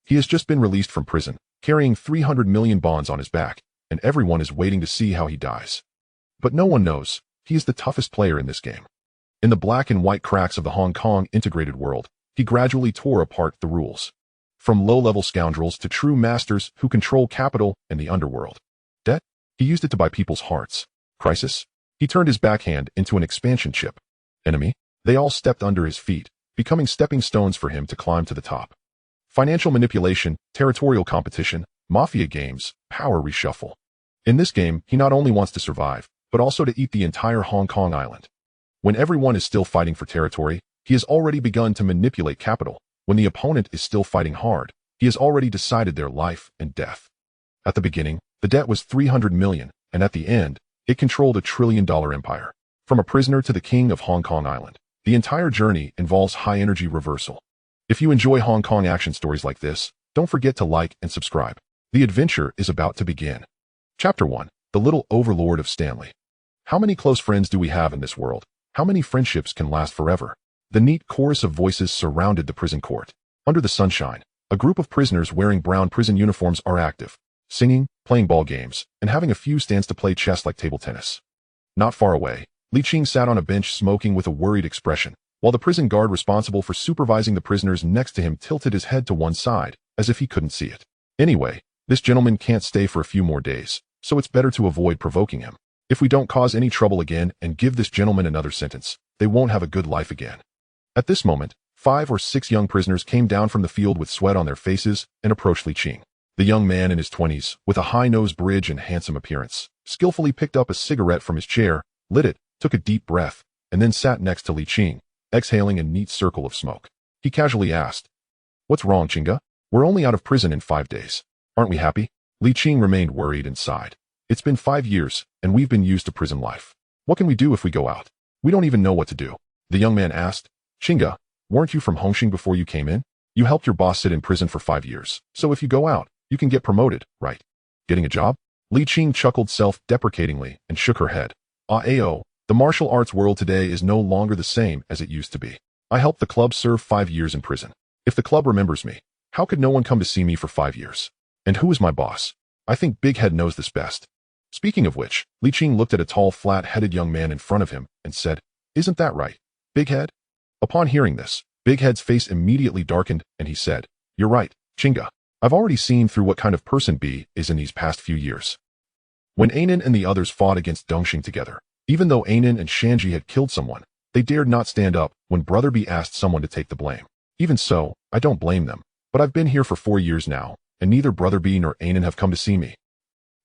He has just been released from prison, carrying 300 million bonds on his back, and everyone is waiting to see how he dies. But no one knows, he is the toughest player in this game. In the black and white cracks of the Hong Kong integrated world, he gradually tore apart the rules. From low-level scoundrels to true masters who control capital and the underworld. Debt? He used it to buy people's hearts. Crisis? He turned his backhand into an expansion chip. Enemy? They all stepped under his feet, becoming stepping stones for him to climb to the top. Financial manipulation, territorial competition, mafia games, power reshuffle. In this game, he not only wants to survive, but also to eat the entire Hong Kong island. When everyone is still fighting for territory, he has already begun to manipulate capital. When the opponent is still fighting hard, he has already decided their life and death. At the beginning, the debt was 300 million, and at the end, it controlled a $1 trillion empire. From a prisoner to the king of Hong Kong Island, the entire journey involves high-energy reversal. If you enjoy Hong Kong action stories like this, don't forget to like and subscribe. The adventure is about to begin. Chapter 1. The Little Overlord of Stanley. How many close friends do we have in this world? How many friendships can last forever? The neat chorus of voices surrounded the prison court. Under the sunshine, a group of prisoners wearing brown prison uniforms are active, singing, playing ball games, and having a few stands to play chess like table tennis. Not far away, Li Qing sat on a bench smoking with a worried expression, while the prison guard responsible for supervising the prisoners next to him tilted his head to one side, as if he couldn't see it. Anyway, this gentleman can't stay for a few more days, so it's better to avoid provoking him. If we don't cause any trouble again and give this gentleman another sentence, they won't have a good life again. At this moment, 5 or 6 young prisoners came down from the field with sweat on their faces and approached Li Qing. The young man in his 20s, with a high nose bridge and handsome appearance, skillfully picked up a cigarette from his chair, lit it, took a deep breath, and then sat next to Li Qing, exhaling a neat circle of smoke. He casually asked, "What's wrong, Chinga? We're only out of prison in 5 days. Aren't we happy?" Li Qing remained worried and sighed. "It's been 5 years, and we've been used to prison life. What can we do if we go out? We don't even know what to do." The young man asked, "Chinga, weren't you from Hongqing before you came in? You helped your boss sit in prison for 5 years, so if you go out, you can get promoted, right? Getting a job?" Li Qing chuckled self-deprecatingly and shook her head. "Ah-ao, the martial arts world today is no longer the same as it used to be. I helped the club serve 5 years in prison. If the club remembers me, how could no one come to see me for 5 years? And who is my boss? I think Big Head knows this best." Speaking of which, Li Qing looked at a tall, flat-headed young man in front of him and said, "Isn't that right, Big Head?" Upon hearing this, Big Head's face immediately darkened and he said, "You're right, Chinga. I've already seen through what kind of person B is in these past few years." When Anan and the others fought against Dongxing together, even though Anan and Shanji had killed someone, they dared not stand up when Brother B asked someone to take the blame. Even so, I don't blame them, but I've been here for 4 years now, and neither Brother B nor Anan have come to see me.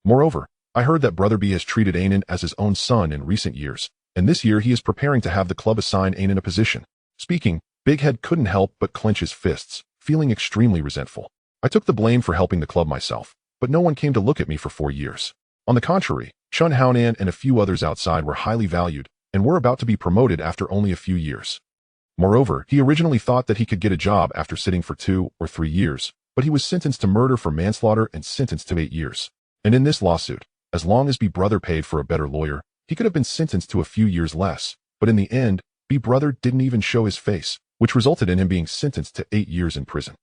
Moreover, I heard that Brother B has treated Anan as his own son in recent years, and this year he is preparing to have the club assign Anan a position. Speaking, Big Head couldn't help but clench his fists, feeling extremely resentful. I took the blame for helping the club myself, but no one came to look at me for 4 years. On the contrary, Chun Haonan and a few others outside were highly valued, and were about to be promoted after only a few years. Moreover, he originally thought that he could get a job after sitting for 2 or 3 years, but he was sentenced to murder for manslaughter and sentenced to 8 years. And in this lawsuit, as long as B Brother paid for a better lawyer, he could have been sentenced to a few years less, but in the end, B Brother didn't even show his face, which resulted in him being sentenced to 8 years in prison.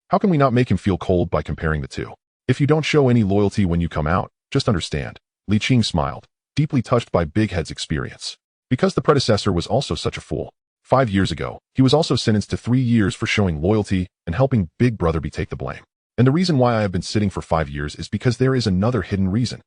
How can we not make him feel cold by comparing the two? If you don't show any loyalty when you come out, just understand. Li Qing smiled, deeply touched by Big Head's experience. Because the predecessor was also such a fool. 5 years ago, he was also sentenced to 3 years for showing loyalty and helping Big Brother B take the blame. And the reason why I have been sitting for 5 years is because there is another hidden reason.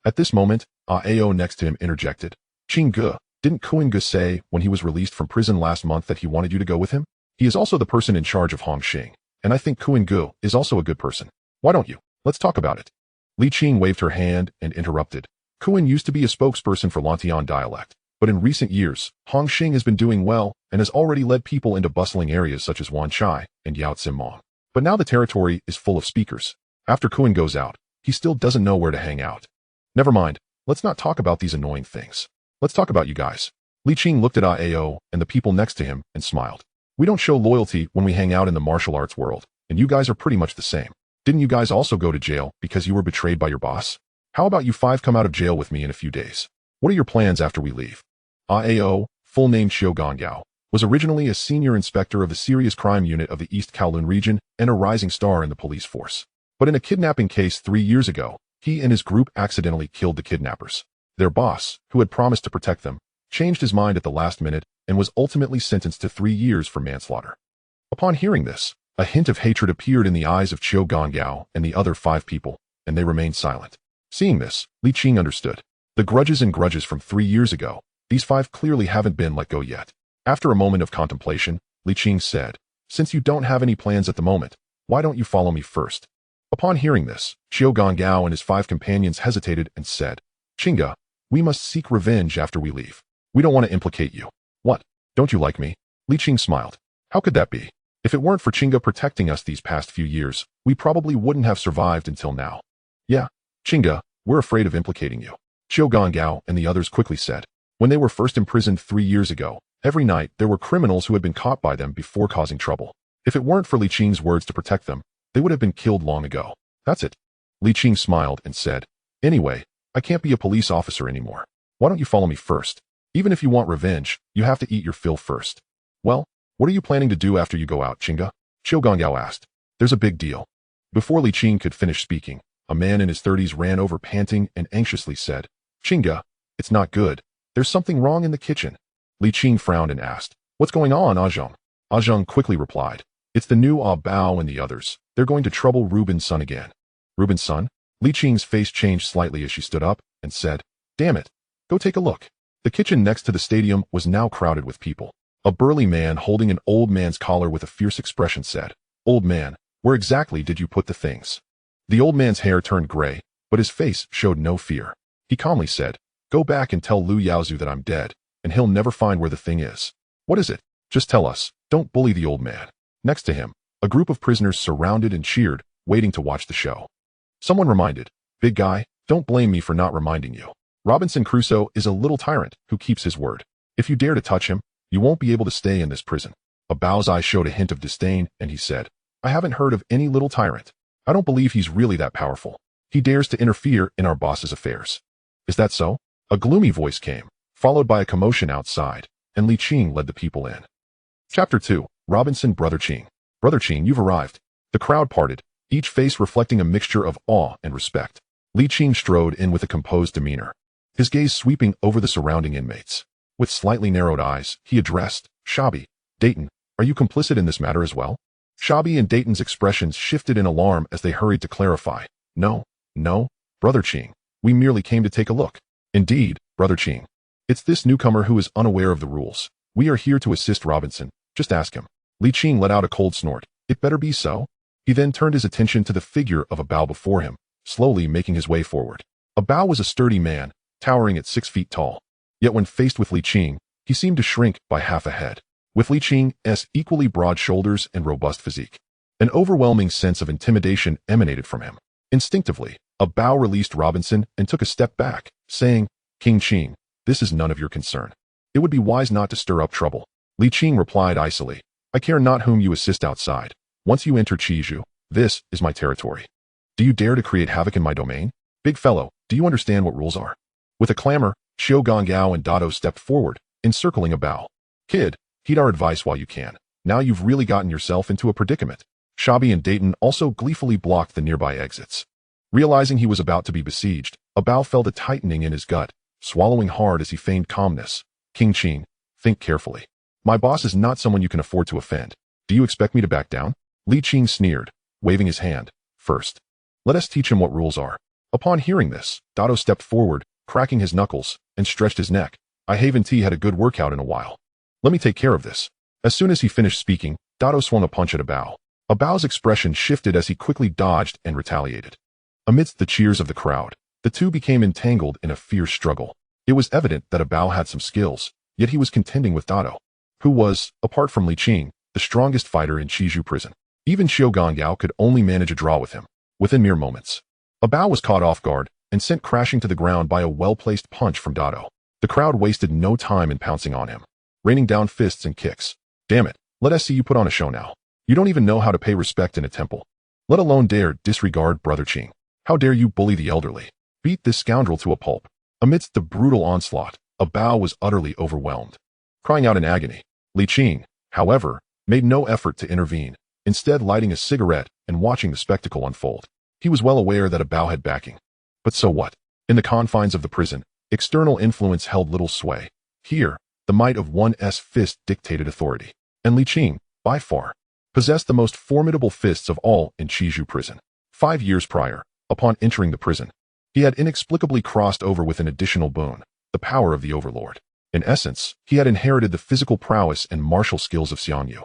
At this moment, Ao next to him interjected. "Qing, didn't Kuing say when he was released from prison last month that he wanted you to go with him? He is also the person in charge of Hongqing, and I think Kuing is also a good person. Why don't you? Let's talk about it." Li Qing waved her hand and interrupted. Kuing used to be a spokesperson for Lantian dialect, but in recent years, Hongqing has been doing well and has already led people into bustling areas such as Wanchai and Yaotzimong. But now the territory is full of speakers. After Kuing goes out, he still doesn't know where to hang out. Never mind, let's not talk about these annoying things. Let's talk about you guys. Li Qing looked at Ao and the people next to him and smiled. "We don't show loyalty when we hang out in the martial arts world, and you guys are pretty much the same. Didn't you guys also go to jail because you were betrayed by your boss? How about you 5 come out of jail with me in a few days? What are your plans after we leave?" Ao, full name Xiu Gongyao, was originally a senior inspector of the serious crime unit of the East Kowloon region and a rising star in the police force. But in a kidnapping case 3 years ago, he and his group accidentally killed the kidnappers. Their boss, who had promised to protect them, changed his mind at the last minute and was ultimately sentenced to 3 years for manslaughter. Upon hearing this, a hint of hatred appeared in the eyes of Qiu Gongao and the other 5 people, and they remained silent. Seeing this, Li Qing understood. The grudges from 3 years ago, these 5 clearly haven't been let go yet. After a moment of contemplation, Li Qing said, "Since you don't have any plans at the moment, why don't you follow me first?" Upon hearing this, Qiu Gongao and his 5 companions hesitated and said, "Qingga, we must seek revenge after we leave. We don't want to implicate you." "What? Don't you like me?" Li Qing smiled. "How could that be? If it weren't for Qingga protecting us these past few years, we probably wouldn't have survived until now." "Yeah, Qingga, we're afraid of implicating you," Qiu Gongao and the others quickly said. When they were first imprisoned 3 years ago, every night there were criminals who had been caught by them before causing trouble. If it weren't for Li Qing's words to protect them, they would have been killed long ago. "That's it." Li Qing smiled and said, "Anyway, I can't be a police officer anymore. Why don't you follow me first? Even if you want revenge, you have to eat your fill first." "Well, what are you planning to do after you go out, Qingga?" Qiu Gongao asked. "There's a big deal." Before Li Qing could finish speaking, a man in his 30s ran over panting and anxiously said, "Qingga, it's not good. There's something wrong in the kitchen." Li Qing frowned and asked, "What's going on, Zhong?" Zhong quickly replied, "It's the new Bao and the others. They're going to trouble Reuben's son again." "Reuben's son?" Li Qing's face changed slightly as she stood up and said, "Damn it. Go take a look." The kitchen next to the stadium was now crowded with people. A burly man holding an old man's collar with a fierce expression said, "Old man, where exactly did you put the things?" The old man's hair turned gray, but his face showed no fear. He calmly said, "Go back and tell Lu Yaozu that I'm dead, and he'll never find where the thing is." "What is it? Just tell us. Don't bully the old man." Next to him, a group of prisoners surrounded and cheered, waiting to watch the show. Someone reminded, "Big guy, don't blame me for not reminding you. Robinson Crusoe is a little tyrant who keeps his word. If you dare to touch him, you won't be able to stay in this prison." A Bao's eye showed a hint of disdain, and he said, "I haven't heard of any little tyrant. I don't believe he's really that powerful. He dares to interfere in our boss's affairs." "Is that so?" A gloomy voice came, followed by a commotion outside, and Li Qing led the people in. Chapter 2, Robinson Brother Qing. "Brother Qing, you've arrived." The crowd parted, each face reflecting a mixture of awe and respect. Li Qing strode in with a composed demeanor, his gaze sweeping over the surrounding inmates. With slightly narrowed eyes, he addressed, "Shabi, Dayton, are you complicit in this matter as well?" Shabi and Dayton's expressions shifted in alarm as they hurried to clarify. No, Brother Qing. We merely came to take a look." "Indeed, Brother Qing. It's this newcomer who is unaware of the rules. We are here to assist Robinson. Just ask him." Li Qing let out a cold snort. "It better be so." He then turned his attention to the figure of a Bao before him, slowly making his way forward. A Bao was a sturdy man, towering at 6 feet tall. Yet when faced with Li Qing, he seemed to shrink by half a head. With Li Qing's equally broad shoulders and robust physique, an overwhelming sense of intimidation emanated from him. Instinctively, a Bao released Robinson and took a step back, saying, "King Qing, this is none of your concern. It would be wise not to stir up trouble." Li Qing replied icily, "I care not whom you assist outside. Once you enter Qizhu, this is my territory. Do you dare to create havoc in my domain? Big fellow, do you understand what rules are?" With a clamor, Qiu Gongao and Dado stepped forward, encircling a Bao. "Kid, heed our advice while you can. Now you've really gotten yourself into a predicament." Shabi and Dayton also gleefully blocked the nearby exits. Realizing he was about to be besieged, a Bao felt a tightening in his gut, swallowing hard as he feigned calmness. "King Qing, think carefully. My boss is not someone you can afford to offend. Do you expect me to back down?" Li Qing sneered, waving his hand. "First, let us teach him what rules are." Upon hearing this, Dado stepped forward, cracking his knuckles, and stretched his neck. "I haven't had a good workout in a while. Let me take care of this." As soon as he finished speaking, Dado swung a punch at a Bao. A Bao's expression shifted as he quickly dodged and retaliated. Amidst the cheers of the crowd, the two became entangled in a fierce struggle. It was evident that a Bao had some skills, yet he was contending with Dado, who was, apart from Li Qing, the strongest fighter in Qizhu prison. Even Qiu Gongao could only manage a draw with him, within mere moments. A Bao was caught off guard and sent crashing to the ground by a well-placed punch from Dado. The crowd wasted no time in pouncing on him, raining down fists and kicks. "Damn it, let us see you put on a show now. You don't even know how to pay respect in a temple, let alone dare disregard Brother Qing. How dare you bully the elderly? Beat this scoundrel to a pulp." Amidst the brutal onslaught, a Bao was utterly overwhelmed. Crying out in agony, Li Qing, however, made no effort to intervene, instead lighting a cigarette and watching the spectacle unfold. He was well aware that a Bao had backing. But so what? In the confines of the prison, external influence held little sway. Here, the might of one's fist dictated authority. And Li Qing, by far, possessed the most formidable fists of all in Chizhou prison. 5 years prior, upon entering the prison, he had inexplicably crossed over with an additional boon, the power of the Overlord. In essence, he had inherited the physical prowess and martial skills of Xiangyu,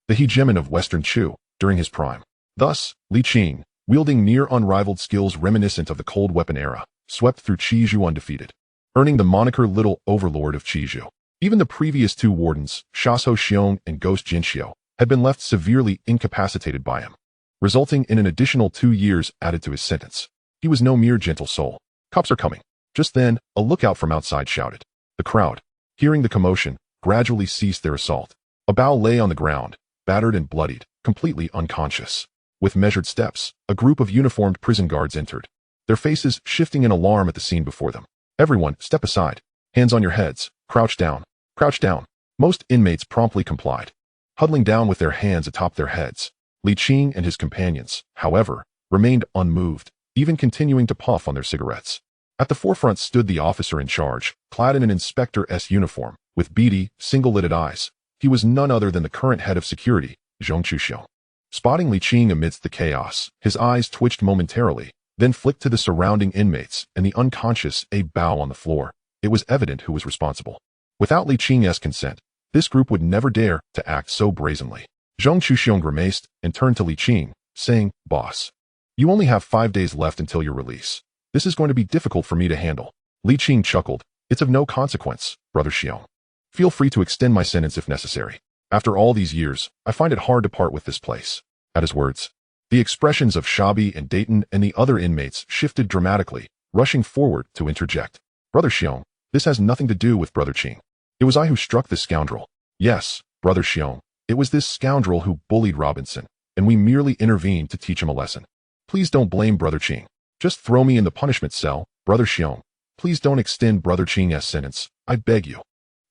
the hegemon of Western Chu, during his prime. Thus, Li Qing, wielding near unrivaled skills reminiscent of the cold weapon era, swept through Chizhou undefeated, earning the moniker Little Overlord of Chizhou. Even the previous 2 wardens, Shaso Xiong and Ghost Jinxiu, had been left severely incapacitated by him, resulting in an additional 2 years added to his sentence. He was no mere gentle soul. Cops are coming. Just then, a lookout from outside shouted. The crowd, hearing the commotion, gradually ceased their assault. A Bao lay on the ground, battered and bloodied, completely unconscious. With measured steps, a group of uniformed prison guards entered, their faces shifting in alarm at the scene before them. Everyone, step aside. Hands on your heads. Crouch down. Crouch down. Most inmates promptly complied, huddling down with their hands atop their heads. Li Qing and his companions, however, remained unmoved, even continuing to puff on their cigarettes. At the forefront stood the officer in charge, clad in an inspector's uniform, with beady, single-lidded eyes. He was none other than the current head of security, Zhong Chuxiong. Spotting Li Qing amidst the chaos, his eyes twitched momentarily, then flicked to the surrounding inmates and the unconscious Bao on the floor. It was evident who was responsible. Without Li Qing's consent, this group would never dare to act so brazenly. Zhong Chuxiong grimaced and turned to Li Qing, saying, Boss, you only have 5 days left until your release. This is going to be difficult for me to handle. Li Qing chuckled. It's of no consequence, Brother Xiong. Feel free to extend my sentence if necessary. After all these years, I find it hard to part with this place. At his words, the expressions of Shabi and Dayton and the other inmates shifted dramatically, rushing forward to interject. Brother Xiong, this has nothing to do with Brother Qing. It was I who struck this scoundrel. Yes, Brother Xiong, it was this scoundrel who bullied Robinson, and we merely intervened to teach him a lesson. Please don't blame Brother Qing. Just throw me in the punishment cell, Brother Xiong. Please don't extend Brother Qing's sentence, I beg you.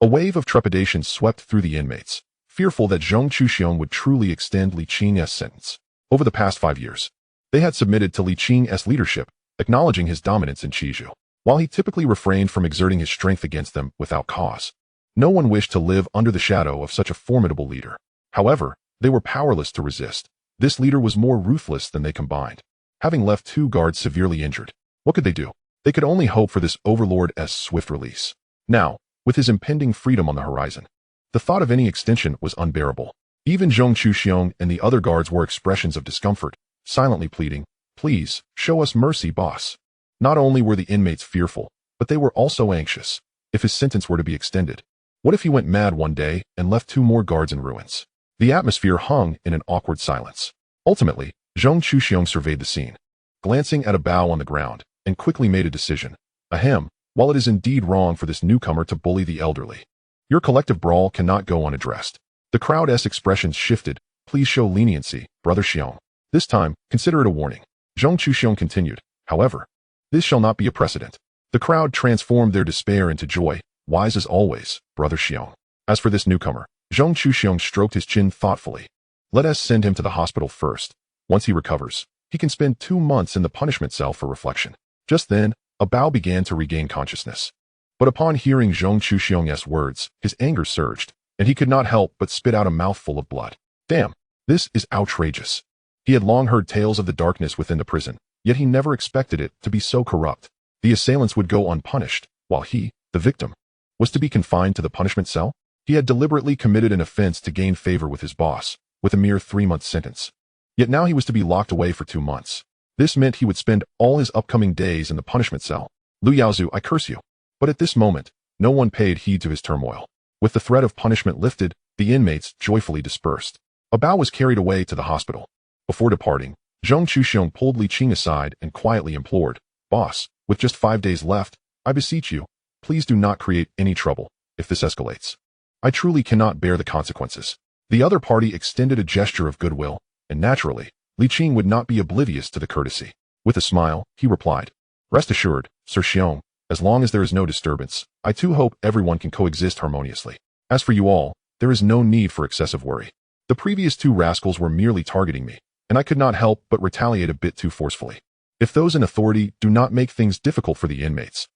A wave of trepidation swept through the inmates, fearful that Zhong Chuxiong would truly extend Li Qing's sentence. Over the past 5 years, they had submitted to Li Qing's leadership, acknowledging his dominance in Chizhou. While he typically refrained from exerting his strength against them without cause, no one wished to live under the shadow of such a formidable leader. However, they were powerless to resist. This leader was more ruthless than they combined. Having left 2 guards severely injured, what could they do? They could only hope for this overlord's swift release. Now, with his impending freedom on the horizon, the thought of any extension was unbearable. Even Zhong Chuxiong and the other guards wore expressions of discomfort, silently pleading, Please, show us mercy, boss. Not only were the inmates fearful, but they were also anxious. If his sentence were to be extended, what if he went mad one day and left 2 more guards in ruins? The atmosphere hung in an awkward silence. Ultimately, Zhong Chuxiong surveyed the scene, glancing at a Bao on the ground, and quickly made a decision. Ahem, while it is indeed wrong for this newcomer to bully the elderly, your collective brawl cannot go unaddressed. The crowd's expressions shifted. Please show leniency, Brother Xiong. This time, consider it a warning. Zhong Chuxiong continued. However, this shall not be a precedent. The crowd transformed their despair into joy. Wise as always, Brother Xiong. As for this newcomer, Zhong Chuxiong stroked his chin thoughtfully. Let us send him to the hospital first. Once he recovers, he can spend 2 months in the punishment cell for reflection. Just then, a Bao began to regain consciousness. But upon hearing Zhong Chuxiong's words, his anger surged, and he could not help but spit out a mouthful of blood. Damn, this is outrageous. He had long heard tales of the darkness within the prison, yet he never expected it to be so corrupt. The assailants would go unpunished, while he, the victim, was to be confined to the punishment cell? He had deliberately committed an offense to gain favor with his boss, with a mere 3-month sentence. Yet now he was to be locked away for 2 months. This meant he would spend all his upcoming days in the punishment cell. Lu Yaozu, I curse you. But at this moment, no one paid heed to his turmoil. With the threat of punishment lifted, the inmates joyfully dispersed. A Bao was carried away to the hospital. Before departing, Zhong Chuxiong pulled Li Qing aside and quietly implored, Boss, with just 5 days left, I beseech you, please do not create any trouble, if this escalates. I truly cannot bear the consequences. The other party extended a gesture of goodwill, and naturally, Li Qing would not be oblivious to the courtesy. With a smile, he replied, Rest assured, Sir Xiong, as long as there is no disturbance, I too hope everyone can coexist harmoniously. As for you all, there is no need for excessive worry. The previous two rascals were merely targeting me, and I could not help but retaliate a bit too forcefully. If those in authority do not make things difficult for the inmates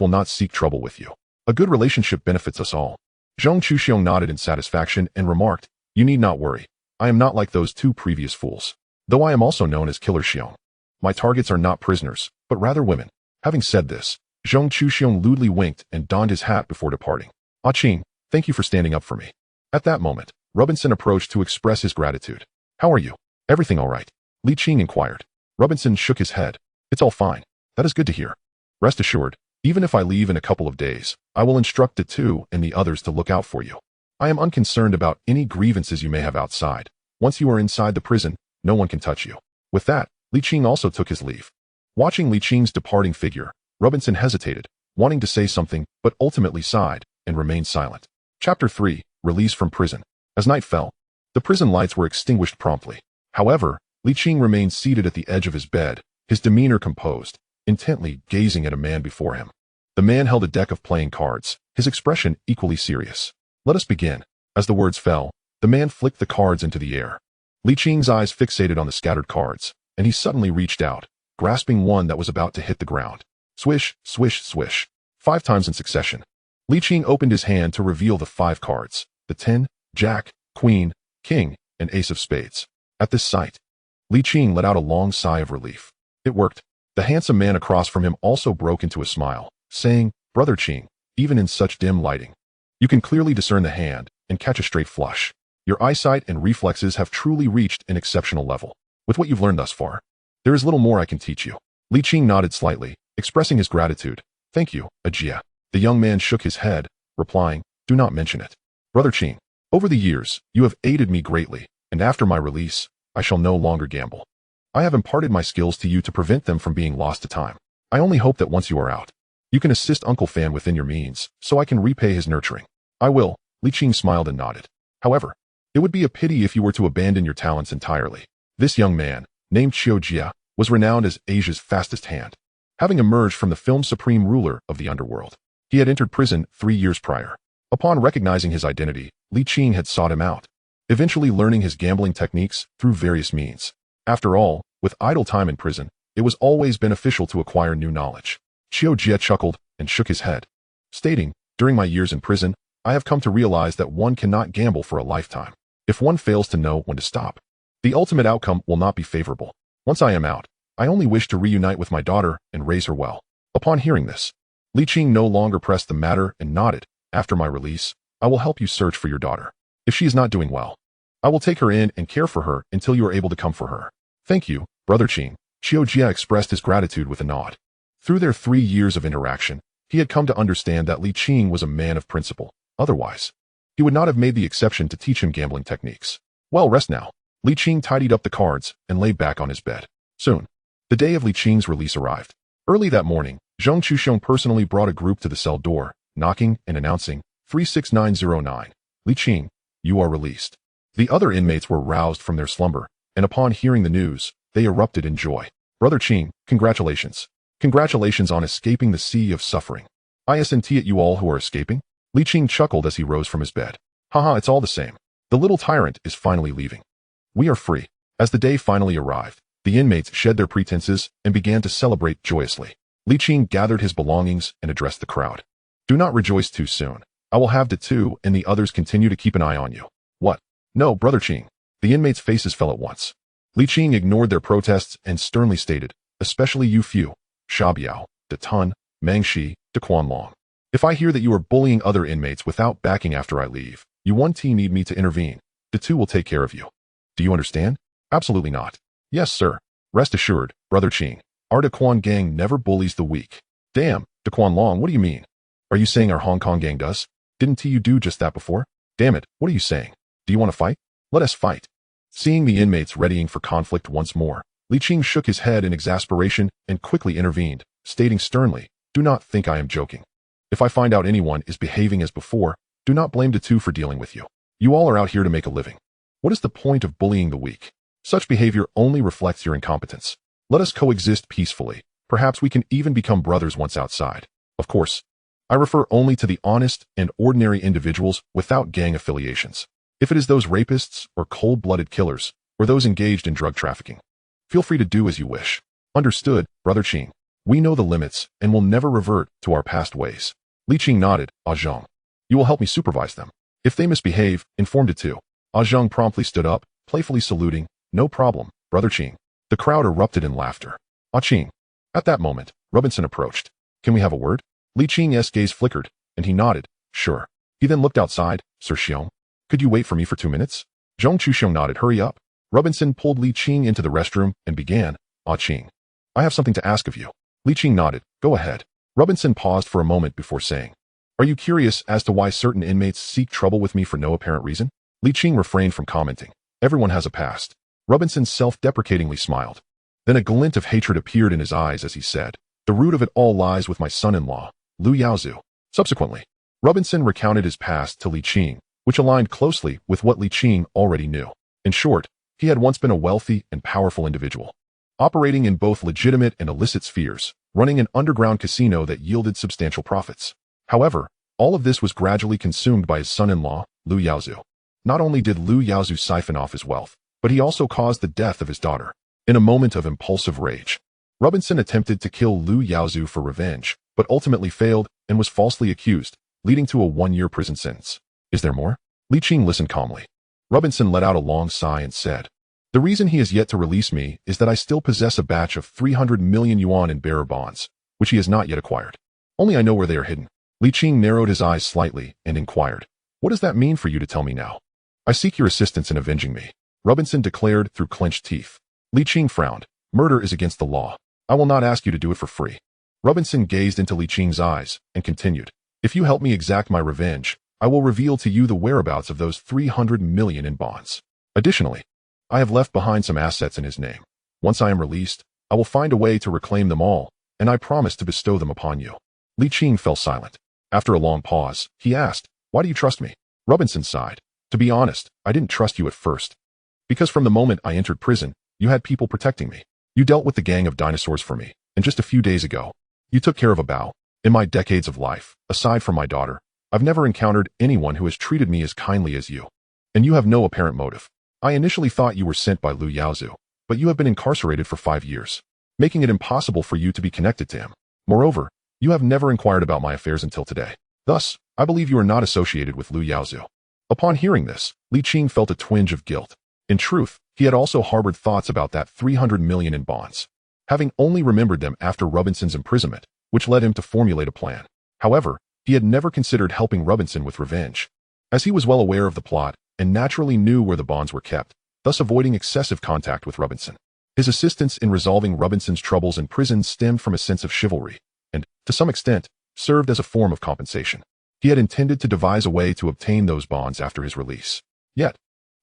will not seek trouble with you. A good relationship benefits us all. Zhang Chuxiong nodded in satisfaction and remarked, "You need not worry. I am not like those two previous fools. Though I am also known as Killer Xiong. My targets are not prisoners, but rather women." Having said this, Zhang Chuxiong lewdly winked and donned his hat before departing. "Ah Qing, thank you for standing up for me." At that moment, Robinson approached to express his gratitude. "How are you? Everything all right?" Li Qing inquired. Robinson shook his head. "It's all fine. That is good to hear. Rest assured, even if I leave in a couple of days, I will instruct the two and the others to look out for you. I am unconcerned about any grievances you may have outside. Once you are inside the prison, no one can touch you." With that, Li Qing also took his leave. Watching Li Qing's departing figure, Robinson hesitated, wanting to say something, but ultimately sighed and remained silent. Chapter 3, Release from Prison. As night fell, the prison lights were extinguished promptly. However, Li Qing remained seated at the edge of his bed, his demeanor composed, intently gazing at a man before him. The man held a deck of playing cards, his expression equally serious. "Let us begin." As the words fell, the man flicked the cards into the air. Li Qing's eyes fixated on the scattered cards, and he suddenly reached out, grasping one that was about to hit the ground. Swish, swish, swish. 5 times in succession. Li Qing opened his hand to reveal the 5 cards, the 10, Jack, Queen, King, and Ace of Spades. At this sight, Li Qing let out a long sigh of relief. It worked. The handsome man across from him also broke into a smile, saying, "Brother Qing, even in such dim lighting, you can clearly discern the hand and catch a straight flush. Your eyesight and reflexes have truly reached an exceptional level. With what you've learned thus far, there is little more I can teach you." Li Qing nodded slightly, expressing his gratitude. "Thank you, Ajia." The young man shook his head, replying, "Do not mention it. Brother Qing, over the years, you have aided me greatly, and after my release, I shall no longer gamble. I have imparted my skills to you to prevent them from being lost to time. I only hope that once you are out, you can assist Uncle Fan within your means, so I can repay his nurturing." "I will." Li Qing smiled and nodded. "However, it would be a pity if you were to abandon your talents entirely." This young man, named Qiu Jia, was renowned as Asia's fastest hand. Having emerged from the film's supreme ruler of the Underworld, he had entered prison 3 years prior. Upon recognizing his identity, Li Qing had sought him out, eventually learning his gambling techniques through various means. After all, with idle time in prison, it was always beneficial to acquire new knowledge. Qiu Jia chuckled and shook his head, stating, "During my years in prison, I have come to realize that one cannot gamble for a lifetime. If one fails to know when to stop, the ultimate outcome will not be favorable. Once I am out, I only wish to reunite with my daughter and raise her well." Upon hearing this, Li Qing no longer pressed the matter and nodded. "After my release, I will help you search for your daughter. If she is not doing well, I will take her in and care for her until you are able to come for her." "Thank you, Brother Qing." Qiu Jia expressed his gratitude with a nod. Through their 3 years of interaction, he had come to understand that Li Qing was a man of principle. Otherwise, he would not have made the exception to teach him gambling techniques. "Well, rest now." Li Qing tidied up the cards and lay back on his bed. Soon, the day of Li Qing's release arrived. Early that morning, Zhang Chuxiong personally brought a group to the cell door, knocking and announcing, 36909. "Li Qing, you are released." The other inmates were roused from their slumber, and upon hearing the news, they erupted in joy. "Brother Qing, congratulations. Congratulations on escaping the sea of suffering." "Isn't it you all who are escaping?" Li Qing chuckled as he rose from his bed. "Haha, it's all the same. The little tyrant is finally leaving. We are free." As the day finally arrived, the inmates shed their pretenses and began to celebrate joyously. Li Qing gathered his belongings and addressed the crowd. "Do not rejoice too soon. I will have the two and the others continue to keep an eye on you." "What? No, Brother Qing." The inmates' faces fell at once. Li Qing ignored their protests and sternly stated, "Especially you few, Sha Biao, De Tun, Meng Shi, De Quan. If I hear that you are bullying other inmates without backing after I leave, you one team need me to intervene. The two will take care of you. Do you understand?" "Absolutely not." "Yes, sir. Rest assured, Brother Qing, our De Quan gang never bullies the weak." "Damn, De Quan Long, what do you mean? Are you saying our Hong Kong gang does? Didn't you do just that before? Damn it, what are you saying? Do you want to fight? Let us fight." Seeing the inmates readying for conflict once more, Li Qing shook his head in exasperation and quickly intervened, stating sternly, "Do not think I am joking. If I find out anyone is behaving as before, do not blame the two for dealing with you. You all are out here to make a living. What is the point of bullying the weak? Such behavior only reflects your incompetence. Let us coexist peacefully. Perhaps we can even become brothers once outside. Of course, I refer only to the honest and ordinary individuals without gang affiliations. If it is those rapists or cold-blooded killers, or those engaged in drug trafficking, feel free to do as you wish. Understood, Brother Qing. We know the limits and will never revert to our past ways. Li Qing nodded. Zhang. You will help me supervise them. If they misbehave, inform it too. Zhang promptly stood up, playfully saluting. No problem, Brother Qing. The crowd erupted in laughter. Qing. At that moment, Robinson approached. Can we have a word? Li Qing's gaze flickered, and he nodded. Sure. He then looked outside. Sir Xiong. Could you wait for me for 2 minutes? Zhong Chuxiong nodded. Hurry up. Robinson pulled Li Qing into the restroom and began. Qing. I have something to ask of you. Li Qing nodded. Go ahead. Robinson paused for a moment before saying. Are you curious as to why certain inmates seek trouble with me for no apparent reason? Li Qing refrained from commenting. Everyone has a past. Robinson self-deprecatingly smiled. Then a glint of hatred appeared in his eyes as he said, the root of it all lies with my son-in-law, Lu Yaozu. Subsequently, Robinson recounted his past to Li Qing, which aligned closely with what Li Qing already knew. In short, he had once been a wealthy and powerful individual, operating in both legitimate and illicit spheres, running an underground casino that yielded substantial profits. However, all of this was gradually consumed by his son-in-law, Lu Yaozu. Not only did Lu Yaozu siphon off his wealth, but he also caused the death of his daughter. In a moment of impulsive rage, Robinson attempted to kill Lu Yaozu for revenge, but ultimately failed and was falsely accused, leading to a 1-year prison sentence. Is there more? Li Qing listened calmly. Robinson let out a long sigh and said, the reason he has yet to release me is that I still possess a batch of 300 million yuan in bearer bonds, which he has not yet acquired. Only I know where they are hidden. Li Qing narrowed his eyes slightly and inquired, what does that mean for you to tell me now? I seek your assistance in avenging me, Robinson declared through clenched teeth. Li Qing frowned. Murder is against the law. I will not ask you to do it for free. Robinson gazed into Li Qing's eyes and continued, if you help me exact my revenge, I will reveal to you the whereabouts of those 300 million in bonds. Additionally, I have left behind some assets in his name. Once I am released, I will find a way to reclaim them all, and I promise to bestow them upon you. Li Qing fell silent. After a long pause, he asked, why do you trust me? Robinson sighed. To be honest, I didn't trust you at first. Because from the moment I entered prison, you had people protecting me. You dealt with the gang of dinosaurs for me, and just a few days ago, you took care of a Bao. In my decades of life, aside from my daughter, I've never encountered anyone who has treated me as kindly as you. And you have no apparent motive. I initially thought you were sent by Lu Yaozu, but you have been incarcerated for 5 years, making it impossible for you to be connected to him. Moreover, you have never inquired about my affairs until today. Thus, I believe you are not associated with Lu Yaozu. Upon hearing this, Li Qing felt a twinge of guilt. In truth, he had also harbored thoughts about that 300 million in bonds, having only remembered them after Robinson's imprisonment, which led him to formulate a plan. However, he had never considered helping Robinson with revenge, as he was well aware of the plot and naturally knew where the bonds were kept, thus avoiding excessive contact with Robinson. His assistance in resolving Robinson's troubles in prison stemmed from a sense of chivalry, and, to some extent, served as a form of compensation. He had intended to devise a way to obtain those bonds after his release. Yet,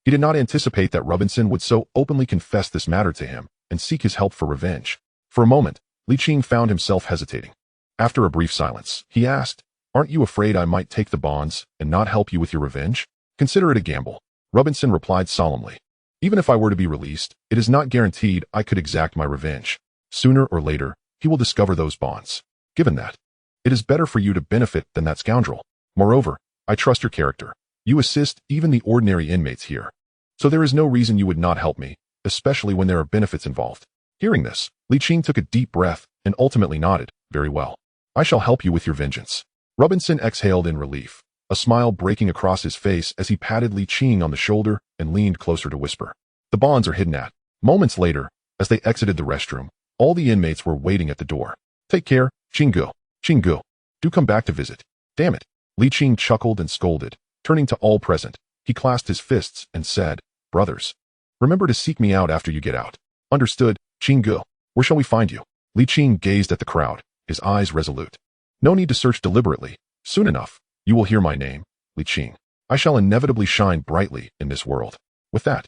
he did not anticipate that Robinson would so openly confess this matter to him and seek his help for revenge. For a moment, Li Qing found himself hesitating. After a brief silence, he asked, aren't you afraid I might take the bonds and not help you with your revenge? Consider it a gamble. Robinson replied solemnly. Even if I were to be released, it is not guaranteed I could exact my revenge. Sooner or later, he will discover those bonds. Given that, it is better for you to benefit than that scoundrel. Moreover, I trust your character. You assist even the ordinary inmates here. So there is no reason you would not help me, especially when there are benefits involved. Hearing this, Li Qing took a deep breath and ultimately nodded. Very well. I shall help you with your vengeance. Robinson exhaled in relief, a smile breaking across his face as he patted Li Qing on the shoulder and leaned closer to whisper. The bonds are hidden at. Moments later, as they exited the restroom, all the inmates were waiting at the door. Take care, Qinggu. Qinggu. Do come back to visit. Damn it. Li Qing chuckled and scolded. Turning to all present, he clasped his fists and said, brothers, remember to seek me out after you get out. Understood, Qinggu. Where shall we find you? Li Qing gazed at the crowd, his eyes resolute. No need to search deliberately. Soon enough, you will hear my name, Li Qing. I shall inevitably shine brightly in this world. With that,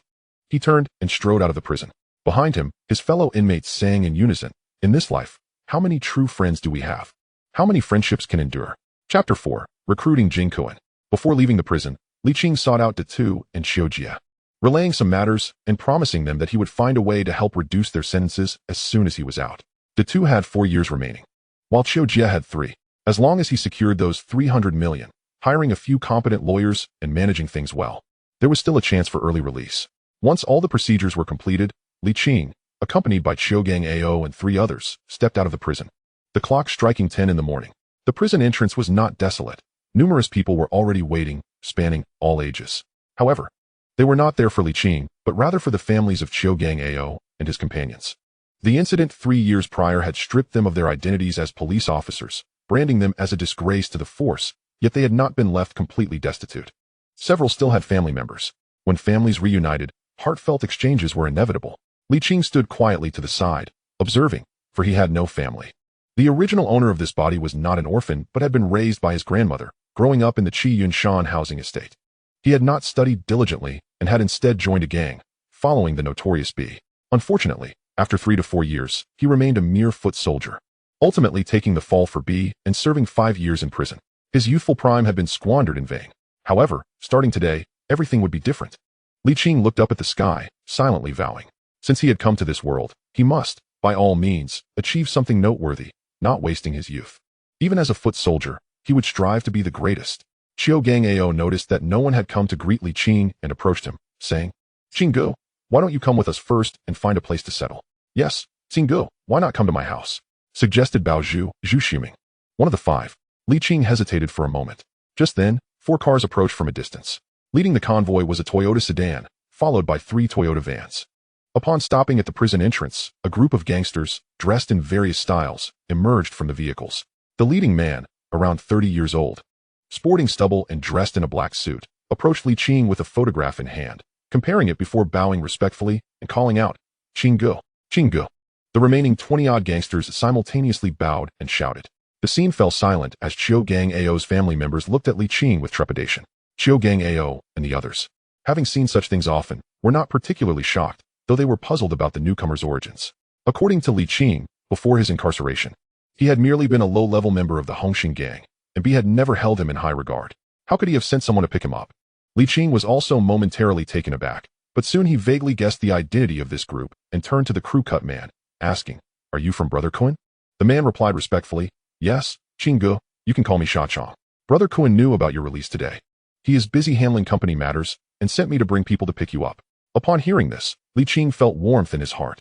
he turned and strode out of the prison. Behind him, his fellow inmates sang in unison, in this life, how many true friends do we have? How many friendships can endure? Chapter 4, Recruiting Jingkuan. Before leaving the prison, Li Qing sought out Tu and Xiujia, relaying some matters and promising them that he would find a way to help reduce their sentences as soon as he was out. Tu had 4 years remaining, while Xiujia had 3. As long as he secured those 300 million, hiring a few competent lawyers and managing things well, there was still a chance for early release. Once all the procedures were completed, Li Qing, accompanied by Gang Ao and 3 others, stepped out of the prison. The clock striking 10 in the morning. The prison entrance was not desolate. Numerous people were already waiting, spanning all ages. However, they were not there for Li Qing, but rather for the families of Gang Ao and his companions. The incident 3 years prior had stripped them of their identities as police officers, branding them as a disgrace to the force, yet they had not been left completely destitute. Several still had family members. When families reunited, heartfelt exchanges were inevitable. Li Qing stood quietly to the side, observing, for he had no family. The original owner of this body was not an orphan but had been raised by his grandmother, growing up in the Qi Yunshan housing estate. He had not studied diligently and had instead joined a gang, following the notorious B. Unfortunately, after 3 to 4 years, he remained a mere foot soldier, ultimately taking the fall for B and serving 5 years in prison. His youthful prime had been squandered in vain. However, starting today, everything would be different. Li Qing looked up at the sky, silently vowing. Since he had come to this world, he must, by all means, achieve something noteworthy, not wasting his youth. Even as a foot soldier, he would strive to be the greatest. Gang Ao noticed that no one had come to greet Li Qing and approached him, saying, "Qinggu, why don't you come with us first and find a place to settle?" "Yes, Qinggu, why not come to my house?" suggested Bao Zhu Xuming, one of the 5. Li Qing hesitated for a moment. Just then, 4 cars approached from a distance. Leading the convoy was a Toyota sedan, followed by 3 Toyota vans. Upon stopping at the prison entrance, a group of gangsters, dressed in various styles, emerged from the vehicles. The leading man, around 30 years old, sporting stubble and dressed in a black suit, approached Li Qing with a photograph in hand, comparing it before bowing respectfully and calling out, "Qinggu, Qinggu." The remaining 20-odd gangsters simultaneously bowed and shouted. The scene fell silent as Gang Ao's family members looked at Li Qing with trepidation. Gang Ao and the others, having seen such things often, were not particularly shocked, though they were puzzled about the newcomer's origins. According to Li Qing, before his incarceration, he had merely been a low-level member of the Hongxing gang, and B had never held him in high regard. How could he have sent someone to pick him up? Li Qing was also momentarily taken aback, but soon he vaguely guessed the identity of this group and turned to the crew-cut man, asking, "Are you from Brother Kun?" The man replied respectfully, "Yes, Qinggu, you can call me Sha Chong. Brother Kun knew about your release today. He is busy handling company matters and sent me to bring people to pick you up." Upon hearing this, Li Qing felt warmth in his heart.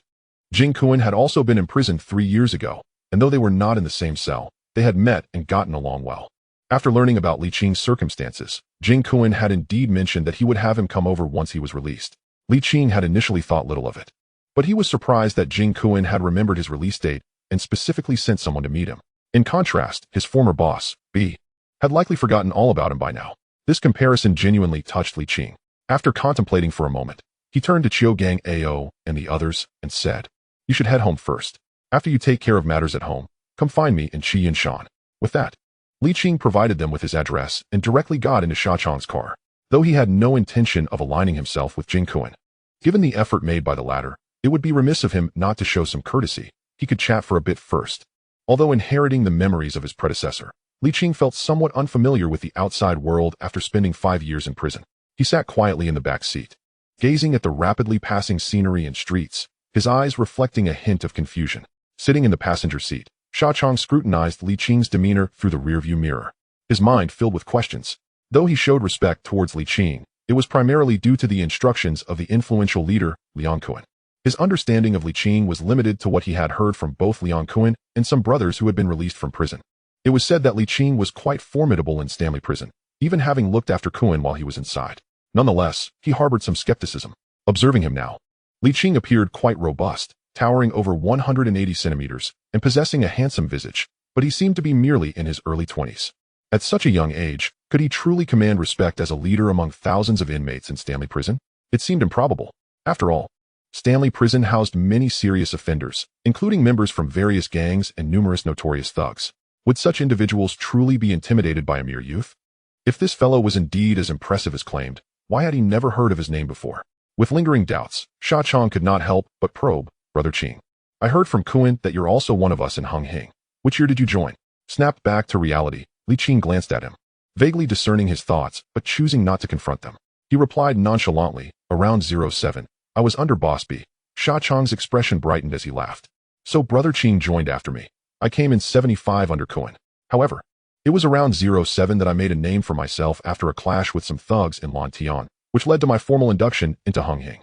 Jing Kun had also been imprisoned 3 years ago, and though they were not in the same cell, they had met and gotten along well. After learning about Li Qing's circumstances, Jing Kun had indeed mentioned that he would have him come over once he was released. Li Qing had initially thought little of it, but he was surprised that Jing Kun had remembered his release date and specifically sent someone to meet him. In contrast, his former boss, B, had likely forgotten all about him by now. This comparison genuinely touched Li Qing. After contemplating for a moment, he turned to Gang Ao and the others and said, "You should head home first. After you take care of matters at home, come find me in Qi Yinshan." With that, Li Qing provided them with his address and directly got into Sha Chong's car, though he had no intention of aligning himself with Jing Kun. Given the effort made by the latter, it would be remiss of him not to show some courtesy. He could chat for a bit first. Although inheriting the memories of his predecessor, Li Qing felt somewhat unfamiliar with the outside world after spending 5 years in prison. He sat quietly in the back seat, gazing at the rapidly passing scenery and streets, his eyes reflecting a hint of confusion. Sitting in the passenger seat, Sha Chong scrutinized Li Qing's demeanor through the rearview mirror, his mind filled with questions. Though he showed respect towards Li Qing, it was primarily due to the instructions of the influential leader, Liang Kun. His understanding of Li Qing was limited to what he had heard from both Liang Kun and some brothers who had been released from prison. It was said that Li Qing was quite formidable in Stanley Prison, even having looked after Kun while he was inside. Nonetheless, he harbored some skepticism. Observing him now, Li Qing appeared quite robust, towering over 180 centimeters and possessing a handsome visage, but he seemed to be merely in his early 20s. At such a young age, could he truly command respect as a leader among thousands of inmates in Stanley Prison? It seemed improbable. After all, Stanley Prison housed many serious offenders, including members from various gangs and numerous notorious thugs. Would such individuals truly be intimidated by a mere youth? If this fellow was indeed as impressive as claimed, why had he never heard of his name before? With lingering doubts, Sha Chong could not help but probe, "Brother Qing, I heard from Kun that you're also one of us in Hongxing. Which year did you join?" Snapped back to reality, Li Qing glanced at him, vaguely discerning his thoughts but choosing not to confront them. He replied nonchalantly, "Around 07. I was under Boss B." Sha Chong's expression brightened as he laughed. "So Brother Qing joined after me. I came in 75 under Kun. However, It was around 07 that I made a name for myself after a clash with some thugs in Lantian, which led to my formal induction into Hunghing.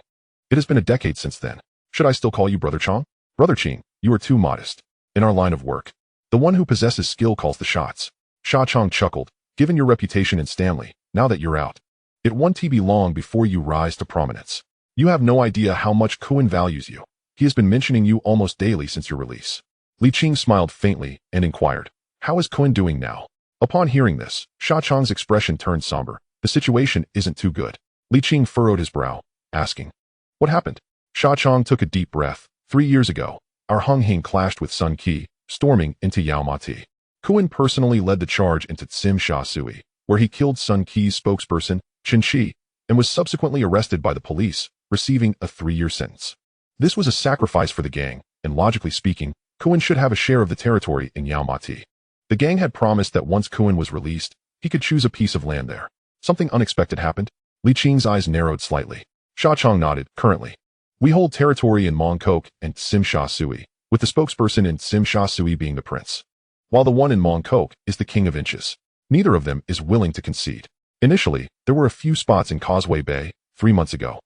It has been a decade since then. Should I still call you Brother Chong? Brother Ching, you are too modest. In our line of work, the one who possesses skill calls the shots. Sha Chong chuckled. Given your reputation in Stanley, now that you're out, it won't be long before you rise to prominence. You have no idea how much Kowloon values you. He has been mentioning you almost daily since your release. Li Qing smiled faintly and inquired, how is Kowloon doing now? Upon hearing this, Sha Chong's expression turned somber. The situation isn't too good. Li Qing furrowed his brow, asking, what happened? Sha Chong took a deep breath. 3 years ago, our Hunghing clashed with Sun Qi, storming into Yao Mati. Kowloon personally led the charge into Tsim Sha Sui, where he killed Sun Qi's spokesperson, Qin Shi, and was subsequently arrested by the police, receiving a 3-year sentence. This was a sacrifice for the gang, and logically speaking, Kowloon should have a share of the territory in Yao Mati. The gang had promised that once Kowloon was released, he could choose a piece of land there. Something unexpected happened. Li Qing's eyes narrowed slightly. Sha Chong nodded. Currently, we hold territory in Mongkok and Tsim Sha Sui, with the spokesperson in Tsim Sha Sui being the prince, while the one in Mongkok is the king of inches. Neither of them is willing to concede. Initially, there were a few spots in Causeway Bay 3 months ago.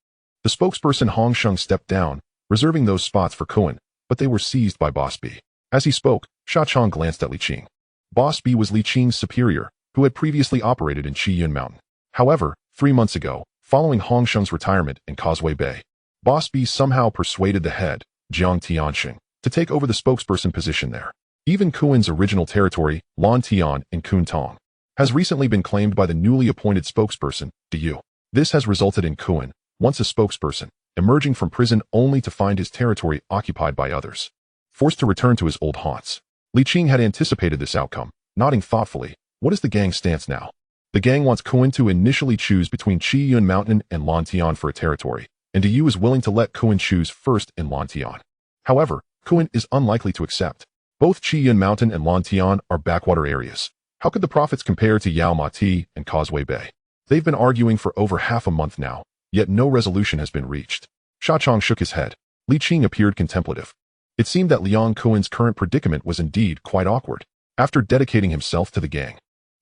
The spokesperson Hong Sheng stepped down, reserving those spots for Kowloon, but they were seized by Boss B. As he spoke, Sha Chong glanced at Li Qing. Boss B was Li Qing's superior, who had previously operated in Qiyun Mountain. However, 3 months ago, following Hong Sheng's retirement in Causeway Bay, Boss B somehow persuaded the head, Jiang Tianxing, to take over the spokesperson position there. Even Kowloon's original territory, Lan Tian in Kuntong, has recently been claimed by the newly appointed spokesperson, Du. This has resulted in Kowloon, once a spokesperson, emerging from prison only to find his territory occupied by others, forced to return to his old haunts. Li Qing had anticipated this outcome, nodding thoughtfully. What is the gang's stance now? The gang wants Kowloon to initially choose between Qiyun Mountain and Lantian for a territory, and Du is willing to let Kowloon choose first in Lantian. However, Kowloon is unlikely to accept. Both Qiyun Mountain and Lantian are backwater areas. How could the profits compare to Yao Mati and Causeway Bay? They've been arguing for over half a month now, yet no resolution has been reached. Sha Chong shook his head. Li Qing appeared contemplative. It seemed that Liang Kowloon's current predicament was indeed quite awkward. After dedicating himself to the gang,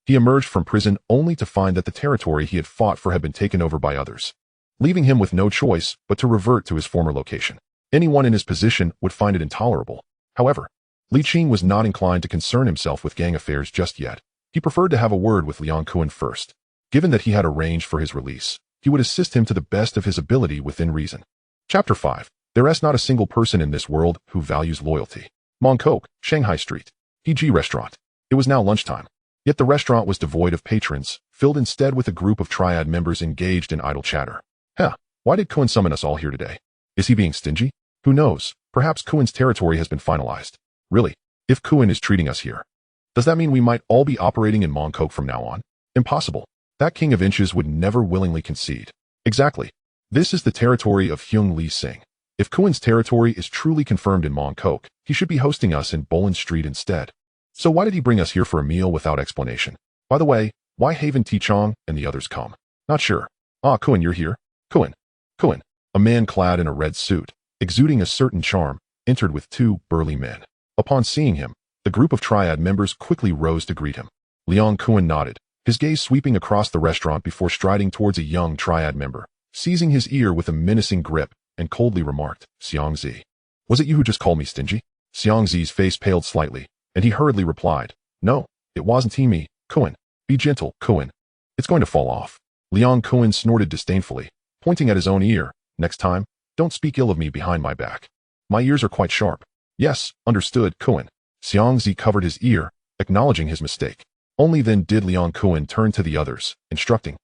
he emerged from prison only to find that the territory he had fought for had been taken over by others, leaving him with no choice but to revert to his former location. Anyone in his position would find it intolerable. However, Li Qing was not inclined to concern himself with gang affairs just yet. He preferred to have a word with Liang Kowloon first. Given that he had arranged for his release, he would assist him to the best of his ability within reason. Chapter 5. There is not a single person in this world who values loyalty. Mongkok, Shanghai Street. PG Restaurant. It was now lunchtime. Yet the restaurant was devoid of patrons, filled instead with a group of Triad members engaged in idle chatter. Why did Kowloon summon us all here today? Is he being stingy? Who knows? Perhaps Kowloon's territory has been finalized. Really, if Kowloon is treating us here, does that mean we might all be operating in Mongkok from now on? Impossible. That king of inches would never willingly concede. Exactly. This is the territory of Hyung Lee Sing. If Kowloon's territory is truly confirmed in Mongkok, he should be hosting us in Boland Street instead. So why did he bring us here for a meal without explanation? By the way, why Haven T. Chong and the others come? Not sure. Kowloon, you're here? Kowloon. A man clad in a red suit, exuding a certain charm, entered with 2 burly men. Upon seeing him, the group of Triad members quickly rose to greet him. Liang Kowloon nodded, his gaze sweeping across the restaurant before striding towards a young Triad member, seizing his ear with a menacing grip, and coldly remarked, Xiang Zi. Was it you who just called me stingy? Xiang Zi's face paled slightly, and he hurriedly replied, No, it wasn't me, Kowloon. Be gentle, Kowloon. It's going to fall off. Liang Kowloon snorted disdainfully, pointing at his own ear. Next time, don't speak ill of me behind my back. My ears are quite sharp. Yes, understood, Kowloon. Xiang Zi covered his ear, acknowledging his mistake. Only then did Liang Kowloon turn to the others, instructing,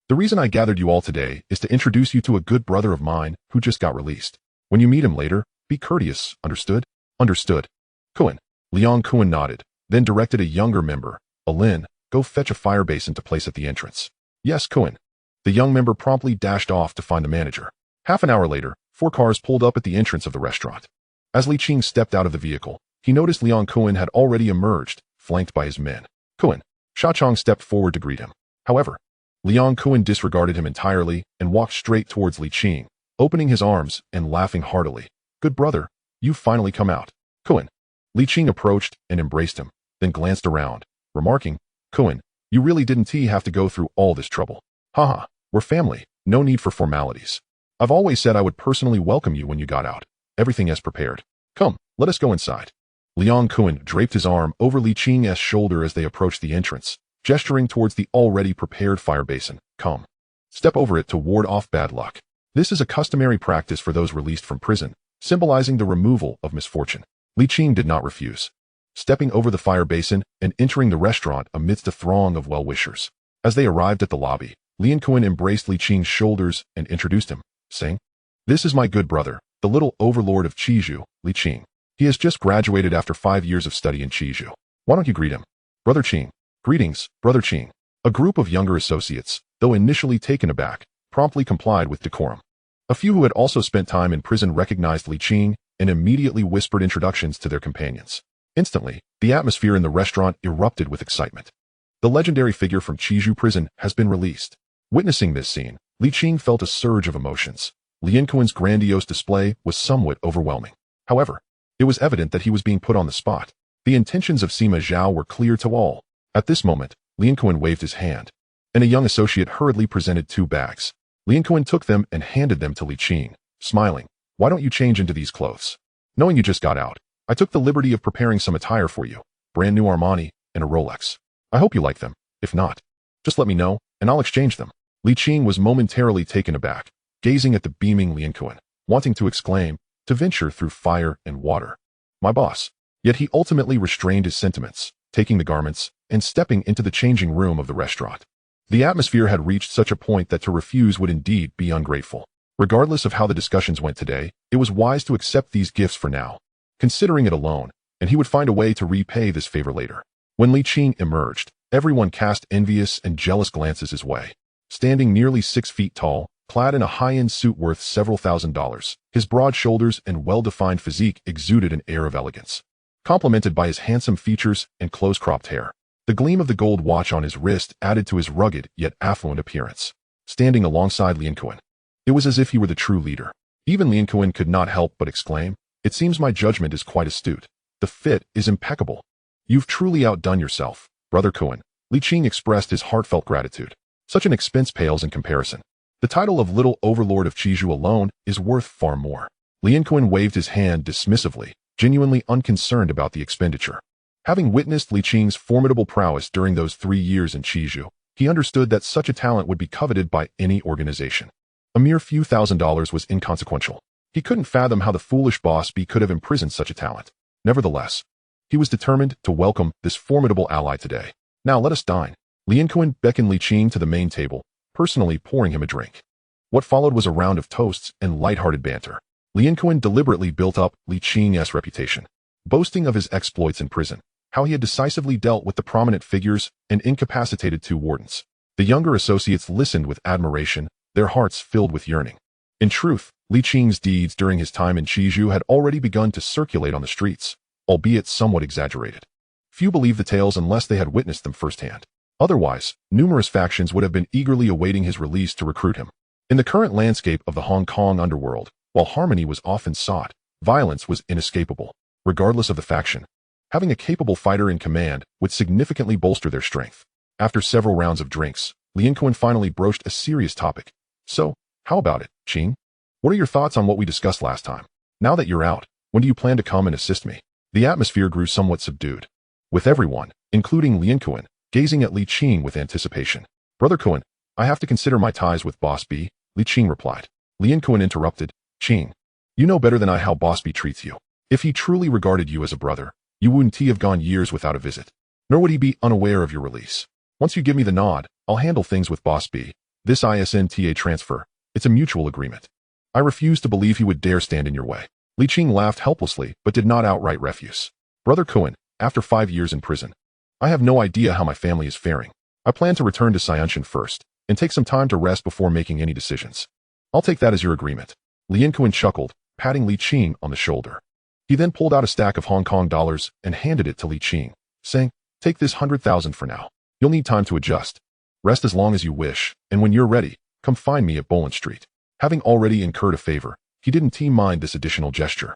The reason I gathered you all today is to introduce you to a good brother of mine who just got released. When you meet him later, be courteous, understood? Understood. Kowloon. Liang Kowloon nodded, then directed a younger member, Alin, go fetch a fire basin to place at the entrance. Yes, Kowloon. The young member promptly dashed off to find the manager. Half an hour later, 4 cars pulled up at the entrance of the restaurant. As Li Qing stepped out of the vehicle, he noticed Liang Kowloon had already emerged, flanked by his men. Kowloon. Sha Chong stepped forward to greet him. However, Liang Kowloon disregarded him entirely and walked straight towards Li Qing, opening his arms and laughing heartily. Good brother, you've finally come out. Kowloon. Li Qing approached and embraced him, then glanced around, remarking, Kowloon, you really didn't have to go through all this trouble. Haha, we're family, no need for formalities. I've always said I would personally welcome you when you got out. Everything is prepared. Come, let us go inside. Kowloon draped his arm over Li Qing's shoulder as they approached the entrance, gesturing towards the already prepared fire basin. Come. Step over it to ward off bad luck. This is a customary practice for those released from prison, symbolizing the removal of misfortune. Li Qing did not refuse, stepping over the fire basin and entering the restaurant amidst a throng of well-wishers. As they arrived at the lobby, Kowloon embraced Li Qing's shoulders and introduced him, saying, "This is my good brother, the little overlord of Qizhou, Li Qing. He has just graduated after 5 years of study in Qizhou. Why don't you greet him? Brother Qing." "Greetings, Brother Qing." A group of younger associates, though initially taken aback, promptly complied with decorum. A few who had also spent time in prison recognized Li Qing and immediately whispered introductions to their companions. Instantly, the atmosphere in the restaurant erupted with excitement. The legendary figure from Qizhou prison has been released. Witnessing this scene, Li Qing felt a surge of emotions. Kowloon's grandiose display was somewhat overwhelming. However, it was evident that he was being put on the spot. The intentions of Sima Zhao were clear to all. At this moment, Kowloon waved his hand, and a young associate hurriedly presented 2 bags. Kowloon took them and handed them to Li Qing, smiling. "Why don't you change into these clothes? Knowing you just got out, I took the liberty of preparing some attire for you, brand new Armani and a Rolex. I hope you like them. If not, just let me know, and I'll exchange them." Li Qing was momentarily taken aback, gazing at the beaming Kowloon, wanting to exclaim, "To venture through fire and water. My boss." Yet he ultimately restrained his sentiments, taking the garments and stepping into the changing room of the restaurant. The atmosphere had reached such a point that to refuse would indeed be ungrateful. Regardless of how the discussions went today, it was wise to accept these gifts for now, considering it alone, and he would find a way to repay this favor later. When Li Qing emerged, everyone cast envious and jealous glances his way. Standing nearly 6 feet tall, clad in a high-end suit worth several $1,000s, his broad shoulders and well-defined physique exuded an air of elegance, complemented by his handsome features and close-cropped hair. The gleam of the gold watch on his wrist added to his rugged yet affluent appearance. Standing alongside Kowloon, it was as if he were the true leader. Even Kowloon could not help but exclaim, "It seems my judgment is quite astute. The fit is impeccable. You've truly outdone yourself, Brother Kowloon." Li Qing expressed his heartfelt gratitude. Such an expense pales in comparison. The title of Little Overlord of Qizhou alone is worth far more. Kowloon waved his hand dismissively, genuinely unconcerned about the expenditure. Having witnessed Li Qing's formidable prowess during those 3 years in Qizhou, he understood that such a talent would be coveted by any organization. A mere few $1,000s was inconsequential. He couldn't fathom how the foolish boss bee could have imprisoned such a talent. Nevertheless, he was determined to welcome this formidable ally today. "Now let us dine." Kowloon beckoned Li Qing to the main table, personally pouring him a drink. What followed was a round of toasts and light-hearted banter. Kowloon deliberately built up Li Qing's reputation, boasting of his exploits in prison, how he had decisively dealt with the prominent figures and incapacitated 2 wardens. The younger associates listened with admiration, their hearts filled with yearning. In truth, Li Qing's deeds during his time in Qizhou had already begun to circulate on the streets, albeit somewhat exaggerated. Few believed the tales unless they had witnessed them firsthand. Otherwise, numerous factions would have been eagerly awaiting his release to recruit him. In the current landscape of the Hong Kong underworld, while harmony was often sought, violence was inescapable. Regardless of the faction, having a capable fighter in command would significantly bolster their strength. After several rounds of drinks, Kowloon finally broached a serious topic. "So, how about it, Qing? What are your thoughts on what we discussed last time? Now that you're out, when do you plan to come and assist me?" The atmosphere grew somewhat subdued, with everyone, including Kowloon, gazing at Li Qing with anticipation. "Brother Kowloon, I have to consider my ties with Boss B," Li Qing replied. Kowloon interrupted, "Qing, you know better than I how Boss B treats you. If he truly regarded you as a brother, you wouldn't have gone years without a visit, nor would he be unaware of your release. Once you give me the nod, I'll handle things with Boss B. This ISNTA transfer, it's a mutual agreement. I refuse to believe he would dare stand in your way." Li Qing laughed helplessly but did not outright refuse. "Brother Kowloon, after 5 years in prison, I have no idea how my family is faring. I plan to return to Xianshan first, and take some time to rest before making any decisions. I'll take that as your agreement." Kowloon chuckled, patting Li Qing on the shoulder. He then pulled out a stack of Hong Kong dollars and handed it to Li Qing, saying, "Take this 100,000 for now. You'll need time to adjust. Rest as long as you wish, and when you're ready, come find me at Boland Street." Having already incurred a favor, he didn't mind this additional gesture,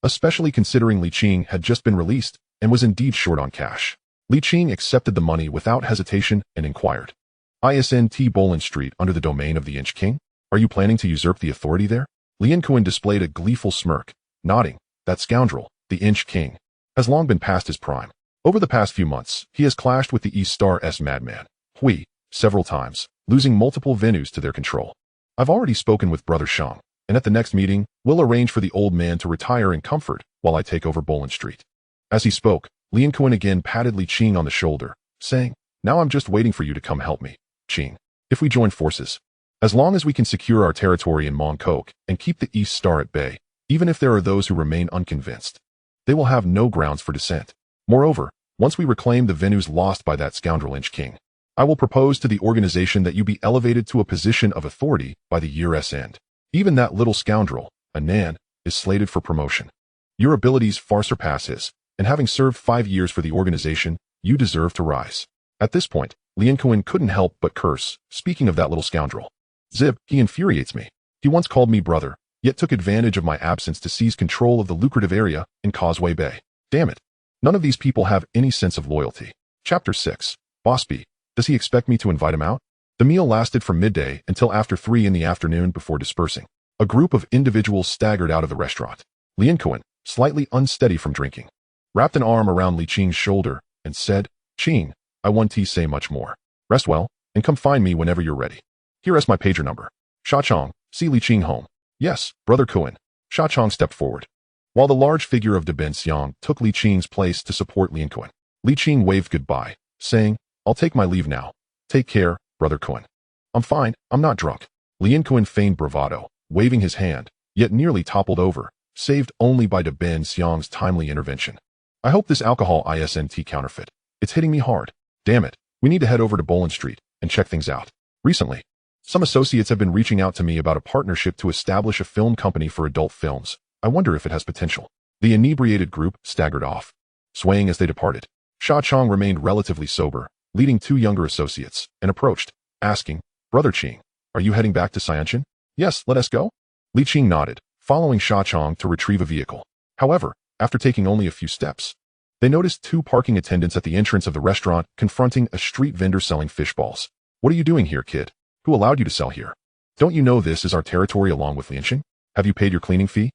especially considering Li Qing had just been released and was indeed short on cash. Li Qing accepted the money without hesitation and inquired. "Isnt Bolin Street under the domain of the Inch King? Are you planning to usurp the authority there?" Lian Kuan displayed a gleeful smirk, nodding. "That scoundrel, the Inch King, has long been past his prime. Over the past few months, he has clashed with the East Star's madman, Hui, several times, losing multiple venues to their control. I've already spoken with Brother Shang, and at the next meeting, we'll arrange for the old man to retire in comfort while I take over Bolin Street." As he spoke, Lian Kuan again patted Li Qing on the shoulder, saying, "Now I'm just waiting for you to come help me, Qing. If we join forces, as long as we can secure our territory in Mongkok and keep the East Star at bay, even if there are those who remain unconvinced, they will have no grounds for dissent. Moreover, once we reclaim the venues lost by that scoundrel Inch King, I will propose to the organization that you be elevated to a position of authority by the year's end. Even that little scoundrel, Anan, is slated for promotion. Your abilities far surpass his, and having served 5 years for the organization, you deserve to rise." At this point, Lian Kuan couldn't help but curse, speaking of that little scoundrel. "Zib, he infuriates me. He once called me brother, yet took advantage of my absence to seize control of the lucrative area in Causeway Bay. Damn it. None of these people have any sense of loyalty." Chapter 6. Boss B. Does he expect me to invite him out? The meal lasted from midday until after 3 in the afternoon before dispersing. A group of individuals staggered out of the restaurant. Lian Kuan, slightly unsteady from drinking, wrapped an arm around Li Qing's shoulder and said, "Qing, I want to say much more. Rest well, and come find me whenever you're ready. Here is my pager number. Sha Chong, see Li Qing home." "Yes, Brother Kuan." Sha Chong stepped forward, while the large figure of De Ben Xiang took Li Qing's place to support Lian Kuan. Li Qing waved goodbye, saying, "I'll take my leave now. Take care, Brother Kuan." "I'm fine, I'm not drunk." Lian Kuan feigned bravado, waving his hand, yet nearly toppled over, saved only by De Ben Xiang's timely intervention. "I hope this alcohol isn't counterfeit. It's hitting me hard. Damn it, we need to head over to Bolin Street and check things out. Recently, some associates have been reaching out to me about a partnership to establish a film company for adult films. I wonder if it has potential." The inebriated group staggered off, swaying as they departed. Sha Chong remained relatively sober, leading 2 younger associates, and approached, asking, "Brother Qing, are you heading back to Xianqin?" "Yes, let us go." Li Qing nodded, following Sha Chong to retrieve a vehicle. However, after taking only a few steps, they noticed 2 parking attendants at the entrance of the restaurant confronting a street vendor selling fish balls. "What are you doing here, kid? Who allowed you to sell here? Don't you know this is our territory along with Lianqing? Have you paid your cleaning fee?"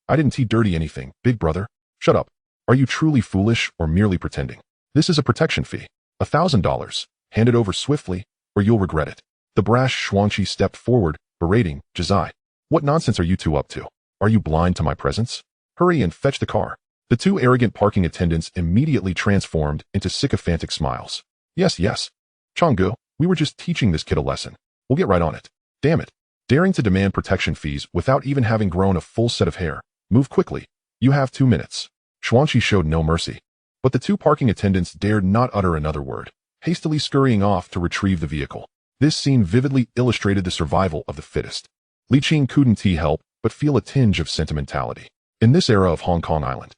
I didn't dirty anything, big brother." "Shut up. Are you truly foolish or merely pretending? This is a protection fee. $1,000. Hand it over swiftly, or you'll regret it." The brash Shuangqi stepped forward, berating, "Jazai, what nonsense are you 2 up to? Are you blind to my presence? Hurry and fetch the car." The 2 arrogant parking attendants immediately transformed into sycophantic smiles. Yes, Changgu, we were just teaching this kid a lesson. We'll get right on it. Damn it. Daring to demand protection fees without even having grown a full set of hair. Move quickly. You have 2 minutes. Shuangqi showed no mercy. But the 2 parking attendants dared not utter another word, hastily scurrying off to retrieve the vehicle. This scene vividly illustrated the survival of the fittest. Li Qing couldn't help but feel a tinge of sentimentality. In this era of Hong Kong Island,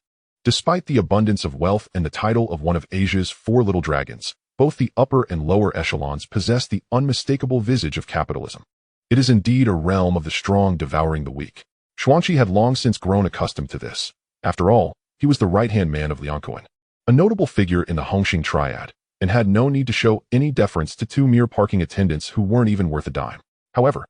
despite the abundance of wealth and the title of one of Asia's 4 little dragons, both the upper and lower echelons possess the unmistakable visage of capitalism. It is indeed a realm of the strong devouring the weak. Shuangqi had long since grown accustomed to this. After all, he was the right-hand man of Lian Kuan, a notable figure in the Hongxing Triad, and had no need to show any deference to 2 mere parking attendants who weren't even worth a dime. However,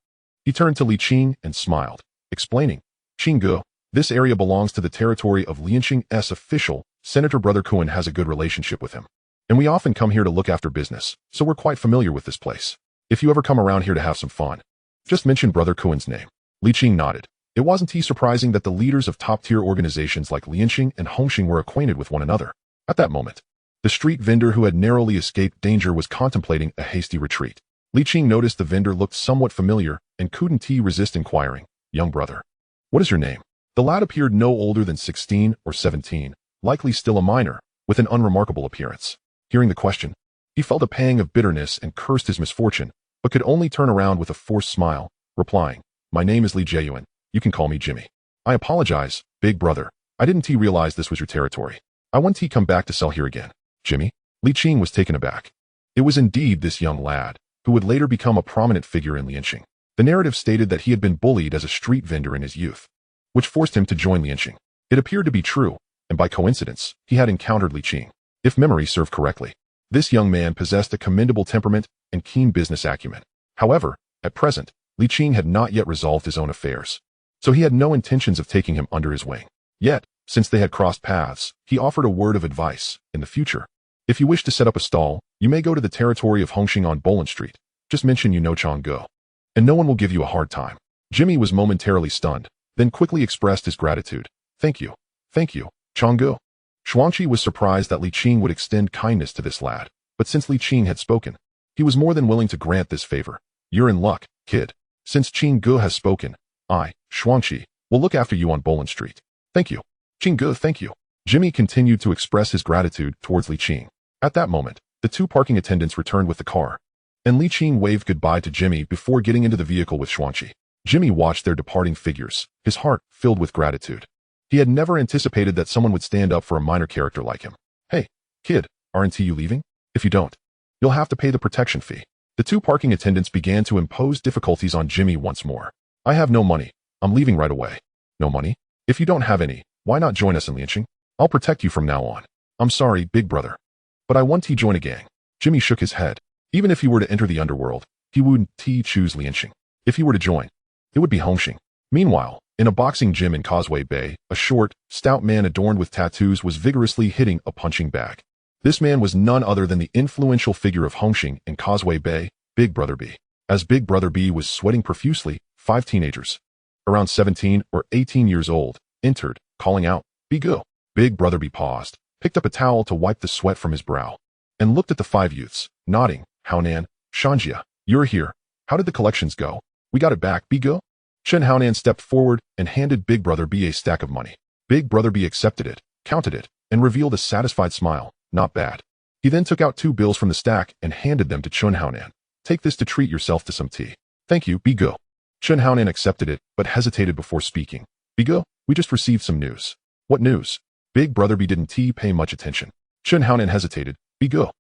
he turned to Li Qing and smiled, explaining, "Qinggu, this area belongs to the territory of Lianqing's official. Senator Brother Kuan has a good relationship with him. And we often come here to look after business, so we're quite familiar with this place. If you ever come around here to have some fun, just mention Brother Kuan's name." Li Qing nodded. It wasn't surprising that the leaders of top-tier organizations like Lianqing and Hongxing were acquainted with one another. At that moment, the street vendor who had narrowly escaped danger was contemplating a hasty retreat. Li Qing noticed the vendor looked somewhat familiar and couldn't resist inquiring, "Young brother, what is your name?" The lad appeared no older than 16 or 17, likely still a minor, with an unremarkable appearance. Hearing the question, he felt a pang of bitterness and cursed his misfortune, but could only turn around with a forced smile, replying, "My name is Li Jiayuan. You can call me Jimmy." "I apologize, big brother. I didn't realize this was your territory. I want to come back to sell here again." "Jimmy?" Li Qing was taken aback. It was indeed this young lad, who would later become a prominent figure in Lianqing. The narrative stated that he had been bullied as a street vendor in his youth, which forced him to join Lianqing. It appeared to be true, and by coincidence, he had encountered Li Qing. if memory served correctly. This young man possessed a commendable temperament and keen business acumen. However, at present, Li Qing had not yet resolved his own affairs, so he had no intentions of taking him under his wing. Yet, since they had crossed paths, he offered a word of advice. In the future, if you wish to set up a stall, you may go to the territory of Hongxing on Boland Street. Just mention you know Chang'e, and no one will give you a hard time. Jimmy was momentarily stunned, then quickly expressed his gratitude. Thank you, Chang'e. Xuanqi was surprised that Li Qing would extend kindness to this lad, but since Li Qing had spoken, he was more than willing to grant this favor. You're in luck, kid. Since Qing'e has spoken, I, Xuanqi, will look after you on Boland Street. Thank you. Qing'e, thank you. Jimmy continued to express his gratitude towards Li Qing. At that moment, the two parking attendants returned with the car, and Li Qing waved goodbye to Jimmy before getting into the vehicle with Xuanqi. Jimmy watched their departing figures, his heart filled with gratitude. He had never anticipated that someone would stand up for a minor character like him. Hey, kid, aren't you leaving? If you don't, you'll have to pay the protection fee. The two parking attendants began to impose difficulties on Jimmy once more. I have no money. I'm leaving right away. No money? If you don't have any, why not join us in Lianqing? I'll protect you from now on. I'm sorry, big brother, but I want to join a gang. Jimmy shook his head. Even if he were to enter the underworld, he wouldn't choose Lianqing. If he were to join, it would be Hongxing. Meanwhile, in a boxing gym in Causeway Bay, a short, stout man adorned with tattoos was vigorously hitting a punching bag. This man was none other than the influential figure of Hongxing in Causeway Bay, Big Brother B. As Big Brother B was sweating profusely, 5 teenagers, around 17 or 18 years old, entered, calling out, "Bigo." Big Brother B paused, picked up a towel to wipe the sweat from his brow, and looked at the 5 youths, nodding. Haonan, Shanjia, you're here. How did the collections go? We got it back, Bigo? Chen Haonan stepped forward and handed Big Brother B a stack of money. Big Brother B accepted it, counted it, and revealed a satisfied smile. Not bad. He then took out 2 bills from the stack and handed them to Chen Haonan. Take this to treat yourself to some tea. Thank you, Bigo. Chen Haonan accepted it, but hesitated before speaking. Bigo, we just received some news. What news? Big Brother B didn't pay much attention. Chen Haonan hesitated. Bigo.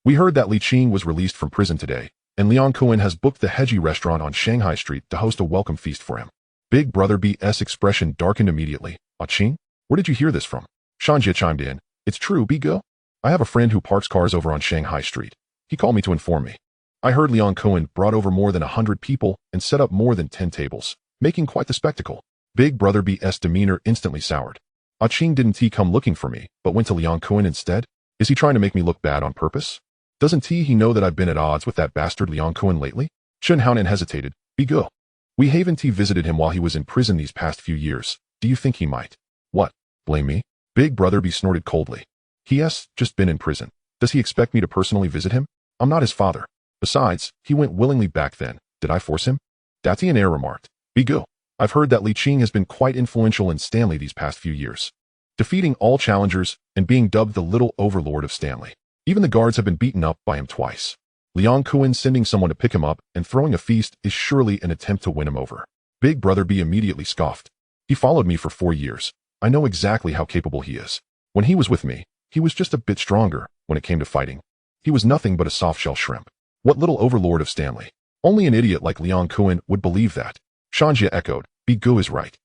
We heard that Li Qing was released from prison today, and Liang Kuan has booked the Heji restaurant on Shanghai Street to host a welcome feast for him. Big Brother B's expression darkened immediately. Ah Qing? Where did you hear this from? Shanjia chimed in. It's true, Bigo. I have a friend who parks cars over on Shanghai Street. He called me to inform me. I heard Liang Kuan brought over more than 100 people and set up more than 10 tables, making quite the spectacle. Big Brother B's demeanor instantly soured. Ah Qing didn't come looking for me, but went to Liang Kuan instead? Is he trying to make me look bad on purpose? Doesn't he know that I've been at odds with that bastard Liang Kuan lately? Chen Haonan hesitated. Bigo. We haven't visited him while he was in prison these past few years. Do you think he might? What? Blame me? Big Brother B snorted coldly. He's just been in prison. Does he expect me to personally visit him? I'm not his father. Besides, he went willingly back then. Did I force him? Datian Air remarked. Bigo. I've heard that Li Qing has been quite influential in Stanley these past few years, defeating all challengers and being dubbed the Little Overlord of Stanley. Even the guards have been beaten up by him twice. Liang Kuan sending someone to pick him up and throwing a feast is surely an attempt to win him over. Big Brother B immediately scoffed. He followed me for 4 years. I know exactly how capable he is. When he was with me, he was just a bit stronger when it came to fighting. He was nothing but a soft-shell shrimp. What little overlord of Stanley? Only an idiot like Liang Kuan would believe that. Shanjia echoed. Bigo is right.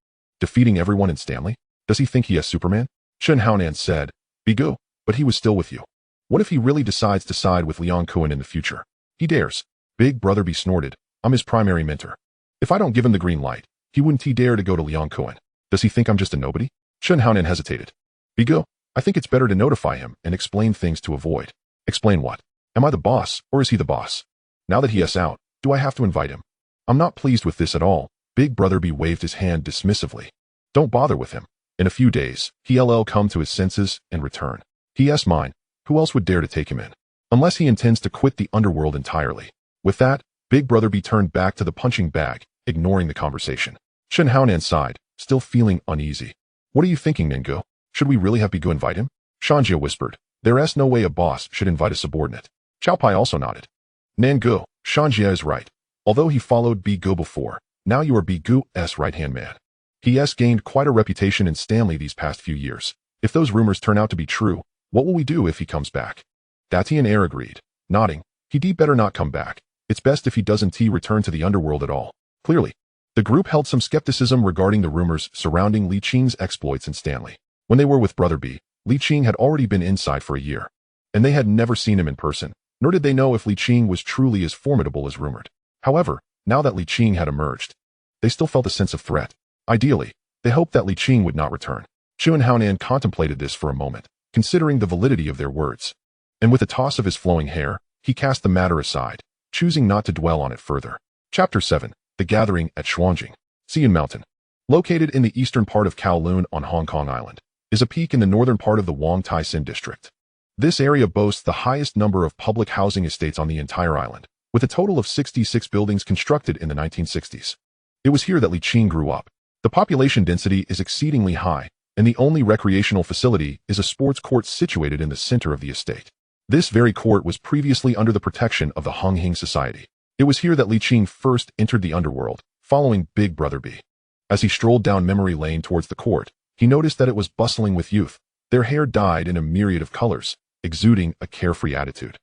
Defeating everyone in Stanley? Does he think he has Superman? Chen Haonan said. Bigo, but he was still with you. What if he really decides to side with Liang Kuan in the future? He dares. Big Brother B snorted. I'm his primary mentor. If I don't give him the green light, he wouldn't dare to go to Liang Kuan. Does he think I'm just a nobody? Chen Haonan hesitated. Bigo, I think it's better to notify him and explain things to avoid. Explain what? Am I the boss, or is he the boss? Now that he is out, do I have to invite him? I'm not pleased with this at all. Big Brother B waved his hand dismissively. Don't bother with him. In a few days, he'll come to his senses and return. He's mine. Who else would dare to take him in? Unless he intends to quit the underworld entirely. With that, Big Brother B turned back to the punching bag, ignoring the conversation. Chen Haonan sighed, still feeling uneasy. What are you thinking, Ningo? Should we really have Bigo invite him? Shanjia whispered. There's no way a boss should invite a subordinate. Chao Pai also nodded. Nango, Shanjia is right. Although he followed Bigo before, now you are Bigo's right-hand man. He has gained quite a reputation in Stanley these past few years. If those rumors turn out to be true, what will we do if he comes back? Datian Air agreed, nodding. He'd better not come back. It's best if he doesn't return to the underworld at all. Clearly, the group held some skepticism regarding the rumors surrounding Li Qing's exploits in Stanley. When they were with Brother B, Li Qing had already been inside for a year. and they had never seen him in person, nor did they know if Li Qing was truly as formidable as rumored. However, now that Li Qing had emerged, they still felt a sense of threat. Ideally, they hoped that Li Qing would not return. Chu and Haonan contemplated this for a moment, considering the validity of their words. And with a toss of his flowing hair, he cast the matter aside, choosing not to dwell on it further. Chapter 7. The Gathering at Xuanjing. Xian Mountain. Located in the eastern part of Kowloon on Hong Kong Island, is a peak in the northern part of the Wong Tai Sin district. This area boasts the highest number of public housing estates on the entire island, with a total of 66 buildings constructed in the 1960s. It was here that Li Qing grew up. The population density is exceedingly high, and the only recreational facility is a sports court situated in the center of the estate. This very court was previously under the protection of the Hung Hing Society. It was here that Li Qing first entered the Underworld, following Big Brother B. As he strolled down memory lane towards the court, he noticed that it was bustling with youth, their hair dyed in a myriad of colors, exuding a carefree attitude.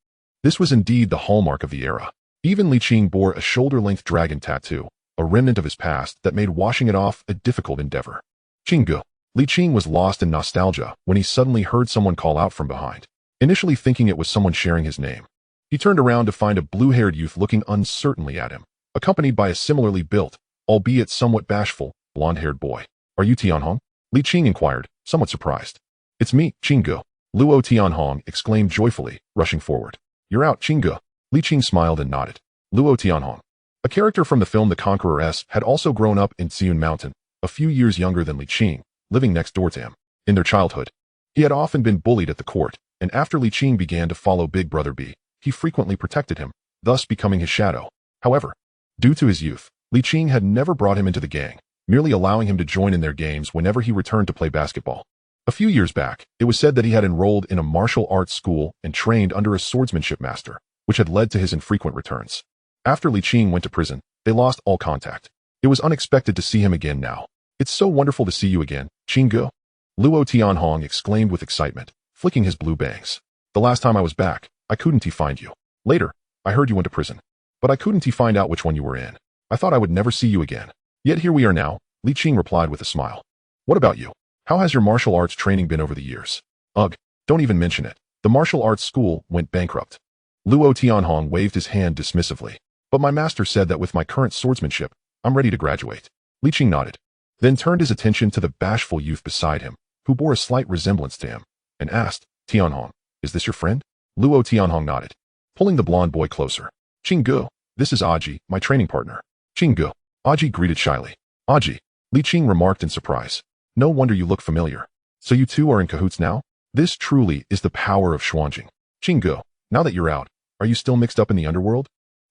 This was indeed the hallmark of the era. Even Li Qing bore a shoulder-length dragon tattoo, a remnant of his past that made washing it off a difficult endeavor. Qinggu. Li Qing was lost in nostalgia when he suddenly heard someone call out from behind. Initially thinking it was someone sharing his name, he turned around to find a blue-haired youth looking uncertainly at him, accompanied by a similarly built, albeit somewhat bashful, blonde-haired boy. "Are you Tianhong?" Li Qing inquired, somewhat surprised. "It's me, Qinggu," Luo Tianhong exclaimed joyfully, rushing forward. "You're out, Qinggu." Li Qing smiled and nodded. Luo Tianhong, a character from the film The Conqueror S, had also grown up in Xian Mountain, a few years younger than Li Qing, living next door to him. In their childhood, he had often been bullied at the court, and after Li Qing began to follow Big Brother B, he frequently protected him, thus becoming his shadow. However, due to his youth, Li Qing had never brought him into the gang, merely allowing him to join in their games whenever he returned to play basketball. A few years back, it was said that he had enrolled in a martial arts school and trained under a swordsmanship master, which had led to his infrequent returns. After Li Qing went to prison, they lost all contact. It was unexpected to see him again now. "It's so wonderful to see you again, Qinggu," Luo Tianhong exclaimed with excitement, flicking his blue bangs. "The last time I was back, I couldn't find you. Later, I heard you went to prison, but I couldn't find out which one you were in. I thought I would never see you again. Yet here we are now," Li Qing replied with a smile. "What about you? How has your martial arts training been over the years?" "Ugh, don't even mention it. The martial arts school went bankrupt." Luo Tianhong waved his hand dismissively. "But my master said that with my current swordsmanship, I'm ready to graduate." Li Qing nodded, then turned his attention to the bashful youth beside him, who bore a slight resemblance to him, and asked, "Tianhong, is this your friend?" Luo Tianhong nodded, pulling the blonde boy closer. "Qinggu, this is Aji, my training partner." "Qinggu," Aji greeted shyly. "Aji," Li Qing remarked in surprise. "No wonder you look familiar. So you two are in cahoots now? This truly is the power of Xuanjing. Qinggu, now that you're out, are you still mixed up in the underworld?"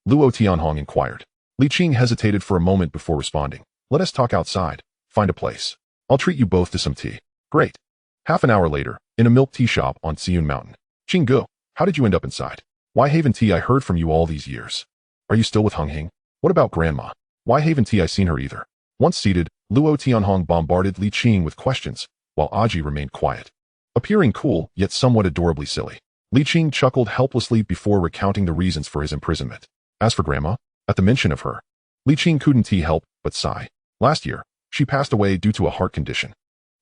Luo Tianhong inquired. Li Qing hesitated for a moment before responding. "Let us talk outside. Find a place. I'll treat you both to some tea." "Great." Half an hour later, in a milk tea shop on Xian Mountain. "Qinggu, how did you end up inside? Why Haven Tea I heard from you all these years. Are you still with Hung Hing? What about Grandma? Why Haven Tea I seen her either?" Once seated, Luo Tianhong bombarded Li Qing with questions, while Aji remained quiet. Appearing cool, yet somewhat adorably silly, Li Qing chuckled helplessly before recounting the reasons for his imprisonment. As for Grandma, at the mention of her, Li Qing couldn't help but sigh. Last year, she passed away due to a heart condition,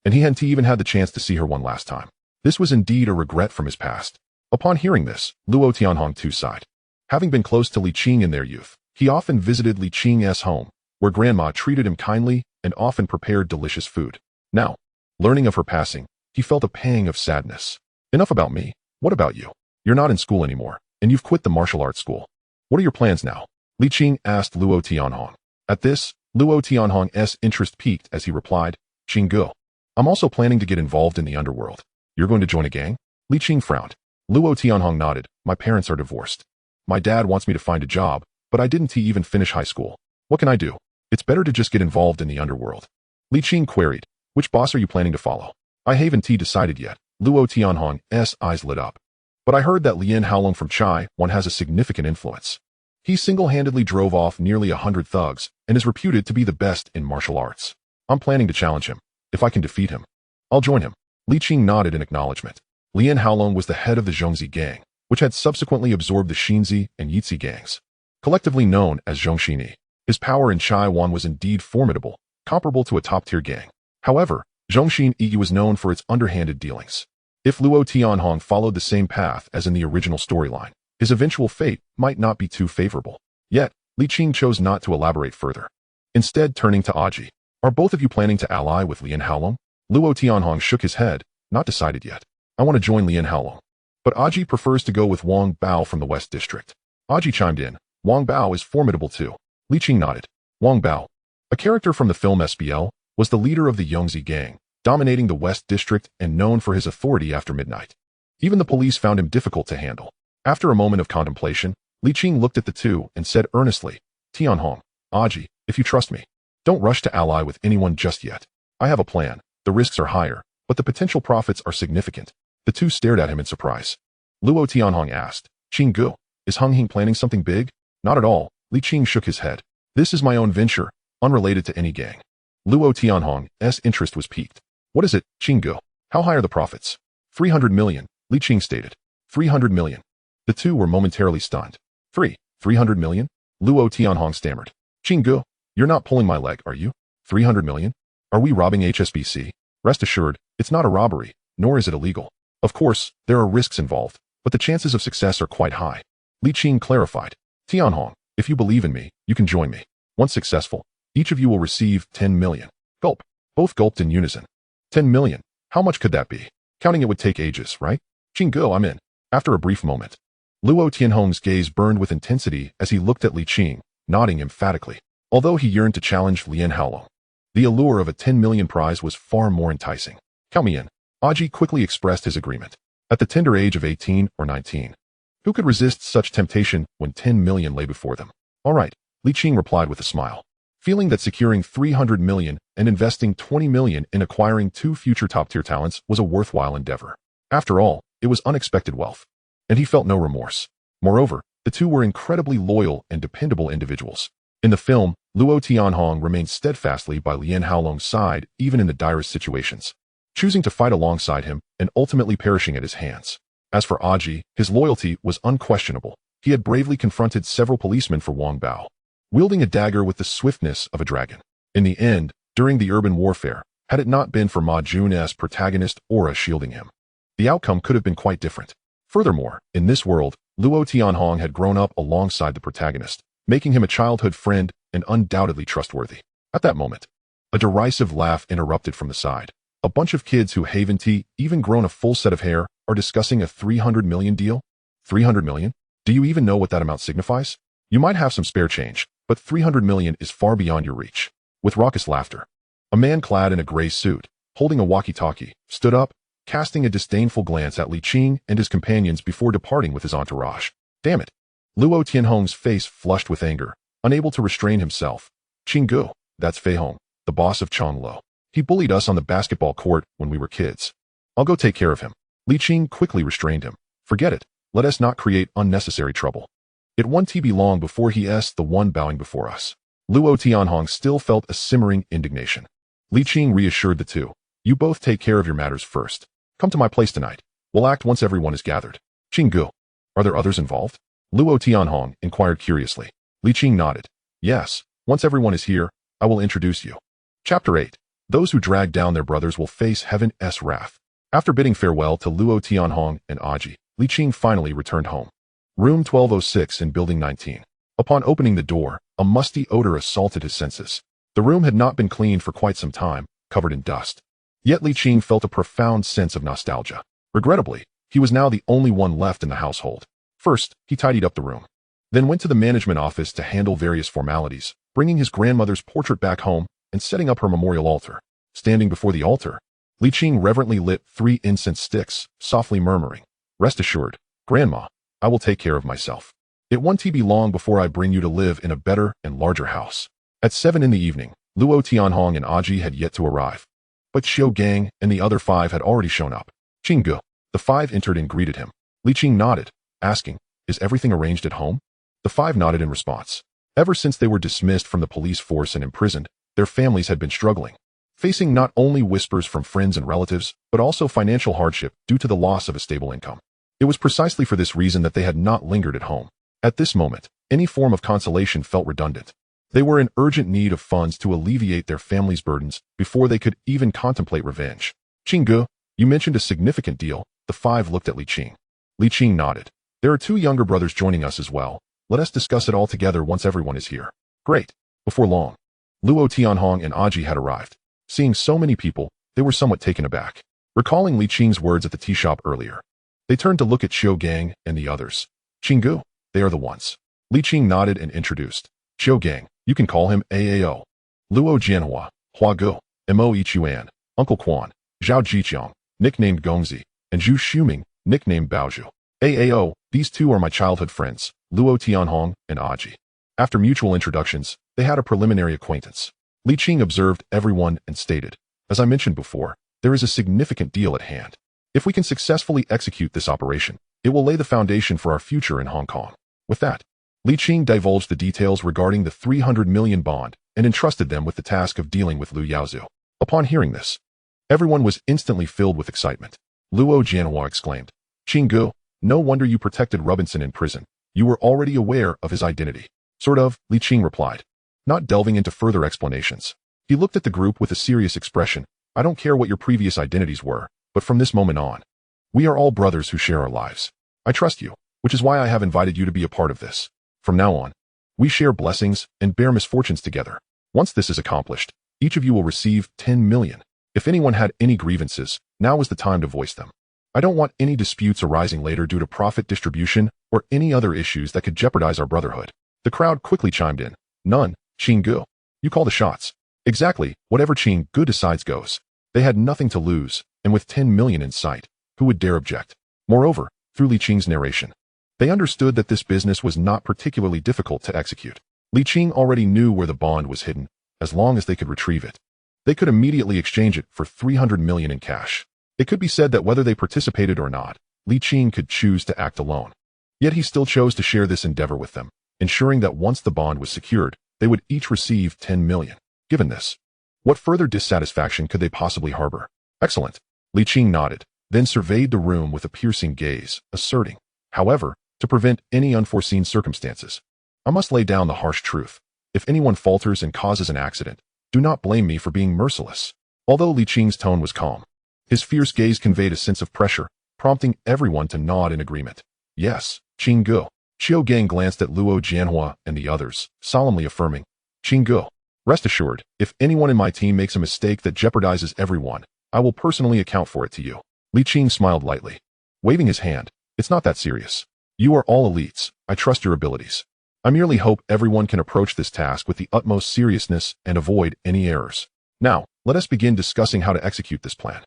and he hadn't even had the chance to see her one last time. This was indeed a regret from his past. Upon hearing this, Luo Tianhong too sighed. Having been close to Li Qing in their youth, he often visited Li Qing's home, where Grandma treated him kindly and often prepared delicious food. Now, learning of her passing, he felt a pang of sadness. "Enough about me. What about you? You're not in school anymore, and you've quit the martial arts school. What are your plans now?" Li Qing asked Luo Tianhong. At this, Luo Tianhong's interest peaked as he replied, "Qinggu, I'm also planning to get involved in the underworld." "You're going to join a gang?" Li Qing frowned. Luo Tianhong nodded. "My parents are divorced. My dad wants me to find a job, but I didn't even finish high school. What can I do? It's better to just get involved in the underworld." Li Qing queried, "Which boss are you planning to follow?" "I haven't decided yet." Luo Tianhong's eyes lit up. "But I heard that Lian Haolong from Chai One has a significant influence. He single-handedly drove off nearly 100 thugs and is reputed to be the best in martial arts. I'm planning to challenge him. If I can defeat him, I'll join him." Li Qing nodded in acknowledgement. Lian Haolong was the head of the Zhongzi gang, which had subsequently absorbed the Xinzi and Yitzi gangs, collectively known as Zhongxini. His power in Chai Wan was indeed formidable, comparable to a top-tier gang. However, Zhongxin Yi was known for its underhanded dealings. If Luo Tianhong followed the same path as in the original storyline, his eventual fate might not be too favorable. Yet, Li Qing chose not to elaborate further. Instead, turning to Aji, "Are both of you planning to ally with Lian Haolong?" Luo Tianhong shook his head, "Not decided yet. I want to join Lian Haolong. But Aji prefers to go with Wang Bao from the West District." Aji chimed in, "Wang Bao is formidable too." Li Qing nodded. Wang Bao, a character from the film SBL, was the leader of the Yongzi gang, dominating the West District and known for his authority after midnight. Even the police found him difficult to handle. After a moment of contemplation, Li Qing looked at the two and said earnestly, "Tianhong, Aji, if you trust me, don't rush to ally with anyone just yet. I have a plan. The risks are higher, but the potential profits are significant." The two stared at him in surprise. Luo Tianhong asked, "Qing Gu, is Hung Hing planning something big?" "Not at all." Li Qing shook his head. "This is my own venture, unrelated to any gang." Luo Tianhong's interest was piqued. "What is it, Qing Gu? How high are the profits?" 300 million, Li Qing stated. 300 million. The two were momentarily stunned. 300 million? Luo Tianhong stammered. "Qing Gu, you're not pulling my leg, are you? 300 million? Are we robbing HSBC? Rest assured, it's not a robbery, nor is it illegal. Of course, there are risks involved, but the chances of success are quite high." Li Qing clarified. "Tianhong, if you believe in me, you can join me. Once successful, each of you will receive 10 million. Gulp. Both gulped in unison. 10 million. How much could that be? Counting it would take ages, right? Qing Gu, I'm in." After a brief moment, Luo Tianhong's gaze burned with intensity as he looked at Li Qing, nodding emphatically. Although he yearned to challenge Lian Haolong, the allure of a 10 million prize was far more enticing. "Count me in." Aji quickly expressed his agreement. At the tender age of 18 or 19, who could resist such temptation when 10 million lay before them? "All right," Li Qing replied with a smile, feeling that securing 300 million and investing 20 million in acquiring two future top-tier talents was a worthwhile endeavor. After all, it was unexpected wealth, and he felt no remorse. Moreover, the two were incredibly loyal and dependable individuals. In the film, Luo Tianhong remained steadfastly by Lian Haolong's side even in the direst situations, choosing to fight alongside him and ultimately perishing at his hands. As for Aji, his loyalty was unquestionable. He had bravely confronted several policemen for Wang Bao, wielding a dagger with the swiftness of a dragon. In the end, during the urban warfare, had it not been for Ma Jun's protagonist aura shielding him, the outcome could have been quite different. Furthermore, in this world, Luo Tianhong had grown up alongside the protagonist, making him a childhood friend and undoubtedly trustworthy. At that moment, a derisive laugh interrupted from the side. "A bunch of kids who haven't even grown a full set of hair are discussing a 300 million deal? 300 million? Do you even know what that amount signifies? You might have some spare change, but 300 million is far beyond your reach." With raucous laughter, a man clad in a gray suit, holding a walkie-talkie, stood up, casting a disdainful glance at Li Qing and his companions before departing with his entourage. "Damn it." Luo Tianhong's face flushed with anger, unable to restrain himself. "Qing Gu, that's Fei Hong, the boss of Chonglo. He bullied us on the basketball court when we were kids. I'll go take care of him." Li Qing quickly restrained him. "Forget it. Let us not create unnecessary trouble. It won't be long before he's the one bowing before us." Luo Tianhong still felt a simmering indignation. Li Qing reassured the two. "You both take care of your matters first. Come to my place tonight. We'll act once everyone is gathered." "Qing Gu, are there others involved?" Luo Tianhong inquired curiously. Li Qing nodded. "Yes, once everyone is here, I will introduce you." Chapter 8. Those who drag down their brothers will face heaven's wrath. After bidding farewell to Luo Tianhong and Aji, Li Qing finally returned home. Room 1206 in Building 19. Upon opening the door, a musty odor assaulted his senses. The room had not been cleaned for quite some time, covered in dust. Yet Li Qing felt a profound sense of nostalgia. Regrettably, he was now the only one left in the household. First, he tidied up the room, then went to the management office to handle various formalities, bringing his grandmother's portrait back home and setting up her memorial altar. Standing before the altar, Li Qing reverently lit 3 incense sticks, softly murmuring, "Rest assured, Grandma, I will take care of myself. It won't be long before I bring you to live in a better and larger house." At 7 in the evening, Luo Tianhong and Aji had yet to arrive, but Xiao Gang and the other 5 had already shown up. "Qing Gu." The 5 entered and greeted him. Li Qing nodded, asking, "Is everything arranged at home?" The 5 nodded in response. Ever since they were dismissed from the police force and imprisoned, their families had been struggling, facing not only whispers from friends and relatives, but also financial hardship due to the loss of a stable income. It was precisely for this reason that they had not lingered at home. At this moment, any form of consolation felt redundant. They were in urgent need of funds to alleviate their family's burdens before they could even contemplate revenge. "Qing Gu, you mentioned a significant deal. The five looked at Li Qing. Li Qing nodded. There are two younger brothers joining us as well. Let us discuss it all together once everyone is here. Great. Before long, Luo Tianhong and Aji had arrived. Seeing so many people, they were somewhat taken aback. Recalling Li Qing's words at the tea shop earlier, they turned to look at Xiao Gang and the others. Qinggu, they are the ones. Li Qing nodded and introduced. Xiao Gang, you can call him Aao. Luo Jianhua, Hua Gu, Mo Ichuan, Uncle Quan, Zhao Jiqiang, nicknamed Gongzi, and Zhu Shuming, nicknamed Baozhu. Aao, these two are my childhood friends, Luo Tianhong and Aji. After mutual introductions, they had a preliminary acquaintance. Li Qing observed everyone and stated, as I mentioned before, there is a significant deal at hand. If we can successfully execute this operation, it will lay the foundation for our future in Hong Kong. With that, Li Qing divulged the details regarding the 300 million bond and entrusted them with the task of dealing with Lu Yaozu. Upon hearing this, everyone was instantly filled with excitement. Luo Jianhua exclaimed, Qinggu, no wonder you protected Robinson in prison. You were already aware of his identity. Sort of, Li Qing replied, not delving into further explanations. He looked at the group with a serious expression. I don't care what your previous identities were, but from this moment on, we are all brothers who share our lives. I trust you, which is why I have invited you to be a part of this. From now on, we share blessings and bear misfortunes together. Once this is accomplished, each of you will receive 10 million. If anyone had any grievances, now is the time to voice them. I don't want any disputes arising later due to profit distribution or any other issues that could jeopardize our brotherhood. The crowd quickly chimed in. None, Qinggu. You call the shots. Exactly, whatever Qinggu decides goes. They had nothing to lose, and with 10 million in sight, who would dare object? Moreover, through Li Qing's narration, they understood that this business was not particularly difficult to execute. Li Qing already knew where the bond was hidden, as long as they could retrieve it. They could immediately exchange it for 300 million in cash. It could be said that whether they participated or not, Li Qing could choose to act alone. Yet he still chose to share this endeavor with them, ensuring that once the bond was secured, they would each receive 10 million. Given this, what further dissatisfaction could they possibly harbor? Excellent. Li Qing nodded, then surveyed the room with a piercing gaze, asserting, however, to prevent any unforeseen circumstances, I must lay down the harsh truth. If anyone falters and causes an accident, do not blame me for being merciless. Although Li Qing's tone was calm, his fierce gaze conveyed a sense of pressure, prompting everyone to nod in agreement. Yes, Qinggu. Xiao Gang glanced at Luo Jianhua and the others, solemnly affirming, Qinggu, rest assured, if anyone in my team makes a mistake that jeopardizes everyone, I will personally account for it to you. Li Qing smiled lightly, waving his hand. It's not that serious. You are all elites. I trust your abilities. I merely hope everyone can approach this task with the utmost seriousness and avoid any errors. Now, let us begin discussing how to execute this plan.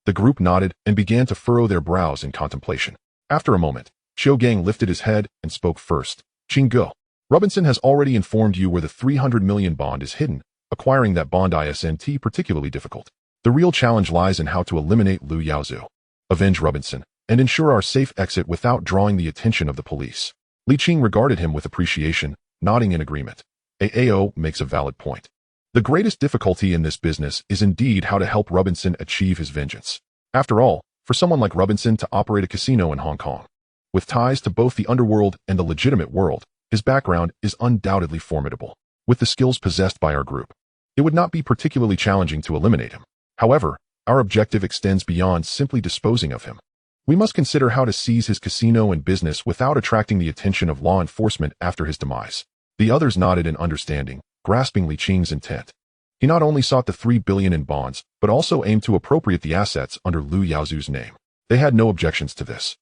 The group nodded and began to furrow their brows in contemplation. After a moment, Xiao Gang lifted his head and spoke first. Qinggu, Robinson has already informed you where the 300 million bond is hidden. Acquiring that bond isn't particularly difficult. The real challenge lies in how to eliminate Lu Yaozu, avenge Robinson, and ensure our safe exit without drawing the attention of the police. Li Qing regarded him with appreciation, nodding in agreement. Aao makes a valid point. The greatest difficulty in this business is indeed how to help Robinson achieve his vengeance. After all, for someone like Robinson to operate a casino in Hong Kong, with ties to both the underworld and the legitimate world, his background is undoubtedly formidable. With the skills possessed by our group, it would not be particularly challenging to eliminate him. However, our objective extends beyond simply disposing of him. We must consider how to seize his casino and business without attracting the attention of law enforcement after his demise. The others nodded in understanding, grasping Li Qing's intent. He not only sought the 3 billion in bonds, but also aimed to appropriate the assets under Lu Yaozu's name. They had no objections to this.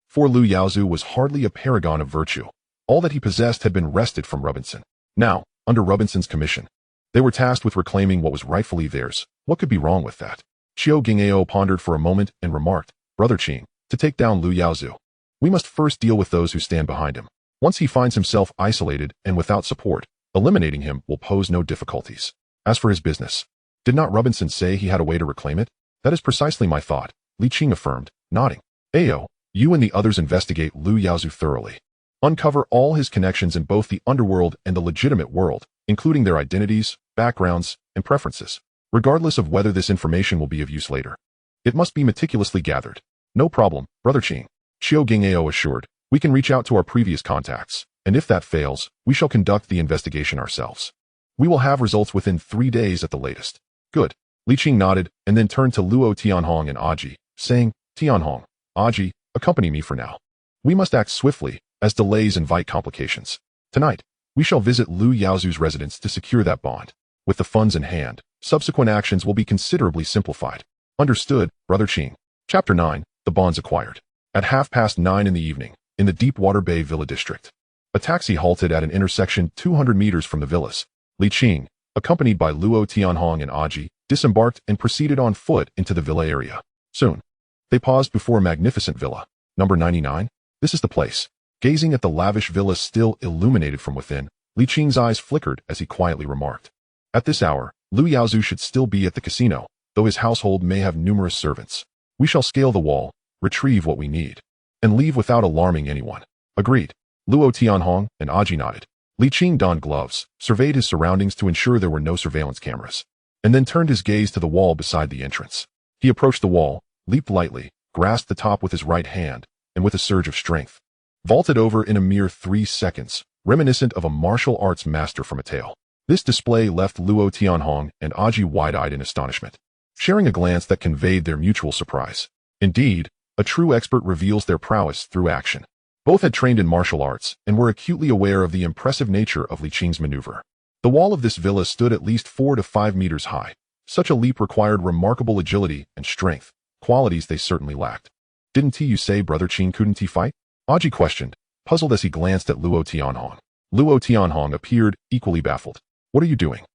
For Lu Yaozu was hardly a paragon of virtue. All that he possessed had been wrested from Robinson. Now, under Robinson's commission, they were tasked with reclaiming what was rightfully theirs. What could be wrong with that? Xiao Gingao pondered for a moment and remarked, Brother Qing, to take down Lu Yaozu, we must first deal with those who stand behind him. Once he finds himself isolated and without support, eliminating him will pose no difficulties. As for his business, did not Robinson say he had a way to reclaim it? That is precisely my thought, Li Qing affirmed, nodding. Ao, you and the others investigate Lu Yaozu thoroughly. Uncover all his connections in both the underworld and the legitimate world, including their identities, backgrounds, and preferences. Regardless of whether this information will be of use later, it must be meticulously gathered. No problem, Brother Qing. Xiao Gingao assured, we can reach out to our previous contacts, and if that fails, we shall conduct the investigation ourselves. We will have results within 3 days at the latest. Good. Li Qing nodded and then turned to Luo Tianhong and Aji, saying, Tianhong, Aji, accompany me for now. We must act swiftly, as delays invite complications. Tonight, we shall visit Lu Yaozu's residence to secure that bond. With the funds in hand, subsequent actions will be considerably simplified. Understood, Brother Qing. Chapter 9, The Bonds Acquired. At 9:30 in the evening, in the Deepwater Bay Villa District, a taxi halted at an intersection 200 meters from the villas. Li Qing, accompanied by Luo Tianhong and Aji, disembarked and proceeded on foot into the villa area. Soon, they paused before a magnificent villa. Number 99? This is the place. Gazing at the lavish villa still illuminated from within, Li Qing's eyes flickered as he quietly remarked. At this hour, Lu Yaozu should still be at the casino, though his household may have numerous servants. We shall scale the wall, retrieve what we need, and leave without alarming anyone. Agreed. Luo Tianhong and Aji nodded. Li Qing donned gloves, surveyed his surroundings to ensure there were no surveillance cameras, and then turned his gaze to the wall beside the entrance. He approached the wall, leaped lightly, grasped the top with his right hand, and with a surge of strength, vaulted over in a mere 3 seconds, reminiscent of a martial arts master from a tale. This display left Luo Tianhong and Aji wide-eyed in astonishment, sharing a glance that conveyed their mutual surprise. Indeed, a true expert reveals their prowess through action. Both had trained in martial arts and were acutely aware of the impressive nature of Li Qing's maneuver. The wall of this villa stood at least 4 to 5 meters high. Such a leap required remarkable agility and strength, qualities they certainly lacked. Didn't you say Brother Qing couldn't he fight? Aji questioned, puzzled as he glanced at Luo Tianhong. Luo Tianhong appeared equally baffled. What are you doing?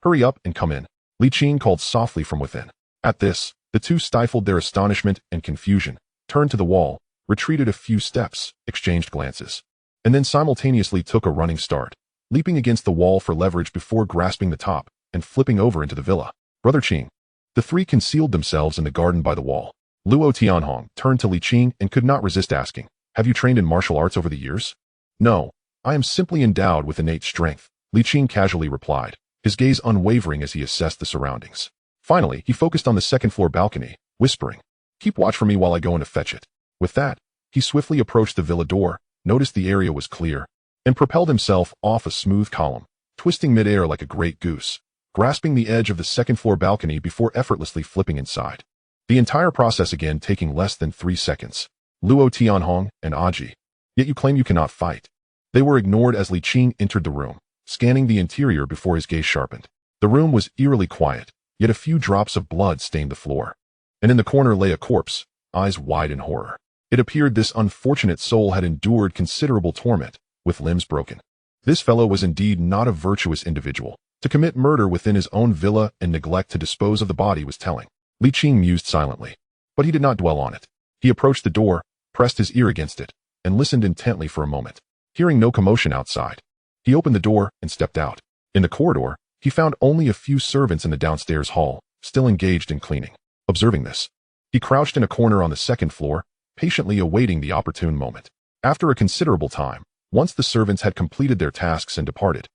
Hurry up and come in. Li Qing called softly from within. At this, the two stifled their astonishment and confusion, turned to the wall, retreated a few steps, exchanged glances, and then simultaneously took a running start, leaping against the wall for leverage before grasping the top and flipping over into the villa. Brother Qing. The three concealed themselves in the garden by the wall. Luo Tianhong turned to Li Qing and could not resist asking, have you trained in martial arts over the years? No, I am simply endowed with innate strength, Li Qing casually replied, his gaze unwavering as he assessed the surroundings. Finally, he focused on the second-floor balcony, whispering, keep watch for me while I go in to fetch it. With that, he swiftly approached the villa door, noticed the area was clear, and propelled himself off a smooth column, twisting midair like a great goose, grasping the edge of the second-floor balcony before effortlessly flipping inside. The entire process again taking less than 3 seconds. Luo Tianhong and Aji. Yet you claim you cannot fight. They were ignored as Li Qing entered the room, scanning the interior before his gaze sharpened. The room was eerily quiet, yet a few drops of blood stained the floor. And in the corner lay a corpse, eyes wide in horror. It appeared this unfortunate soul had endured considerable torment, with limbs broken. This fellow was indeed not a virtuous individual. To commit murder within his own villa and neglect to dispose of the body was telling. Li Qing mused silently, but he did not dwell on it. He approached the door, pressed his ear against it, and listened intently for a moment. Hearing no commotion outside, he opened the door and stepped out. In the corridor, he found only a few servants in the downstairs hall, still engaged in cleaning. Observing this, he crouched in a corner on the second floor, patiently awaiting the opportune moment. After a considerable time, once the servants had completed their tasks and departed,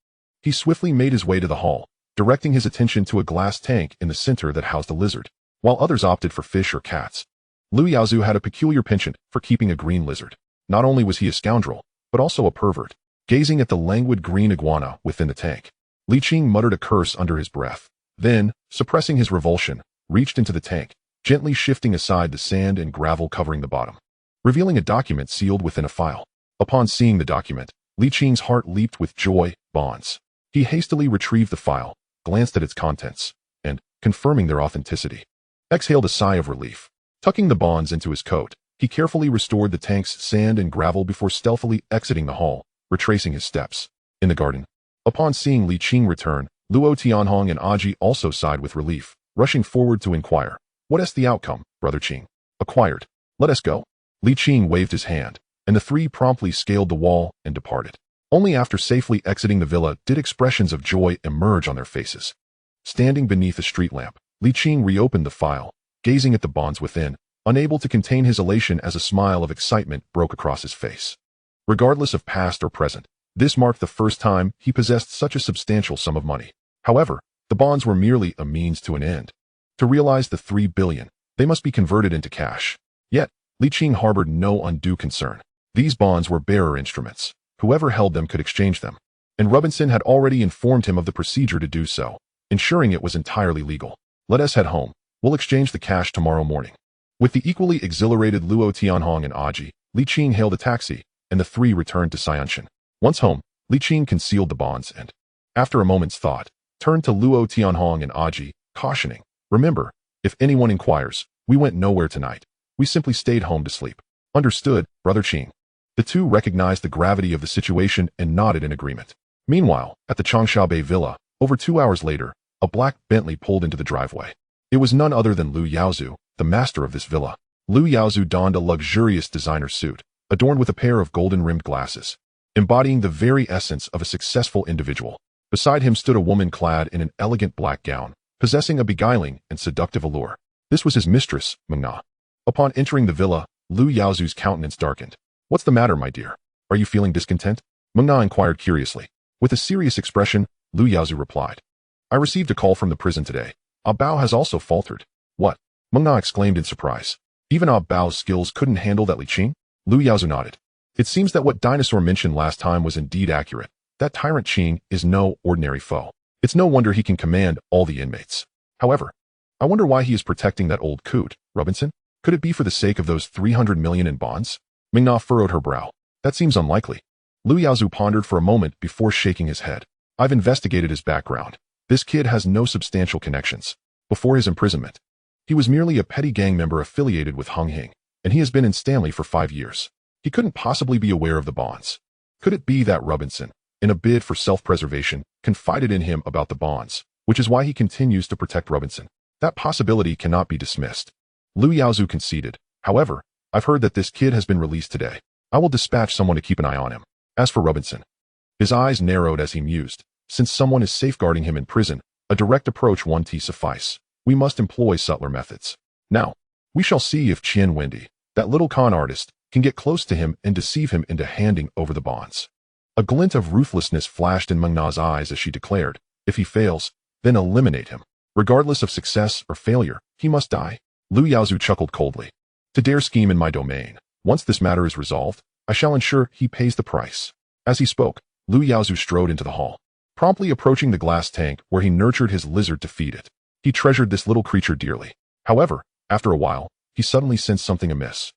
he swiftly made his way to the hall, directing his attention to a glass tank in the center that housed a lizard, while others opted for fish or cats. Lu Yaozu had a peculiar penchant for keeping a green lizard. Not only was he a scoundrel, but also a pervert. Gazing at the languid green iguana within the tank, Li Qing muttered a curse under his breath. Then, suppressing his revulsion, reached into the tank, gently shifting aside the sand and gravel covering the bottom, revealing a document sealed within a file. Upon seeing the document, Li Qing's heart leaped with joy. Bonds. He hastily retrieved the file, glanced at its contents, and, confirming their authenticity, exhaled a sigh of relief. Tucking the bonds into his coat, he carefully restored the tank's sand and gravel before stealthily exiting the hall, retracing his steps. In the garden, upon seeing Li Qing return, Luo Tianhong and Aji also sighed with relief, rushing forward to inquire, what is the outcome, Brother Qing? Acquired. Let us go. Li Qing waved his hand, and the three promptly scaled the wall and departed. Only after safely exiting the villa did expressions of joy emerge on their faces. Standing beneath a street lamp, Li Qing reopened the file, gazing at the bonds within, unable to contain his elation as a smile of excitement broke across his face. Regardless of past or present, this marked the first time he possessed such a substantial sum of money. However, the bonds were merely a means to an end. To realize the 3 billion, they must be converted into cash. Yet, Li Qing harbored no undue concern. These bonds were bearer instruments. Whoever held them could exchange them, and Robinson had already informed him of the procedure to do so, ensuring it was entirely legal. Let us head home. We'll exchange the cash tomorrow morning. With the equally exhilarated Luo Tianhong and Aji, Li Qing hailed a taxi, and the three returned to Xianshan. Once home, Li Qing concealed the bonds and, after a moment's thought, turned to Luo Tianhong and Aji, cautioning, "Remember, if anyone inquires, we went nowhere tonight. We simply stayed home to sleep." "Understood, Brother Qing." The two recognized the gravity of the situation and nodded in agreement. Meanwhile, at the Changsha Villa, over 2 hours later, a black Bentley pulled into the driveway. It was none other than Lu Yaozu, the master of this villa. Lu Yaozu donned a luxurious designer suit, adorned with a pair of golden-rimmed glasses, embodying the very essence of a successful individual. Beside him stood a woman clad in an elegant black gown, possessing a beguiling and seductive allure. This was his mistress, Mengna. Upon entering the villa, Lu Yaozu's countenance darkened. "What's the matter, my dear? Are you feeling discontent?" Mengna inquired curiously. With a serious expression, Lu Yaozu replied, "I received a call from the prison today. Ah Bao has also faltered." "What?" Mengna exclaimed in surprise. "Even Ah Bao's skills couldn't handle that Li Qing?" Lu Yaozu nodded. "It seems that what Dinosaur mentioned last time was indeed accurate. That tyrant Qing is no ordinary foe. It's no wonder he can command all the inmates. However, I wonder why he is protecting that old coot, Robinson? Could it be for the sake of those 300 million in bonds?" Mengna furrowed her brow. "That seems unlikely." Lu Yaozu pondered for a moment before shaking his head. "I've investigated his background. This kid has no substantial connections. Before his imprisonment, he was merely a petty gang member affiliated with Hung Hing, and he has been in Stanley for 5 years. He couldn't possibly be aware of the bonds. Could it be that Robinson, in a bid for self-preservation, confided in him about the bonds, which is why he continues to protect Robinson? That possibility cannot be dismissed." Lu Yaozu conceded. "However, I've heard that this kid has been released today. I will dispatch someone to keep an eye on him. As for Robinson..." His eyes narrowed as he mused. "Since someone is safeguarding him in prison, a direct approach won't suffice. We must employ subtler methods. Now, we shall see if Qian Wendy, that little con artist, can get close to him and deceive him into handing over the bonds." A glint of ruthlessness flashed in Mengna's eyes as she declared, "If he fails, then eliminate him. Regardless of success or failure, he must die." Lu Yaozu chuckled coldly. "To dare scheme in my domain. Once this matter is resolved, I shall ensure he pays the price." As he spoke, Lu Yaozu strode into the hall, promptly approaching the glass tank where he nurtured his lizard to feed it. He treasured this little creature dearly. However, after a while, he suddenly sensed something amiss.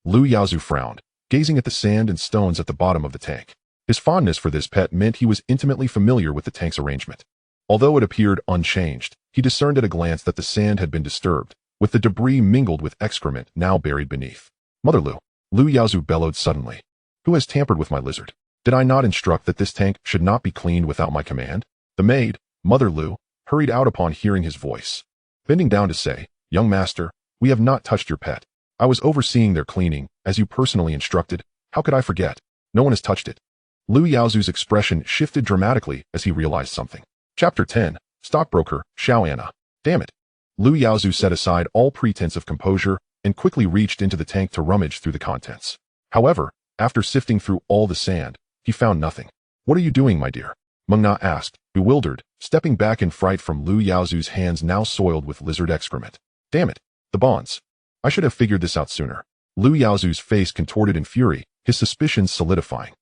Lu Yaozu frowned, gazing at the sand and stones at the bottom of the tank. His fondness for this pet meant he was intimately familiar with the tank's arrangement. Although it appeared unchanged, he discerned at a glance that the sand had been disturbed, with the debris mingled with excrement now buried beneath. "Mother Lu," Lu Yaozu bellowed suddenly. "Who has tampered with my lizard? Did I not instruct that this tank should not be cleaned without my command?" The maid, Mother Lu, hurried out upon hearing his voice, bending down to say, "Young master, we have not touched your pet. I was overseeing their cleaning, as you personally instructed. How could I forget? No one has touched it." Lu Yaozu's expression shifted dramatically as he realized something. Chapter 10, Stockbroker, Xiao Anna. "Damn it." Lu Yaozu set aside all pretense of composure and quickly reached into the tank to rummage through the contents. However, after sifting through all the sand, he found nothing. "What are you doing, my dear?" Mengna asked, bewildered, stepping back in fright from Lu Yaozu's hands now soiled with lizard excrement. "Damn it, the bonds. I should have figured this out sooner." Lu Yaozu's face contorted in fury, his suspicions solidifying.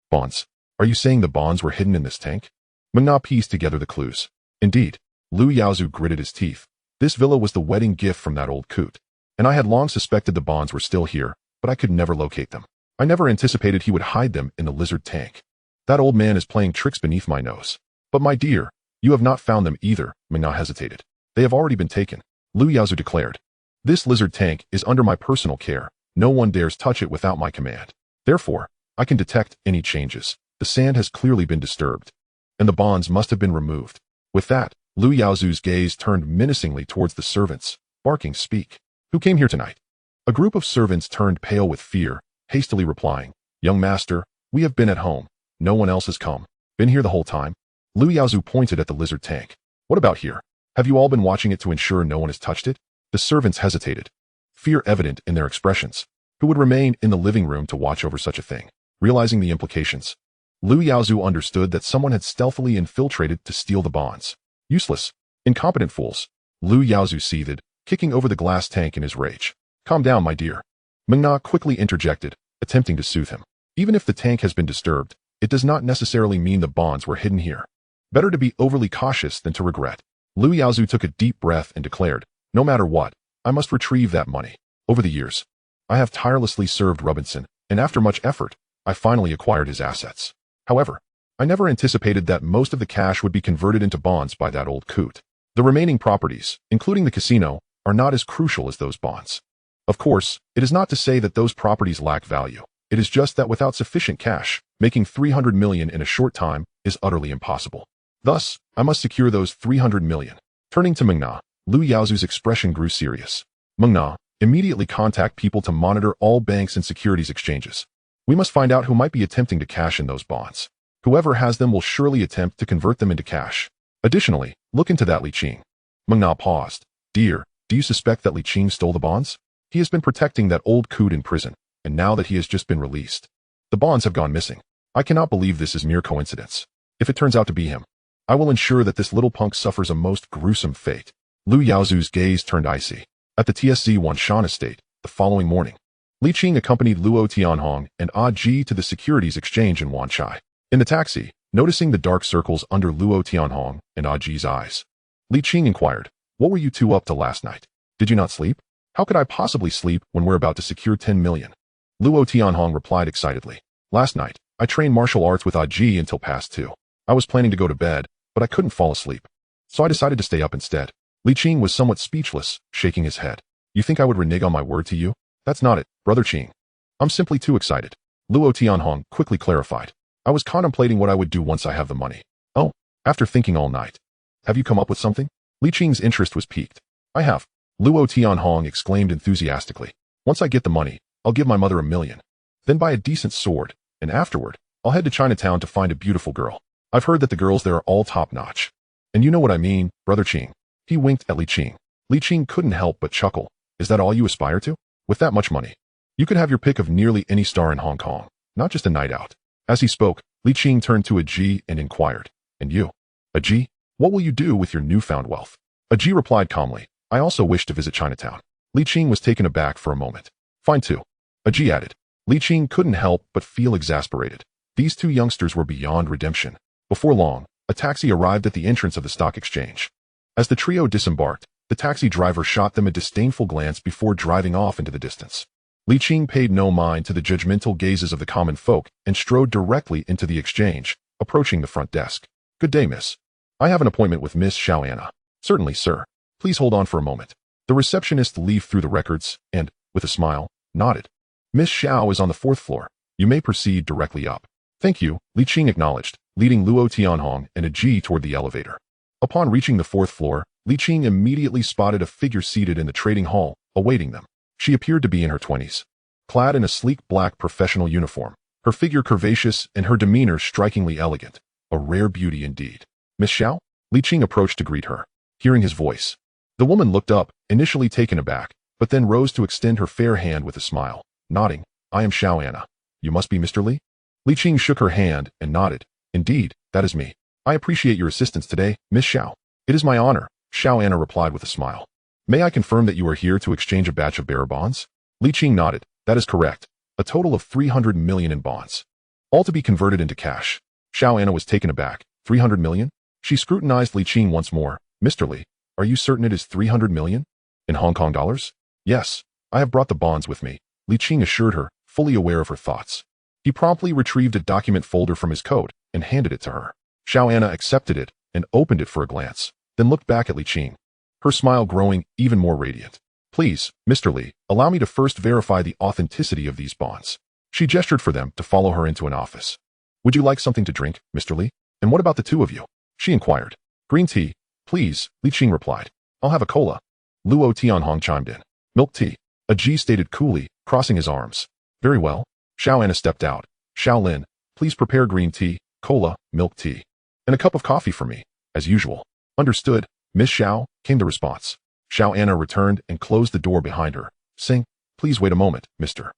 Bonds. Are you saying the bonds were hidden in this tank?" Mengna pieced together the clues. "Indeed." Lu Yaozu gritted his teeth. "This villa was the wedding gift from that old coot, and I had long suspected the bonds were still here, but I could never locate them. I never anticipated he would hide them in the lizard tank. That old man is playing tricks beneath my nose." "But my dear, you have not found them either," Mengna hesitated. "They have already been taken," Lu Yaozu declared. "This lizard tank is under my personal care. No one dares touch it without my command. Therefore, I can detect any changes. The sand has clearly been disturbed, and the bonds must have been removed." With that, Lu Yaozu's gaze turned menacingly towards the servants, barking, "Speak. Who came here tonight?" A group of servants turned pale with fear, hastily replying, "Young master, we have been at home. No one else has come." "Been here the whole time?" Lu Yaozu pointed at the lizard tank. "What about here? Have you all been watching it to ensure no one has touched it?" The servants hesitated, fear evident in their expressions. Who would remain in the living room to watch over such a thing? Realizing the implications, Lu Yaozu understood that someone had stealthily infiltrated to steal the bonds. "Useless, incompetent fools," Lu Yaozu seethed, kicking over the glass tank in his rage. "Calm down, my dear." Mengna quickly interjected, attempting to soothe him. "Even if the tank has been disturbed, it does not necessarily mean the bonds were hidden here. Better to be overly cautious than to regret." Lu Yaozu took a deep breath and declared, "No matter what, I must retrieve that money. Over the years, I have tirelessly served Robinson, and after much effort, I finally acquired his assets. However, I never anticipated that most of the cash would be converted into bonds by that old coot. The remaining properties, including the casino, are not as crucial as those bonds. Of course, it is not to say that those properties lack value. It is just that without sufficient cash, making 300 million in a short time is utterly impossible. Thus, I must secure those 300 million. Turning to Meng Na, Lu Yaozu's expression grew serious. Meng Na, immediately contact people to monitor all banks and securities exchanges. We must find out who might be attempting to cash in those bonds. Whoever has them will surely attempt to convert them into cash. Additionally, look into that Li Qing. Meng Na paused. Dear, do you suspect that Li Qing stole the bonds? He has been protecting that old coot in prison, and now that he has just been released, the bonds have gone missing. I cannot believe this is mere coincidence. If it turns out to be him, I will ensure that this little punk suffers a most gruesome fate. Lu Yaozu's gaze turned icy. At the TSC Wanshan estate, the following morning, Li Qing accompanied Luo Tianhong and Ah Ji to the securities exchange in Wanchai. In the taxi, noticing the dark circles under Luo Tianhong and Ah Ji's eyes, Li Qing inquired, "What were you two up to last night? Did you not sleep?" "How could I possibly sleep when we're about to secure 10 million? Luo Tianhong replied excitedly. "Last night, I trained martial arts with Ah Ji until past 2. I was planning to go to bed, but I couldn't fall asleep. So I decided to stay up instead." Li Qing was somewhat speechless, shaking his head. "You think I would renege on my word to you? That's not it, Brother Qing. I'm simply too excited." Luo Tianhong quickly clarified. "I was contemplating what I would do once I have the money." "Oh, after thinking all night. Have you come up with something?" Li Qing's interest was piqued. "I have," Luo Tianhong exclaimed enthusiastically. "Once I get the money, I'll give my mother 1 million. Then buy a decent sword, and afterward, I'll head to Chinatown to find a beautiful girl. I've heard that the girls there are all top-notch. And you know what I mean, Brother Qing." He winked at Li Qing. Li Qing couldn't help but chuckle. "Is that all you aspire to? With that much money, you could have your pick of nearly any star in Hong Kong, not just a night out." As he spoke, Li Qing turned to Aji and inquired, "And you, Aji, what will you do with your newfound wealth?" Aji replied calmly, "I also wish to visit Chinatown." Li Qing was taken aback for a moment. "Fine too," Aji added. Li Qing couldn't help but feel exasperated. These two youngsters were beyond redemption. Before long, a taxi arrived at the entrance of the stock exchange. As the trio disembarked, the taxi driver shot them a disdainful glance before driving off into the distance. Li Qing paid no mind to the judgmental gazes of the common folk and strode directly into the exchange, approaching the front desk. "Good day, miss. I have an appointment with Miss Xiao Anna." "Certainly, sir. Please hold on for a moment." The receptionist leafed through the records and, with a smile, nodded. "Miss Xiao is on the 4th floor. You may proceed directly up." "Thank you," Li Qing acknowledged, leading Luo Tianhong and Aji toward the elevator. Upon reaching the 4th floor, Li Qing immediately spotted a figure seated in the trading hall, awaiting them. She appeared to be in her 20s. Clad in a sleek black professional uniform, her figure curvaceous and her demeanor strikingly elegant. A rare beauty indeed. "Miss Xiao?" Li Qing approached to greet her. Hearing his voice, the woman looked up, initially taken aback, but then rose to extend her fair hand with a smile, nodding. "I am Xiao Anna. You must be Mr. Li?" Li Qing shook her hand and nodded. "Indeed, that is me. I appreciate your assistance today, Miss Xiao." "It is my honor," Xiao Anna replied with a smile. "May I confirm that you are here to exchange a batch of bearer bonds?" Li Qing nodded. "That is correct. A total of 300 million in bonds. All to be converted into cash." Xiao Anna was taken aback. 300 million? She scrutinized Li Qing once more. "Mr. Li, are you certain it is 300 million? In Hong Kong dollars?" "Yes, I have brought the bonds with me," Li Qing assured her, fully aware of her thoughts. He promptly retrieved a document folder from his coat and handed it to her. Xiao Anna accepted it and opened it for a glance, then looked back at Li Qing, her smile growing even more radiant. "Please, Mr. Li, allow me to first verify the authenticity of these bonds." She gestured for them to follow her into an office. "Would you like something to drink, Mr. Li? And what about the two of you?" she inquired. "Green tea, please," Li Qing replied. "I'll have a cola." Luo Tianhong chimed in. "Milk tea," Aji stated coolly, crossing his arms. "Very well." Xiao Anna stepped out. "Shaolin, please prepare green tea, cola, milk tea. And a cup of coffee for me, as usual." "Understood, Miss Xiao," came the response. Xiao Anna returned and closed the door behind her, saying, "Please wait a moment, Mr.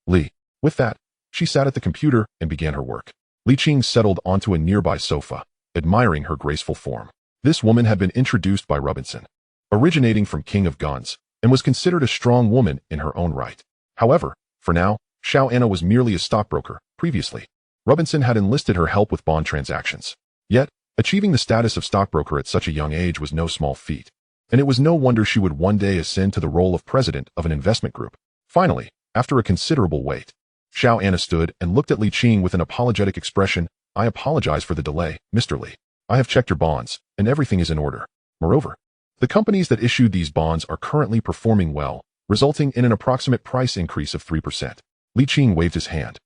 Li." With that, she sat at the computer and began her work. Li Qing settled onto a nearby sofa, admiring her graceful form. This woman had been introduced by Robinson, originating from King of Guns, and was considered a strong woman in her own right. However, for now, Xiao Anna was merely a stockbroker. Previously, Robinson had enlisted her help with bond transactions. Yet, achieving the status of stockbroker at such a young age was no small feat. and it was no wonder she would one day ascend to the role of president of an investment group. Finally, after a considerable wait, Xiao Anna stood and looked at Li Qing with an apologetic expression. I apologize for the delay, Mr. Li. I have checked your bonds, and everything is in order. Moreover, the companies that issued these bonds are currently performing well, resulting in an approximate price increase of 3%. Li Qing waved his hand.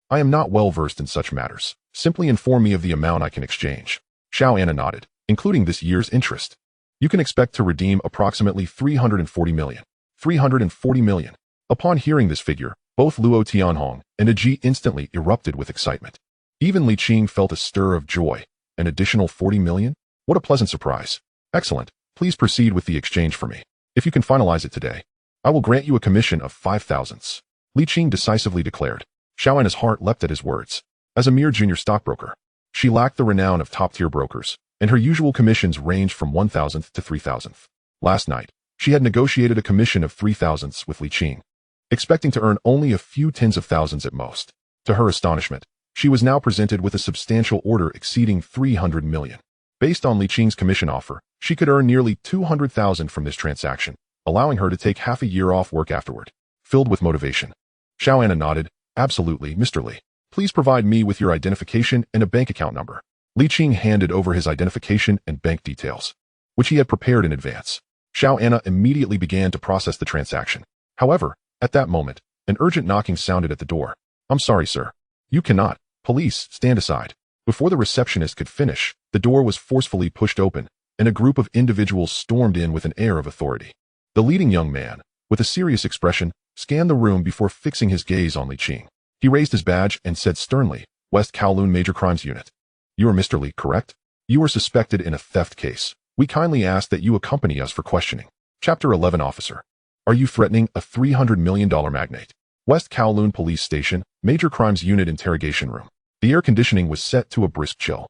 I am not well versed in such matters. Simply inform me of the amount I can exchange. Xiao Anna nodded, including this year's interest. You can expect to redeem approximately 340 million. 340 million. Upon hearing this figure, both Luo Tianhong and Aji instantly erupted with excitement. Even Li Qing felt a stir of joy. An additional 40 million? What a pleasant surprise. Excellent. Please proceed with the exchange for me. If you can finalize it today, I will grant you a commission of 5,000. Li Qing decisively declared. Xiao Anna's heart leapt at his words. As a mere junior stockbroker, she lacked the renown of top-tier brokers, and her usual commissions ranged from 1,000th to 3,000th. Last night, she had negotiated a commission of 3,000ths with Li Qing, expecting to earn only a few tens of thousands at most. To her astonishment, she was now presented with a substantial order exceeding 300 million. Based on Li Qing's commission offer, she could earn nearly 200,000 from this transaction, allowing her to take half a year off work afterward. Filled with motivation, Xiao Anna nodded. Absolutely, Mr. Li. Please provide me with your identification and a bank account number. Li Qing handed over his identification and bank details, which he had prepared in advance. Xiao Anna immediately began to process the transaction. However, at that moment, an urgent knocking sounded at the door. I'm sorry, sir. You cannot. Police, stand aside. Before the receptionist could finish, the door was forcefully pushed open, and a group of individuals stormed in with an air of authority. The leading young man, with a serious expression, scanned the room before fixing his gaze on Li Qing. He raised his badge and said sternly, West Kowloon Major Crimes Unit. You are Mr. Li, correct? You are suspected in a theft case. We kindly ask that you accompany us for questioning. Chapter 11 Officer. Are you threatening a $300 million magnate? West Kowloon Police Station, Major Crimes Unit Interrogation Room. The air conditioning was set to a brisk chill.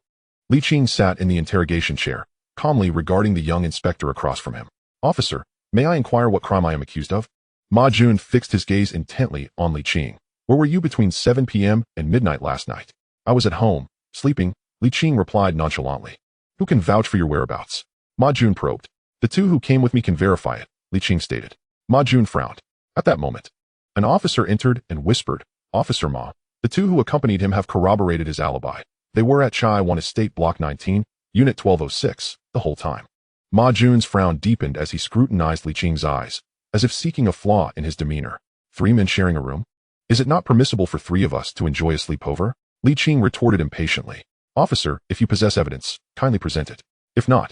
Li Qing sat in the interrogation chair, calmly regarding the young inspector across from him. Officer, may I inquire what crime I am accused of? Ma Jun fixed his gaze intently on Li Qing. Where were you between 7 p.m. and midnight last night? I was at home, sleeping, Li Qing replied nonchalantly. Who can vouch for your whereabouts? Ma Jun probed. The two who came with me can verify it, Li Qing stated. Ma Jun frowned. At that moment, an officer entered and whispered, Officer Ma. The two who accompanied him have corroborated his alibi. They were at Chai Wan Estate Block 19, Unit 1206, the whole time. Ma Jun's frown deepened as he scrutinized Li Qing's eyes, as if seeking a flaw in his demeanor. 3 men sharing a room? Is it not permissible for 3 of us to enjoy a sleepover? Li Qing retorted impatiently. Officer, if you possess evidence, kindly present it. If not,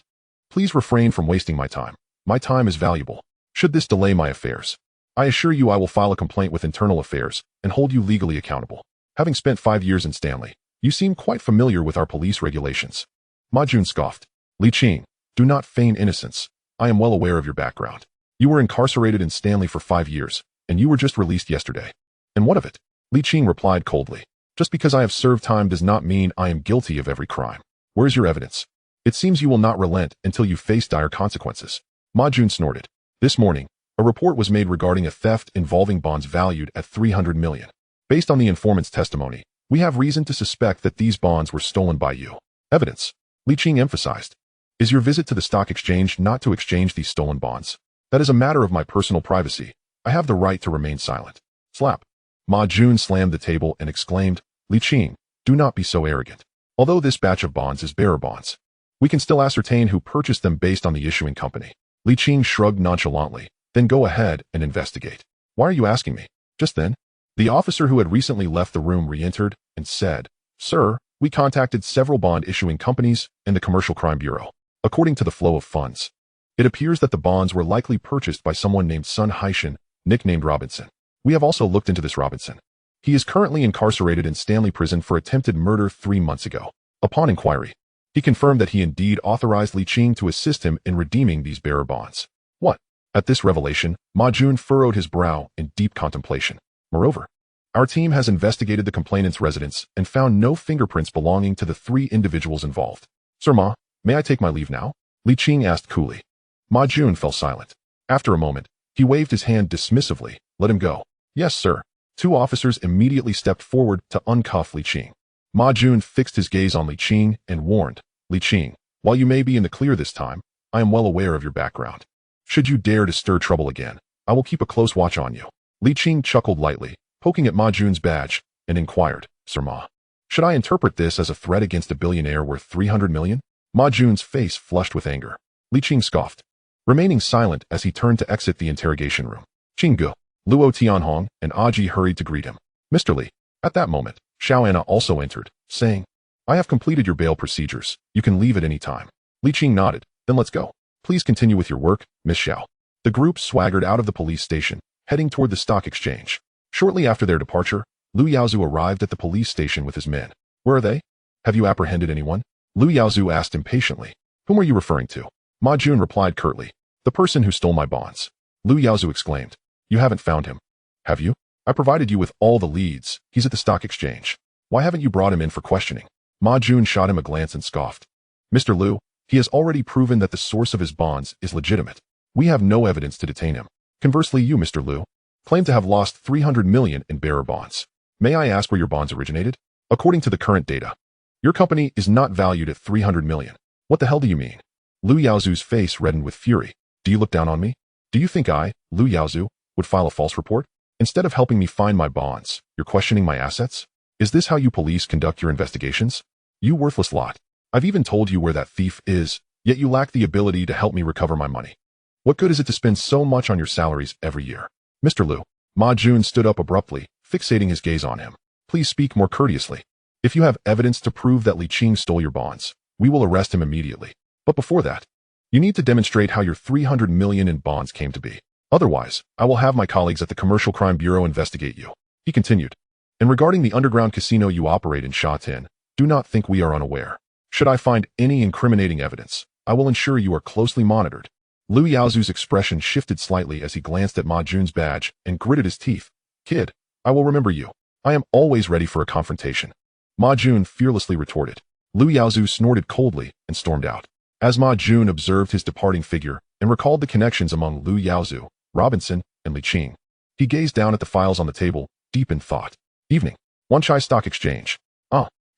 please refrain from wasting my time. My time is valuable. Should this delay my affairs, I assure you I will file a complaint with Internal Affairs and hold you legally accountable. Having spent 5 years in Stanley, you seem quite familiar with our police regulations. Ma Jun scoffed. Li Qing, do not feign innocence. I am well aware of your background. You were incarcerated in Stanley for 5 years, and you were just released yesterday. And what of it? Li Qing replied coldly. Just because I have served time does not mean I am guilty of every crime. Where's your evidence? It seems you will not relent until you face dire consequences. Ma Jun snorted. This morning, a report was made regarding a theft involving bonds valued at 300 million. Based on the informant's testimony, we have reason to suspect that these bonds were stolen by you. Evidence, Li Qing emphasized. Is your visit to the stock exchange not to exchange these stolen bonds? That is a matter of my personal privacy. I have the right to remain silent. Slap. Ma Jun slammed the table and exclaimed, Li Qing, do not be so arrogant. Although this batch of bonds is bearer bonds, we can still ascertain who purchased them based on the issuing company. Li Qing shrugged nonchalantly. Then go ahead and investigate. Why are you asking me? Just then, the officer who had recently left the room re-entered and said, Sir, we contacted several bond-issuing companies and the Commercial Crime Bureau. According to the flow of funds, it appears that the bonds were likely purchased by someone named Sun Haishan, nicknamed Robinson. We have also looked into this Robinson. He is currently incarcerated in Stanley Prison for attempted murder 3 months ago. Upon inquiry, he confirmed that he indeed authorized Li Qing to assist him in redeeming these bearer bonds. What? At this revelation, Ma Jun furrowed his brow in deep contemplation. Moreover, our team has investigated the complainant's residence and found no fingerprints belonging to the 3 individuals involved. Sir Ma, may I take my leave now? Li Qing asked coolly. Ma Jun fell silent. After a moment, he waved his hand dismissively. Let him go. Yes, sir. 2 officers immediately stepped forward to uncuff Li Qing. Ma Jun fixed his gaze on Li Qing and warned, Li Qing, while you may be in the clear this time, I am well aware of your background. Should you dare to stir trouble again, I will keep a close watch on you. Li Qing chuckled lightly, poking at Ma Jun's badge, and inquired, Sir Ma, should I interpret this as a threat against a billionaire worth 300 million? Ma Jun's face flushed with anger. Li Qing scoffed, remaining silent as he turned to exit the interrogation room. Qinggu, Luo Tianhong, and Aji hurried to greet him. Mr. Li. At that moment, Xiao Anna also entered, saying, I have completed your bail procedures. You can leave at any time. Li Qing nodded. Then let's go. Please continue with your work, Miss Xiao. The group swaggered out of the police station, heading toward the stock exchange. Shortly after their departure, Lu Yaozu arrived at the police station with his men. Where are they? Have you apprehended anyone? Lu Yaozu asked impatiently. Whom are you referring to? Ma Jun replied curtly. The person who stole my bonds. Lu Yaozu exclaimed. You haven't found him. Have you? I provided you with all the leads. He's at the stock exchange. Why haven't you brought him in for questioning? Ma Jun shot him a glance and scoffed. Mr. Lu, he has already proven that the source of his bonds is legitimate. We have no evidence to detain him. Conversely, you, Mr. Lu, claim to have lost 300 million in bearer bonds. May I ask where your bonds originated? According to the current data, your company is not valued at 300 million. What the hell do you mean? Lu Yaozu's face reddened with fury. Do you look down on me? Do you think I, Lu Yaozu, would file a false report? Instead of helping me find my bonds, you're questioning my assets? Is this how you police conduct your investigations? You worthless lot. I've even told you where that thief is, yet you lack the ability to help me recover my money. What good is it to spend so much on your salaries every year? Mr. Lu. Ma Jun stood up abruptly, fixating his gaze on him. Please speak more courteously. If you have evidence to prove that Li Qing stole your bonds, we will arrest him immediately. But before that, you need to demonstrate how your 300 million in bonds came to be. Otherwise, I will have my colleagues at the Commercial Crime Bureau investigate you. He continued. And regarding the underground casino you operate in Shatin, do not think we are unaware. Should I find any incriminating evidence, I will ensure you are closely monitored. Lu Yaozu's expression shifted slightly as he glanced at Ma Jun's badge and gritted his teeth. Kid, I will remember you. I am always ready for a confrontation. Ma Jun fearlessly retorted. Lu Yaozu snorted coldly and stormed out. As Ma Jun observed his departing figure and recalled the connections among Lu Yaozu, Robinson, and Li Qing, he gazed down at the files on the table, deep in thought. Evening. Wanchai Stock Exchange.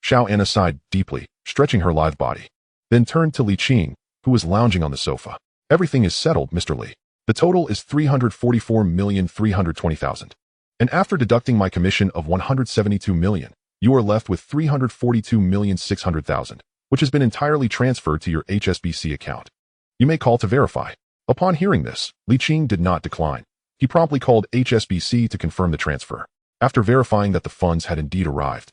Xiao Anna sighed deeply, stretching her lithe body. Then turned to Li Qing, who was lounging on the sofa. Everything is settled, Mr. Li. The total is 344,320,000. And after deducting my commission of 172 million, you are left with 342,600,000, which has been entirely transferred to your HSBC account. You may call to verify. Upon hearing this, Li Qing did not decline. He promptly called HSBC to confirm the transfer. After verifying that the funds had indeed arrived,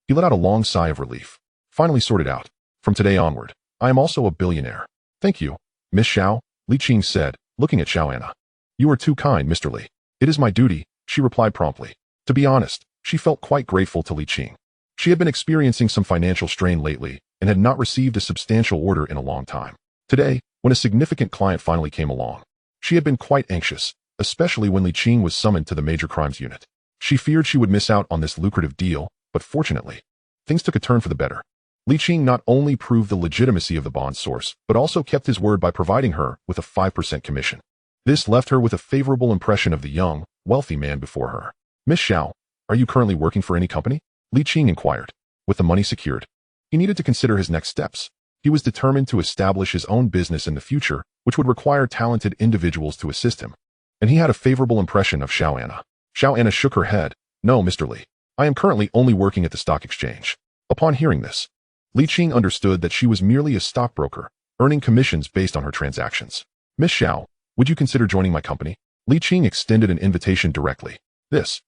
he let out a long sigh of relief. Finally sorted out. From today onward, I am also a billionaire. Thank you, Miss Xiao, Li Qing said, looking at Xiao Anna. You are too kind, Mr. Li. It is my duty, she replied promptly. To be honest, she felt quite grateful to Li Qing. She had been experiencing some financial strain lately and had not received a substantial order in a long time. Today, when a significant client finally came along, she had been quite anxious, especially when Li Qing was summoned to the Major Crimes Unit. She feared she would miss out on this lucrative deal, but fortunately, things took a turn for the better. Li Qing not only proved the legitimacy of the bond source, but also kept his word by providing her with a 5% commission. This left her with a favorable impression of the young, wealthy man before her. Miss Xiao, are you currently working for any company? Li Qing inquired. With the money secured, he needed to consider his next steps. He was determined to establish his own business in the future, which would require talented individuals to assist him. And he had a favorable impression of Xiao Anna. Xiao Anna shook her head. No, Mr. Li. I am currently only working at the stock exchange. Upon hearing this, Li Qing understood that she was merely a stockbroker, earning commissions based on her transactions. Miss Xiao, would you consider joining my company? Li Qing extended an invitation directly. This.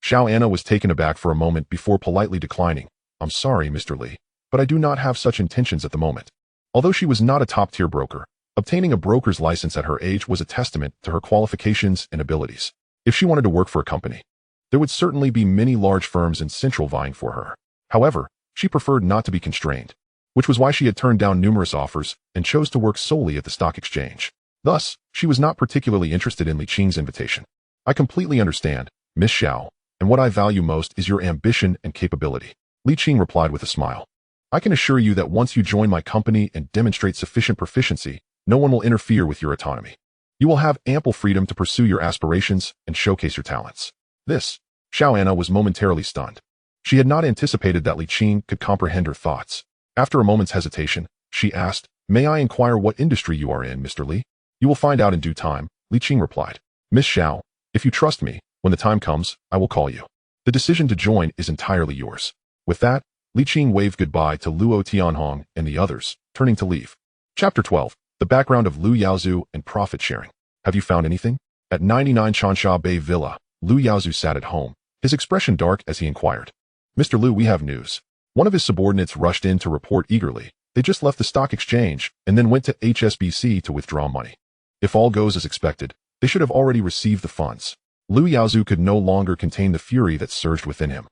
Xiao Anna was taken aback for a moment before politely declining. I'm sorry, Mr. Li, but I do not have such intentions at the moment. Although she was not a top-tier broker, obtaining a broker's license at her age was a testament to her qualifications and abilities. If she wanted to work for a company, there would certainly be many large firms in Central vying for her. However, she preferred not to be constrained, which was why she had turned down numerous offers and chose to work solely at the stock exchange. Thus, she was not particularly interested in Li Qing's invitation. I completely understand, Miss Xiao, and what I value most is your ambition and capability. Li Qing replied with a smile. I can assure you that once you join my company and demonstrate sufficient proficiency, no one will interfere with your autonomy. You will have ample freedom to pursue your aspirations and showcase your talents. This. Xiao Anna was momentarily stunned. She had not anticipated that Li Qing could comprehend her thoughts. After a moment's hesitation, she asked, May I inquire what industry you are in, Mr. Li? You will find out in due time, Li Qing replied. Miss Xiao, if you trust me, when the time comes, I will call you. The decision to join is entirely yours. With that, Li Qing waved goodbye to Luo Tianhong and the others, turning to leave. Chapter 12. The background of Lu Yaozu and profit sharing. Have you found anything? At 99 Chansha Bay Villa, Lu Yaozu sat at home, his expression dark as he inquired. Mr. Lu, we have news. One of his subordinates rushed in to report eagerly. They just left the stock exchange and then went to HSBC to withdraw money. If all goes as expected, they should have already received the funds. Lu Yaozu could no longer contain the fury that surged within him.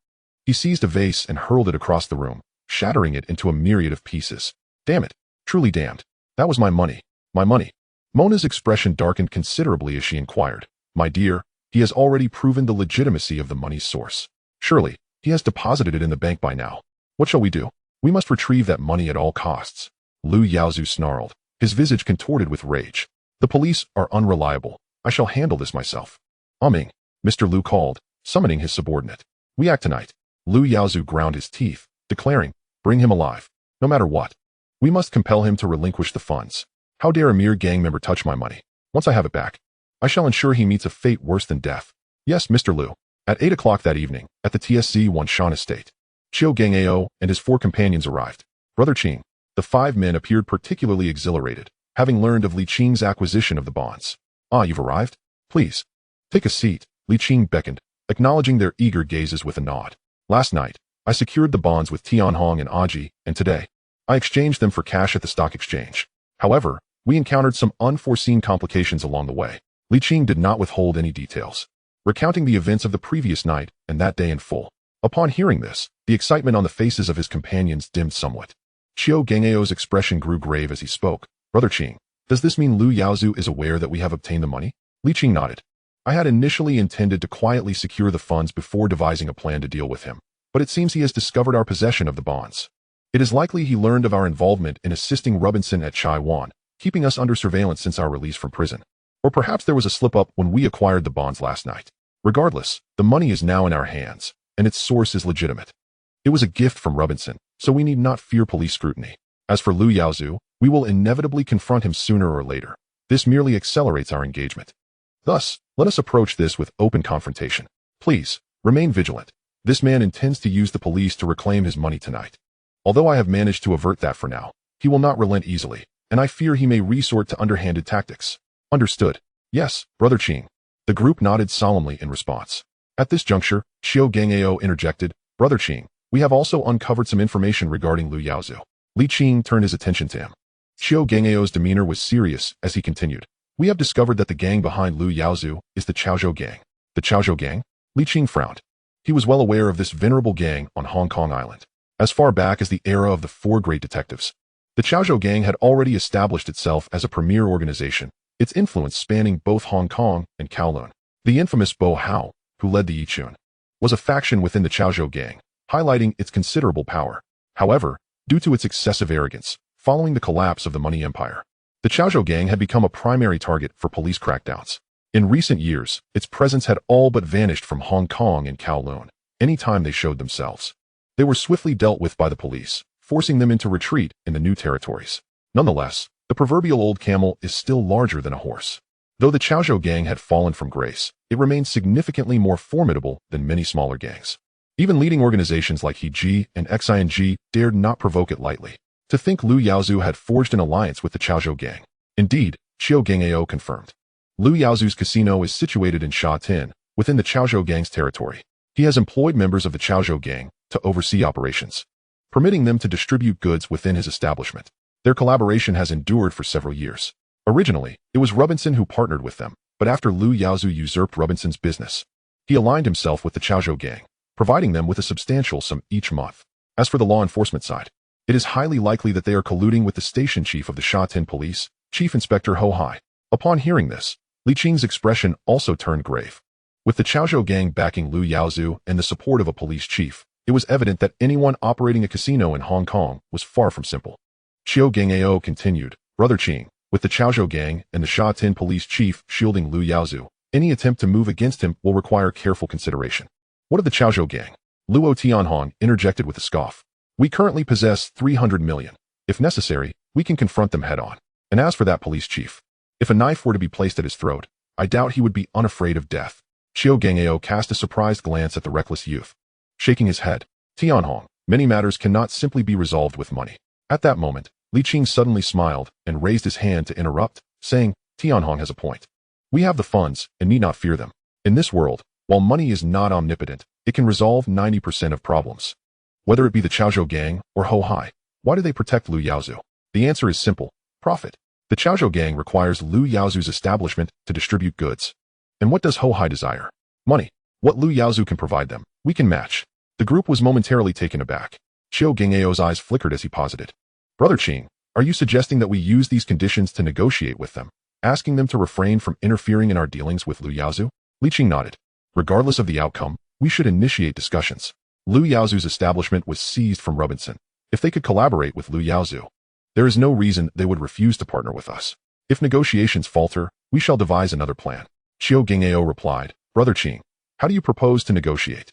He seized a vase and hurled it across the room, shattering it into a myriad of pieces. Damn it. Truly damned. That was my money. My money. Mona's expression darkened considerably as she inquired. My dear, he has already proven the legitimacy of the money's source. Surely, he has deposited it in the bank by now. What shall we do? We must retrieve that money at all costs. Lu Yaozu snarled, his visage contorted with rage. The police are unreliable. I shall handle this myself. Mr. Lu called, summoning his subordinate. We act tonight. Lu Yaozu ground his teeth, declaring, bring him alive. No matter what. We must compel him to relinquish the funds. How dare a mere gang member touch my money? Once I have it back, I shall ensure he meets a fate worse than death. Yes, Mr. Lu. At 8 o'clock that evening, at the TSC Wanshan estate, Chiu Gangao and his 4 companions arrived. Brother Qing. The 5 men appeared particularly exhilarated, having learned of Li Qing's acquisition of the bonds. Ah, you've arrived? Please. Take a seat, Li Qing beckoned, acknowledging their eager gazes with a nod. Last night, I secured the bonds with Tianhong and Aji, and today, I exchanged them for cash at the stock exchange. However, we encountered some unforeseen complications along the way. Li Qing did not withhold any details, recounting the events of the previous night and that day in full. Upon hearing this, the excitement on the faces of his companions dimmed somewhat. Chiu Gangao's expression grew grave as he spoke. Brother Qing, does this mean Lu Yaozu is aware that we have obtained the money? Li Qing nodded. I had initially intended to quietly secure the funds before devising a plan to deal with him, but it seems he has discovered our possession of the bonds. It is likely he learned of our involvement in assisting Robinson at Chaiwan, keeping us under surveillance since our release from prison. Or perhaps there was a slip-up when we acquired the bonds last night. Regardless, the money is now in our hands, and its source is legitimate. It was a gift from Robinson, so we need not fear police scrutiny. As for Lu Yaozu, we will inevitably confront him sooner or later. This merely accelerates our engagement. Thus, let us approach this with open confrontation. Please, remain vigilant. This man intends to use the police to reclaim his money tonight. Although I have managed to avert that for now, he will not relent easily, and I fear he may resort to underhanded tactics. Understood. Yes, Brother Qing. The group nodded solemnly in response. At this juncture, Chiu Gangao interjected, Brother Qing, we have also uncovered some information regarding Lu Yaozu. Li Qing turned his attention to him. Chiu Gangao's demeanor was serious as he continued. We have discovered that the gang behind Lu Yaozu is the Chaozhou gang. The Chaozhou gang? Li Qing frowned. He was well aware of this venerable gang on Hong Kong Island. As far back as the era of the 4 great detectives, the Chaozhou gang had already established itself as a premier organization, its influence spanning both Hong Kong and Kowloon. The infamous Bo Hao, who led the Yichun, was a faction within the Chaozhou gang, highlighting its considerable power. However, due to its excessive arrogance, following the collapse of the money empire, the Chaozhou gang had become a primary target for police crackdowns. In recent years, its presence had all but vanished from Hong Kong and Kowloon, anytime they showed themselves. They were swiftly dealt with by the police, forcing them into retreat in the new territories. Nonetheless, the proverbial old camel is still larger than a horse. Though the Chaozhou gang had fallen from grace, it remained significantly more formidable than many smaller gangs. Even leading organizations like Heji and XING dared not provoke it lightly. To think Lu Yaozu had forged an alliance with the Chaozhou gang. Indeed, Chiu Gangao confirmed. Lu Yaozu's casino is situated in Sha Tin, within the Chaozhou gang's territory. He has employed members of the Chaozhou gang to oversee operations, permitting them to distribute goods within his establishment. Their collaboration has endured for several years. Originally, it was Robinson who partnered with them, but after Lu Yaozu usurped Robinson's business, he aligned himself with the Chaozhou gang, providing them with a substantial sum each month. As for the law enforcement side, it is highly likely that they are colluding with the station chief of the Sha Tin Police, Chief Inspector Ho Hai. Upon hearing this, Li Qing's expression also turned grave. With the Chaozhou gang backing Lu Yaozu and the support of a police chief, it was evident that anyone operating a casino in Hong Kong was far from simple. Chiu Gangao continued, Brother Qing, with the Chaozhou gang and the Sha Tin police chief shielding Lu Yaozu, any attempt to move against him will require careful consideration. What of the Chaozhou gang? Luo Tianhong interjected with a scoff. We currently possess 300 million. If necessary, we can confront them head-on. And as for that police chief, If a knife were to be placed at his throat, I doubt he would be unafraid of death. Xiao Gangao cast a surprised glance at the reckless youth. Shaking his head, Tianhong, many matters cannot simply be resolved with money. At that moment, Li Qing suddenly smiled and raised his hand to interrupt, saying, Tianhong has a point. We have the funds and need not fear them. In this world, while money is not omnipotent, it can resolve 90% of problems. Whether it be the Chaozhou gang or Ho Hai, why do they protect Lu Yaozu? The answer is simple: profit. The Chaozhou gang requires Lu Yaozu's establishment to distribute goods. And what does Ho Hai desire? Money. What Lu Yaozu can provide them, we can match. The group was momentarily taken aback. Xiao Gangao's eyes flickered as he posited. Brother Qing, are you suggesting that we use these conditions to negotiate with them, asking them to refrain from interfering in our dealings with Lu Yaozu? Li Qing nodded. Regardless of the outcome, we should initiate discussions. Lu Yaozu's establishment was seized from Robinson. If they could collaborate with Lu Yaozu, there is no reason they would refuse to partner with us. If negotiations falter, we shall devise another plan. Xiao Gingao replied, Brother Qing, how do you propose to negotiate?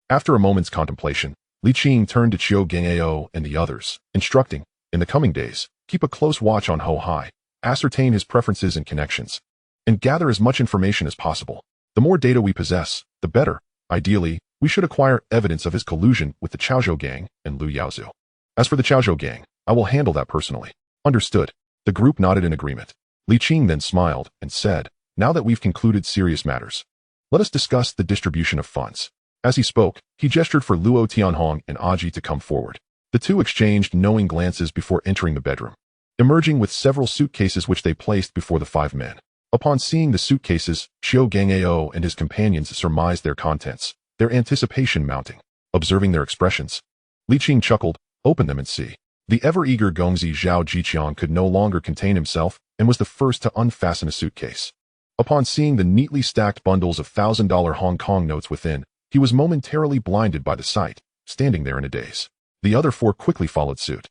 After a moment's contemplation, Li Qing turned to Xiao Gingao and the others, instructing, in the coming days, keep a close watch on Ho Hai, ascertain his preferences and connections, and gather as much information as possible. The more data we possess, the better. Ideally, we should acquire evidence of his collusion with the Chaozhou gang and Lu Yaozu. As for the Chaozhou gang, I will handle that personally. Understood. The group nodded in agreement. Li Qing then smiled and said, now that we've concluded serious matters, let us discuss the distribution of funds. As he spoke, he gestured for Luo Tianhong and Aji to come forward. The two exchanged knowing glances before entering the bedroom, emerging with several suitcases which they placed before the five men. Upon seeing the suitcases, Xiao Gangao and his companions surmised their contents, their anticipation mounting. Observing their expressions, Li Qing chuckled, open them and see. The ever-eager Gongzi Zhao Jiqiang could no longer contain himself and was the first to unfasten a suitcase. Upon seeing the neatly stacked bundles of $1,000 Hong Kong notes within, he was momentarily blinded by the sight, standing there in a daze. The other four quickly followed suit,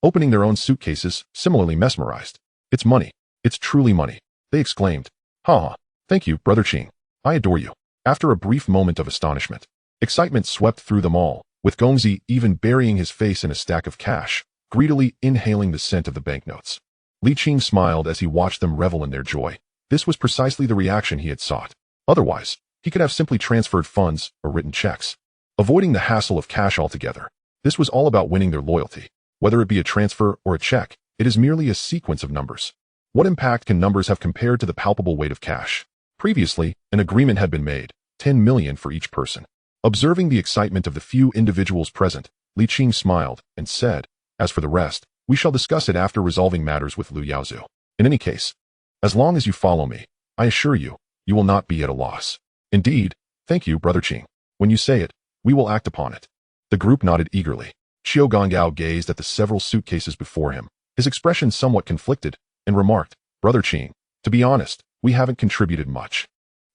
opening their own suitcases, similarly mesmerized. It's money. It's truly money, they exclaimed. Ha! Thank you, Brother Qing. I adore you. After a brief moment of astonishment, excitement swept through them all, with Gongzi even burying his face in a stack of cash, greedily inhaling the scent of the banknotes. Li Qing smiled as he watched them revel in their joy. This was precisely the reaction he had sought. Otherwise, he could have simply transferred funds or written checks, avoiding the hassle of cash altogether. This was all about winning their loyalty. Whether it be a transfer or a check, it is merely a sequence of numbers. What impact can numbers have compared to the palpable weight of cash? Previously, an agreement had been made, 10 million for each person. Observing the excitement of the few individuals present, Li Qing smiled and said, as for the rest, we shall discuss it after resolving matters with Lu Yaozu. In any case, as long as you follow me, I assure you, you will not be at a loss. Indeed, thank you, Brother Qing. When you say it, we will act upon it. The group nodded eagerly. Xiao Gongao gazed at the several suitcases before him, his expression somewhat conflicted, and remarked, Brother Qing, to be honest, we haven't contributed much.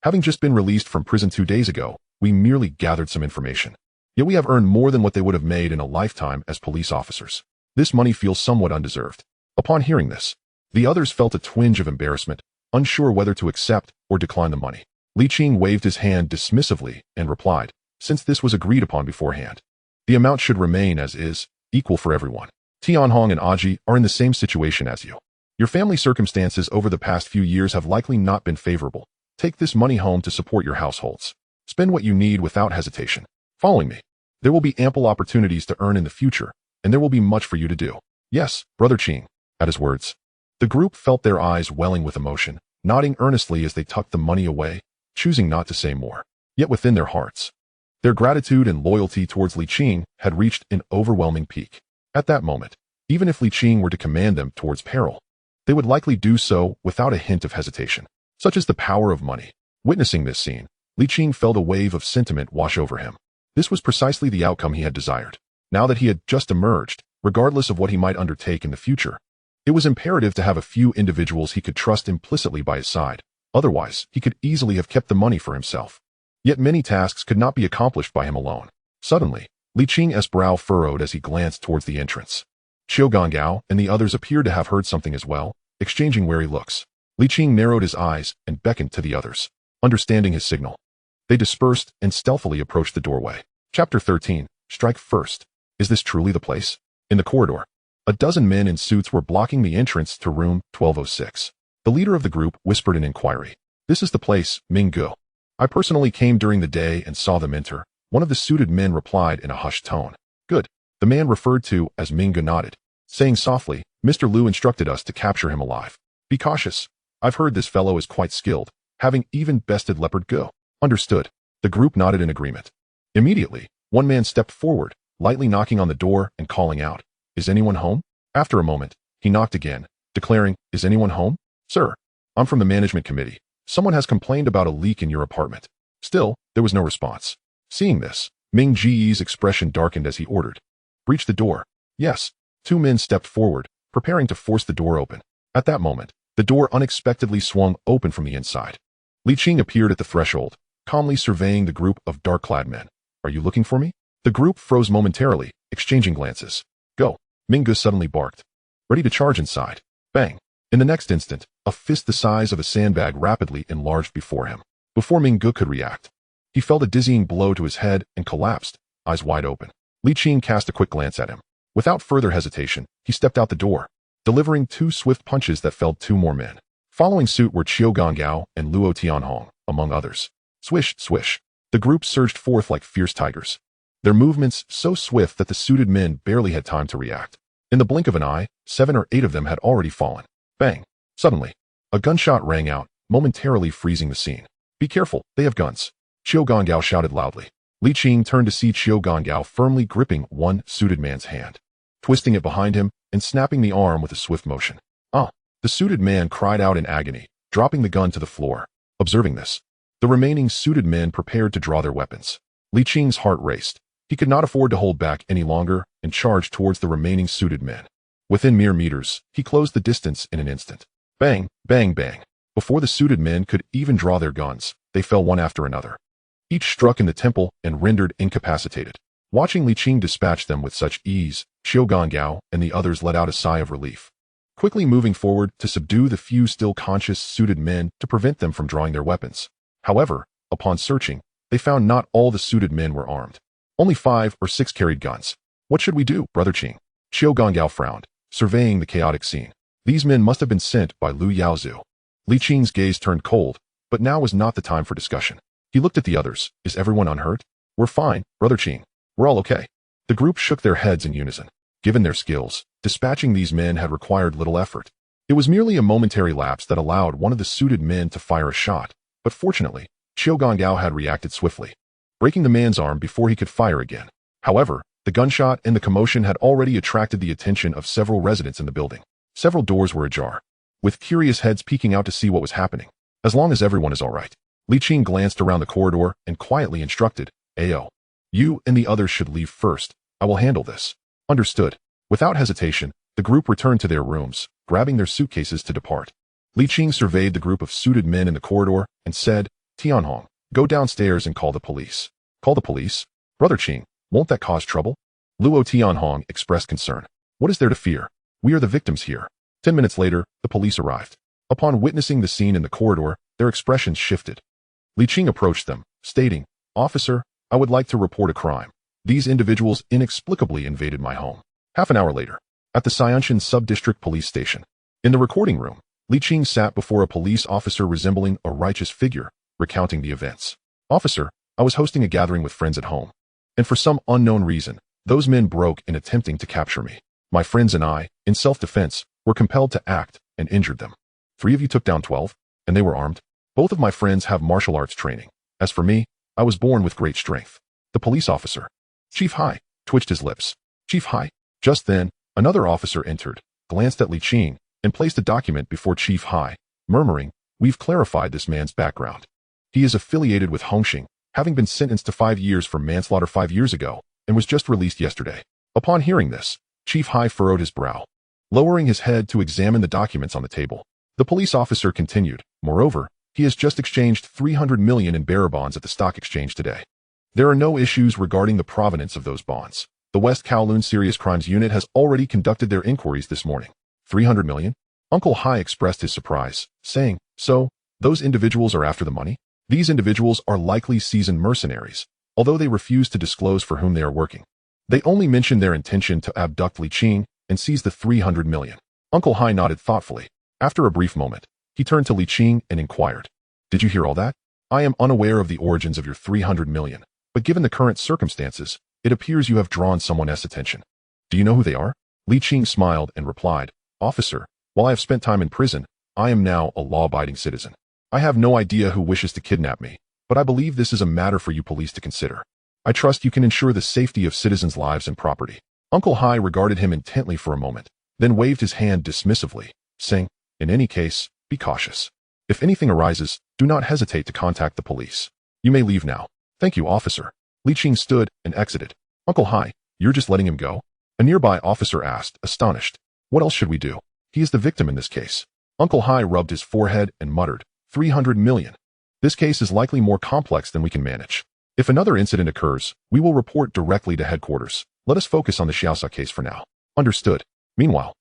Having just been released from prison 2 days ago, we merely gathered some information. Yet we have earned more than what they would have made in a lifetime as police officers. This money feels somewhat undeserved. Upon hearing this, the others felt a twinge of embarrassment, unsure whether to accept or decline the money. Li Qing waved his hand dismissively and replied, since this was agreed upon beforehand, the amount should remain as is, equal for everyone. Tianhong and Aji are in the same situation as you. Your family circumstances over the past few years have likely not been favorable. Take this money home to support your households. Spend what you need without hesitation. Following me, there will be ample opportunities to earn in the future, and there will be much for you to do. Yes, Brother Qing. At his words, the group felt their eyes welling with emotion, nodding earnestly as they tucked the money away, choosing not to say more. Yet within their hearts, their gratitude and loyalty towards Li Qing had reached an overwhelming peak. At that moment, even if Li Qing were to command them towards peril, they would likely do so without a hint of hesitation. Such is the power of money. Witnessing this scene, Li Qing felt a wave of sentiment wash over him. This was precisely the outcome he had desired. Now that he had just emerged, regardless of what he might undertake in the future, it was imperative to have a few individuals he could trust implicitly by his side. Otherwise, he could easily have kept the money for himself. Yet many tasks could not be accomplished by him alone. Suddenly, Li Qing's brow furrowed as he glanced towards the entrance. Xiao Gongao and the others appeared to have heard something as well, exchanging wary looks. Li Qing narrowed his eyes and beckoned to the others. Understanding his signal, they dispersed and stealthily approached the doorway. Chapter 13, Strike First. Is this truly the place? In the corridor, a dozen men in suits were blocking the entrance to room 1206. The leader of the group whispered in inquiry. This is the place, Ming-gu. I personally came during the day and saw them enter. One of the suited men replied in a hushed tone. Good. The man referred to as Ming-gu nodded, saying softly, Mr. Liu instructed us to capture him alive. Be cautious. I've heard this fellow is quite skilled, having even bested Leopard Gu. Understood. The group nodded in agreement. Immediately, one man stepped forward, lightly knocking on the door and calling out, Is anyone home? After a moment, he knocked again, declaring, Is anyone home? Sir, I'm from the management committee. Someone has complained about a leak in your apartment. Still, there was no response. Seeing this, Ming Ji's expression darkened as he ordered. Breach the door. Yes. Two men stepped forward, preparing to force the door open. At that moment, the door unexpectedly swung open from the inside. Li Qing appeared at the threshold, calmly surveying the group of dark-clad men. Are you looking for me? The group froze momentarily, exchanging glances. Go. Ming-gu suddenly barked. Ready to charge inside. Bang. In the next instant, a fist the size of a sandbag rapidly enlarged before him. Before Ming-gu could react, he felt a dizzying blow to his head and collapsed, eyes wide open. Li Qing cast a quick glance at him. Without further hesitation, he stepped out the door, delivering two swift punches that felled two more men. Following suit were Qiu Gongao and Luo Tianhong, among others. Swish, swish. The group surged forth like fierce tigers, their movements so swift that the suited men barely had time to react. In the blink of an eye, 7 or 8 of them had already fallen. Bang. Suddenly, a gunshot rang out, momentarily freezing the scene. Be careful, they have guns. Qiu Gongao shouted loudly. Li Qing turned to see Qiu Gongao firmly gripping one suited man's hand, twisting it behind him and snapping the arm with a swift motion. Ah! The suited man cried out in agony, dropping the gun to the floor. Observing this, the remaining suited men prepared to draw their weapons. Li Qing's heart raced. He could not afford to hold back any longer and charged towards the remaining suited men. Within mere meters, he closed the distance in an instant. Bang, bang, bang. Before the suited men could even draw their guns, they fell one after another. Each struck in the temple and rendered incapacitated. Watching Li Qing dispatch them with such ease, Qiu Gongao and the others let out a sigh of relief, quickly moving forward to subdue the few still conscious suited men to prevent them from drawing their weapons. However, upon searching, they found not all the suited men were armed. Only 5 or 6 carried guns. What should we do, Brother Qing? Qiu Gongao frowned, surveying the chaotic scene. These men must have been sent by Lu Yaozu. Li Qing's gaze turned cold, but now was not the time for discussion. He looked at the others. Is everyone unhurt? We're fine, Brother Qing. We're all okay. The group shook their heads in unison. Given their skills, dispatching these men had required little effort. It was merely a momentary lapse that allowed one of the suited men to fire a shot, but fortunately, Qiu Gongao had reacted swiftly, breaking the man's arm before he could fire again. However, the gunshot and the commotion had already attracted the attention of several residents in the building. Several doors were ajar, with curious heads peeking out to see what was happening. As long as everyone is all right. Li Qing glanced around the corridor and quietly instructed, Ao. You and the others should leave first. I will handle this. Understood. Without hesitation, the group returned to their rooms, grabbing their suitcases to depart. Li Qing surveyed the group of suited men in the corridor and said, Tianhong, go downstairs and call the police. Call the police? Brother Qing, won't that cause trouble? Luo Tianhong expressed concern. What is there to fear? We are the victims here. 10 minutes later, the police arrived. Upon witnessing the scene in the corridor, their expressions shifted. Li Qing approached them, stating, Officer, I would like to report a crime. These individuals inexplicably invaded my home. Half an hour later, at the Xianshan Sub-District Police Station. In the recording room, Li Qing sat before a police officer resembling a righteous figure, recounting the events. Officer, I was hosting a gathering with friends at home, and for some unknown reason, those men broke in attempting to capture me. My friends and I, in self-defense, were compelled to act and injured them. 3 of you took down 12, and they were armed. Both of my friends have martial arts training. As for me, I was born with great strength. The police officer, Chief Hai, twitched his lips. Chief Hai. Just then, another officer entered, glanced at Li Qing, and placed a document before Chief Hai, murmuring, We've clarified this man's background. He is affiliated with Hongxing, having been sentenced to 5 years for manslaughter 5 years ago, and was just released yesterday. Upon hearing this, Chief Hai furrowed his brow, lowering his head to examine the documents on the table. The police officer continued, Moreover, he has just exchanged 300 million in bearer bonds at the stock exchange today. There are no issues regarding the provenance of those bonds. The West Kowloon Serious Crimes Unit has already conducted their inquiries this morning. 300 million? Uncle Hai expressed his surprise, saying, So, those individuals are after the money? These individuals are likely seasoned mercenaries, although they refuse to disclose for whom they are working. They only mention their intention to abduct Li Qing and seize the 300 million. Uncle Hai nodded thoughtfully. After a brief moment, He turned to Li Qing and inquired, "Did you hear all that? I am unaware of the origins of your 300 million, but given the current circumstances, it appears you have drawn someone's attention. Do you know who they are?" Li Qing smiled and replied, "Officer, while I have spent time in prison, I am now a law-abiding citizen. I have no idea who wishes to kidnap me, but I believe this is a matter for you police to consider. I trust you can ensure the safety of citizens' lives and property." Uncle Hai regarded him intently for a moment, then waved his hand dismissively, saying, "In any case, be cautious. If anything arises, do not hesitate to contact the police. You may leave now." "Thank you, officer." Li Qing stood and exited. "Uncle Hai, you're just letting him go?" A nearby officer asked, astonished. "What else should we do? He is the victim in this case." Uncle Hai rubbed his forehead and muttered, 300 million. This case is likely more complex than we can manage. If another incident occurs, we will report directly to headquarters. Let us focus on the Xiaosa case for now. Understood. Meanwhile,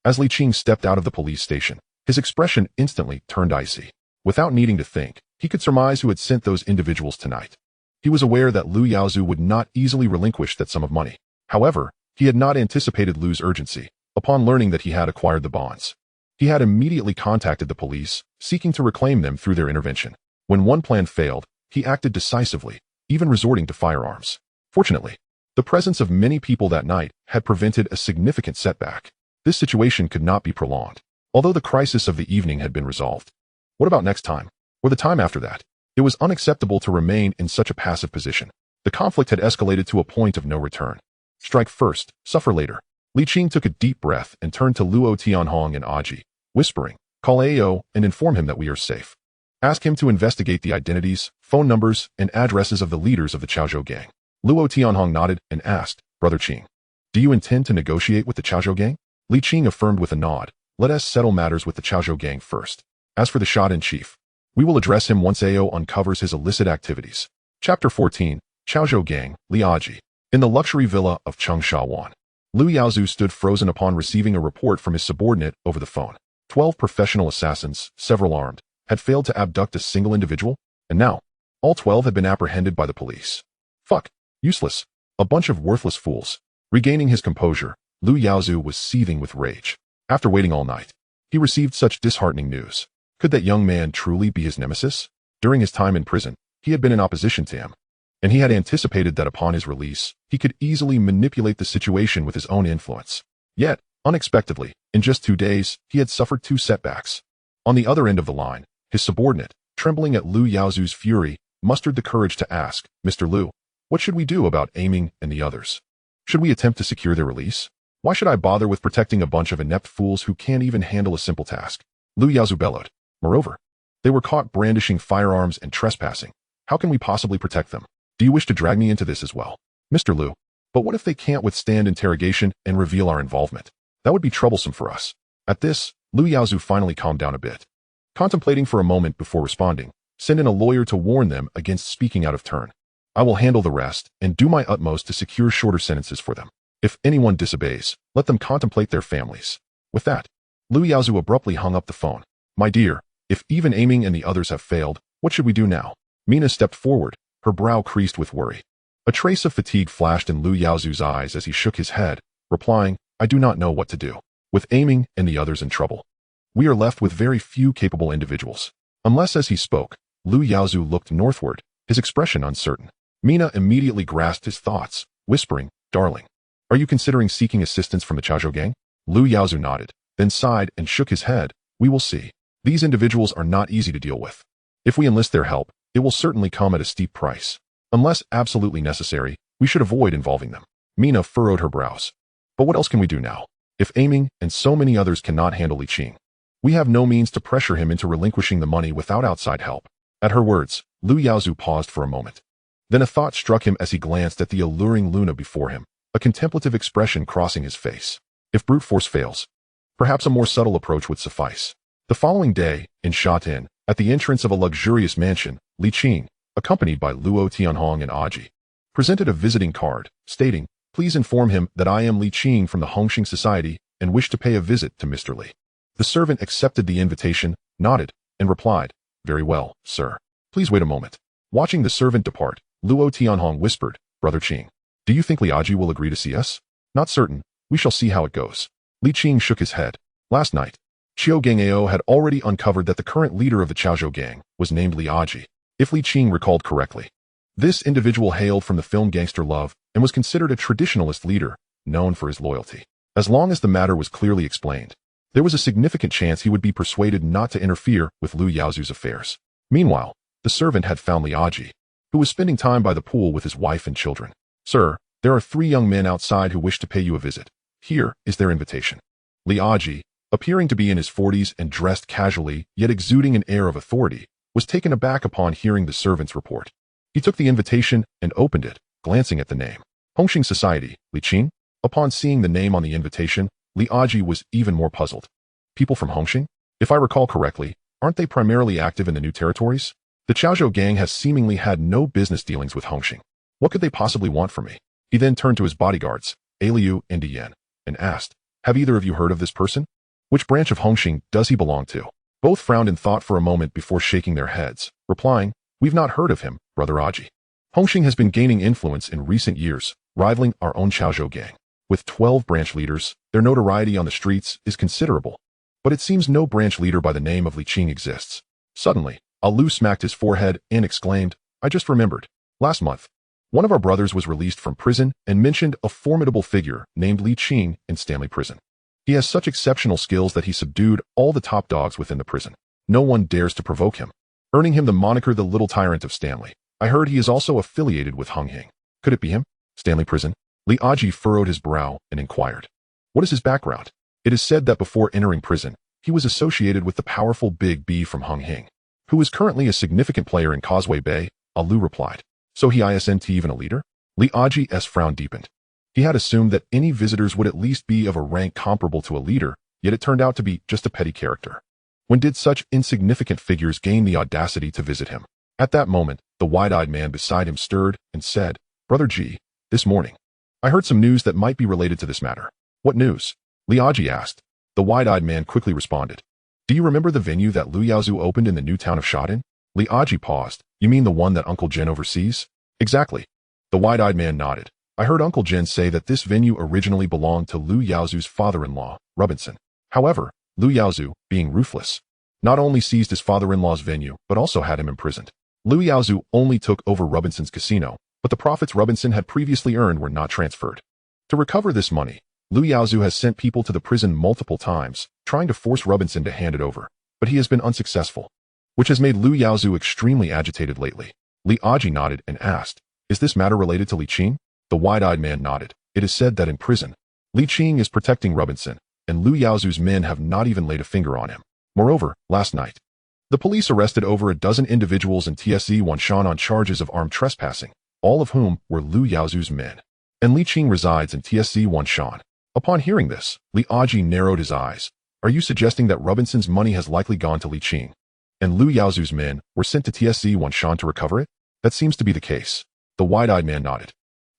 as Li Qing stepped out of the police station, his expression instantly turned icy. Without needing to think, he could surmise who had sent those individuals tonight. He was aware that Lu Yaozu would not easily relinquish that sum of money. However, he had not anticipated Lu's urgency. Upon learning that he had acquired the bonds, he had immediately contacted the police, seeking to reclaim them through their intervention. When one plan failed, he acted decisively, even resorting to firearms. Fortunately, the presence of many people that night had prevented a significant setback. This situation could not be prolonged, although the crisis of the evening had been resolved. What about next time, or the time after that? It was unacceptable to remain in such a passive position. The conflict had escalated to a point of no return. Strike first, suffer later. Li Qing took a deep breath and turned to Luo Tianhong and Aji, whispering, "Call AO and inform him that we are safe. Ask him to investigate the identities, phone numbers, and addresses of the leaders of the Chaozhou gang." Luo Tianhong nodded and asked, "Brother Qing, do you intend to negotiate with the Chaozhou gang?" Li Qing affirmed with a nod, "Let us settle matters with the Chaozhou gang first. As for the shot-in-chief, we will address him once AO uncovers his illicit activities." Chapter 14, Chaozhou Gang, Liaji. In the luxury villa of Chengshawan, Lu Yaozu stood frozen upon receiving a report from his subordinate over the phone. 12 professional assassins, several armed, had failed to abduct a single individual, and now, all 12 had been apprehended by the police. Fuck. Useless. A bunch of worthless fools. Regaining his composure, Lu Yaozu was seething with rage. After waiting all night, he received such disheartening news. Could that young man truly be his nemesis? During his time in prison, he had been in opposition to him, and he had anticipated that upon his release, he could easily manipulate the situation with his own influence. Yet, unexpectedly, in just 2 days, he had suffered 2 setbacks. On the other end of the line, his subordinate, trembling at Lu Yaozu's fury, mustered the courage to ask, "Mr. Lu, what should we do about Aiming and the others? Should we attempt to secure their release? Why should I bother with protecting a bunch of inept fools who can't even handle a simple task?" Lu Yaozu bellowed. "Moreover, they were caught brandishing firearms and trespassing. How can we possibly protect them? Do you wish to drag me into this as well, Mr. Lu? But what if they can't withstand interrogation and reveal our involvement? That would be troublesome for us." At this, Lu Yaozu finally calmed down a bit. Contemplating for a moment before responding, send in a lawyer to warn them against speaking out of turn. I will handle the rest and do my utmost to secure shorter sentences for them. If anyone disobeys, let them contemplate their families. With that, Lu Yaozu abruptly hung up the phone. "My dear, if even Aiming and the others have failed, what should we do now?" Mina stepped forward, her brow creased with worry. A trace of fatigue flashed in Lu Yaozu's eyes as he shook his head, replying, "I do not know what to do. With Aiming and the others in trouble, we are left with very few capable individuals." Unless as he spoke, Lu Yaozu looked northward, his expression uncertain. Mina immediately grasped his thoughts, whispering, "Darling, are you considering seeking assistance from the Chaozhou gang?" Lu Yaozu nodded, then sighed and shook his head. "We will see. These individuals are not easy to deal with. If we enlist their help, it will certainly come at a steep price. Unless absolutely necessary, we should avoid involving them." Mina furrowed her brows. "But what else can we do now? If Aiming and so many others cannot handle Li Qing, we have no means to pressure him into relinquishing the money without outside help." At her words, Lu Yaozu paused for a moment. Then a thought struck him as he glanced at the alluring Luna before him, a contemplative expression crossing his face. If brute force fails, perhaps a more subtle approach would suffice. The following day, in Shatin, at the entrance of a luxurious mansion, Li Qing, accompanied by Luo Tianhong and Aji, presented a visiting card, stating, "Please inform him that I am Li Qing from the Hongxing Society and wish to pay a visit to Mr. Li." The servant accepted the invitation, nodded, and replied, "Very well, sir. Please wait a moment." Watching the servant depart, Luo Tianhong whispered, "Brother Qing, do you think Liaji will agree to see us?" "Not certain. We shall see how it goes." Li Qing shook his head. "Last night, Qiu Gangao had already uncovered that the current leader of the Chaozhou gang was named Li Aji, if Li Qing recalled correctly. This individual hailed from the film Gangster Love and was considered a traditionalist leader, known for his loyalty. As long as the matter was clearly explained, there was a significant chance he would be persuaded not to interfere with Lu Yaozu's affairs. Meanwhile, the servant had found Li Aji, who was spending time by the pool with his wife and children. "Sir, there are 3 young men outside who wish to pay you a visit. Here is their invitation." Li Aji, appearing to be in his 40s and dressed casually, yet exuding an air of authority, was taken aback upon hearing the servant's report. He took the invitation and opened it, glancing at the name. Hongxing Society, Li Qing? Upon seeing the name on the invitation, Li Aji was even more puzzled. People from Hongxing? If I recall correctly, aren't they primarily active in the new territories? The Chaozhou gang has seemingly had no business dealings with Hongxing. What could they possibly want from me? He then turned to his bodyguards, Liu and Dian, and asked, "Have either of you heard of this person? Which branch of Hongxing does he belong to?" Both frowned in thought for a moment before shaking their heads, replying, "We've not heard of him, Brother Aji. Hongxing has been gaining influence in recent years, rivaling our own Chaozhou gang. With 12 branch leaders, their notoriety on the streets is considerable. But it seems no branch leader by the name of Li Qing exists." Suddenly, Lu smacked his forehead and exclaimed, "I just remembered. Last month, one of our brothers was released from prison and mentioned a formidable figure named Li Qing in Stanley Prison. He has such exceptional skills that he subdued all the top dogs within the prison. No one dares to provoke him, earning him the moniker the Little Tyrant of Stanley. I heard he is also affiliated with Hongxing. Could it be him? Stanley Prison?" Li Aji furrowed his brow and inquired, "What is his background?" It is said that before entering prison, he was associated with the powerful Big B from Hongxing, who is currently a significant player in Causeway Bay, Lu replied. "So he isn't even a leader?" Li Aji's frown deepened. He had assumed that any visitors would at least be of a rank comparable to a leader, yet it turned out to be just a petty character. When did such insignificant figures gain the audacity to visit him? At that moment, the wide-eyed man beside him stirred and said, "Brother G, this morning, I heard some news that might be related to this matter." "What news?" Li Aji asked. The wide-eyed man quickly responded, "Do you remember the venue that Lu Yaozu opened in the new town of Shadin?" Li Aji paused. "You mean the one that Uncle Jin oversees?" "Exactly." The wide-eyed man nodded. "I heard Uncle Jin say that this venue originally belonged to Lu Yaozu's father-in-law, Robinson. However, Lu Yaozu, being ruthless, not only seized his father-in-law's venue, but also had him imprisoned. Lu Yaozu only took over Robinson's casino, but the profits Robinson had previously earned were not transferred. To recover this money, Lu Yaozu has sent people to the prison multiple times, trying to force Robinson to hand it over, but he has been unsuccessful, which has made Lu Yaozu extremely agitated lately." Li Aji nodded and asked, "Is this matter related to Li Qing?" The wide-eyed man nodded. "It is said that in prison, Li Qing is protecting Robinson, and Lu Yaozu's men have not even laid a finger on him. Moreover, last night, the police arrested over a dozen individuals in TSE Wanshan on charges of armed trespassing, all of whom were Lu Yaozu's men. And Li Qing resides in TSE Wanshan." Upon hearing this, Li Aji narrowed his eyes. "Are you suggesting that Robinson's money has likely gone to Li Qing, and Lu Yaozu's men were sent to TSE Wanshan to recover it?" "That seems to be the case." The wide-eyed man nodded.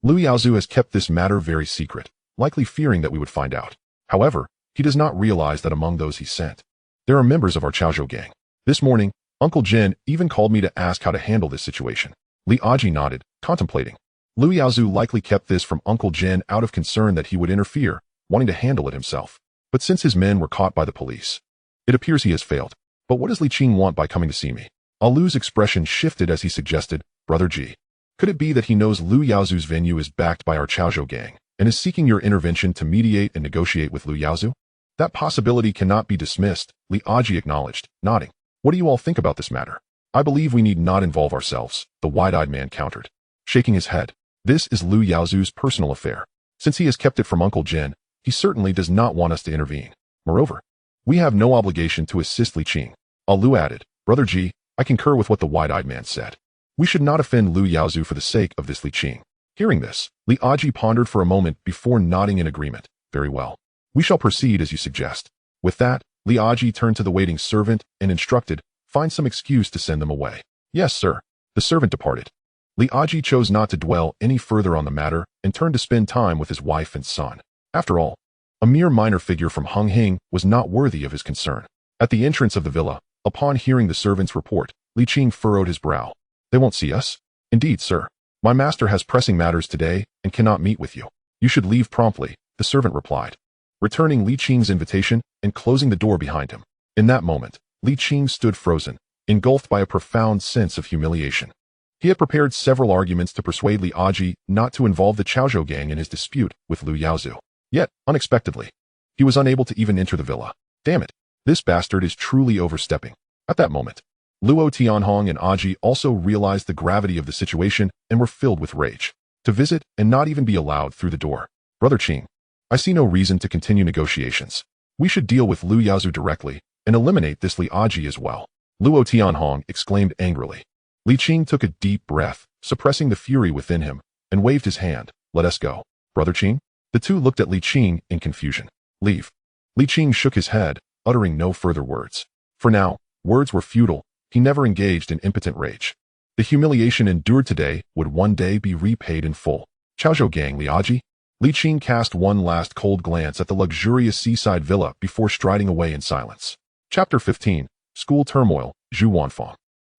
"Lu Yaozu has kept this matter very secret, likely fearing that we would find out. However, he does not realize that among those he sent, there are members of our Chaozhou gang. This morning, Uncle Jin even called me to ask how to handle this situation." Li Aji nodded, contemplating. Lu Yaozu likely kept this from Uncle Jin out of concern that he would interfere, wanting to handle it himself. But since his men were caught by the police, it appears he has failed. But what does Li Qing want by coming to see me? Lu's expression shifted as he suggested, "Brother G, could it be that he knows Lu Yaozu's venue is backed by our Chaozhou gang, and is seeking your intervention to mediate and negotiate with Lu Yaozu?" "That possibility cannot be dismissed," Li Aji acknowledged, nodding. "What do you all think about this matter?" "I believe we need not involve ourselves," the wide-eyed man countered, shaking his head. "This is Lu Yaozu's personal affair. Since he has kept it from Uncle Jin, he certainly does not want us to intervene. Moreover, we have no obligation to assist Li Qing." Lu added, "Brother G, I concur with what the wide-eyed man said. We should not offend Lu Yaozu for the sake of this Li Qing." Hearing this, Li Aji pondered for a moment before nodding in agreement. "Very well. We shall proceed as you suggest." With that, Li Aji turned to the waiting servant and instructed, "Find some excuse to send them away." "Yes, sir." The servant departed. Li Aji chose not to dwell any further on the matter and turned to spend time with his wife and son. After all, a mere minor figure from Hongxing was not worthy of his concern. At the entrance of the villa, upon hearing the servant's report, Li Qing furrowed his brow. "They won't see us?" "Indeed, sir. My master has pressing matters today and cannot meet with you. You should leave promptly," the servant replied. returning Li Qing's invitation and closing the door behind him. In that moment, Li Qing stood frozen, engulfed by a profound sense of humiliation. He had prepared several arguments to persuade Li Aji not to involve the Chaozhou gang in his dispute with Lu Yaozu. Yet, unexpectedly, he was unable to even enter the villa. Damn it, this bastard is truly overstepping. At that moment, Luo Tianhong and Aji also realized the gravity of the situation and were filled with rage. To visit and not even be allowed through the door. Brother Qing, I see no reason to continue negotiations. We should deal with Lu Yaozu directly and eliminate this Li Aji as well. Luo Tianhong exclaimed angrily. Li Qing took a deep breath, suppressing the fury within him, and waved his hand. Let us go. Brother Qing? The two looked at Li Qing in confusion. Leave. Li Qing shook his head, uttering no further words. For now, words were futile. He never engaged in impotent rage. The humiliation endured today would one day be repaid in full. Chaozhou gang Li Aji? Li Qing cast one last cold glance at the luxurious seaside villa before striding away in silence. Chapter 15. School Turmoil, Zhu Wanfang.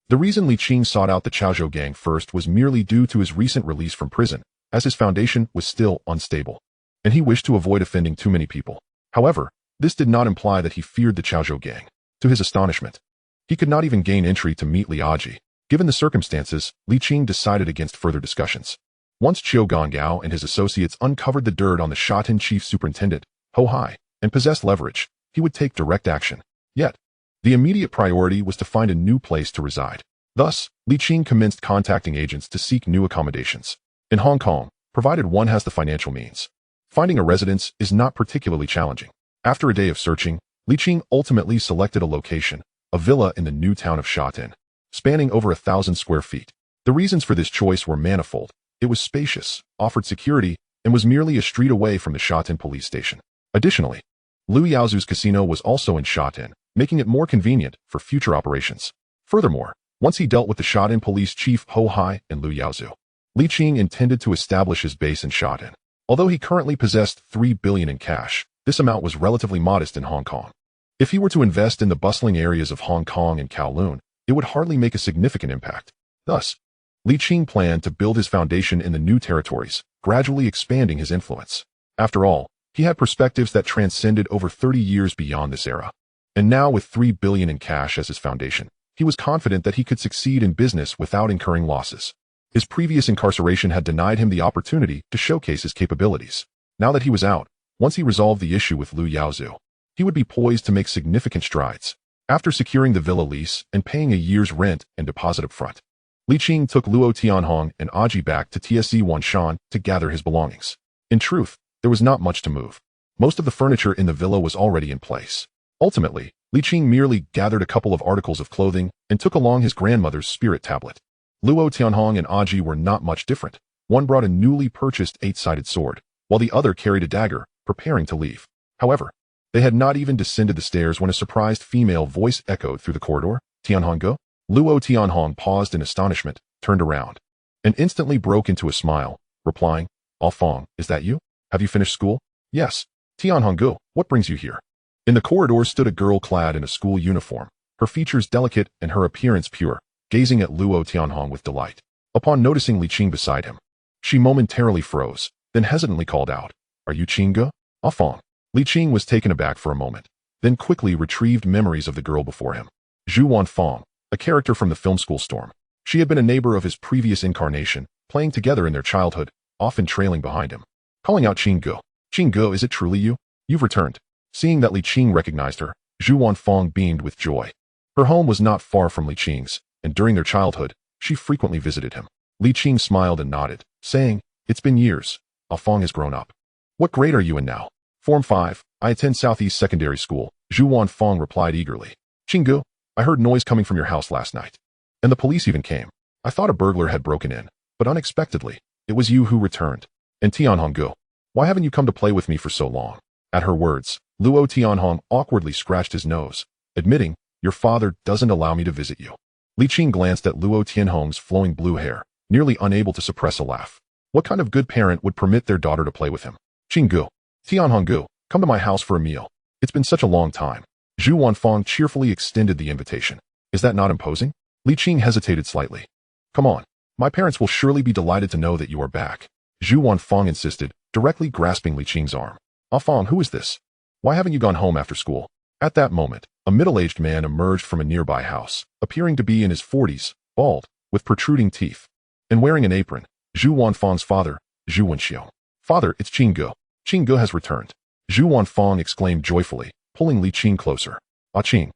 The reason Li Qing sought out the Chaozhou gang first was merely due to his recent release from prison, as his foundation was still unstable, and he wished to avoid offending too many people. However, this did not imply that he feared the Chaozhou gang. To his astonishment, he could not even gain entry to meet Li Aji. Given the circumstances, Li Qing decided against further discussions. Once Qiu Gongao and his associates uncovered the dirt on the Shatin chief superintendent, Ho Hai, and possessed leverage, he would take direct action. Yet, the immediate priority was to find a new place to reside. Thus, Li Qing commenced contacting agents to seek new accommodations. In Hong Kong, provided one has the financial means, finding a residence is not particularly challenging. After a day of searching, Li Qing ultimately selected a location, a villa in the new town of Shatin, spanning over 1,000 square feet. The reasons for this choice were manifold. It was spacious, offered security, and was merely a street away from the Shatin police station. Additionally, Lu Yaozu's casino was also in Shatin, making it more convenient for future operations. Furthermore, once he dealt with the Shatin police chief Ho Hai and Lu Yaozu, Li Qing intended to establish his base in Shatin. Although he currently possessed 3 billion in cash, this amount was relatively modest in Hong Kong. If he were to invest in the bustling areas of Hong Kong and Kowloon, it would hardly make a significant impact. Thus, Li Qing planned to build his foundation in the new territories, gradually expanding his influence. After all, he had perspectives that transcended over 30 years beyond this era. And now with 3 billion in cash as his foundation, he was confident that he could succeed in business without incurring losses. His previous incarceration had denied him the opportunity to showcase his capabilities. Now that he was out, once he resolved the issue with Lu Yaozu, he would be poised to make significant strides. After securing the villa lease and paying a year's rent and deposit up front, Li Qing took Luo Tianhong and Aji back to TSE Wanshan to gather his belongings. In truth, there was not much to move. Most of the furniture in the villa was already in place. Ultimately, Li Qing merely gathered a couple of articles of clothing and took along his grandmother's spirit tablet. Luo Tianhong and Aji were not much different. One brought a newly purchased 8-sided sword, while the other carried a dagger, preparing to leave. However, they had not even descended the stairs when a surprised female voice echoed through the corridor. Tianhong go? Luo Tianhong paused in astonishment, turned around, and instantly broke into a smile, replying, "Ah Fong, is that you? Have you finished school?" "Yes." "Tianhong go, what brings you here?" In the corridor stood a girl clad in a school uniform, her features delicate and her appearance pure, gazing at Luo Tianhong with delight. Upon noticing Li Qing beside him, she momentarily froze, then hesitantly called out, "Are you Qing go? Ah Fong." Li Qing was taken aback for a moment, then quickly retrieved memories of the girl before him. Zhu Wanfang, a character from the film school Storm. She had been a neighbor of his previous incarnation, playing together in their childhood, often trailing behind him. Calling out Qing go. "Qing go, is it truly you? You've returned." Seeing that Li Qing recognized her, Zhu Wanfang beamed with joy. Her home was not far from Li Qing's, and during their childhood, she frequently visited him. Li Qing smiled and nodded, saying, "It's been years. Ah Fong has grown up." "What grade are you in now?" "Form 5, I attend Southeast Secondary School," Zhu Wanfang replied eagerly. "Qinggu, I heard noise coming from your house last night. And the police even came. I thought a burglar had broken in, but unexpectedly, it was you who returned. And Tianhong, why haven't you come to play with me for so long?" At her words, Luo Tianhong awkwardly scratched his nose, admitting, "Your father doesn't allow me to visit you." Li Qing glanced at Luo Tianhong's flowing blue hair, nearly unable to suppress a laugh. What kind of good parent would permit their daughter to play with him? "Qinggu, Tianhong, come to my house for a meal. It's been such a long time." Zhu Wanfang cheerfully extended the invitation. "Is that not imposing?" Li Qing hesitated slightly. "Come on. My parents will surely be delighted to know that you are back." Zhu Wanfang insisted, directly grasping Li Qing's arm. "Ah Fong, who is this?" Why haven't you gone home after school? At that moment, a middle-aged man emerged from a nearby house, appearing to be in his 40s, bald, with protruding teeth, and wearing an apron. Zhu Wanfang's father, Zhu Wenxiong. Father, it's Qing Ge. Qing Ge has returned. Zhu Wanfang exclaimed joyfully, pulling Li Qing closer. Ah Qing.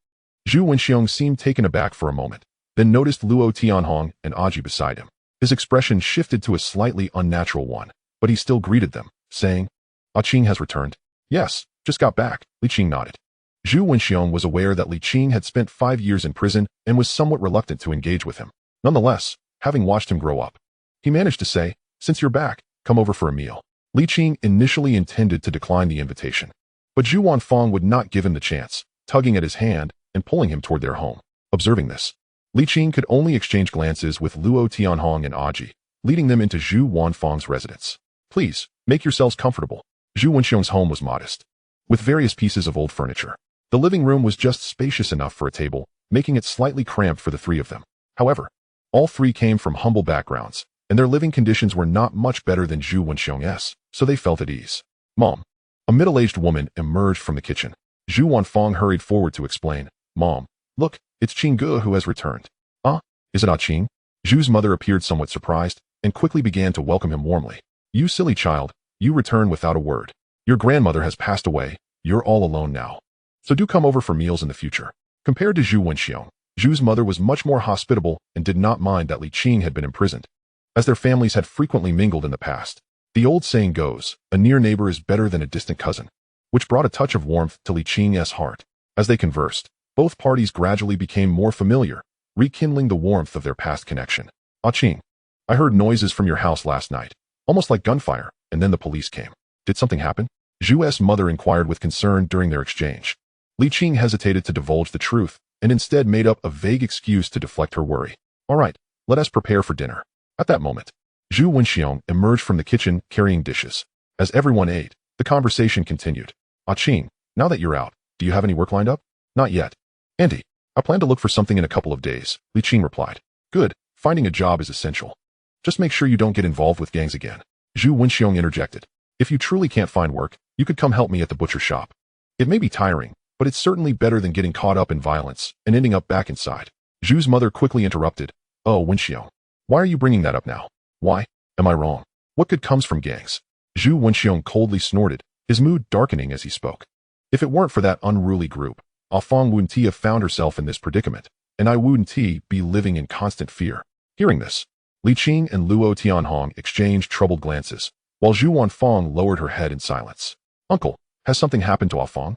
Zhu Wenxiong seemed taken aback for a moment, then noticed Luo Tianhong and Aji beside him. His expression shifted to a slightly unnatural one, but he still greeted them, saying, Ah Qing has returned. Yes, just got back. Li Qing nodded. Zhu Wenxiong was aware that Li Qing had spent 5 years in prison and was somewhat reluctant to engage with him. Nonetheless, having watched him grow up, he managed to say, since you're back, come over for a meal. Li Qing initially intended to decline the invitation, but Zhu Wanfang would not give him the chance, tugging at his hand and pulling him toward their home. Observing this, Li Qing could only exchange glances with Luo Tianhong and Aji, leading them into Zhu Wanfang's residence. Please, make yourselves comfortable. Zhu Wenxiong's home was modest, with various pieces of old furniture. The living room was just spacious enough for a table, making it slightly cramped for the three of them. However, all three came from humble backgrounds, and their living conditions were not much better than Zhu Wenxiong's, so they felt at ease. Mom. A middle-aged woman emerged from the kitchen. Zhu Wanfang hurried forward to explain, Mom, look, it's Qing Ge who has returned. Ah, is it Ah Qing? Zhu's mother appeared somewhat surprised, and quickly began to welcome him warmly. You silly child, you return without a word. Your grandmother has passed away, you're all alone now. So do come over for meals in the future. Compared to Zhu Wenxiong, Zhu's mother was much more hospitable and did not mind that Li Qing had been imprisoned, as their families had frequently mingled in the past. The old saying goes, a near neighbor is better than a distant cousin, which brought a touch of warmth to Li Qing's heart. As they conversed, both parties gradually became more familiar, rekindling the warmth of their past connection. Ah Qing, I heard noises from your house last night, almost like gunfire, and then the police came. Did something happen? Zhu's mother inquired with concern during their exchange. Li Qing hesitated to divulge the truth, and instead made up a vague excuse to deflect her worry. All right, let us prepare for dinner. At that moment, Zhu Wenxiong emerged from the kitchen carrying dishes. As everyone ate, the conversation continued. Ah Qing, now that you're out, do you have any work lined up? Not yet. Auntie, I plan to look for something in a couple of days, Li Qing replied. Good, finding a job is essential. Just make sure you don't get involved with gangs again. Zhu Wenxiong interjected. If you truly can't find work, you could come help me at the butcher shop. It may be tiring, but it's certainly better than getting caught up in violence and ending up back inside. Zhu's mother quickly interrupted. Oh, Wenxiong, why are you bringing that up now? Why? Am I wrong? What good comes from gangs? Zhu Wenxiong coldly snorted, his mood darkening as he spoke. If it weren't for that unruly group, Fang Wuntia found herself in this predicament, and I wouldn't be living in constant fear. Hearing this, Li Qing and Luo Tianhong exchanged troubled glances, while Zhu Wanfang lowered her head in silence. Uncle, has something happened to Fang?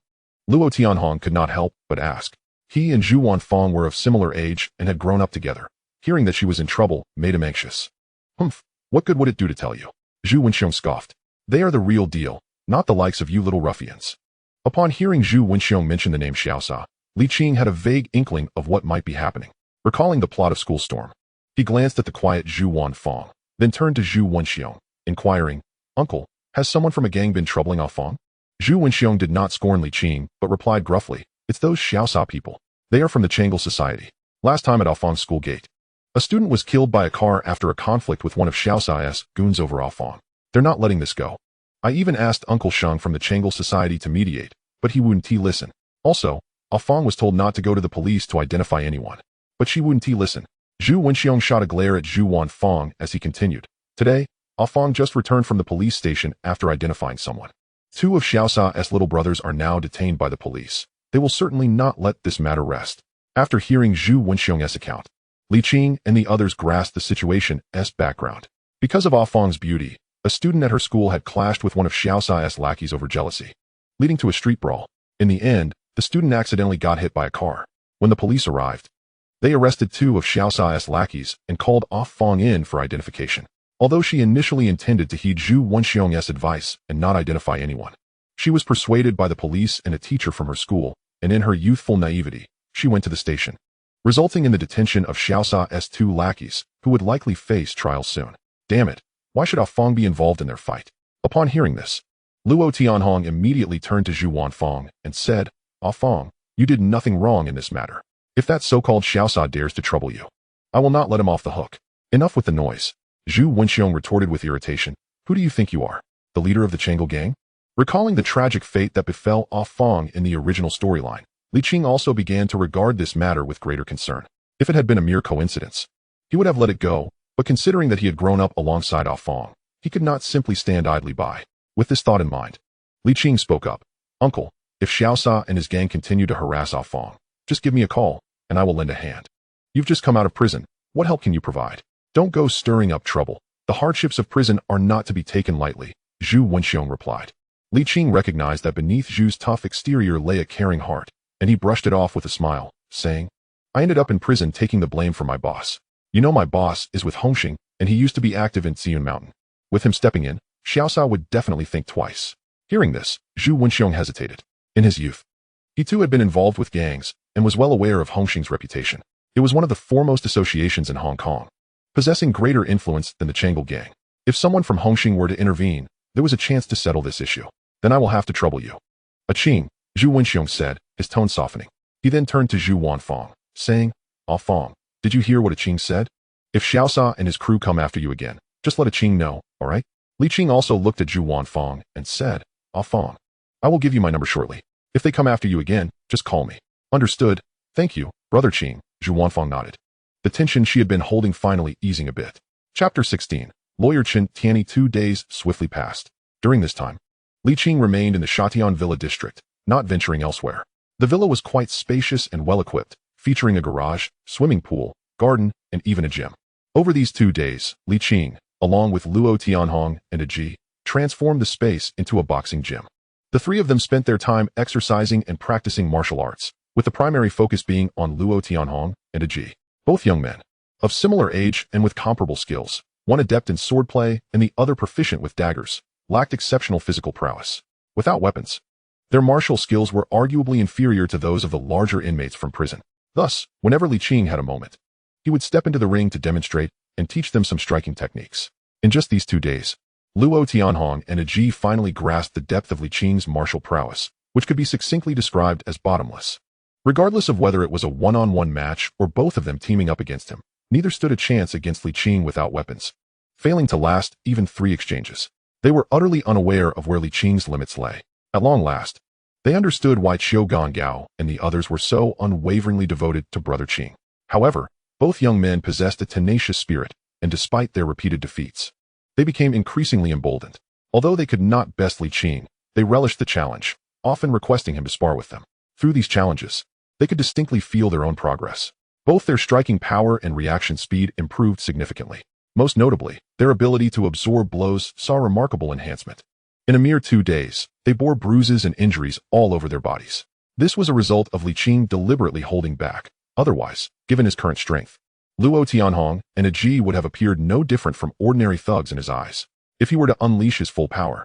Luo Tianhong could not help but ask. He and Zhu Wanfang were of similar age and had grown up together. Hearing that she was in trouble made him anxious. Humph, what good would it do to tell you? Zhu Wenxiong scoffed. They are the real deal, not the likes of you little ruffians. Upon hearing Zhu Wenxiong mention the name Xiaosa, Li Qing had a vague inkling of what might be happening. Recalling the plot of School Storm, he glanced at the quiet Zhu Wanfang, then turned to Zhu Wenxiong, inquiring, Uncle, has someone from a gang been troubling Fang? Zhu Wenxiong did not scorn Li Qing, but replied gruffly, it's those Xiaosa people. They are from the Changle Society. Last time at Fang's school gate, a student was killed by a car after a conflict with one of Xiaosa's goons over Fang. They're not letting this go. I even asked Uncle Sheng from the Changle Society to mediate, but he wouldn't listen. Also, Fang was told not to go to the police to identify anyone, but she wouldn't listen. Zhu Wenxiong shot a glare at Zhu Wanfang as he continued. Today, Fang just returned from the police station after identifying someone. 2 of Xiaosa's little brothers are now detained by the police. They will certainly not let this matter rest. After hearing Zhu Wenxiong's account, Li Qing and the others grasped the situation's background. Because of Fang's beauty, a student at her school had clashed with one of Xiaosa's lackeys over jealousy, leading to a street brawl. In the end, the student accidentally got hit by a car. When the police arrived, they arrested 2 of Xiaosa's lackeys and called Fang in for identification. Although she initially intended to heed Zhu Wenxiong's advice and not identify anyone, she was persuaded by the police and a teacher from her school, and in her youthful naivety, she went to the station, resulting in the detention of Xiaosa's 2 lackeys, who would likely face trial soon. Damn it, why should Fang be involved in their fight? Upon hearing this, Luo Tianhong immediately turned to Zhu Wanfang and said, Fang, you did nothing wrong in this matter. If that so-called Xiaosa dares to trouble you, I will not let him off the hook. Enough with the noise. Zhu Wenxiong retorted with irritation. Who do you think you are? The leader of the Changle gang? Recalling the tragic fate that befell Ah Fong in the original storyline, Li Qing also began to regard this matter with greater concern. If it had been a mere coincidence, he would have let it go, but considering that he had grown up alongside Ah Fong, he could not simply stand idly by. With this thought in mind, Li Qing spoke up. Uncle, if Xiaosa and his gang continue to harass Ah Fong, just give me a call, and I will lend a hand. You've just come out of prison. What help can you provide? Don't go stirring up trouble. The hardships of prison are not to be taken lightly, Zhu Wenxiong replied. Li Qing recognized that beneath Zhu's tough exterior lay a caring heart, and he brushed it off with a smile, saying, I ended up in prison taking the blame for my boss. You know my boss is with Hongxing, and he used to be active in Xian Mountain. With him stepping in, Xiaosao would definitely think twice. Hearing this, Zhu Wenxiong hesitated. In his youth, he too had been involved with gangs, and was well aware of Hongxing's reputation. It was one of the foremost associations in Hong Kong, possessing greater influence than the Changle gang. If someone from Hongxing were to intervene, there was a chance to settle this issue. Then I will have to trouble you. A Qing, Zhu Wenxiong said, his tone softening. He then turned to Zhu Wanfong, saying, Ah Fong, did you hear what a Qing said? If Xiaosa and his crew come after you again, just let a Qing know, all right? Li Qing also looked at Zhu Wanfong and said, Ah Fong, I will give you my number shortly. If they come after you again, just call me. Understood. Thank you, Brother Qing, Zhu Wanfong nodded. The tension she had been holding finally easing a bit. Chapter 16. Lawyer Chen Tianyi. 2 days swiftly passed. During this time, Li Qing remained in the Shatian Villa district, not venturing elsewhere. The villa was quite spacious and well-equipped, featuring a garage, swimming pool, garden, and even a gym. Over these 2 days, Li Qing, along with Luo Tianhong and Ji, transformed the space into a boxing gym. The three of them spent their time exercising and practicing martial arts, with the primary focus being on Luo Tianhong and Ji. Both young men, of similar age and with comparable skills, one adept in swordplay and the other proficient with daggers, lacked exceptional physical prowess. Without weapons, their martial skills were arguably inferior to those of the larger inmates from prison. Thus, whenever Li Qing had a moment, he would step into the ring to demonstrate and teach them some striking techniques. In just these 2 days, Luo Tianhong and Ji finally grasped the depth of Li Qing's martial prowess, which could be succinctly described as bottomless. Regardless of whether it was a one-on-one match or both of them teaming up against him, neither stood a chance against Li Qing without weapons, failing to last even 3 exchanges. They were utterly unaware of where Li Qing's limits lay. At long last, they understood why Qiu Gongao and the others were so unwaveringly devoted to Brother Qing. However, both young men possessed a tenacious spirit, and despite their repeated defeats, they became increasingly emboldened. Although they could not best Li Qing, they relished the challenge, often requesting him to spar with them. Through these challenges, they could distinctly feel their own progress. Both their striking power and reaction speed improved significantly. Most notably, their ability to absorb blows saw remarkable enhancement. In a mere 2 days, they bore bruises and injuries all over their bodies. This was a result of Li Qing deliberately holding back. Otherwise, given his current strength, Luo Tianhong and Ji would have appeared no different from ordinary thugs in his eyes. If he were to unleash his full power,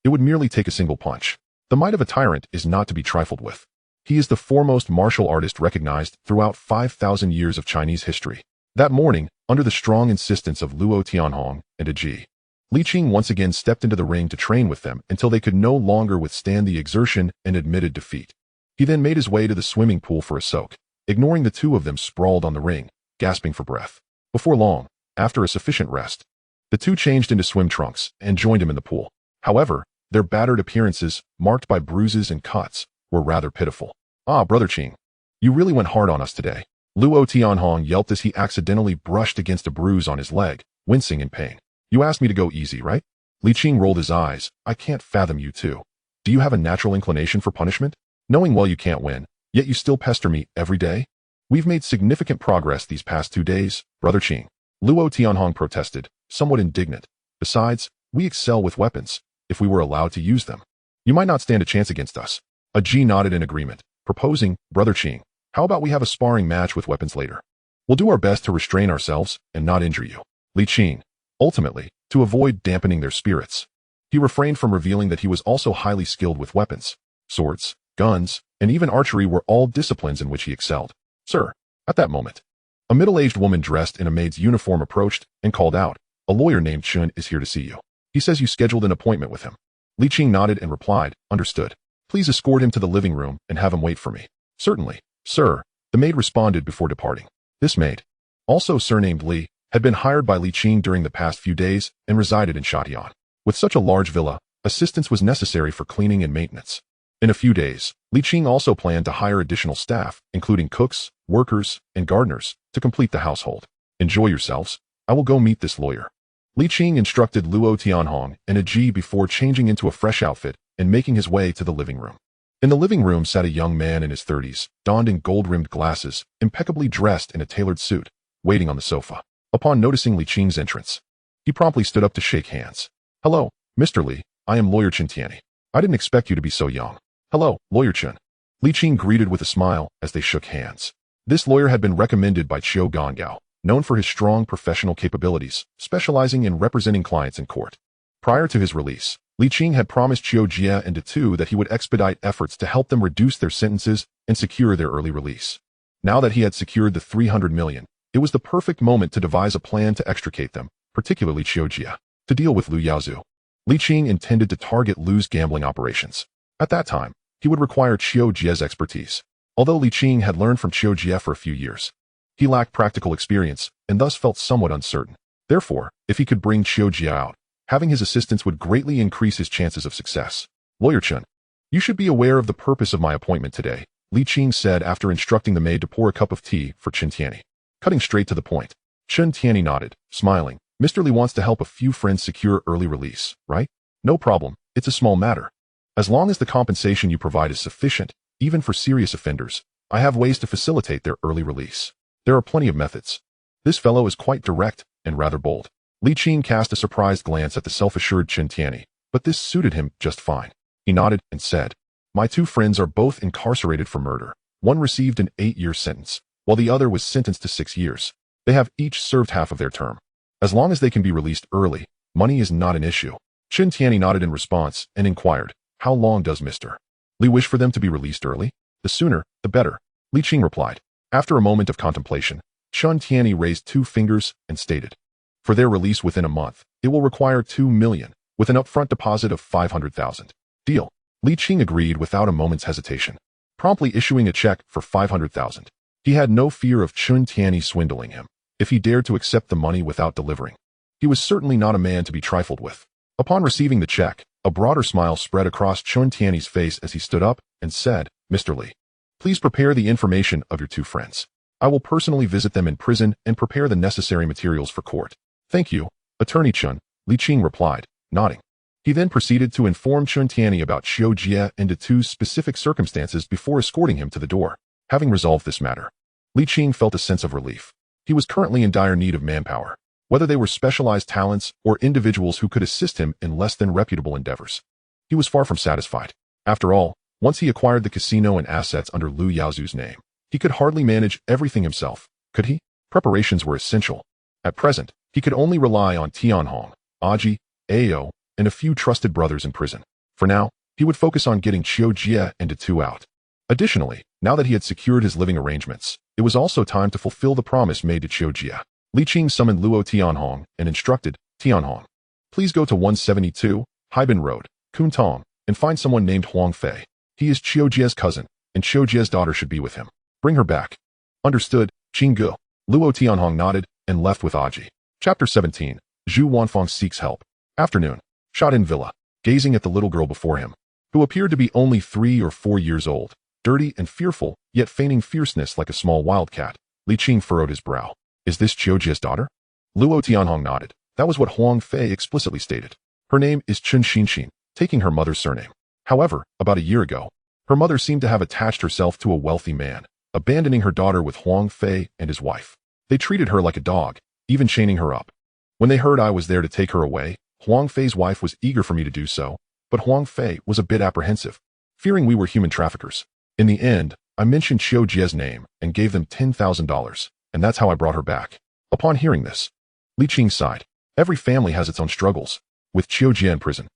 it would merely take a single punch. The might of a tyrant is not to be trifled with. He is the foremost martial artist recognized throughout 5,000 years of Chinese history. That morning, under the strong insistence of Luo Tianhong and Ji, Li Qing once again stepped into the ring to train with them until they could no longer withstand the exertion and admitted defeat. He then made his way to the swimming pool for a soak, ignoring the two of them sprawled on the ring, gasping for breath. Before long, after a sufficient rest, the two changed into swim trunks and joined him in the pool. However, their battered appearances, marked by bruises and cuts, were rather pitiful. Ah, Brother Qing, you really went hard on us today. Luo Tianhong yelped as he accidentally brushed against a bruise on his leg, wincing in pain. You asked me to go easy, right? Li Qing rolled his eyes. I can't fathom you two. Do you have a natural inclination for punishment? Knowing well you can't win, yet you still pester me every day? We've made significant progress these past 2 days, Brother Qing. Luo Tianhong protested, somewhat indignant. Besides, we excel with weapons, if we were allowed to use them. You might not stand a chance against us. Ji nodded in agreement, proposing, Brother Qing, how about we have a sparring match with weapons later? We'll do our best to restrain ourselves and not injure you. Li Qing, ultimately, to avoid dampening their spirits, he refrained from revealing that he was also highly skilled with weapons. Swords, guns, and even archery were all disciplines in which he excelled. Sir, at that moment, a middle-aged woman dressed in a maid's uniform approached and called out, a lawyer named Chun is here to see you. He says you scheduled an appointment with him. Li Qing nodded and replied, understood. Please escort him to the living room and have him wait for me. Certainly, sir, the maid responded before departing. This maid, also surnamed Li, had been hired by Li Qing during the past few days and resided in Shatian. With such a large villa, Assistance was necessary for cleaning and maintenance. In a few days, Li Qing also planned to hire additional staff, including cooks, workers, and gardeners, to complete the household. Enjoy yourselves. I will go meet this lawyer. Li Qing instructed Luo Tianhong and Aji before changing into a fresh outfit and making his way to the living room. In the living room sat a young man in his 30s, donned in gold-rimmed glasses, impeccably dressed in a tailored suit, waiting on the sofa. Upon noticing Li Qing's entrance, he promptly stood up to shake hands. "Hello, Mr. Li, I am Lawyer Chen Tianyi. I didn't expect you to be so young." "Hello, Lawyer Chen." Li Qing greeted with a smile as they shook hands. This lawyer had been recommended by Qiu Gongao, known for his strong professional capabilities, specializing in representing clients in court. Prior to his release, Li Qing had promised Qiu Jie and Tu that he would expedite efforts to help them reduce their sentences and secure their early release. Now that he had secured the 300 million, it was the perfect moment to devise a plan to extricate them, particularly Qiu Jie, to deal with Lu Yaozu. Li Qing intended to target Lu's gambling operations. At that time, he would require Qiu Jie's expertise. Although Li Qing had learned from Qiu Jie for a few years, he lacked practical experience and thus felt somewhat uncertain. Therefore, if he could bring Qiu Jie out, having his assistance would greatly increase his chances of success. "Lawyer Chen, you should be aware of the purpose of my appointment today," Li Qing said after instructing the maid to pour a cup of tea for Chen Tianyi. Cutting straight to the point, Chen Tianyi nodded, smiling. "Mr. Li wants to help a few friends secure early release, right? No problem, it's a small matter. As long as the compensation you provide is sufficient, even for serious offenders, I have ways to facilitate their early release. There are plenty of methods." This fellow is quite direct and rather bold. Li Qing cast a surprised glance at the self-assured Chen Tianyi, but this suited him just fine. He nodded and said, "My two friends are both incarcerated for murder. One received an 8-year sentence, while the other was sentenced to 6 years. They have each served half of their term. As long as they can be released early, money is not an issue." Chen Tianyi nodded in response and inquired, "How long does Mr. Li wish for them to be released early?" "The sooner, the better," Li Qing replied. After a moment of contemplation, Chen Tianyi raised 2 fingers and stated, "For their release within a month, it will require 2 million, with an upfront deposit of 500,000. Deal." Li Qing agreed without a moment's hesitation, promptly issuing a check for 500,000. He had no fear of Chen Tianyi swindling him, if he dared to accept the money without delivering. He was certainly not a man to be trifled with. Upon receiving the check, a broader smile spread across Chen Tianyi's face as he stood up and said, "Mr. Li, please prepare the information of your 2 friends. I will personally visit them in prison and prepare the necessary materials for court." "Thank you, Attorney Chen," Li Qing replied, nodding. He then proceeded to inform Chen Tianyi about Qiu Jie and Tu's specific circumstances before escorting him to the door. Having resolved this matter, Li Qing felt a sense of relief. He was currently in dire need of manpower, whether they were specialized talents or individuals who could assist him in less than reputable endeavors. He was far from satisfied. After all, once he acquired the casino and assets under Lu Yaozu's name, he could hardly manage everything himself, could he? Preparations were essential. At present, he could only rely on Tianhong, Aji, Ao, and a few trusted brothers in prison. For now, he would focus on getting Qiu Jie and Tu out. Additionally, now that he had secured his living arrangements, it was also time to fulfill the promise made to Qiu Jie. Li Qing summoned Luo Tianhong and instructed, "Tianhong, please go to 172, Haibin Road, Kuntong, and find someone named Huang Fei. He is Qiu Jie's cousin, and Qiu Jie's daughter should be with him. Bring her back." "Understood, Qinggu." Luo Tianhong nodded and left with Aji. Chapter 17. Zhu Wanfeng seeks help. Afternoon. Shadin Villa. Gazing at the little girl before him, who appeared to be only 3 or 4 years old, dirty and fearful, yet feigning fierceness like a small wildcat, Li Qing furrowed his brow. "Is this Qiu Jie's daughter?" Luo Tianhong nodded. That was what Huang Fei explicitly stated. Her name is Chen Xinxin, taking her mother's surname. However, about a year ago, her mother seemed to have attached herself to a wealthy man, abandoning her daughter with Huang Fei and his wife. They treated her like a dog, even chaining her up. When they heard I was there to take her away, Huang Fei's wife was eager for me to do so, but Huang Fei was a bit apprehensive, fearing we were human traffickers. In the end, I mentioned Qiu Jie's name and gave them $10,000, and that's how I brought her back. Upon hearing this, Li Qing sighed. Every family has its own struggles. With Qiu Jie in prison,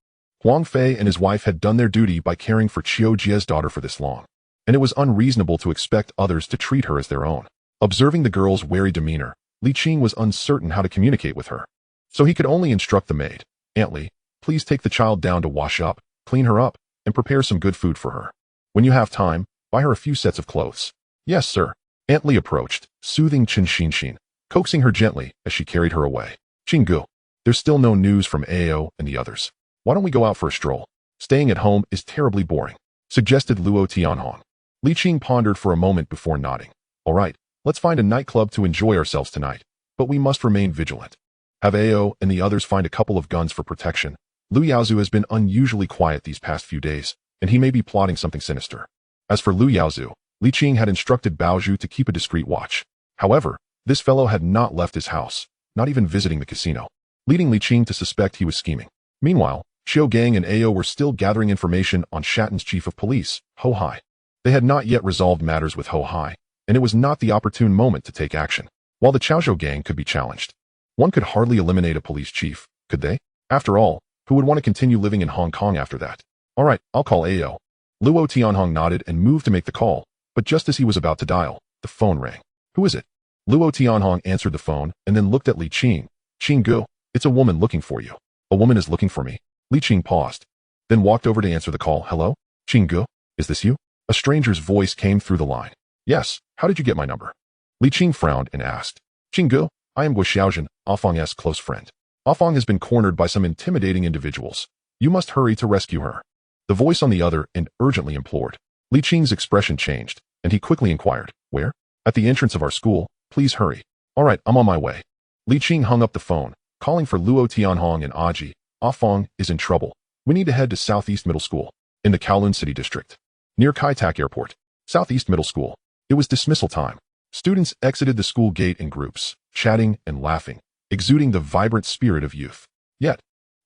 Huang Fei and his wife had done their duty by caring for Qiu Jie's daughter for this long, and it was unreasonable to expect others to treat her as their own. Observing the girl's wary demeanor, Li Qing was uncertain how to communicate with her, so he could only instruct the maid, "Aunt Li, please take the child down to wash up, clean her up, and prepare some good food for her. When you have time, buy her a few sets of clothes." "Yes, sir." Aunt Li approached, soothing Chen Xinxin, coaxing her gently as she carried her away. "Qinggu, there's still no news from Ao and the others." Why don't we go out for a stroll? Staying at home is terribly boring, suggested Luo Tianhong. Li Qing pondered for a moment before nodding. All right, let's find a nightclub to enjoy ourselves tonight, but we must remain vigilant. Have Ao and the others find a couple of guns for protection. Lu Yaozu has been unusually quiet these past few days, and he may be plotting something sinister. As for Lu Yaozu, Li Qing had instructed Baozhu to keep a discreet watch. However, this fellow had not left his house, not even visiting the casino, leading Li Qing to suspect he was scheming. Meanwhile, Xiao Gang and Ao were still gathering information on Shatton's chief of police, Ho Hai. They had not yet resolved matters with Ho Hai, and it was not the opportune moment to take action. While the Chaozhou Gang could be challenged, one could hardly eliminate a police chief, could they? After all, who would want to continue living in Hong Kong after that? All right, I'll call Ao. Luo Tianhong nodded and moved to make the call, but just as he was about to dial, the phone rang. Who is it? Luo Tianhong answered the phone and then looked at Li Qing. Qing Gu, it's a woman looking for you. A woman is looking for me. Li Qing paused, then walked over to answer the call. Hello? Qing Gu, is this you? A stranger's voice came through the line. Yes, how did you get my number? Li Qing frowned and asked. Qing Gu, I am Guo Xiaojun, Afang's close friend. Afang has been cornered by some intimidating individuals. You must hurry to rescue her. The voice on the other end urgently implored. Li Qing's expression changed, and he quickly inquired, where? At the entrance of our school, please hurry. All right, I'm on my way. Li Qing hung up the phone, calling for Luo Tianhong and Aji. Afang is in trouble. We need to head to Southeast Middle School, in the Kowloon City District, near Kai Tak Airport. Southeast Middle School. It was dismissal time. Students exited the school gate in groups, chatting and laughing, exuding the vibrant spirit of youth. Yet,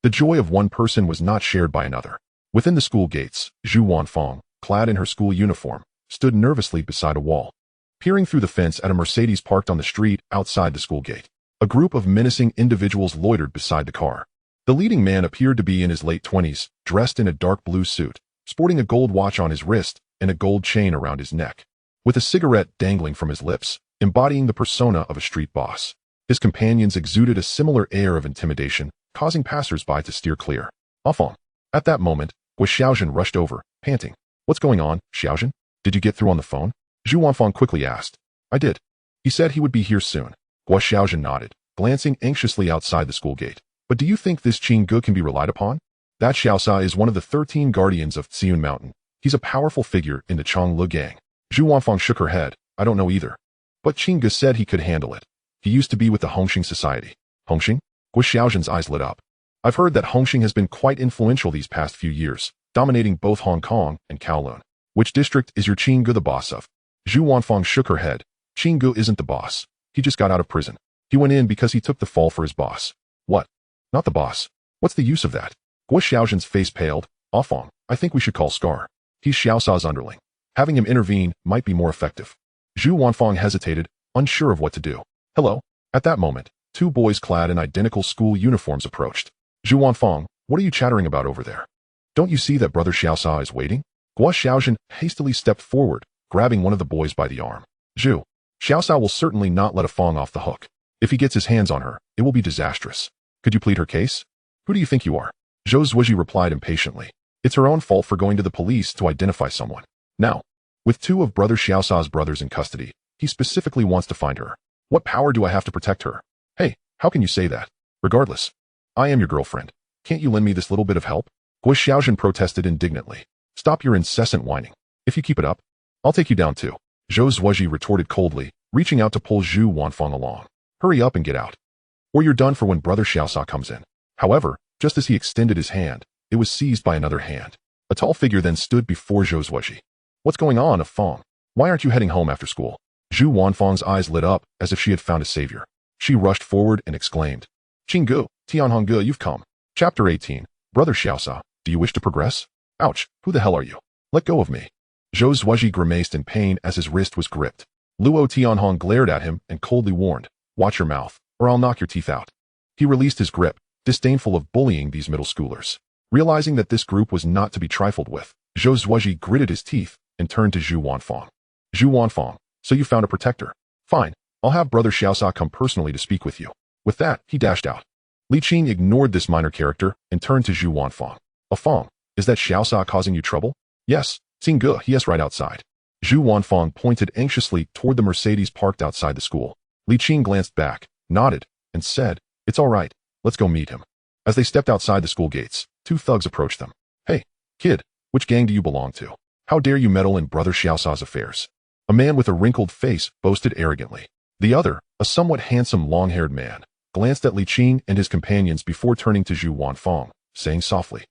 the joy of one person was not shared by another. Within the school gates, Zhu Wanfang, clad in her school uniform, stood nervously beside a wall, peering through the fence at a Mercedes parked on the street outside the school gate. A group of menacing individuals loitered beside the car. The leading man appeared to be in his late 20s, dressed in a dark blue suit, sporting a gold watch on his wrist and a gold chain around his neck, with a cigarette dangling from his lips, embodying the persona of a street boss. His companions exuded a similar air of intimidation, causing passers-by to steer clear. Afang. At that moment, Guo Xiaojun rushed over, panting. What's going on, Xiaojun? Did you get through on the phone? Zhu Wanfang quickly asked. I did. He said he would be here soon. Guo Xiaojun nodded, glancing anxiously outside the school gate. But do you think this Qing Gu can be relied upon? That Xiaosa is one of the 13 guardians of Xiun Mountain. He's a powerful figure in the Chonglu gang. Zhu Wanfang shook her head. I don't know either. But Qing Gu said he could handle it. He used to be with the Hongxing Society. Hongxing? Guo Xiaojun's eyes lit up. I've heard that Hongxing has been quite influential these past few years, dominating both Hong Kong and Kowloon. Which district is your Qing Gu the boss of? Zhu Wanfang shook her head. Qing Gu isn't the boss. He just got out of prison. He went in because he took the fall for his boss. What? Not the boss. What's the use of that? Guo Xiaojun's face paled. Afang, I think we should call Scar. He's Xiaosa's underling. Having him intervene might be more effective. Zhu Wanfang hesitated, unsure of what to do. Hello? At that moment, two boys clad in identical school uniforms approached. Zhu Wanfang, what are you chattering about over there? Don't you see that brother Xiaosa is waiting? Guo Xiaojun hastily stepped forward, grabbing one of the boys by the arm. Zhu, Xiaosa will certainly not let Afang off the hook. If he gets his hands on her, it will be disastrous. Could you plead her case? Who do you think you are? Zhou Zuoji replied impatiently. It's her own fault for going to the police to identify someone. Now, with two of brother Xiaosa's brothers in custody, he specifically wants to find her. What power do I have to protect her? Hey, how can you say that? Regardless, I am your girlfriend. Can't you lend me this little bit of help? Guo Xiaojun protested indignantly. Stop your incessant whining. If you keep it up, I'll take you down too. Zhou Zuoji retorted coldly, reaching out to pull Zhu Wanfang along. Hurry up and get out, or you're done for when brother Xiaosa comes in. However, just as he extended his hand, it was seized by another hand. A tall figure then stood before Zhou Zuoji. What's going on, Afang? Why aren't you heading home after school? Zhu Wanfang's eyes lit up as if she had found a savior. She rushed forward and exclaimed, Qing Gu, Tianhong Gu, you've come. Chapter 18. Brother Xiaosa, do you wish to progress? Ouch, who the hell are you? Let go of me. Zhou Zuoji grimaced in pain as his wrist was gripped. Luo Tianhong glared at him and coldly warned, watch your mouth, or I'll knock your teeth out. He released his grip, disdainful of bullying these middle schoolers. Realizing that this group was not to be trifled with, Zhou Zuoji gritted his teeth and turned to Zhu Wanfang. Zhu Wanfang, so you found a protector. Fine, I'll have brother Xiaosa come personally to speak with you. With that, he dashed out. Li Qing ignored this minor character and turned to Zhu Wanfang. Afang, is that Xiaosa causing you trouble? Yes, Qing Gu, he is right outside. Zhu Wanfang pointed anxiously toward the Mercedes parked outside the school. Li Qing glanced back, nodded, and said, it's all right, let's go meet him. As they stepped outside the school gates, two thugs approached them. Hey, kid, which gang do you belong to? How dare you meddle in Brother Xiaosa's affairs? A man with a wrinkled face boasted arrogantly. The other, a somewhat handsome long-haired man, glanced at Li Qing and his companions before turning to Zhu Wanfeng, saying softly,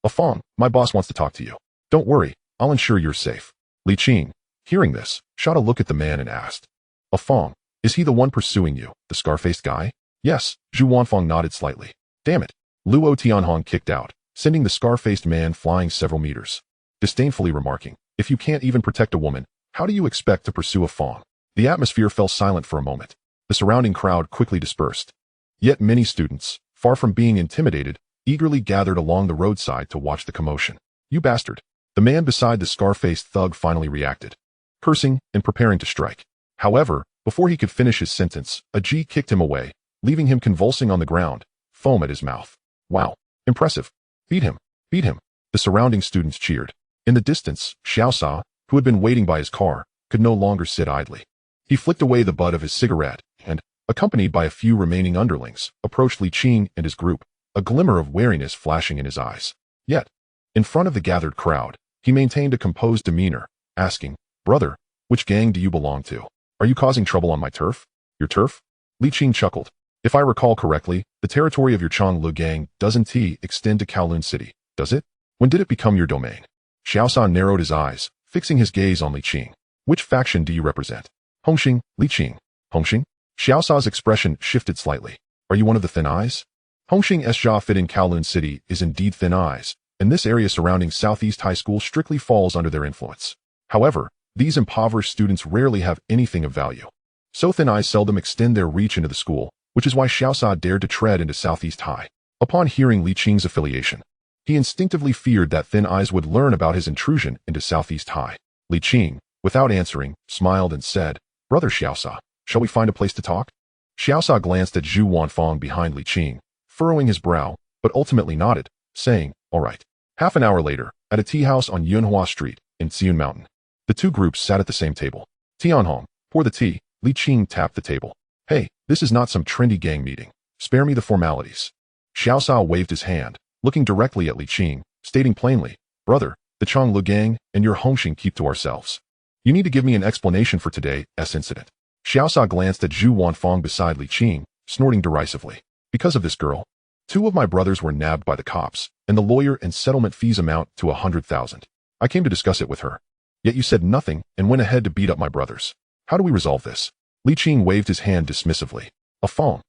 Feng, my boss wants to talk to you. Don't worry, I'll ensure you're safe. Li Qing, hearing this, shot a look at the man and asked, Feng, is he the one pursuing you, the scar-faced guy? Yes, Zhu Wanfeng nodded slightly. Damn it. Luo Tianhong kicked out, sending the scar-faced man flying several meters, disdainfully remarking, if you can't even protect a woman, how do you expect to pursue a Feng? The atmosphere fell silent for a moment. The surrounding crowd quickly dispersed. Yet many students, far from being intimidated, eagerly gathered along the roadside to watch the commotion. You bastard. The man beside the scar-faced thug finally reacted, cursing and preparing to strike. However, before he could finish his sentence, a G kicked him away, leaving him convulsing on the ground, foam at his mouth. Wow, impressive. Beat him, beat him. The surrounding students cheered. In the distance, Xiaosa, who had been waiting by his car, could no longer sit idly. He flicked away the butt of his cigarette and, accompanied by a few remaining underlings, approached Li Qing and his group, a glimmer of wariness flashing in his eyes. Yet, in front of the gathered crowd, he maintained a composed demeanor, asking, Brother, which gang do you belong to? Are you causing trouble on my turf? Your turf? Li Qing chuckled. If I recall correctly, the territory of your Chonglu gang doesn't extend to Kowloon City, does it? When did it become your domain? Xiaosan narrowed his eyes, fixing his gaze on Li Qing. Which faction do you represent? Hongxing, Li Qing. Hongxing? Xiaosa's expression shifted slightly. Are you one of the Thin Eyes? Hongxing's jaw fit in Kowloon City is indeed Thin Eyes, and this area surrounding Southeast High School strictly falls under their influence. However, these impoverished students rarely have anything of value. So Thin Eyes seldom extend their reach into the school, which is why Xiaosa dared to tread into Southeast High. Upon hearing Li Qing's affiliation, he instinctively feared that Thin Eyes would learn about his intrusion into Southeast High. Li Qing, without answering, smiled and said, Brother Xiaosa, shall we find a place to talk? Xiaosa glanced at Zhu Wanfeng behind Li Qing, furrowing his brow, but ultimately nodded, saying, all right. Half an hour later, at a tea house on Yunhua Street, in Xiun Mountain, the two groups sat at the same table. Tianhong, pour the tea. Li Qing tapped the table. Hey, this is not some trendy gang meeting. Spare me the formalities. Xiaosa waved his hand, looking directly at Li Qing, stating plainly, Brother, the Chonglu gang and your Hongxing keep to ourselves. You need to give me an explanation for today's incident. Xiaosa glanced at Zhu Wanfeng beside Li Qing, snorting derisively. Because of this girl, 2 of my brothers were nabbed by the cops, and the lawyer and settlement fees amount to 100,000. I came to discuss it with her. Yet you said nothing and went ahead to beat up my brothers. How do we resolve this? Li Qing waved his hand dismissively. Feng,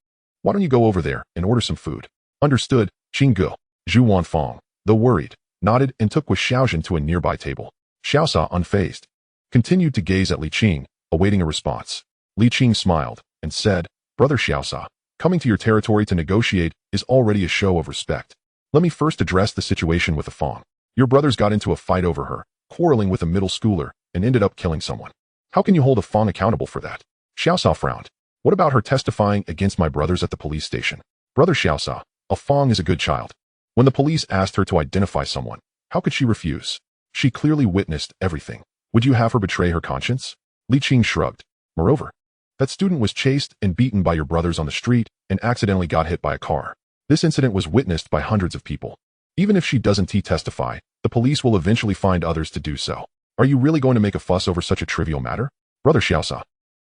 why don't you go over there and order some food? Understood, Qinggu. Zhu Wanfeng, though worried, nodded and took with Xiaozhen to a nearby table. Xiaosa, unfazed, continued to gaze at Li Qing, awaiting a response. Li Qing smiled and said, Brother Xiaosa, coming to your territory to negotiate is already a show of respect. Let me first address the situation with Feng. Your brothers got into a fight over her, quarreling with a middle schooler, and ended up killing someone. How can you hold Feng accountable for that? Xiaosa frowned. What about her testifying against my brothers at the police station? Brother Xiaosa, Feng is a good child. When the police asked her to identify someone, how could she refuse? She clearly witnessed everything. Would you have her betray her conscience? Li Qing shrugged. Moreover, that student was chased and beaten by your brothers on the street and accidentally got hit by a car. This incident was witnessed by hundreds of people. Even if she doesn't testify, the police will eventually find others to do so. Are you really going to make a fuss over such a trivial matter? Brother Xiaosa,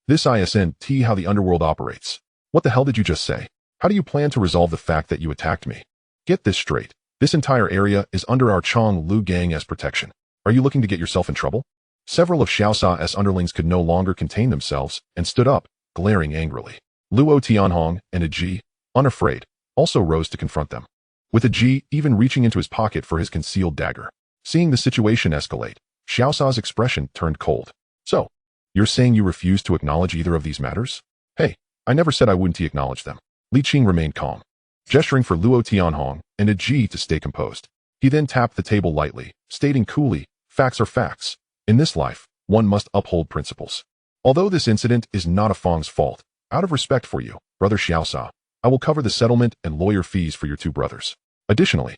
this isn't how the Underworld operates. What the hell did you just say? How do you plan to resolve the fact that you attacked me? Get this straight. This entire area is under our Chonglu gang's protection. Are you looking to get yourself in trouble? Several of Xiaosa's underlings could no longer contain themselves and stood up, glaring angrily. Luo Tianhong and a Ji, unafraid, also rose to confront them, with a Ji even reaching into his pocket for his concealed dagger. Seeing the situation escalate, Xiaosa's expression turned cold. So, you're saying you refuse to acknowledge either of these matters? Hey, I never said I wouldn't acknowledge them. Li Qing remained calm, gesturing for Luo Tianhong and a Ji to stay composed. He then tapped the table lightly, stating coolly, facts are facts. In this life, one must uphold principles. Although this incident is not Feng's fault, out of respect for you, Brother Xiaosa, I will cover the settlement and lawyer fees for your 2 brothers. Additionally,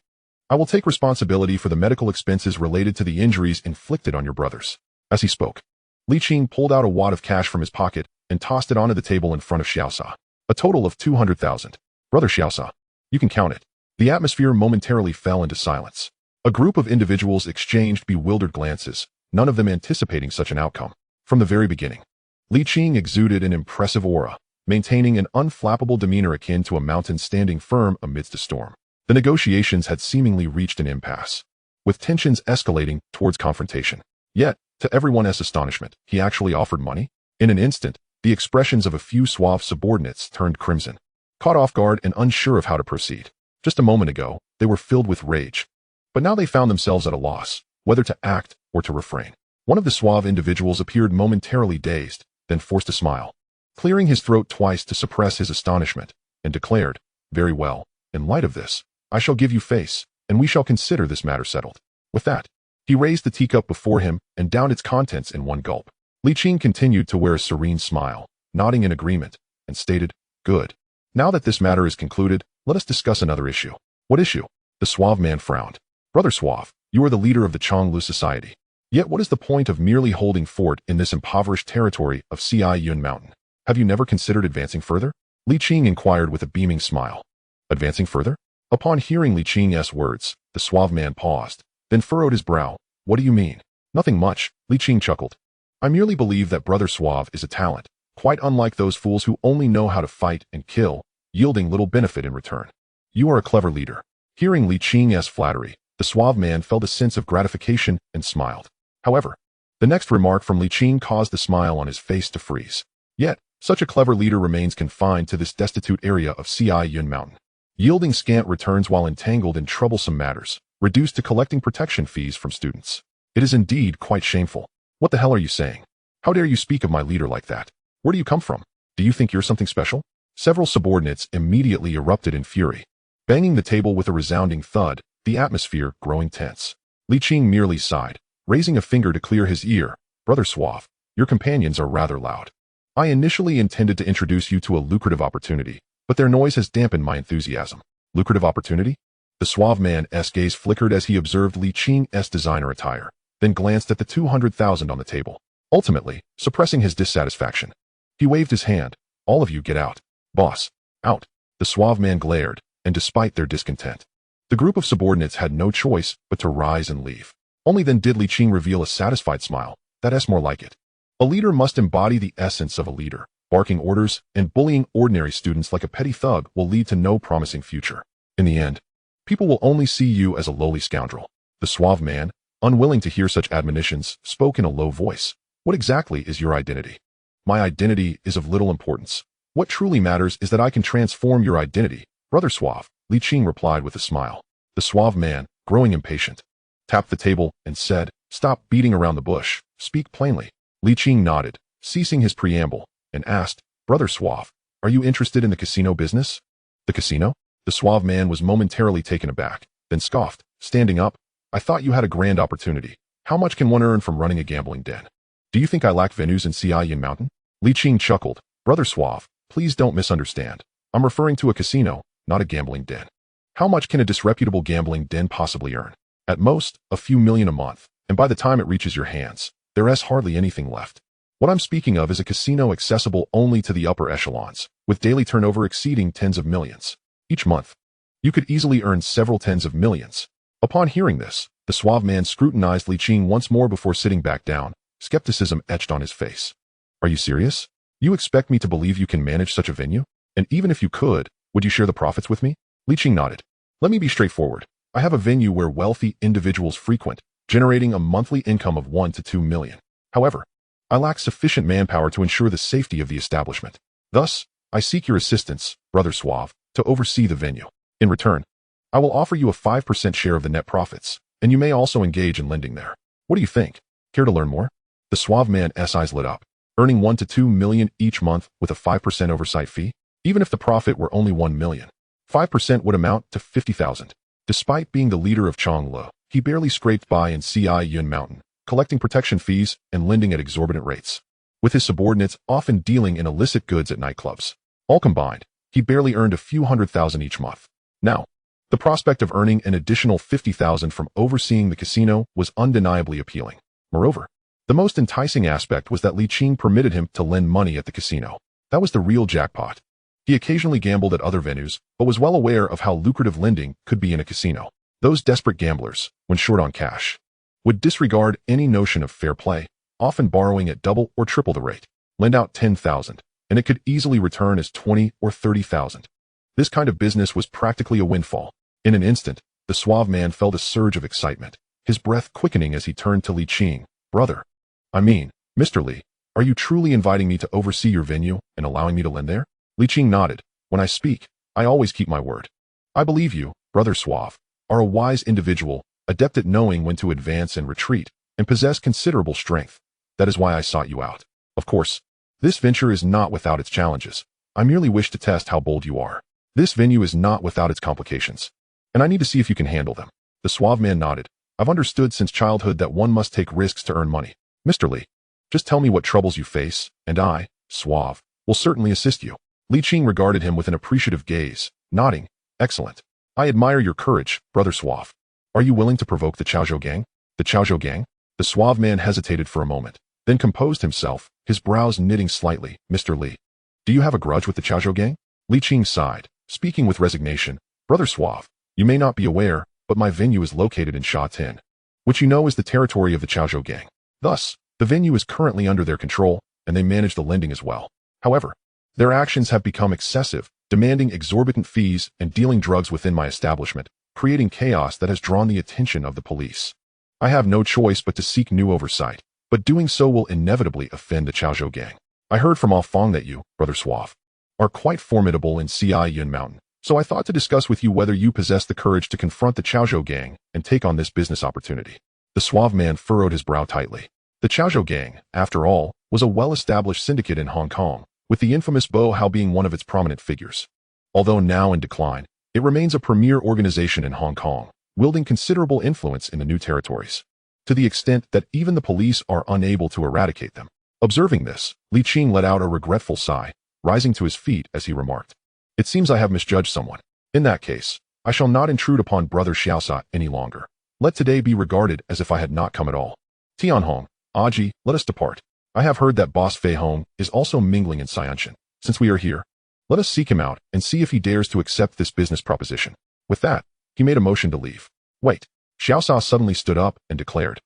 I will take responsibility for the medical expenses related to the injuries inflicted on your brothers. As he spoke, Li Qing pulled out a wad of cash from his pocket and tossed it onto the table in front of Xiaosa. A total of 200,000. Brother Xiaosa, you can count it. The atmosphere momentarily fell into silence. A group of individuals exchanged bewildered glances, none of them anticipating such an outcome. From the very beginning, Li Qing exuded an impressive aura, maintaining an unflappable demeanor akin to a mountain standing firm amidst a storm. The negotiations had seemingly reached an impasse, with tensions escalating towards confrontation. Yet, to everyone's astonishment, he actually offered money. In an instant, the expressions of a few suave subordinates turned crimson, caught off guard and unsure of how to proceed. Just a moment ago, they were filled with rage, but now they found themselves at a loss, whether to act or to refrain. One of the suave individuals appeared momentarily dazed, then forced a smile, clearing his throat twice to suppress his astonishment, and declared, "Very well, in light of this, I shall give you face, and we shall consider this matter settled." With that, he raised the teacup before him and downed its contents in one gulp. Li Qing continued to wear a serene smile, nodding in agreement, and stated, "Good. Now that this matter is concluded, let us discuss another issue." "What issue?" The suave man frowned. "Brother Suave, you are the leader of the Kowloon society. Yet what is the point of merely holding fort in this impoverished territory of Yun Mountain? Have you never considered advancing further?" Li Qing inquired with a beaming smile. "Advancing further?" Upon hearing Li Qing's words, the suave man paused, then furrowed his brow. "What do you mean?" "Nothing much," Li Qing chuckled. "I merely believe that Brother Suave is a talent, quite unlike those fools who only know how to fight and kill, yielding little benefit in return. You are a clever leader." Hearing Li Qing's flattery, the suave man felt a sense of gratification and smiled. However, the next remark from Li Qing caused the smile on his face to freeze. Yet, such a clever leader remains confined to this destitute area of Yun Mountain, yielding scant returns while entangled in troublesome matters, reduced to collecting protection fees from students. It is indeed quite shameful. What the hell are you saying? How dare you speak of my leader like that? Where do you come from? Do you think you're something special? Several subordinates immediately erupted in fury, banging the table with a resounding thud, the atmosphere growing tense. Li Qing merely sighed, raising a finger to clear his ear. "Brother Suave, your companions are rather loud. I initially intended to introduce you to a lucrative opportunity, but their noise has dampened my enthusiasm." "Lucrative opportunity?" The suave man's gaze flickered as he observed Li Qing's designer attire, then glanced at the 200,000 on the table, ultimately suppressing his dissatisfaction. He waved his hand. "All of you get out. Boss, out." The suave man glared, and despite their discontent, the group of subordinates had no choice but to rise and leave. Only then did Li Qing reveal a satisfied smile. "That's more like it. A leader must embody the essence of a leader. Barking orders and bullying ordinary students like a petty thug will lead to no promising future. In the end, people will only see you as a lowly scoundrel." The suave man, unwilling to hear such admonitions, spoke in a low voice. "What exactly is your identity?" "My identity is of little importance. What truly matters is that I can transform your identity, Brother Suave," Li Qing replied with a smile. The suave man, growing impatient, tapped the table and said, "Stop beating around the bush. Speak plainly." Li Qing nodded, ceasing his preamble, and asked, "Brother Suave, are you interested in the casino business?" "The casino?" The suave man was momentarily taken aback, then scoffed, standing up. "I thought you had a grand opportunity. How much can one earn from running a gambling den? Do you think I lack venues in Yun Mountain?" Li Qing chuckled. "Brother Suave, please don't misunderstand. I'm referring to a casino, not a gambling den. How much can a disreputable gambling den possibly earn? At most, a few million a month, and by the time it reaches your hands, there's hardly anything left. What I'm speaking of is a casino accessible only to the upper echelons, with daily turnover exceeding tens of millions. Each month, you could easily earn several tens of millions." Upon hearing this, the suave man scrutinized Li Qing once more before sitting back down, skepticism etched on his face. "Are you serious? You expect me to believe you can manage such a venue? And even if you could, would you share the profits with me?" Li Qing nodded. "Let me be straightforward. I have a venue where wealthy individuals frequent, generating a monthly income of 1 to 2 million. However, I lack sufficient manpower to ensure the safety of the establishment. Thus, I seek your assistance, Brother Suave, to oversee the venue. In return, I will offer you a 5% share of the net profits, and you may also engage in lending there. What do you think? Care to learn more?" The suave man's eyes lit up. Earning 1 to 2 million each month with a 5% oversight fee? Even if the profit were only 1 million, 5% would amount to 50,000. Despite being the leader of Kowloon, he barely scraped by in Yun Mountain, collecting protection fees and lending at exorbitant rates, with his subordinates often dealing in illicit goods at nightclubs. All combined, he barely earned a few 100,000 each month. Now, the prospect of earning an additional 50,000 from overseeing the casino was undeniably appealing. Moreover, the most enticing aspect was that Li Qing permitted him to lend money at the casino. That was the real jackpot. He occasionally gambled at other venues, but was well aware of how lucrative lending could be in a casino. Those desperate gamblers, when short on cash, would disregard any notion of fair play, often borrowing at double or triple the rate. Lend out 10,000, and it could easily return as 20 or 30,000. This kind of business was practically a windfall. In an instant, the suave man felt a surge of excitement, his breath quickening as he turned to Li Qing. Brother, I mean, Mr. Li, are you truly inviting me to oversee your venue and allowing me to lend there? Li Qing nodded. When I speak, I always keep my word. I believe you, Brother Suave, are a wise individual, adept at knowing when to advance and retreat, and possess considerable strength. That is why I sought you out. Of course, this venture is not without its challenges. I merely wish to test how bold you are. This venue is not without its complications, and I need to see if you can handle them. The suave man nodded. I've understood since childhood that one must take risks to earn money. Mr. Li, just tell me what troubles you face, and I, Suave, will certainly assist you. Li Qing regarded him with an appreciative gaze, nodding. Excellent. I admire your courage, Brother Suave. Are you willing to provoke the Chaozhou gang? The Chaozhou gang? The suave man hesitated for a moment, then composed himself, his brows knitting slightly. Mr. Li, do you have a grudge with the Chaozhou gang? Li Qing sighed, speaking with resignation. Brother Suave, you may not be aware, but my venue is located in Sha Tin, which you know is the territory of the Chaozhou gang. Thus, the venue is currently under their control, and they manage the lending as well. However, their actions have become excessive, demanding exorbitant fees and dealing drugs within my establishment, creating chaos that has drawn the attention of the police. I have no choice but to seek new oversight, but doing so will inevitably offend the Chaozhou gang. I heard from Fong that you, Brother Suave, are quite formidable in Yun Mountain, so I thought to discuss with you whether you possess the courage to confront the Chaozhou gang and take on this business opportunity. The suave man furrowed his brow tightly. The Chaozhou gang, after all, was a well-established syndicate in Hong Kong, with the infamous Bo Hao being one of its prominent figures. Although now in decline, it remains a premier organization in Hong Kong, wielding considerable influence in the new territories, to the extent that even the police are unable to eradicate them. Observing this, Li Qing let out a regretful sigh, rising to his feet as he remarked, It seems I have misjudged someone. In that case, I shall not intrude upon Brother Xiaosha any longer. Let today be regarded as if I had not come at all. Tianhong, Aji, let us depart. I have heard that Boss Fei Hong is also mingling in Xianshan. Since we are here, let us seek him out and see if he dares to accept this business proposition. With that, he made a motion to leave. Wait. Xiaosha suddenly stood up and declared,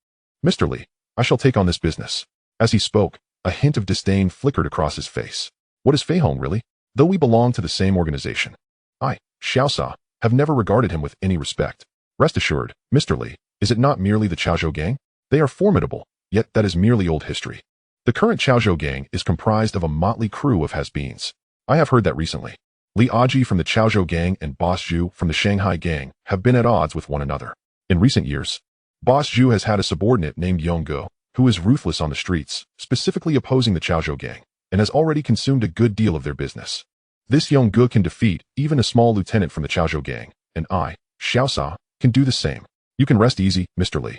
Mr. Li, I shall take on this business. As he spoke, a hint of disdain flickered across his face. What is Fei Hong really? Though we belong to the same organization, I, Xiaosha, have never regarded him with any respect. Rest assured, Mr. Li, is it not merely the Chaozhou gang? They are formidable, yet that is merely old history. The current Chaozhou gang is comprised of a motley crew of has-beens. I have heard that recently. Li Aji from the Chaozhou gang and Boss Zhu from the Shanghai gang have been at odds with one another. In recent years, Boss Zhu has had a subordinate named Yongguo, who is ruthless on the streets, specifically opposing the Chaozhou gang, and has already consumed a good deal of their business. This Yongguo can defeat even a small lieutenant from the Chaozhou gang, and I, Xiaosha, can do the same. You can rest easy, Mr. Li.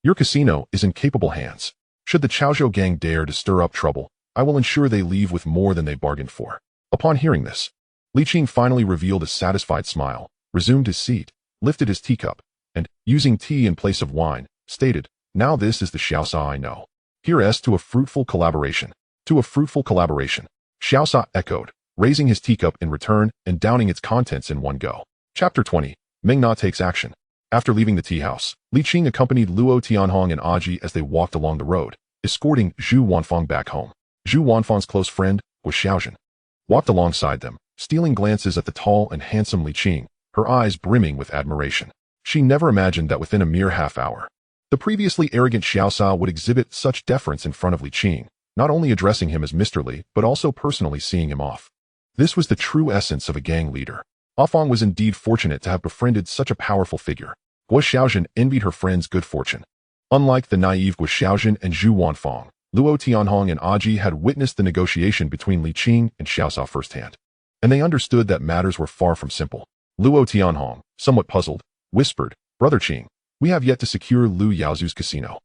Your casino is in capable hands. Should the Chaozhou gang dare to stir up trouble, I will ensure they leave with more than they bargained for. Upon hearing this, Li Qing finally revealed a satisfied smile, resumed his seat, lifted his teacup, and, using tea in place of wine, stated, Now this is the Xiaosha I know. Here's to a fruitful collaboration. To a fruitful collaboration. Xiaosha echoed, raising his teacup in return and downing its contents in one go. Chapter 20. Meng Na takes action. After leaving the tea house, Li Qing accompanied Luo Tianhong and Aji as they walked along the road, escorting Zhu Wanfang back home. Zhu Wanfang's close friend, Guo Xiaozhen, walked alongside them, stealing glances at the tall and handsome Li Qing, her eyes brimming with admiration. She never imagined that within a mere half hour, the previously arrogant Xiaosha would exhibit such deference in front of Li Qing, not only addressing him as Mr. Li, but also personally seeing him off. This was the true essence of a gang leader. Fong was indeed fortunate to have befriended such a powerful figure. Guo Xiaozhen envied her friend's good fortune. Unlike the naive Guo Xiaozhen and Zhu Wanfang, Luo Tianhong and Aji had witnessed the negotiation between Li Qing and Xiaosha firsthand, and they understood that matters were far from simple. Luo Tianhong, somewhat puzzled, whispered, Brother Qing, we have yet to secure Lu Yaozu's casino.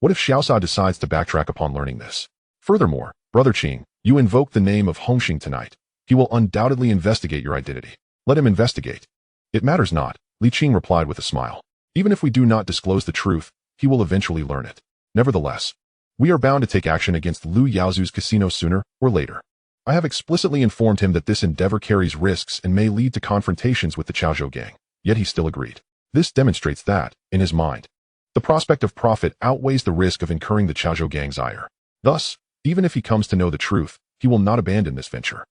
What if Xiaosha decides to backtrack upon learning this? Furthermore, Brother Qing, you invoke the name of Hongxing tonight. He will undoubtedly investigate your identity. Let him investigate. It matters not, Li Qing replied with a smile. Even if we do not disclose the truth, he will eventually learn it. Nevertheless, we are bound to take action against Lu Yaozu's casino sooner or later. I have explicitly informed him that this endeavor carries risks and may lead to confrontations with the Chaozhou gang, yet he still agreed. This demonstrates that, in his mind, the prospect of profit outweighs the risk of incurring the Chaozhou gang's ire. Thus, even if he comes to know the truth, he will not abandon this venture.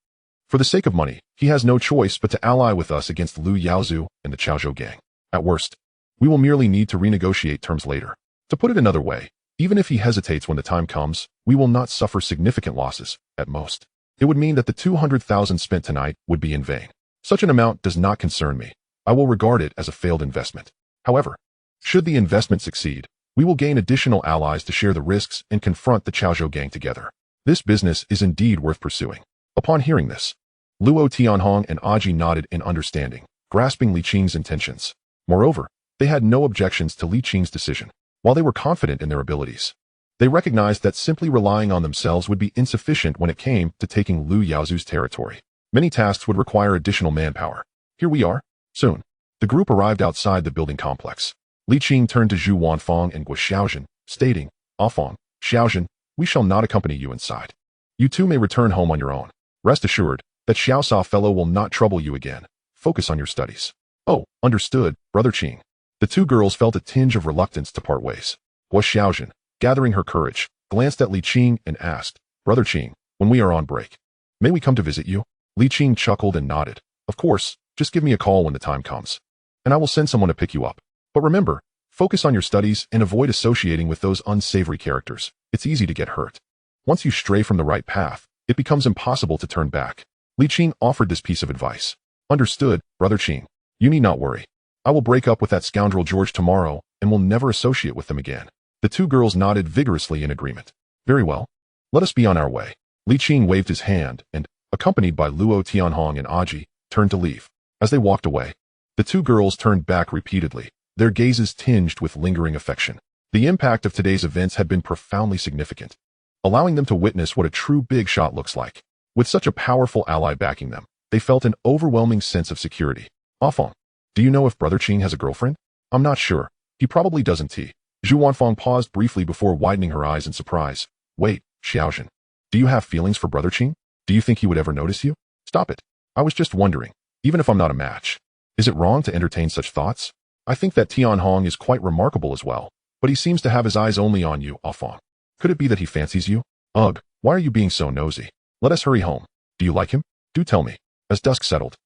For the sake of money, he has no choice but to ally with us against Lu Yaozu and the Chaozhou gang. At worst, we will merely need to renegotiate terms later. To put it another way, even if he hesitates when the time comes, we will not suffer significant losses, at most. It would mean that the 200,000 spent tonight would be in vain. Such an amount does not concern me. I will regard it as a failed investment. However, should the investment succeed, we will gain additional allies to share the risks and confront the Chaozhou gang together. This business is indeed worth pursuing. Upon hearing this, Luo Tianhong and Aji nodded in understanding, grasping Li Qing's intentions. Moreover, they had no objections to Li Qing's decision. While they were confident in their abilities, they recognized that simply relying on themselves would be insufficient when it came to taking Lu Yaozu's territory. Many tasks would require additional manpower. Here we are. Soon, the group arrived outside the building complex. Li Qing turned to Zhu Wanfang and Guo Xiaozhen, stating, "Fang, Xiaozhen, we shall not accompany you inside. You two may return home on your own. Rest assured that Xiaosa fellow will not trouble you again. Focus on your studies." "Oh, understood, Brother Qing." The two girls felt a tinge of reluctance to part ways. Guo Xiaozhen, gathering her courage, glanced at Li Qing and asked, "Brother Qing, when we are on break, may we come to visit you?" Li Qing chuckled and nodded. "Of course, just give me a call when the time comes, and I will send someone to pick you up. But remember, focus on your studies and avoid associating with those unsavory characters. It's easy to get hurt. Once you stray from the right path, it becomes impossible to turn back." Li Qing offered this piece of advice. "Understood, Brother Qing. You need not worry. I will break up with that scoundrel George tomorrow and will never associate with them again." The two girls nodded vigorously in agreement. "Very well. Let us be on our way." Li Qing waved his hand and, accompanied by Luo Tianhong and Aji, turned to leave. As they walked away, the two girls turned back repeatedly, their gazes tinged with lingering affection. The impact of today's events had been profoundly significant, allowing them to witness what a true big shot looks like. With such a powerful ally backing them, they felt an overwhelming sense of security. "Fang, do you know if Brother Qing has a girlfriend?" "I'm not sure. He probably doesn't." Zhu Wanfang paused briefly before widening her eyes in surprise. "Wait, Xiaozhen. Do you have feelings for Brother Qing? Do you think he would ever notice you?" "Stop it. I was just wondering, even if I'm not a match. Is it wrong to entertain such thoughts? I think that Tianhong is quite remarkable as well, but he seems to have his eyes only on you, Fang. Could it be that he fancies you?" "Ugh, why are you being so nosy? Let us hurry home. Do you like him? Do tell me." As dusk settled,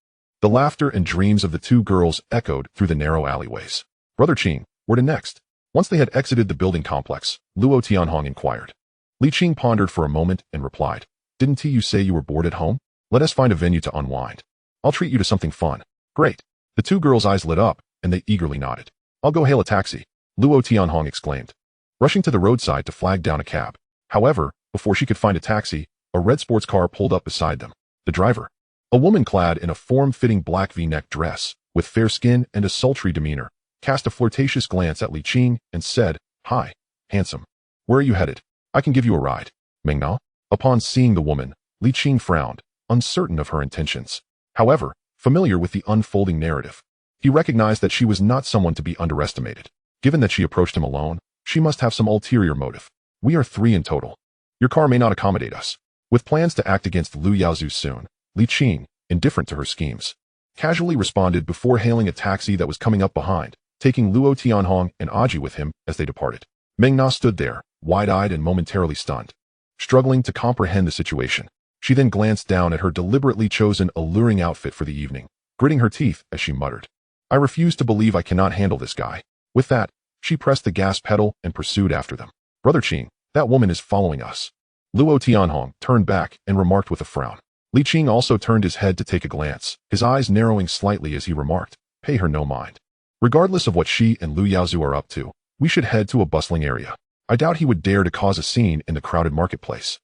the laughter and dreams of the two girls echoed through the narrow alleyways. "Brother Qing, where to next?" Once they had exited the building complex, Luo Tianhong inquired. Li Qing pondered for a moment and replied, "Didn't you say you were bored at home? Let us find a venue to unwind. I'll treat you to something fun." "Great." The two girls' eyes lit up, and they eagerly nodded. "I'll go hail a taxi," Luo Tianhong exclaimed, rushing to the roadside to flag down a cab. However, before she could find a taxi, a red sports car pulled up beside them. The driver, a woman clad in a form-fitting black V-neck dress, with fair skin and a sultry demeanor, cast a flirtatious glance at Li Qing and said, "Hi, handsome. Where are you headed? I can give you a ride." "Mengna?" Upon seeing the woman, Li Qing frowned, uncertain of her intentions. However, familiar with the unfolding narrative, he recognized that she was not someone to be underestimated. Given that she approached him alone, she must have some ulterior motive. "We are 3 in total. Your car may not accommodate us." With plans to act against Lu Yaozu soon, Li Qing, indifferent to her schemes, casually responded before hailing a taxi that was coming up behind, taking Luo Tianhong and Aji with him as they departed. Mengna stood there, wide-eyed and momentarily stunned, struggling to comprehend the situation. She then glanced down at her deliberately chosen alluring outfit for the evening, gritting her teeth as she muttered, "I refuse to believe I cannot handle this guy." With that, she pressed the gas pedal and pursued after them. "Brother Qing, that woman is following us." Luo Tianhong turned back and remarked with a frown. Li Qing also turned his head to take a glance, his eyes narrowing slightly as he remarked, "Pay her no mind. Regardless of what she and Lu Yaozu are up to, we should head to a bustling area. I doubt he would dare to cause a scene in the crowded marketplace.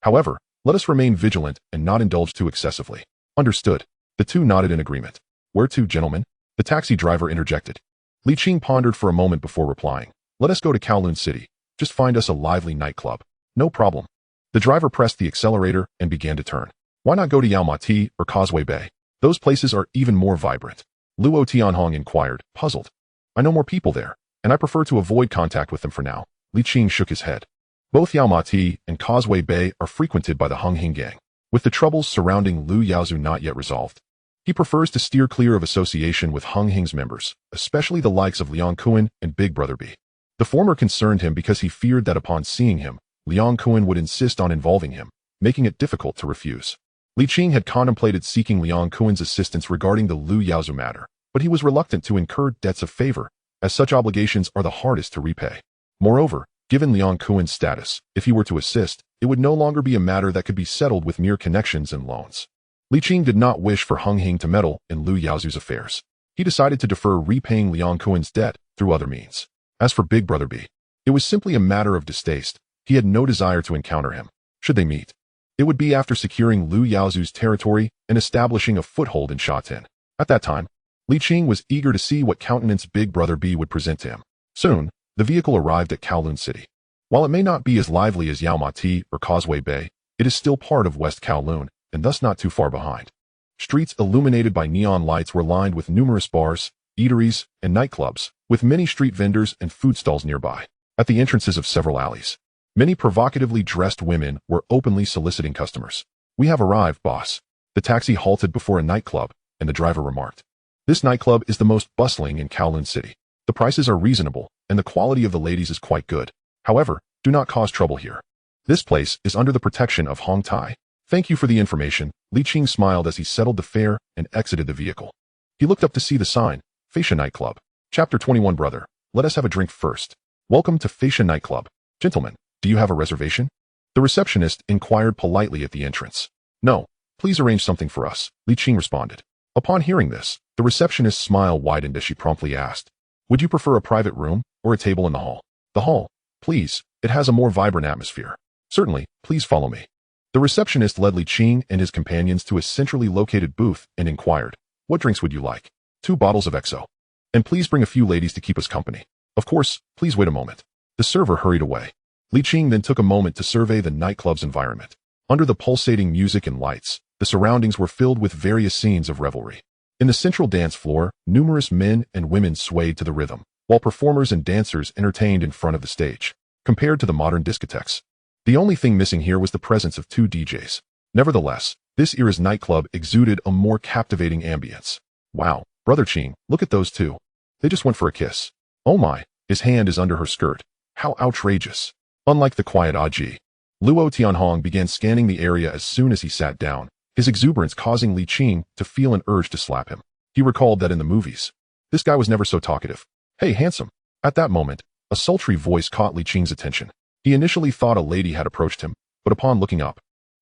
However, let us remain vigilant and not indulge too excessively." "Understood." The two nodded in agreement. "Where to, gentlemen?" the taxi driver interjected. Li Qing pondered for a moment before replying, "Let us go to Kowloon City. Just find us a lively nightclub." "No problem." The driver pressed the accelerator and began to turn. "Why not go to Yaomati or Causeway Bay? Those places are even more vibrant." Luo Tianhong inquired, puzzled. "I know more people there, and I prefer to avoid contact with them for now." Li Qing shook his head. "Both Yaomati and Causeway Bay are frequented by the Hung Hing gang. with the troubles surrounding Lu Yaozu not yet resolved. He prefers to steer clear of association with Hung Hing's members, especially the likes of Liang Kuan and Big Brother B. The former concerned him because he feared that upon seeing him, Liang Kuan would insist on involving him, making it difficult to refuse. Li Qing had contemplated seeking Liang Kuan's assistance regarding the Lu Yaozu matter, but he was reluctant to incur debts of favor, as such obligations are the hardest to repay. Moreover, given Liang Kuan's status, if he were to assist, it would no longer be a matter that could be settled with mere connections and loans. Li Qing did not wish for Hung Hing to meddle in Lu Yaozu's affairs. He decided to defer repaying Liang Kuan's debt through other means. As for Big Brother B, it was simply a matter of distaste. He had no desire to encounter him. Should they meet, it would be after securing Lu Yaozu's territory and establishing a foothold in Shatin. At that time, Li Qing was eager to see what countenance Big Brother B would present to him. Soon, the vehicle arrived at Kowloon City. While it may not be as lively as Yaomati or Causeway Bay, it is still part of West Kowloon, and thus not too far behind. Streets illuminated by neon lights were lined with numerous bars, eateries, and nightclubs, with many street vendors and food stalls nearby. At the entrances of several alleys, many provocatively dressed women were openly soliciting customers. "We have arrived, boss." The taxi halted before a nightclub, and the driver remarked, "This nightclub is the most bustling in Kowloon City. The prices are reasonable, and the quality of the ladies is quite good. However, do not cause trouble here. This place is under the protection of Hong Tai." "Thank you for the information." Li Qing smiled as he settled the fare and exited the vehicle. He looked up to see the sign, Fascia Nightclub. Chapter 21. Brother, let us have a drink first. Welcome to Fascia Nightclub. Gentlemen, do you have a reservation? The receptionist inquired politely at the entrance. "No, please arrange something for us," Li Qing responded. Upon hearing this, the receptionist's smile widened as she promptly asked, "Would you prefer a private room or a table in the hall?" "The hall, please. It has a more vibrant atmosphere." "Certainly, please follow me." The receptionist led Li Qing and his companions to a centrally located booth and inquired, "What drinks would you like?" "2 bottles of XO. And please bring a few ladies to keep us company." "Of course, please wait a moment." The server hurried away. Li Qing then took a moment to survey the nightclub's environment. Under the pulsating music and lights, the surroundings were filled with various scenes of revelry. In the central dance floor, numerous men and women swayed to the rhythm, while performers and dancers entertained in front of the stage. Compared to the modern discotheques, the only thing missing here was the presence of 2 DJs. Nevertheless, this era's nightclub exuded a more captivating ambience. "Wow, Brother Qing, look at those 2. They just went for a kiss." "Oh my, his hand is under her skirt. How outrageous." Unlike the quiet Aji, Luo Tianhong began scanning the area as soon as he sat down, his exuberance causing Li Qing to feel an urge to slap him. He recalled that in the movies, this guy was never so talkative. "Hey, handsome." At that moment, a sultry voice caught Li Qing's attention. He initially thought a lady had approached him, but upon looking up,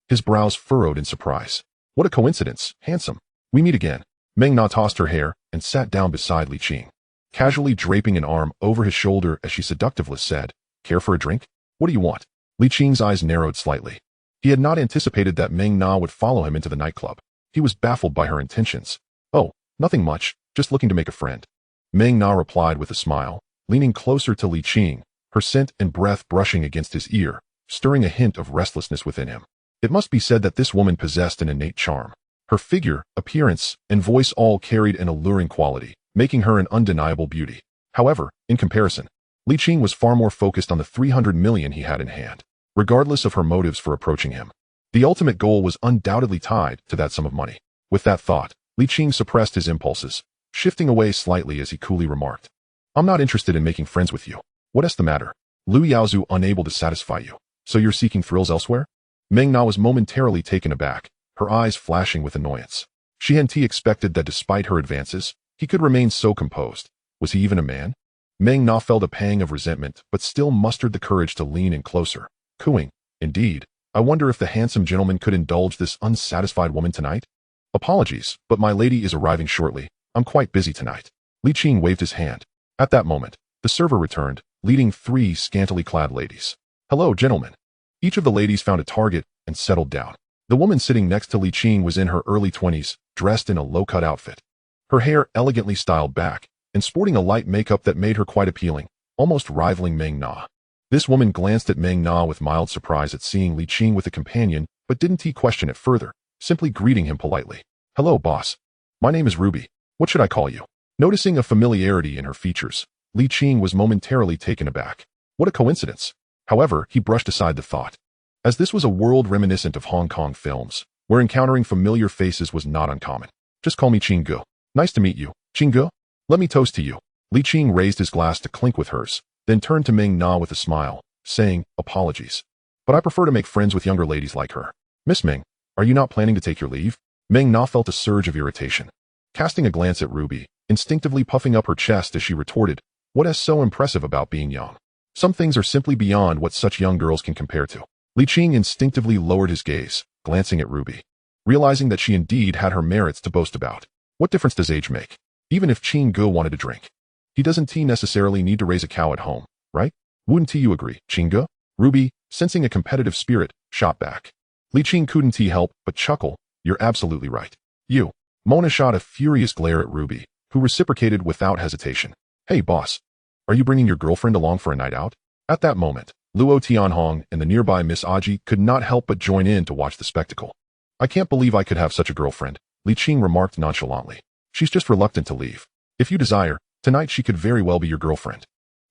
his brows furrowed in surprise. "What a coincidence, handsome. We meet again." Meng Na tossed her hair and sat down beside Li Qing, casually draping an arm over his shoulder as she seductively said, "Care for a drink? What do you want?" Li Qing's eyes narrowed slightly. He had not anticipated that Meng Na would follow him into the nightclub. He was baffled by her intentions. "Oh, nothing much, just looking to make a friend." Meng Na replied with a smile, leaning closer to Li Qing, her scent and breath brushing against his ear, stirring a hint of restlessness within him. It must be said that this woman possessed an innate charm. Her figure, appearance, and voice all carried an alluring quality, making her an undeniable beauty. However, in comparison, Li Qing was far more focused on the 300 million he had in hand, regardless of her motives for approaching him. The ultimate goal was undoubtedly tied to that sum of money. With that thought, Li Qing suppressed his impulses, shifting away slightly as he coolly remarked, "I'm not interested in making friends with you. What's the matter? Lu Yaozu unable to satisfy you, so you're seeking thrills elsewhere?" Meng Na was momentarily taken aback, her eyes flashing with annoyance. She hadn't expected that despite her advances, he could remain so composed. Was he even a man? Meng Na felt a pang of resentment, but still mustered the courage to lean in closer, cooing, "Indeed, I wonder if the handsome gentleman could indulge this unsatisfied woman tonight?" "Apologies, but my lady is arriving shortly. I'm quite busy tonight." Li Qing waved his hand. At that moment, the server returned, leading 3 scantily clad ladies. "Hello, gentlemen." Each of the ladies found a target and settled down. The woman sitting next to Li Qing was in her early 20s, dressed in a low-cut outfit. Her hair elegantly styled back, and sporting a light makeup that made her quite appealing, almost rivaling Meng Na. This woman glanced at Meng Na with mild surprise at seeing Li Qing with a companion, but didn't question it further, simply greeting him politely. "Hello, boss. My name is Ruby. What should I call you?" Noticing a familiarity in her features, Li Qing was momentarily taken aback. What a coincidence. However, he brushed aside the thought. As this was a world reminiscent of Hong Kong films, where encountering familiar faces was not uncommon. Just call me Qinggu. Nice to meet you, Qinggu. Let me toast to you. Li Qing raised his glass to clink with hers, then turned to Ming Na with a smile, saying, apologies. But I prefer to make friends with younger ladies like her. Miss Ming, are you not planning to take your leave? Ming Na felt a surge of irritation. Casting a glance at Ruby, instinctively puffing up her chest as she retorted, what is so impressive about being young? Some things are simply beyond what such young girls can compare to. Li Qing instinctively lowered his gaze, glancing at Ruby, realizing that she indeed had her merits to boast about. What difference does age make? Even if Qinggu wanted to drink, he doesn't necessarily need to raise a cow at home, right? Wouldn't you agree, Qinggu? Ruby, sensing a competitive spirit, shot back. Li Qing couldn't help but chuckle. You're absolutely right. You. Mona shot a furious glare at Ruby, who reciprocated without hesitation. Hey, boss. Are you bringing your girlfriend along for a night out? At that moment, Luo Tianhong and the nearby Miss Aji could not help but join in to watch the spectacle. I can't believe I could have such a girlfriend, Li Qing remarked nonchalantly. She's just reluctant to leave. If you desire, tonight she could very well be your girlfriend.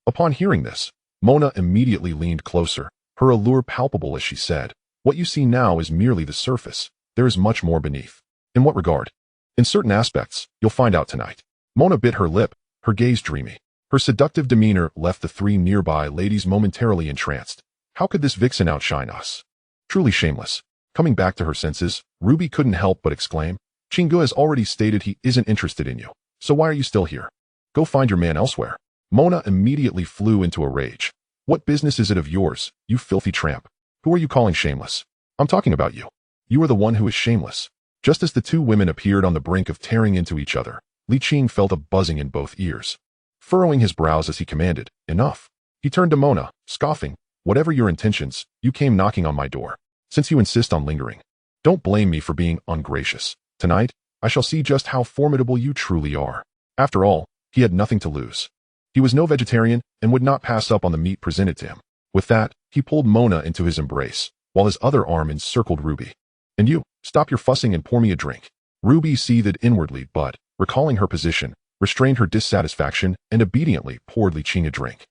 Upon hearing this, Mona immediately leaned closer, her allure palpable as she said, what you see now is merely the surface. There is much more beneath. In what regard? In certain aspects, you'll find out tonight. Mona bit her lip, her gaze dreamy. Her seductive demeanor left the three nearby ladies momentarily entranced. How could this vixen outshine us? Truly shameless. Coming back to her senses, Ruby couldn't help but exclaim, Qinggu has already stated he isn't interested in you, so why are you still here? Go find your man elsewhere. Mona immediately flew into a rage. What business is it of yours, you filthy tramp? Who are you calling shameless? I'm talking about you. You are the one who is shameless. Just as the two women appeared on the brink of tearing into each other, Li Qing felt a buzzing in both ears. Furrowing his brows as he commanded, enough. He turned to Mona, scoffing, whatever your intentions, you came knocking on my door. Since you insist on lingering, don't blame me for being ungracious. Tonight, I shall see just how formidable you truly are. After all, he had nothing to lose. He was no vegetarian and would not pass up on the meat presented to him. With that, he pulled Mona into his embrace, while his other arm encircled Ruby. And you, stop your fussing and pour me a drink. Ruby seethed inwardly but, recalling her position, restrained her dissatisfaction and obediently poured Li Qing a drink.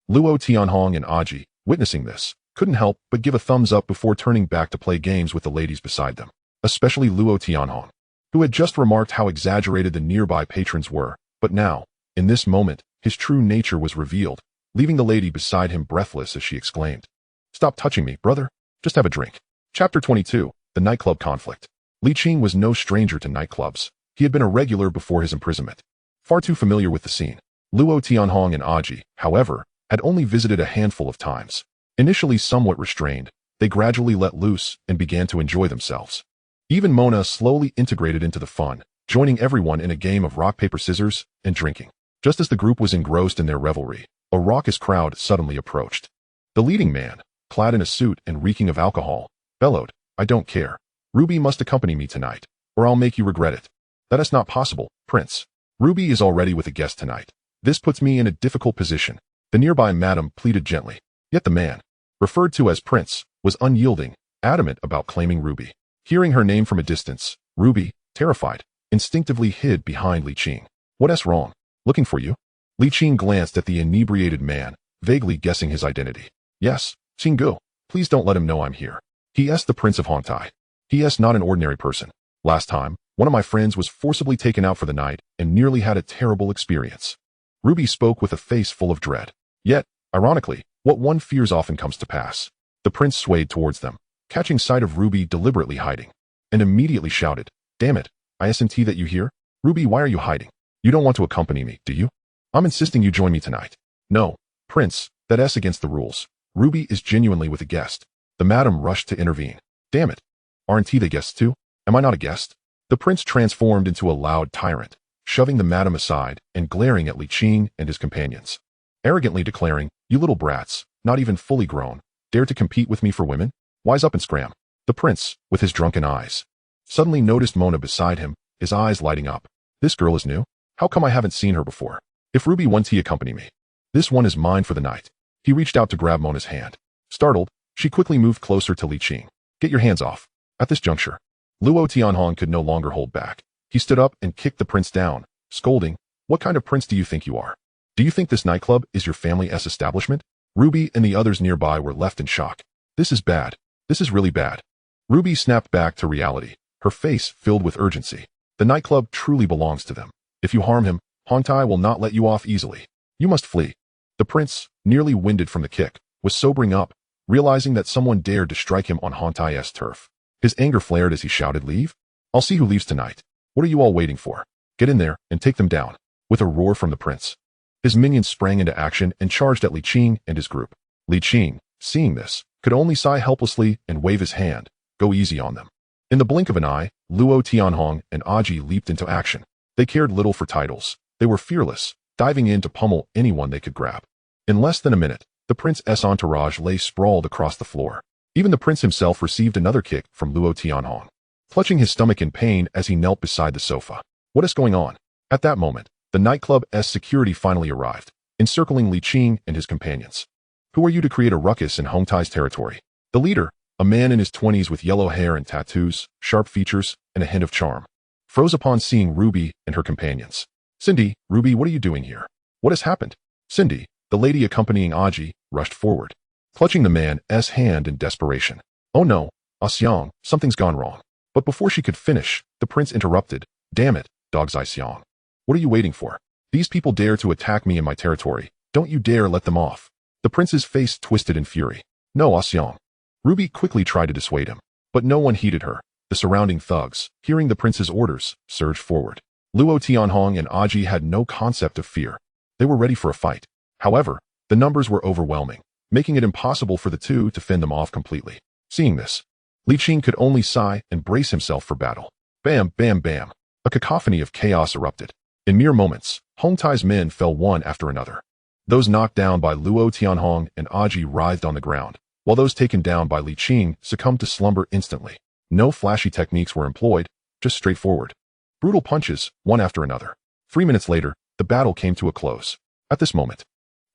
Luo Tianhong and Aji, witnessing this, couldn't help but give a thumbs up before turning back to play games with the ladies beside them, especially Luo Tianhong, who had just remarked how exaggerated the nearby patrons were, but now, in this moment, his true nature was revealed, leaving the lady beside him breathless as she exclaimed, Stop touching me, brother. Just have a drink. Chapter 22, The Nightclub Conflict. Li Qing was no stranger to nightclubs. He had been a regular before his imprisonment. Far too familiar with the scene. Luo Tianhong and Aji, however, had only visited a handful of times. Initially somewhat restrained, they gradually let loose and began to enjoy themselves. Even Mona slowly integrated into the fun, joining everyone in a game of rock, paper, scissors, and drinking. Just as the group was engrossed in their revelry, a raucous crowd suddenly approached. The leading man, clad in a suit and reeking of alcohol, bellowed, I don't care. Ruby must accompany me tonight, or I'll make you regret it. That is not possible, Prince. Ruby is already with a guest tonight. This puts me in a difficult position. The nearby madam pleaded gently. Yet the man, referred to as Prince, was unyielding, adamant about claiming Ruby. Hearing her name from a distance, Ruby, terrified, instinctively hid behind Li Qing. What's wrong? Looking for you? Li Qing glanced at the inebriated man, vaguely guessing his identity. Yes, Qinggu, please don't let him know I'm here. He.S. the Prince of Hongtai. He.S. not an ordinary person. Last time, one of my friends was forcibly taken out for the night and nearly had a terrible experience. Ruby spoke with a face full of dread. Yet, ironically, what one fears often comes to pass. The prince swayed towards them, catching sight of Ruby deliberately hiding, and immediately shouted, Damn it, isn't that you here? Ruby, why are you hiding? You don't want to accompany me, do you? I'm insisting you join me tonight. No, Prince, that's against the rules. Ruby is genuinely with a guest. The madam rushed to intervene. Damn it. Aren't he the guest too? Am I not a guest? The prince transformed into a loud tyrant, shoving the madam aside and glaring at Li Qing and his companions, arrogantly declaring, You little brats, not even fully grown, dare to compete with me for women? Wise up and scram. The prince, with his drunken eyes, suddenly noticed Mona beside him, his eyes lighting up. This girl is new? How come I haven't seen her before? If Ruby wants to accompany me, this one is mine for the night. He reached out to grab Mona's hand. Startled, she quickly moved closer to Li Qing. Get your hands off. At this juncture, Luo Tianhong could no longer hold back. He stood up and kicked the prince down, scolding, What kind of prince do you think you are? Do you think this nightclub is your family's establishment? Ruby and the others nearby were left in shock. This is bad. This is really bad. Ruby snapped back to reality, her face filled with urgency. The nightclub truly belongs to them. If you harm him, Hongtai will not let you off easily. You must flee. The prince, nearly winded from the kick, was sobering up, realizing that someone dared to strike him on Hongtai's turf. His anger flared as he shouted, "Leave? I'll see who leaves tonight. What are you all waiting for? Get in there and take them down." With a roar from the prince, his minions sprang into action and charged at Li Qing and his group. Li Qing, seeing this, could only sigh helplessly and wave his hand. Go easy on them. In the blink of an eye, Luo Tianhong and Aji leaped into action. They cared little for titles. They were fearless, diving in to pummel anyone they could grab. In less than a minute, the prince's entourage lay sprawled across the floor. Even the prince himself received another kick from Luo Tianhong, clutching his stomach in pain as he knelt beside the sofa. What is going on? At that moment, the nightclub's security finally arrived, encircling Li Qing and his companions. Who are you to create a ruckus in Hongtai's territory? The leader, a man in his 20s with yellow hair and tattoos, sharp features, and a hint of charm, froze upon seeing Ruby and her companions. Cindy, Ruby, what are you doing here? What has happened? Cindy, the lady accompanying Aji, rushed forward, clutching the man's hand in desperation. Oh no, Xiang, something's gone wrong. But before she could finish, the prince interrupted. Damn it, Dog's Eye Xiang. What are you waiting for? These people dare to attack me in my territory. Don't you dare let them off. The prince's face twisted in fury. No, Xiang. Ruby quickly tried to dissuade him, but no one heeded her. The surrounding thugs, hearing the prince's orders, surged forward. Luo Tianhong and Aji had no concept of fear. They were ready for a fight. However, the numbers were overwhelming, making it impossible for the two to fend them off completely. Seeing this, Li Qing could only sigh and brace himself for battle. Bam, bam, bam. A cacophony of chaos erupted. In mere moments, Hongtai's men fell one after another. Those knocked down by Luo Tianhong and Aji writhed on the ground, while those taken down by Li Qing succumbed to slumber instantly. No flashy techniques were employed, just straightforward, brutal punches, one after another. 3 minutes later, the battle came to a close. At this moment,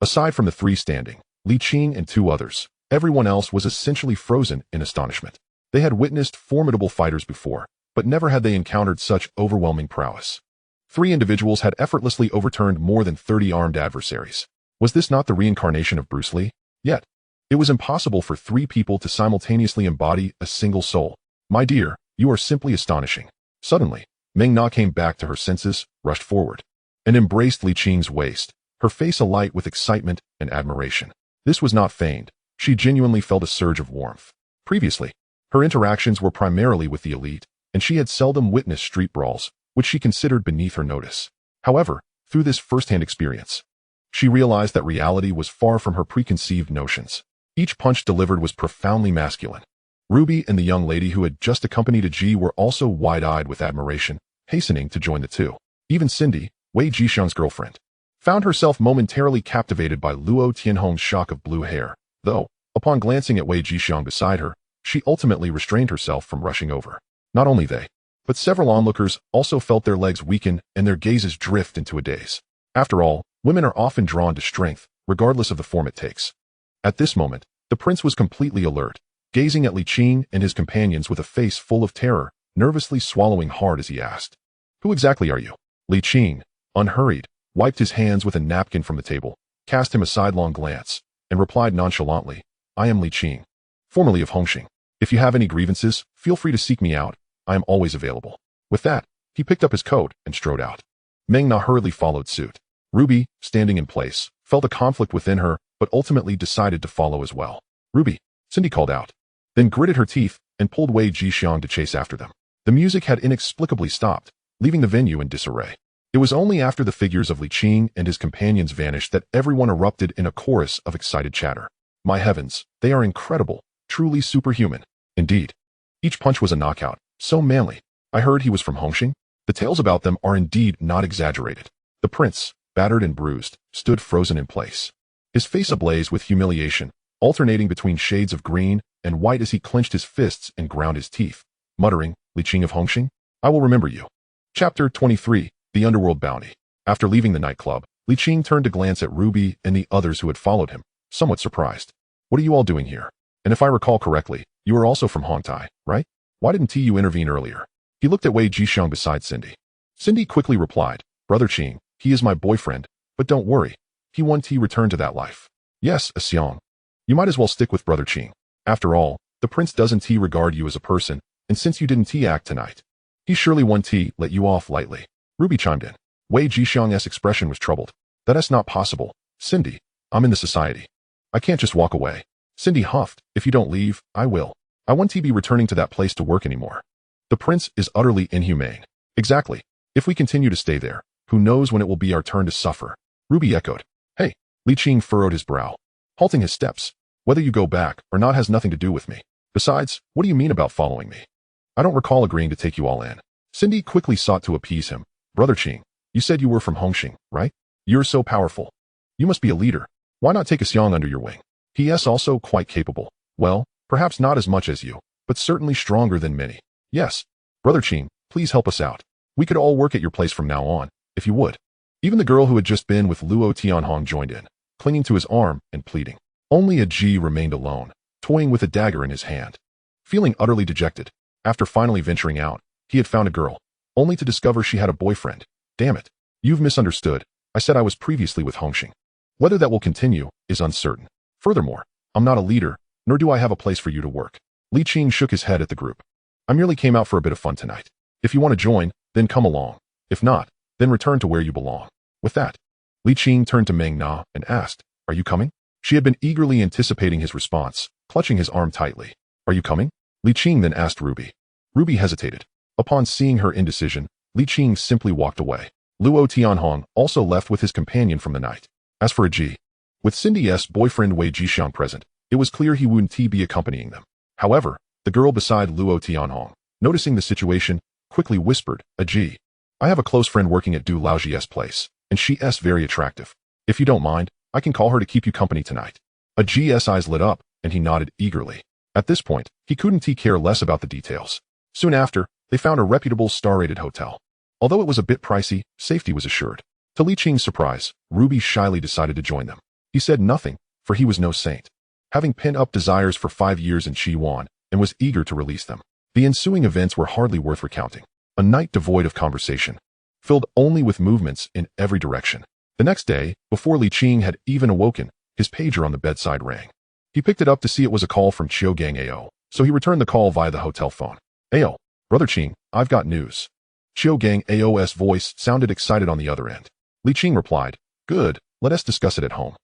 aside from the three standing, Li Qing and two others, everyone else was essentially frozen in astonishment. They had witnessed formidable fighters before, but never had they encountered such overwhelming prowess. 3 individuals had effortlessly overturned more than 30 armed adversaries. Was this not the reincarnation of Bruce Lee? Yet, it was impossible for 3 people to simultaneously embody a single soul. My dear, you are simply astonishing. Suddenly, Meng Na came back to her senses, rushed forward, and embraced Li Qing's waist, her face alight with excitement and admiration. This was not feigned. She genuinely felt a surge of warmth. Previously, her interactions were primarily with the elite, and she had seldom witnessed street brawls, which she considered beneath her notice. However, through this first-hand experience, she realized that reality was far from her preconceived notions. Each punch delivered was profoundly masculine. Ruby and the young lady who had just accompanied Aji were also wide-eyed with admiration, hastening to join the two. Even Cindy, Wei Jishang's girlfriend, found herself momentarily captivated by Luo Tianhong's shock of blue hair, though, upon glancing at Wei Jishang beside her, she ultimately restrained herself from rushing over. Not only they, but several onlookers also felt their legs weaken and their gazes drift into a daze. After all, women are often drawn to strength, regardless of the form it takes. At this moment, the prince was completely alert, gazing at Li Qing and his companions with a face full of terror, nervously swallowing hard as he asked, "Who exactly are you?" Li Qing, unhurried, wiped his hands with a napkin from the table, cast him a sidelong glance, and replied nonchalantly, "I am Li Qing, formerly of Hongxing. If you have any grievances, feel free to seek me out. I am always available." With that, he picked up his coat and strode out. Meng Na hurriedly followed suit. Ruby, standing in place, felt a conflict within her, but ultimately decided to follow as well. "Ruby," Cindy called out, then gritted her teeth and pulled Wei Jixiang to chase after them. The music had inexplicably stopped, leaving the venue in disarray. It was only after the figures of Li Qing and his companions vanished that everyone erupted in a chorus of excited chatter. My heavens, they are incredible, truly superhuman. Indeed. Each punch was a knockout, so manly. I heard he was from Hongxing. The tales about them are indeed not exaggerated. The prince, battered and bruised, stood frozen in place, his face ablaze with humiliation, alternating between shades of green and white as he clenched his fists and ground his teeth, muttering, "Li Qing of Hongxing, I will remember you." Chapter 23, The Underworld Bounty. After leaving the nightclub, Li Qing turned to glance at Ruby and the others who had followed him, somewhat surprised. "What are you all doing here? And if I recall correctly, you are also from Hongtai, right? Why didn't you intervene earlier?" He looked at Wei Jishang beside Cindy. Cindy quickly replied, "Brother Qing, he is my boyfriend, but don't worry. He won't return to that life." "Yes, Xiang. You might as well stick with Brother Qing. After all, the prince doesn't regard you as a person, And since you didn't T-act tonight, he surely won T let you off lightly. Ruby chimed in. Wei Jixiang's expression was troubled. That's not possible. Cindy, I'm in the society. I can't just walk away. Cindy huffed. If you don't leave, I will. I won't be returning to that place to work anymore. The prince is utterly inhumane. Exactly. If we continue to stay there, who knows when it will be our turn to suffer. Ruby echoed. Hey. Li Qing furrowed his brow, halting his steps. Whether you go back or not has nothing to do with me. Besides, what do you mean about following me? I don't recall agreeing to take you all in. Cindy quickly sought to appease him. Brother Qing, you said you were from Hongxing, right? You're so powerful. You must be a leader. Why not take a Xiang under your wing? He is also quite capable. Well, perhaps not as much as you, but certainly stronger than many. Yes. Brother Qing, please help us out. We could all work at your place from now on, if you would. Even the girl who had just been with Luo Tianhong joined in, clinging to his arm and pleading. Only a Ji remained alone, toying with a dagger in his hand. Feeling utterly dejected, after finally venturing out, he had found a girl, only to discover she had a boyfriend. Damn it. You've misunderstood. I said I was previously with Hongxing. Whether that will continue is uncertain. Furthermore, I'm not a leader, nor do I have a place for you to work. Li Qing shook his head at the group. I merely came out for a bit of fun tonight. If you want to join, then come along. If not, then return to where you belong. With that, Li Qing turned to Meng Na and asked, Are you coming? She had been eagerly anticipating his response, clutching his arm tightly. Are you coming? Li Qing then asked Ruby. Ruby hesitated. Upon seeing her indecision, Li Qing simply walked away. Luo Tianhong also left with his companion from the night. As for a Ji, with Cindy's boyfriend Wei Jixiang present, it was clear he wouldn't be accompanying them. However, the girl beside Luo Tianhong, noticing the situation, quickly whispered, A Ji. I have a close friend working at Du Laoji's place, and she is very attractive. If you don't mind, I can call her to keep you company tonight. A Ji's eyes lit up, and he nodded eagerly. At this point, he couldn't care less about the details. Soon after, they found a reputable star-rated hotel. Although it was a bit pricey, safety was assured. To Li Qing's surprise, Ruby shyly decided to join them. He said nothing, for he was no saint. Having pent up desires for 5 years in Qiwan, and was eager to release them. The ensuing events were hardly worth recounting. A night devoid of conversation, filled only with movements in every direction. The next day, before Li Qing had even awoken, his pager on the bedside rang. He picked it up to see it was a call from Qiugang Ao, so he returned the call via the hotel phone. Ao, Brother Qing, I've got news. Qiugang Ao's voice sounded excited on the other end. Li Qing replied, Good, let us discuss it at home.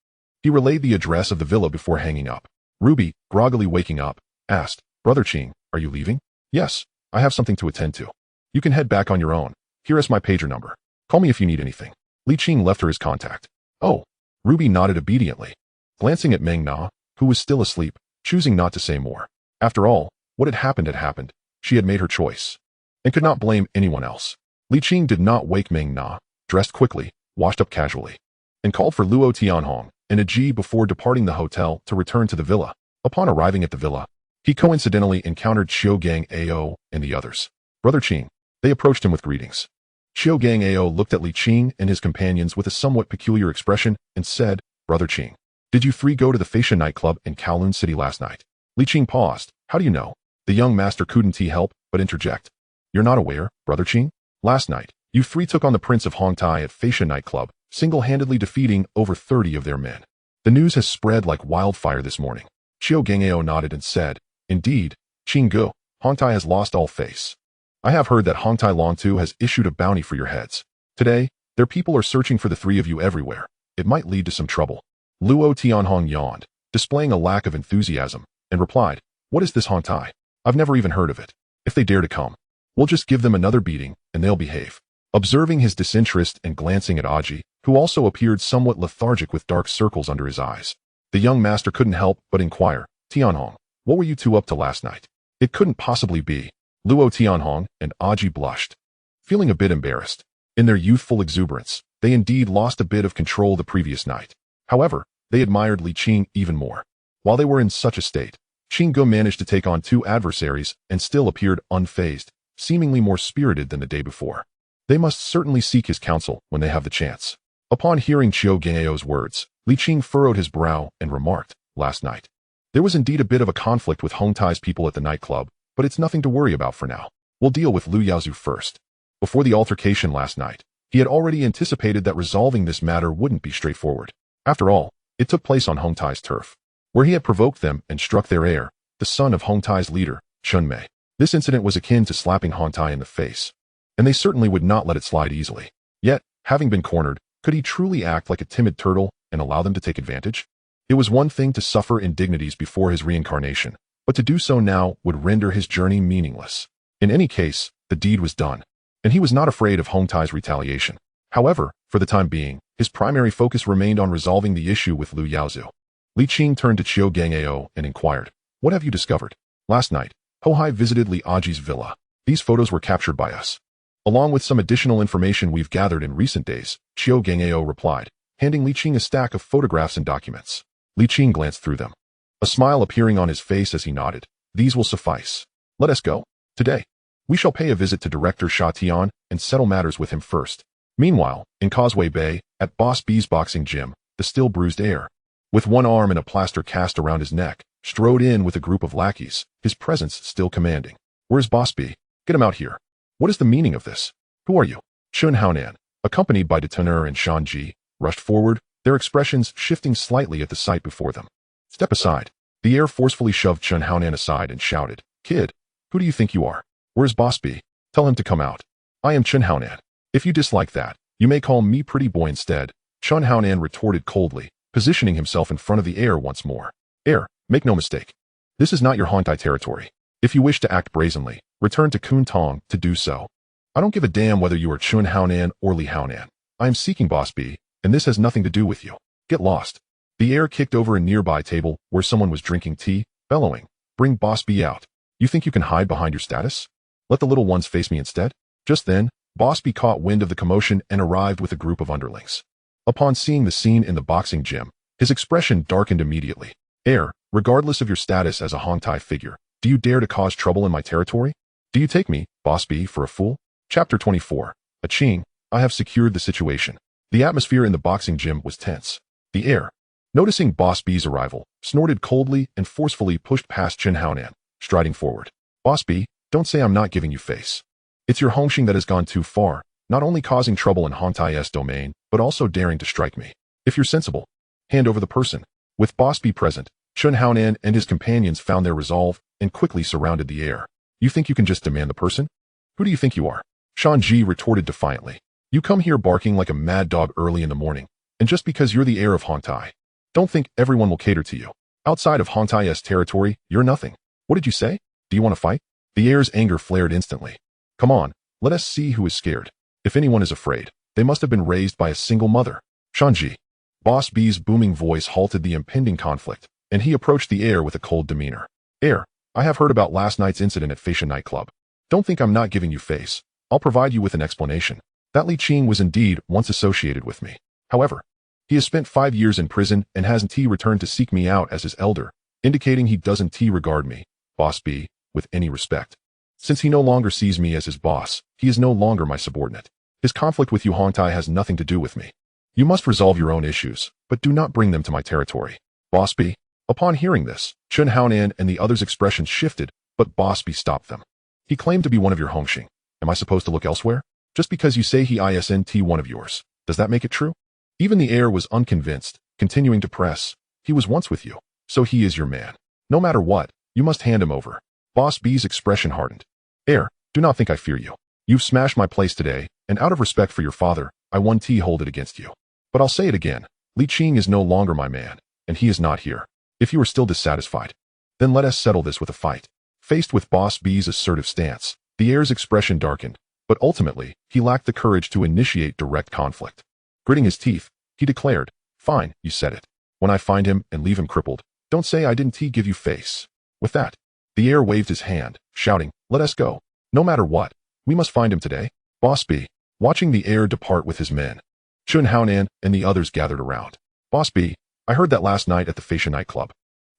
He relayed the address of the villa before hanging up. Ruby, groggily waking up, asked, Brother Qing, are you leaving? Yes, I have something to attend to. You can head back on your own. Here is my pager number. Call me if you need anything. Li Qing left her his contact. Oh. Ruby nodded obediently, glancing at Meng Na, who was still asleep, choosing not to say more. After all, what had happened. She had made her choice, and could not blame anyone else. Li Qing did not wake Meng Na, dressed quickly, washed up casually, and called for Luo Tianhong and a Ji before departing the hotel to return to the villa. Upon arriving at the villa, he coincidentally encountered Qiugang Ao and the others. Brother Qing. They approached him with greetings. Qiugang Ao looked at Li Qing and his companions with a somewhat peculiar expression and said, Brother Qing, did you three go to the Fascia nightclub in Kowloon City last night? Li Qing paused. How do you know? The young master couldn't help but interject. You're not aware, Brother Qing? Last night, you three took on the Prince of Hongtai at Fascia nightclub, single-handedly defeating over 30 of their men. The news has spread like wildfire this morning. Qiugang Ao nodded and said, Indeed, Qing Gu, Hongtai has lost all face. I have heard that Hongtai Longtu has issued a bounty for your heads. Today, their people are searching for the three of you everywhere. It might lead to some trouble. Luo Tianhong yawned, displaying a lack of enthusiasm, and replied, What is this Hongtai? I've never even heard of it. If they dare to come, we'll just give them another beating, and they'll behave. Observing his disinterest and glancing at Aji, who also appeared somewhat lethargic with dark circles under his eyes, the young master couldn't help but inquire, Tianhong, what were you two up to last night? It couldn't possibly be. Luo Tianhong and Aji blushed, feeling a bit embarrassed. In their youthful exuberance, they indeed lost a bit of control the previous night. However, they admired Li Qing even more. While they were in such a state, Qing Gu managed to take on 2 adversaries and still appeared unfazed, seemingly more spirited than the day before. They must certainly seek his counsel when they have the chance. Upon hearing Qiugang Ao's words, Li Qing furrowed his brow and remarked, Last night, there was indeed a bit of a conflict with Hongtai's people at the nightclub, but it's nothing to worry about for now. We'll deal with Lu Yaozu first. Before the altercation last night, he had already anticipated that resolving this matter wouldn't be straightforward. After all, it took place on Hongtai's turf, where he had provoked them and struck their heir, the son of Hongtai's leader, Chun Mei. This incident was akin to slapping Hong Tai in the face, and they certainly would not let it slide easily. Yet, having been cornered, could he truly act like a timid turtle and allow them to take advantage? It was one thing to suffer indignities before his reincarnation, but to do so now would render his journey meaningless. In any case, the deed was done, and he was not afraid of Hong Tai's retaliation. However, for the time being, his primary focus remained on resolving the issue with Liu Yaozu. Li Qing turned to Chiu Gangao and inquired, "What have you discovered?" "Last night, Hohai visited Li Aji's villa. These photos were captured by us, along with some additional information we've gathered in recent days," Chiu Gangao replied, handing Li Qing a stack of photographs and documents. Li Qing glanced through them, a smile appearing on his face as he nodded. "These will suffice. Let us go. Today, we shall pay a visit to Director Sha Tian and settle matters with him first." Meanwhile, in Causeway Bay, at Boss B's boxing gym, the still bruised heir, with one arm and a plaster cast around his neck, strode in with a group of lackeys, his presence still commanding. "Where's Boss B? Get him out here. What is the meaning of this? Who are you?" Chun Haonan, accompanied by Deteneur and Shan Ji, rushed forward, their expressions shifting slightly at the sight before them. "Step aside." The heir forcefully shoved Chun Haonan aside and shouted, "Kid, who do you think you are? Where's Boss B? Tell him to come out. I am Chun Haonan. If you dislike that, you may call me Pretty Boy instead," Chun Haonan retorted coldly, positioning himself in front of the heir once more. "Heir, make no mistake. This is not your Hong Tai territory. If you wish to act brazenly, return to Kun Tong to do so. I don't give a damn whether you are Chun Haonan or Li Haonan. I am seeking Boss B, and this has nothing to do with you. Get lost." The heir kicked over a nearby table where someone was drinking tea, bellowing, "Bring Boss B out. You think you can hide behind your status? Let the little ones face me instead." Just then, Boss B caught wind of the commotion and arrived with a group of underlings. Upon seeing the scene in the boxing gym, his expression darkened immediately. "Heir, regardless of your status as a Hong Tai figure, do you dare to cause trouble in my territory? Do you take me, Boss B, for a fool?" Chapter 24. Aching, I have secured the situation. The atmosphere in the boxing gym was tense. The heir, noticing Boss B's arrival, snorted coldly and forcefully pushed past Chun Haonan, striding forward. "Boss B, don't say I'm not giving you face. It's your Hongxing that has gone too far, not only causing trouble in Hong Tai's domain, but also daring to strike me. If you're sensible, hand over the person." With Boss B present, Chun Haonan and his companions found their resolve and quickly surrounded the heir. "You think you can just demand the person? Who do you think you are?" Shan Ji retorted defiantly. "You come here barking like a mad dog early in the morning, and just because you're the heir of Hong Tai, don't think everyone will cater to you. Outside of Hong Tai's territory, you're nothing. What did you say? Do you want to fight?" The heir's anger flared instantly. "Come on, let us see who is scared. If anyone is afraid, they must have been raised by a single mother." Shanji. Boss B's booming voice halted the impending conflict, and he approached the heir with a cold demeanor. "Heir, I have heard about last night's incident at Fashion Nightclub. Don't think I'm not giving you face. I'll provide you with an explanation. That Li Qing was indeed once associated with me. However, he has spent 5 years in prison and hasn't returned to seek me out as his elder, indicating he doesn't regard me, Boss B, with any respect. Since he no longer sees me as his boss, he is no longer my subordinate. His conflict with you Hong Tai has nothing to do with me. You must resolve your own issues, but do not bring them to my territory. Boss B." Upon hearing this, Chun Haonan and the others' expressions shifted, but Boss B stopped them. "He claimed to be one of your Hongxing. Am I supposed to look elsewhere? Just because you say he isn't one of yours, does that make it true?" Even the heir was unconvinced, continuing to press. "He was once with you, so he is your man. No matter what, you must hand him over." Boss B's expression hardened. "Heir, do not think I fear you. You've smashed my place today, and out of respect for your father, I won't hold it against you. But I'll say it again, Li Qing is no longer my man, and he is not here. If you are still dissatisfied, then let us settle this with a fight." Faced with Boss B's assertive stance, the heir's expression darkened, but ultimately, he lacked the courage to initiate direct conflict. Gritting his teeth, he declared, "Fine, you said it. When I find him and leave him crippled, don't say I didn't give you face." With that, the heir waved his hand, shouting, "Let us go. No matter what, we must find him today." Boss B, watching the heir depart with his men, Chun Haonan and the others gathered around. "Boss B, I heard that last night at the Fashion Nightclub,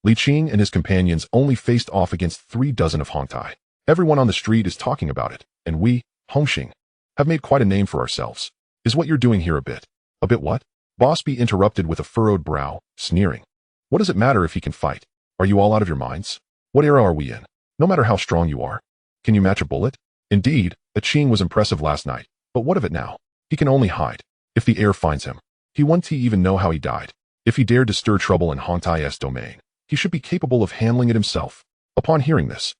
Li Qing and his companions only faced off against 3 dozen of Hong Tai. Everyone on the street is talking about it, and we, Hongxing, have made quite a name for ourselves. Is what you're doing here a bit?" "A bit what?" Boss B interrupted with a furrowed brow, sneering. "What does it matter if he can fight? Are you all out of your minds? What era are we in? No matter how strong you are, can you match a bullet?" Indeed, Aching was impressive last night, but what of it now? He can only hide. If the heir finds him, he won't even know how he died. If he dared to stir trouble in Hong Tai's domain, he should be capable of handling it himself. Upon hearing this,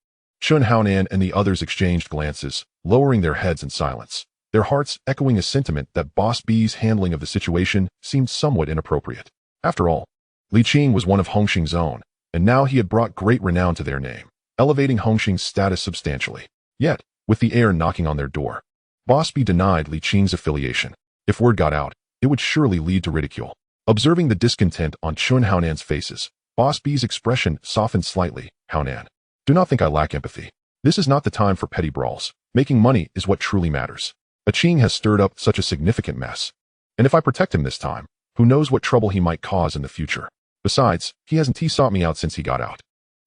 Chun Haonan and the others exchanged glances, lowering their heads in silence, their hearts echoing a sentiment that Boss B's handling of the situation seemed somewhat inappropriate. After all, Li Qing was one of Hongxing's own, and now he had brought great renown to their name, elevating Hongxing's status substantially. Yet, with the heir knocking on their door, Boss B denied Li Qing's affiliation. If word got out, it would surely lead to ridicule. Observing the discontent on Chun Haonan's faces, Boss B's expression softened slightly. Haonan, do not think I lack empathy. This is not the time for petty brawls. Making money is what truly matters. A Qing has stirred up such a significant mess. And if I protect him this time, who knows what trouble he might cause in the future. Besides, he hasn't sought me out since he got out.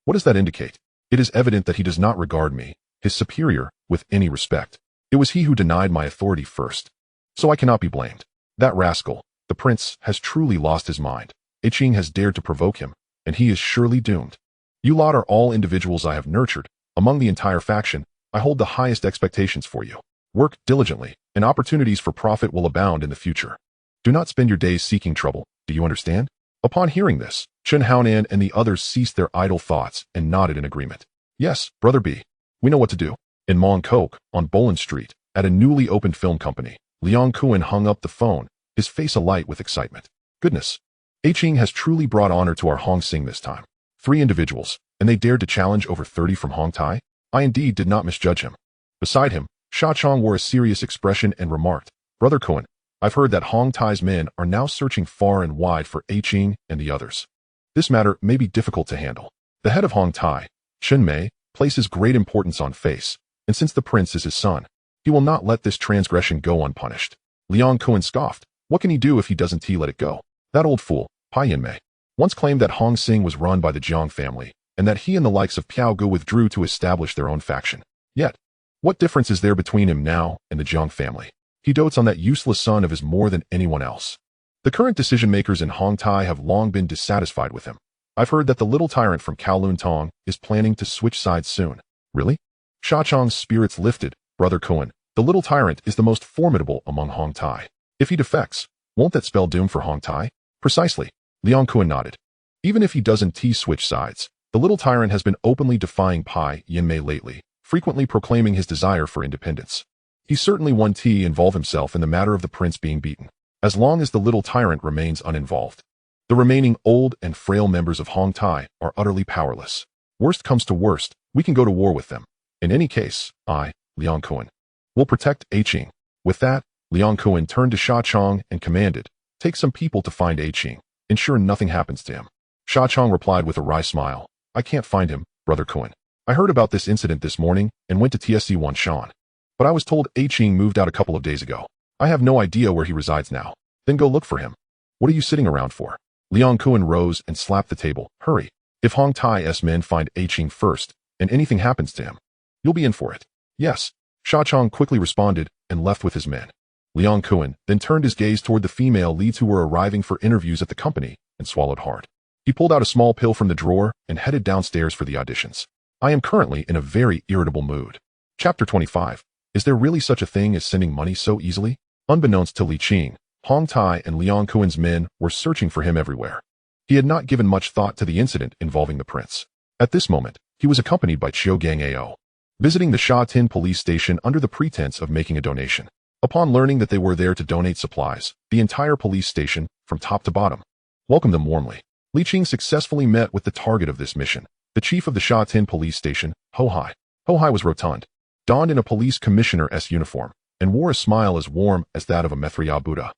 What does that indicate? It is evident that he does not regard me, his superior, with any respect. It was he who denied my authority first. So I cannot be blamed. That rascal, the prince, has truly lost his mind. A Qing has dared to provoke him, and he is surely doomed. You lot are all individuals I have nurtured. Among the entire faction, I hold the highest expectations for you. Work diligently, and opportunities for profit will abound in the future. Do not spend your days seeking trouble, do you understand? Upon hearing this, Chun Haonan and the others ceased their idle thoughts and nodded in agreement. Yes, Brother B. We know what to do. In Mong Kok, on Boland Street, at a newly opened film company, Liang Kuan hung up the phone, his face alight with excitement. Goodness. A Qing has truly brought honor to our Hong Sing this time. 3 individuals, and they dared to challenge over 30 from Hong Tai? I indeed did not misjudge him. Beside him, Sha Chong wore a serious expression and remarked, Brother Kuan, I've heard that Hong Tai's men are now searching far and wide for A Qing and the others. This matter may be difficult to handle. The head of Hong Tai, Chen Mei, places great importance on face, and since the prince is his son, he will not let this transgression go unpunished. Liang Kuan scoffed. What can he do if he doesn't let it go? That old fool, Pai Yanmei, once claimed that Hong Sing was run by the Jiang family, and that he and the likes of Piao Gu withdrew to establish their own faction. Yet, what difference is there between him now and the Jiang family? He dotes on that useless son of his more than anyone else. The current decision-makers in Hong Tai have long been dissatisfied with him. I've heard that the little tyrant from Kowloon Tong is planning to switch sides soon. Really? Sha Chong's spirits lifted. Brother Kuan, the little tyrant is the most formidable among Hong Tai. If he defects, won't that spell doom for Hong Tai? Precisely. Liang Kuan nodded. Even if he doesn't switch sides, the little tyrant has been openly defying Pai Yanmei lately, frequently proclaiming his desire for independence. He certainly won't involve himself in the matter of the prince being beaten, as long as the little tyrant remains uninvolved. The remaining old and frail members of Hong Tai are utterly powerless. Worst comes to worst, we can go to war with them. In any case, I, Liang Kuan, will protect A Qing. With that, Liang Kuan turned to Sha Chong and commanded, take some people to find A Qing. Ensure nothing happens to him. Sha Chong replied with a wry smile. I can't find him, Brother Kuan. I heard about this incident this morning and went to TSC Wanshan. But I was told A Qing moved out a couple of days ago. I have no idea where he resides now. Then go look for him. What are you sitting around for? Liang Kuan rose and slapped the table. Hurry. If Hong Tai's men find A Qing first, and anything happens to him, you'll be in for it. Yes. Sha Chong quickly responded and left with his men. Liang Kuan then turned his gaze toward the female leads who were arriving for interviews at the company and swallowed hard. He pulled out a small pill from the drawer and headed downstairs for the auditions. I am currently in a very irritable mood. Chapter 25. Is there really such a thing as sending money so easily? Unbeknownst to Li Qing, Hong Tai and Liang Kuan's men were searching for him everywhere. He had not given much thought to the incident involving the prince. At this moment, he was accompanied by Chiu Gang Ao, visiting the Sha Tin police station under the pretense of making a donation. Upon learning that they were there to donate supplies, the entire police station, from top to bottom, welcomed them warmly. Li Qing successfully met with the target of this mission, the chief of the Sha Tin police station, Ho Hai. Ho Hai was rotund, donned in a police commissioner's uniform, and wore a smile as warm as that of a Methriya Buddha.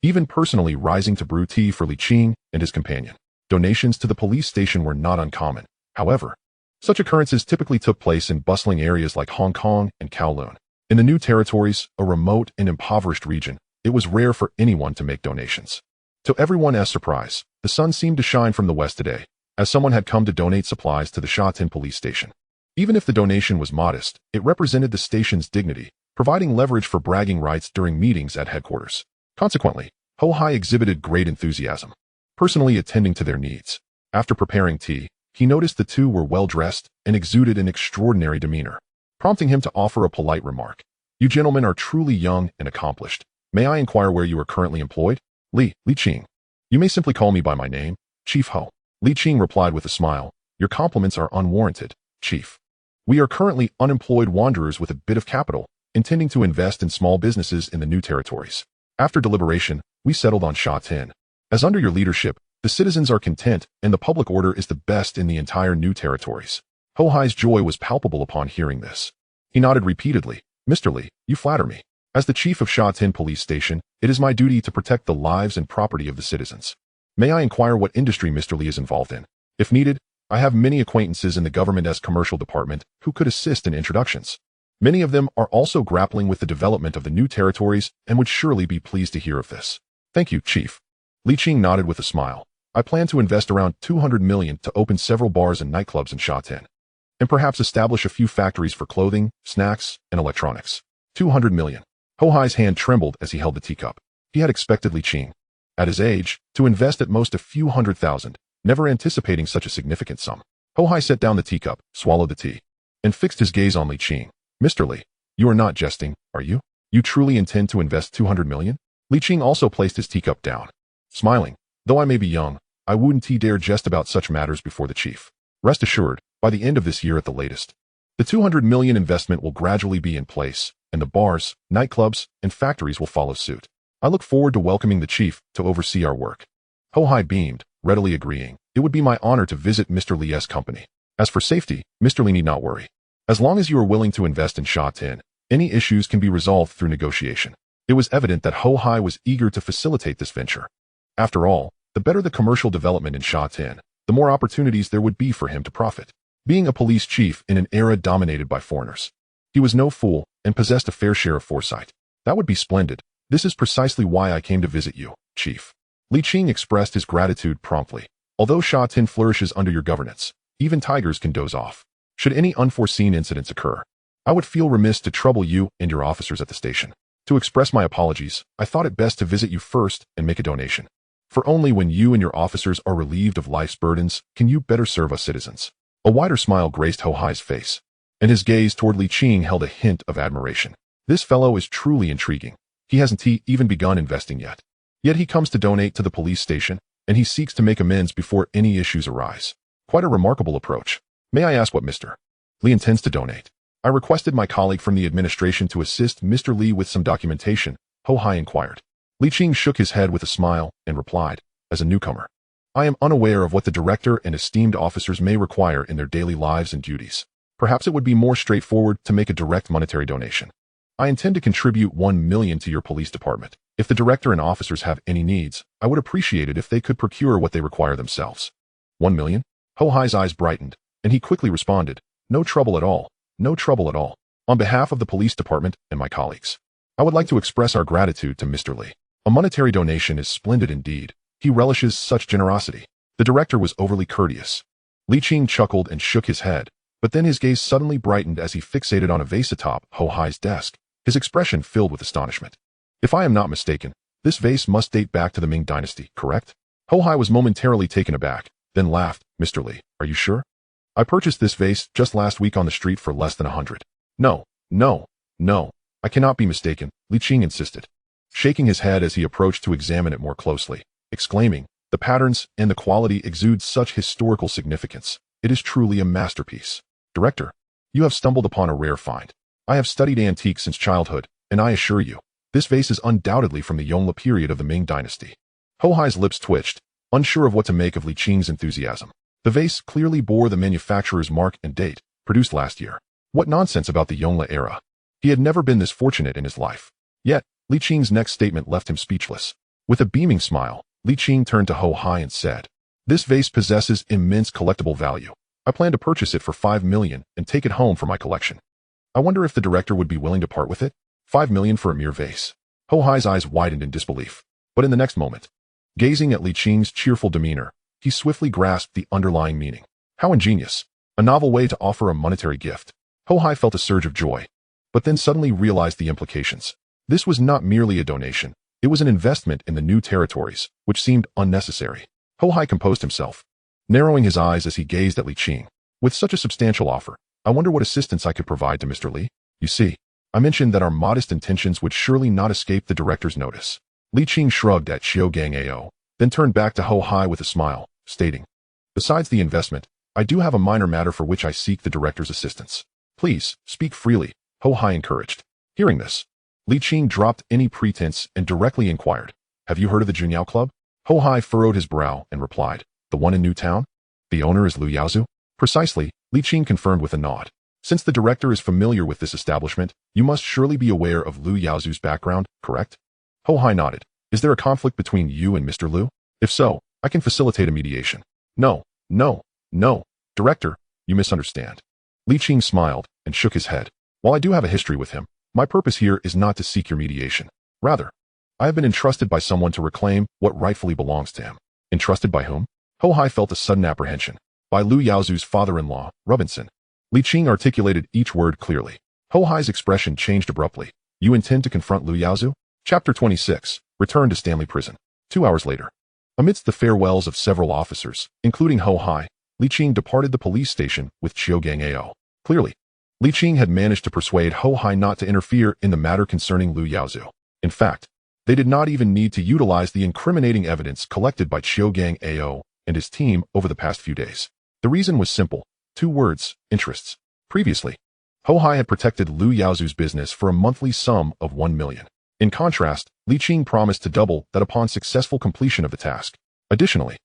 Even personally rising to brew tea for Li Qing and his companion. Donations to the police station were not uncommon. However, such occurrences typically took place in bustling areas like Hong Kong and Kowloon. In the new territories, a remote and impoverished region, it was rare for anyone to make donations. To everyone's surprise, the sun seemed to shine from the west today, as someone had come to donate supplies to the Sha Tin police station. Even if the donation was modest, it represented the station's dignity, providing leverage for bragging rights during meetings at headquarters. Consequently, Ho Hai exhibited great enthusiasm, personally attending to their needs. After preparing tea, he noticed the two were well-dressed and exuded an extraordinary demeanor, prompting him to offer a polite remark. You gentlemen are truly young and accomplished. May I inquire where you are currently employed? Li Qing. You may simply call me by my name, Chief Ho. Li Qing replied with a smile. Your compliments are unwarranted, Chief. We are currently unemployed wanderers with a bit of capital, intending to invest in small businesses in the new territories. After deliberation, we settled on Sha Tin. As under your leadership, the citizens are content and the public order is the best in the entire new territories. Ho Hai's joy was palpable upon hearing this. He nodded repeatedly. Mr. Li, you flatter me. As the chief of Sha Tin Police Station, it is my duty to protect the lives and property of the citizens. May I inquire what industry Mr. Li is involved in? If needed, I have many acquaintances in the government's commercial department who could assist in introductions. Many of them are also grappling with the development of the new territories and would surely be pleased to hear of this. Thank you, Chief. Li Qing nodded with a smile. I plan to invest around 200 million to open several bars and nightclubs in Sha Tin, and perhaps establish a few factories for clothing, snacks, and electronics. 200 million. Ho Hai's hand trembled as he held the teacup. He had expected Li Qing, at his age, to invest at most a few $100,000, never anticipating such a significant sum. Ho Hai set down the teacup, swallowed the tea, and fixed his gaze on Li Qing. Mr. Li, you are not jesting, are you? You truly intend to invest 200 million? Li Qing also placed his teacup down, smiling. Though I may be young, I wouldn't dare jest about such matters before the chief. Rest assured, by the end of this year at the latest, the 200 million investment will gradually be in place, and the bars, nightclubs, and factories will follow suit. I look forward to welcoming the chief to oversee our work. Ho Hai beamed, readily agreeing. It would be my honor to visit Mr. Li's company. As for safety, Mr. Li need not worry. As long as you are willing to invest in Sha Tin, any issues can be resolved through negotiation. It was evident that Ho Hai was eager to facilitate this venture. After all, the better the commercial development in Sha Tin, the more opportunities there would be for him to profit. Being a police chief in an era dominated by foreigners, he was no fool and possessed a fair share of foresight. That would be splendid. This is precisely why I came to visit you, Chief. Li Qing expressed his gratitude promptly. Although Sha Tin flourishes under your governance, even tigers can doze off. Should any unforeseen incidents occur, I would feel remiss to trouble you and your officers at the station. To express my apologies, I thought it best to visit you first and make a donation. For only when you and your officers are relieved of life's burdens can you better serve us citizens. A wider smile graced Ho Hai's face, and his gaze toward Li Qing held a hint of admiration. This fellow is truly intriguing. He hasn't even begun investing yet. Yet he comes to donate to the police station, and he seeks to make amends before any issues arise. Quite a remarkable approach. May I ask what Mr. Li intends to donate? I requested my colleague from the administration to assist Mr. Li with some documentation, Ho Hai inquired. Li Qing shook his head with a smile and replied, as a newcomer, I am unaware of what the director and esteemed officers may require in their daily lives and duties. Perhaps it would be more straightforward to make a direct monetary donation. I intend to contribute 1 million to your police department. If the director and officers have any needs, I would appreciate it if they could procure what they require themselves. 1 million? Ho Hai's eyes brightened, and he quickly responded, no trouble at all, no trouble at all. On behalf of the police department and my colleagues, I would like to express our gratitude to Mr. Li. A monetary donation is splendid indeed. He relishes such generosity. The director was overly courteous. Li Qing chuckled and shook his head, but then his gaze suddenly brightened as he fixated on a vase atop Ho Hai's desk, his expression filled with astonishment. If I am not mistaken, this vase must date back to the Ming Dynasty, correct? Ho Hai was momentarily taken aback, then laughed. Mr. Li, are you sure? I purchased this vase just last week on the street for less than 100. No, I cannot be mistaken, Li Qing insisted, shaking his head as he approached to examine it more closely, exclaiming, the patterns and the quality exude such historical significance. It is truly a masterpiece. Director, you have stumbled upon a rare find. I have studied antiques since childhood, and I assure you, this vase is undoubtedly from the Yongle period of the Ming Dynasty. Ho Hai's lips twitched, unsure of what to make of Li Qing's enthusiasm. The vase clearly bore the manufacturer's mark and date, produced last year. What nonsense about the Yongle era. He had never been this fortunate in his life. Yet, Li Qing's next statement left him speechless. With a beaming smile, Li Qing turned to Ho Hai and said, this vase possesses immense collectible value. I plan to purchase it for 5 million and take it home for my collection. I wonder if the director would be willing to part with it? 5 million for a mere vase. Ho Hai's eyes widened in disbelief. But in the next moment, gazing at Li Qing's cheerful demeanor, he swiftly grasped the underlying meaning. How ingenious. A novel way to offer a monetary gift. Ho Hai felt a surge of joy, but then suddenly realized the implications. This was not merely a donation. It was an investment in the new territories, which seemed unnecessary. Ho Hai composed himself, narrowing his eyes as he gazed at Li Qing. With such a substantial offer, I wonder what assistance I could provide to Mr. Li. You see, I mentioned that our modest intentions would surely not escape the director's notice. Li Qing shrugged at Xiao Ao, then turned back to Ho Hai with a smile, stating, besides the investment, I do have a minor matter for which I seek the director's assistance. Please, speak freely, Ho Hai encouraged. Hearing this, Li Qing dropped any pretense and directly inquired, have you heard of the Junyao Club? Ho Hai furrowed his brow and replied, the one in New Town? The owner is Lu Yaozu? Precisely, Li Qing confirmed with a nod. Since the director is familiar with this establishment, you must surely be aware of Lu Yaozu's background, correct? Ho Hai nodded. Is there a conflict between you and Mr. Lu? If so, I can facilitate a mediation. No, Director, you misunderstand. Li Qing smiled and shook his head. While I do have a history with him, my purpose here is not to seek your mediation. Rather, I have been entrusted by someone to reclaim what rightfully belongs to him. Entrusted by whom? Ho Hai felt a sudden apprehension. By Lu Yaozu's father-in-law, Robinson. Li Qing articulated each word clearly. Ho Hai's expression changed abruptly. You intend to confront Lu Yaozu? Chapter 26. Return to Stanley Prison. 2 hours later. Amidst the farewells of several officers, including Ho Hai, Li Qing departed the police station with Qiugang Ao. Clearly, Li Qing had managed to persuade Ho Hai not to interfere in the matter concerning Lu Yaozu. In fact, they did not even need to utilize the incriminating evidence collected by Qiugang Ao and his team over the past few days. The reason was simple. 2 words, interests. Previously, Ho Hai had protected Lu Yaozu's business for a monthly sum of 1 million. In contrast, Li Qing promised to double that upon successful completion of the task. Additionally,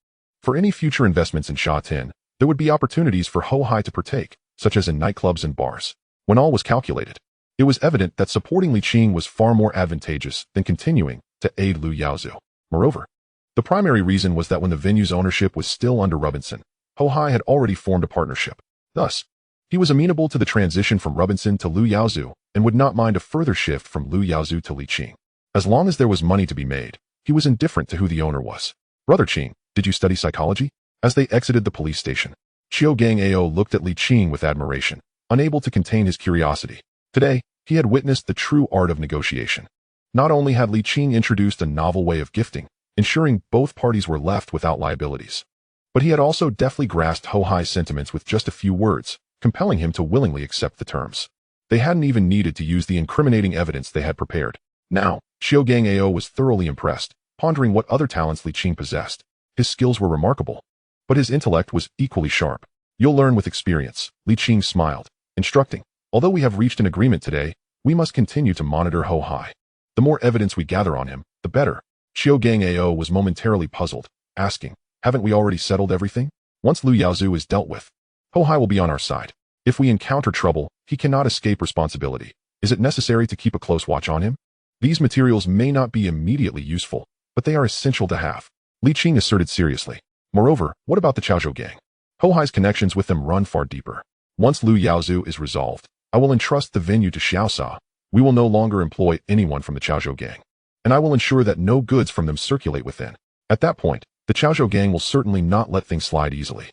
for any future investments in Sha Tin, there would be opportunities for Ho Hai to partake, such as in nightclubs and bars. When all was calculated, it was evident that supporting Li Qing was far more advantageous than continuing to aid Lu Yaozu. Moreover, the primary reason was that when the venue's ownership was still under Robinson, Ho Hai had already formed a partnership. Thus, he was amenable to the transition from Robinson to Lu Yaozu and would not mind a further shift from Lu Yaozu to Li Qing. As long as there was money to be made, he was indifferent to who the owner was. Brother Qing, did you study psychology? As they exited the police station, Qiugang Ao looked at Li Qing with admiration, unable to contain his curiosity. Today, he had witnessed the true art of negotiation. Not only had Li Qing introduced a novel way of gifting, ensuring both parties were left without liabilities, but he had also deftly grasped Ho Hai's sentiments with just a few words, compelling him to willingly accept the terms. They hadn't even needed to use the incriminating evidence they had prepared. Now, Qiugang Ao was thoroughly impressed, pondering what other talents Li Qing possessed. His skills were remarkable, but his intellect was equally sharp. You'll learn with experience, Li Qing smiled, instructing. Although we have reached an agreement today, we must continue to monitor Ho Hai. The more evidence we gather on him, the better. Qiugang Ao was momentarily puzzled, asking, haven't we already settled everything? Once Lu Yaozu is dealt with, Ho Hai will be on our side. If we encounter trouble, he cannot escape responsibility. Is it necessary to keep a close watch on him? These materials may not be immediately useful, but they are essential to have. Li Qing asserted seriously. Moreover, what about the Chaozhou gang? Ho Hai's connections with them run far deeper. Once Lu Yaozu is resolved, I will entrust the venue to Xiaosa. We will no longer employ anyone from the Chaozhou gang, and I will ensure that no goods from them circulate within. At that point, the Chaozhou gang will certainly not let things slide easily.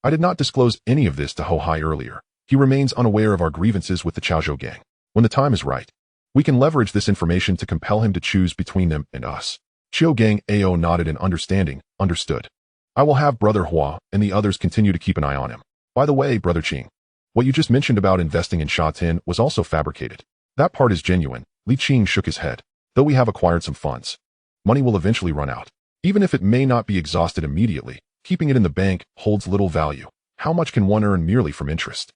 I did not disclose any of this to Ho Hai earlier. He remains unaware of our grievances with the Chaozhou gang. When the time is right, we can leverage this information to compel him to choose between them and us. Qiugang Ao nodded in understanding. Understood. I will have Brother Hua and the others continue to keep an eye on him. By the way, Brother Qing, what you just mentioned about investing in Sha Tin was also fabricated. That part is genuine. Li Qing shook his head. Though we have acquired some funds, money will eventually run out. Even if it may not be exhausted immediately, keeping it in the bank holds little value. How much can one earn merely from interest?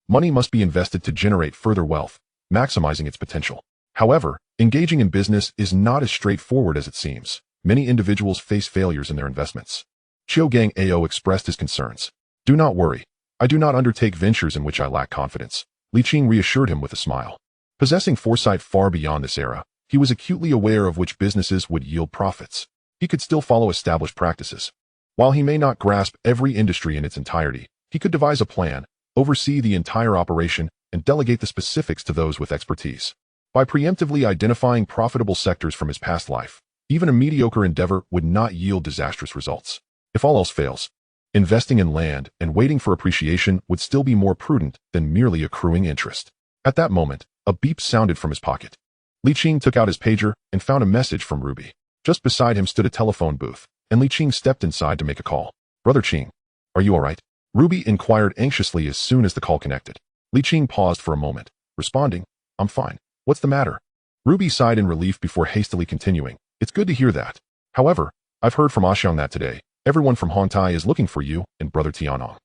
Money must be invested to generate further wealth, maximizing its potential. However, engaging in business is not as straightforward as it seems. Many individuals face failures in their investments. Qiugang Ao expressed his concerns. Do not worry. I do not undertake ventures in which I lack confidence. Li Qing reassured him with a smile. Possessing foresight far beyond this era, he was acutely aware of which businesses would yield profits. He could still follow established practices. While he may not grasp every industry in its entirety, he could devise a plan, oversee the entire operation, and delegate the specifics to those with expertise. By preemptively identifying profitable sectors from his past life, even a mediocre endeavor would not yield disastrous results. If all else fails, investing in land and waiting for appreciation would still be more prudent than merely accruing interest. At that moment, a beep sounded from his pocket. Li Qing took out his pager and found a message from Ruby. Just beside him stood a telephone booth, and Li Qing stepped inside to make a call. Brother Qing, are you all right? Ruby inquired anxiously as soon as the call connected. Li Qing paused for a moment, responding, I'm fine. What's the matter? Ruby sighed in relief before hastily continuing. It's good to hear that. However, I've heard from Axiong that today, everyone from Hongtai is looking for you and Brother Tianong.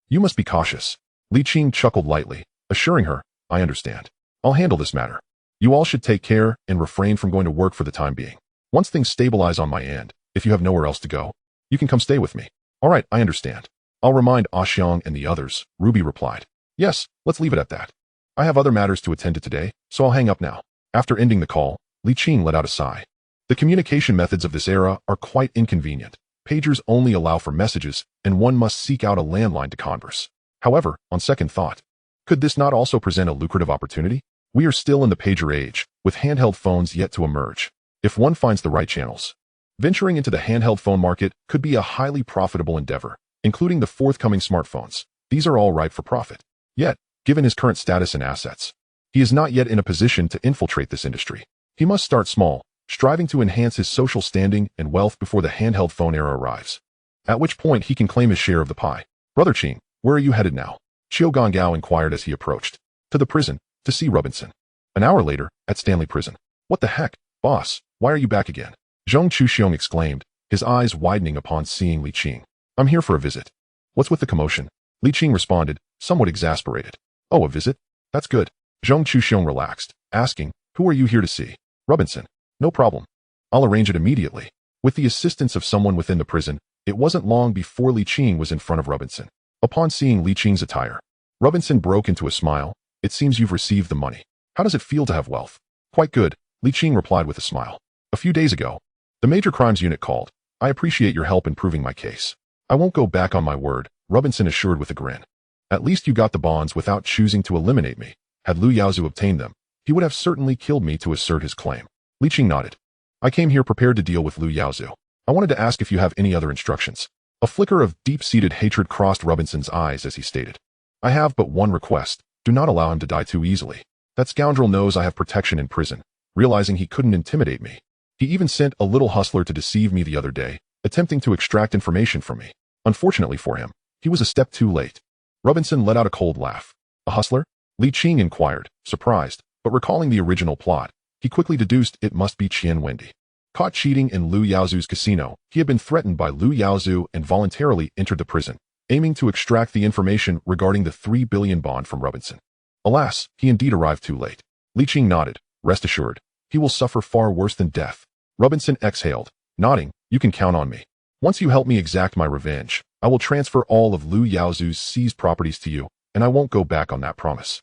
You must be cautious. Li Qing chuckled lightly, assuring her, I understand. I'll handle this matter. You all should take care and refrain from going to work for the time being. Once things stabilize on my end, if you have nowhere else to go, you can come stay with me. All right, I understand. I'll remind Xiang and the others, Ruby replied. Yes, let's leave it at that. I have other matters to attend to today, so I'll hang up now. After ending the call, Li Qing let out a sigh. The communication methods of this era are quite inconvenient. Pagers only allow for messages, and one must seek out a landline to converse. However, on second thought, could this not also present a lucrative opportunity? We are still in the pager age, with handheld phones yet to emerge. If one finds the right channels, venturing into the handheld phone market could be a highly profitable endeavor, including the forthcoming smartphones. These are all ripe for profit. Yet, given his current status and assets, he is not yet in a position to infiltrate this industry. He must start small, striving to enhance his social standing and wealth before the handheld phone era arrives, at which point he can claim his share of the pie. Brother Qing, where are you headed now? Qiu Gongao inquired as he approached. To the prison, to see Robinson. An hour later, at Stanley Prison. What the heck, boss, why are you back again? Zhong Chuxiong exclaimed, his eyes widening upon seeing Li Qing. I'm here for a visit. What's with the commotion? Li Qing responded, somewhat exasperated. Oh, a visit? That's good. Zhong Chuxiong relaxed, asking, who are you here to see? Robinson. No problem. I'll arrange it immediately. With the assistance of someone within the prison, it wasn't long before Li Qing was in front of Robinson. Upon seeing Li Qing's attire, Robinson broke into a smile. It seems you've received the money. How does it feel to have wealth? Quite good, Li Qing replied with a smile. A few days ago, the Major Crimes Unit called. I appreciate your help in proving my case. I won't go back on my word, Robinson assured with a grin. At least you got the bonds without choosing to eliminate me. Had Lu Yaozu obtained them, he would have certainly killed me to assert his claim. Li Qing nodded. I came here prepared to deal with Lu Yaozu. I wanted to ask if you have any other instructions. A flicker of deep-seated hatred crossed Robinson's eyes as he stated. I have but one request. Do not allow him to die too easily. That scoundrel knows I have protection in prison, realizing he couldn't intimidate me. He even sent a little hustler to deceive me the other day, attempting to extract information from me. Unfortunately for him, he was a step too late. Robinson let out a cold laugh. A hustler? Li Qing inquired, surprised, but recalling the original plot, he quickly deduced it must be Qian Wendy. Caught cheating in Lu Yaozu's casino, he had been threatened by Lu Yaozu and voluntarily entered the prison, aiming to extract the information regarding the 3 billion bond from Robinson. Alas, he indeed arrived too late. Li Qing nodded. Rest assured, he will suffer far worse than death. Robinson exhaled, nodding, you can count on me. Once you help me exact my revenge, I will transfer all of Lu Yaozu's seized properties to you, and I won't go back on that promise.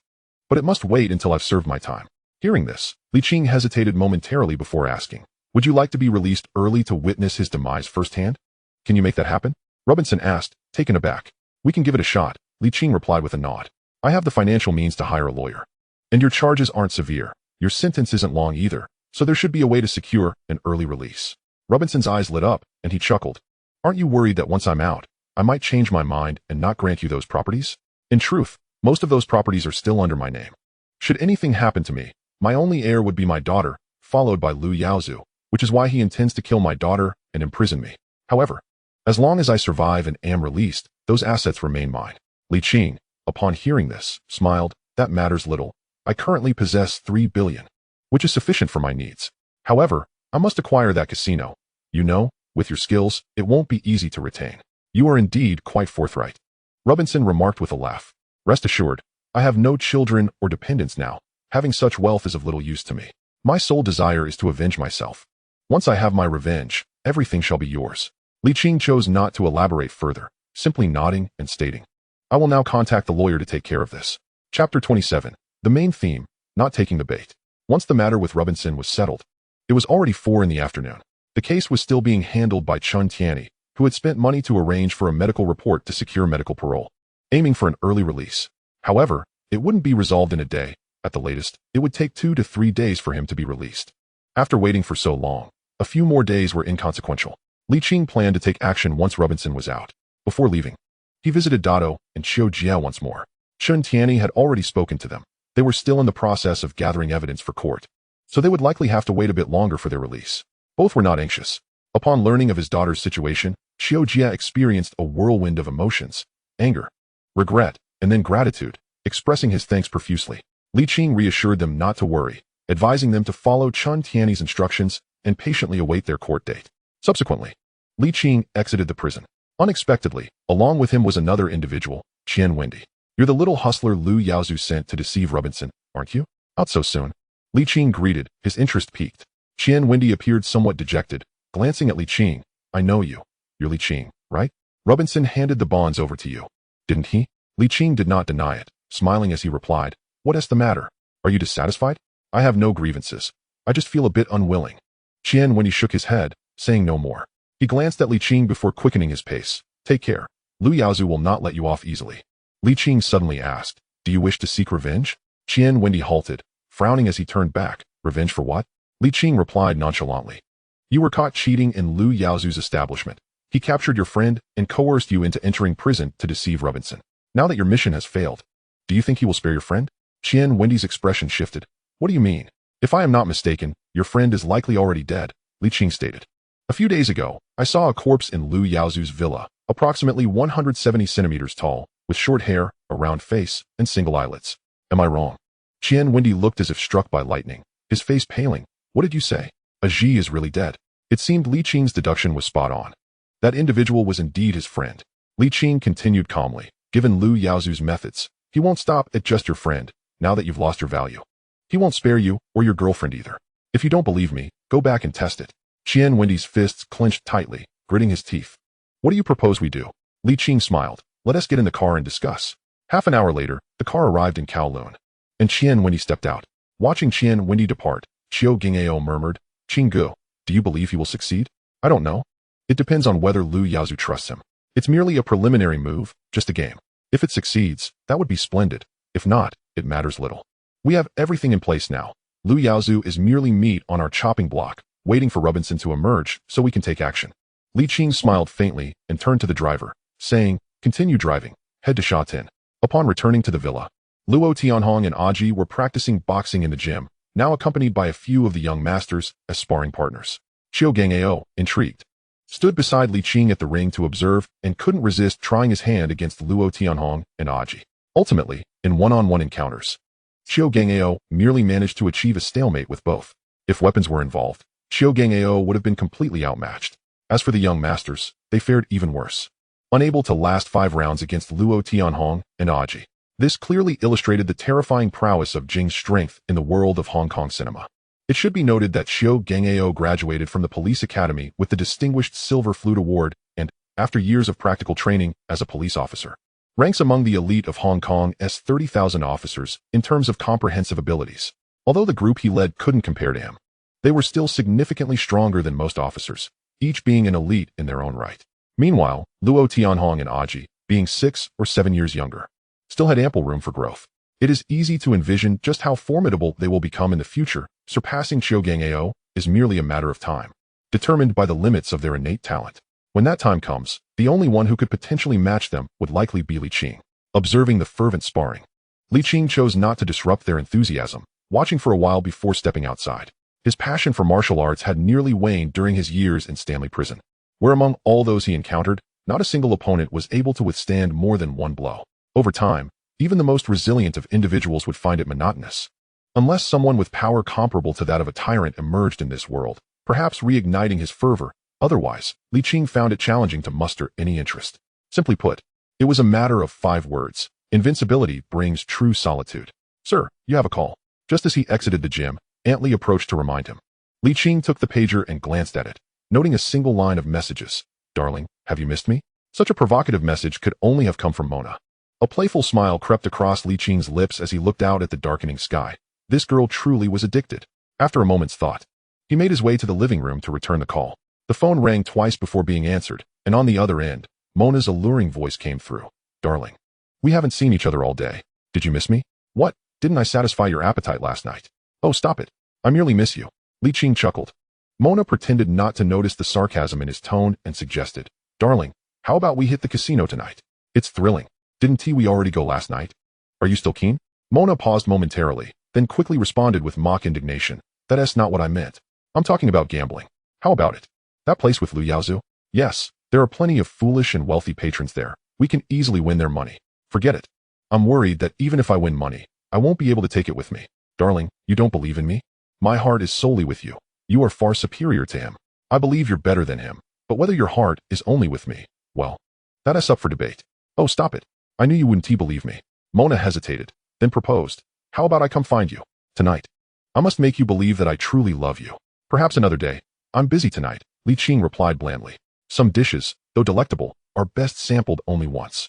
But it must wait until I've served my time. Hearing this, Li Qing hesitated momentarily before asking, would you like to be released early to witness his demise firsthand? Can you make that happen? Robinson asked, taken aback. We can give it a shot, Li Qing replied with a nod. I have the financial means to hire a lawyer. And your charges aren't severe. Your sentence isn't long either, so there should be a way to secure an early release. Robinson's eyes lit up, and he chuckled. Aren't you worried that once I'm out, I might change my mind and not grant you those properties? In truth, most of those properties are still under my name. Should anything happen to me, my only heir would be my daughter, followed by Lu Yaozu, which is why he intends to kill my daughter and imprison me. However, as long as I survive and am released, those assets remain mine. Li Qing, upon hearing this, smiled, that matters little. I currently possess 3 billion, which is sufficient for my needs. However, I must acquire that casino. You know, with your skills, it won't be easy to retain. You are indeed quite forthright. Robinson remarked with a laugh. Rest assured, I have no children or dependents now. Having such wealth is of little use to me. My sole desire is to avenge myself. Once I have my revenge, everything shall be yours. Li Qing chose not to elaborate further, simply nodding and stating, I will now contact the lawyer to take care of this. Chapter 27. The main theme, not taking the bait. Once the matter with Robinson was settled, it was already 4 in the afternoon. The case was still being handled by Chun Tianyi, who had spent money to arrange for a medical report to secure medical parole, aiming for an early release. However, it wouldn't be resolved in a day. At the latest, it would take 2 to 3 days for him to be released. After waiting for so long, a few more days were inconsequential. Li Qing planned to take action once Robinson was out. Before leaving, he visited Dado and Qiu Jia once more. Chun Tianyi had already spoken to them. They were still in the process of gathering evidence for court, so they would likely have to wait a bit longer for their release. Both were not anxious. Upon learning of his daughter's situation, Qiu Jia experienced a whirlwind of emotions, anger, regret, and then gratitude, expressing his thanks profusely. Li Qing reassured them not to worry, advising them to follow Chun Tianyi's instructions and patiently await their court date. Subsequently, Li Qing exited the prison. Unexpectedly, along with him was another individual, Qian Wendy. You're the little hustler Lu Yaozu sent to deceive Robinson, aren't you? Not so soon. Li Qing greeted, his interest piqued. Qian Wendy appeared somewhat dejected, glancing at Li Qing. I know you. You're Li Qing, right? Robinson handed the bonds over to you. Didn't he? Li Qing did not deny it, smiling as he replied, What is the matter? Are you dissatisfied? I have no grievances. I just feel a bit unwilling. Qian Wendy shook his head, saying no more. He glanced at Li Qing before quickening his pace. Take care. Lu Yaozu will not let you off easily. Li Qing suddenly asked, Do you wish to seek revenge? Qian Wendy halted, frowning as he turned back. Revenge for what? Li Qing replied nonchalantly. You were caught cheating in Lu Yaozu's establishment. He captured your friend and coerced you into entering prison to deceive Robinson. Now that your mission has failed, do you think he will spare your friend? Qian Wendy's expression shifted. What do you mean? If I am not mistaken, your friend is likely already dead, Li Qing stated. A few days ago, I saw a corpse in Lu Yaozu's villa, approximately 170 centimeters tall, with short hair, a round face, and single eyelids. Am I wrong? Qian Wendy looked as if struck by lightning, his face paling. What did you say? Aji is really dead. It seemed Li Qing's deduction was spot on. That individual was indeed his friend. Li Qing continued calmly. Given Lu Yaozu's methods, he won't stop at just your friend, now that you've lost your value. He won't spare you, or your girlfriend either. If you don't believe me, go back and test it. Qian Wendy's fists clenched tightly, gritting his teeth. What do you propose we do? Li Qing smiled. Let us get in the car and discuss. Half an hour later, the car arrived in Kowloon, and Qian Wendy stepped out. Watching Qian Wendy depart, Qiu Gingao murmured, Qinggu, do you believe he will succeed? I don't know. It depends on whether Lu Yaozu trusts him. It's merely a preliminary move, just a game. If it succeeds, that would be splendid. If not, it matters little. We have everything in place now. Lu Yaozu is merely meat on our chopping block, waiting for Robinson to emerge so we can take action. Li Qing smiled faintly and turned to the driver, saying, Continue driving. Head to Shatin. Upon returning to the villa, Luo Tianhong and Aji were practicing boxing in the gym, now accompanied by a few of the young masters as sparring partners. Qiu Gangao, intrigued, stood beside Li Qing at the ring to observe and couldn't resist trying his hand against Luo Tianhong and Aji. Ultimately, in one-on-one encounters, Qiu Gangao merely managed to achieve a stalemate with both. If weapons were involved, Qiu Gangao would have been completely outmatched. As for the young masters, they fared even worse. Unable to last 5 rounds against Luo Tianhong and Aji. This clearly illustrated the terrifying prowess of Jing's strength in the world of Hong Kong cinema. It should be noted that Qiu Gangao graduated from the police academy with the Distinguished Silver Flute Award and, after years of practical training as a police officer, ranks among the elite of Hong Kong's 30,000 officers in terms of comprehensive abilities. Although the group he led couldn't compare to him, they were still significantly stronger than most officers, each being an elite in their own right. Meanwhile, Luo Tianhong and Aji, being 6 or 7 years younger, still had ample room for growth. It is easy to envision just how formidable they will become in the future. Surpassing Qiu Gangao is merely a matter of time, determined by the limits of their innate talent. When that time comes, the only one who could potentially match them would likely be Li Qing. Observing the fervent sparring, Li Qing chose not to disrupt their enthusiasm, watching for a while before stepping outside. His passion for martial arts had nearly waned during his years in Stanley Prison, where among all those he encountered, not a single opponent was able to withstand more than one blow. Over time, even the most resilient of individuals would find it monotonous. Unless someone with power comparable to that of a tyrant emerged in this world, perhaps reigniting his fervor. Otherwise, Li Qing found it challenging to muster any interest. Simply put, it was a matter of 5 words. Invincibility brings true solitude. Sir, you have a call. Just as he exited the gym, Aunt Li approached to remind him. Li Qing took the pager and glanced at it, noting a single line of messages. Darling, have you missed me? Such a provocative message could only have come from Mona. A playful smile crept across Li Qing's lips as he looked out at the darkening sky. This girl truly was addicted. After a moment's thought, he made his way to the living room to return the call. The phone rang twice before being answered, and on the other end, Mona's alluring voice came through. Darling, we haven't seen each other all day. Did you miss me? What? Didn't I satisfy your appetite last night? Oh, stop it. I merely miss you. Li Qing chuckled. Mona pretended not to notice the sarcasm in his tone and suggested, Darling, how about we hit the casino tonight? It's thrilling. Didn't we already go last night? Are you still keen? Mona paused momentarily, then quickly responded with mock indignation. That's not what I meant. I'm talking about gambling. How about it? That place with Lu Yaozu? Yes, there are plenty of foolish and wealthy patrons there. We can easily win their money. Forget it. I'm worried that even if I win money, I won't be able to take it with me. Darling, you don't believe in me? My heart is solely with you. You are far superior to him. I believe you're better than him. But whether your heart is only with me, well, that is up for debate. Oh, stop it. I knew you wouldn't believe me. Mona hesitated, then proposed. How about I come find you? Tonight. I must make you believe that I truly love you. Perhaps another day. I'm busy tonight, Li Qing replied blandly. Some dishes, though delectable, are best sampled only once.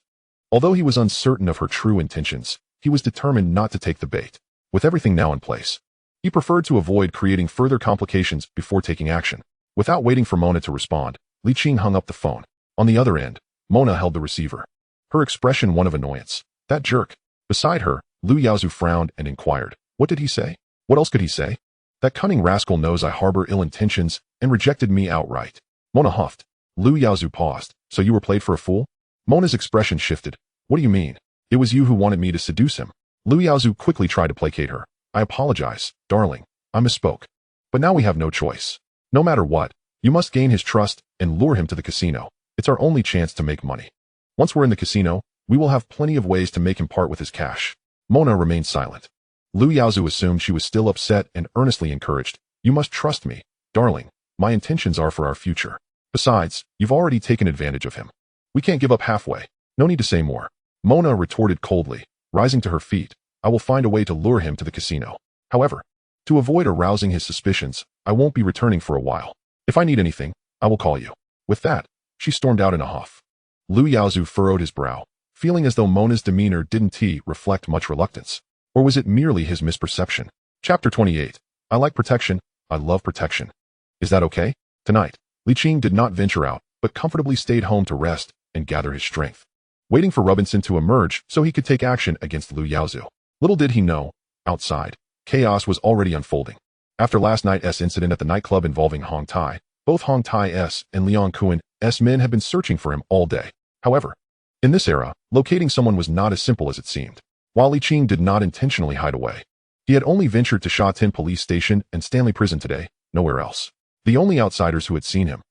Although he was uncertain of her true intentions, he was determined not to take the bait. With everything now in place, he preferred to avoid creating further complications before taking action. Without waiting for Mona to respond, Li Qing hung up the phone. On the other end, Mona held the receiver, her expression one of annoyance. That jerk. Beside her, Lu Yaozu frowned and inquired, what did he say? What else could he say? That cunning rascal knows I harbor ill intentions and rejected me outright. Mona huffed. Lu Yaozu paused. So you were played for a fool? Mona's expression shifted. What do you mean? It was you who wanted me to seduce him. Lu Yaozu quickly tried to placate her. I apologize, darling. I misspoke. But now we have no choice. No matter what, you must gain his trust and lure him to the casino. It's our only chance to make money. Once we're in the casino, we will have plenty of ways to make him part with his cash. Mona remained silent. Lu Yaozu assumed she was still upset and earnestly encouraged. You must trust me, darling. My intentions are for our future. Besides, you've already taken advantage of him. We can't give up halfway. No need to say more. Mona retorted coldly, rising to her feet. I will find a way to lure him to the casino. However, to avoid arousing his suspicions, I won't be returning for a while. If I need anything, I will call you. With that, she stormed out in a huff. Lu Yaozu furrowed his brow, feeling as though Mona's demeanor didn't reflect much reluctance. Or was it merely his misperception? Chapter 28. I like protection. I love protection. Is that okay? Tonight, Li Qing did not venture out, but comfortably stayed home to rest and gather his strength, waiting for Robinson to emerge so he could take action against Lu Yaozu. Little did he know, outside, chaos was already unfolding. After last night's incident at the nightclub involving Hong Tai, both Hong Tai-S and Liang Kuan-S men had been searching for him all day. However, in this era, locating someone was not as simple as it seemed. While Li Qing did not intentionally hide away, he had only ventured to Sha Tin Police Station and Stanley Prison today, nowhere else. The only outsiders who had seen him,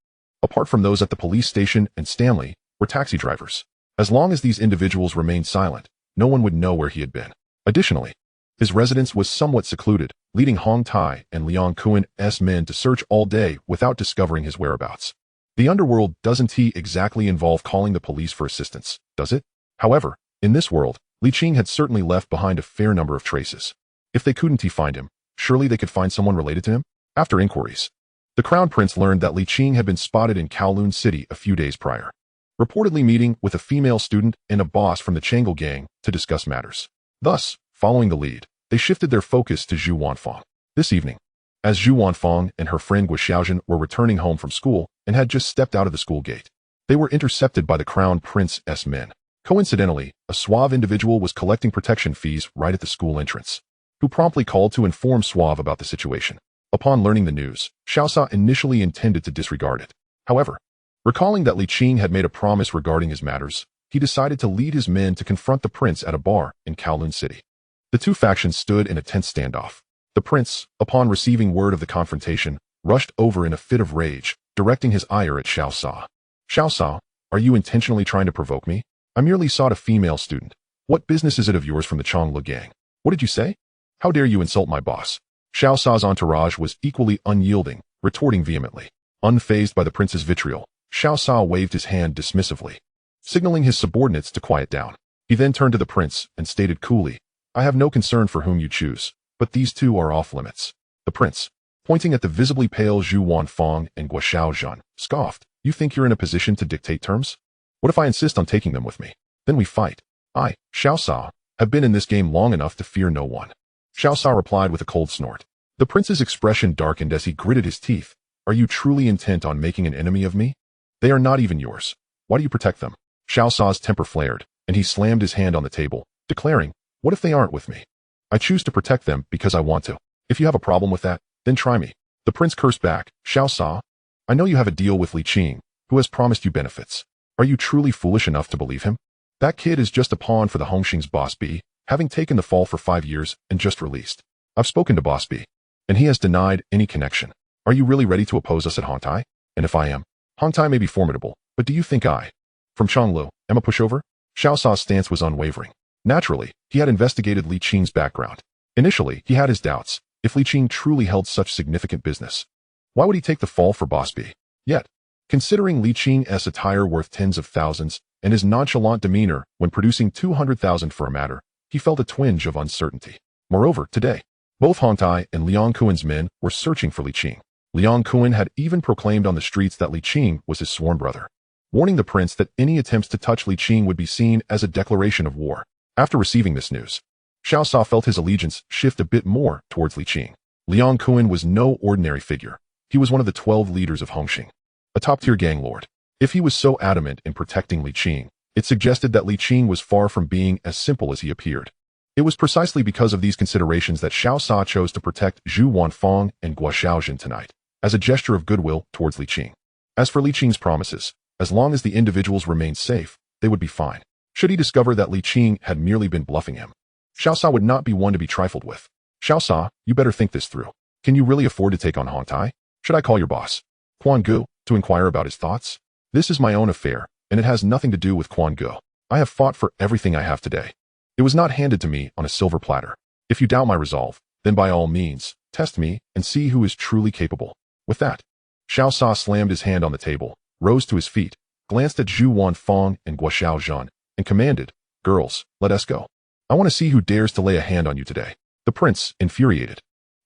apart from those at the police station and Stanley, were taxi drivers. As long as these individuals remained silent, no one would know where he had been. Additionally, his residence was somewhat secluded, leading Hong Tai and Liang Kuan-S men to search all day without discovering his whereabouts. The Underworld doesn't exactly involve calling the police for assistance, does it? However, in this world, Li Qing had certainly left behind a fair number of traces. If they couldn't find him, surely they could find someone related to him? After inquiries, the Crown Prince learned that Li Qing had been spotted in Kowloon City a few days prior, reportedly meeting with a female student and a boss from the Changle gang to discuss matters. Thus, following the lead, they shifted their focus to Zhu Wanfang. This evening, as Zhu Wanfang and her friend Guo Xiaozhen were returning home from school and had just stepped out of the school gate, they were intercepted by the Crown Prince's men. Coincidentally, a suave individual was collecting protection fees right at the school entrance, who promptly called to inform Suave about the situation. Upon learning the news, Xiaosa initially intended to disregard it. However, recalling that Li Qing had made a promise regarding his matters, he decided to lead his men to confront the prince at a bar in Kowloon City. The two factions stood in a tense standoff. The prince, upon receiving word of the confrontation, rushed over in a fit of rage, directing his ire at Xiaosa. Xiaosa, are you intentionally trying to provoke me? I merely sought a female student. What business is it of yours from the Chonglu gang? What did you say? How dare you insult my boss? Xiaosa's entourage was equally unyielding, retorting vehemently. Unfazed by the prince's vitriol, Xiaosa waved his hand dismissively, signaling his subordinates to quiet down. He then turned to the prince and stated coolly, I have no concern for whom you choose, but these two are off limits. The prince, pointing at the visibly pale Zhu Wanfang and Guo Xiaozhen, scoffed. You think you're in a position to dictate terms? What if I insist on taking them with me? Then we fight. I, Xiaosa, have been in this game long enough to fear no one. Xiaosa replied with a cold snort. The prince's expression darkened as he gritted his teeth. Are you truly intent on making an enemy of me? They are not even yours. Why do you protect them? Xiaosa's temper flared, and he slammed his hand on the table, declaring, what if they aren't with me? I choose to protect them because I want to. If you have a problem with that, then try me. The prince cursed back. Xiaosa, I know you have a deal with Li Qing, who has promised you benefits. Are you truly foolish enough to believe him? That kid is just a pawn for the Hongxing's Boss B, having taken the fall for 5 years and just released. I've spoken to Boss B, and he has denied any connection. Are you really ready to oppose us at Hong Tai? And if I am, Hong Tai may be formidable, but do you think I, from Chonglu, am a pushover? Xiaosa's stance was unwavering. Naturally, he had investigated Li Qing's background. Initially, he had his doubts. If Li Qing truly held such significant business, why would he take the fall for Boss B? Yet, considering Li Qing's attire worth tens of thousands and his nonchalant demeanor when producing 200,000 for a matter, he felt a twinge of uncertainty. Moreover, today, both Hongtai and Liang Kuan's men were searching for Li Qing. Liang Kuan had even proclaimed on the streets that Li Qing was his sworn brother, warning the prince that any attempts to touch Li Qing would be seen as a declaration of war. After receiving this news, Xiao Sa felt his allegiance shift a bit more towards Li Qing. Liang Kuan was no ordinary figure. He was one of the 12 leaders of Hongxing, a top-tier gang lord. If he was so adamant in protecting Li Qing, it suggested that Li Qing was far from being as simple as he appeared. It was precisely because of these considerations that Xiao Sa chose to protect Zhu Wanfang and Guo Xiaojin tonight, as a gesture of goodwill towards Li Qing. As for Li Qing's promises, as long as the individuals remained safe, they would be fine. Should he discover that Li Qing had merely been bluffing him, Xiao Sa would not be one to be trifled with. Xiao Sa, you better think this through. Can you really afford to take on Hongtai? Should I call your boss, Quan Gu, to inquire about his thoughts? This is my own affair, and it has nothing to do with Quan Gu. I have fought for everything I have today. It was not handed to me on a silver platter. If you doubt my resolve, then by all means, test me and see who is truly capable. With that, Xiao Sa slammed his hand on the table, rose to his feet, glanced at Zhu Wanfang and Guo Xiaozhan, and commanded, "Girls, let us go. I want to see who dares to lay a hand on you today." The prince, infuriated,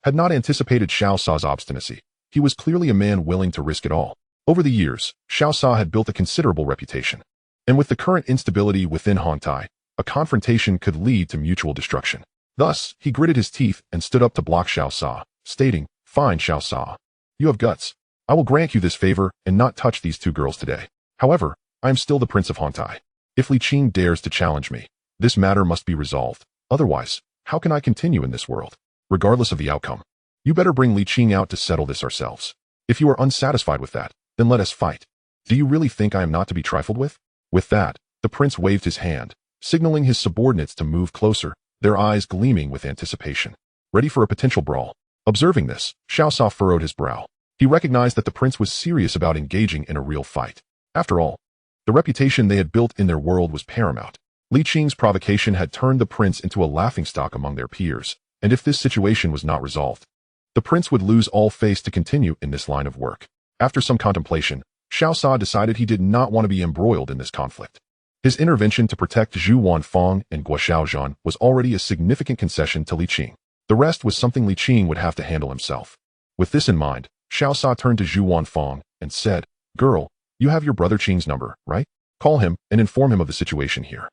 had not anticipated Xiao Sa's obstinacy. He was clearly a man willing to risk it all. Over the years, Xiao Sa had built a considerable reputation, and with the current instability within Hongtai, a confrontation could lead to mutual destruction. Thus, he gritted his teeth and stood up to block Xiao Sa, stating, "Fine, Xiao Sa. You have guts. I will grant you this favor and not touch these two girls today. However, I am still the prince of Hongtai. If Li Qing dares to challenge me, this matter must be resolved. Otherwise, how can I continue in this world? Regardless of the outcome, you better bring Li Qing out to settle this ourselves. If you are unsatisfied with that, then let us fight. Do you really think I am not to be trifled with?" With that, the prince waved his hand, signaling his subordinates to move closer, their eyes gleaming with anticipation, ready for a potential brawl. Observing this, Xiao Sa furrowed his brow. He recognized that the prince was serious about engaging in a real fight. After all, the reputation they had built in their world was paramount. Li Qing's provocation had turned the prince into a laughingstock among their peers, and if this situation was not resolved, the prince would lose all face to continue in this line of work. After some contemplation, Xiao Sa decided he did not want to be embroiled in this conflict. His intervention to protect Zhu Wanfang and Guo Xiaozhan was already a significant concession to Li Qing. The rest was something Li Qing would have to handle himself. With this in mind, Xiao Sa turned to Zhu Wanfang and said, "Girl, you have your brother Qing's number, right? Call him and inform him of the situation here."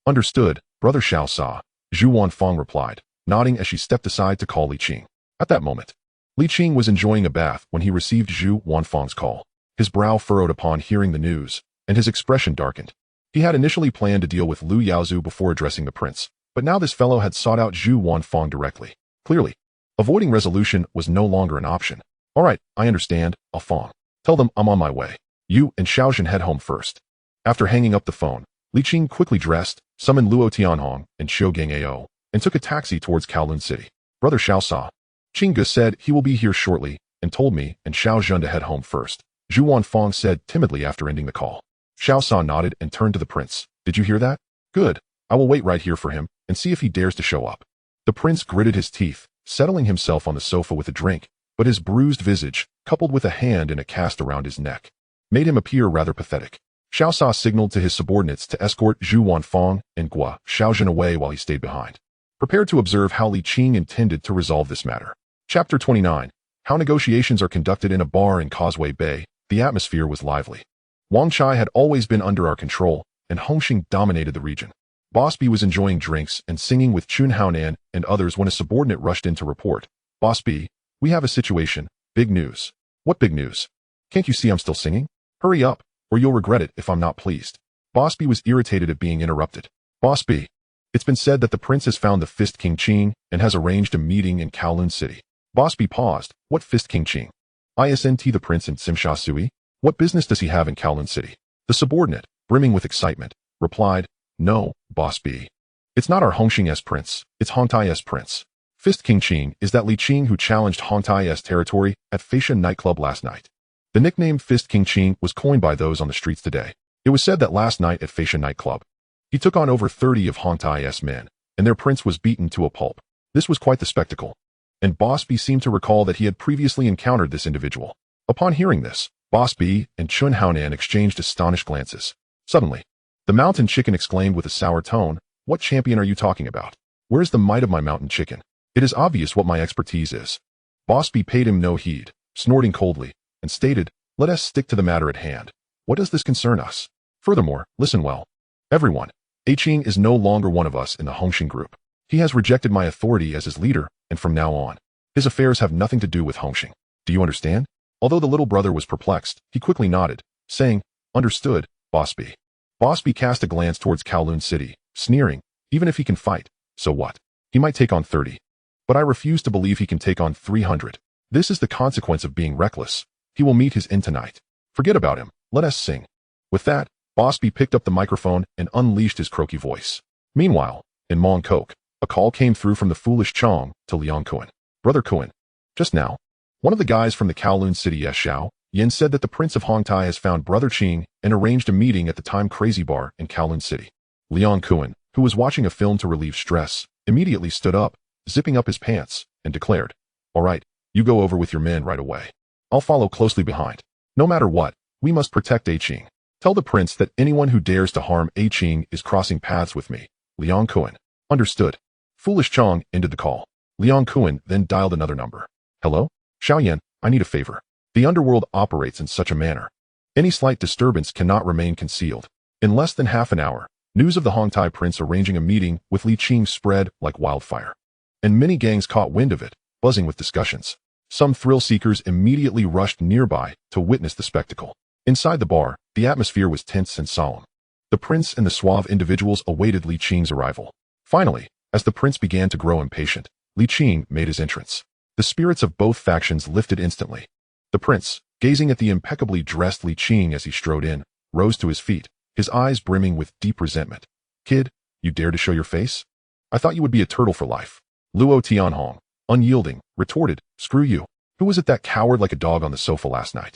"Understood, brother Xiao Sa," Zhu Wanfang replied, nodding as she stepped aside to call Li Qing. At that moment, Li Qing was enjoying a bath when he received Zhu Wanfang's call. His brow furrowed upon hearing the news, and his expression darkened. He had initially planned to deal with Lu Yaozu before addressing the prince, but now this fellow had sought out Zhu Wanfang directly. Clearly, avoiding resolution was no longer an option. "All right, I understand, Fang. Tell them I'm on my way. You and Xiaozhen head home first." After hanging up the phone, Li Qing quickly dressed, summoned Luo Tianhong and Xiu Gang Ao, and took a taxi towards Kowloon City. "Brother Xiao Sa, Qingge said he will be here shortly and told me and Xiaozhen to head home first," Zhu Wanfang said timidly after ending the call. Xiao Sa nodded and turned to the prince. "Did you hear that? Good. I will wait right here for him and see if he dares to show up." The prince gritted his teeth, settling himself on the sofa with a drink, but his bruised visage, coupled with a hand in a cast around his neck, made him appear rather pathetic. Xiao Sa signaled to his subordinates to escort Zhu Wanfang and Guo Xiaozhen away while he stayed behind, prepared to observe how Li Qing intended to resolve this matter. Chapter 29. How negotiations are conducted in a bar in Causeway Bay. The atmosphere was lively. Wang Chai had always been under our control, and Hongxing dominated the region. Boss B was enjoying drinks and singing with Chun Haonan and others when a subordinate rushed in to report, "Boss B, we have a situation. Big news." "What big news? Can't you see I'm still singing? Hurry up, or you'll regret it if I'm not pleased." Boss B was irritated at being interrupted. "Boss B, it's been said that the prince has found the Fist King Qing and has arranged a meeting in Kowloon City." Boss B paused. "What Fist King Qing? Isn't the prince in Simsha Sui? What business does he have in Kowloon City?" The subordinate, brimming with excitement, replied, "No, Boss B. It's not our Hongxing-S prince, it's Hongtai-S prince. Fist King Qing is that Li Qing who challenged Hongtai-S territory at Feisha nightclub last night." The nickname Fist King Qing was coined by those on the streets today. It was said that last night at Feisha nightclub, he took on over 30 of Hongtai-S men, and their prince was beaten to a pulp. This was quite the spectacle, and Boss B seemed to recall that he had previously encountered this individual. Upon hearing this, Boss B and Chun Haonan exchanged astonished glances. Suddenly, the mountain chicken exclaimed with a sour tone, "What champion are you talking about?" Where's the might of my mountain chicken? It is obvious what my expertise is. Boss B paid him no heed, snorting coldly, and stated, let us stick to the matter at hand. What does this concern us? Furthermore, listen well. Everyone, Qing is no longer one of us in the Hongxing group. He has rejected my authority as his leader, and from now on, his affairs have nothing to do with Hongxing. Do you understand? Although the little brother was perplexed, he quickly nodded, saying, understood, Boss B. Boss B cast a glance towards Kowloon City, sneering, even if he can fight, so what? He might take on 30. But I refuse to believe he can take on 300. This is the consequence of being reckless. He will meet his end tonight. Forget about him. Let us sing. With that, Boss B picked up the microphone and unleashed his croaky voice. Meanwhile, in Mong Kok, a call came through from the foolish Chong to Liang Kuan. Brother Kuan. Just now, one of the guys from the Kowloon City Yes Xiao Yin said that the Prince of Hongtai has found Brother Qing and arranged a meeting at the Time Crazy Bar in Kowloon City. Liang Kuan, who was watching a film to relieve stress, immediately stood up, zipping up his pants, and declared, all right, you go over with your men right away. I'll follow closely behind. No matter what, we must protect Qing. Tell the prince that anyone who dares to harm Qing is crossing paths with me. Liang Kuan. Understood. Foolish Chong ended the call. Liang Kuan then dialed another number. Hello? Xiaoyan, I need a favor. The underworld operates in such a manner. Any slight disturbance cannot remain concealed. In less than half an hour, news of the Hongtai prince arranging a meeting with Li Qing spread like wildfire. And many gangs caught wind of it, buzzing with discussions. Some thrill-seekers immediately rushed nearby to witness the spectacle. Inside the bar, the atmosphere was tense and solemn. The prince and the suave individuals awaited Li Qing's arrival. Finally, as the prince began to grow impatient, Li Qing made his entrance. The spirits of both factions lifted instantly. The prince, gazing at the impeccably dressed Li Qing as he strode in, rose to his feet, his eyes brimming with deep resentment. Kid, you dare to show your face? I thought you would be a turtle for life. Luo Tianhong, unyielding, retorted, screw you. Who was it that cowered like a dog on the sofa last night?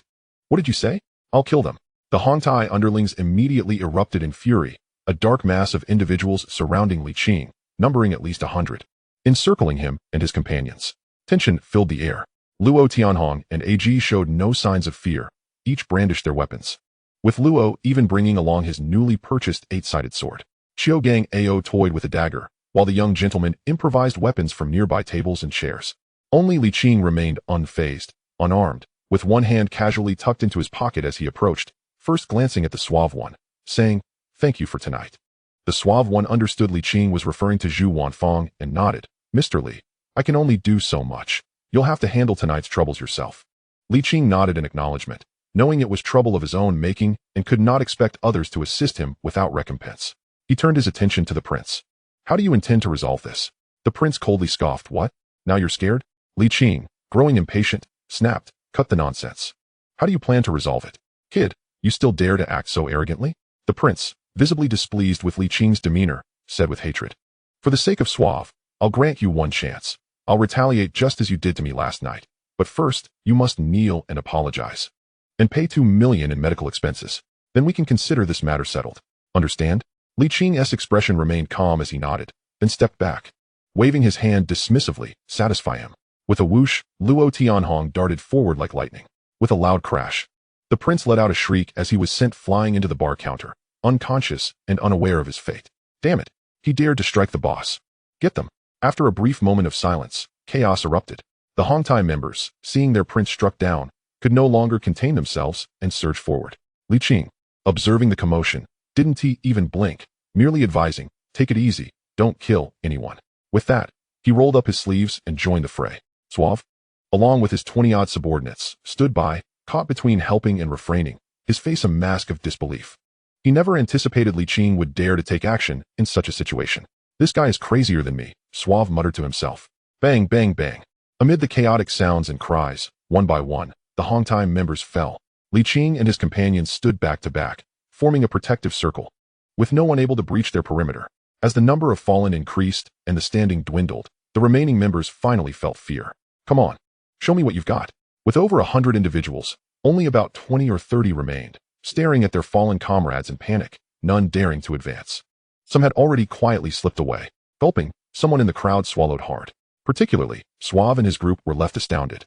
What did you say? I'll kill them. The Hongtai underlings immediately erupted in fury, a dark mass of individuals surrounding Li Qing, numbering at least 100, encircling him and his companions. Tension filled the air. Luo Tianhong and AG showed no signs of fear, each brandished their weapons. With Luo even bringing along his newly purchased 8-sided sword. Qiu Gang Ao toyed with a dagger, while the young gentleman improvised weapons from nearby tables and chairs. Only Li Qing remained unfazed, unarmed, with one hand casually tucked into his pocket as he approached, first glancing at the suave one, saying, thank you for tonight. The suave one understood Li Qing was referring to Zhu Wanfang and nodded, Mr. Li, I can only do so much. You'll have to handle tonight's troubles yourself. Li Qing nodded in acknowledgement, knowing it was trouble of his own making and could not expect others to assist him without recompense. He turned his attention to the prince. How do you intend to resolve this? The prince coldly scoffed, what? Now you're scared? Li Qing, growing impatient, snapped, cut the nonsense. How do you plan to resolve it? Kid, you still dare to act so arrogantly? The prince, visibly displeased with Li Qing's demeanor, said with hatred. For the sake of suave, I'll grant you one chance. I'll retaliate just as you did to me last night. But first, you must kneel and apologize. And pay 2 million in medical expenses. Then we can consider this matter settled. Understand? Li Qing's expression remained calm as he nodded, then stepped back, waving his hand dismissively, satisfy him. With a whoosh, Luo Tianhong darted forward like lightning. With a loud crash, the prince let out a shriek as he was sent flying into the bar counter, unconscious and unaware of his fate. Damn it, he dared to strike the boss. Get them. After a brief moment of silence, chaos erupted. The Hongtai members, seeing their prince struck down, could no longer contain themselves and surged forward. Li Qing, observing the commotion, didn't he even blink, merely advising, take it easy, don't kill anyone. With that, he rolled up his sleeves and joined the fray. Suave, along with his 20-odd subordinates, stood by, caught between helping and refraining, his face a mask of disbelief. He never anticipated Li Qing would dare to take action in such a situation. This guy is crazier than me, Suave muttered to himself. Bang, bang, bang. Amid the chaotic sounds and cries, one by one, the Hongtai members fell. Li Qing and his companions stood back to back, forming a protective circle, with no one able to breach their perimeter. As the number of fallen increased and the standing dwindled, the remaining members finally felt fear. Come on, show me what you've got. With over 100 individuals, only about 20 or 30 remained, staring at their fallen comrades in panic, none daring to advance. Some had already quietly slipped away. Gulping, someone in the crowd swallowed hard. Particularly, Suave and his group were left astounded,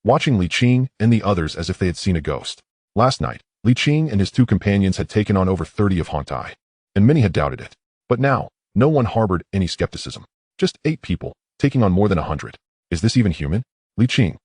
watching Li Qing and the others as if they had seen a ghost. Last night, Li Qing and his 2 companions had taken on over 30 of Hongtai, and many had doubted it. But now, no one harbored any skepticism. Just 8 people, taking on more than 100. Is this even human? Li Qing,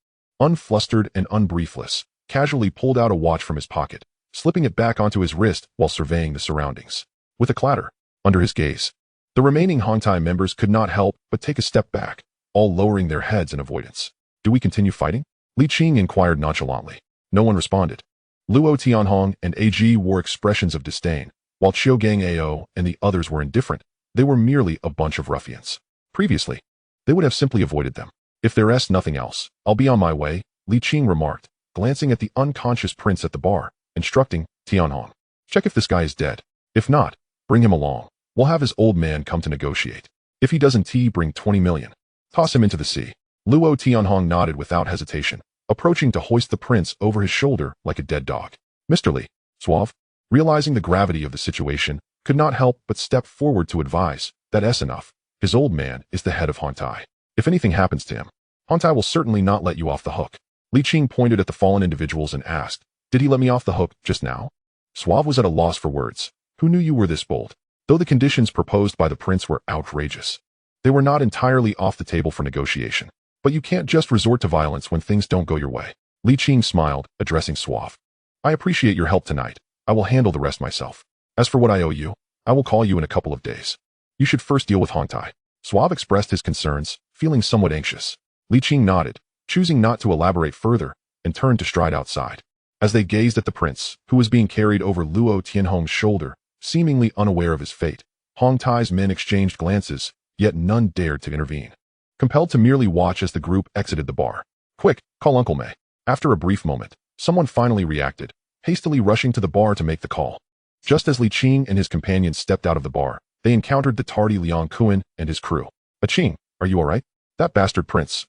unflustered and unbriefless, casually pulled out a watch from his pocket, slipping it back onto his wrist while surveying the surroundings. With a clatter, under his gaze, the remaining Hongtai members could not help but take a step back, all lowering their heads in avoidance. Do we continue fighting? Li Qing inquired nonchalantly. No one responded. Luo Tianhong and AG wore expressions of disdain, while Qiugang Ao and the others were indifferent. They were merely a bunch of ruffians. Previously, they would have simply avoided them. If there is nothing else, I'll be on my way, Li Qing remarked, glancing at the unconscious prince at the bar, instructing Tianhong. Check if this guy is dead. If not, bring him along. We'll have his old man come to negotiate. If he doesn't bring 20 million. Toss him into the sea. Luo Tianhong nodded without hesitation, approaching to hoist the prince over his shoulder like a dead dog. Mr. Li, suave, realizing the gravity of the situation, could not help but step forward to advise, that's enough. His old man is the head of Hongtai. If anything happens to him, Hongtai will certainly not let you off the hook. Li Qing pointed at the fallen individuals and asked, did he let me off the hook just now? Suave was at a loss for words. Who knew you were this bold? Though the conditions proposed by the prince were outrageous, they were not entirely off the table for negotiation. But you can't just resort to violence when things don't go your way. Li Qing smiled, addressing Suave. I appreciate your help tonight. I will handle the rest myself. As for what I owe you, I will call you in a couple of days. You should first deal with Hongtai. Suave expressed his concerns, feeling somewhat anxious. Li Qing nodded, choosing not to elaborate further, and turned to stride outside. As they gazed at the prince, who was being carried over Luo Tianhong's shoulder, seemingly unaware of his fate, Hongtai's men exchanged glances, yet none dared to intervene. Compelled to merely watch as the group exited the bar. Quick, call Uncle May. After a brief moment, someone finally reacted, hastily rushing to the bar to make the call. Just as Li Qing and his companions stepped out of the bar, they encountered the tardy Liang Kuan and his crew. Qing, are you alright? That bastard prince,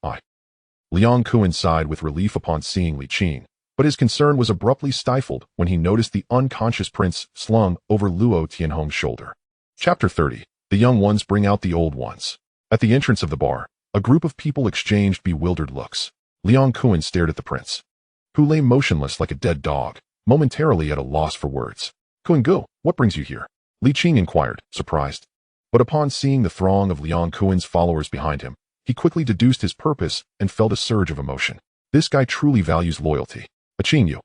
Liang Kuan sighed with relief upon seeing Li Qing, but his concern was abruptly stifled when he noticed the unconscious prince slung over Luo Tianhong's shoulder. Chapter 30. The young ones bring out the old ones. At the entrance of the bar, a group of people exchanged bewildered looks. Liang Kuan stared at the prince, who lay motionless like a dead dog, momentarily at a loss for words. Kuan Gu, what brings you here? Li Qing inquired, surprised. But upon seeing the throng of Liang Kuan's followers behind him, he quickly deduced his purpose and felt a surge of emotion. This guy truly values loyalty. Qing you.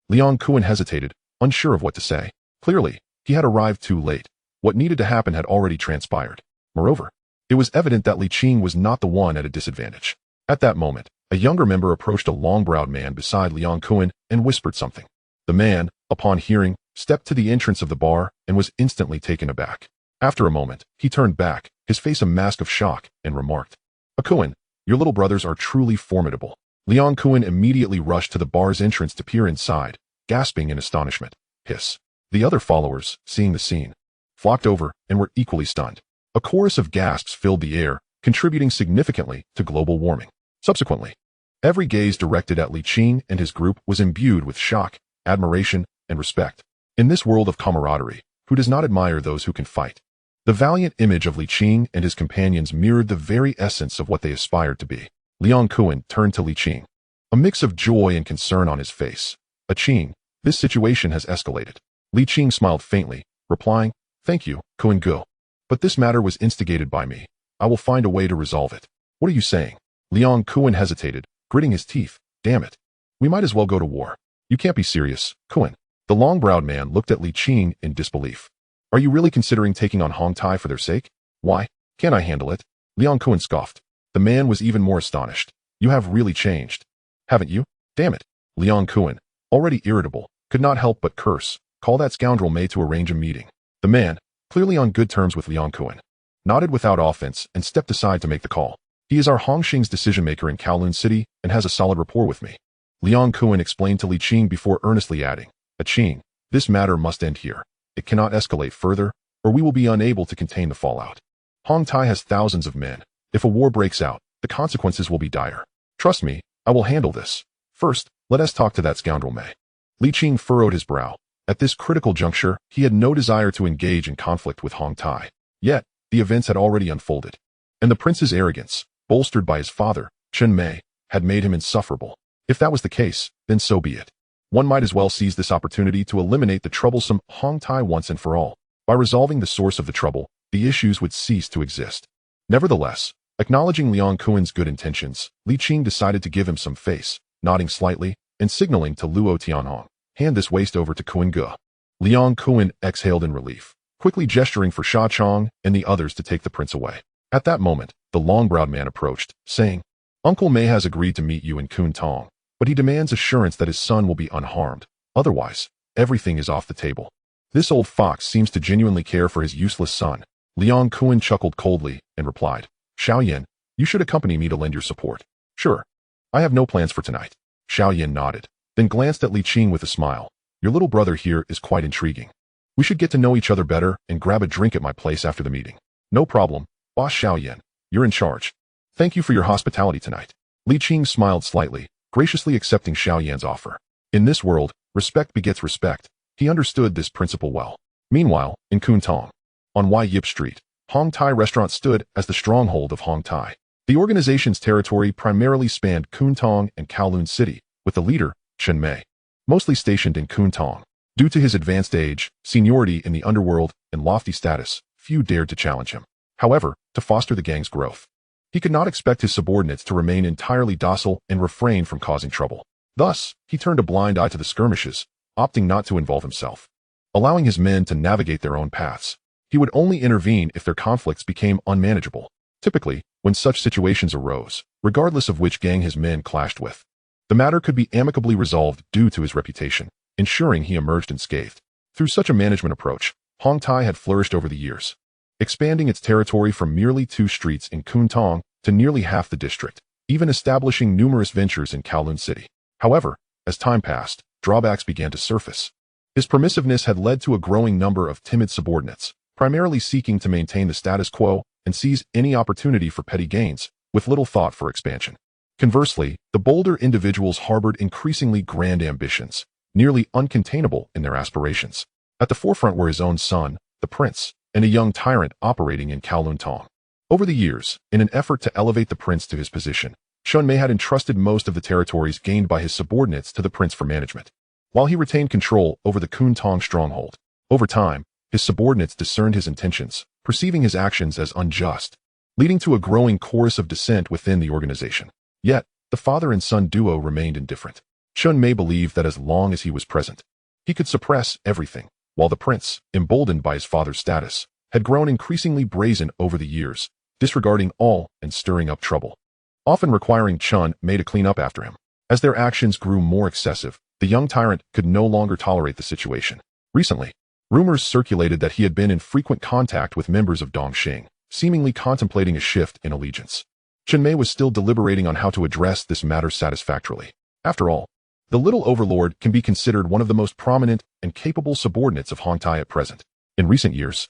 Liang Kuan hesitated, unsure of what to say. Clearly, he had arrived too late. What needed to happen had already transpired. Moreover, it was evident that Li Qing was not the one at a disadvantage. At that moment, a younger member approached a long-browed man beside Liang Kuan and whispered something. The man, upon hearing, stepped to the entrance of the bar and was instantly taken aback. After a moment, he turned back, his face a mask of shock, and remarked, Kuan, your little brothers are truly formidable. Liang Kuan immediately rushed to the bar's entrance to peer inside, gasping in astonishment. Hiss. The other followers, seeing the scene, flocked over and were equally stunned. A chorus of gasps filled the air, contributing significantly to global warming. Subsequently, every gaze directed at Li Qing and his group was imbued with shock, admiration, and respect. In this world of camaraderie, who does not admire those who can fight? The valiant image of Li Qing and his companions mirrored the very essence of what they aspired to be. Liang Kuan turned to Li Qing, a mix of joy and concern on his face. Qing, this situation has escalated. Li Qing smiled faintly, replying, thank you, Kuan Gu. But this matter was instigated by me. I will find a way to resolve it. What are you saying? Liang Kuan hesitated, gritting his teeth. Damn it. We might as well go to war. You can't be serious, Kuan. The long-browed man looked at Li Qing in disbelief. Are you really considering taking on Hongtai for their sake? Why? Can't I handle it? Liang Kuan scoffed. The man was even more astonished. You have really changed. Haven't you? Damn it. Liang Kuan, already irritable, could not help but curse. Call that scoundrel May to arrange a meeting. The man, clearly on good terms with Liang Kuan, nodded without offense and stepped aside to make the call. He is our Hongxing's decision-maker in Kowloon City and has a solid rapport with me. Liang Kuan explained to Li Qing before earnestly adding, Qing, this matter must end here. It cannot escalate further, or we will be unable to contain the fallout. Hongtai has thousands of men. If a war breaks out, the consequences will be dire. Trust me, I will handle this. First, let us talk to that scoundrel May. Li Qing furrowed his brow. At this critical juncture, he had no desire to engage in conflict with Hongtai. Yet, the events had already unfolded. And the prince's arrogance, bolstered by his father, Chen Mei, had made him insufferable. If that was the case, then so be it. One might as well seize this opportunity to eliminate the troublesome Hongtai once and for all. By resolving the source of the trouble, the issues would cease to exist. Nevertheless, acknowledging Liang Kuan's good intentions, Li Qing decided to give him some face, nodding slightly and signaling to Luo Tianhong, "Hand this waist over to Kuan Ge." Liang Kuan exhaled in relief, quickly gesturing for Sha Chong and the others to take the prince away. At that moment, the long-browed man approached, saying, "Uncle Mei has agreed to meet you in Kun Tong, but he demands assurance that his son will be unharmed. Otherwise, everything is off the table." This old fox seems to genuinely care for his useless son. Liang Kuan chuckled coldly and replied, "Xiaoyan, you should accompany me to lend your support." "Sure. I have no plans for tonight." Xiaoyan nodded, then glanced at Li Qing with a smile. "Your little brother here is quite intriguing. We should get to know each other better and grab a drink at my place after the meeting." "No problem, Boss Xiaoyan. You're in charge. Thank you for your hospitality tonight." Li Qing smiled slightly, graciously accepting Xiaoyan's offer. In this world, respect begets respect. He understood this principle well. Meanwhile, in Kun Tong, on Wai Yip Street, Hong Tai Restaurant stood as the stronghold of Hong Tai. The organization's territory primarily spanned Kun Tong and Kowloon City, with the leader, Chen Mei, mostly stationed in Kun Tong. Due to his advanced age, seniority in the underworld, and lofty status, few dared to challenge him. However, to foster the gang's growth, he could not expect his subordinates to remain entirely docile and refrain from causing trouble. Thus, he turned a blind eye to the skirmishes, opting not to involve himself, allowing his men to navigate their own paths. He would only intervene if their conflicts became unmanageable. Typically, when such situations arose, regardless of which gang his men clashed with, the matter could be amicably resolved due to his reputation, ensuring he emerged unscathed. Through such a management approach, Hong Tai had flourished over the years, expanding its territory from merely 2 streets in Kun Tong to nearly half the district, even establishing numerous ventures in Kowloon City. However, as time passed, drawbacks began to surface. His permissiveness had led to a growing number of timid subordinates, primarily seeking to maintain the status quo and seize any opportunity for petty gains, with little thought for expansion. Conversely, the bolder individuals harbored increasingly grand ambitions, nearly uncontainable in their aspirations. At the forefront were his own son, the prince, and a young tyrant operating in Kowloon Tong. Over the years, in an effort to elevate the prince to his position, Chen Mei had entrusted most of the territories gained by his subordinates to the prince for management, while he retained control over the Kun Tong stronghold. Over time, his subordinates discerned his intentions, perceiving his actions as unjust, leading to a growing chorus of dissent within the organization. Yet, the father and son duo remained indifferent. Chen Mei believed that as long as he was present, he could suppress everything, while the prince, emboldened by his father's status, had grown increasingly brazen over the years, disregarding all and stirring up trouble, often requiring Chen Mei to clean up after him. As their actions grew more excessive, the young tyrant could no longer tolerate the situation. Recently, rumors circulated that he had been in frequent contact with members of Dongxing, seemingly contemplating a shift in allegiance. Chen Mei was still deliberating on how to address this matter satisfactorily. After all, the little overlord can be considered one of the most prominent and capable subordinates of Hong Tai at present. In recent years,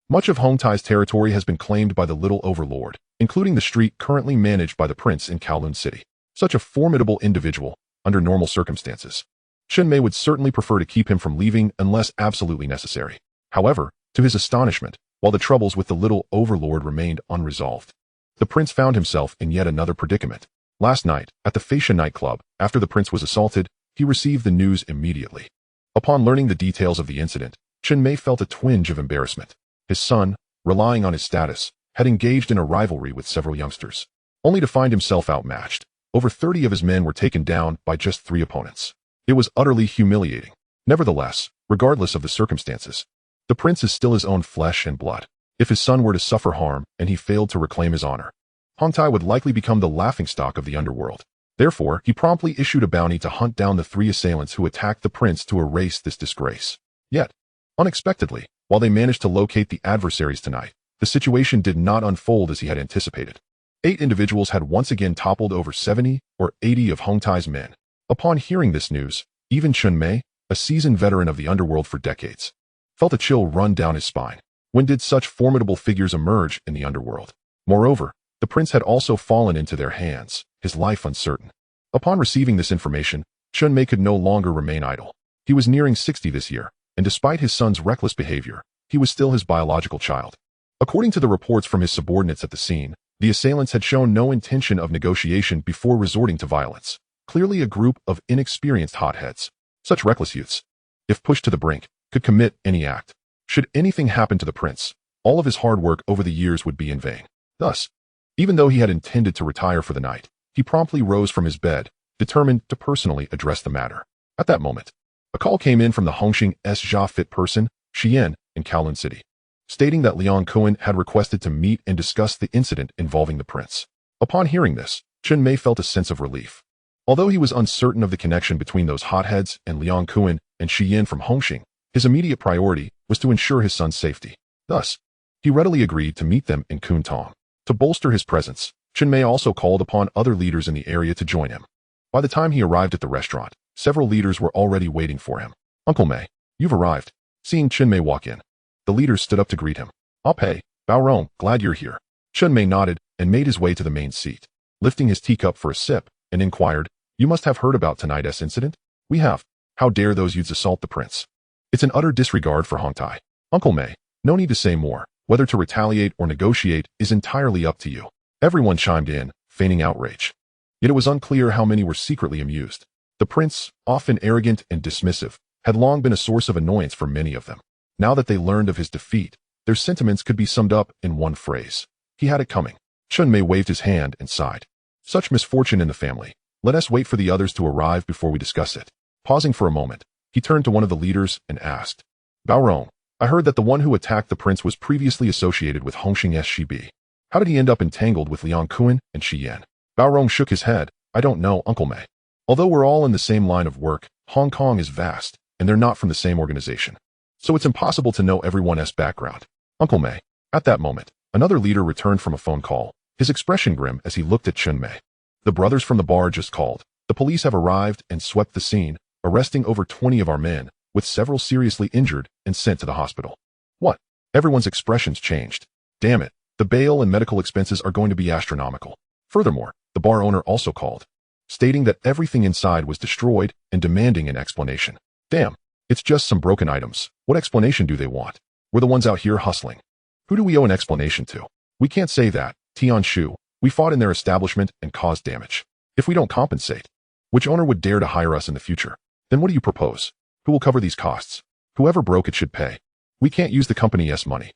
much of Hong Tai's territory has been claimed by the little overlord, including the street currently managed by the prince in Kowloon City. Such a formidable individual, under normal circumstances, Chen Mei would certainly prefer to keep him from leaving unless absolutely necessary. However, to his astonishment, while the troubles with the little overlord remained unresolved, the prince found himself in yet another predicament. Last night, at the Fascia nightclub, after the prince was assaulted, he received the news immediately. Upon learning the details of the incident, Chen Mei felt a twinge of embarrassment. His son, relying on his status, had engaged in a rivalry with several youngsters, only to find himself outmatched. Over 30 of his men were taken down by just 3 opponents. It was utterly humiliating. Nevertheless, regardless of the circumstances, the prince is still his own flesh and blood. If his son were to suffer harm and he failed to reclaim his honor, Hong Tai would likely become the laughingstock of the underworld. Therefore, he promptly issued a bounty to hunt down the 3 assailants who attacked the prince to erase this disgrace. Yet, unexpectedly, while they managed to locate the adversaries tonight, the situation did not unfold as he had anticipated. 8 individuals had once again toppled over 70 or 80 of Hong Tai's men. Upon hearing this news, even Chen Mei, a seasoned veteran of the underworld for decades, felt a chill run down his spine. When did such formidable figures emerge in the underworld? Moreover, the prince had also fallen into their hands, his life uncertain. Upon receiving this information, Chen Mei could no longer remain idle. He was nearing 60 this year, and despite his son's reckless behavior, he was still his biological child. According to the reports from his subordinates at the scene, the assailants had shown no intention of negotiation before resorting to violence. Clearly a group of inexperienced hotheads. Such reckless youths, if pushed to the brink, could commit any act. Should anything happen to the prince, all of his hard work over the years would be in vain. Thus, even though he had intended to retire for the night, he promptly rose from his bed, determined to personally address the matter. At that moment, a call came in from the Hongxing's Jia-Fit person, Xian, in Kowloon City, stating that Liang Kuan had requested to meet and discuss the incident involving the prince. Upon hearing this, Chen Mei felt a sense of relief. Although he was uncertain of the connection between those hotheads and Liang Kuan and Xian from Hongxing, his immediate priority was to ensure his son's safety. Thus, he readily agreed to meet them in Kuntong. To bolster his presence, Chen Mei also called upon other leaders in the area to join him. By the time he arrived at the restaurant, several leaders were already waiting for him. "Uncle Mei, you've arrived." Seeing Chen Mei walk in, the leaders stood up to greet him. "I'll pay. Baorong, glad you're here." Chen Mei nodded and made his way to the main seat, lifting his teacup for a sip, and inquired, "You must have heard about tonight's incident?" "We have. How dare those youths assault the prince? It's an utter disregard for Hongtai." "Uncle Mei, no need to say more. Whether to retaliate or negotiate is entirely up to you." Everyone chimed in, feigning outrage. Yet it was unclear how many were secretly amused. The prince, often arrogant and dismissive, had long been a source of annoyance for many of them. Now that they learned of his defeat, their sentiments could be summed up in one phrase: he had it coming. Chen Mei waved his hand and sighed. "Such misfortune in the family. Let us wait for the others to arrive before we discuss it." Pausing for a moment, he turned to one of the leaders and asked, "Baorong, I heard that the one who attacked the prince was previously associated with Hongxing's Shibi. How did he end up entangled with Liang Kuan and Xian?" Baorong shook his head. "I don't know, Uncle Mei. Although we're all in the same line of work, Hong Kong is vast, and they're not from the same organization. So it's impossible to know everyone's background." "Uncle Mei." At that moment, another leader returned from a phone call, his expression grim as he looked at Chen Mei. "The brothers from the bar just called. The police have arrived and swept the scene, arresting over 20 of our men, with several seriously injured and sent to the hospital." "What?" Everyone's expressions changed. "Damn it, the bail and medical expenses are going to be astronomical." Furthermore, the bar owner also called, stating that everything inside was destroyed and demanding an explanation. "Damn, it's just some broken items. What explanation do they want? We're the ones out here hustling. Who do we owe an explanation to? We can't say that, Tian Shu. We fought in their establishment and caused damage. If we don't compensate, which owner would dare to hire us in the future? Then what do you propose? Who will cover these costs? Whoever broke it should pay. We can't use the company's money."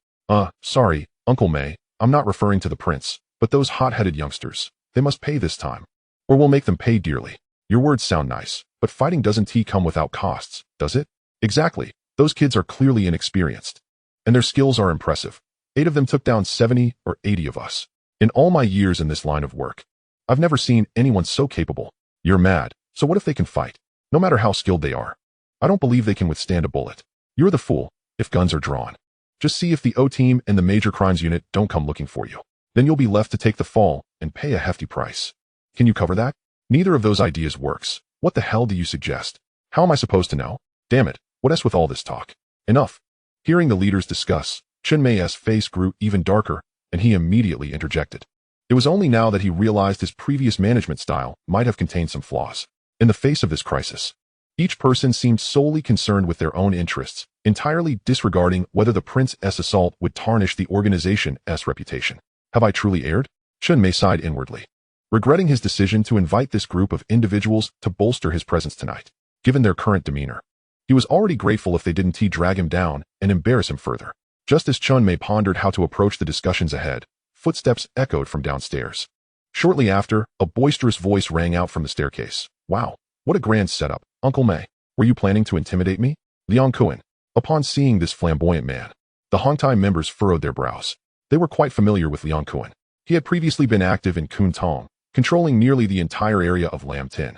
Sorry, Uncle Mei, I'm not referring to the prince, but those hot-headed youngsters. They must pay this time. Or we'll make them pay dearly." "Your words sound nice, but fighting doesn't come without costs, does it?" "Exactly. Those kids are clearly inexperienced. And their skills are impressive. 8 of them took down 70 or 80 of us. In all my years in this line of work, I've never seen anyone so capable." "You're mad. So what if they can fight? No matter how skilled they are. I don't believe they can withstand a bullet." "You're the fool, if guns are drawn. Just see if the O-Team and the Major Crimes Unit don't come looking for you. Then you'll be left to take the fall and pay a hefty price. Can you cover that?" "Neither of those ideas works. What the hell do you suggest? How am I supposed to know? Damn it, what else with all this talk?" "Enough." Hearing the leaders discuss, Chen Mei's face grew even darker, and he immediately interjected. It was only now that he realized his previous management style might have contained some flaws. In the face of this crisis, each person seemed solely concerned with their own interests, entirely disregarding whether the prince's assault would tarnish the organization's reputation. "Have I truly erred?" Chen Mei sighed inwardly, regretting his decision to invite this group of individuals to bolster his presence tonight. Given their current demeanor, he was already grateful if they didn't drag him down and embarrass him further. Just as Chen Mei pondered how to approach the discussions ahead, footsteps echoed from downstairs. Shortly after, a boisterous voice rang out from the staircase. "Wow, what a grand setup, Uncle Mei. Were you planning to intimidate me?" Liang Kuan. Upon seeing this flamboyant man, the Hongtai members furrowed their brows. They were quite familiar with Liang Kuan. He had previously been active in Kuntong, controlling nearly the entire area of Lam Tin,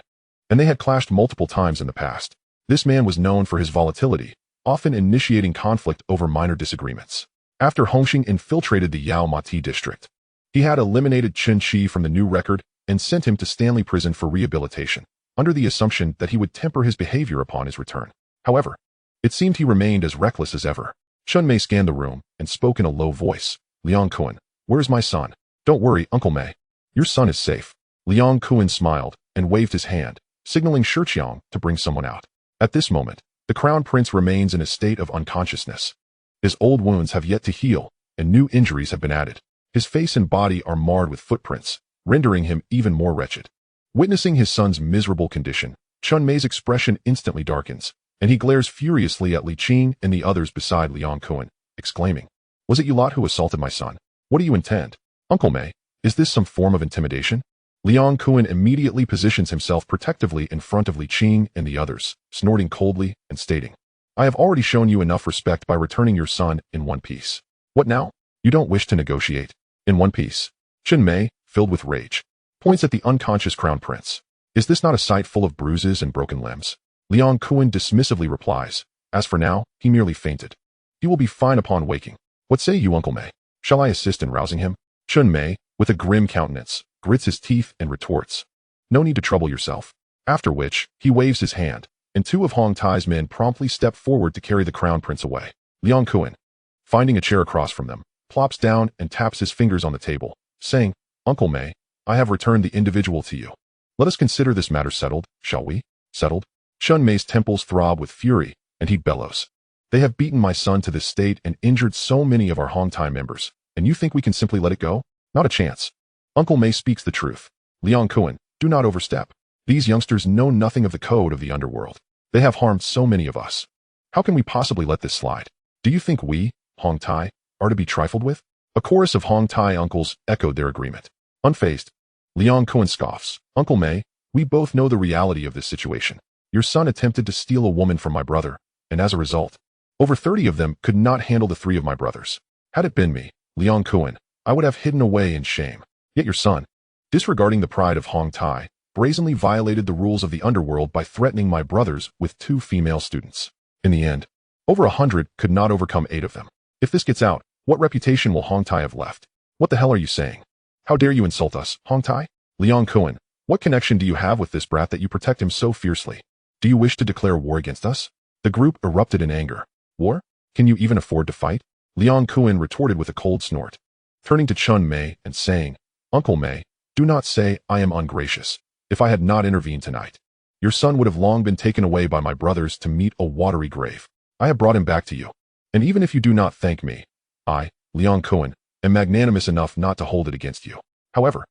and they had clashed multiple times in the past. This man was known for his volatility, often initiating conflict over minor disagreements. After Hongxing infiltrated the Yao Mati district, he had eliminated Chen Shi from the new record and sent him to Stanley Prison for rehabilitation, under the assumption that he would temper his behavior upon his return. However, it seemed he remained as reckless as ever. Chen Mei scanned the room and spoke in a low voice. "Liang Kuan, where's my son?" "Don't worry, Uncle Mei. Your son is safe." Liang Kuan smiled and waved his hand, signaling Shiqiang to bring someone out. At this moment, the crown prince remains in a state of unconsciousness. His old wounds have yet to heal, and new injuries have been added. His face and body are marred with footprints, rendering him even more wretched. Witnessing his son's miserable condition, Chen Mei's expression instantly darkens, and he glares furiously at Li Qing and the others beside Liang Kuan, exclaiming, "Was it you lot who assaulted my son? What do you intend?" Uncle Mei, is this some form of intimidation? Liang Kuan immediately positions himself protectively in front of Li Qing and the others, snorting coldly and stating, I have already shown you enough respect by returning your son in one piece. What now? You don't wish to negotiate? In one piece? Chen Mei, filled with rage, points at the unconscious crown prince. Is this not a sight full of bruises and broken limbs? Liang Kuan dismissively replies, as for now, he merely fainted. He will be fine upon waking. What say you, Uncle Mei? Shall I assist in rousing him? Chen Mei, with a grim countenance, grits his teeth and retorts, no need to trouble yourself. After which, he waves his hand, and two of Hong Tai's men promptly step forward to carry the crown prince away. Liang Kuan, finding a chair across from them, plops down and taps his fingers on the table, saying, Uncle Mei, I have returned the individual to you. Let us consider this matter settled, shall we? Settled? Chen Mei's temples throb with fury, and he bellows. They have beaten my son to this state and injured so many of our Hong Tai members, and you think we can simply let it go? Not a chance. Uncle Mei speaks the truth. Liang Kuan, do not overstep. These youngsters know nothing of the code of the Underworld. They have harmed so many of us. How can we possibly let this slide? Do you think we, Hong Tai, are to be trifled with? A chorus of Hong Tai uncles echoed their agreement. Unfazed, Liang Kuan scoffs. Uncle Mei, we both know the reality of this situation. Your son attempted to steal a woman from my brother, and as a result, over 30 of them could not handle the 3 of my brothers. Had it been me, Liang Kuan, I would have hidden away in shame. Yet your son, disregarding the pride of Hong Tai, brazenly violated the rules of the Underworld by threatening my brothers with 2 female students. In the end, over 100 could not overcome 8 of them. If this gets out, what reputation will Hong Tai have left? What the hell are you saying? How dare you insult us, Hong Tai? Liang Kuan, what connection do you have with this brat that you protect him so fiercely? Do you wish to declare war against us? The group erupted in anger. War? Can you even afford to fight? Liang Kuan retorted with a cold snort, turning to Chen Mei and saying, Uncle Mei, do not say I am ungracious. If I had not intervened tonight, your son would have long been taken away by my brothers to meet a watery grave. I have brought him back to you. And even if you do not thank me, I, Liang Kuan, am magnanimous enough not to hold it against you. However,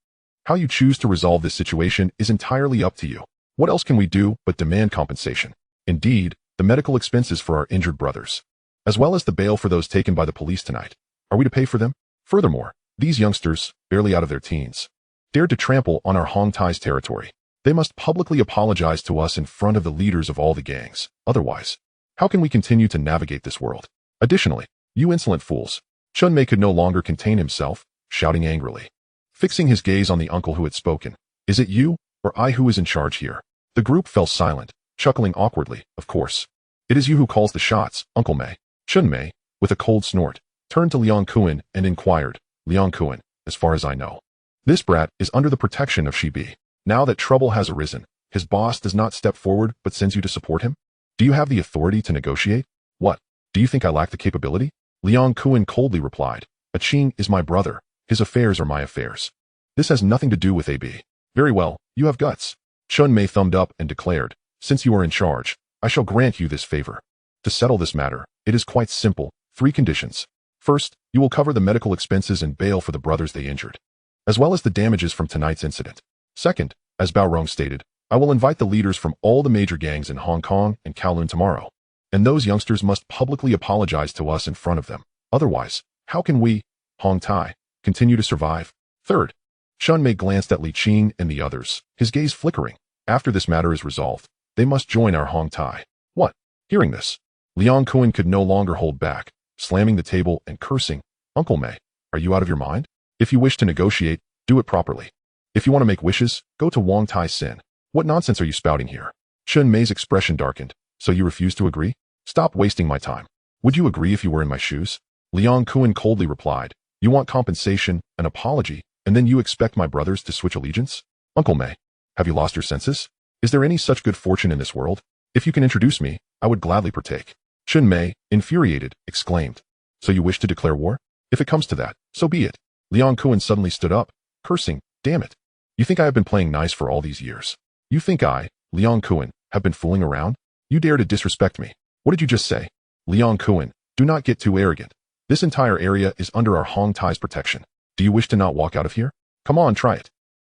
how you choose to resolve this situation is entirely up to you. What else can we do but demand compensation? Indeed, the medical expenses for our injured brothers, as well as the bail for those taken by the police tonight. Are we to pay for them? Furthermore, these youngsters, barely out of their teens, dared to trample on our Hong Tai's territory. They must publicly apologize to us in front of the leaders of all the gangs. Otherwise, how can we continue to navigate this world? Additionally, you insolent fools. Chen Mei could no longer contain himself, shouting angrily, fixing his gaze on the uncle who had spoken. Is it you, or I who is in charge here? The group fell silent, chuckling awkwardly, of course. It is you who calls the shots, Uncle Mei. Chen Mei, with a cold snort, turned to Liang Kuan and inquired, Liang Kuan, as far as I know, this brat is under the protection of Shibi. Now that trouble has arisen, his boss does not step forward but sends you to support him? Do you have the authority to negotiate? What? Do you think I lack the capability? Liang Kuan coldly replied, A Qing is my brother. His affairs are my affairs. This has nothing to do with AB. Very well, you have guts. Chen Mei thumbed up and declared, Since you are in charge, I shall grant you this favor. To settle this matter, it is quite simple. 3 conditions. First, you will cover the medical expenses and bail for the brothers they injured, as well as the damages from tonight's incident. Second, as Bao Rong stated, I will invite the leaders from all the major gangs in Hong Kong and Kowloon tomorrow, and those youngsters must publicly apologize to us in front of them. Otherwise, how can we, Hong Tai, continue to survive? Third, Chen Mei glanced at Li Qing and the others, his gaze flickering. After this matter is resolved, they must join our Hong Tai. What? Hearing this, Liang Kuan could no longer hold back, slamming the table and cursing, Uncle Mei, are you out of your mind? If you wish to negotiate, do it properly. If you want to make wishes, go to Wong Tai Sin. What nonsense are you spouting here? Chen Mei's expression darkened. So you refuse to agree? Stop wasting my time. Would you agree if you were in my shoes? Liang Kuan coldly replied, You want compensation, an apology, and then you expect my brothers to switch allegiance? Uncle Mei, have you lost your senses? Is there any such good fortune in this world? If you can introduce me, I would gladly partake. Chen Mei, infuriated, exclaimed, So you wish to declare war? If it comes to that, so be it. Liang Kuan suddenly stood up, cursing, Damn it. You think I have been playing nice for all these years? You think I, Liang Kuan, have been fooling around? You dare to disrespect me. What did you just say? Liang Kuan, do not get too arrogant. This entire area is under our Hong Tai's protection. Do you wish to not walk out of here? Come on, try it.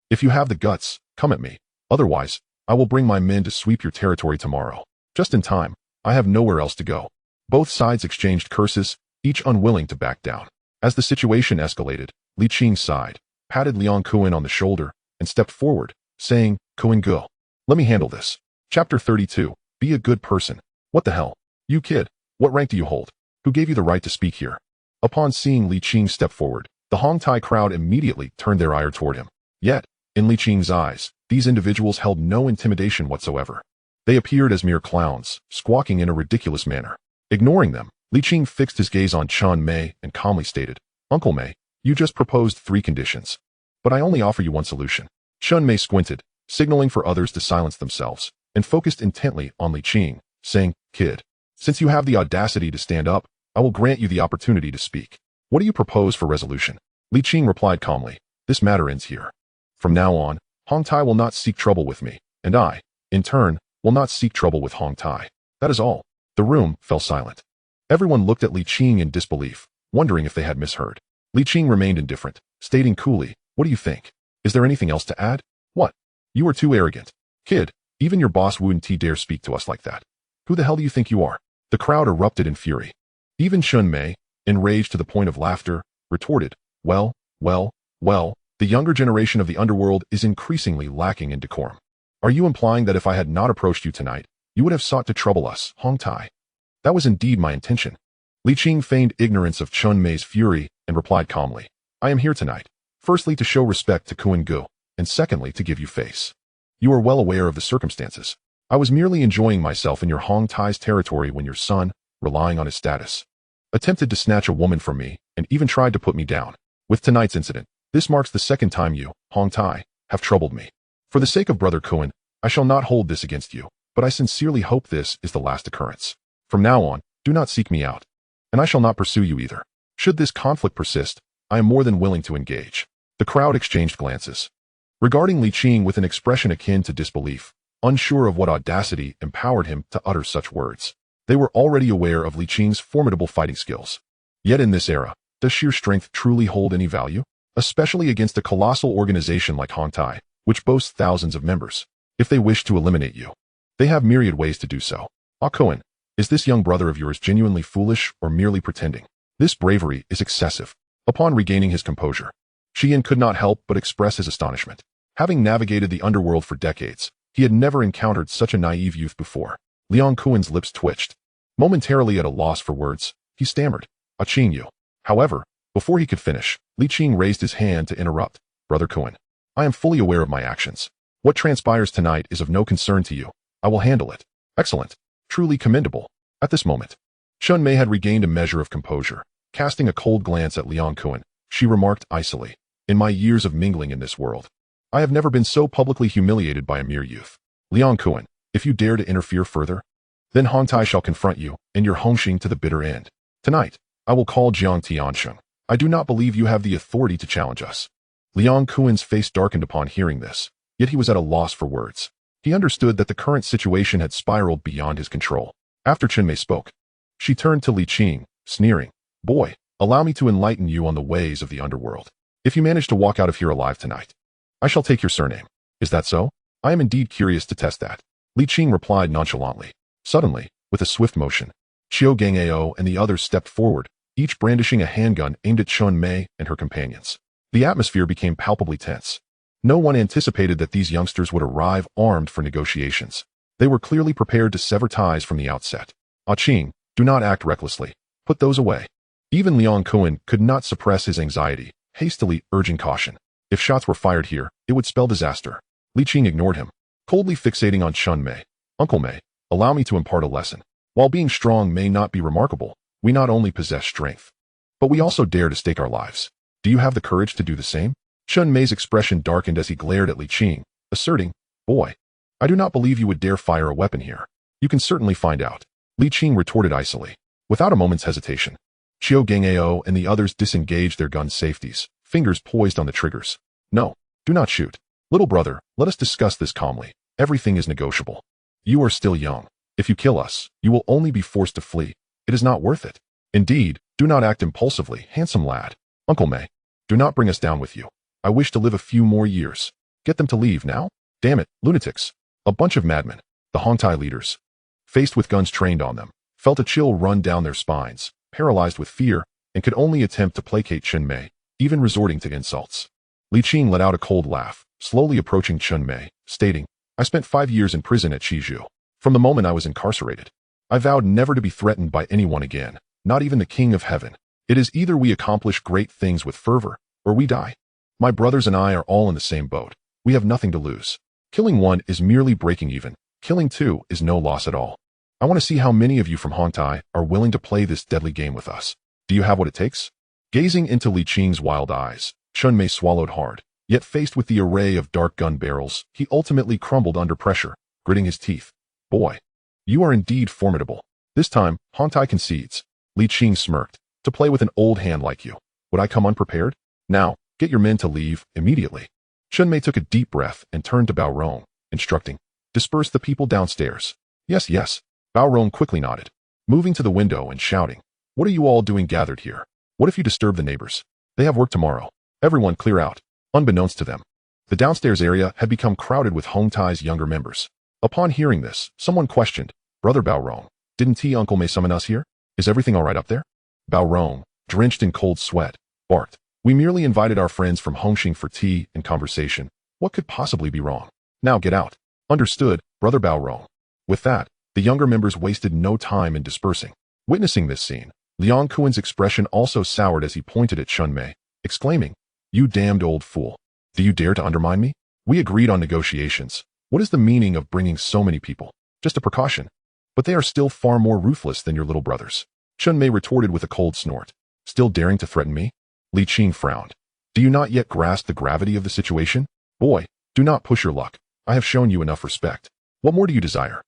If you have the guts, come at me. Otherwise, I will bring my men to sweep your territory tomorrow. Just in time. I have nowhere else to go. Both sides exchanged curses, each unwilling to back down. As the situation escalated, Li Qing sighed, patted Liang Kuan on the shoulder, and stepped forward, saying, Kuan go. Let me handle this. Chapter 32. Be a good person. What the hell? You kid, what rank do you hold? Who gave you the right to speak here? Upon seeing Li Qing step forward, the Hong Tai crowd immediately turned their ire toward him. Yet, in Li Qing's eyes, these individuals held no intimidation whatsoever. They appeared as mere clowns, squawking in a ridiculous manner. Ignoring them, Li Qing fixed his gaze on Chun Mei and calmly stated, Uncle Mei, you just proposed 3 conditions. But I only offer you one solution. Chun Mei squinted, signaling for others to silence themselves, and focused intently on Li Qing, saying, Kid, since you have the audacity to stand up, I will grant you the opportunity to speak. What do you propose for resolution? Li Qing replied calmly, this matter ends here. From now on, Hong Tai will not seek trouble with me, and I, in turn, will not seek trouble with Hong Tai. That is all. The room fell silent. Everyone looked at Li Qing in disbelief, wondering if they had misheard. Li Qing remained indifferent, stating coolly, what do you think? Is there anything else to add? What? You are too arrogant. Kid, even your boss wouldn't dare speak to us like that. Who the hell do you think you are? The crowd erupted in fury. Even Chun Mei, enraged to the point of laughter, retorted, well, the younger generation of the underworld is increasingly lacking in decorum. Are you implying that if I had not approached you tonight, you would have sought to trouble us, Hong Tai? That was indeed my intention. Li Qing feigned ignorance of Chun Mei's fury and replied calmly, I am here tonight, firstly to show respect to Kuan Gu, and secondly to give you face. You are well aware of the circumstances. I was merely enjoying myself in your Hong Tai's territory when your son, relying on his status, attempted to snatch a woman from me and even tried to put me down. With tonight's incident, this marks the second time you, Hong Tai, have troubled me. For the sake of Brother Kuan, I shall not hold this against you, but I sincerely hope this is the last occurrence. From now on, do not seek me out, and I shall not pursue you either. Should this conflict persist, I am more than willing to engage. The crowd exchanged glances, regarding Li Qing with an expression akin to disbelief, unsure of what audacity empowered him to utter such words. They were already aware of Li Qing's formidable fighting skills. Yet in this era, does sheer strength truly hold any value? Especially against a colossal organization like Hong Tai, which boasts thousands of members. If they wish to eliminate you, they have myriad ways to do so. Kuan, is this young brother of yours genuinely foolish or merely pretending? This bravery is excessive. Upon regaining his composure, Qian could not help but express his astonishment. Having navigated the underworld for decades, he had never encountered such a naive youth before. Liang Kuan's lips twitched. Momentarily at a loss for words, he stammered, Qing you. However, before he could finish, Li Qing raised his hand to interrupt. Brother Kuan, I am fully aware of my actions. What transpires tonight is of no concern to you. I will handle it. Excellent. Truly commendable. At this moment, Chun Mei had regained a measure of composure. Casting a cold glance at Liang Kuan, she remarked icily, in my years of mingling in this world, I have never been so publicly humiliated by a mere youth. Liang Kuan, if you dare to interfere further, then Hong Tai shall confront you and your Hongxing to the bitter end. Tonight, I will call Jiang Tiansheng. I do not believe you have the authority to challenge us. Liang Kuan's face darkened upon hearing this, yet he was at a loss for words. He understood that the current situation had spiraled beyond his control. After Chun Mei spoke, she turned to Li Qing, sneering, Boy, allow me to enlighten you on the ways of the underworld. If you manage to walk out of here alive tonight, I shall take your surname. Is that so? I am indeed curious to test that. Li Qing replied nonchalantly. Suddenly, with a swift motion, Qiu Gangao and the others stepped forward, each brandishing a handgun aimed at Chun Mei and her companions. The atmosphere became palpably tense. No one anticipated that these youngsters would arrive armed for negotiations. They were clearly prepared to sever ties from the outset. Qing, do not act recklessly. Put those away. Even Liang Kuan could not suppress his anxiety, hastily urging caution. If shots were fired here, it would spell disaster. Li Qing ignored him, coldly fixating on Chun Mei. Uncle Mei, allow me to impart a lesson. While being strong may not be remarkable, we not only possess strength, but we also dare to stake our lives. Do you have the courage to do the same? Chun Mei's expression darkened as he glared at Li Qing, asserting, Boy, I do not believe you would dare fire a weapon here. You can certainly find out. Li Qing retorted icily. Without a moment's hesitation, Qiu Gangao and the others disengaged their gun safeties, fingers poised on the triggers. No, do not shoot. Little brother, let us discuss this calmly. Everything is negotiable. You are still young. If you kill us, you will only be forced to flee. It is not worth it. Indeed, do not act impulsively, handsome lad. Uncle Mei, do not bring us down with you. I wish to live a few more years. Get them to leave now? Damn it, lunatics. A bunch of madmen. The Hong Tai leaders, faced with guns trained on them, felt a chill run down their spines, paralyzed with fear, and could only attempt to placate Chun Mei, even resorting to insults. Li Qing let out a cold laugh, slowly approaching Chun Mei, stating, I spent 5 years in prison at Qizhou. From the moment I was incarcerated, I vowed never to be threatened by anyone again, not even the King of Heaven. It is either we accomplish great things with fervor, or we die. My brothers and I are all in the same boat. We have nothing to lose. Killing one is merely breaking even. Killing two is no loss at all. I want to see how many of you from Hongtai are willing to play this deadly game with us. Do you have what it takes? Gazing into Li Qing's wild eyes, Chun Mei swallowed hard. Yet faced with the array of dark gun barrels, he ultimately crumbled under pressure, gritting his teeth. Boy, you are indeed formidable. This time, Hongtai concedes. Li Qing smirked. To play with an old hand like you, would I come unprepared? Now, get your men to leave immediately. Chun Mei took a deep breath and turned to Bao Rong, instructing, disperse the people downstairs. Yes, yes. Bao Rong quickly nodded, moving to the window and shouting, what are you all doing gathered here? What if you disturb the neighbors? They have work tomorrow. Everyone clear out. Unbeknownst to them, the downstairs area had become crowded with Hongtai's younger members. Upon hearing this, someone questioned, Brother Bao Rong, didn't T Uncle Mei summon us here? Is everything all right up there? Bao Rong, drenched in cold sweat, barked, we merely invited our friends from Hongxing for tea and conversation. What could possibly be wrong? Now get out. Understood, Brother Bao Rong. With that, the younger members wasted no time in dispersing. Witnessing this scene, Liang Kuan's expression also soured as he pointed at Chun Mei, exclaiming, you damned old fool. Do you dare to undermine me? We agreed on negotiations. What is the meaning of bringing so many people? Just a precaution. But they are still far more ruthless than your little brothers. Chun Mei retorted with a cold snort. Still daring to threaten me? Li Qing frowned. Do you not yet grasp the gravity of the situation? Boy, do not push your luck. I have shown you enough respect. What more do you desire?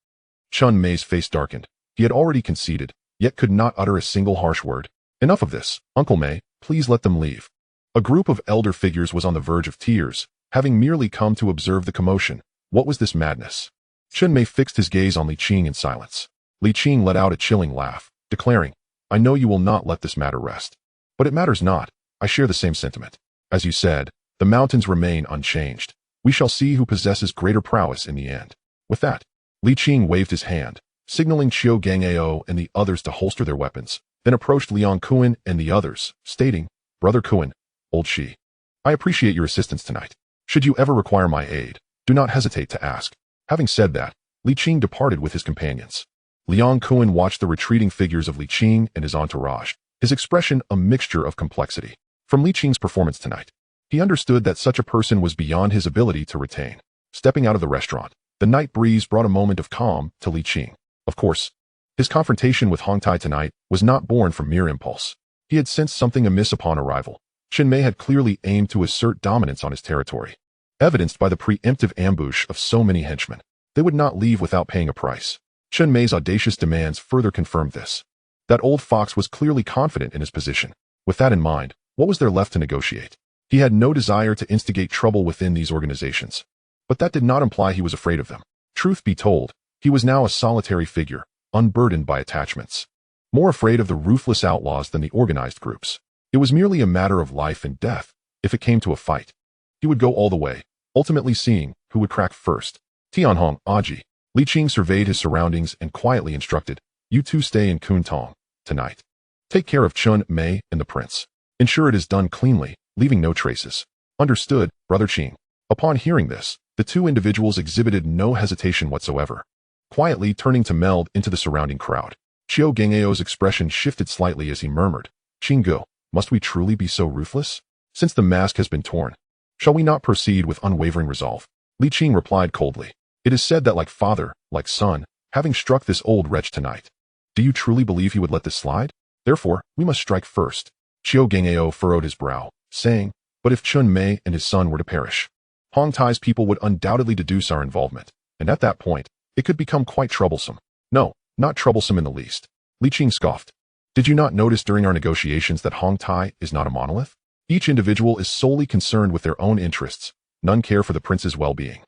Chun Mei's face darkened. He had already conceded, yet could not utter a single harsh word. Enough of this. Uncle Mei, please let them leave. A group of elder figures was on the verge of tears, having merely come to observe the commotion. What was this madness? Chun Mei fixed his gaze on Li Qing in silence. Li Qing let out a chilling laugh, declaring, I know you will not let this matter rest. But it matters not. I share the same sentiment. As you said, the mountains remain unchanged. We shall see who possesses greater prowess in the end. With that, Li Qing waved his hand, signaling Qiu Gangao and the others to holster their weapons, then approached Liang Kuan and the others, stating, Brother Kuan, Old Shi, I appreciate your assistance tonight. Should you ever require my aid, do not hesitate to ask. Having said that, Li Qing departed with his companions. Liang Kuan watched the retreating figures of Li Qing and his entourage, his expression a mixture of complexity. From Li Qing's performance tonight, he understood that such a person was beyond his ability to retain. Stepping out of the restaurant, the night breeze brought a moment of calm to Li Qing. Of course, his confrontation with Hongtai tonight was not born from mere impulse. He had sensed something amiss upon arrival. Chun Mei had clearly aimed to assert dominance on his territory, evidenced by the preemptive ambush of so many henchmen. They would not leave without paying a price. Chun Mei's audacious demands further confirmed this. That old fox was clearly confident in his position. With that in mind, what was there left to negotiate? He had no desire to instigate trouble within these organizations. But that did not imply he was afraid of them. Truth be told, he was now a solitary figure, unburdened by attachments. More afraid of the ruthless outlaws than the organized groups. It was merely a matter of life and death. If it came to a fight, he would go all the way, ultimately seeing who would crack first. Tianhong, Aji. Li Qing surveyed his surroundings and quietly instructed, you two stay in Kuntong tonight. Take care of Chun Mei and the prince. Ensure it is done cleanly, leaving no traces. Understood, Brother Qing. Upon hearing this, the two individuals exhibited no hesitation whatsoever. Quietly turning to meld into the surrounding crowd, Qiu Gangao's expression shifted slightly as he murmured, Qinggu, must we truly be so ruthless? Since the mask has been torn, shall we not proceed with unwavering resolve? Li Qing replied coldly, it is said that like father, like son, having struck this old wretch tonight. Do you truly believe he would let this slide? Therefore, we must strike first. Qiu Gangao furrowed his brow, saying, but if Chun Mei and his son were to perish, Hongtai's people would undoubtedly deduce our involvement, and at that point, it could become quite troublesome. No, not troublesome in the least. Li Qing scoffed. Did you not notice during our negotiations that Hongtai is not a monolith? Each individual is solely concerned with their own interests. None care for the prince's well-being.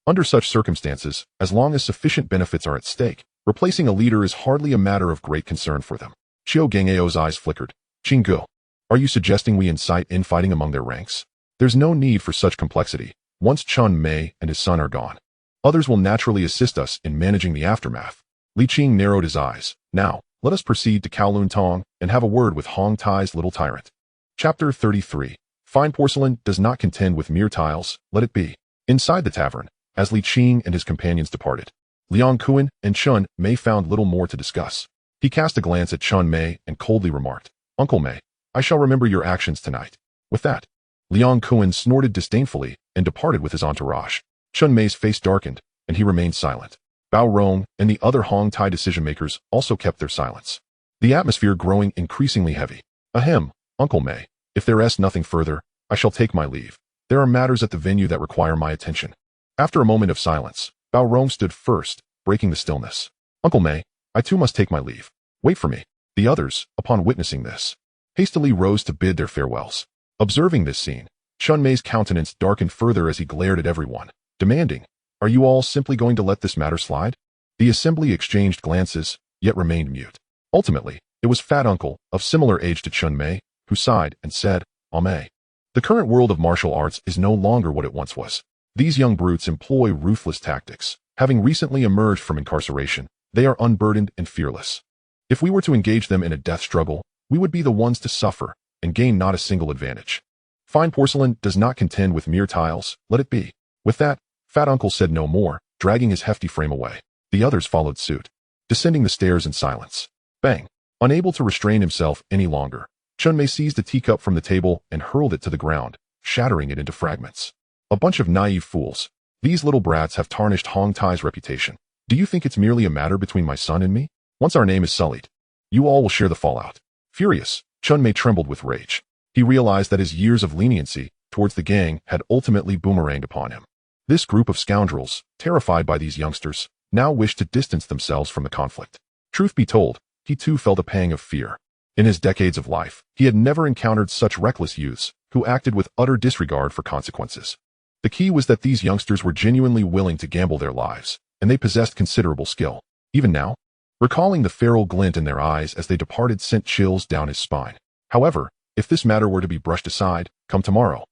Under such circumstances, as long as sufficient benefits are at stake, replacing a leader is hardly a matter of great concern for them. Qiu Gangao's eyes flickered. Qinggu, are you suggesting we incite infighting among their ranks? There's no need for such complexity. Once Chun Mei and his son are gone, others will naturally assist us in managing the aftermath. Li Qing narrowed his eyes. Now, let us proceed to Kowloon Tong and have a word with Hongtai's little tyrant. Chapter 33. Fine porcelain does not contend with mere tiles, let it be. Inside the tavern, as Li Qing and his companions departed, Liang Kuan and Chun Mei found little more to discuss. He cast a glance at Chun Mei and coldly remarked, "Uncle Mei, I shall remember your actions tonight." With that, Liang Kuan snorted disdainfully and departed with his entourage. Chun Mei's face darkened, and he remained silent. Bao Rong and the other Hong Tai decision-makers also kept their silence. The atmosphere growing increasingly heavy. Ahem, Uncle Mei, if there is nothing further, I shall take my leave. There are matters at the venue that require my attention. After a moment of silence, Bao Rong stood first, breaking the stillness. Uncle Mei, I too must take my leave. Wait for me. The others, upon witnessing this, hastily rose to bid their farewells. Observing this scene, Chun Mei's countenance darkened further as he glared at everyone, demanding, "Are you all simply going to let this matter slide?" The assembly exchanged glances, yet remained mute. Ultimately, it was Fat Uncle, of similar age to Chun Mei, who sighed and said, "Amen. The current world of martial arts is no longer what it once was. These young brutes employ ruthless tactics. Having recently emerged from incarceration, they are unburdened and fearless. If we were to engage them in a death struggle, we would be the ones to suffer and gain not a single advantage. Fine porcelain does not contend with mere tiles, let it be." With that, Fat Uncle said no more, dragging his hefty frame away. The others followed suit, descending the stairs in silence. Bang! Unable to restrain himself any longer, Chun Mei seized a teacup from the table and hurled it to the ground, shattering it into fragments. A bunch of naive fools. These little brats have tarnished Hong Tai's reputation. Do you think it's merely a matter between my son and me? Once our name is sullied, you all will share the fallout. Furious, Chun Mei trembled with rage. He realized that his years of leniency towards the gang had ultimately boomeranged upon him. This group of scoundrels, terrified by these youngsters, now wished to distance themselves from the conflict. Truth be told, he too felt a pang of fear. In his decades of life, he had never encountered such reckless youths who acted with utter disregard for consequences. The key was that these youngsters were genuinely willing to gamble their lives, and they possessed considerable skill. Even now, recalling the feral glint in their eyes as they departed sent chills down his spine. However, if this matter were to be brushed aside, come tomorrow,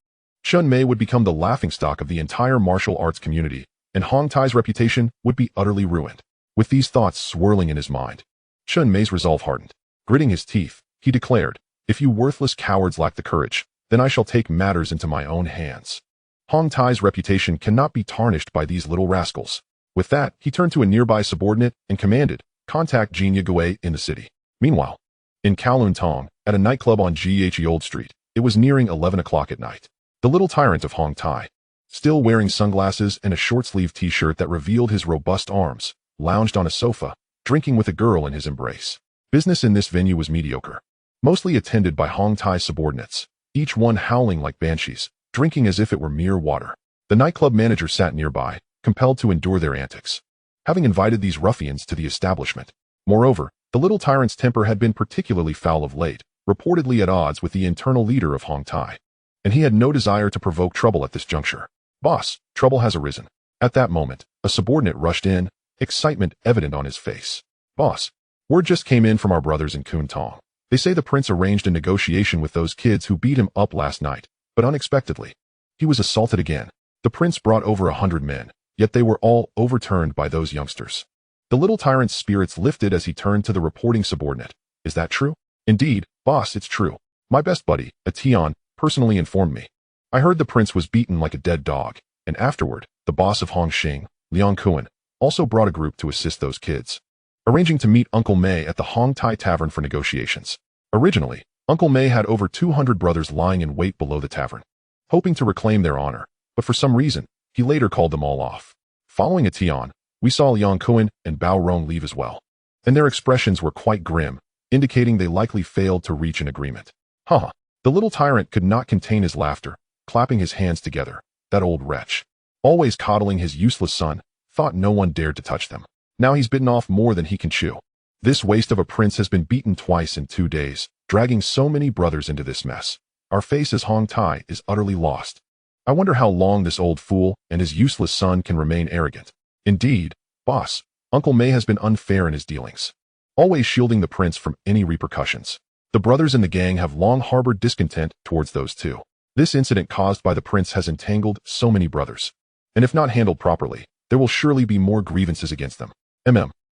Chun Mei would become the laughingstock of the entire martial arts community, and Hong Tai's reputation would be utterly ruined. With these thoughts swirling in his mind, Chun Mei's resolve hardened. Gritting his teeth, he declared, "If you worthless cowards lack the courage, then I shall take matters into my own hands. Hong Tai's reputation cannot be tarnished by these little rascals." With that, he turned to a nearby subordinate and commanded, "Contact Jin Yagui in the city." Meanwhile, in Kowloon Tong, at a nightclub on Ghe Old Street, it was nearing 11 o'clock at night. The little tyrant of Hong Tai, still wearing sunglasses and a short-sleeved t-shirt that revealed his robust arms, lounged on a sofa, drinking with a girl in his embrace. Business in this venue was mediocre, mostly attended by Hong Tai's subordinates, each one howling like banshees, drinking as if it were mere water. The nightclub manager sat nearby, compelled to endure their antics, having invited these ruffians to the establishment. Moreover, the little tyrant's temper had been particularly foul of late, reportedly at odds with the internal leader of Hong Tai, and he had no desire to provoke trouble at this juncture. "Boss, trouble has arisen." At that moment, a subordinate rushed in, excitement evident on his face. "Boss, word just came in from our brothers in Kowloon Tong. They say the prince arranged a negotiation with those kids who beat him up last night, but unexpectedly, he was assaulted again. The prince brought over 100 men, yet they were all overturned by those youngsters." The little tyrant's spirits lifted as he turned to the reporting subordinate. "Is that true?" "Indeed, boss, it's true. My best buddy, a Tian, personally informed me. I heard the prince was beaten like a dead dog, and afterward, the boss of Hong Xing, Liang Kuan, also brought a group to assist those kids, arranging to meet Uncle Mei at the Hong Tai Tavern for negotiations. Originally, Uncle Mei had over 200 brothers lying in wait below the tavern, hoping to reclaim their honor, but for some reason, he later called them all off. Following a Tian, we saw Liang Kuan and Bao Rong leave as well, and their expressions were quite grim, indicating they likely failed to reach an agreement. Haha, the little tyrant could not contain his laughter, clapping his hands together. That old wretch, always coddling his useless son, thought no one dared to touch them. Now he's bitten off more than he can chew. This waste of a prince has been beaten twice in 2 days, dragging so many brothers into this mess. Our face as Hong Tai is utterly lost. I wonder how long this old fool and his useless son can remain arrogant. Indeed, boss, Uncle Mei has been unfair in his dealings, always shielding the prince from any repercussions. The brothers in the gang have long harbored discontent towards those two. This incident caused by the prince has entangled so many brothers, and if not handled properly, there will surely be more grievances against them.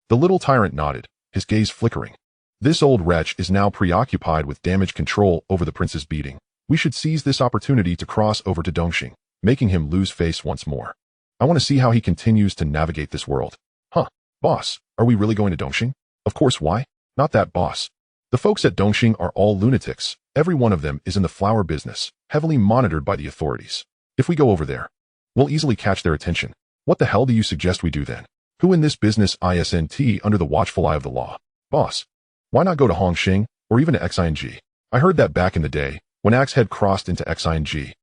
The little tyrant nodded, his gaze flickering. This old wretch is now preoccupied with damage control over the prince's beating. We should seize this opportunity to cross over to Dongxing, making him lose face once more. I want to see how he continues to navigate this world. Huh, boss, are we really going to Dongxing? Of course, why? Not that, boss. The folks at Dongxing are all lunatics. Every one of them is in the flower business, heavily monitored by the authorities. If we go over there, we'll easily catch their attention. What the hell do you suggest we do then? Who in this business isn't under the watchful eye of the law? Boss, why not go to Hongxing or even to Xing? I heard that back in the day, when Axe Head crossed into Xing,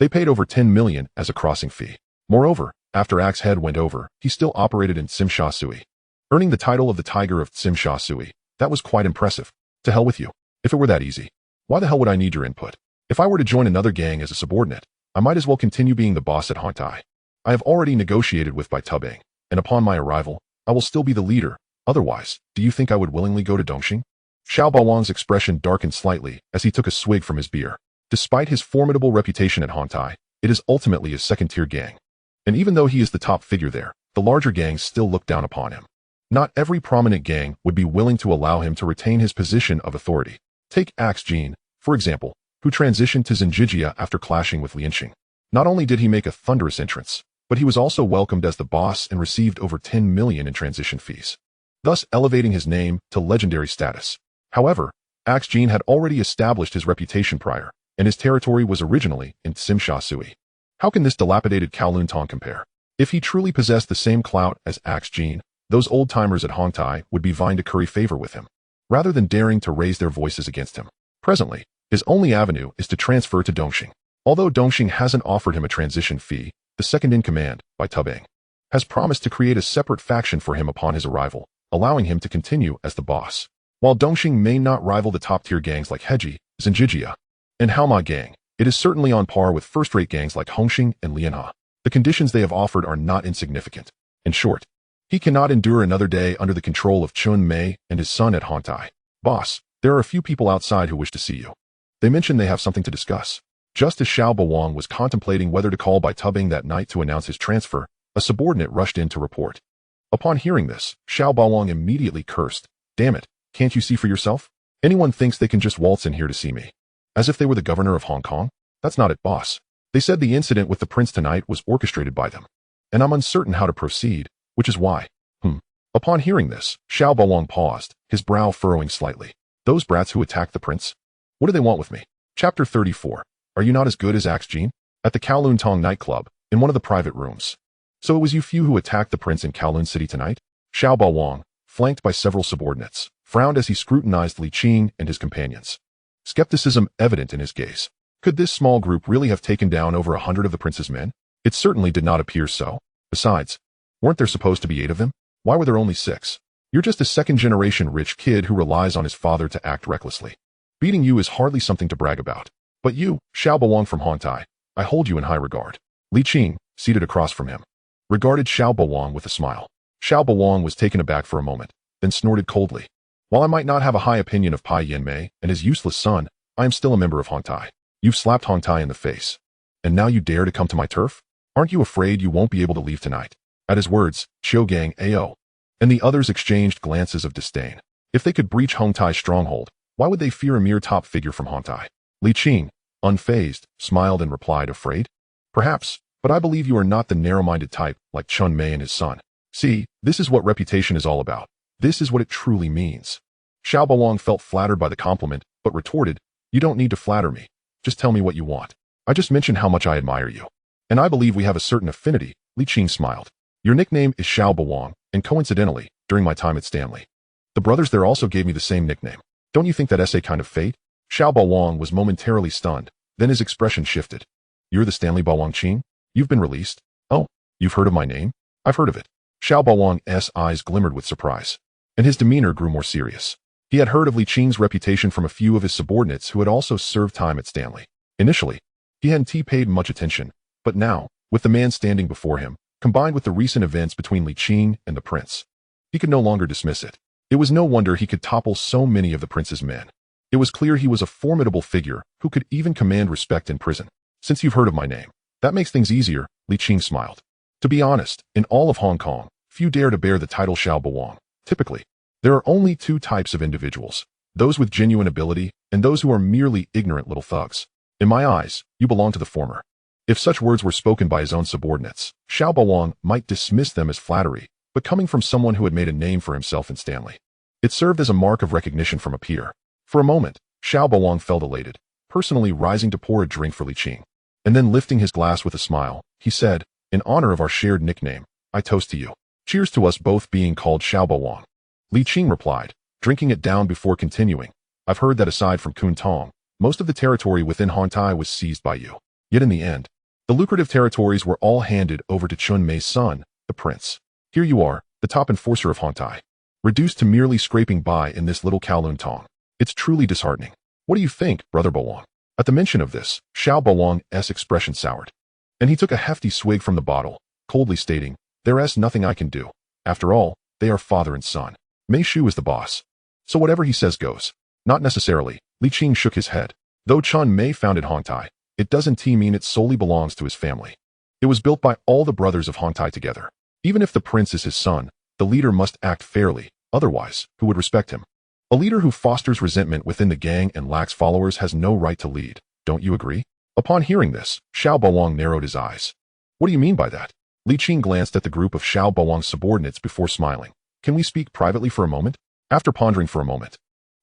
they paid over 10 million as a crossing fee. Moreover, after Axe Head went over, he still operated in Tsimsha Sui, earning the title of the Tiger of Tsimsha Sui. That was quite impressive. To hell with you. If it were that easy, why the hell would I need your input? If I were to join another gang as a subordinate, I might as well continue being the boss at Hongtai. I have already negotiated with Bai Tubing, and upon my arrival, I will still be the leader. Otherwise, do you think I would willingly go to Dongxing? Xiao Baowang's expression darkened slightly as he took a swig from his beer. Despite his formidable reputation at Hongtai, it is ultimately a second-tier gang. And even though he is the top figure there, the larger gangs still look down upon him. Not every prominent gang would be willing to allow him to retain his position of authority. Take Axe Jean, for example, who transitioned to Zenjijia after clashing with Lianqing. Not only did he make a thunderous entrance, but he was also welcomed as the boss and received over 10 million in transition fees, thus elevating his name to legendary status. However, Axe Jean had already established his reputation prior, and his territory was originally in Tsimsha Sui. How can this dilapidated Kowloon Tong compare? If he truly possessed the same clout as Axe Jean, those old-timers at Hongtai would be vying to curry favor with him, rather than daring to raise their voices against him. Presently, his only avenue is to transfer to Dongxing. Although Dongxing hasn't offered him a transition fee, the second-in-command, Bai Tubing, has promised to create a separate faction for him upon his arrival, allowing him to continue as the boss. While Dongxing may not rival the top-tier gangs like Heji, Zenjijia, and Haoma Gang, it is certainly on par with first-rate gangs like Hongxing and Lianhe. The conditions they have offered are not insignificant. In short, he cannot endure another day under the control of Chun Mei and his son at Hongtai. Boss, there are a few people outside who wish to see you. They mentioned they have something to discuss. Just as Xiao Baowang was contemplating whether to call Bai Tubing that night to announce his transfer, a subordinate rushed in to report. Upon hearing this, Xiao Baowang immediately cursed. Damn it, can't you see for yourself? Anyone thinks they can just waltz in here to see me. As if they were the governor of Hong Kong? That's not it, boss. They said the incident with the prince tonight was orchestrated by them. And I'm uncertain how to proceed, which is why. Upon hearing this, Xiao Baowang paused, his brow furrowing slightly. Those brats who attacked the prince? What do they want with me? Chapter 34. Are you not as good as Axe Jean? At the Kowloon Tong nightclub, in one of the private rooms. So it was you few who attacked the prince in Kowloon City tonight? Xiao Baowang, flanked by several subordinates, frowned as he scrutinized Li Qing and his companions. Skepticism evident in his gaze. Could this small group really have taken down over 100 of the prince's men? It certainly did not appear so. Besides, weren't there supposed to be 8 of them? Why were there only 6? You're just a second-generation rich kid who relies on his father to act recklessly. Beating you is hardly something to brag about. But you, Xiao Baowang from Hongtai, I hold you in high regard. Li Qing, seated across from him, regarded Xiao Baowang with a smile. Xiao Baowang was taken aback for a moment, then snorted coldly. While I might not have a high opinion of Pai Yanmei and his useless son, I am still a member of Hongtai. You've slapped Hongtai in the face. And now you dare to come to my turf? Aren't you afraid you won't be able to leave tonight? At his words, Qiugang Ao and the others exchanged glances of disdain. If they could breach Hongtai's stronghold, why would they fear a mere top figure from Hongtai? Li Qing, unfazed, smiled and replied, afraid? Perhaps, but I believe you are not the narrow-minded type like Chun Mei and his son. See, this is what reputation is all about. This is what it truly means. Xiao Baowang felt flattered by the compliment, but retorted, you don't need to flatter me. Just tell me what you want. I just mentioned how much I admire you. And I believe we have a certain affinity. Li Qing smiled. Your nickname is Xiao Baowang, and coincidentally, during my time at Stanley, the brothers there also gave me the same nickname. Don't you think that essay kind of fate? Xiao Baowang was momentarily stunned, then his expression shifted. You're the Stanley Baowang Qing? You've been released? Oh, you've heard of my name? I've heard of it. Xiao Baowang's eyes glimmered with surprise, and his demeanor grew more serious. He had heard of Li Qing's reputation from a few of his subordinates who had also served time at Stanley. Initially, he hadn't paid much attention, but now, with the man standing before him, combined with the recent events between Li Qing and the prince, he could no longer dismiss it. It was no wonder he could topple so many of the prince's men. It was clear he was a formidable figure who could even command respect in prison. Since you've heard of my name, that makes things easier, Li Qing smiled. To be honest, in all of Hong Kong, few dare to bear the title Xiao Baowang. Typically, there are only 2 types of individuals, those with genuine ability and those who are merely ignorant little thugs. In my eyes, you belong to the former. If such words were spoken by his own subordinates, Xiao Baolang might dismiss them as flattery, but coming from someone who had made a name for himself in Stanley, it served as a mark of recognition from a peer. For a moment, Xiao Baolang felt elated, personally rising to pour a drink for Li Qing. And then lifting his glass with a smile, he said, "In honor of our shared nickname, I toast to you. Cheers to us both being called Xiao Baolang." Li Qing replied, drinking it down before continuing, "I've heard that aside from Kuntong, most of the territory within Hongtai was seized by you. Yet in the end, the lucrative territories were all handed over to Chun Mei's son, the prince. Here you are, the top enforcer of Hongtai, reduced to merely scraping by in this little Kowloon Tong. It's truly disheartening. What do you think, Brother Baolang?" At the mention of this, Xiao Baolang's expression soured, and he took a hefty swig from the bottle, coldly stating, "There's nothing I can do. After all, they are father and son. Mei Shu is the boss. So whatever he says goes." "Not necessarily," Li Qing shook his head. "Though Chun Mei founded Hongtai, it doesn't mean it solely belongs to his family. It was built by all the brothers of Hongtai together. Even if the prince is his son, the leader must act fairly, otherwise, who would respect him? A leader who fosters resentment within the gang and lacks followers has no right to lead. Don't you agree?" Upon hearing this, Xiao Baolang narrowed his eyes. "What do you mean by that?" Li Qing glanced at the group of Xiao Baolang's subordinates before smiling. "Can we speak privately for a moment?" After pondering for a moment,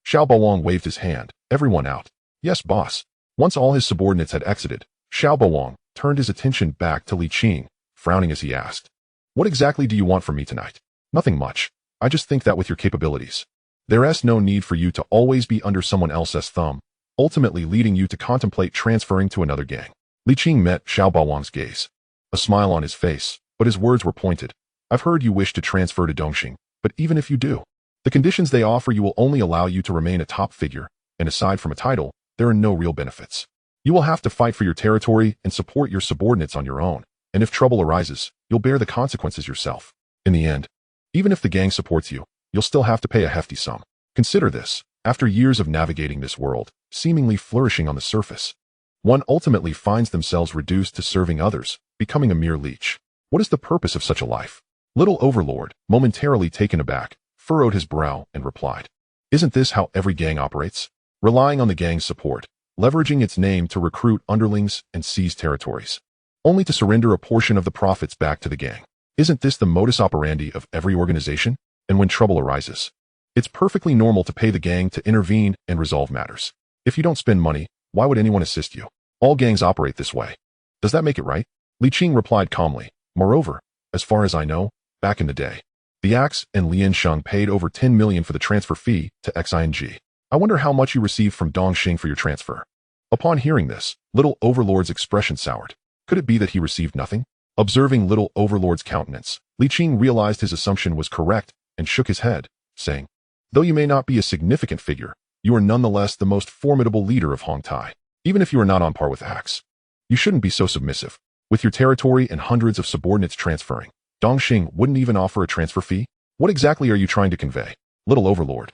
Xiao Baolang waved his hand. "Everyone out." "Yes, boss." Once all his subordinates had exited, Xiao Baolang turned his attention back to Li Qing, frowning as he asked, "What exactly do you want from me tonight?" "Nothing much. I just think that with your capabilities, there's no need for you to always be under someone else's thumb, ultimately leading you to contemplate transferring to another gang." Li Qing met Xiao Baolang's gaze, a smile on his face, but his words were pointed. "I've heard you wish to transfer to Dongxing, but even if you do, the conditions they offer you will only allow you to remain a top figure, and aside from a title, there are no real benefits. You will have to fight for your territory and support your subordinates on your own, and if trouble arises, you'll bear the consequences yourself. In the end, even if the gang supports you, you'll still have to pay a hefty sum. Consider this, after years of navigating this world, seemingly flourishing on the surface, one ultimately finds themselves reduced to serving others, becoming a mere leech. What is the purpose of such a life?" Little Overlord, momentarily taken aback, furrowed his brow and replied, "Isn't this how every gang operates? Relying on the gang's support, leveraging its name to recruit underlings and seize territories, only to surrender a portion of the profits back to the gang. Isn't this the modus operandi of every organization? And when trouble arises, it's perfectly normal to pay the gang to intervene and resolve matters. If you don't spend money, why would anyone assist you? All gangs operate this way. Does that make it right?" Li Qing replied calmly, "Moreover, as far as I know, back in the day, the Axe and Lian Sheng paid over 10 million for the transfer fee to Xing. I wonder how much you received from Dongxing for your transfer." Upon hearing this, Little Overlord's expression soured. Could it be that he received nothing? Observing Little Overlord's countenance, Li Qing realized his assumption was correct and shook his head, saying, "Though you may not be a significant figure, you are nonetheless the most formidable leader of Hongtai. Even if you are not on par with Axe, you shouldn't be so submissive. With your territory and hundreds of subordinates transferring, Dongxing wouldn't even offer a transfer fee? What exactly are you trying to convey?" Little Overlord,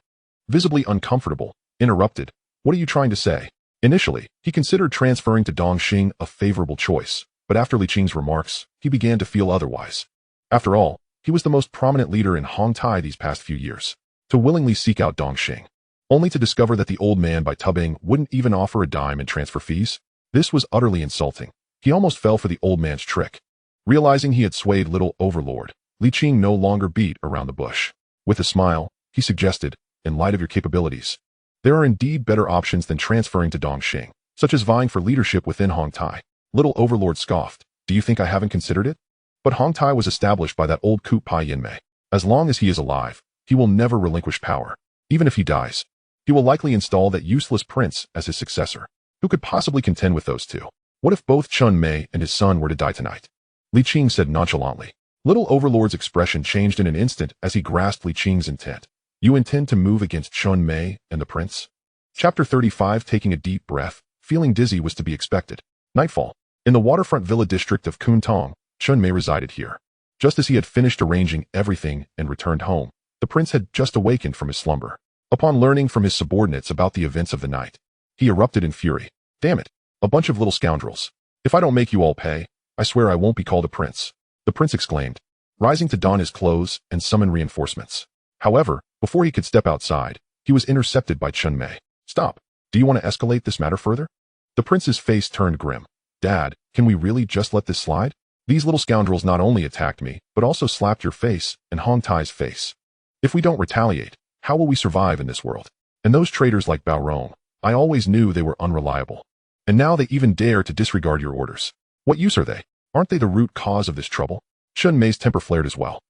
visibly uncomfortable, interrupted, "What are you trying to say?" Initially, he considered transferring to Dongxing a favorable choice, but after Li Qing's remarks, he began to feel otherwise. After all, he was the most prominent leader in Hongtai these past few years. To willingly seek out Dongxing, only to discover that the old man by Tubing wouldn't even offer a dime in transfer fees? This was utterly insulting. He almost fell for the old man's trick. Realizing he had swayed Little Overlord, Li Qing no longer beat around the bush. With a smile, he suggested, "In light of your capabilities, there are indeed better options than transferring to Dongxing, such as vying for leadership within Hongtai." Little Overlord scoffed, "Do you think I haven't considered it? But Hongtai was established by that old Koop Pai Yinmei. As long as he is alive, he will never relinquish power. Even if he dies, he will likely install that useless prince as his successor. Who could possibly contend with those two? What if both Chun Mei and his son were to die tonight?" Li Qing said nonchalantly. Little Overlord's expression changed in an instant as he grasped Li Qing's intent. "You intend to move against Chun Mei and the prince?" Chapter 35. Taking a deep breath, feeling dizzy was to be expected. Nightfall. In the waterfront villa district of Kuntong, Chun Mei resided here. Just as he had finished arranging everything and returned home, the prince had just awakened from his slumber. Upon learning from his subordinates about the events of the night, he erupted in fury. "Damn it, a bunch of little scoundrels. If I don't make you all pay, I swear I won't be called a prince," the prince exclaimed, rising to don his clothes and summon reinforcements. However, before he could step outside, he was intercepted by Chun Mei. "Stop. Do you want to escalate this matter further?" The prince's face turned grim. Dad, can we really just let this slide? These little scoundrels not only attacked me, but also slapped your face and Hong Tai's face. If we don't retaliate, how will we survive in this world? And those traitors like Bao Rong, I always knew they were unreliable. And now they even dare to disregard your orders. What use are they? Aren't they the root cause of this trouble? Chun Mei's temper flared as well.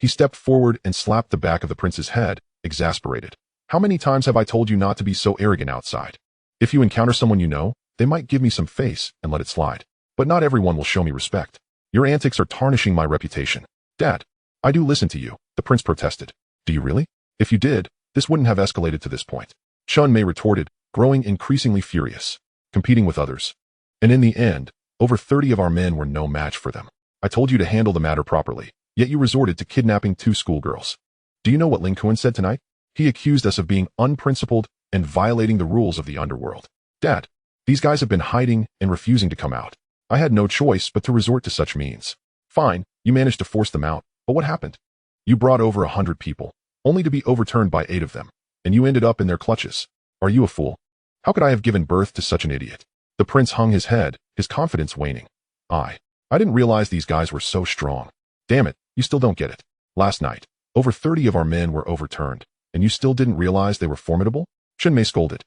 He stepped forward and slapped the back of the prince's head, exasperated. How many times have I told you not to be so arrogant outside? If you encounter someone you know, they might give me some face and let it slide. But not everyone will show me respect. Your antics are tarnishing my reputation. Dad, I do listen to you, the prince protested. Do you really? If you did, this wouldn't have escalated to this point. Chun Mei retorted, growing increasingly furious, competing with others. And in the end, over 30 of our men were no match for them. I told you to handle the matter properly, yet you resorted to kidnapping 2 schoolgirls. Do you know what Ling Kuan said tonight? He accused us of being unprincipled and violating the rules of the Underworld. Dad, these guys have been hiding and refusing to come out. I had no choice but to resort to such means. Fine, you managed to force them out, but what happened? You brought over 100 people, only to be overturned by 8 of them, and you ended up in their clutches. Are you a fool? How could I have given birth to such an idiot? The prince hung his head, his confidence waning. I didn't realize these guys were so strong. Damn it, you still don't get it. Last night, over 30 of our men were overturned, and you still didn't realize they were formidable? Chun Mei scolded.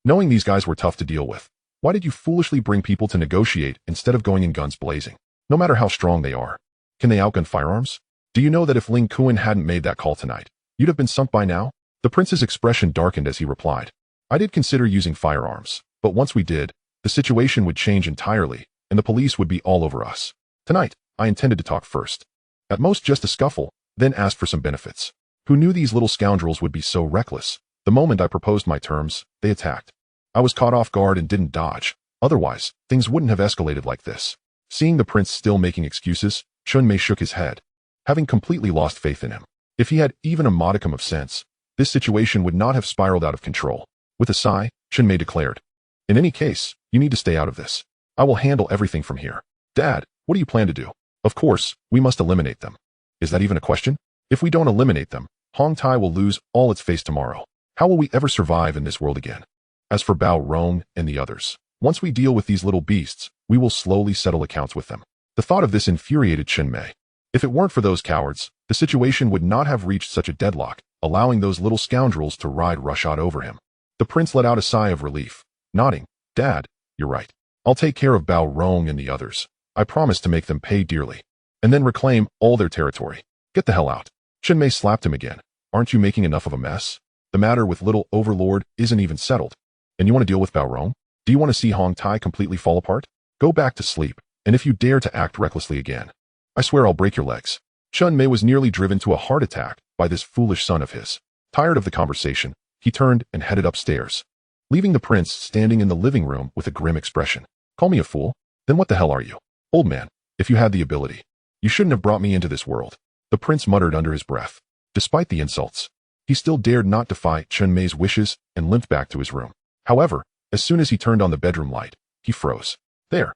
Knowing these guys were tough to deal with, why did you foolishly bring people to negotiate instead of going in guns blazing? No matter how strong they are. Can they outgun firearms? Do you know that if Ling Kuan hadn't made that call tonight, you'd have been sunk by now? The prince's expression darkened as he replied. I did consider using firearms, but once we did, the situation would change entirely, and the police would be all over us. Tonight, I intended to talk first. At most just a scuffle, then ask for some benefits. Who knew these little scoundrels would be so reckless? The moment I proposed my terms, they attacked. I was caught off guard and didn't dodge. Otherwise, things wouldn't have escalated like this. Seeing the prince still making excuses, Chun Mei shook his head, having completely lost faith in him. If he had even a modicum of sense, this situation would not have spiraled out of control. With a sigh, Chun Mei declared, in any case, you need to stay out of this. I will handle everything from here. Dad, what do you plan to do? Of course, we must eliminate them. Is that even a question? If we don't eliminate them, Hong Tai will lose all its face tomorrow. How will we ever survive in this world again? As for Bao Rong and the others, once we deal with these little beasts, we will slowly settle accounts with them. The thought of this infuriated Chun Mei. If it weren't for those cowards, the situation would not have reached such a deadlock, allowing those little scoundrels to ride roughshod over him. The prince let out a sigh of relief, nodding. Dad, you're right. I'll take care of Bao Rong and the others. I promise to make them pay dearly. And then reclaim all their territory. Get the hell out. Chun Mei slapped him again. Aren't you making enough of a mess? The matter with little Overlord isn't even settled. And you want to deal with Bao Rong? Do you want to see Hong Tai completely fall apart? Go back to sleep, and if you dare to act recklessly again, I swear I'll break your legs. Chun Mei was nearly driven to a heart attack by this foolish son of his. Tired of the conversation, he turned and headed upstairs, leaving the prince standing in the living room with a grim expression. Call me a fool? Then what the hell are you? Old man, if you had the ability, you shouldn't have brought me into this world. The prince muttered under his breath. Despite the insults, he still dared not defy Chun Mei's wishes and limped back to his room. However, as soon as he turned on the bedroom light, he froze. There,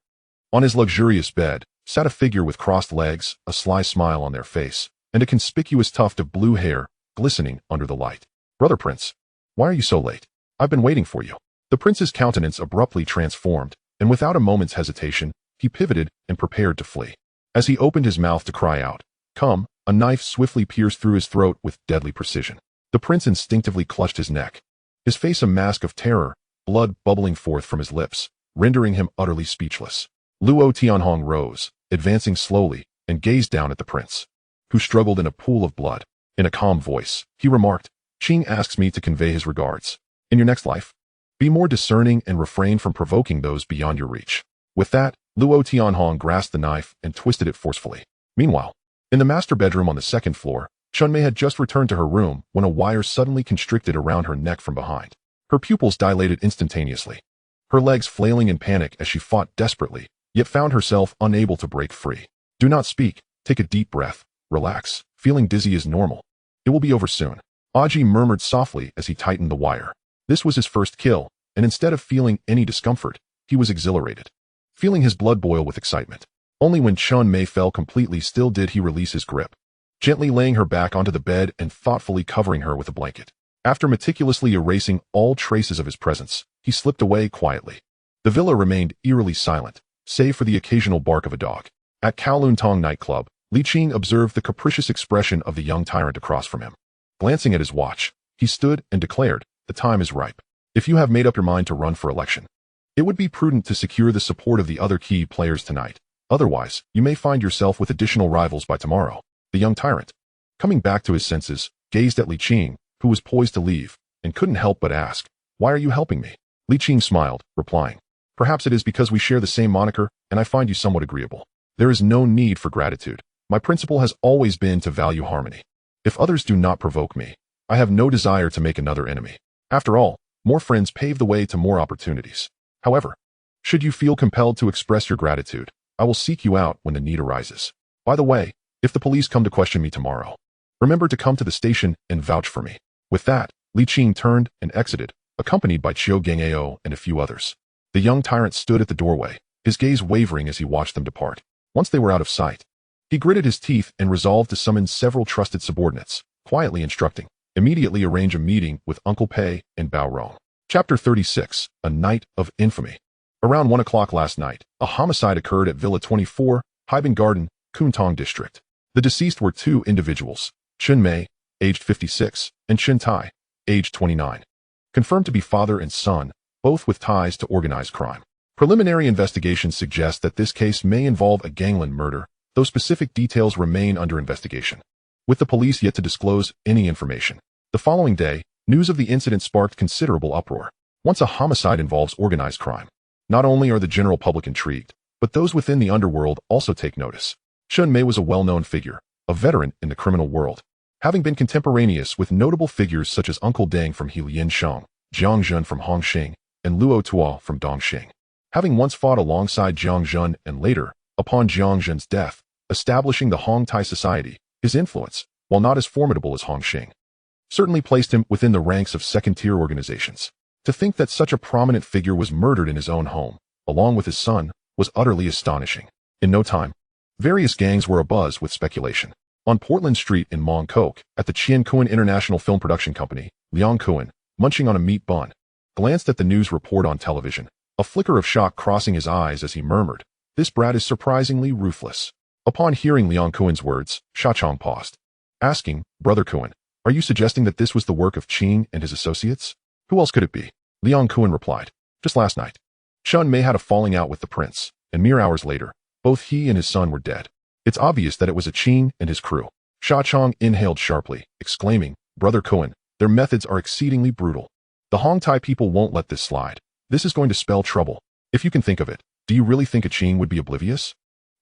on his luxurious bed, sat a figure with crossed legs, a sly smile on their face, and a conspicuous tuft of blue hair glistening under the light. Brother Prince, why are you so late? I've been waiting for you. The prince's countenance abruptly transformed, and without a moment's hesitation, he pivoted and prepared to flee. As he opened his mouth to cry out, "Come," a knife swiftly pierced through his throat with deadly precision. The prince instinctively clutched his neck, his face a mask of terror, blood bubbling forth from his lips, rendering him utterly speechless. Luo Tianhong rose, advancing slowly, and gazed down at the prince, who struggled in a pool of blood. In a calm voice, he remarked, "Qing asks me to convey his regards. In your next life, be more discerning and refrain from provoking those beyond your reach." With that, Luo Tianhong grasped the knife and twisted it forcefully. Meanwhile, in the master bedroom on the second floor, Chun Mei had just returned to her room when a wire suddenly constricted around her neck from behind. Her pupils dilated instantaneously, her legs flailing in panic as she fought desperately, yet found herself unable to break free. "Do not speak. Take a deep breath. Relax. Feeling dizzy is normal. It will be over soon." Aji murmured softly as he tightened the wire. This was his first kill, and instead of feeling any discomfort, he was exhilarated, feeling his blood boil with excitement. Only when Chun Mei fell completely still did he release his grip, gently laying her back onto the bed and thoughtfully covering her with a blanket. After meticulously erasing all traces of his presence, he slipped away quietly, The villa remained eerily silent, save for the occasional bark of a dog. At Kowloon Tong nightclub, Li Qing observed the capricious expression of the young tyrant across from him. Glancing at his watch, he stood and declared, "The time is ripe. If you have made up your mind to run for election, it would be prudent to secure the support of the other key players tonight. Otherwise, you may find yourself with additional rivals by tomorrow." The young tyrant, coming back to his senses, gazed at Li Qing, who was poised to leave, and couldn't help but ask, "Why are you helping me?" Li Qing smiled, replying, "Perhaps it is because we share the same moniker, and I find you somewhat agreeable. There is no need for gratitude. My principle has always been to value harmony. If others do not provoke me, I have no desire to make another enemy. After all, more friends pave the way to more opportunities. However, should you feel compelled to express your gratitude, I will seek you out when the need arises. By the way, if the police come to question me tomorrow, remember to come to the station and vouch for me." With that, Li Qing turned and exited, accompanied by Chiu Gangao and a few others. The young tyrant stood at the doorway, his gaze wavering as he watched them depart. Once they were out of sight, he gritted his teeth and resolved to summon several trusted subordinates, quietly instructing, "Immediately arrange a meeting with Uncle Pei and Bao Rong." Chapter 36, A Night of Infamy. Around 1 o'clock last night, a homicide occurred at Villa 24, Haiban Garden, Kuntong District. The deceased were two individuals, Chun Mei, aged 56, and Chun Tai, aged 29. Confirmed to be father and son, both with ties to organized crime. Preliminary investigations suggest that this case may involve a gangland murder, though specific details remain under investigation, with the police yet to disclose any information. The following day, news of the incident sparked considerable uproar. Once a homicide involves organized crime, not only are the general public intrigued, but those within the underworld also take notice. Chun Mei was a well-known figure, a veteran in the criminal world, having been contemporaneous with notable figures such as Uncle Deng from Heilian Shang, Jiang Zhen from Hongxing, and Luo Tuo from Dongxing. Having once fought alongside Jiang Zhen and later, upon Jiang Zhen's death, establishing the Hong Tai society, his influence, while not as formidable as Hongxing, certainly placed him within the ranks of second-tier organizations. To think that such a prominent figure was murdered in his own home, along with his son, was utterly astonishing. In no time, various gangs were abuzz with speculation. On Portland Street in Mong Kok, at the Chien Kuen International Film Production Company, Liang Kuen, munching on a meat bun, glanced at the news report on television, a flicker of shock crossing his eyes as he murmured, "This brat is surprisingly ruthless." Upon hearing Liang Kuen's words, Sha Chong paused, asking, "Brother Kuen, are you suggesting that this was the work of Qing and his associates?" "Who else could it be?" Liang Kuen replied, "Just last night, Chun Mei had a falling out with the prince, and mere hours later, both he and his son were dead. It's obvious that it was a Qing and his crew." Sha Chong inhaled sharply, exclaiming, "Brother Kuen, their methods are exceedingly brutal. The Hong Tai people won't let this slide. This is going to spell trouble. If you can think of it, do you really think a Qing would be oblivious?"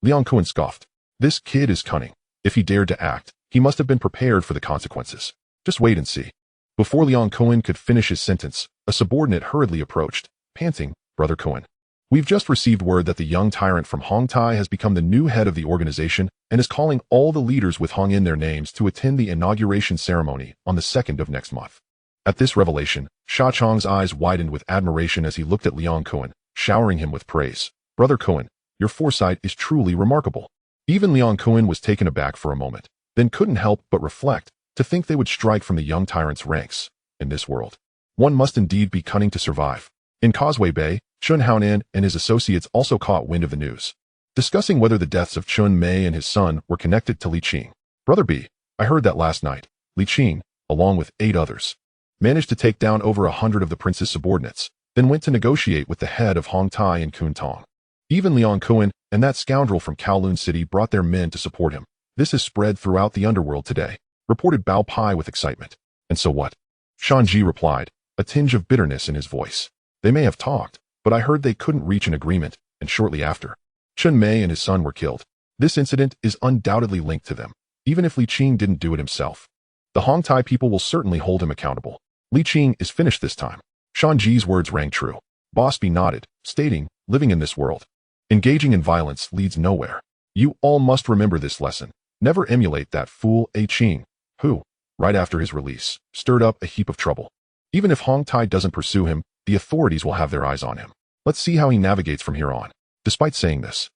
Liang Kuen scoffed. "This kid is cunning. If he dared to act, he must have been prepared for the consequences. Just wait and see." Before Liang Kuen could finish his sentence, a subordinate hurriedly approached, panting, "Brother Kuen, we've just received word that the young tyrant from Hong Tai has become the new head of the organization and is calling all the leaders with Hong in their names to attend the inauguration ceremony on the 2nd of next month." At this revelation, Sha Chong's eyes widened with admiration as he looked at Liang Kuen, showering him with praise. "Brother Kuen, your foresight is truly remarkable." Even Liang Kuen was taken aback for a moment, then couldn't help but reflect, to think they would strike from the young tyrant's ranks. In this world, one must indeed be cunning to survive. In Causeway Bay, Chun Haonan and his associates also caught wind of the news, discussing whether the deaths of Chun Mei and his son were connected to Li Qing. "Brother B, I heard that last night, Li Qing, along with 8 others, managed to take down over 100 of the prince's subordinates, then went to negotiate with the head of Hong Tai and Kuntong. Even Liang Kuen and that scoundrel from Kowloon City brought their men to support him. This has spread throughout the underworld today," reported Bao Pai with excitement. "And so what?" Shanji replied, a tinge of bitterness in his voice. "They may have talked, but I heard they couldn't reach an agreement, and shortly after, Chun Mei and his son were killed. This incident is undoubtedly linked to them, even if Li Qing didn't do it himself. The Hong Tai people will certainly hold him accountable. Li Qing is finished this time." Shanji's words rang true. Bosby nodded, stating, "Living in this world, engaging in violence leads nowhere. You all must remember this lesson. Never emulate that fool A Qing, who, right after his release, stirred up a heap of trouble. Even if Hong Tai doesn't pursue him, the authorities will have their eyes on him. Let's see how he navigates from here on." Despite saying this,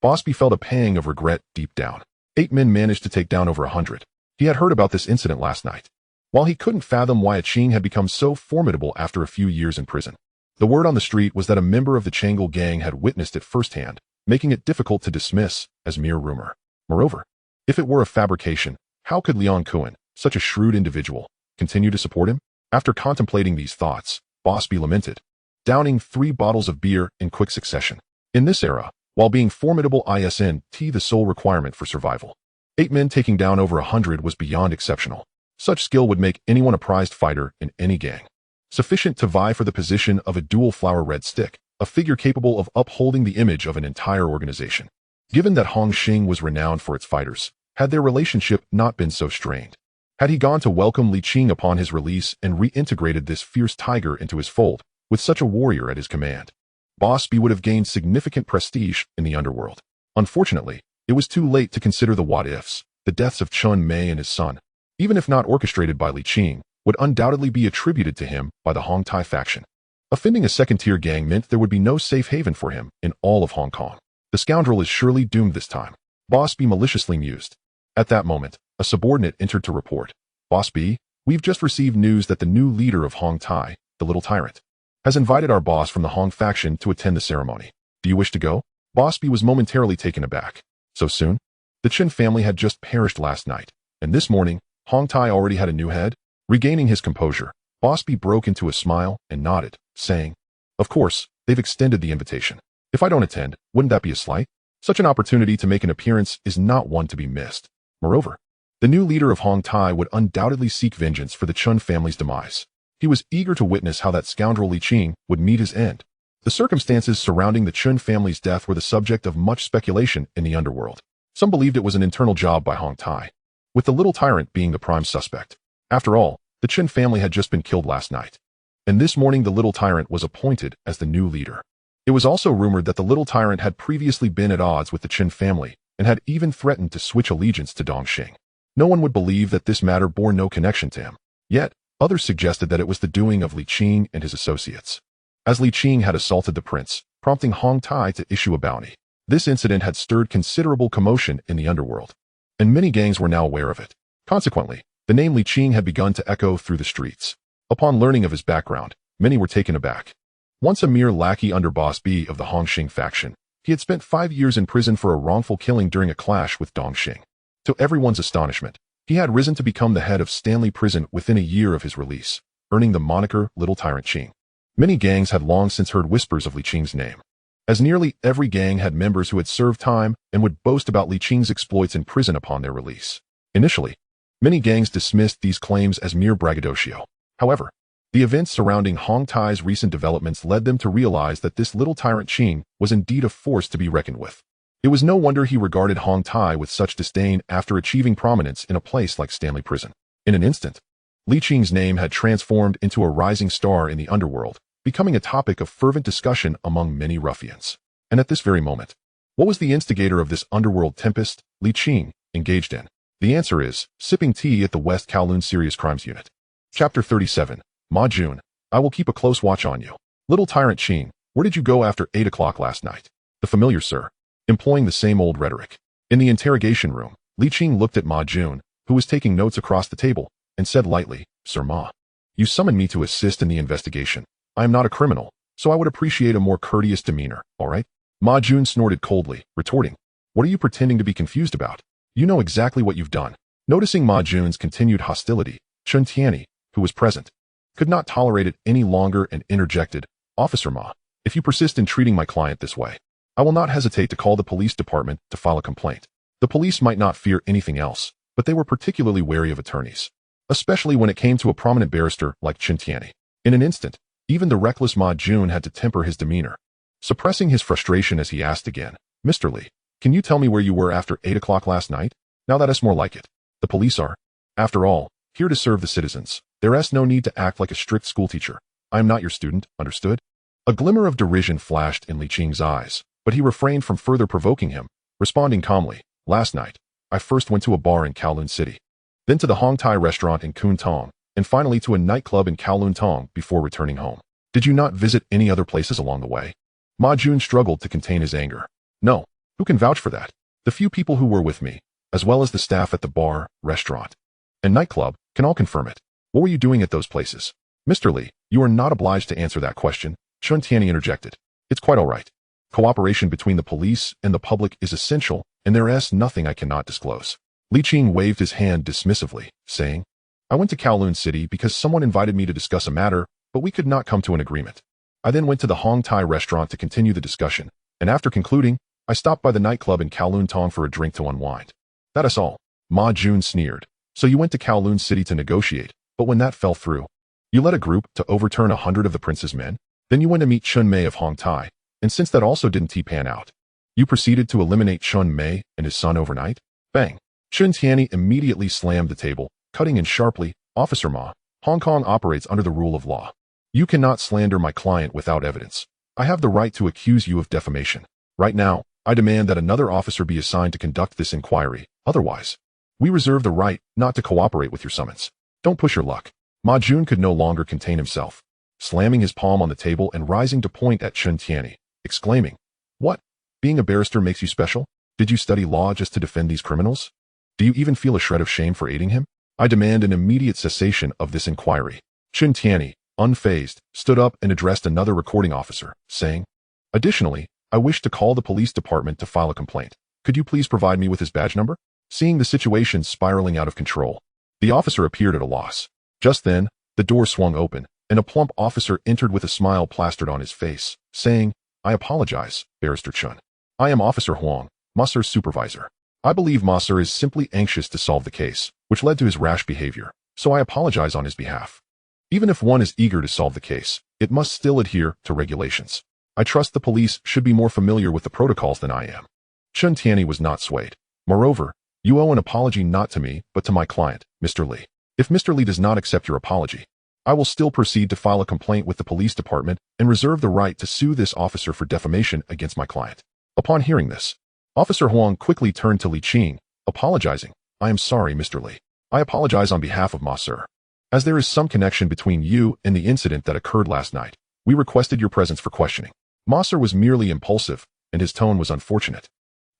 Bosby felt a pang of regret deep down. 8 men managed to take down over 100. He had heard about this incident last night. While he couldn't fathom why a Qing had become so formidable after a few years in prison, The word on the street was that a member of the Changle gang had witnessed it firsthand, making it difficult to dismiss as mere rumor. Moreover, if it were a fabrication, how could Leon Cohen, such a shrewd individual, continue to support him? After contemplating these thoughts, Boss B lamented, downing 3 bottles of beer in quick succession. In this era, while being formidable isn't the sole requirement for survival, 8 men taking down over 100 was beyond exceptional. Such skill would make anyone a prized fighter in any gang. Sufficient to vie for the position of a dual flower red stick, a figure capable of upholding the image of an entire organization. Given that Hong Xing was renowned for its fighters, had their relationship not been so strained, had he gone to welcome Li Qing upon his release and reintegrated this fierce tiger into his fold, with such a warrior at his command, Boss B would have gained significant prestige in the underworld. Unfortunately, it was too late to consider the what-ifs. The deaths of Chun Mei and his son, even if not orchestrated by Li Qing, would undoubtedly be attributed to him by the Hong Tai faction. Offending a second-tier gang meant there would be no safe haven for him in all of Hong Kong. The scoundrel is surely doomed this time, Boss B maliciously mused. At that moment, a subordinate entered to report. Boss B, we've just received news that the new leader of Hong Tai, the little tyrant, has invited our boss from the Hong faction to attend the ceremony. Do you wish to go? Boss B was momentarily taken aback. So soon? The Chen family had just perished last night, and this morning, Hong Tai already had a new head? Regaining his composure, Boss B broke into a smile and nodded, saying, of course, they've extended the invitation. If I don't attend, wouldn't that be a slight? Such an opportunity to make an appearance is not one to be missed. Moreover, the new leader of Hong Tai would undoubtedly seek vengeance for the Chun family's demise. He was eager to witness how that scoundrel Li Qing would meet his end. The circumstances surrounding the Chun family's death were the subject of much speculation in the underworld. Some believed it was an internal job by Hong Tai, with the little tyrant being the prime suspect. After all, the Chen family had just been killed last night, and this morning the little tyrant was appointed as the new leader. It was also rumored that the little tyrant had previously been at odds with the Chen family and had even threatened to switch allegiance to Dongxing. No one would believe that this matter bore no connection to him. Yet, others suggested that it was the doing of Li Qing and his associates, as Li Qing had assaulted the prince, prompting Hong Tai to issue a bounty. This incident had stirred considerable commotion in the underworld, and many gangs were now aware of it. Consequently, the name Li Qing had begun to echo through the streets. Upon learning of his background, many were taken aback. Once a mere lackey under Boss B of the Hongxing faction, he had spent 5 years in prison for a wrongful killing during a clash with Dongxing. To everyone's astonishment, he had risen to become the head of Stanley Prison within a year of his release, earning the moniker Little Tyrant Qing. Many gangs had long since heard whispers of Li Qing's name, as nearly every gang had members who had served time and would boast about Li Qing's exploits in prison upon their release. Initially, many gangs dismissed these claims as mere braggadocio. However, the events surrounding Hong Tai's recent developments led them to realize that this little tyrant Qing was indeed a force to be reckoned with. It was no wonder he regarded Hong Tai with such disdain after achieving prominence in a place like Stanley Prison. In an instant, Li Qing's name had transformed into a rising star in the underworld, becoming a topic of fervent discussion among many ruffians. And at this very moment, what was the instigator of this underworld tempest Li Qing engaged in? The answer is, sipping tea at the West Kowloon Serious Crimes Unit. Chapter 37. Ma Jun, I will keep a close watch on you. Little Tyrant Qing, where did you go after 8 o'clock last night? The familiar sir, employing the same old rhetoric. In the interrogation room, Li Qing looked at Ma Jun, who was taking notes across the table, and said lightly, Sir Ma, you summoned me to assist in the investigation. I am not a criminal, so I would appreciate a more courteous demeanor, all right? Ma Jun snorted coldly, retorting, what are you pretending to be confused about? You know exactly what you've done. Noticing Ma Jun's continued hostility, Chun Tianyi, who was present, could not tolerate it any longer and interjected, Officer Ma, if you persist in treating my client this way, I will not hesitate to call the police department to file a complaint. The police might not fear anything else, but they were particularly wary of attorneys, especially when it came to a prominent barrister like Chun Tianyi. In an instant, even the reckless Ma Jun had to temper his demeanor, suppressing his frustration as he asked again, Mr. Li, can you tell me where you were after 8 o'clock last night? Now that is more like it. The police are, after all, here to serve the citizens. There's no need to act like a strict schoolteacher. I am not your student, understood? A glimmer of derision flashed in Li Qing's eyes, but he refrained from further provoking him, responding calmly, last night, I first went to a bar in Kowloon City, then to the Hong Tai restaurant in Kowloon Tong, and finally to a nightclub in Kowloon Tong before returning home. Did you not visit any other places along the way? Ma Jun struggled to contain his anger. No. Who can vouch for that? The few people who were with me, as well as the staff at the bar, restaurant, and nightclub, can all confirm it. What were you doing at those places? Mr. Li, you are not obliged to answer that question. Chun Tianyi interjected. It's quite all right. Cooperation between the police and the public is essential, and there is nothing I cannot disclose. Li Qing waved his hand dismissively, saying, I went to Kowloon City because someone invited me to discuss a matter, but we could not come to an agreement. I then went to the Hong Thai restaurant to continue the discussion, and after concluding, I stopped by the nightclub in Kowloon Tong for a drink to unwind. That is all. Ma Jun sneered. So you went to Kowloon City to negotiate, but when that fell through, you led a group to overturn 100 of the prince's men? Then you went to meet Chun Mei of Hong Thai, and since that also didn't pan out, you proceeded to eliminate Chun Mei and his son overnight? Bang! Chun Tianyi immediately slammed the table, cutting in sharply, Officer Ma, Hong Kong operates under the rule of law. You cannot slander my client without evidence. I have the right to accuse you of defamation. Right now, I demand that another officer be assigned to conduct this inquiry. Otherwise, we reserve the right not to cooperate with your summons. Don't push your luck. Ma Jun could no longer contain himself, slamming his palm on the table and rising to point at Chun Tianyi, exclaiming, What? Being a barrister makes you special? Did you study law just to defend these criminals? Do you even feel a shred of shame for aiding him? I demand an immediate cessation of this inquiry. Chun Tianyi, unfazed, stood up and addressed another recording officer, saying, Additionally, I wish to call the police department to file a complaint. Could you please provide me with his badge number? Seeing the situation spiraling out of control, the officer appeared at a loss. Just then, the door swung open, and a plump officer entered with a smile plastered on his face, saying, I apologize, Barrister Chun. I am Officer Huang, Master's supervisor. I believe Master is simply anxious to solve the case, which led to his rash behavior, so I apologize on his behalf. Even if one is eager to solve the case, it must still adhere to regulations. I trust the police should be more familiar with the protocols than I am. Chun Tianyi was not swayed. Moreover, you owe an apology not to me, but to my client, Mr. Li. If Mr. Li does not accept your apology, I will still proceed to file a complaint with the police department and reserve the right to sue this officer for defamation against my client. Upon hearing this, Officer Huang quickly turned to Li Qing, apologizing. I am sorry, Mr. Li. I apologize on behalf of Ma Sir. As there is some connection between you and the incident that occurred last night, we requested your presence for questioning. Ma Sir was merely impulsive, and his tone was unfortunate.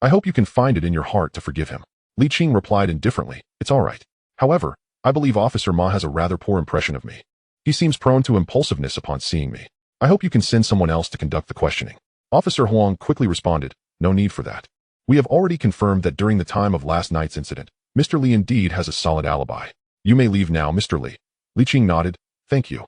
I hope you can find it in your heart to forgive him. Li Qing replied indifferently, It's all right. However, I believe Officer Ma has a rather poor impression of me. He seems prone to impulsiveness upon seeing me. I hope you can send someone else to conduct the questioning. Officer Huang quickly responded, No need for that. We have already confirmed that during the time of last night's incident, Mr. Li indeed has a solid alibi. You may leave now, Mr. Li. Li Qing nodded, Thank you.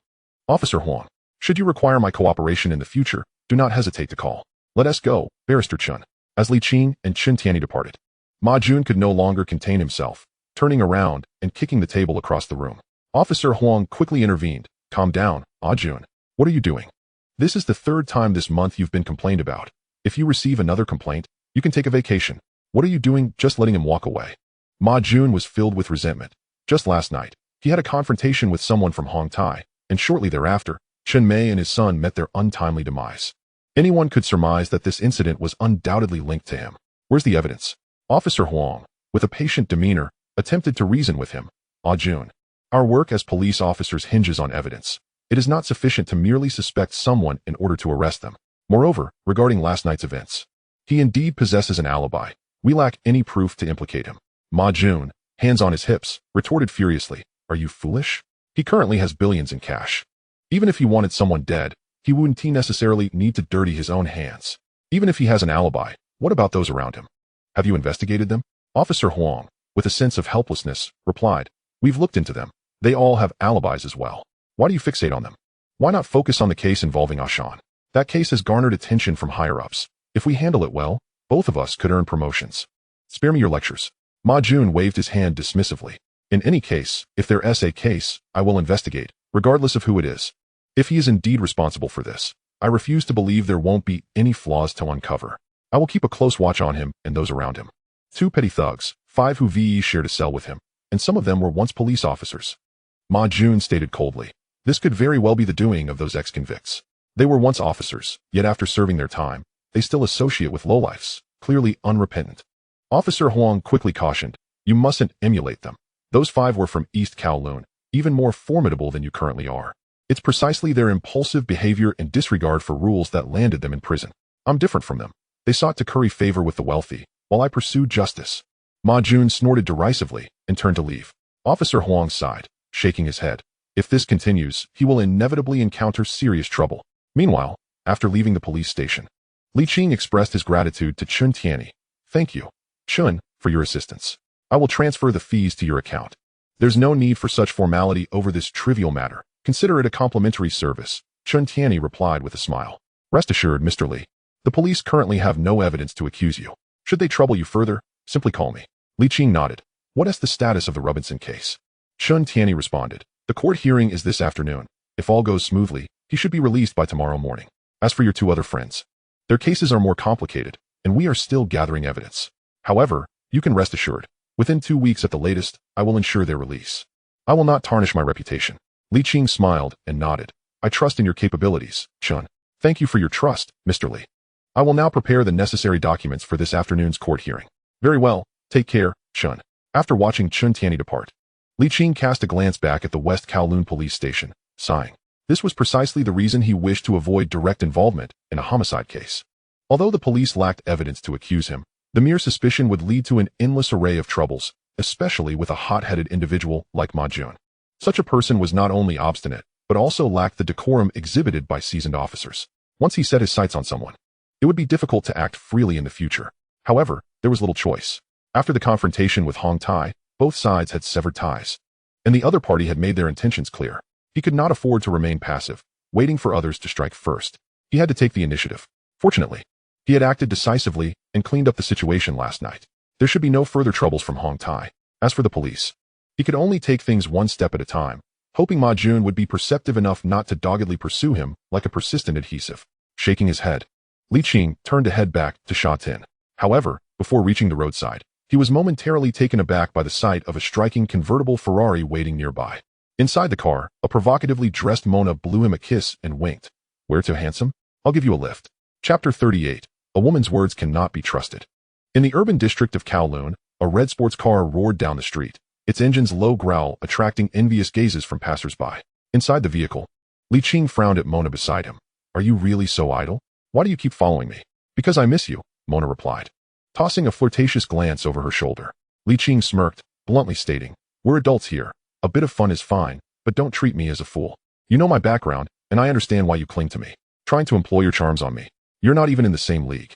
Officer Huang, should you require my cooperation in the future, do not hesitate to call. Let us go, Barrister Chun. As Li Qing and Chun Tianyi departed, Ma Jun could no longer contain himself, turning around and kicking the table across the room. Officer Huang quickly intervened. Calm down, Ma Jun. What are you doing? This is the third time this month you've been complained about. If you receive another complaint, you can take a vacation. What are you doing just letting him walk away? Ma Jun was filled with resentment. Just last night, he had a confrontation with someone from Hong Thai, and shortly thereafter, Chun Mei and his son met their untimely demise. Anyone could surmise that this incident was undoubtedly linked to him. Where's the evidence? Officer Huang, with a patient demeanor, attempted to reason with him. Ma Jun, our work as police officers hinges on evidence. It is not sufficient to merely suspect someone in order to arrest them. Moreover, regarding last night's events, he indeed possesses an alibi. We lack any proof to implicate him. Ma Jun, hands on his hips, retorted furiously, Are you foolish? He currently has billions in cash. Even if he wanted someone dead, he wouldn't necessarily need to dirty his own hands. Even if he has an alibi, what about those around him? Have you investigated them? Officer Huang, with a sense of helplessness, replied, We've looked into them. They all have alibis as well. Why do you fixate on them? Why not focus on the case involving Ashan? That case has garnered attention from higher-ups. If we handle it well, both of us could earn promotions. Spare me your lectures. Ma Jun waved his hand dismissively. In any case, if there is a case, I will investigate, regardless of who it is. If he is indeed responsible for this, I refuse to believe there won't be any flaws to uncover. I will keep a close watch on him and those around him. 2 petty thugs, 5 who VE shared a cell with him, and some of them were once police officers. Ma Jun stated coldly. This could very well be the doing of those ex-convicts. They were once officers, yet after serving their time, they still associate with lowlifes, clearly unrepentant. Officer Huang quickly cautioned, You mustn't emulate them. Those 5 were from East Kowloon, even more formidable than you currently are. It's precisely their impulsive behavior and disregard for rules that landed them in prison. I'm different from them. They sought to curry favor with the wealthy, while I pursued justice. Ma Jun snorted derisively and turned to leave. Officer Huang sighed, shaking his head. If this continues, he will inevitably encounter serious trouble. Meanwhile, after leaving the police station, Li Qing expressed his gratitude to Chun Tianyi. Thank you, Chun, for your assistance. I will transfer the fees to your account. There's no need for such formality over this trivial matter. Consider it a complimentary service, Chun Tianyi replied with a smile. Rest assured, Mr. Li. The police currently have no evidence to accuse you. Should they trouble you further, simply call me. Li Qing nodded. What is the status of the Robinson case? Chun Tianyi responded. The court hearing is this afternoon. If all goes smoothly, he should be released by tomorrow morning. As for your two other friends, their cases are more complicated, and we are still gathering evidence. However, you can rest assured, within 2 weeks at the latest, I will ensure their release. I will not tarnish my reputation. Li Qing smiled and nodded. I trust in your capabilities, Chun. Thank you for your trust, Mr. Li. I will now prepare the necessary documents for this afternoon's court hearing. Very well, take care, Chun. After watching Chun Tianyi depart, Li Qing cast a glance back at the West Kowloon police station, sighing. This was precisely the reason he wished to avoid direct involvement in a homicide case. Although the police lacked evidence to accuse him, the mere suspicion would lead to an endless array of troubles, especially with a hot-headed individual like Ma Jun. Such a person was not only obstinate, but also lacked the decorum exhibited by seasoned officers. Once he set his sights on someone, it would be difficult to act freely in the future. However, there was little choice. After the confrontation with Hong Tai, both sides had severed ties, and the other party had made their intentions clear. He could not afford to remain passive, waiting for others to strike first. He had to take the initiative. Fortunately, he had acted decisively and cleaned up the situation last night. There should be no further troubles from Hong Tai. As for the police, he could only take things one step at a time, hoping Ma Jun would be perceptive enough not to doggedly pursue him like a persistent adhesive. Shaking his head, Li Qing turned to head back to Sha Tin. However, before reaching the roadside, he was momentarily taken aback by the sight of a striking convertible Ferrari waiting nearby. Inside the car, a provocatively dressed Mona blew him a kiss and winked. Where to, handsome? I'll give you a lift. Chapter 38. A woman's words cannot be trusted. In the urban district of Kowloon, a red sports car roared down the street, its engine's low growl attracting envious gazes from passers-by. Inside the vehicle, Li Qing frowned at Mona beside him. Are you really so idle? Why do you keep following me? Because I miss you, Mona replied, tossing a flirtatious glance over her shoulder. Li Qing smirked, bluntly stating, we're adults here. A bit of fun is fine, but don't treat me as a fool. You know my background, and I understand why you cling to me, trying to employ your charms on me. You're not even in the same league.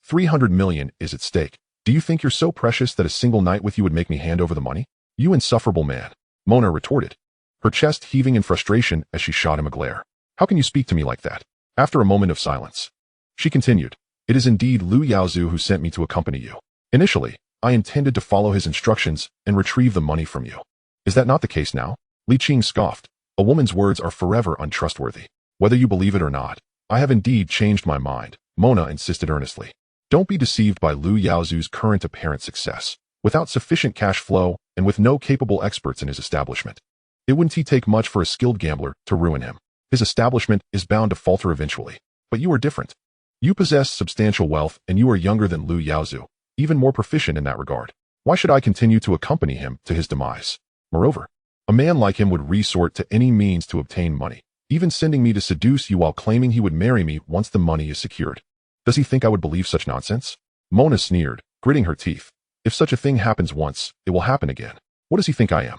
300 million is at stake. Do you think you're so precious that a single night with you would make me hand over the money? You insufferable man, Mona retorted, her chest heaving in frustration as she shot him a glare. How can you speak to me like that? After a moment of silence, she continued, it is indeed Lu Yaozu who sent me to accompany you. Initially, I intended to follow his instructions and retrieve the money from you. Is that not the case now? Li Qing scoffed. A woman's words are forever untrustworthy. Whether you believe it or not, I have indeed changed my mind, Mona insisted earnestly. Don't be deceived by Lu Yaozu's current apparent success. Without sufficient cash flow and with no capable experts in his establishment, it wouldn't take much for a skilled gambler to ruin him. His establishment is bound to falter eventually. But you are different. You possess substantial wealth and you are younger than Lu Yaozu, even more proficient in that regard. Why should I continue to accompany him to his demise? Moreover, a man like him would resort to any means to obtain money, even sending me to seduce you while claiming he would marry me once the money is secured. Does he think I would believe such nonsense? Mona sneered, gritting her teeth. If such a thing happens once, it will happen again. What does he think I am?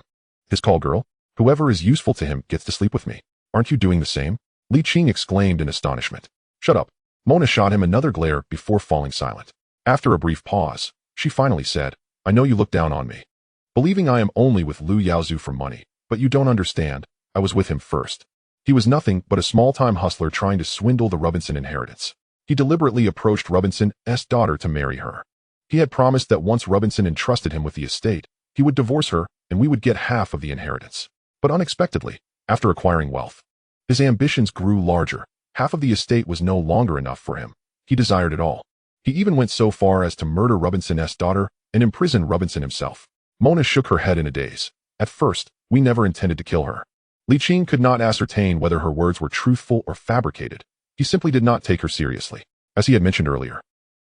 His call girl? Whoever is useful to him gets to sleep with me. Aren't you doing the same? Li Qing exclaimed in astonishment. Shut up. Mona shot him another glare before falling silent. After a brief pause, she finally said, I know you look down on me, believing I am only with Lu Yaozu for money, but you don't understand. I was with him first. He was nothing but a small-time hustler trying to swindle the Robinson inheritance. He deliberately approached Robinson's daughter to marry her. He had promised that once Robinson entrusted him with the estate, he would divorce her and we would get half of the inheritance. But unexpectedly, after acquiring wealth, his ambitions grew larger. Half of the estate was no longer enough for him. He desired it all. He even went so far as to murder Robinson's daughter and imprison Robinson himself. Mona shook her head in a daze. At first, we never intended to kill her. Li Qing could not ascertain whether her words were truthful or fabricated. He simply did not take her seriously, as he had mentioned earlier.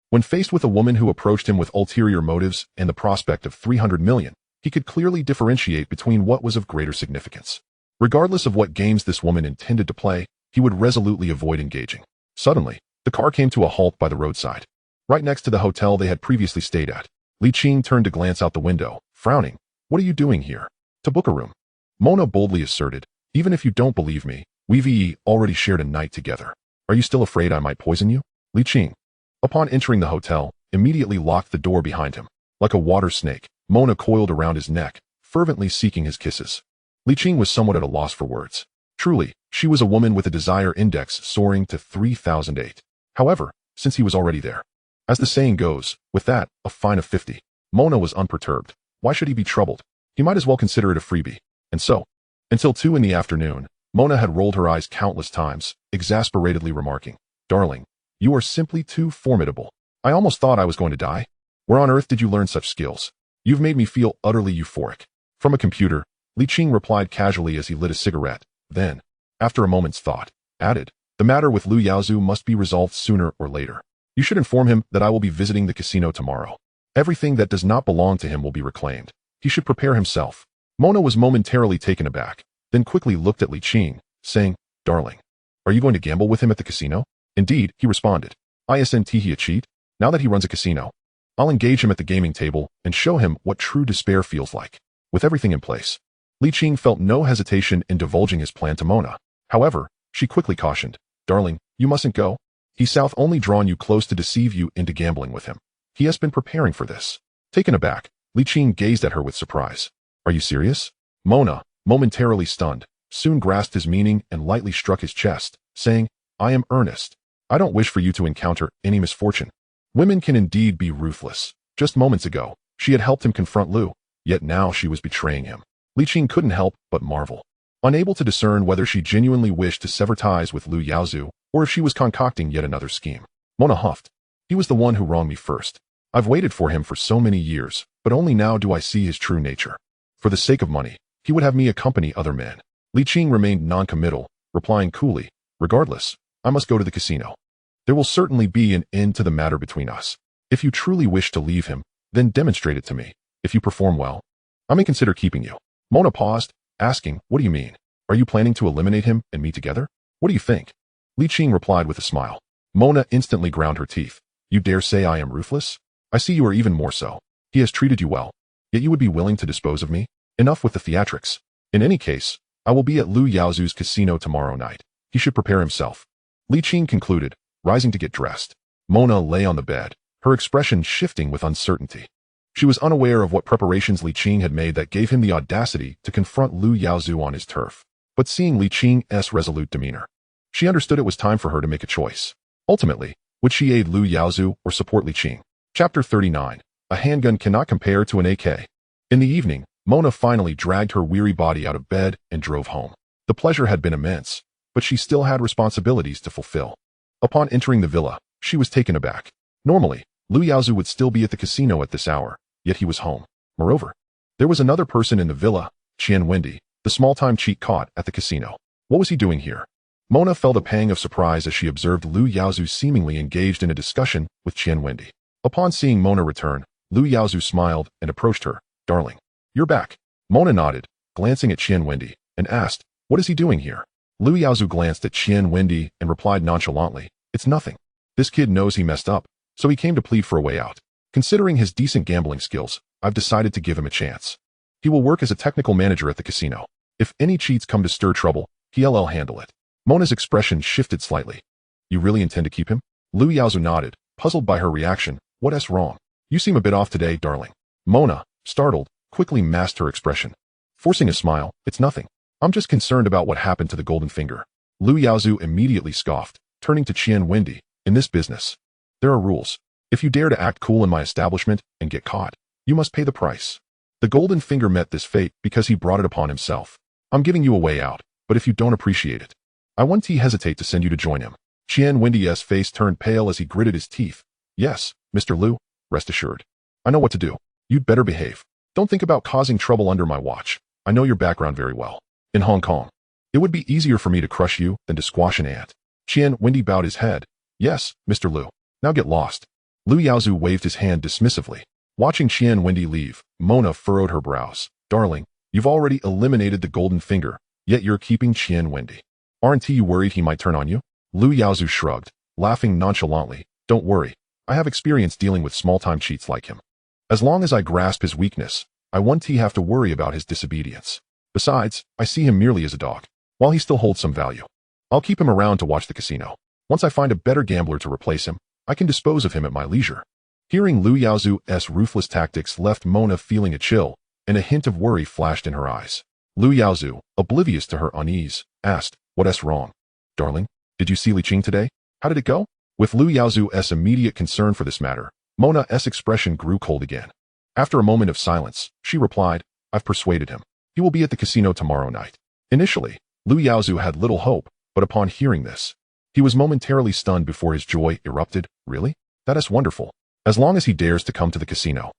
When faced with a woman who approached him with ulterior motives and the prospect of 300 million, he could clearly differentiate between what was of greater significance. Regardless of what games this woman intended to play, he would resolutely avoid engaging. Suddenly, the car came to a halt by the roadside, right next to the hotel they had previously stayed at. Li Qing turned to glance out the window, frowning. What are you doing here? To book a room. Mona boldly asserted, even if you don't believe me, we've already shared a night together. Are you still afraid I might poison you? Li Qing, upon entering the hotel, immediately locked the door behind him. Like a water snake, Mona coiled around his neck, fervently seeking his kisses. Li Qing was somewhat at a loss for words. Truly, she was a woman with a desire index soaring to 3008. However, since he was already there. As the saying goes, with that, a fine of 50. Mona was unperturbed. Why should he be troubled? He might as well consider it a freebie. And so, until 2 in the afternoon, Mona had rolled her eyes countless times, exasperatedly remarking, "Darling, you are simply too formidable. I almost thought I was going to die. Where on earth did you learn such skills? You've made me feel utterly euphoric." From a computer, Li Qing replied casually as he lit a cigarette, then, after a moment's thought, added, "The matter with Lu Yaozu must be resolved sooner or later. You should inform him that I will be visiting the casino tomorrow. Everything that does not belong to him will be reclaimed. He should prepare himself." Mona was momentarily taken aback, then quickly looked at Li Qing, saying, "Darling, are you going to gamble with him at the casino?" "Indeed," he responded. "Isn't he a cheat? Now that he runs a casino, I'll engage him at the gaming table and show him what true despair feels like." With everything in place, Li Qing felt no hesitation in divulging his plan to Mona. However, she quickly cautioned, "Darling, you mustn't go. He's south only drawn you close to deceive you into gambling with him. He has been preparing for this." Taken aback, Li Qing gazed at her with surprise. "Are you serious?" Mona, momentarily stunned, soon grasped his meaning and lightly struck his chest, saying, "I am earnest. I don't wish for you to encounter any misfortune." Women can indeed be ruthless. Just moments ago, she had helped him confront Lu, yet now she was betraying him. Li Qing couldn't help but marvel. Unable to discern whether she genuinely wished to sever ties with Lu Yaozu or if she was concocting yet another scheme. Mona huffed. "He was the one who wronged me first. I've waited for him for so many years, but only now do I see his true nature. For the sake of money, he would have me accompany other men." Li Qing remained non-committal, replying coolly, "Regardless, I must go to the casino. There will certainly be an end to the matter between us. If you truly wish to leave him, then demonstrate it to me. If you perform well, I may consider keeping you." Mona paused, asking, "What do you mean? Are you planning to eliminate him and me together? What do you think?" Li Qing replied with a smile. Mona instantly ground her teeth. "You dare say I am ruthless? I see you are even more so. He has treated you well, yet you would be willing to dispose of me? Enough with the theatrics. In any case, I will be at Lu Yaozu's casino tomorrow night. He should prepare himself." Li Qing concluded, rising to get dressed. Mona lay on the bed, her expression shifting with uncertainty. She was unaware of what preparations Li Qing had made that gave him the audacity to confront Lu Yaozu on his turf. But seeing Li Qing's resolute demeanor, she understood it was time for her to make a choice. Ultimately, would she aid Lu Yaozu or support Li Qing? Chapter 39. A handgun cannot compare to an AK. In the evening, Mona finally dragged her weary body out of bed and drove home. The pleasure had been immense, but she still had responsibilities to fulfill. Upon entering the villa, she was taken aback. Normally, Lu Yaozu would still be at the casino at this hour, yet he was home. Moreover, there was another person in the villa, Qian Wendy, the small-time cheat caught at the casino. What was he doing here? Mona felt a pang of surprise as she observed Lu Yaozu seemingly engaged in a discussion with Qian Wendy. Upon seeing Mona return, Lu Yaozu smiled and approached her. "Darling, you're back." Mona nodded, glancing at Qian Wendy, and asked, "What is he doing here?" Lu Yaozu glanced at Qian Wendy and replied nonchalantly, "It's nothing. This kid knows he messed up, so he came to plead for a way out. Considering his decent gambling skills, I've decided to give him a chance. He will work as a technical manager at the casino. If any cheats come to stir trouble, he'll handle it." Mona's expression shifted slightly. "You really intend to keep him?" Lu Yaozu nodded, puzzled by her reaction. "What's wrong? You seem a bit off today, darling." Mona, startled, quickly masked her expression. Forcing a smile, "It's nothing. I'm just concerned about what happened to the golden finger." Lu Yaozu immediately scoffed, turning to Qian Wendy. "In this business, there are rules. If you dare to act cool in my establishment and get caught, you must pay the price. The golden finger met this fate because he brought it upon himself. I'm giving you a way out, but if you don't appreciate it, I won't hesitate to send you to join him." Qian Wendy's face turned pale as he gritted his teeth. "Yes, Mr. Lu, rest assured. I know what to do. You'd better behave. Don't think about causing trouble under my watch. I know your background very well. In Hong Kong, it would be easier for me to crush you than to squash an ant." Qian Wendy bowed his head. "Yes, Mr. Lu. Now get lost." Lu Yaozu waved his hand dismissively. Watching Qian Wendy leave, Mona furrowed her brows. "Darling, you've already eliminated the golden finger, yet you're keeping Qian Wendy. Aren't you worried he might turn on you?" Lu Yaozu shrugged, laughing nonchalantly. "Don't worry. I have experience dealing with small-time cheats like him. As long as I grasp his weakness, I won't have to worry about his disobedience. Besides, I see him merely as a dog. While he still holds some value, I'll keep him around to watch the casino. Once I find a better gambler to replace him, I can dispose of him at my leisure. Hearing Liu Yaozu's ruthless tactics left Mona feeling a chill, and a hint of worry flashed in her eyes. Liu Yaozu, oblivious to her unease, asked, "What's wrong? Darling, did you see Li Qing today? How did it go?" With Liu Yaozu's immediate concern for this matter, Mona's expression grew cold again. After a moment of silence, she replied, "I've persuaded him. He will be at the casino tomorrow night." Initially, Liu Yaozu had little hope, but upon hearing this, he was momentarily stunned before his joy erupted. "Really? That is wonderful. As long as he dares to come to the casino,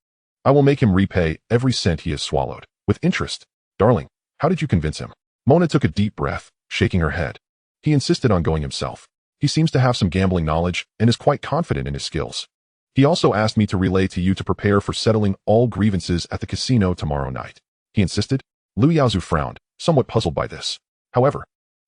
I will make him repay every cent he has swallowed, with interest." "Darling, how did you convince him?" Mona took a deep breath, shaking her head. "He insisted on going himself. He seems to have some gambling knowledge and is quite confident in his skills. He also asked me to relay to you to prepare for settling all grievances at the casino tomorrow night." "He insisted?" Liu Yaozu frowned, somewhat puzzled by this. However,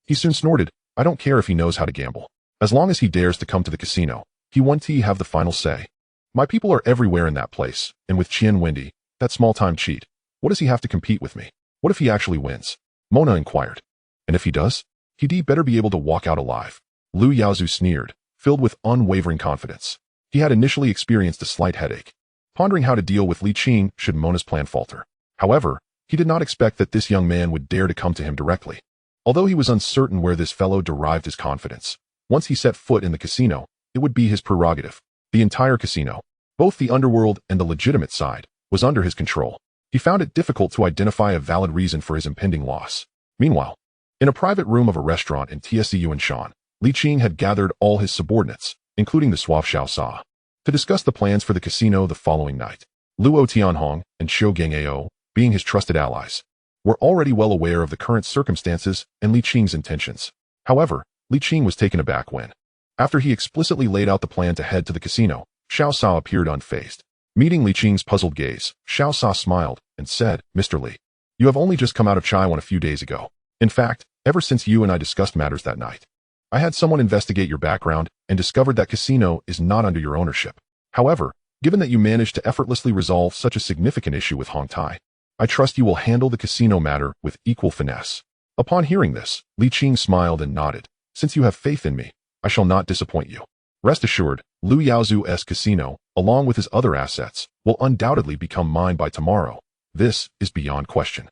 he soon snorted, "I don't care if he knows how to gamble. As long as he dares to come to the casino, he won't have the final say. My people are everywhere in that place, and with Qian Wendy, that small-time cheat, what does he have to compete with me? What if he actually wins?" Mona inquired. "And if he does? He'd better be able to walk out alive." Liu Yaozu sneered, filled with unwavering confidence. He had initially experienced a slight headache, pondering how to deal with Li Qing should Mona's plan falter. However, he did not expect that this young man would dare to come to him directly. Although he was uncertain where this fellow derived his confidence, once he set foot in the casino, it would be his prerogative. The entire casino, both the underworld and the legitimate side, was under his control. He found it difficult to identify a valid reason for his impending loss. Meanwhile, in a private room of a restaurant in Tsuyuanshan, Li Qing had gathered all his subordinates, including the suave Xiao Sa, to discuss the plans for the casino the following night. Luo Tianhong and Xiu Gangao, being his trusted allies, were already well aware of the current circumstances and Li Qing's intentions. However, Li Qing was taken aback when, after he explicitly laid out the plan to head to the casino, Xiao Sa appeared unfazed. Meeting Li Qing's puzzled gaze, Xiao Sa smiled and said, "Mr. Li, you have only just come out of Chaiwan a few days ago. In fact, ever since you and I discussed matters that night, I had someone investigate your background and discovered that casino is not under your ownership. However, given that you managed to effortlessly resolve such a significant issue with Hong Tai, I trust you will handle the casino matter with equal finesse." Upon hearing this, Li Qing smiled and nodded. "Since you have faith in me, I shall not disappoint you. Rest assured, Liu Yaozu's casino, along with his other assets, will undoubtedly become mine by tomorrow. This is beyond question.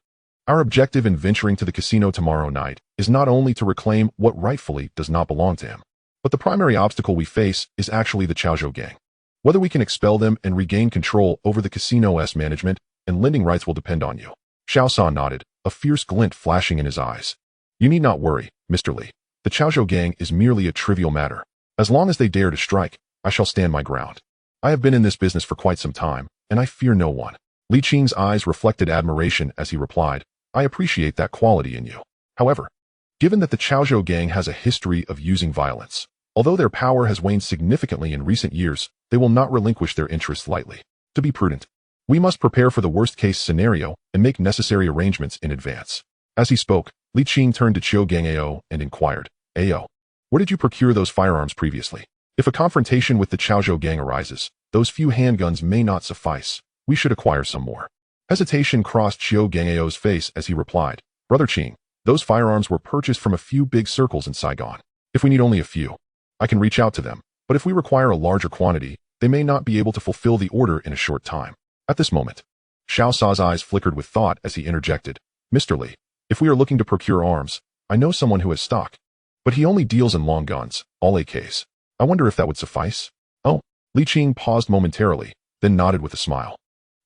Our objective in venturing to the casino tomorrow night is not only to reclaim what rightfully does not belong to him, but the primary obstacle we face is actually the Chaozhou gang. Whether we can expel them and regain control over the casino's management and lending rights will depend on you." Xiao Sa nodded, a fierce glint flashing in his eyes. "You need not worry, Mr. Li. The Chaozhou gang is merely a trivial matter. As long as they dare to strike, I shall stand my ground. I have been in this business for quite some time, and I fear no one." Li Qing's eyes reflected admiration as he replied, "I appreciate that quality in you. However, given that the Chaozhou gang has a history of using violence, although their power has waned significantly in recent years, they will not relinquish their interests lightly. To be prudent, we must prepare for the worst-case scenario and make necessary arrangements in advance." As he spoke, Li Qing turned to Qiu Gangao and inquired, "Ao, where did you procure those firearms previously? If a confrontation with the Chaozhou gang arises, those few handguns may not suffice. We should acquire some more." Hesitation crossed Qiu Gangao's face as he replied, "Brother Qing, those firearms were purchased from a few big circles in Saigon. If we need only a few, I can reach out to them, but if we require a larger quantity, they may not be able to fulfill the order in a short time." At this moment, Xiao Sa's eyes flickered with thought as he interjected, "Mr. Li, if we are looking to procure arms, I know someone who has stock, but he only deals in long guns, all AKs. I wonder if that would suffice?" "Oh." Li Qing paused momentarily, then nodded with a smile.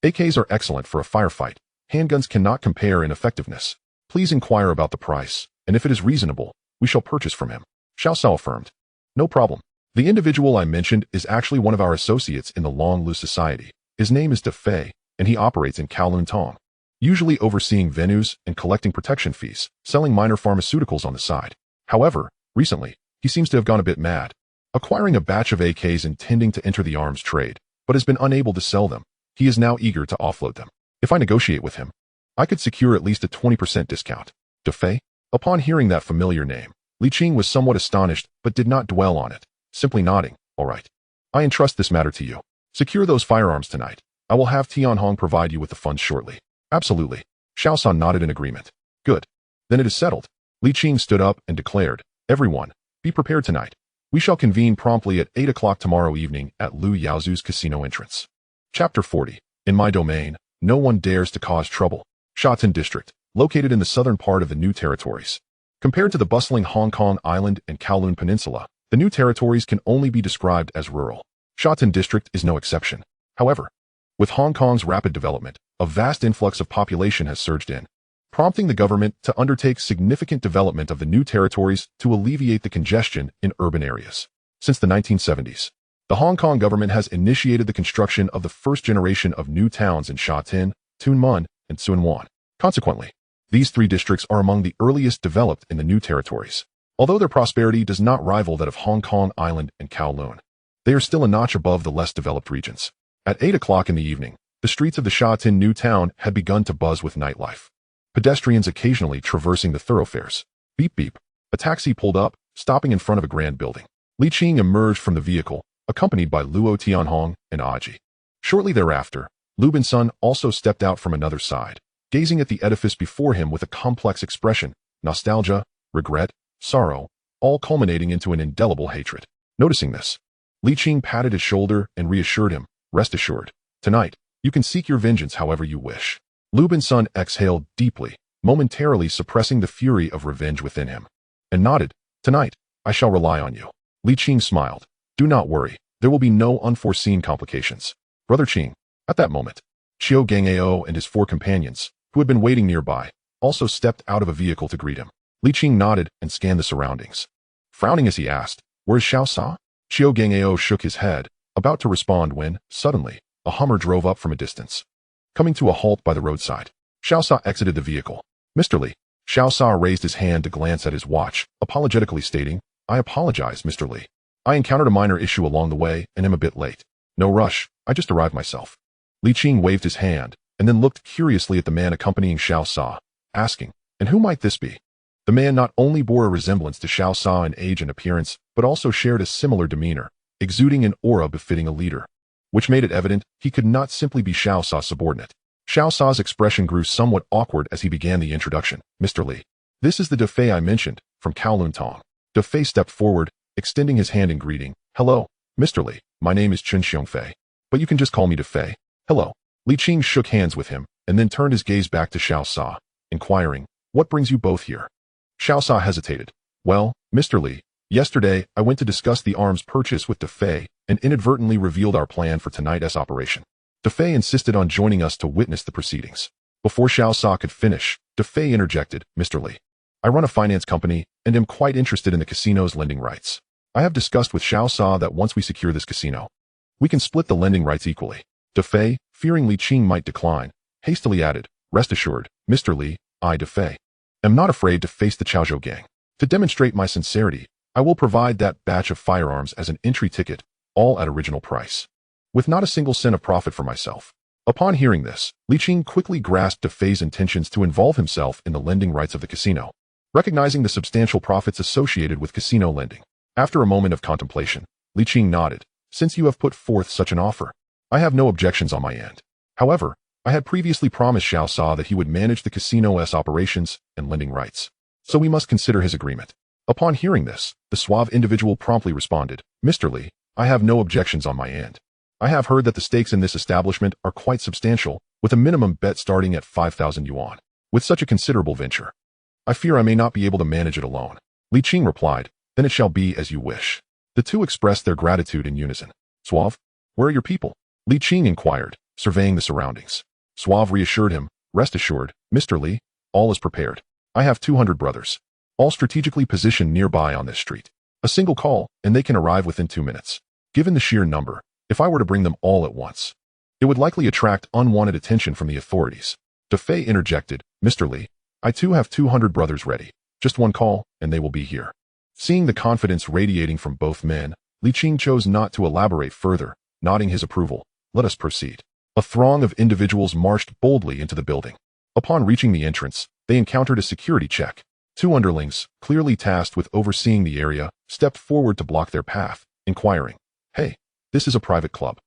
"AKs are excellent for a firefight. Handguns cannot compare in effectiveness. Please inquire about the price, and if it is reasonable, we shall purchase from him." Xiao Sao affirmed. "No problem. The individual I mentioned is actually one of our associates in the Long Lu Society. His name is De Fei, and he operates in Kowloon Tong, usually overseeing venues and collecting protection fees, selling minor pharmaceuticals on the side. However, recently, he seems to have gone a bit mad, acquiring a batch of AKs intending to enter the arms trade, but has been unable to sell them. He is now eager to offload them. If I negotiate with him, I could secure at least a 20% discount." De Fei? Upon hearing that familiar name, Li Qing was somewhat astonished but did not dwell on it, simply nodding, "All right. I entrust this matter to you. Secure those firearms tonight. I will have Tianhong provide you with the funds shortly." "Absolutely." Xiao San nodded in agreement. "Good. Then it is settled." Li Qing stood up and declared, "Everyone, be prepared tonight. We shall convene promptly at 8 o'clock tomorrow evening at Lu Yaozu's casino entrance. Chapter 40. In my domain, no one dares to cause trouble. Shatin District, located in the southern part of the New Territories. Compared to the bustling Hong Kong Island and Kowloon Peninsula, the New Territories can only be described as rural. Shatin District is no exception. However, with Hong Kong's rapid development, a vast influx of population has surged in, prompting the government to undertake significant development of the New Territories to alleviate the congestion in urban areas. Since the 1970s, the Hong Kong government has initiated the construction of the first generation of new towns in Sha Tin, Tuen Mun, and Tsuen Wan. Consequently, these three districts are among the earliest developed in the New Territories. Although their prosperity does not rival that of Hong Kong Island and Kowloon, they are still a notch above the less developed regions. At 8 o'clock in the evening, the streets of the Sha Tin new town had begun to buzz with nightlife. Pedestrians occasionally traversing the thoroughfares. Beep beep. A taxi pulled up, stopping in front of a grand building. Li Qing emerged from the vehicle, accompanied by Luo Tianhong and Aji. Shortly thereafter, Lu Binsun also stepped out from another side, gazing at the edifice before him with a complex expression, nostalgia, regret, sorrow, all culminating into an indelible hatred. Noticing this, Li Qing patted his shoulder and reassured him, rest assured, tonight, you can seek your vengeance however you wish. Lu Binsun exhaled deeply, momentarily suppressing the fury of revenge within him, and nodded, tonight, I shall rely on you. Li Qing smiled, do not worry, there will be no unforeseen complications. Brother Qing. At that moment, Qiu Gangao and his four companions, who had been waiting nearby, also stepped out of a vehicle to greet him. Li Qing nodded and scanned the surroundings, frowning as he asked, where's Xiao Sa? Qiu Gangao shook his head, about to respond when, suddenly, a Hummer drove up from a distance. Coming to a halt by the roadside, Xiao Sa exited the vehicle. Mr. Li. Xiao Sa raised his hand to glance at his watch, apologetically stating, I apologize, Mr. Li. I encountered a minor issue along the way and am a bit late. No rush, I just arrived myself. Li Qing waved his hand, and then looked curiously at the man accompanying Xiao Sa, asking, and who might this be? The man not only bore a resemblance to Xiao Sa in age and appearance, but also shared a similar demeanor, exuding an aura befitting a leader, which made it evident he could not simply be Xiao Sa's subordinate. Xiao Sa's expression grew somewhat awkward as he began the introduction. Mr. Li. This is the Defei I mentioned, from Kowloon Tong. Defei stepped forward, extending his hand in greeting. Hello, Mr. Li. My name is Chen Xiongfei, but you can just call me Defei. Hello. Li Qing shook hands with him, and then turned his gaze back to Xiao Sa, inquiring, what brings you both here? Xiao Sa hesitated. Well, Mr. Li, yesterday I went to discuss the arms purchase with Defei, and inadvertently revealed our plan for tonight's operation. Defei insisted on joining us to witness the proceedings. Before Xiao Sa could finish, Defei interjected, Mr. Li. I run a finance company, and am quite interested in the casino's lending rights. I have discussed with Xiao Sa that once we secure this casino, we can split the lending rights equally. Defei, fearing Li Qing might decline, hastily added, rest assured, Mr. Li, I, Defei, am not afraid to face the Chaozhou gang. To demonstrate my sincerity, I will provide that batch of firearms as an entry ticket, all at original price, with not a single cent of profit for myself. Upon hearing this, Li Qing quickly grasped Defei's intentions to involve himself in the lending rights of the casino, recognizing the substantial profits associated with casino lending. After a moment of contemplation, Li Qing nodded. Since you have put forth such an offer, I have no objections on my end. However, I had previously promised Xiao Sa that he would manage the casino's operations and lending rights, so we must consider his agreement. Upon hearing this, the suave individual promptly responded, Mr. Li, I have no objections on my end. I have heard that the stakes in this establishment are quite substantial, with a minimum bet starting at 5,000 yuan. With such a considerable venture, I fear I may not be able to manage it alone. Li Qing replied, then it shall be as you wish. The two expressed their gratitude in unison. Suave, where are your people? Li Qing inquired, surveying the surroundings. Suave reassured him, rest assured, Mr. Li, all is prepared. I have 200 brothers, all strategically positioned nearby on this street. A single call, and they can arrive within 2 minutes. Given the sheer number, if I were to bring them all at once, it would likely attract unwanted attention from the authorities. Defei interjected, Mr. Li, I too have 200 brothers ready. Just one call, and they will be here. Seeing the confidence radiating from both men, Li Qing chose not to elaborate further, nodding his approval. Let us proceed. A throng of individuals marched boldly into the building. Upon reaching the entrance, they encountered a security check. Two underlings, clearly tasked with overseeing the area, stepped forward to block their path, inquiring, Hey, this is a private club.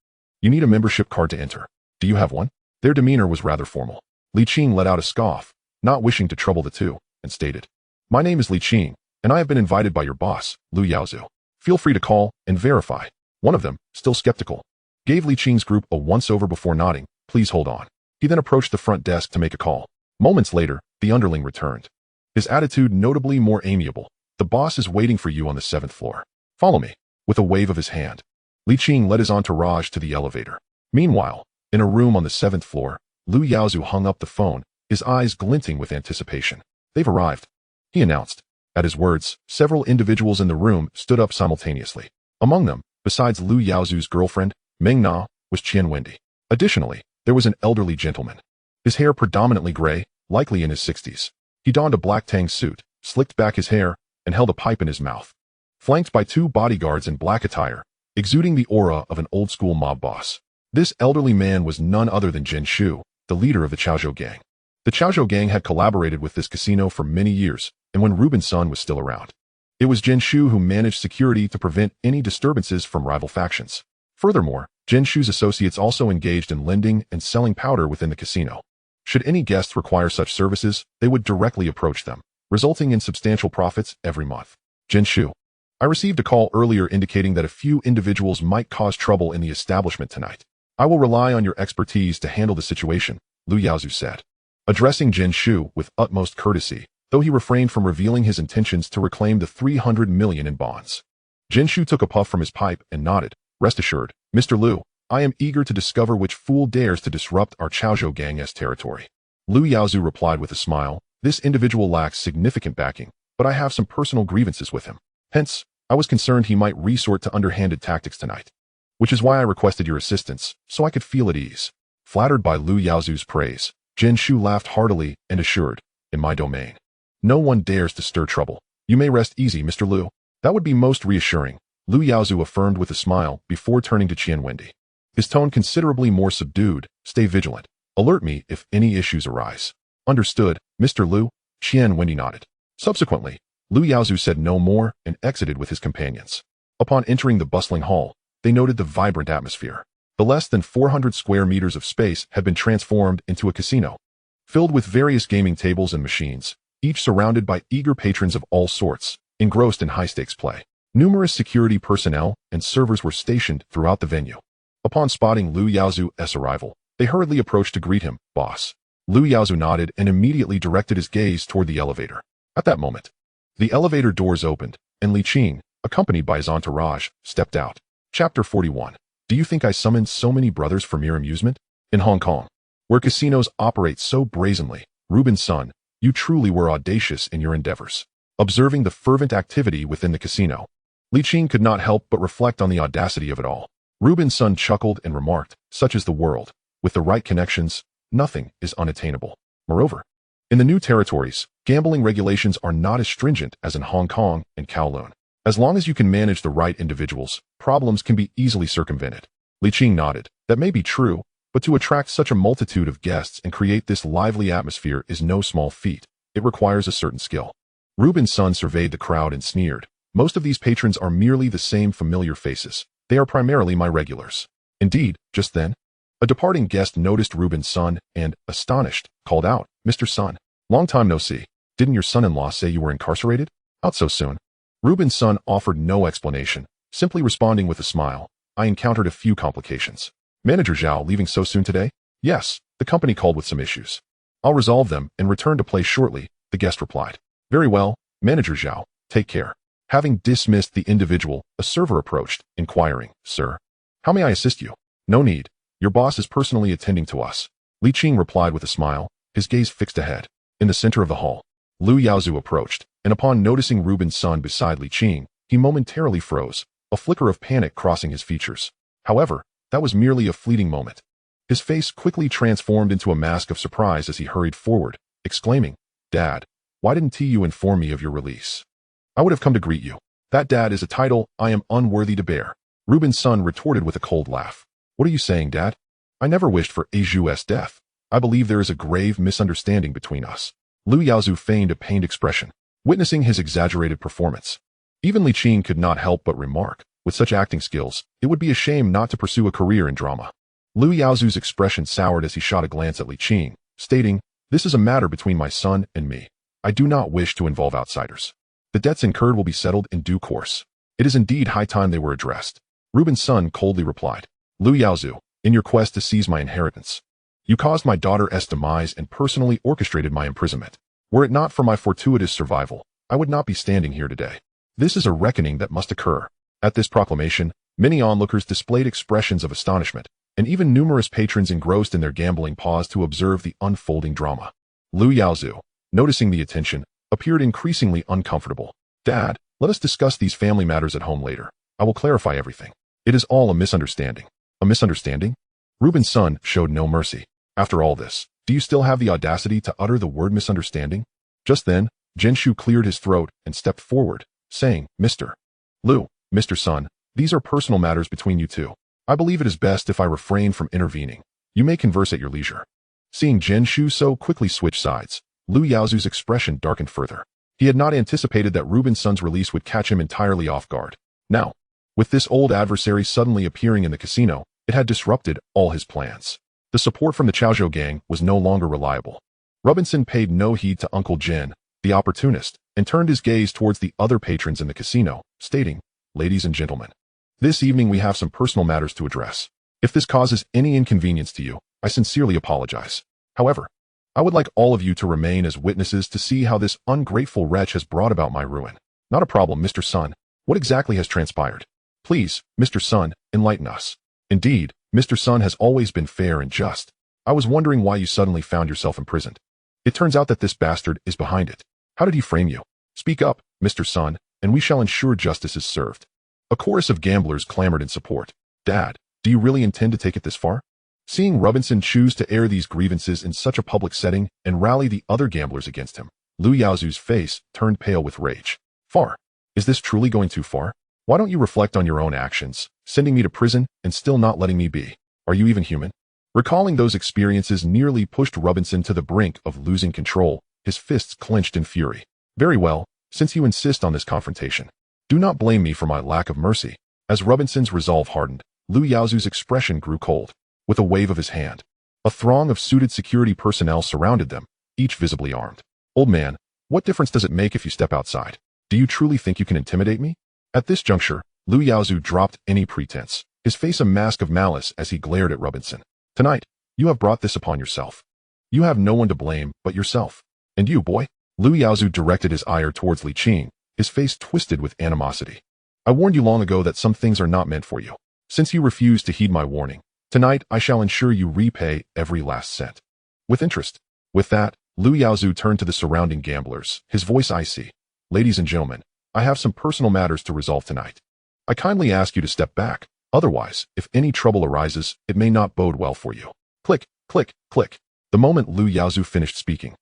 You need a membership card to enter. Do you have one? Their demeanor was rather formal. Li Qing let out a scoff, not wishing to trouble the two, and stated, My name is Li Qing, and I have been invited by your boss, Lu Yaozu. Feel free to call and verify. One of them, still skeptical, gave Li Qing's group a once-over before nodding. Please hold on. He then approached the front desk to make a call. Moments later, the underling returned. His attitude notably more amiable. The boss is waiting for you on the 7th floor. Follow me. With a wave of his hand, Li Qing led his entourage to the elevator. Meanwhile, in a room on the 7th floor, Lu Yaozu hung up the phone, his eyes glinting with anticipation. They've arrived, he announced. At his words, several individuals in the room stood up simultaneously. Among them, besides Lu Yaozu's girlfriend, Meng Na, was Qian Wendy. Additionally, there was an elderly gentleman. His hair predominantly gray, likely in his 60s. He donned a black tang suit, slicked back his hair, and held a pipe in his mouth. Flanked by 2 bodyguards in black attire, exuding the aura of an old-school mob boss. This elderly man was none other than Jin Shu, the leader of the Chaozhou gang. The Chaozhou gang had collaborated with this casino for many years, and when Rubin's son was still around. It was Jin Shu who managed security to prevent any disturbances from rival factions. Furthermore, Jin Shu's associates also engaged in lending and selling powder within the casino. Should any guests require such services, they would directly approach them, resulting in substantial profits every month. Jin Shu. I received a call earlier indicating that a few individuals might cause trouble in the establishment tonight. I will rely on your expertise to handle the situation, Lu Yaozu said. Addressing Jin Shu with utmost courtesy, though he refrained from revealing his intentions to reclaim the 300 million in bonds. Jin Shu took a puff from his pipe and nodded. Rest assured, Mr. Lu, I am eager to discover which fool dares to disrupt our Chaozhou gang's territory. Lu Yaozu replied with a smile. This individual lacks significant backing, but I have some personal grievances with him. Hence, I was concerned he might resort to underhanded tactics tonight. Which is why I requested your assistance, so I could feel at ease. Flattered by Lu Yaozu's praise, Jin Shu laughed heartily and assured, in my domain. No one dares to stir trouble. You may rest easy, Mr. Lu. That would be most reassuring, Lu Yaozu affirmed with a smile before turning to Qian Wendy. His tone considerably more subdued. Stay vigilant. Alert me if any issues arise. Understood, Mr. Lu. Qian Wendy nodded. Subsequently, Lu Yaozu said no more and exited with his companions. Upon entering the bustling hall, they noted the vibrant atmosphere. The less than 400 square meters of space had been transformed into a casino, filled with various gaming tables and machines, each surrounded by eager patrons of all sorts, engrossed in high-stakes play. Numerous security personnel and servers were stationed throughout the venue. Upon spotting Lu Yaozu's arrival, they hurriedly approached to greet him. Boss. Lu Yaozu nodded and immediately directed his gaze toward the elevator. At that moment, the elevator doors opened, and Li Qing, accompanied by his entourage, stepped out. Chapter 41. Do you think I summoned so many brothers for mere amusement? In Hong Kong, where casinos operate so brazenly, Rubin's son, you truly were audacious in your endeavors. Observing the fervent activity within the casino, Li Qing could not help but reflect on the audacity of it all. Rubin's son chuckled and remarked, such is the world. With the right connections, nothing is unattainable. Moreover, in the new territories, gambling regulations are not as stringent as in Hong Kong and Kowloon. As long as you can manage the right individuals, problems can be easily circumvented. Li Qing nodded. That may be true, but to attract such a multitude of guests and create this lively atmosphere is no small feat. It requires a certain skill. Rubin's son surveyed the crowd and sneered. Most of these patrons are merely the same familiar faces. They are primarily my regulars. Indeed, just then, a departing guest noticed Rubin's son and, astonished, called out, Mr. Son, long time no see. Didn't your son-in-law say you were incarcerated? Out so soon? Rubin's son offered no explanation, simply responding with a smile. I encountered a few complications. Manager Zhao leaving so soon today? Yes, the company called with some issues. I'll resolve them and return to play shortly, the guest replied. Very well, Manager Zhao, take care. Having dismissed the individual, a server approached, inquiring, Sir, how may I assist you? No need. Your boss is personally attending to us. Li Qing replied with a smile, his gaze fixed ahead. In the center of the hall, Lu Yaozu approached, and upon noticing Rubin's son beside Li Qing, he momentarily froze, a flicker of panic crossing his features. However, that was merely a fleeting moment. His face quickly transformed into a mask of surprise as he hurried forward, exclaiming, Dad, why didn't you inform me of your release? I would have come to greet you. That, Dad, is a title I am unworthy to bear. Rubin's son retorted with a cold laugh. What are you saying, Dad? I never wished for Aju's death. I believe there is a grave misunderstanding between us. Lu Yaozu feigned a pained expression, witnessing his exaggerated performance. Even Li Qing could not help but remark, with such acting skills, it would be a shame not to pursue a career in drama. Lu Yaozu's expression soured as he shot a glance at Li Qing, stating, This is a matter between my son and me. I do not wish to involve outsiders. The debts incurred will be settled in due course. It is indeed high time they were addressed. Reuben's son coldly replied, Lu Yaozu, in your quest to seize my inheritance, you caused my daughter's demise and personally orchestrated my imprisonment. Were it not for my fortuitous survival, I would not be standing here today. This is a reckoning that must occur. At this proclamation, many onlookers displayed expressions of astonishment, and even numerous patrons engrossed in their gambling paused to observe the unfolding drama. Lu Yaozu, noticing the attention, appeared increasingly uncomfortable. Dad, let us discuss these family matters at home later. I will clarify everything. It is all a misunderstanding. A misunderstanding? Reuben's son showed no mercy. After all this, do you still have the audacity to utter the word misunderstanding? Just then, Genshu cleared his throat and stepped forward, saying, Mr. Lu, Mr. Sun, these are personal matters between you two. I believe it is best if I refrain from intervening. You may converse at your leisure. Seeing Genshu so quickly switch sides, Lu Yaozu's expression darkened further. He had not anticipated that Reuben's son's release would catch him entirely off guard. Now, with this old adversary suddenly appearing in the casino, it had disrupted all his plans. The support from the Chaozhou gang was no longer reliable. Robinson paid no heed to Uncle Jin, the opportunist, and turned his gaze towards the other patrons in the casino, stating, Ladies and gentlemen, this evening we have some personal matters to address. If this causes any inconvenience to you, I sincerely apologize. However, I would like all of you to remain as witnesses to see how this ungrateful wretch has brought about my ruin. Not a problem, Mr. Sun. What exactly has transpired? Please, Mr. Sun, enlighten us. Indeed, Mr. Sun has always been fair and just. I was wondering why you suddenly found yourself imprisoned. It turns out that this bastard is behind it. How did he frame you? Speak up, Mr. Sun, and we shall ensure justice is served. A chorus of gamblers clamored in support. Dad, do you really intend to take it this far? Seeing Robinson choose to air these grievances in such a public setting and rally the other gamblers against him, Lu Yaozu's face turned pale with rage. Far? Is this truly going too far? Why don't you reflect on your own actions, sending me to prison and still not letting me be? Are you even human? Recalling those experiences nearly pushed Robinson to the brink of losing control, his fists clenched in fury. Very well, since you insist on this confrontation, do not blame me for my lack of mercy. As Robinson's resolve hardened, Lu Yaozu's expression grew cold. With a wave of his hand, a throng of suited security personnel surrounded them, each visibly armed. Old man, what difference does it make if you step outside? Do you truly think you can intimidate me? At this juncture, Lu Yaozu dropped any pretense, his face a mask of malice as he glared at Robinson. Tonight, you have brought this upon yourself. You have no one to blame but yourself. And you, boy? Lu Yaozu directed his ire towards Li Qing, his face twisted with animosity. I warned you long ago that some things are not meant for you. Since you refused to heed my warning, tonight I shall ensure you repay every last cent. With interest. With that, Lu Yaozu turned to the surrounding gamblers, his voice icy. Ladies and gentlemen, I have some personal matters to resolve tonight. I kindly ask you to step back. Otherwise, if any trouble arises, it may not bode well for you. Click, click, click. The moment Lu Yaozu finished speaking,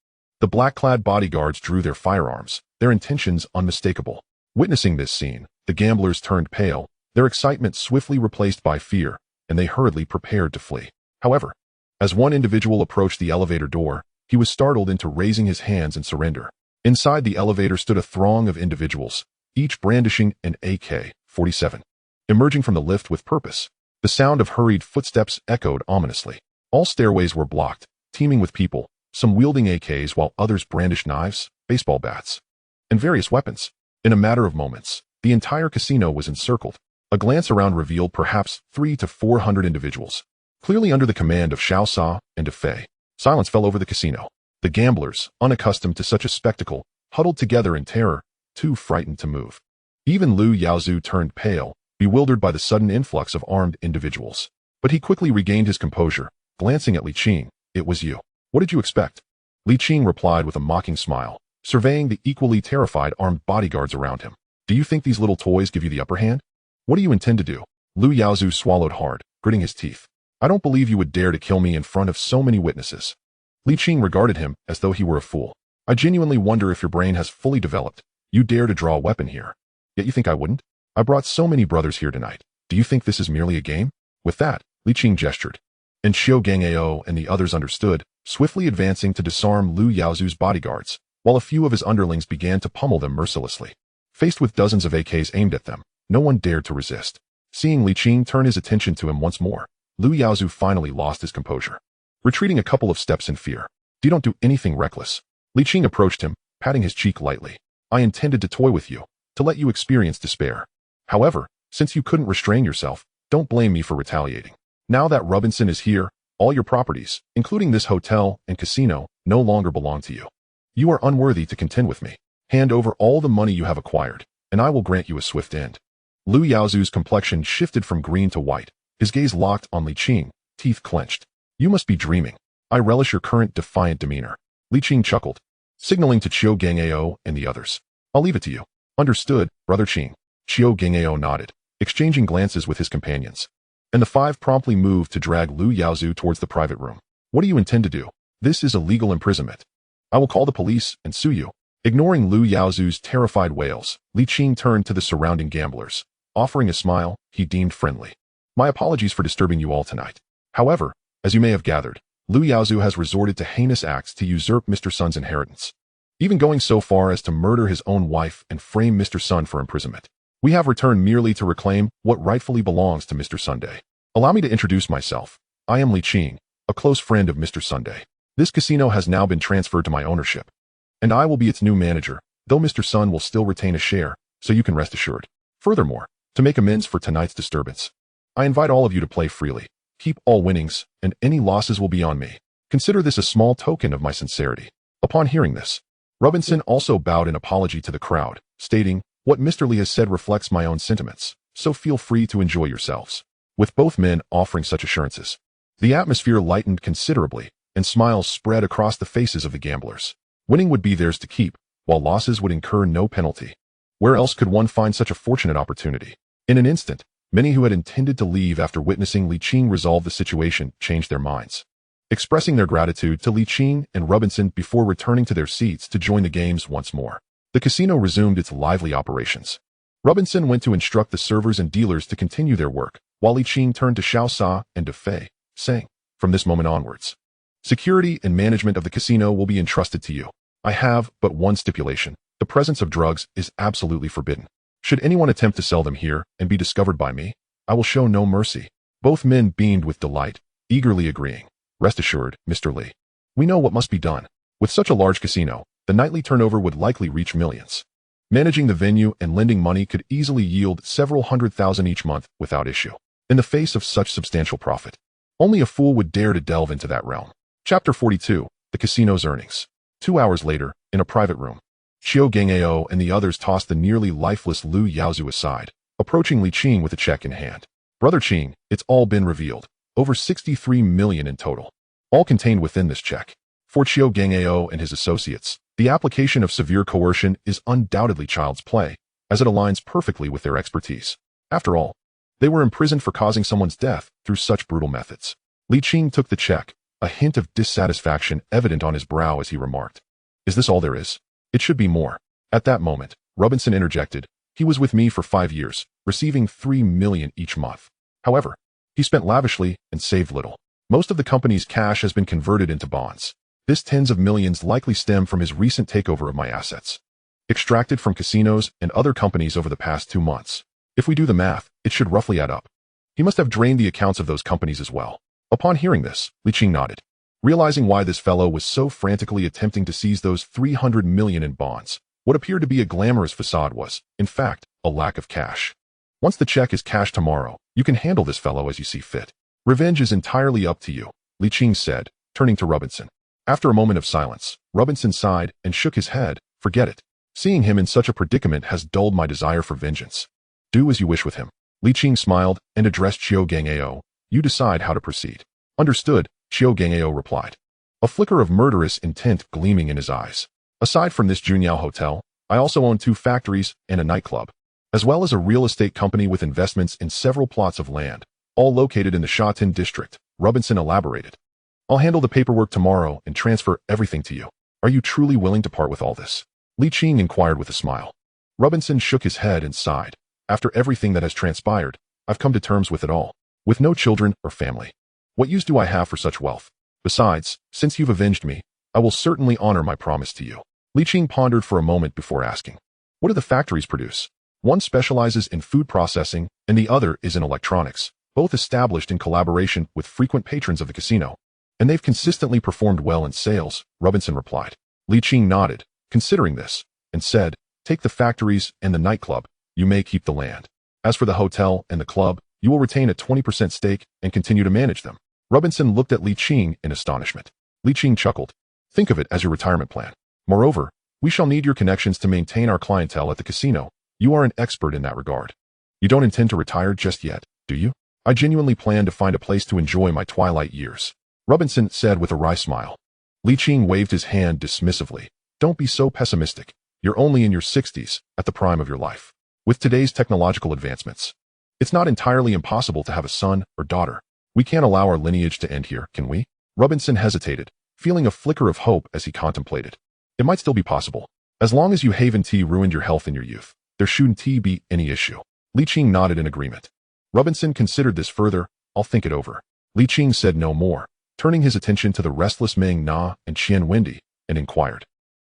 the black-clad bodyguards drew their firearms, their intentions unmistakable. Witnessing this scene, the gamblers turned pale, their excitement swiftly replaced by fear, and they hurriedly prepared to flee. However, as one individual approached the elevator door, he was startled into raising his hands in surrender. Inside the elevator stood a throng of individuals, each brandishing an AK-47. Emerging from the lift with purpose, the sound of hurried footsteps echoed ominously. All stairways were blocked, teeming with people, some wielding AKs while others brandished knives, baseball bats, and various weapons. In a matter of moments, the entire casino was encircled. A glance around revealed perhaps 300 to 400 individuals, clearly under the command of Xiao Sa and of Fei. Silence fell over the casino. The gamblers, unaccustomed to such a spectacle, huddled together in terror, too frightened to move. Even Lu Yaozu turned pale, bewildered by the sudden influx of armed individuals. But he quickly regained his composure, glancing at Li Qing. It was you. What did you expect? Li Qing replied with a mocking smile, surveying the equally terrified armed bodyguards around him. Do you think these little toys give you the upper hand? What do you intend to do? Lu Yaozu swallowed hard, gritting his teeth. I don't believe you would dare to kill me in front of so many witnesses. Li Qing regarded him as though he were a fool. I genuinely wonder if your brain has fully developed. You dare to draw a weapon here. Yet you think I wouldn't? I brought so many brothers here tonight. Do you think this is merely a game? With that, Li Qing gestured. And Xiao Gangao and the others understood, swiftly advancing to disarm Lu Yaozu's bodyguards, while a few of his underlings began to pummel them mercilessly. Faced with dozens of AKs aimed at them, no one dared to resist. Seeing Li Qing turn his attention to him once more, Lu Yaozu finally lost his composure. Retreating a couple of steps in fear. You don't do anything reckless. Li Qing approached him, patting his cheek lightly. I intended to toy with you, to let you experience despair. However, since you couldn't restrain yourself, don't blame me for retaliating. Now that Robinson is here, all your properties, including this hotel and casino, no longer belong to you. You are unworthy to contend with me. Hand over all the money you have acquired, and I will grant you a swift end. Lu Yaozu's complexion shifted from green to white, his gaze locked on Li Qing, teeth clenched. You must be dreaming. I relish your current defiant demeanor. Li Qing chuckled, signaling to Qiu Gangao and the others. I'll leave it to you. Understood, Brother Qing. Qiu Gangao nodded, exchanging glances with his companions. And the five promptly moved to drag Lu Yaozu towards the private room. What do you intend to do? This is illegal imprisonment. I will call the police and sue you. Ignoring Lu Yaozu's terrified wails, Li Qing turned to the surrounding gamblers. Offering a smile, he deemed friendly. My apologies for disturbing you all tonight. However, as you may have gathered, Lu Yaozu has resorted to heinous acts to usurp Mr. Sun's inheritance, even going so far as to murder his own wife and frame Mr. Sun for imprisonment. We have returned merely to reclaim what rightfully belongs to Mr. Sunday. Allow me to introduce myself. I am Li Qing, a close friend of Mr. Sunday. This casino has now been transferred to my ownership, and I will be its new manager, though Mr. Sun will still retain a share, so you can rest assured. Furthermore, to make amends for tonight's disturbance, I invite all of you to play freely. Keep all winnings, and any losses will be on me. Consider this a small token of my sincerity. Upon hearing this, Robinson also bowed in apology to the crowd, stating, what Mr. Lee has said reflects my own sentiments, so feel free to enjoy yourselves. With both men offering such assurances, the atmosphere lightened considerably, and smiles spread across the faces of the gamblers. Winning would be theirs to keep, while losses would incur no penalty. Where else could one find such a fortunate opportunity? In an instant, many who had intended to leave after witnessing Li Qing resolve the situation changed their minds, expressing their gratitude to Li Qing and Robinson before returning to their seats to join the games once more. The casino resumed its lively operations. Robinson went to instruct the servers and dealers to continue their work, while Li Qing turned to Xiao Sa and De Fei, saying, from this moment onwards, security and management of the casino will be entrusted to you. I have but one stipulation. The presence of drugs is absolutely forbidden. Should anyone attempt to sell them here and be discovered by me, I will show no mercy. Both men beamed with delight, eagerly agreeing. Rest assured, Mr. Lee. We know what must be done. With such a large casino, the nightly turnover would likely reach millions. Managing the venue and lending money could easily yield several 100,000 each month without issue. In the face of such substantial profit, only a fool would dare to delve into that realm. Chapter 42, The Casino's Earnings. 2 hours later, in a private room, Qiu Gangao and the others tossed the nearly lifeless Lu Yaozu aside, approaching Li Qing with a check in hand. Brother Qing, it's all been revealed. Over 63 million in total, all contained within this check. For Qiu Gangao and his associates, the application of severe coercion is undoubtedly child's play, as it aligns perfectly with their expertise. After all, they were imprisoned for causing someone's death through such brutal methods. Li Qing took the check, a hint of dissatisfaction evident on his brow as he remarked, is this all there is? It should be more. At that moment, Robinson interjected, he was with me for 5 years, receiving 3 million each month. However, he spent lavishly and saved little. Most of the company's cash has been converted into bonds. This tens of millions likely stem from his recent takeover of my assets, extracted from casinos and other companies over the past 2 months. If we do the math, it should roughly add up. He must have drained the accounts of those companies as well. Upon hearing this, Li Qing nodded, realizing why this fellow was so frantically attempting to seize those 300 million in bonds. What appeared to be a glamorous facade was, in fact, a lack of cash. Once the check is cashed tomorrow, you can handle this fellow as you see fit. Revenge is entirely up to you, Li Qing said, turning to Robinson. After a moment of silence, Robinson sighed and shook his head. Forget it. Seeing him in such a predicament has dulled my desire for vengeance. Do as you wish with him. Li Qing smiled and addressed Qiu Gangao. You decide how to proceed. Understood, Qiu Gangao replied, a flicker of murderous intent gleaming in his eyes. Aside from this Junyao hotel, I also own 2 factories and a nightclub, as well as a real estate company with investments in several plots of land, all located in the Shatin district. Robinson elaborated. I'll handle the paperwork tomorrow and transfer everything to you. Are you truly willing to part with all this? Li Qing inquired with a smile. Robinson shook his head and sighed. After everything that has transpired, I've come to terms with it all. With no children or family. What use do I have for such wealth? Besides, since you've avenged me, I will certainly honor my promise to you. Li Qing pondered for a moment before asking, what do the factories produce? One specializes in food processing and the other is in electronics, both established in collaboration with frequent patrons of the casino. And they've consistently performed well in sales, Robinson replied. Li Qing nodded, considering this, and said, take the factories and the nightclub, you may keep the land. As for the hotel and the club, you will retain a 20% stake and continue to manage them. Robinson looked at Li Qing in astonishment. Li Qing chuckled. Think of it as your retirement plan. Moreover, we shall need your connections to maintain our clientele at the casino. You are an expert in that regard. You don't intend to retire just yet, do you? I genuinely plan to find a place to enjoy my twilight years, Robinson said with a wry smile. Li Qing waved his hand dismissively. Don't be so pessimistic. You're only in your 60s, at the prime of your life. With today's technological advancements, it's not entirely impossible to have a son or daughter. We can't allow our lineage to end here, can we? Robinson hesitated, feeling a flicker of hope as he contemplated. It might still be possible. As long as you haven't ruined your health in your youth, there shouldn't be any issue. Li Qing nodded in agreement. Robinson considered this further. I'll think it over. Li Qing said no more, turning his attention to the restless Meng Na and Qian Wendy, and inquired.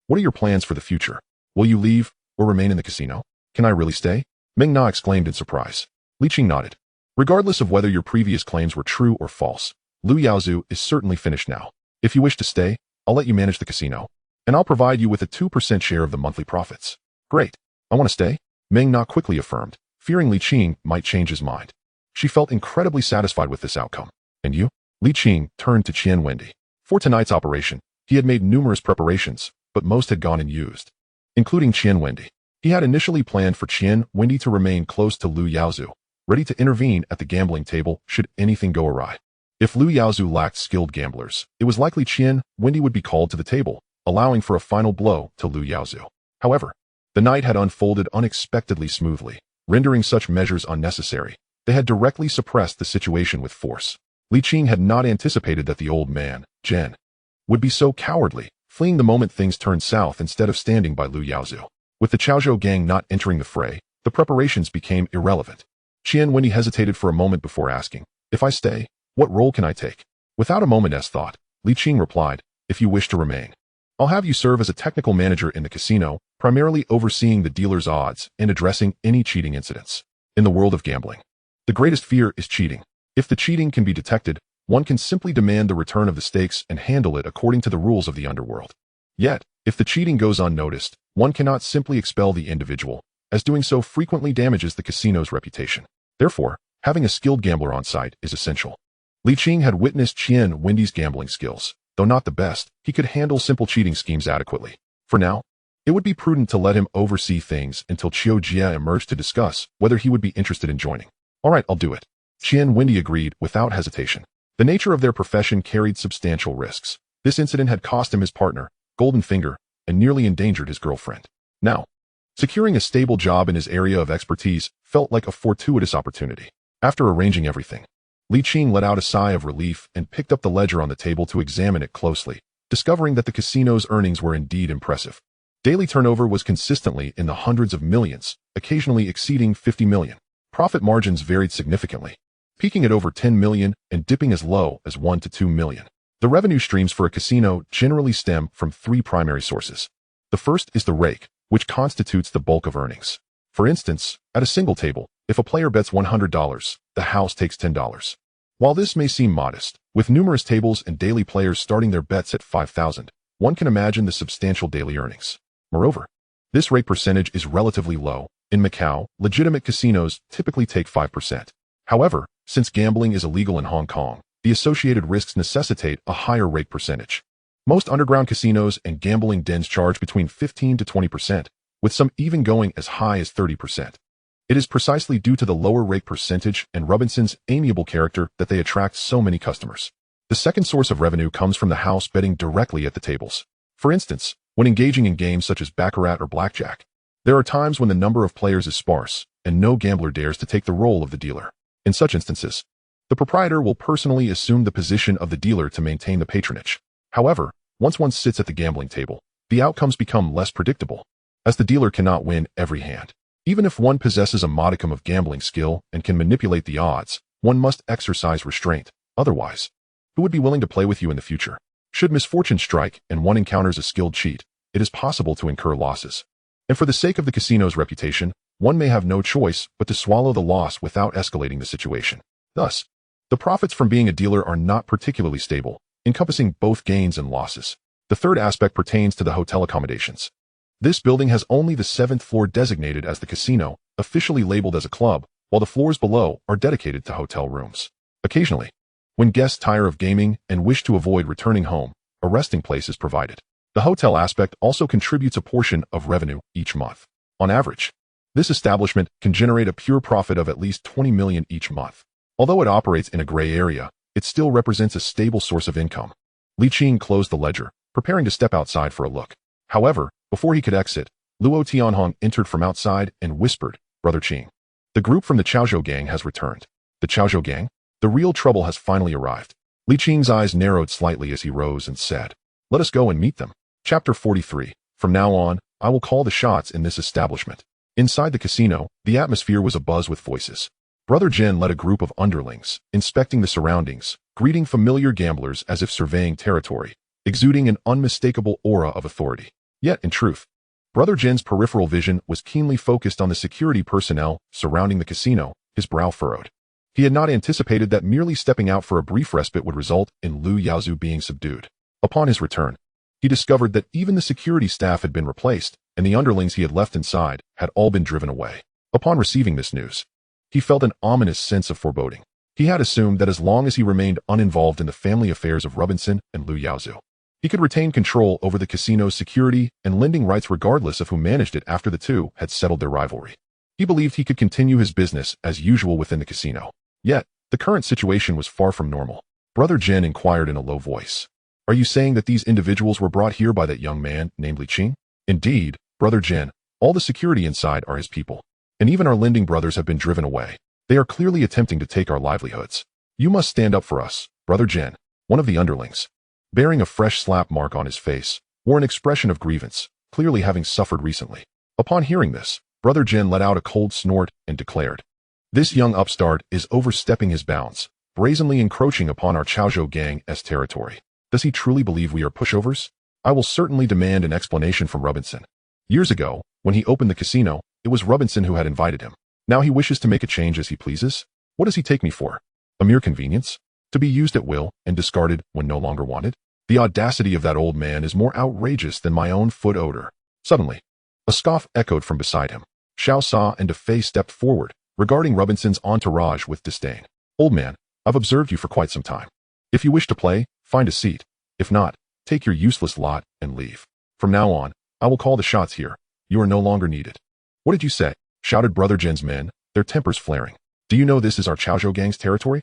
What are your plans for the future? Will you leave or remain in the casino? Can I really stay? Meng Na exclaimed in surprise. Li Qing nodded. Regardless of whether your previous claims were true or false, Lu Yaozu is certainly finished now. If you wish to stay, I'll let you manage the casino, and I'll provide you with a 2% share of the monthly profits. Great. I want to stay, Meng Na quickly affirmed, fearing Li Qing might change his mind. She felt incredibly satisfied with this outcome. And you? Li Qing turned to Qian Wendy. For tonight's operation, he had made numerous preparations, but most had gone unused, including Qian Wendy. He had initially planned for Qian Wendy to remain close to Lu Yaozu, ready to intervene at the gambling table should anything go awry. If Lu Yaozu lacked skilled gamblers, it was likely Qian Wendy would be called to the table, allowing for a final blow to Lu Yaozu. However, the night had unfolded unexpectedly smoothly, rendering such measures unnecessary. They had directly suppressed the situation with force. Li Qing had not anticipated that the old man, Zhen, would be so cowardly, fleeing the moment things turned south instead of standing by Lu Yaozu. With the Chaozhou gang not entering the fray, the preparations became irrelevant. Qian Wendy hesitated for a moment before asking, if I stay, what role can I take? Without a moment's thought, Li Qing replied, if you wish to remain, I'll have you serve as a technical manager in the casino, primarily overseeing the dealer's odds and addressing any cheating incidents. In the world of gambling, the greatest fear is cheating. If the cheating can be detected, one can simply demand the return of the stakes and handle it according to the rules of the underworld. Yet, if the cheating goes unnoticed, one cannot simply expel the individual, as doing so frequently damages the casino's reputation. Therefore, having a skilled gambler on site is essential. Li Qing had witnessed Qian Wendy's gambling skills. Though not the best, he could handle simple cheating schemes adequately. For now, it would be prudent to let him oversee things until Qiu Jia emerged to discuss whether he would be interested in joining. All right, I'll do it. Qian Wendy agreed without hesitation. The nature of their profession carried substantial risks. This incident had cost him his partner, Golden Finger, and nearly endangered his girlfriend. Now, securing a stable job in his area of expertise felt like a fortuitous opportunity. After arranging everything, Li Qing let out a sigh of relief and picked up the ledger on the table to examine it closely, discovering that the casino's earnings were indeed impressive. Daily turnover was consistently in the hundreds of millions, occasionally exceeding 50 million. Profit margins varied significantly, peaking at over 10 million and dipping as low as 1 to 2 million. The revenue streams for a casino generally stem from three primary sources. The first is the rake, which constitutes the bulk of earnings. For instance, at a single table, if a player bets $100, the house takes $10. While this may seem modest, with numerous tables and daily players starting their bets at 5,000, one can imagine the substantial daily earnings. Moreover, this rate percentage is relatively low. In Macau, legitimate casinos typically take 5%. However, since gambling is illegal in Hong Kong, the associated risks necessitate a higher rate percentage. Most underground casinos and gambling dens charge between 15 to 20%, with some even going as high as 30%. It is precisely due to the lower rate percentage and Robinson's amiable character that they attract so many customers. The second source of revenue comes from the house betting directly at the tables. For instance, when engaging in games such as Baccarat or Blackjack, there are times when the number of players is sparse, and no gambler dares to take the role of the dealer. In such instances, the proprietor will personally assume the position of the dealer to maintain the patronage. However, once one sits at the gambling table, the outcomes become less predictable, as the dealer cannot win every hand. Even if one possesses a modicum of gambling skill and can manipulate the odds, one must exercise restraint. Otherwise, who would be willing to play with you in the future? Should misfortune strike and one encounters a skilled cheat, it is possible to incur losses. And for the sake of the casino's reputation, one may have no choice but to swallow the loss without escalating the situation. Thus, the profits from being a dealer are not particularly stable, encompassing both gains and losses. The third aspect pertains to the hotel accommodations. This building has only the 7th floor designated as the casino, officially labeled as a club, while the floors below are dedicated to hotel rooms. Occasionally, when guests tire of gaming and wish to avoid returning home, a resting place is provided. The hotel aspect also contributes a portion of revenue each month. On average, this establishment can generate a pure profit of at least 20 million each month. Although it operates in a gray area, it still represents a stable source of income. Li Qing closed the ledger, preparing to step outside for a look. However, before he could exit, Luo Tianhong entered from outside and whispered, "Brother Qing, the group from the Chaozhou gang has returned." The Chaozhou gang? The real trouble has finally arrived. Li Qing's eyes narrowed slightly as he rose and said, "Let us go and meet them." Chapter 43. From now on, I will call the shots in this establishment. Inside the casino, the atmosphere was abuzz with voices. Brother Jin led a group of underlings, inspecting the surroundings, greeting familiar gamblers as if surveying territory, exuding an unmistakable aura of authority. Yet, in truth, Brother Jin's peripheral vision was keenly focused on the security personnel surrounding the casino, his brow furrowed. He had not anticipated that merely stepping out for a brief respite would result in Lu Yaozu being subdued. Upon his return, he discovered that even the security staff had been replaced, and the underlings he had left inside had all been driven away. Upon receiving this news, he felt an ominous sense of foreboding. He had assumed that as long as he remained uninvolved in the family affairs of Robinson and Lu Yaozu, he could retain control over the casino's security and lending rights regardless of who managed it after the two had settled their rivalry. He believed he could continue his business as usual within the casino. Yet, the current situation was far from normal. Brother Jin inquired in a low voice, "Are you saying that these individuals were brought here by that young man named Li Qing?" "Indeed, Brother Jin, all the security inside are his people, and even our lending brothers have been driven away. They are clearly attempting to take our livelihoods. You must stand up for us." Brother Jin, one of the underlings, bearing a fresh slap mark on his face, wore an expression of grievance, clearly having suffered recently. Upon hearing this, Brother Jin let out a cold snort and declared, "This young upstart is overstepping his bounds, brazenly encroaching upon our Chaozhou gang's territory. Does he truly believe we are pushovers? I will certainly demand an explanation from Robinson. Years ago, when he opened the casino, it was Robinson who had invited him. Now he wishes to make a change as he pleases? What does he take me for? A mere convenience? To be used at will and discarded when no longer wanted? The audacity of that old man is more outrageous than my own foot odor." Suddenly, a scoff echoed from beside him. Xiao Sa and DeFei stepped forward, regarding Robinson's entourage with disdain. "Old man, I've observed you for quite some time. If you wish to play, find a seat. If not, take your useless lot and leave. From now on, I will call the shots here. You are no longer needed." "What did you say?" shouted Brother Jin's men, their tempers flaring. "Do you know this is our Chaozhou gang's territory?"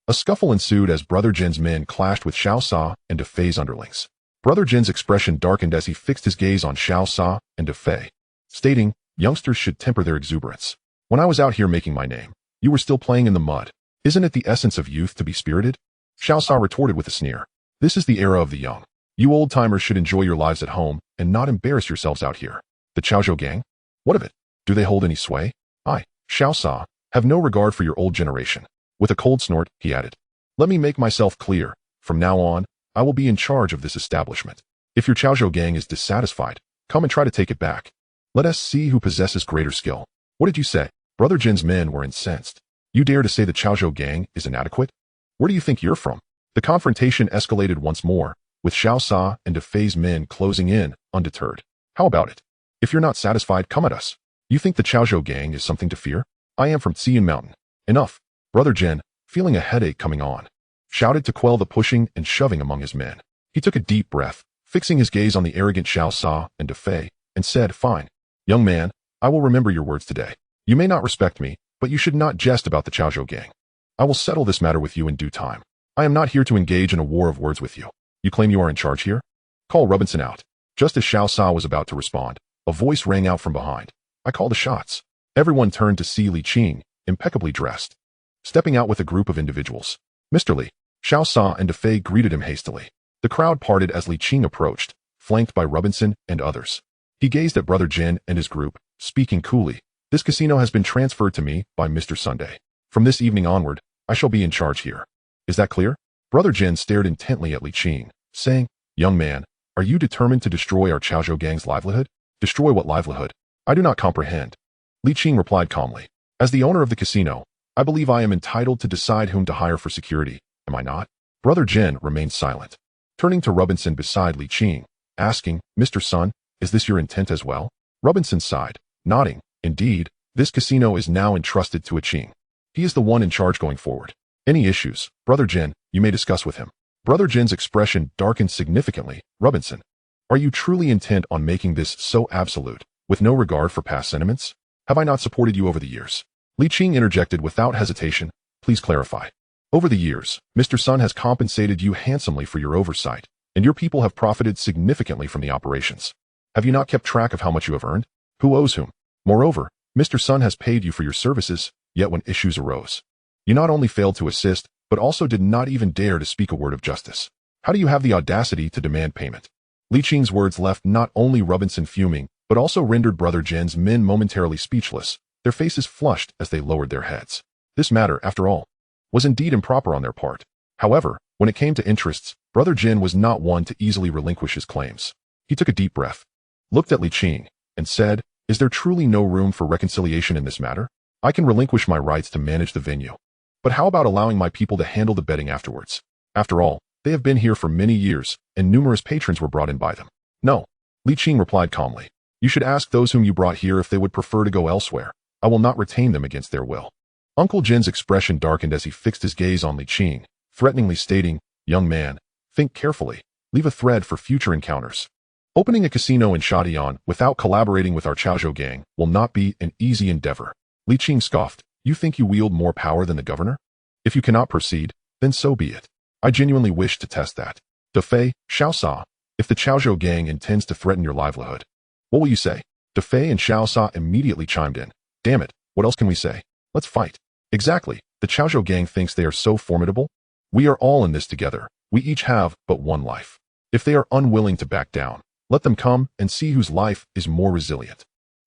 A scuffle ensued as Brother Jin's men clashed with Xiao Sa and DeFei's underlings. Brother Jin's expression darkened as he fixed his gaze on Xiao Sa and DeFei, stating, "Youngsters should temper their exuberance. When I was out here making my name, you were still playing in the mud. Isn't it the essence of youth to be spirited?" Xiao Sa retorted with a sneer, "This is the era of the young. You old-timers should enjoy your lives at home and not embarrass yourselves out here. The Chaozhou gang? What of it? Do they hold any sway? I, Xiao Sa, have no regard for your old generation." With a cold snort, he added, "Let me make myself clear. From now on, I will be in charge of this establishment. If your Chaozhou gang is dissatisfied, come and try to take it back. Let us see who possesses greater skill." "What did you say?" Brother Jin's men were incensed. "You dare to say the Chaozhou gang is inadequate? Where do you think you're from?" The confrontation escalated once more, with Xiao Sa and DeFei's men closing in, undeterred. "How about it? If you're not satisfied, come at us. You think the Chaozhou gang is something to fear? I am from Xian Mountain." "Enough." Brother Jin, feeling a headache coming on, shouted to quell the pushing and shoving among his men. He took a deep breath, fixing his gaze on the arrogant Xiao Sa and DeFei, and said, "Fine. Young man, I will remember your words today. You may not respect me, but you should not jest about the Chaozhou gang. I will settle this matter with you in due time. I am not here to engage in a war of words with you. You claim you are in charge here? Call Robinson out." Just as Xiao Sa was about to respond, a voice rang out from behind. "I call the shots." Everyone turned to see Li Qing, impeccably dressed, stepping out with a group of individuals. "Mr. Li." Xiao Sa and DeFei greeted him hastily. The crowd parted as Li Qing approached, flanked by Robinson and others. He gazed at Brother Jin and his group, speaking coolly. "This casino has been transferred to me by Mr. Sunday. From this evening onward, I shall be in charge here. Is that clear?" Brother Jin stared intently at Li Qing, saying, "Young man, are you determined to destroy our Chaozhou gang's livelihood?" "Destroy what livelihood? I do not comprehend." Li Qing replied calmly, "As the owner of the casino, I believe I am entitled to decide whom to hire for security, am I not?" Brother Jin remained silent, turning to Robinson beside Li Qing, asking, "Mr. Sun, is this your intent as well?" Robinson sighed, nodding, "Indeed, This casino is now entrusted to a Qing. He is the one in charge going forward. Any issues, Brother Jin, you may discuss with him. Brother Jin's expression darkened significantly. Robinson, are you truly intent on making this so absolute, with no regard for past sentiments? Have I not supported you over the years? Li Qing interjected without hesitation. Please clarify. Over the years, Mr. Sun has compensated you handsomely for your oversight, and your people have profited significantly from the operations. Have you not kept track of how much you have earned? Who owes whom? Moreover, Mr. Sun has paid you for your services, yet when issues arose, you not only failed to assist, but also did not even dare to speak a word of justice. How do you have the audacity to demand payment? Li Qing's words left not only Robinson fuming, but also rendered Brother Jin's men momentarily speechless, their faces flushed as they lowered their heads. This matter, after all, was indeed improper on their part. However, when it came to interests, Brother Jin was not one to easily relinquish his claims. He took a deep breath, looked at Li Qing, and said, is there truly no room for reconciliation in this matter? I can relinquish my rights to manage the venue. But how about allowing my people to handle the betting afterwards? After all, they have been here for many years, and numerous patrons were brought in by them. No, Li Qing replied calmly. You should ask those whom you brought here if they would prefer to go elsewhere. I will not retain them against their will. Uncle Jin's expression darkened as he fixed his gaze on Li Qing, threateningly stating, young man, think carefully. Leave a thread for future encounters. Opening a casino in Shadian without collaborating with our Chaozhou gang will not be an easy endeavor. Li Qing scoffed. You think you wield more power than the governor? If you cannot proceed, then so be it. I genuinely wish to test that. De Fei, Xiao Sa, if the Chaozhou gang intends to threaten your livelihood, what will you say? De Fei and Xiao Sa immediately chimed in. Damn it, what else can we say? Let's fight. Exactly, the Chaozhou gang thinks they are so formidable. We are all in this together. We each have but one life. If they are unwilling to back down, let them come and see whose life is more resilient.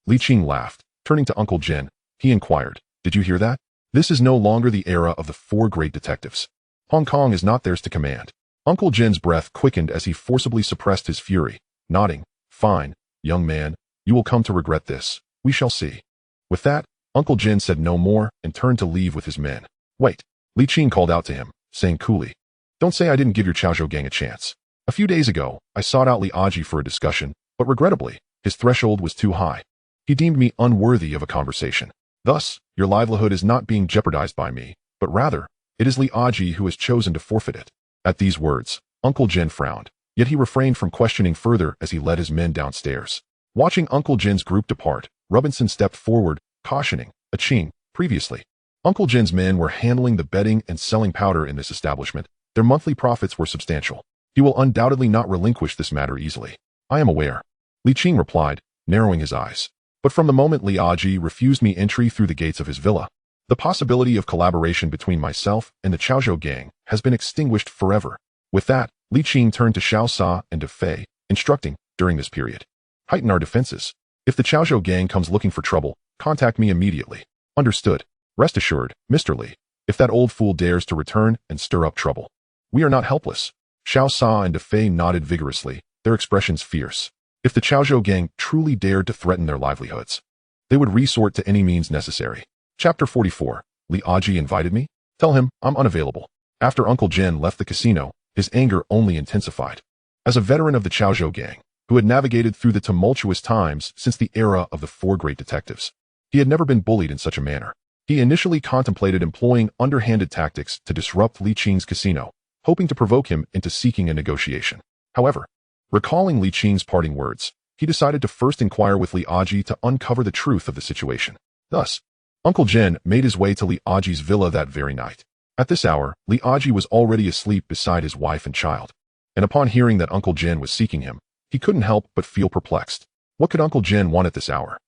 Li Qing laughed. Turning to Uncle Jin, he inquired, did you hear that? This is no longer the era of the four great detectives. Hong Kong is not theirs to command. Uncle Jin's breath quickened as he forcibly suppressed his fury, nodding, fine, young man, you will come to regret this. We shall see. With that, Uncle Jin said no more and turned to leave with his men. Wait, Li Qing called out to him, saying coolly, don't say I didn't give your Chaozhou gang a chance. A few days ago, I sought out Li Aji for a discussion, but regrettably, his threshold was too high. He deemed me unworthy of a conversation. Thus, your livelihood is not being jeopardized by me, but rather, it is Li Aji who has chosen to forfeit it. At these words, Uncle Jin frowned, yet he refrained from questioning further as he led his men downstairs. Watching Uncle Jin's group depart, Robinson stepped forward, cautioning, a Qing, previously. Uncle Jin's men were handling the betting and selling powder in this establishment. Their monthly profits were substantial. He will undoubtedly not relinquish this matter easily. I am aware. Li Qing replied, narrowing his eyes. But from the moment Li Aji refused me entry through the gates of his villa, the possibility of collaboration between myself and the Chaozhou gang has been extinguished forever. With that, Li Qing turned to Xiao Sa and De Fei, instructing, during this period, heighten our defenses. If the Chaozhou gang comes looking for trouble, contact me immediately. Understood. Rest assured, Mr. Li, if that old fool dares to return and stir up trouble, we are not helpless. Xiao Sa and De Fei nodded vigorously, their expressions fierce. If the Chaozhou gang truly dared to threaten their livelihoods, they would resort to any means necessary. Chapter 44. Li Aji invited me? Tell him I'm unavailable. After Uncle Jin left the casino, his anger only intensified. As a veteran of the Chaozhou gang, who had navigated through the tumultuous times since the era of the four great detectives, he had never been bullied in such a manner. He initially contemplated employing underhanded tactics to disrupt Li Qing's casino, hoping to provoke him into seeking a negotiation. However, recalling Li Qing's parting words, he decided to first inquire with Li Aji to uncover the truth of the situation. Thus, Uncle Jin made his way to Li Aji's villa that very night. At this hour, Li Aji was already asleep beside his wife and child, and upon hearing that Uncle Jin was seeking him, he couldn't help but feel perplexed. What could Uncle Jin want at this hour?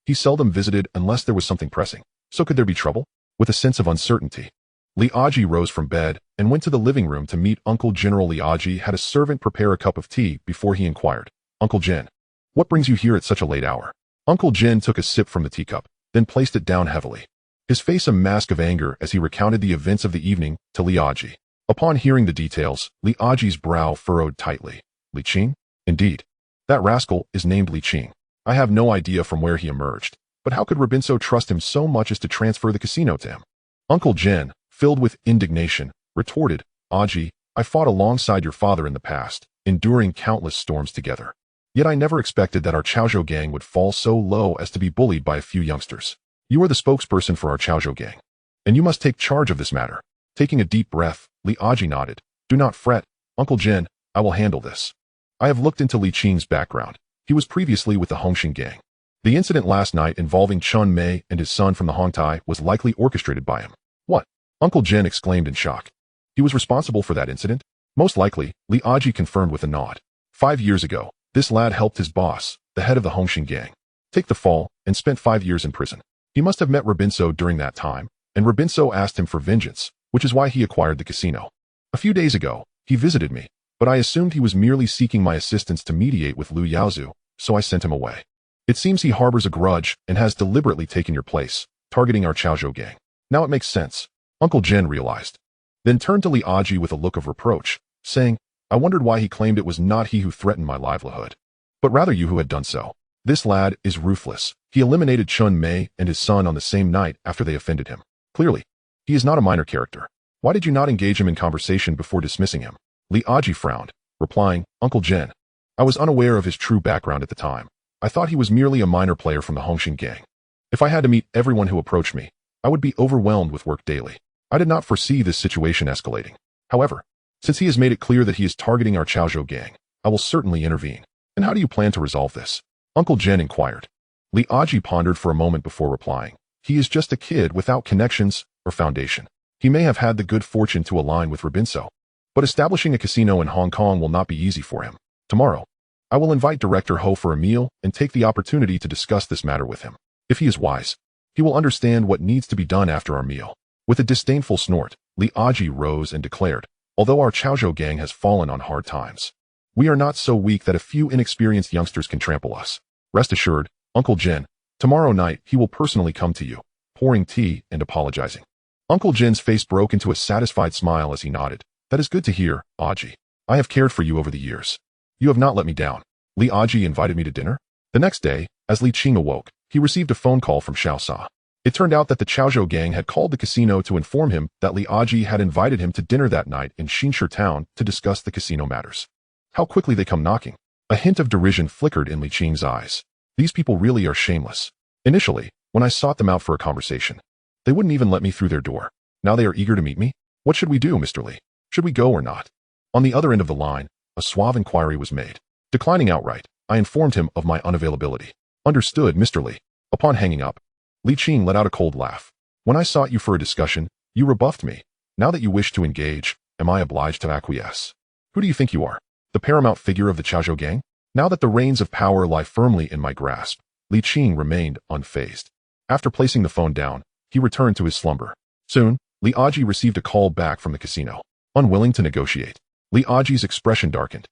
He seldom visited unless there was something pressing. So could there be trouble? With a sense of uncertainty, Li Aji rose from bed and went to the living room to meet Uncle General. Li Aji had a servant prepare a cup of tea before he inquired, Uncle Jin, what brings you here at such a late hour? Uncle Jin took a sip from the teacup, then placed it down heavily, his face a mask of anger as he recounted the events of the evening to Li Aji. Upon hearing the details, Li Aji's brow furrowed tightly. Li Qing? Indeed. That rascal is named Li Qing. I have no idea from where he emerged, but how could Robinson trust him so much as to transfer the casino to him? Uncle Jin, filled with indignation, retorted, Aji, I fought alongside your father in the past, enduring countless storms together. Yet I never expected that our Chaozhou gang would fall so low as to be bullied by a few youngsters. You are the spokesperson for our Chaozhou gang, and you must take charge of this matter. Taking a deep breath, Li Aji nodded. Do not fret, Uncle Jin, I will handle this. I have looked into Li Qing's background. He was previously with the Hongxing gang. The incident last night involving Chun Mei and his son from the Hongtai was likely orchestrated by him. What? Uncle Jin exclaimed in shock. He was responsible for that incident? Most likely, Li Aji confirmed with a nod. 5 years ago, this lad helped his boss, the head of the Hongxing gang, take the fall and spent 5 years in prison. He must have met Robinso during that time, and Robinso asked him for vengeance, which is why he acquired the casino. A few days ago, he visited me, but I assumed he was merely seeking my assistance to mediate with Lu Yaozu, so I sent him away. It seems he harbors a grudge and has deliberately taken your place, targeting our Chaozhou gang. Now it makes sense, Uncle Jin realized. Then turned to Li Aji with a look of reproach, saying, I wondered why he claimed it was not he who threatened my livelihood, but rather you who had done so. This lad is ruthless. He eliminated Chun Mei and his son on the same night after they offended him. Clearly, he is not a minor character. Why did you not engage him in conversation before dismissing him? Li Aji frowned, replying, Uncle Jin. I was unaware of his true background at the time. I thought he was merely a minor player from the Hongxing gang. If I had to meet everyone who approached me, I would be overwhelmed with work daily. I did not foresee this situation escalating. However, since he has made it clear that he is targeting our Chaozhou gang, I will certainly intervene. And how do you plan to resolve this? Uncle Jin inquired. Li Aji pondered for a moment before replying. He is just a kid without connections or foundation. He may have had the good fortune to align with Robinso, but establishing a casino in Hong Kong will not be easy for him. Tomorrow, I will invite Director Ho for a meal and take the opportunity to discuss this matter with him. If he is wise, he will understand what needs to be done after our meal. With a disdainful snort, Li Aji rose and declared, although our Chaozhou gang has fallen on hard times, we are not so weak that a few inexperienced youngsters can trample us. Rest assured, Uncle Jin, tomorrow night he will personally come to you, pouring tea and apologizing. Uncle Jin's face broke into a satisfied smile as he nodded. That is good to hear, Aji. I have cared for you over the years. You have not let me down. Li Aji invited me to dinner. The next day, as Li Qing awoke, he received a phone call from Xiao Sa. It turned out that the Chaozhou gang had called the casino to inform him that Li Aji had invited him to dinner that night in Xinshi town to discuss the casino matters. How quickly they come knocking. A hint of derision flickered in Li Qing's eyes. These people really are shameless. Initially, when I sought them out for a conversation, they wouldn't even let me through their door. Now they are eager to meet me? What should we do, Mr. Li? Should we go or not? On the other end of the line, a suave inquiry was made. Declining outright, I informed him of my unavailability. Understood, Mr. Li. Upon hanging up, Li Qing let out a cold laugh. When I sought you for a discussion, you rebuffed me. Now that you wish to engage, am I obliged to acquiesce? Who do you think you are? The paramount figure of the Chaozhou gang? Now that the reins of power lie firmly in my grasp, Li Qing remained unfazed. After placing the phone down, he returned to his slumber. Soon, Li Aji received a call back from the casino. Unwilling to negotiate, Li Aji's expression darkened,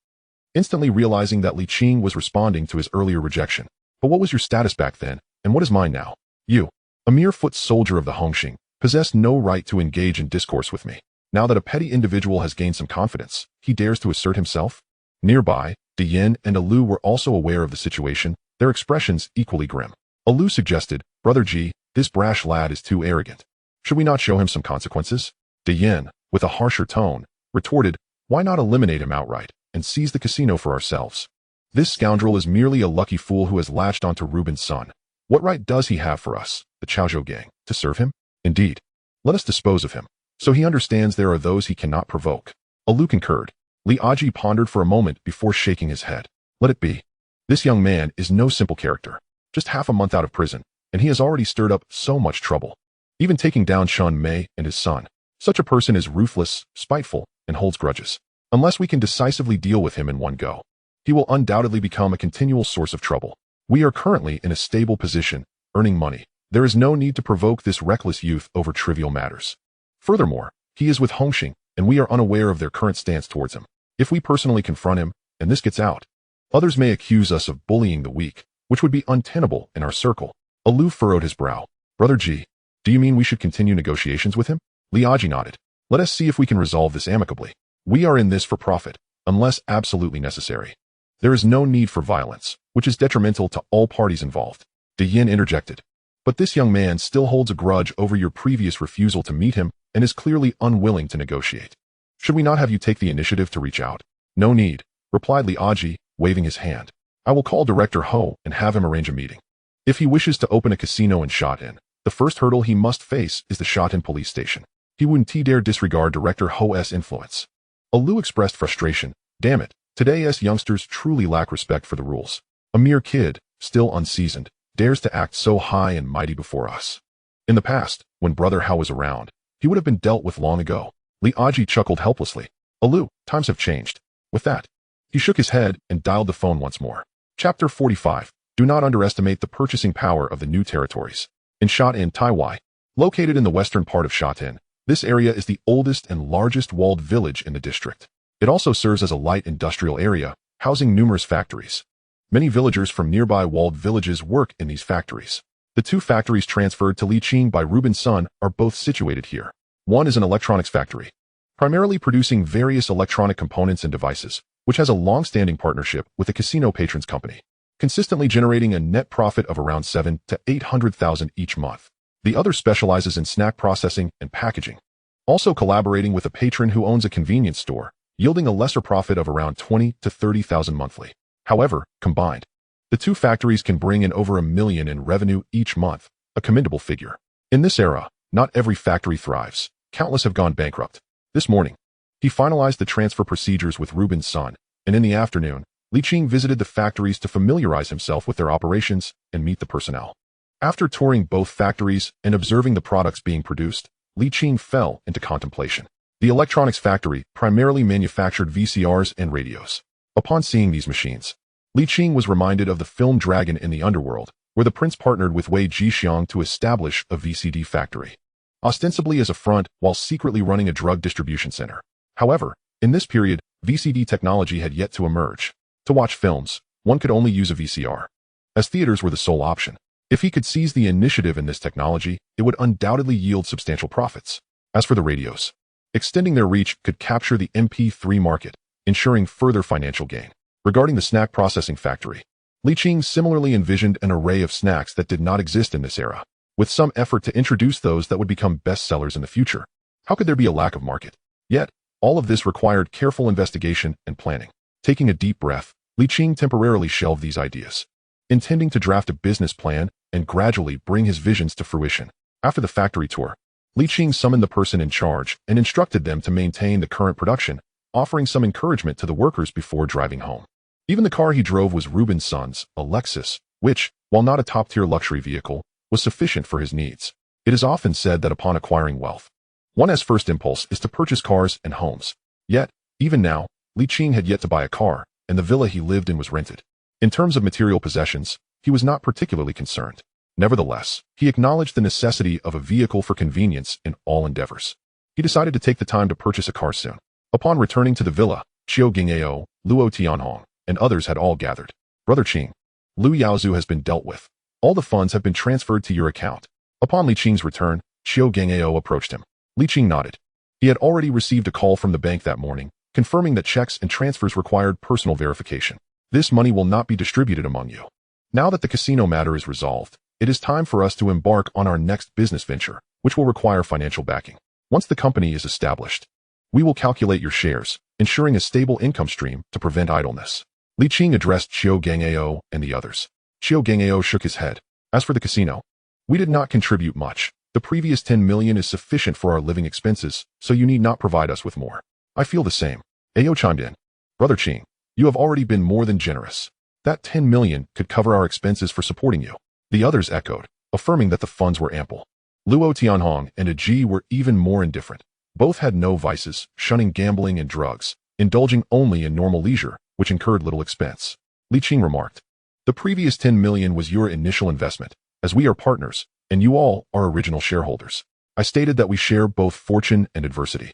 instantly realizing that Li Qing was responding to his earlier rejection. But what was your status back then, and what is mine now? You, a mere foot soldier of the Hongxing, possessed no right to engage in discourse with me. Now that a petty individual has gained some confidence, he dares to assert himself? Nearby, De Yin and Alu were also aware of the situation, their expressions equally grim. Alu suggested, Brother Ji, this brash lad is too arrogant. Should we not show him some consequences? De Yin, with a harsher tone, retorted, why not eliminate him outright and seize the casino for ourselves? This scoundrel is merely a lucky fool who has latched onto Reuben's son. What right does he have for us, the Chaozhou gang, to serve him? Indeed. Let us dispose of him, so he understands there are those he cannot provoke. Alu concurred. Li Aji pondered for a moment before shaking his head. Let it be. This young man is no simple character. Just half a month out of prison, and he has already stirred up so much trouble. Even taking down Chun Mei and his son. Such a person is ruthless, spiteful, and holds grudges. Unless we can decisively deal with him in one go, he will undoubtedly become a continual source of trouble. We are currently in a stable position, earning money. There is no need to provoke this reckless youth over trivial matters. Furthermore, he is with Hongxing, and we are unaware of their current stance towards him. If we personally confront him, and this gets out, others may accuse us of bullying the weak, which would be untenable in our circle. Alu furrowed his brow. Brother Ji, do you mean we should continue negotiations with him? Li Aji nodded. Let us see if we can resolve this amicably. We are in this for profit, unless absolutely necessary. There is no need for violence, which is detrimental to all parties involved. De Yin interjected. But this young man still holds a grudge over your previous refusal to meet him and is clearly unwilling to negotiate. Should we not have you take the initiative to reach out? No need, replied Li Aji, waving his hand. I will call Director Ho and have him arrange a meeting. If he wishes to open a casino in Shatin, The first hurdle he must face is the Shatin police station. He wouldn't dare disregard Director Ho's influence. Alu expressed frustration. Damn it, today's youngsters truly lack respect for the rules. A mere kid, still unseasoned, dares to act so high and mighty before us. In the past, when Brother Hao was around, he would have been dealt with long ago. Li Aji chuckled helplessly. Alu, times have changed. With that, he shook his head and dialed the phone once more. Chapter 45. Do not underestimate the purchasing power of the new territories. In Shatin, Taiwan, located in the western part of Shatin, this area is the oldest and largest walled village in the district. It also serves as a light industrial area, housing numerous factories. Many villagers from nearby walled villages work in these factories. The two factories transferred to Liqing by Rubin's son are both situated here. One is an electronics factory, primarily producing various electronic components and devices, which has a long-standing partnership with the casino patrons company, consistently generating a net profit of around 700,000 to 800,000 each month. The other specializes in snack processing and packaging, also collaborating with a patron who owns a convenience store, yielding a lesser profit of around 20,000 to 30,000 monthly. However, combined, the two factories can bring in over $1 million in revenue each month, a commendable figure. In this era, not every factory thrives. Countless have gone bankrupt. This morning, he finalized the transfer procedures with Rubin's son, and in the afternoon, Liqing visited the factories to familiarize himself with their operations and meet the personnel. After touring both factories and observing the products being produced, Liqing fell into contemplation. The electronics factory primarily manufactured VCRs and radios. Upon seeing these machines, Liqing was reminded of the film Dragon in the Underworld, where the prince partnered with Wei Jixiang to establish a VCD factory, ostensibly as a front while secretly running a drug distribution center. However, in this period, VCD technology had yet to emerge. To watch films, one could only use a VCR, as theaters were the sole option. If he could seize the initiative in this technology, it would undoubtedly yield substantial profits. As for the radios, extending their reach could capture the MP3 market, ensuring further financial gain. Regarding the snack processing factory, Liqing similarly envisioned an array of snacks that did not exist in this era, with some effort to introduce those that would become bestsellers in the future. How could there be a lack of market? Yet, all of this required careful investigation and planning. Taking a deep breath, Liqing temporarily shelved these ideas, intending to draft a business plan and gradually bring his visions to fruition. After the factory tour, Liqing summoned the person in charge and instructed them to maintain the current production, offering some encouragement to the workers before driving home. Even the car he drove was Rubin's son's, a Lexus, which, while not a top-tier luxury vehicle, was sufficient for his needs. It is often said that upon acquiring wealth, one's first impulse is to purchase cars and homes. Yet, even now, Liqing had yet to buy a car, and the villa he lived in was rented. In terms of material possessions, he was not particularly concerned. Nevertheless, he acknowledged the necessity of a vehicle for convenience in all endeavors. He decided to take the time to purchase a car soon. Upon returning to the villa, Qiu Gingao, Luo Tianhong, and others had all gathered. Brother Qing, Lu Yaozu has been dealt with. All the funds have been transferred to your account. Upon Liqing's return, Qiu Gingao approached him. Liqing nodded. He had already received a call from the bank that morning, confirming that checks and transfers required personal verification. This money will not be distributed among you. Now that the casino matter is resolved, it is time for us to embark on our next business venture, which will require financial backing. Once the company is established, we will calculate your shares, ensuring a stable income stream to prevent idleness. Liqing addressed Qiu Gangao and the others. Qiu Gangao shook his head. As for the casino, we did not contribute much. The previous 10 million is sufficient for our living expenses, so you need not provide us with more. I feel the same. Ao chimed in. Brother Qing, you have already been more than generous. That 10 million could cover our expenses for supporting you. The others echoed, affirming that the funds were ample. Luo Tianhong and Aji were even more indifferent. Both had no vices, shunning gambling and drugs, indulging only in normal leisure, which incurred little expense. Liqing remarked, the previous 10 million was your initial investment, as we are partners, and you all are original shareholders. I stated that we share both fortune and adversity,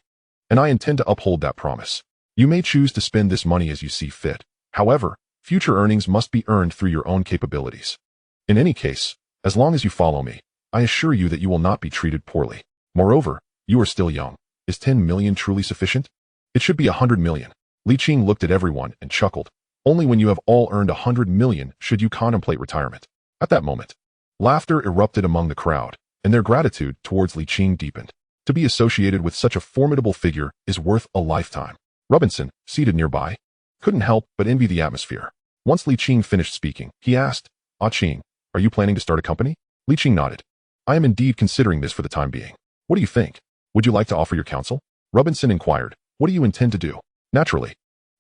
and I intend to uphold that promise. You may choose to spend this money as you see fit. However, future earnings must be earned through your own capabilities. In any case, as long as you follow me, I assure you that you will not be treated poorly. Moreover, you are still young. Is 10 million truly sufficient? It should be 100 million. Liqing looked at everyone and chuckled. Only when you have all earned 100 million should you contemplate retirement. At that moment, laughter erupted among the crowd, and their gratitude towards Liqing deepened. To be associated with such a formidable figure is worth a lifetime. Robinson, seated nearby, couldn't help but envy the atmosphere. Once Liqing finished speaking, he asked, Ah Qing, are you planning to start a company? Liqing nodded. I am indeed considering this for the time being. What do you think? Would you like to offer your counsel? Robinson inquired. What do you intend to do? Naturally,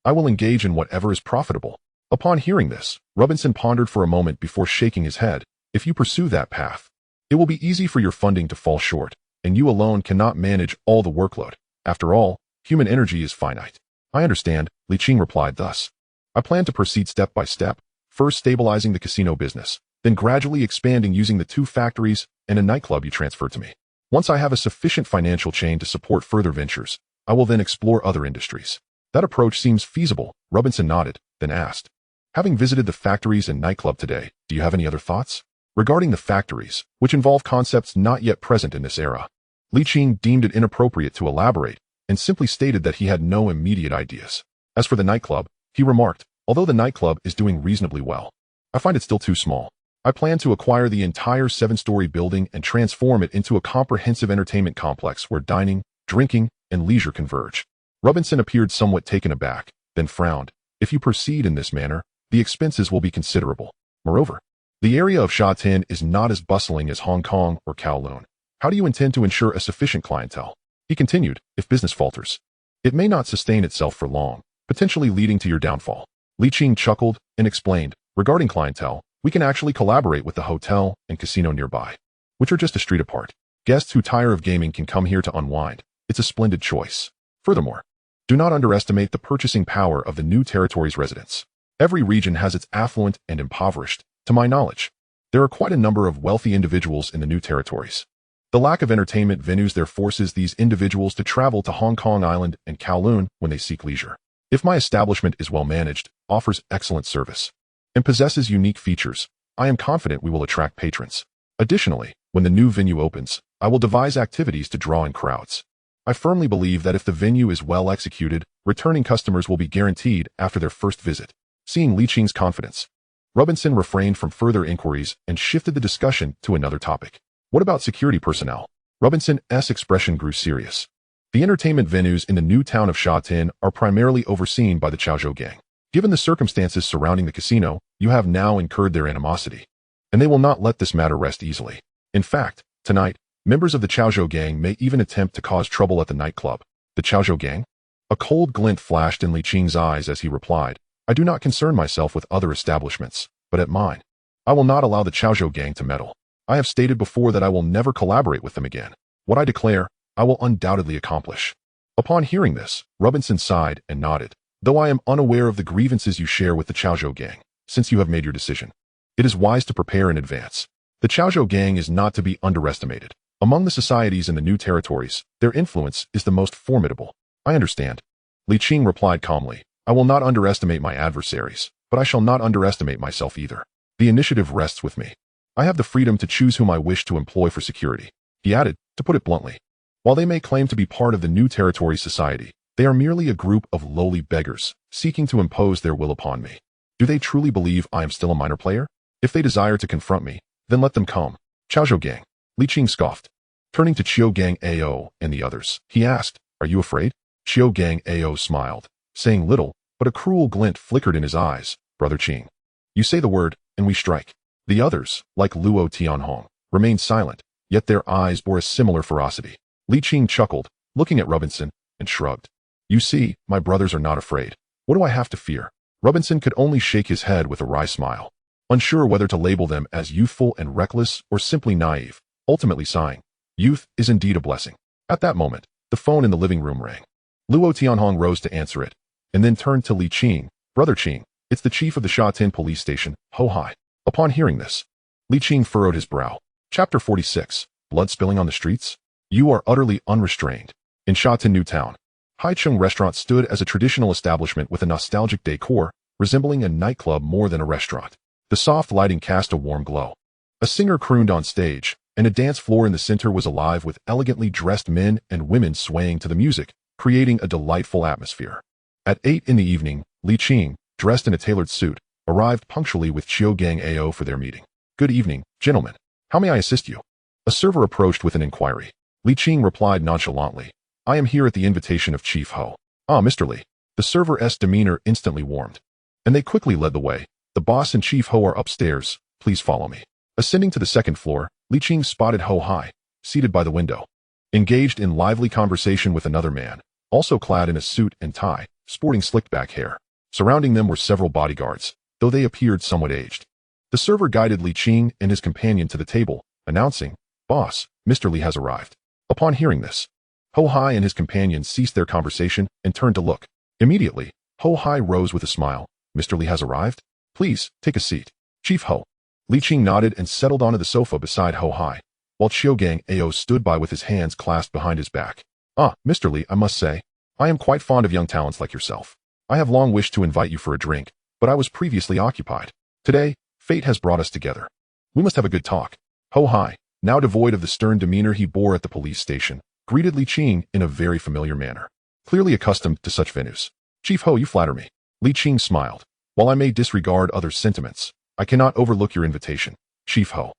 I will engage in whatever is profitable. Upon hearing this, Robinson pondered for a moment before shaking his head. If you pursue that path, it will be easy for your funding to fall short, and you alone cannot manage all the workload. After all, human energy is finite. I understand, Li Qing replied thus. I plan to proceed step by step, first stabilizing the casino business, then gradually expanding using the 2 factories and a nightclub you transferred to me. Once I have a sufficient financial chain to support further ventures, I will then explore other industries. That approach seems feasible, Robinson nodded, then asked. Having visited the factories and nightclub today, do you have any other thoughts? Regarding the factories, which involve concepts not yet present in this era, Li Qing deemed it inappropriate to elaborate and simply stated that he had no immediate ideas. As for the nightclub, he remarked, although the nightclub is doing reasonably well, I find it still too small. I plan to acquire the entire 7-story building and transform it into a comprehensive entertainment complex where dining, drinking, and leisure converge. Robinson appeared somewhat taken aback, then frowned. If you proceed in this manner, the expenses will be considerable. Moreover, the area of Sha Tin is not as bustling as Hong Kong or Kowloon. How do you intend to ensure a sufficient clientele? He continued, if business falters, it may not sustain itself for long, potentially leading to your downfall. Li Qing chuckled and explained, regarding clientele, we can actually collaborate with the hotel and casino nearby, which are just a street apart. Guests who tire of gaming can come here to unwind. It's a splendid choice. Furthermore, do not underestimate the purchasing power of the new territory's residents. Every region has its affluent and impoverished. To my knowledge, there are quite a number of wealthy individuals in the new territories. The lack of entertainment venues there forces these individuals to travel to Hong Kong Island and Kowloon when they seek leisure. If my establishment is well managed, offers excellent service, and possesses unique features, I am confident we will attract patrons. Additionally, when the new venue opens, I will devise activities to draw in crowds. I firmly believe that if the venue is well executed, returning customers will be guaranteed after their first visit. Seeing Li Qing's confidence, Robinson refrained from further inquiries and shifted the discussion to another topic. What about security personnel? Robinson's expression grew serious. The entertainment venues in the new town of Sha Tin are primarily overseen by the Chaozhou gang. Given the circumstances surrounding the casino, you have now incurred their animosity, and they will not let this matter rest easily. In fact, tonight, members of the Chaozhou gang may even attempt to cause trouble at the nightclub. The Chaozhou gang? A cold glint flashed in Li Qing's eyes as he replied, I do not concern myself with other establishments, but at mine. I will not allow the Chaozhou gang to meddle. I have stated before that I will never collaborate with them again. What I declare, I will undoubtedly accomplish. Upon hearing this, Robinson sighed and nodded. Though I am unaware of the grievances you share with the Chaozhou gang, since you have made your decision, it is wise to prepare in advance. The Chaozhou gang is not to be underestimated. Among the societies in the new territories, their influence is the most formidable. I understand. Li Qing replied calmly, I will not underestimate my adversaries, but I shall not underestimate myself either. The initiative rests with me. I have the freedom to choose whom I wish to employ for security. He added, to put it bluntly, while they may claim to be part of the new territory society, they are merely a group of lowly beggars, seeking to impose their will upon me. Do they truly believe I am still a minor player? If they desire to confront me, then let them come. Chaozhou gang. Li Qing scoffed. Turning to Chiu Gang Ao and the others, he asked, are you afraid? Chiu Gang Ao smiled, saying little, but a cruel glint flickered in his eyes. Brother Qing, you say the word, and we strike. The others, like Luo Tianhong, remained silent, yet their eyes bore a similar ferocity. Li Qing chuckled, looking at Robinson, and shrugged. You see, my brothers are not afraid. What do I have to fear? Robinson could only shake his head with a wry smile, unsure whether to label them as youthful and reckless or simply naive, ultimately sighing. Youth is indeed a blessing. At that moment, the phone in the living room rang. Luo Tianhong rose to answer it, and then turned to Li Qing. Brother Qing, it's the chief of the Sha Tin police station, Ho Hai. Upon hearing this, Li Qing furrowed his brow. Chapter 46, Blood Spilling on the Streets? You are utterly unrestrained. In Sha Tin New Town, Hai Chung Restaurant stood as a traditional establishment with a nostalgic decor, resembling a nightclub more than a restaurant. The soft lighting cast a warm glow. A singer crooned on stage, and a dance floor in the center was alive with elegantly dressed men and women swaying to the music, creating a delightful atmosphere. At 8 in the evening, Li Qing, dressed in a tailored suit, arrived punctually with Chiu Gang Ao for their meeting. Good evening, gentlemen. How may I assist you? A server approached with an inquiry. Li Qing replied nonchalantly, I am here at the invitation of Chief Ho. Ah, Mr. Li. The server's demeanor instantly warmed, and they quickly led the way. The boss and Chief Ho are upstairs. Please follow me. Ascending to the second floor, Li Qing spotted Ho Hai, seated by the window, engaged in lively conversation with another man, also clad in a suit and tie, sporting slicked-back hair. Surrounding them were several bodyguards, though they appeared somewhat aged. The server guided Li Qing and his companion to the table, announcing, "Boss, Mr. Li has arrived." Upon hearing this, Ho Hai and his companion ceased their conversation and turned to look. Immediately, Ho Hai rose with a smile. "Mr. Li has arrived? Please, take a seat." "Chief Ho." Li Qing nodded and settled onto the sofa beside Ho Hai, while Qiugang Ao stood by with his hands clasped behind his back. "Ah, Mr. Li, I must say, I am quite fond of young talents like yourself. I have long wished to invite you for a drink, but I was previously occupied. Today, fate has brought us together. We must have a good talk." Ho Hai, now devoid of the stern demeanor he bore at the police station, greeted Li Qing in a very familiar manner, clearly accustomed to such venues. "Chief Ho, you flatter me." Li Qing smiled. "While I may disregard others' sentiments, I cannot overlook your invitation, Chief Ho.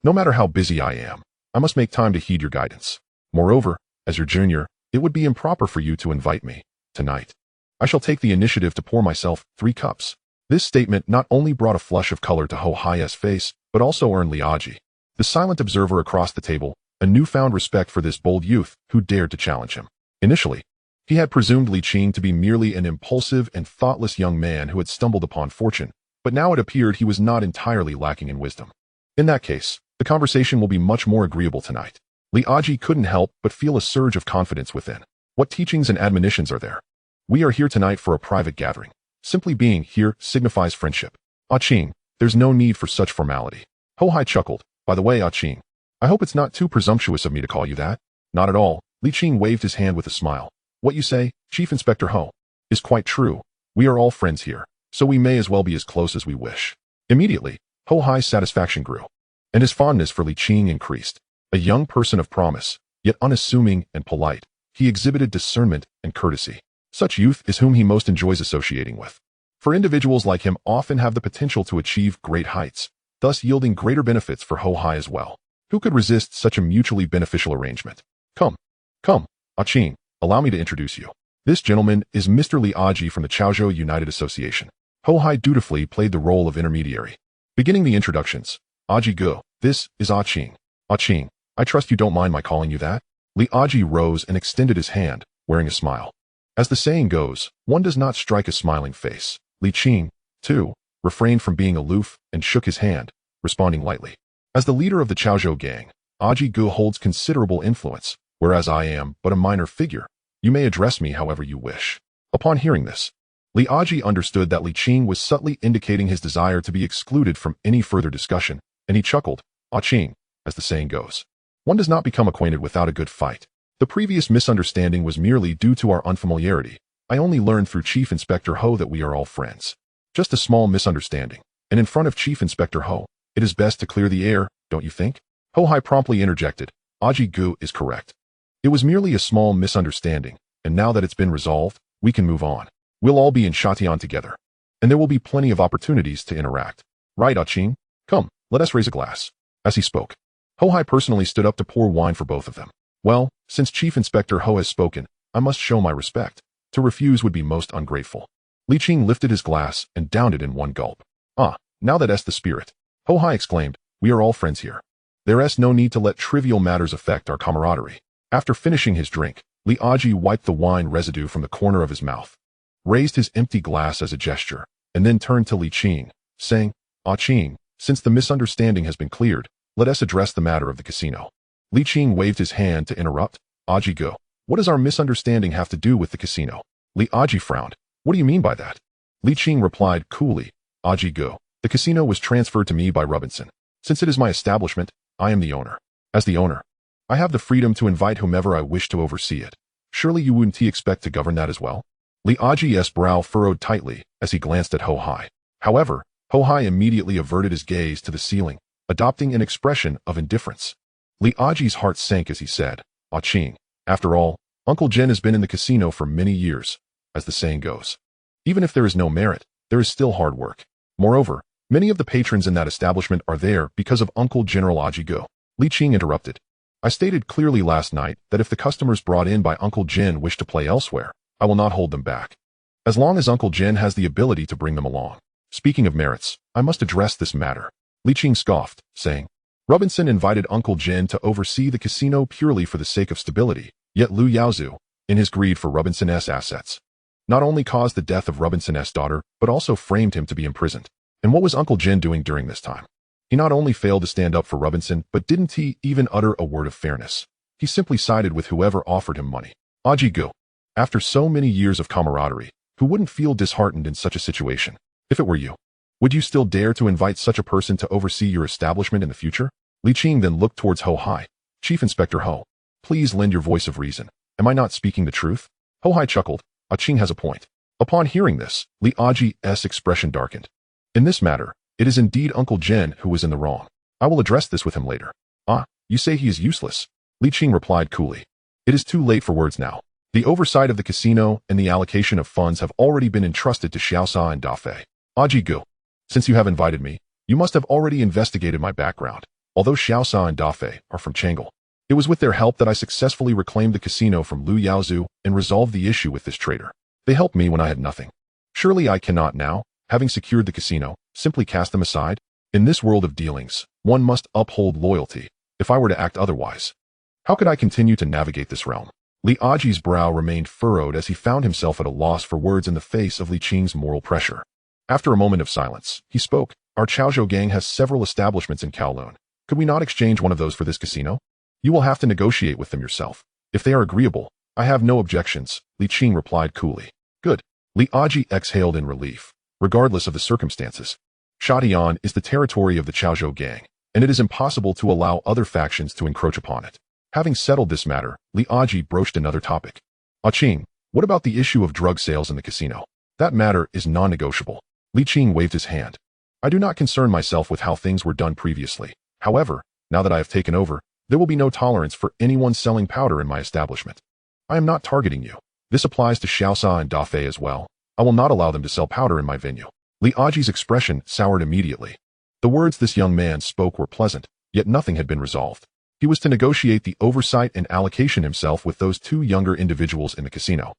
No matter how busy I am, I must make time to heed your guidance. Moreover, as your junior, it would be improper for you to invite me tonight. I shall take the initiative to pour myself 3 cups. This statement not only brought a flush of color to Ho Hai's face, but also earned Liaji, the silent observer across the table, a newfound respect for this bold youth who dared to challenge him. Initially, he had presumed Li Qing to be merely an impulsive and thoughtless young man who had stumbled upon fortune, but now it appeared he was not entirely lacking in wisdom. In that case, the conversation will be much more agreeable tonight. Liaji couldn't help but feel a surge of confidence within. What teachings and admonitions are there? We are here tonight for a private gathering. Simply being here signifies friendship. Ah Qing, there's no need for such formality. Ho Hai chuckled. By the way, Ah Qing, I hope it's not too presumptuous of me to call you that. Not at all. Li Qing waved his hand with a smile. What you say, Chief Inspector Ho, is quite true. We are all friends here, so we may as well be as close as we wish. Immediately, Ho Hai's satisfaction grew, and his fondness for Li Qing increased. A young person of promise, yet unassuming and polite, he exhibited discernment and courtesy. Such youth is whom he most enjoys associating with. For individuals like him often have the potential to achieve great heights, thus yielding greater benefits for Ho Hai as well. Who could resist such a mutually beneficial arrangement? Come, Ah Qing, allow me to introduce you. This gentleman is Mr. Liaji from the Chaozhou United Association. Ho Hai dutifully played the role of intermediary. Beginning the introductions, Aji Go, this is Ah Qing. Ah Qing, I trust you don't mind my calling you that? Liaji rose and extended his hand, wearing a smile. As the saying goes, one does not strike a smiling face. Li Qing, too, refrained from being aloof and shook his hand, responding lightly. As the leader of the Chaozhou gang, Aji Gu holds considerable influence, whereas I am but a minor figure. You may address me however you wish. Upon hearing this, Liaji understood that Li Qing was subtly indicating his desire to be excluded from any further discussion, and he chuckled. Ah Qing, as the saying goes, one does not become acquainted without a good fight. The previous misunderstanding was merely due to our unfamiliarity. I only learned through Chief Inspector Ho that we are all friends. Just a small misunderstanding, and in front of Chief Inspector Ho, it is best to clear the air, don't you think? Ho Hai promptly interjected. Aji Gu is correct. It was merely a small misunderstanding, and now that it's been resolved, we can move on. We'll all be in Shatian together, and there will be plenty of opportunities to interact. Right, Ah Qing? Come, let us raise a glass. As he spoke, Ho Hai personally stood up to pour wine for both of them. Well, since Chief Inspector Ho has spoken, I must show my respect. To refuse would be most ungrateful. Li Qing lifted his glass and downed it in one gulp. Ah, now that's the spirit. Ho Hai exclaimed, we are all friends here. There's no need to let trivial matters affect our camaraderie. After finishing his drink, Liaji wiped the wine residue from the corner of his mouth, raised his empty glass as a gesture, and then turned to Li Qing, saying, Ah Qing, since the misunderstanding has been cleared, let us address the matter of the casino. Li Qing waved his hand to interrupt. Aji Go, what does our misunderstanding have to do with the casino? Liaji frowned. What do you mean by that? Li Qing replied coolly. Aji Go, the casino was transferred to me by Robinson. Since it is my establishment, I am the owner. As the owner, I have the freedom to invite whomever I wish to oversee it. Surely you wouldn't expect to govern that as well? Liaji's brow furrowed tightly as he glanced at Ho Hai. However, Ho Hai immediately averted his gaze to the ceiling, adopting an expression of indifference. Liaji's heart sank as he said, Ah Qing, after all, Uncle Jin has been in the casino for many years, as the saying goes. Even if there is no merit, there is still hard work. Moreover, many of the patrons in that establishment are there because of Uncle General Aji Go. Li Qing interrupted. I stated clearly last night that if the customers brought in by Uncle Jin wish to play elsewhere, I will not hold them back, as long as Uncle Jin has the ability to bring them along. Speaking of merits, I must address this matter. Li Qing scoffed, saying, Robinson invited Uncle Jin to oversee the casino purely for the sake of stability, yet Liu Yaozu, in his greed for Robinson's assets, not only caused the death of Robinson's daughter, but also framed him to be imprisoned. And what was Uncle Jin doing during this time? He not only failed to stand up for Robinson, but didn't he even utter a word of fairness? He simply sided with whoever offered him money. Aji Gu. After so many years of camaraderie, who wouldn't feel disheartened in such a situation? If it were you, would you still dare to invite such a person to oversee your establishment in the future? Li Qing then looked towards Ho Hai. Chief Inspector Ho, please lend your voice of reason. Am I not speaking the truth? Ho Hai chuckled. Ah Qing has a point. Upon hearing this, Li Aji's expression darkened. In this matter, it is indeed Uncle Jin who was in the wrong. I will address this with him later. Ah, you say he is useless? Li Qing replied coolly. It is too late for words now. The oversight of the casino and the allocation of funds have already been entrusted to Xiaosa and Dafei. Aji Gu, since you have invited me, you must have already investigated my background. Although Xiaosa and Dafei are from Chang'an, it was with their help that I successfully reclaimed the casino from Liu Yaozu and resolved the issue with this traitor. They helped me when I had nothing. Surely I cannot now, having secured the casino, simply cast them aside? In this world of dealings, one must uphold loyalty. If I were to act otherwise, how could I continue to navigate this realm? Li Aji's brow remained furrowed as he found himself at a loss for words in the face of Li Qing's moral pressure. After a moment of silence, he spoke. Our Chaozhou gang has several establishments in Kowloon. Could we not exchange one of those for this casino? You will have to negotiate with them yourself. If they are agreeable, I have no objections, Li Qing replied coolly. Good. Li Aji exhaled in relief. Regardless of the circumstances, Shadian is the territory of the Chaozhou gang, and it is impossible to allow other factions to encroach upon it. Having settled this matter, Li Aji broached another topic. Ah Qing, what about the issue of drug sales in the casino? That matter is non-negotiable. Li Qing waved his hand. I do not concern myself with how things were done previously. However, now that I have taken over, there will be no tolerance for anyone selling powder in my establishment. I am not targeting you. This applies to Xiaosa and Dafei as well. I will not allow them to sell powder in my venue. Li Aji's expression soured immediately. The words this young man spoke were pleasant, yet nothing had been resolved. He was to negotiate the oversight and allocation himself with those two younger individuals in the casino.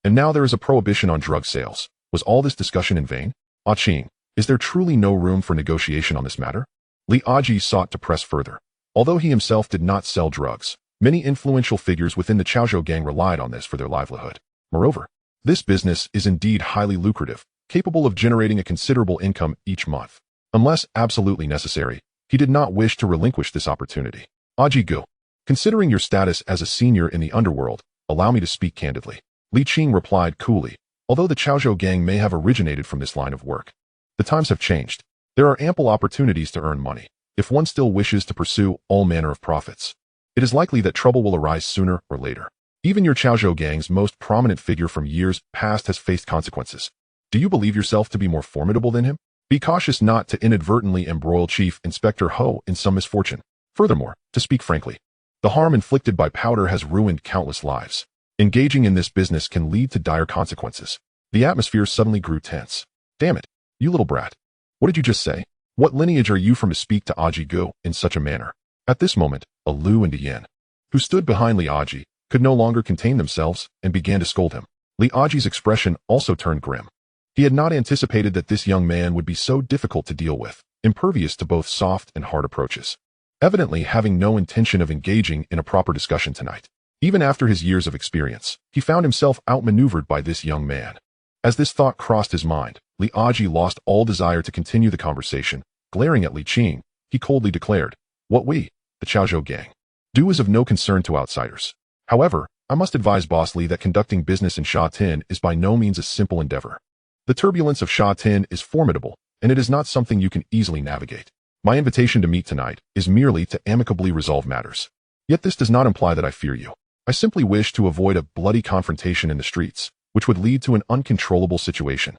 And now there is a prohibition on drug sales. Was all this discussion in vain? Ah Qing, is there truly no room for negotiation on this matter? Li Aji sought to press further. Although he himself did not sell drugs, many influential figures within the Chaozhou gang relied on this for their livelihood. Moreover, this business is indeed highly lucrative, capable of generating a considerable income each month. Unless absolutely necessary, he did not wish to relinquish this opportunity. Aji Gu, considering your status as a senior in the Underworld, allow me to speak candidly. Li Qing replied coolly. Although the Chaozhou gang may have originated from this line of work, the times have changed. There are ample opportunities to earn money. If one still wishes to pursue all manner of profits, it is likely that trouble will arise sooner or later. Even your Chaozhou gang's most prominent figure from years past has faced consequences. Do you believe yourself to be more formidable than him? Be cautious not to inadvertently embroil Chief Inspector Ho in some misfortune. Furthermore, to speak frankly, the harm inflicted by powder has ruined countless lives. Engaging in this business can lead to dire consequences. The atmosphere suddenly grew tense. Damn it, you little brat. What did you just say? What lineage are you from to speak to Aji Gu in such a manner? At this moment, a Lu and a Yin, who stood behind Li Aji, could no longer contain themselves and began to scold him. Li Aji's expression also turned grim. He had not anticipated that this young man would be so difficult to deal with, impervious to both soft and hard approaches. Evidently having no intention of engaging in a proper discussion tonight. Even after his years of experience, he found himself outmaneuvered by this young man. As this thought crossed his mind, Li Aji lost all desire to continue the conversation. Glaring at Li Qing, he coldly declared, "What we, the Chaozhou gang, do is of no concern to outsiders. However, I must advise Boss Li that conducting business in Sha Tin is by no means a simple endeavor. The turbulence of Sha Tin is formidable, and it is not something you can easily navigate. My invitation to meet tonight is merely to amicably resolve matters. Yet this does not imply that I fear you. I simply wish to avoid a bloody confrontation in the streets, which would lead to an uncontrollable situation."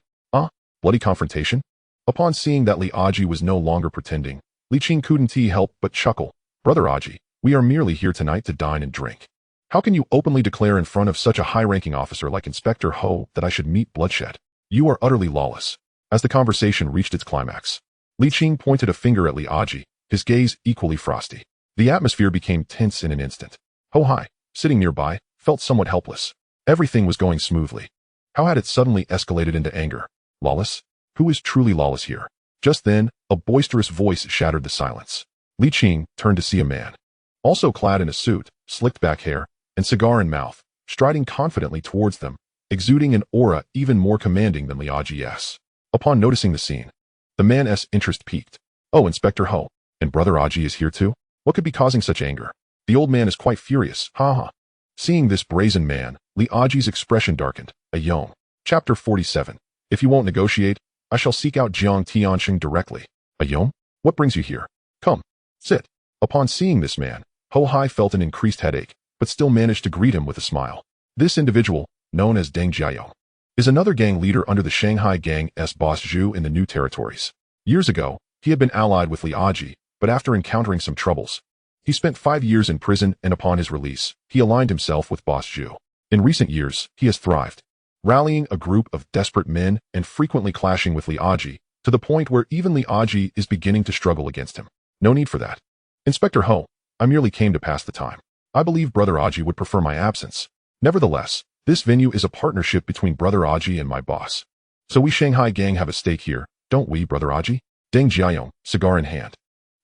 Bloody confrontation? Upon seeing that Li Aji was no longer pretending, Li Qing couldn't help but chuckle. Brother Aji, we are merely here tonight to dine and drink. How can you openly declare in front of such a high-ranking officer like Inspector Ho that I should meet bloodshed? You are utterly lawless. As the conversation reached its climax, Li Qing pointed a finger at Li Aji, his gaze equally frosty. The atmosphere became tense in an instant. Ho Hai, sitting nearby, felt somewhat helpless. Everything was going smoothly. How had it suddenly escalated into anger? Lawless? Who is truly lawless here? Just then, a boisterous voice shattered the silence. Li Qing turned to see a man, also clad in a suit, slicked back hair, and cigar in mouth, striding confidently towards them, exuding an aura even more commanding than Li Aji's. Upon noticing the scene, the man's interest peaked. Oh, Inspector Ho, and Brother Aji is here too? What could be causing such anger? The old man is quite furious, ha. Seeing this brazen man, Li Aji's expression darkened. A Yong. Chapter 47. If you won't negotiate, I shall seek out Jiang Tianxing directly. A Yong? What brings you here? Come. Sit. Upon seeing this man, Ho Hai felt an increased headache, but still managed to greet him with a smile. This individual, known as Deng Jiayong, is another gang leader under the Shanghai Gang's boss Zhu in the New Territories. Years ago, he had been allied with Li Aji, but after encountering some troubles, he spent 5 years in prison, and upon his release, he aligned himself with boss Zhu. In recent years, he has thrived, rallying a group of desperate men and frequently clashing with Li Aji, to the point where even Li Aji is beginning to struggle against him. No need for that. Inspector Ho, I merely came to pass the time. I believe Brother Aji would prefer my absence. Nevertheless, this venue is a partnership between Brother Aji and my boss. So we Shanghai gang have a stake here, don't we, Brother Aji? Deng Jiayong, cigar in hand,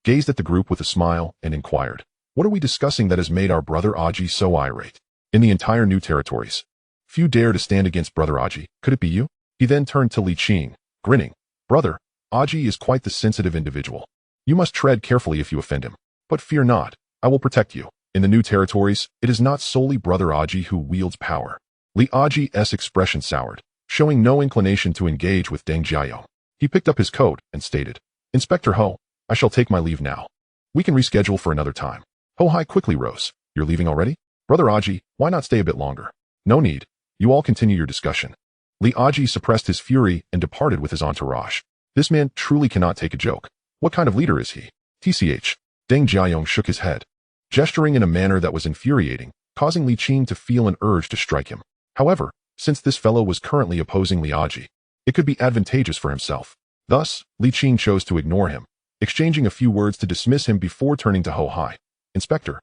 gazed at the group with a smile and inquired, what are we discussing that has made our Brother Aji so irate? In the entire New Territories, few dare to stand against Brother Aji. Could it be you? He then turned to Li Qing, grinning. Brother, Aji is quite the sensitive individual. You must tread carefully if you offend him. But fear not, I will protect you. In the New Territories, it is not solely Brother Aji who wields power. Li Aji's expression soured, showing no inclination to engage with Deng Jiayong. He picked up his coat and stated, Inspector Ho, I shall take my leave now. We can reschedule for another time. Ho Hai quickly rose. You're leaving already? Brother Aji, why not stay a bit longer? No need. You all continue your discussion. Li Aji suppressed his fury and departed with his entourage. This man truly cannot take a joke. What kind of leader is he? TCH. Deng Jiayong shook his head, gesturing in a manner that was infuriating, causing Li Qing to feel an urge to strike him. However, since this fellow was currently opposing Li Aji, it could be advantageous for himself. Thus, Li Qing chose to ignore him, exchanging a few words to dismiss him before turning to Ho Hai. Inspector,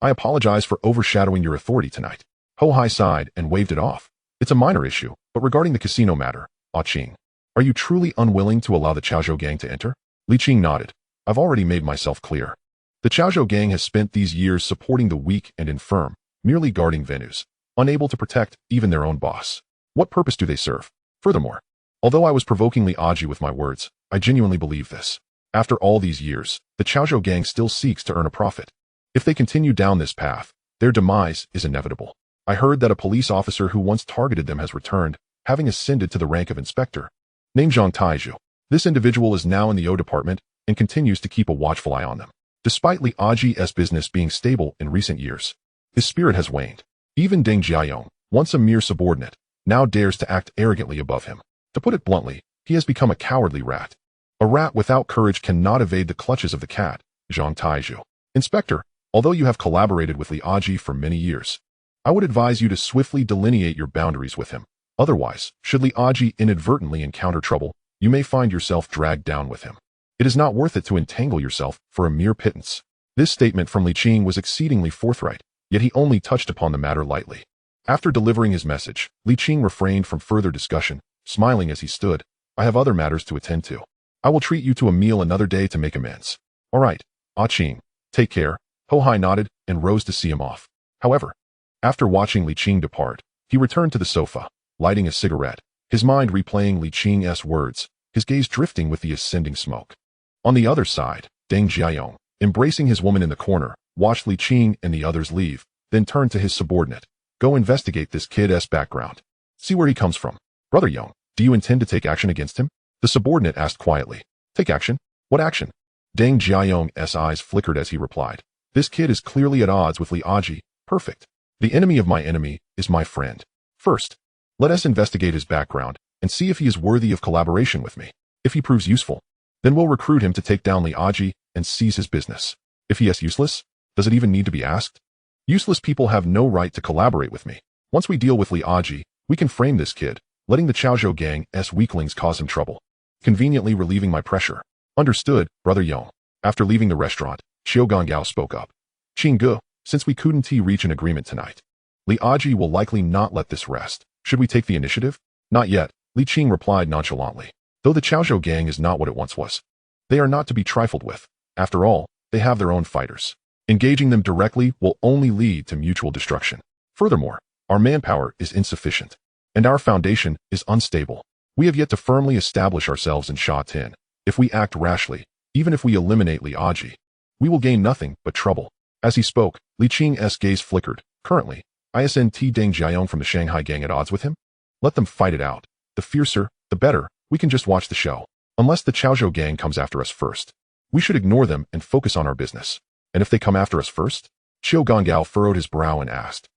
I apologize for overshadowing your authority tonight. Ho Hai sighed and waved it off. It's a minor issue, but regarding the casino matter, Ah Qing, are you truly unwilling to allow the Chaozhou gang to enter? Li Qing nodded. I've already made myself clear. The Chaozhou gang has spent these years supporting the weak and infirm, merely guarding venues, unable to protect even their own boss. What purpose do they serve? Furthermore, although I was provoking Li Aji with my words, I genuinely believe this. After all these years, the Chaozhou gang still seeks to earn a profit. If they continue down this path, their demise is inevitable. I heard that a police officer who once targeted them has returned, having ascended to the rank of inspector. Named Zhang Taizhu. This individual is now in the O department and continues to keep a watchful eye on them. Despite Li Aji's business being stable in recent years, his spirit has waned. Even Deng Jiayong, once a mere subordinate, now dares to act arrogantly above him. To put it bluntly, he has become a cowardly rat. A rat without courage cannot evade the clutches of the cat, Zhang Taizhu. Inspector, although you have collaborated with Li Aji for many years, I would advise you to swiftly delineate your boundaries with him. Otherwise, should Li Aji inadvertently encounter trouble, you may find yourself dragged down with him. It is not worth it to entangle yourself for a mere pittance. This statement from Li Qing was exceedingly forthright, yet he only touched upon the matter lightly. After delivering his message, Li Qing refrained from further discussion, smiling as he stood. I have other matters to attend to. I will treat you to a meal another day to make amends. All right, Ah Qing, take care. Ho Hai nodded and rose to see him off. However, after watching Li Qing depart, he returned to the sofa, lighting a cigarette, his mind replaying Li Qing's words, his gaze drifting with the ascending smoke. On the other side, Deng Jiayong, embracing his woman in the corner, watched Li Qing and the others leave, then turned to his subordinate. Go investigate this kid's background. See where he comes from. Brother Yong, do you intend to take action against him? The subordinate asked quietly. Take action? What action? Deng Jiayong's eyes flickered as he replied. This kid is clearly at odds with Li Aji. Perfect. The enemy of my enemy is my friend. First, let us investigate his background and see if he is worthy of collaboration with me. If he proves useful, then we'll recruit him to take down Li Aji and seize his business. If he is useless, does it even need to be asked? Useless people have no right to collaborate with me. Once we deal with Li Aji, we can frame this kid, letting the Chaozhou gang's weaklings cause him trouble, conveniently relieving my pressure. Understood, Brother Yong. After leaving the restaurant, Xiao Gongao spoke up. Qingge, since we couldn't reach an agreement tonight, Li Aji will likely not let this rest. Should we take the initiative? Not yet, Li Qing replied nonchalantly. Though the Chaozhou gang is not what it once was, they are not to be trifled with. After all, they have their own fighters. Engaging them directly will only lead to mutual destruction. Furthermore, our manpower is insufficient, and our foundation is unstable. We have yet to firmly establish ourselves in Sha Tin. If we act rashly, even if we eliminate Li Aji, we will gain nothing but trouble. As he spoke, Li Qing's gaze flickered. Currently, isn't Deng Jiayong from the Shanghai gang at odds with him? Let them fight it out. The fiercer, the better. We can just watch the show. Unless the Chaozhou gang comes after us first, we should ignore them and focus on our business. And if they come after us first? Qiu Gongao furrowed his brow and asked.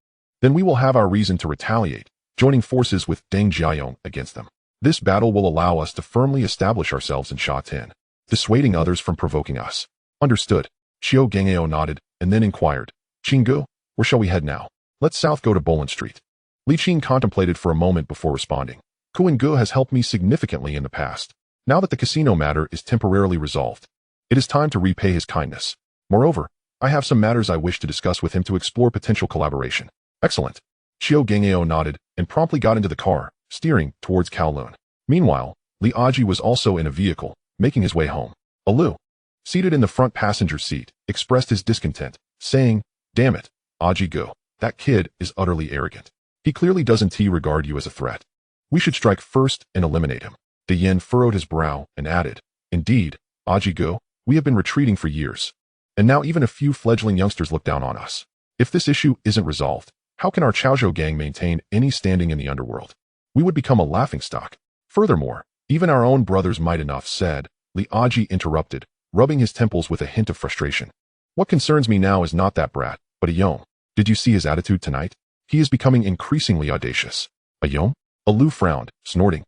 Then we will have our reason to retaliate, joining forces with Deng Jiayong against them. This battle will allow us to firmly establish ourselves in Sha Tin, dissuading others from provoking us. Understood. Qiu Gongao nodded and then inquired, Qinggu, where shall we head now? Let's south go to Bolin Street. Li Qing contemplated for a moment before responding. Kuan-gu has helped me significantly in the past. Now that the casino matter is temporarily resolved, it is time to repay his kindness. Moreover, I have some matters I wish to discuss with him to explore potential collaboration. Excellent. Qiu Gongao nodded and promptly got into the car, steering towards Kowloon. Meanwhile, Li Aji was also in a vehicle, making his way home. Alu, seated in the front passenger seat, expressed his discontent, saying, Damn it, Aji-gu, that kid is utterly arrogant. He clearly doesn't regard you as a threat. We should strike first and eliminate him. De Yin furrowed his brow and added, Indeed, Aji-gu, we have been retreating for years. And now even a few fledgling youngsters look down on us. If this issue isn't resolved, how can our Chaozhou gang maintain any standing in the underworld? We would become a laughingstock. Furthermore, even our own brothers might enough said, Li Aji interrupted, rubbing his temples with a hint of frustration. What concerns me now is not that brat, but Ayom. Did you see his attitude tonight? He is becoming increasingly audacious. Ayom? Alu frowned, snorting.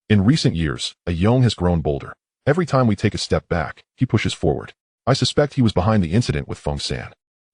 In recent years, Ayom has grown bolder. Every time we take a step back, he pushes forward. I suspect he was behind the incident with Feng San,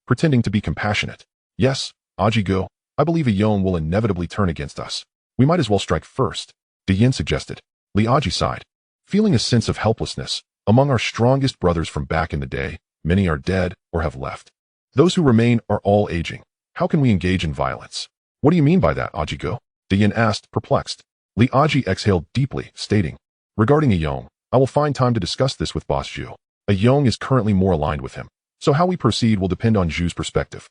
pretending to be compassionate. Yes, Aji-gu, I believe Ayom will inevitably turn against us. We might as well strike first, De Yin suggested. Li Aji sighed. Feeling a sense of helplessness, among our strongest brothers from back in the day, many are dead or have left. Those who remain are all aging. How can we engage in violence? What do you mean by that, Aji-gu? De Yin asked, perplexed. Li Aji exhaled deeply, stating, Regarding Ayom, I will find time to discuss this with Boss Zhu. Ayom is currently more aligned with him, so how we proceed will depend on Zhu's perspective.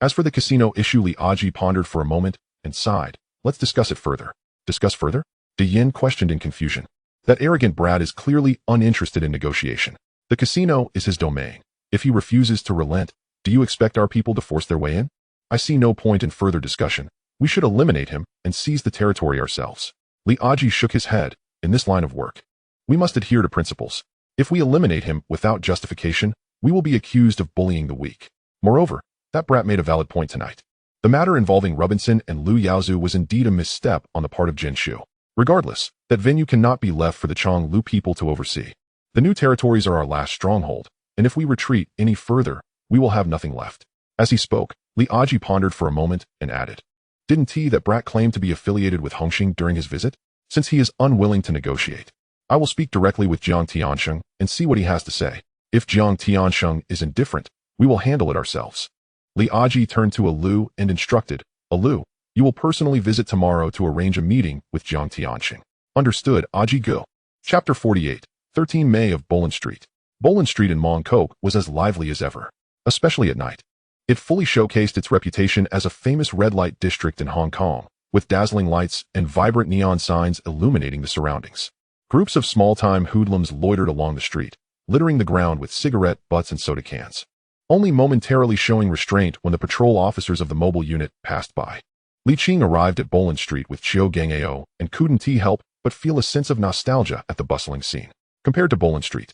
As for the casino issue, Li Aji pondered for a moment and sighed. Let's discuss it further. Discuss further? De Yin questioned in confusion. That arrogant brat is clearly uninterested in negotiation. The casino is his domain. If he refuses to relent, do you expect our people to force their way in? I see no point in further discussion. We should eliminate him and seize the territory ourselves. Li Aji shook his head. In this line of work, we must adhere to principles. If we eliminate him without justification, we will be accused of bullying the weak. Moreover, that brat made a valid point tonight. The matter involving Robinson and Lu Yaozu was indeed a misstep on the part of Jin Shu. Regardless, that venue cannot be left for the Chong Lu people to oversee. The new territories are our last stronghold, and if we retreat any further, we will have nothing left. As he spoke, Li Aji pondered for a moment and added, Didn't that brat claim to be affiliated with Hongxing during his visit? Since he is unwilling to negotiate, I will speak directly with Jiang Tiansheng and see what he has to say. If Jiang Tiansheng is indifferent, we will handle it ourselves. Li Aji turned to Alu and instructed, Alu, you will personally visit tomorrow to arrange a meeting with Jiang Tiansheng. Understood, Aji-gu. Chapter 48, 13 May of Bolin Street. Bolin Street in Mongkok was as lively as ever, especially at night. It fully showcased its reputation as a famous red light district in Hong Kong, with dazzling lights and vibrant neon signs illuminating the surroundings. Groups of small-time hoodlums loitered along the street, littering the ground with cigarette butts and soda cans, only momentarily showing restraint when the patrol officers of the mobile unit passed by. Li Qing arrived at Bolin Street with Qiu Gongao and couldn't help but feel a sense of nostalgia at the bustling scene. Compared to Bolin Street,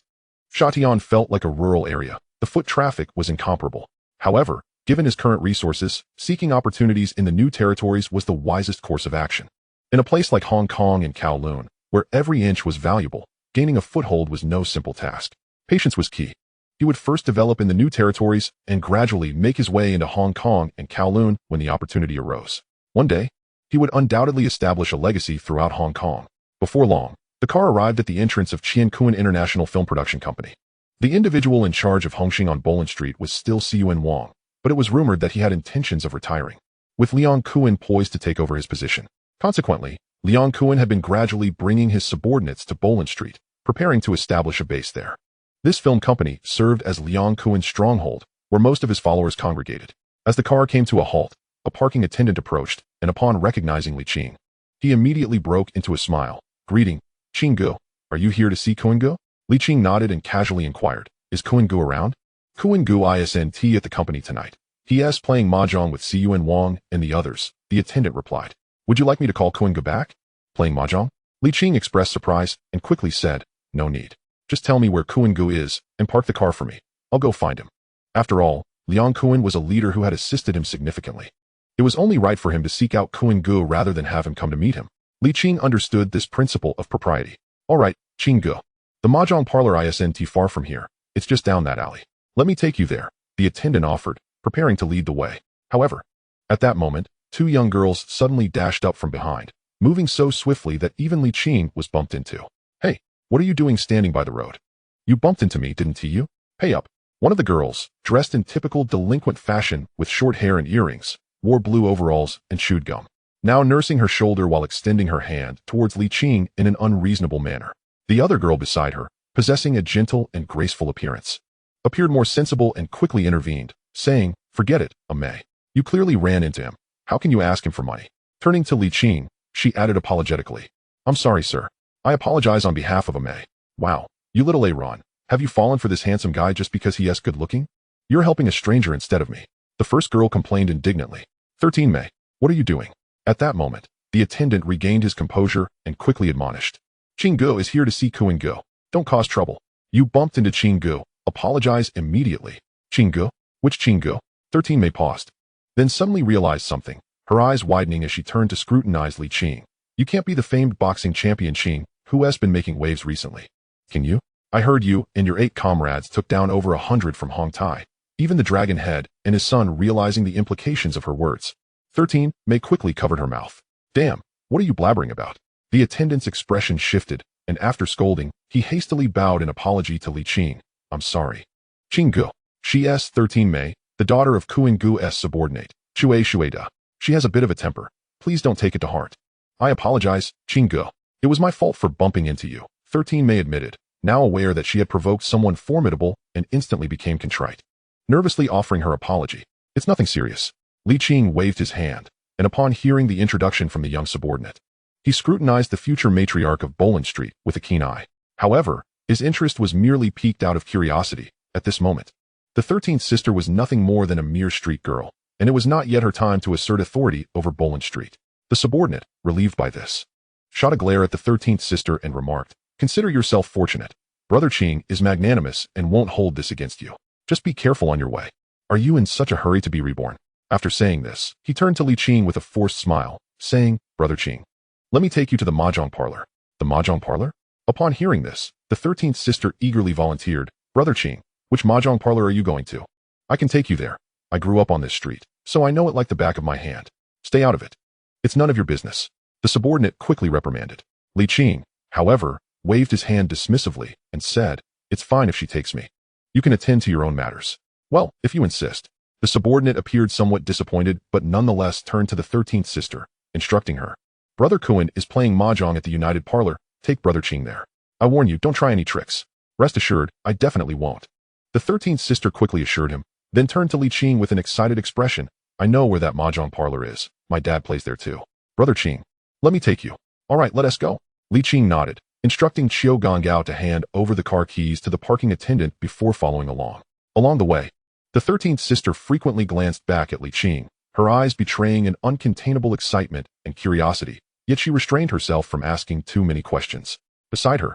Shatian felt like a rural area. The foot traffic was incomparable. However, given his current resources, seeking opportunities in the new territories was the wisest course of action. In a place like Hong Kong and Kowloon, where every inch was valuable, gaining a foothold was no simple task. Patience was key. He would first develop in the new territories and gradually make his way into Hong Kong and Kowloon when the opportunity arose. One day, he would undoubtedly establish a legacy throughout Hong Kong. Before long, the car arrived at the entrance of Chien Kuen International Film Production Company. The individual in charge of Hongxing on Bolin Street was still Siyuan Wang, but it was rumored that he had intentions of retiring, with Liang Kuen poised to take over his position. Consequently, Liang Kuen had been gradually bringing his subordinates to Bolin Street, preparing to establish a base there. This film company served as Liang Kuan's stronghold, where most of his followers congregated. As the car came to a halt, a parking attendant approached, and upon recognizing Li Qing, he immediately broke into a smile. "Greeting, Qinggu. Are you here to see Kuan-gu?" Li Qing nodded and casually inquired, "Is Kuan-gu around?" "Kuan-gu isn't at the company tonight. He is playing mahjong with Siyuan Wang and the others," the attendant replied. "Would you like me to call Kuan-gu back?" "Playing mahjong?" Li Qing expressed surprise and quickly said, "No need. Just tell me where Kuan-gu is and park the car for me. I'll go find him." After all, Liang Kuan was a leader who had assisted him significantly. It was only right for him to seek out Kuan-gu rather than have him come to meet him. Li Qing understood this principle of propriety. "All right, Qinggu. The mahjong parlor isn't far from here. It's just down that alley. Let me take you there," the attendant offered, preparing to lead the way. However, at that moment, two young girls suddenly dashed up from behind, moving so swiftly that even Li Qing was bumped into. "Hey, what are you doing standing by the road? You bumped into me, didn't you? Pay up." One of the girls, dressed in typical delinquent fashion with short hair and earrings, wore blue overalls and chewed gum, now nursing her shoulder while extending her hand towards Li Qing in an unreasonable manner. The other girl beside her, possessing a gentle and graceful appearance, appeared more sensible and quickly intervened, saying, "Forget it, May. You clearly ran into him. How can you ask him for money?" Turning to Li Qing, she added apologetically, "I'm sorry, sir. I apologize on behalf of May. Wow, you little Aaron. Have you fallen for this handsome guy just because he is good looking? You're helping a stranger instead of me." The first girl complained indignantly. 13 May, what are you doing?" At that moment, the attendant regained his composure and quickly admonished, "Qinggu is here to see Kuan-gu. Don't cause trouble. You bumped into Qinggu. Apologize immediately." "Qinggu? Which Qinggu?" 13 May paused, then suddenly realized something, her eyes widening as she turned to scrutinize Li Qing. "You can't be the famed boxing champion Qing, who has been making waves recently. Can you? I heard you and your 8 comrades took down over 100 from Hong Tai." Even the dragon head and his son realizing the implications of her words. 13 May quickly covered her mouth. "Damn, what are you blabbering about?" The attendant's expression shifted, and after scolding, he hastily bowed in apology to Li Qing. "I'm sorry. Qinggu. She is 13 May, the daughter of Kuan-gu's subordinate, Shueda. She has a bit of a temper. Please don't take it to heart." "I apologize, Qinggu. It was my fault for bumping into you," 13 May admitted, now aware that she had provoked someone formidable and instantly became contrite, nervously offering her apology. "It's nothing serious." Li Qing waved his hand, and upon hearing the introduction from the young subordinate, he scrutinized the future matriarch of Boland Street with a keen eye. However, his interest was merely piqued out of curiosity at this moment. The 13th sister was nothing more than a mere street girl, and it was not yet her time to assert authority over Boland Street. The subordinate, relieved by this, shot a glare at the 13th sister and remarked, "Consider yourself fortunate. Brother Qing is magnanimous and won't hold this against you. Just be careful on your way. Are you in such a hurry to be reborn?" After saying this, he turned to Li Qing with a forced smile, saying, "Brother Qing, let me take you to the mahjong parlor." "The mahjong parlor?" Upon hearing this, the 13th sister eagerly volunteered, "Brother Qing, which mahjong parlor are you going to? I can take you there. I grew up on this street, so I know it like the back of my hand. Stay out of it. It's none of your business." The subordinate quickly reprimanded. Li Qing, however, waved his hand dismissively and said, "It's fine if she takes me. You can attend to your own matters." "Well, if you insist." The subordinate appeared somewhat disappointed but nonetheless turned to the 13th sister, instructing her, "Brother Kuan is playing mahjong at the United Parlor. Take Brother Qing there. I warn you, don't try any tricks." "Rest assured, I definitely won't." The 13th sister quickly assured him, then turned to Li Qing with an excited expression. "I know where that mahjong parlor is. My dad plays there too. Brother Qing, let me take you." "All right, let us go." Li Qing nodded, instructing Qiu Gongao to hand over the car keys to the parking attendant before following along. Along the way, the 13th sister frequently glanced back at Li Qing, her eyes betraying an uncontainable excitement and curiosity, yet she restrained herself from asking too many questions. Beside her,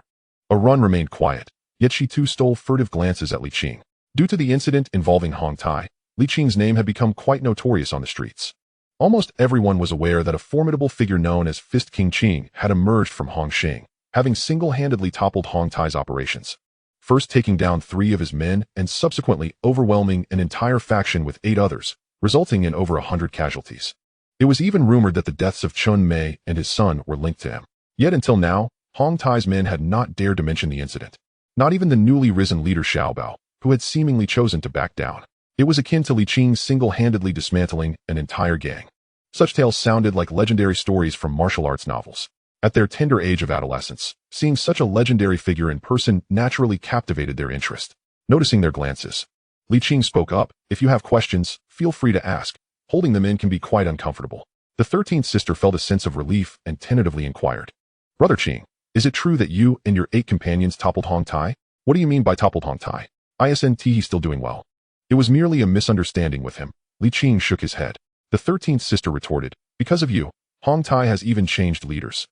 Arun remained quiet, yet she too stole furtive glances at Li Qing. Due to the incident involving Hong Tai, Li Qing's name had become quite notorious on the streets. Almost everyone was aware that a formidable figure known as Fist King Qing had emerged from Hongxing, having single-handedly toppled Hong Tai's operations, first taking down 3 of his men and subsequently overwhelming an entire faction with 8 others, resulting in over 100 casualties. It was even rumored that the deaths of Chun Mei and his son were linked to him. Yet until now, Hong Tai's men had not dared to mention the incident. Not even the newly risen leader Xiao Bao, who had seemingly chosen to back down. It was akin to Li Qing single-handedly dismantling an entire gang. Such tales sounded like legendary stories from martial arts novels. At their tender age of adolescence, seeing such a legendary figure in person naturally captivated their interest. Noticing their glances, Li Qing spoke up, "If you have questions, feel free to ask. Holding them in can be quite uncomfortable." The 13th sister felt a sense of relief and tentatively inquired, "Brother Qing, is it true that you and your 8 companions toppled Hong Tai?" "What do you mean by toppled Hong Tai? Isn't he still doing well?" "It was merely a misunderstanding with him." Li Qing shook his head. The 13th sister retorted, "Because of you, Hong Tai has even changed leaders.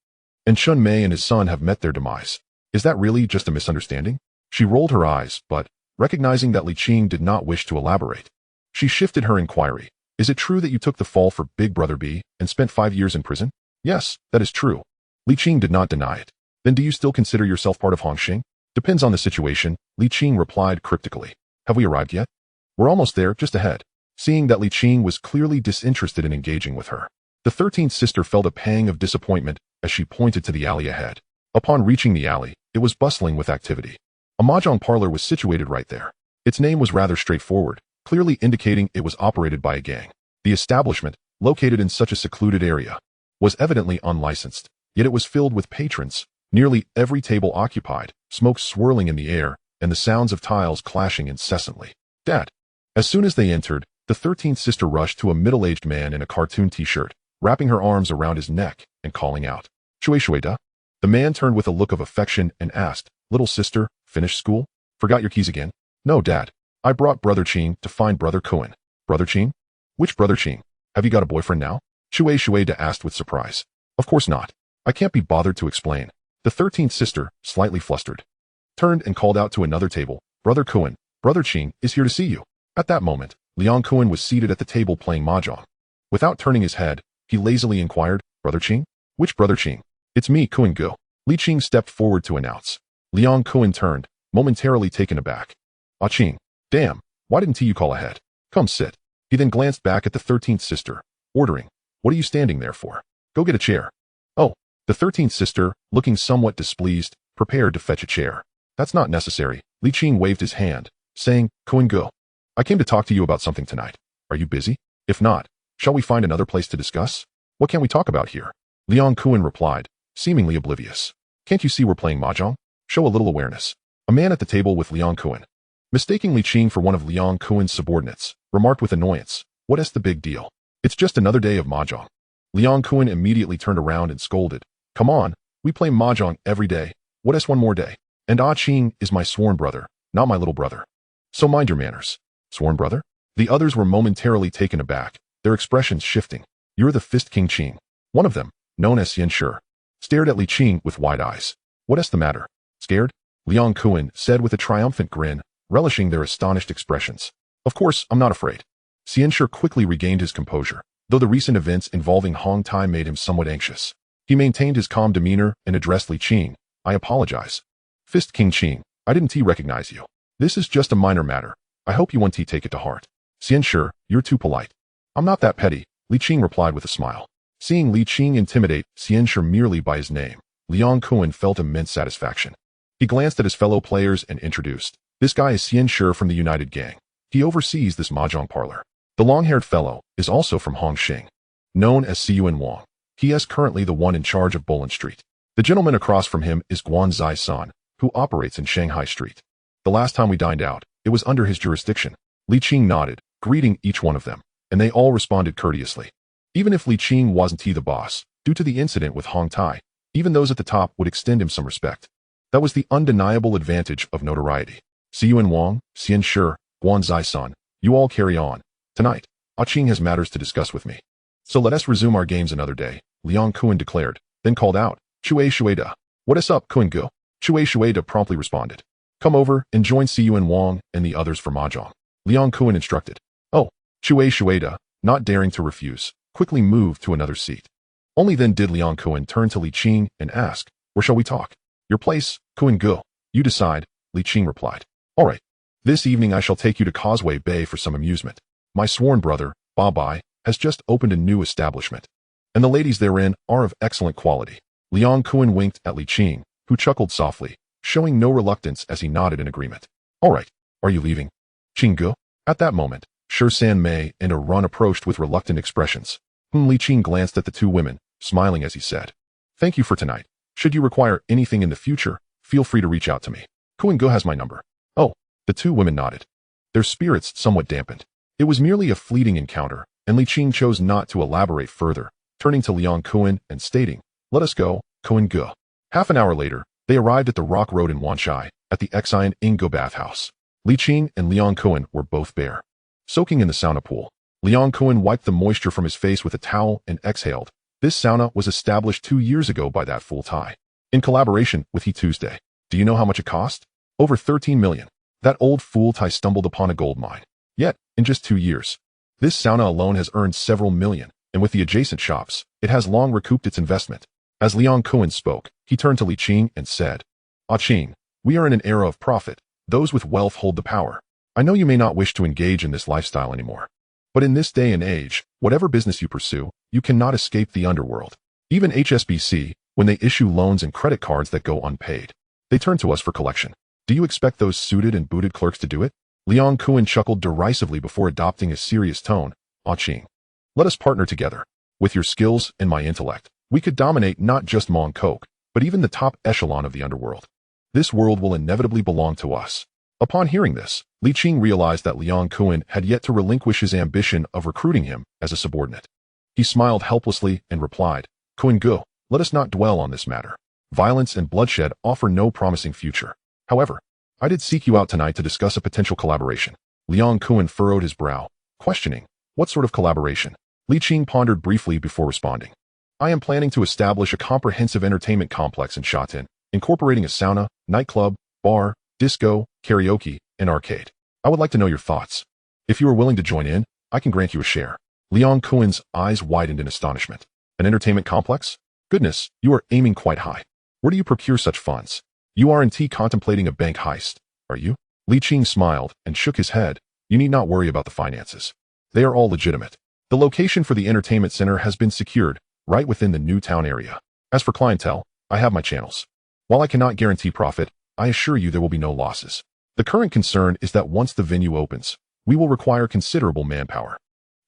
And Shun Mei and his son have met their demise. Is that really just a misunderstanding?" She rolled her eyes, but, recognizing that Li Qing did not wish to elaborate, she shifted her inquiry. "Is it true that you took the fall for Big Brother B and spent 5 years in prison?" "Yes, that is true." Li Qing did not deny it. "Then do you still consider yourself part of Hongxing?" "Depends on the situation," Li Qing replied cryptically. "Have we arrived yet?" "We're almost there, just ahead." Seeing that Li Qing was clearly disinterested in engaging with her, the 13th sister felt a pang of disappointment as she pointed to the alley ahead. Upon reaching the alley, it was bustling with activity. A mahjong parlor was situated right there. Its name was rather straightforward, clearly indicating it was operated by a gang. The establishment, located in such a secluded area, was evidently unlicensed, yet it was filled with patrons, nearly every table occupied, smoke swirling in the air, and the sounds of tiles clashing incessantly. "Dad." As soon as they entered, the 13th sister rushed to a middle-aged man in a cartoon t-shirt, wrapping her arms around his neck and calling out, "Shui Shui da." The man turned with a look of affection and asked, "Little sister, finished school? Forgot your keys again?" "No, Dad. I brought Brother Qing to find Brother Cohen." "Brother Qing? Which Brother Qing? Have you got a boyfriend now?" Shui Shui da asked with surprise. "Of course not. I can't be bothered to explain." The 13th sister, slightly flustered, turned and called out to another table, "Brother Cohen, Brother Qing is here to see you." At that moment, Liang Cohen was seated at the table playing mahjong. Without turning his head, he lazily inquired, "Brother Qing? Which Brother Qing?" "It's me, Cohen Go." Li Qing stepped forward to announce. Liang Cohen turned, momentarily taken aback. "Ah Qing. Damn, why didn't you call ahead? Come sit." He then glanced back at the 13th sister, ordering, "What are you standing there for? Go get a chair." "Oh." The 13th sister, looking somewhat displeased, prepared to fetch a chair. "That's not necessary." Li Qing waved his hand, saying, "Cohen Go. I came to talk to you about something tonight. Are you busy? If not, shall we find another place to discuss?" "What can we talk about here?" Liang Cohen replied, seemingly oblivious. "Can't you see we're playing mahjong? Show a little awareness." A man at the table with Liang Cohen, mistaking Li Qing for one of Liang Cohen's subordinates, remarked with annoyance, "What's the big deal? It's just another day of mahjong." Liang Cohen immediately turned around and scolded, "Come on, we play mahjong every day. What's one more day? And Ah Qing is my sworn brother, not my little brother. So mind your manners." "Sworn brother?" The others were momentarily taken aback, their expressions shifting. "You're the Fist King Qing." One of them, known as Xian Shi, stared at Li Qing with wide eyes. "What's the matter? Scared?" Liang Cohen said with a triumphant grin, relishing their astonished expressions. "Of course, I'm not afraid." Xian Shi quickly regained his composure, though the recent events involving Hong Tai made him somewhat anxious. He maintained his calm demeanor and addressed Li Qing. "I apologize. Fist King Qing, I didn't recognize you. This is just a minor matter. I hope you won't take it to heart." "Xian Shi, you're too polite." "I'm not that petty," Li Qing replied with a smile. Seeing Li Qing intimidate Xian Shi merely by his name, Liang Cohen felt immense satisfaction. He glanced at his fellow players and introduced, "This guy is Xian Shi from the United Gang. He oversees this mahjong parlor. The long-haired fellow is also from Hongxing, known as Siyuan Wang. He is currently the one in charge of Bolan Street. The gentleman across from him is Guan Zai-san, who operates in Shanghai Street. The last time we dined out, it was under his jurisdiction." Li Qing nodded, greeting each one of them, and they all responded courteously. Even if Li Qing wasn't the boss, due to the incident with Hong Tai, even those at the top would extend him some respect. That was the undeniable advantage of notoriety. "Siyuan Wang, Xian Shi, Guan Zai-san, you all carry on. Tonight, Ah Qing has matters to discuss with me. So let us resume our games another day," Liang Cohen declared, then called out, "Shui Shuida. What's up, Cohen Go?" Shui Shuida promptly responded, "Come over and join Siyuan Wang and the others for mahjong." Liang Cohen instructed. "Oh." Shui Shuida, not daring to refuse, quickly moved to another seat. Only then did Liang Cohen turn to Li Qing and ask, "Where shall we talk?" "Your place, Cohen Go. You decide," Li Qing replied. "All right. This evening I shall take you to Causeway Bay for some amusement. My sworn brother, Ba Bai, has just opened a new establishment, and the ladies therein are of excellent quality." Liang Cohen winked at Li Qing, who chuckled softly, showing no reluctance as he nodded in agreement. "All right. Are you leaving?" "Qing Go?" At that moment, Shi San Mei and a run approached with reluctant expressions. Li Qing glanced at the two women, smiling as he said, Thank you for tonight. Should you require anything in the future, feel free to reach out to me. Kowloon has my number. Oh, the two women nodded. Their spirits somewhat dampened. It was merely a fleeting encounter, and Li Qing chose not to elaborate further, turning to Liang Kowloon and stating, "Let us go, Kowloon." Half an hour later, they arrived at the Rock Road in Wanchai, at the Exine Ingo bathhouse. Li Qing and Liang Kowloon were both bare. Soaking in the sauna pool, Liang Kowloon wiped the moisture from his face with a towel and exhaled. This sauna was established 2 years ago by that fool Tai, in collaboration with He Tuesday. Do you know how much it cost? Over 13 million. That old fool Tai stumbled upon a gold mine. Yet, in just 2 years, this sauna alone has earned several million, and with the adjacent shops, it has long recouped its investment. As Liang Kowloon spoke, he turned to Li Qing and said, "Ah Qing, we are in an era of profit. Those with wealth hold the power. I know you may not wish to engage in this lifestyle anymore. But in this day and age, whatever business you pursue, you cannot escape the underworld. Even HSBC, when they issue loans and credit cards that go unpaid, they turn to us for collection. Do you expect those suited and booted clerks to do it?" Liang Kowloon chuckled derisively before adopting a serious tone. "Ah Qing, let us partner together. With your skills and my intellect, we could dominate not just Mong Kok, but even the top echelon of the underworld. This world will inevitably belong to us." Upon hearing this, Li Qing realized that Liang Kowloon had yet to relinquish his ambition of recruiting him as a subordinate. He smiled helplessly and replied, "Kowloon, let us not dwell on this matter. Violence and bloodshed offer no promising future. However, I did seek you out tonight to discuss a potential collaboration." Liang Kowloon furrowed his brow, questioning, "What sort of collaboration?" Li Qing pondered briefly before responding. "I am planning to establish a comprehensive entertainment complex in Shatin, incorporating a sauna, nightclub, bar, disco, karaoke, and arcade. I would like to know your thoughts. If you are willing to join in, I can grant you a share." Liang Kowloon's eyes widened in astonishment. "An entertainment complex? Goodness, you are aiming quite high. Where do you procure such funds? You aren't contemplating a bank heist, are you?" Li Qing smiled and shook his head. "You need not worry about the finances. They are all legitimate. The location for the entertainment center has been secured, right within the new town area. As for clientele, I have my channels. While I cannot guarantee profit, I assure you there will be no losses. The current concern is that once the venue opens, we will require considerable manpower.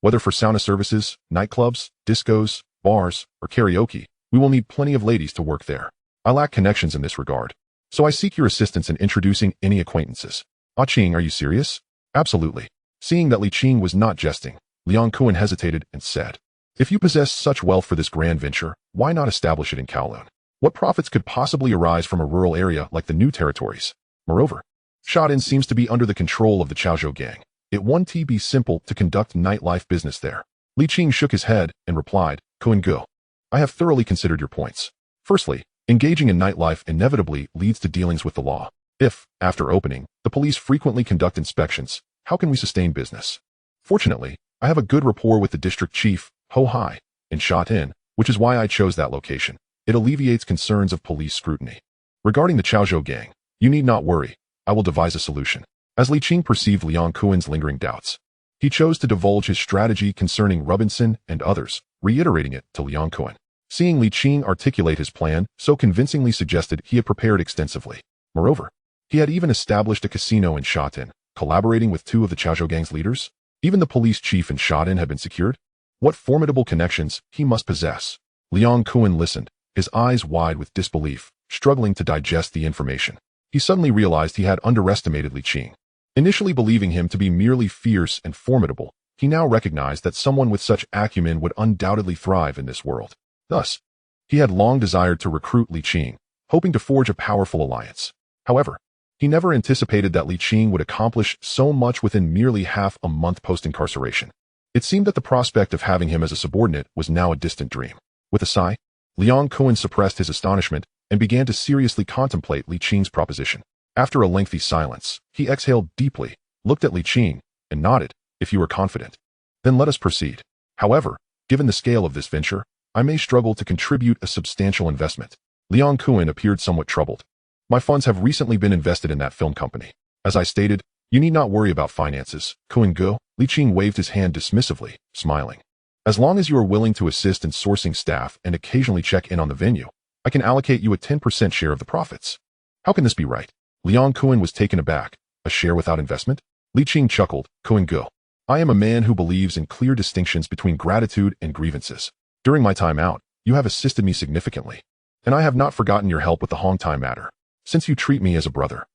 Whether for sauna services, nightclubs, discos, bars, or karaoke, we will need plenty of ladies to work there. I lack connections in this regard, so I seek your assistance in introducing any acquaintances." "Ah Qing, are you serious?" "Absolutely." Seeing that Li Qing was not jesting, Liang Kowloon hesitated and said, "If you possess such wealth for this grand venture, why not establish it in Kowloon? What profits could possibly arise from a rural area like the New Territories? Moreover, Shatin seems to be under the control of the Chaozhou gang. It won't be simple to conduct nightlife business there." Li Qing shook his head and replied, "Kowloon, I have thoroughly considered your points. Firstly, engaging in nightlife inevitably leads to dealings with the law. If, after opening, the police frequently conduct inspections, how can we sustain business? Fortunately, I have a good rapport with the district chief, Ho Hai, in Shatin, which is why I chose that location. It alleviates concerns of police scrutiny. Regarding the Chaozhou gang, you need not worry. I will devise a solution." As Li Qing perceived Liang Kowloon's lingering doubts, he chose to divulge his strategy concerning Robinson and others, reiterating it to Liang Kowloon. Seeing Li Qing articulate his plan so convincingly suggested he had prepared extensively. Moreover, he had even established a casino in Shatin, collaborating with 2 of the Chaozhou gang's leaders. Even the police chief in Shatin had been secured. What formidable connections he must possess. Liang Kowloon listened, his eyes wide with disbelief, struggling to digest the information. He suddenly realized he had underestimated Li Qing. Initially believing him to be merely fierce and formidable, he now recognized that someone with such acumen would undoubtedly thrive in this world. Thus, he had long desired to recruit Li Qing, hoping to forge a powerful alliance. However, he never anticipated that Li Qing would accomplish so much within merely half a month post-incarceration. It seemed that the prospect of having him as a subordinate was now a distant dream. With a sigh, Liang Kowloon suppressed his astonishment and began to seriously contemplate Li Qing's proposition. After a lengthy silence, he exhaled deeply, looked at Li Qing, and nodded. "If you are confident, then let us proceed. However, given the scale of this venture, I may struggle to contribute a substantial investment." Liang Kowloon appeared somewhat troubled. "My funds have recently been invested in that film company. As I stated, you need not worry about finances, Kowloon." Li Qing waved his hand dismissively, smiling. "As long as you are willing to assist in sourcing staff and occasionally check in on the venue, I can allocate you a 10% share of the profits." "How can this be right?" Liang Kowloon was taken aback. "A share without investment?" Li Qing chuckled. "Kowloon, I am a man who believes in clear distinctions between gratitude and grievances. During my time out, you have assisted me significantly. and I have not forgotten your help with the Hongtai matter, since you treat me as a brother.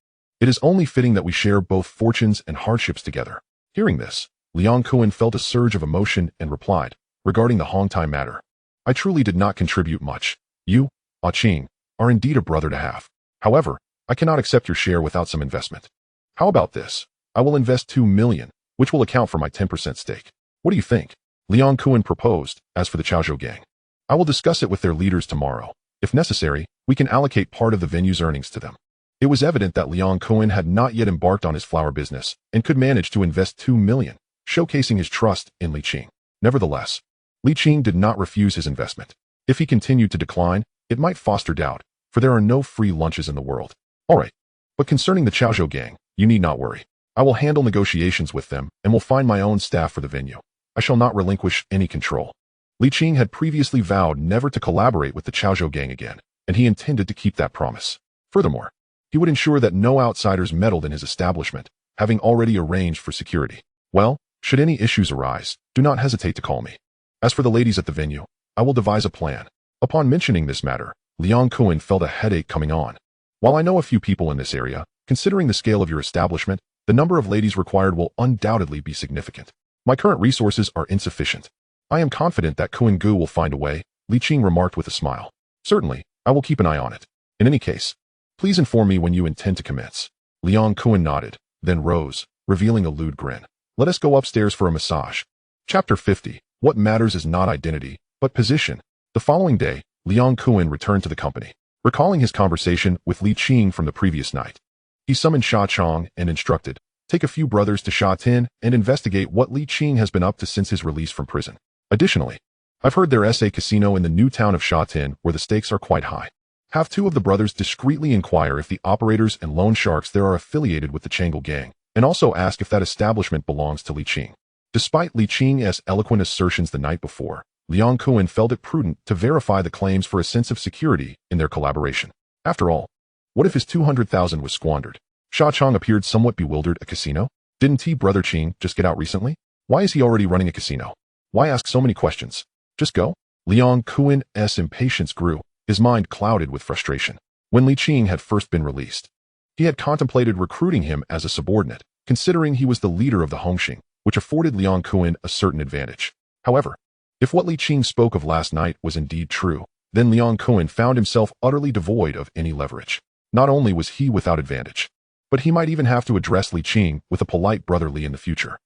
It is only fitting that we share both fortunes and hardships together. Hearing this, Liang Kuan felt a surge of emotion and replied, regarding the Hongtai matter. I truly did not contribute much. You, Qing, are indeed a brother to have. However, I cannot accept your share without some investment. How about this? I will invest 2 million, which will account for my 10% stake. What do you think? Liang Kuan proposed. As for the Chaozhou gang, I will discuss it with their leaders tomorrow. If necessary, we can allocate part of the venue's earnings to them. It was evident that Liang Kuan had not yet embarked on his flower business and could manage to invest 2 million, showcasing his trust in Li Qing. Nevertheless, Li Qing did not refuse his investment. If he continued to decline, it might foster doubt, for there are no free lunches in the world. Alright, but concerning the Chaozhou gang, you need not worry. I will handle negotiations with them and will find my own staff for the venue. I shall not relinquish any control. Li Qing had previously vowed never to collaborate with the Chaozhou gang again, and he intended to keep that promise. Furthermore, he would ensure that no outsiders meddled in his establishment, having already arranged for security. Well, should any issues arise, do not hesitate to call me. As for the ladies at the venue, I will devise a plan. Upon mentioning this matter, Liang Kuan felt a headache coming on. While I know a few people in this area, considering the scale of your establishment, the number of ladies required will undoubtedly be significant. My current resources are insufficient. I am confident that Kuan Gu will find a way, Li Qing remarked with a smile. Certainly, I will keep an eye on it. In any case, please inform me when you intend to commence. Liang Kuan nodded, then rose, revealing a lewd grin. Let us go upstairs for a massage. Chapter 50. What matters is not identity, but position. The following day, Liang Kuan returned to the company, recalling his conversation with Li Qing from the previous night. He summoned Sha Chong and instructed, take a few brothers to Sha Tin and investigate what Li Qing has been up to since his release from prison. Additionally, I've heard there is a casino in the new town of Sha Tin where the stakes are quite high. Have 2 of the brothers discreetly inquire if the operators and loan sharks there are affiliated with the Chang'e gang, and also ask if that establishment belongs to Li Qing. Despite Li Qing's eloquent assertions the night before, Liang Kuan felt it prudent to verify the claims for a sense of security in their collaboration. After all, what if his 200,000 was squandered? Sha Chong appeared somewhat bewildered. A casino? Didn't Brother Qing just get out recently? Why is he already running a casino? Why ask so many questions? Just go? Liang Kuan's impatience grew, his mind clouded with frustration. When Li Qing had first been released, he had contemplated recruiting him as a subordinate, considering he was the leader of the Hongxing, which afforded Liang Kuan a certain advantage. However, if what Li Qing spoke of last night was indeed true, then Liang Kuan found himself utterly devoid of any leverage. Not only was he without advantage, but he might even have to address Li Qing with a polite brotherly in the future.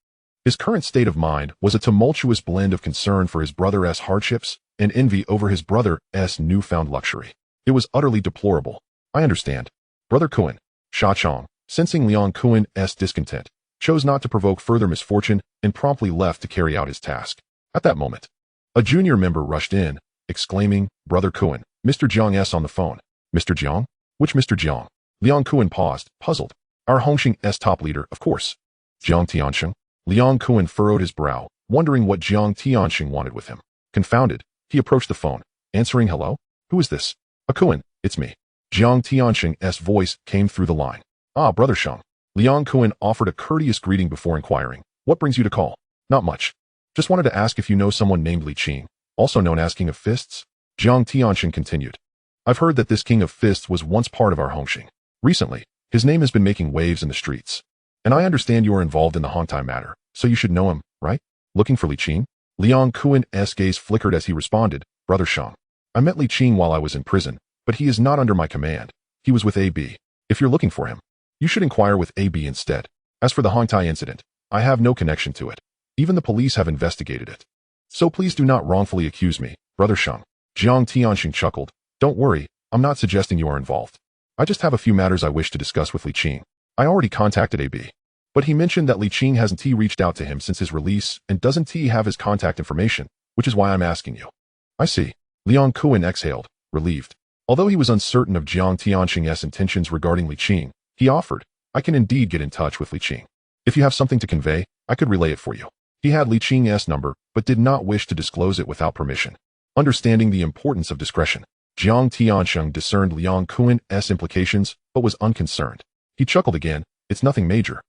His current state of mind was a tumultuous blend of concern for his brother's hardships and envy over his brother's newfound luxury. It was utterly deplorable. I understand. Brother Kuan, Sha Chong, sensing Liang Kuan's discontent, chose not to provoke further misfortune and promptly left to carry out his task. At that moment, a junior member rushed in, exclaiming, Brother Kuan, Mr. Jiang's on the phone. Mr. Jiang? Which Mr. Jiang? Liang Kuan paused, puzzled. Our Hongxing's top leader, of course. Jiang Tianxing? Liang Kuan furrowed his brow, wondering what Jiang Tianxing wanted with him. Confounded, he approached the phone, answering hello? Who is this? Kuan, it's me. Jiang Tianxing's voice came through the line. Ah, Brother Sheng. Liang Kuan offered a courteous greeting before inquiring, what brings you to call? Not much. Just wanted to ask if you know someone named Li Qing, also known as King of Fists? Jiang Tianxing continued. I've heard that this King of Fists was once part of our Hongxing. Recently, his name has been making waves in the streets. And I understand you are involved in the Hongtai matter, so you should know him, right? Looking for Li Qing? Liang Kuan's gaze flickered as he responded, Brother Sheng. I met Li Qing while I was in prison, but he is not under my command. He was with AB. If you're looking for him, you should inquire with AB instead. As for the Hongtai incident, I have no connection to it. Even the police have investigated it. So please do not wrongfully accuse me, Brother Sheng. Jiang Tianxing chuckled. Don't worry, I'm not suggesting you are involved. I just have a few matters I wish to discuss with Li Qing. I already contacted AB. But he mentioned that Li Qing hasn't reached out to him since his release and doesn't have his contact information, which is why I'm asking you. I see. Liang Kuan exhaled, relieved. Although he was uncertain of Jiang Tianxing's intentions regarding Li Qing, he offered, I can indeed get in touch with Li Qing. If you have something to convey, I could relay it for you. He had Li Qing's number, but did not wish to disclose it without permission. Understanding the importance of discretion, Jiang Tianxing discerned Liang Kuan's implications, but was unconcerned. He chuckled again, it's nothing major.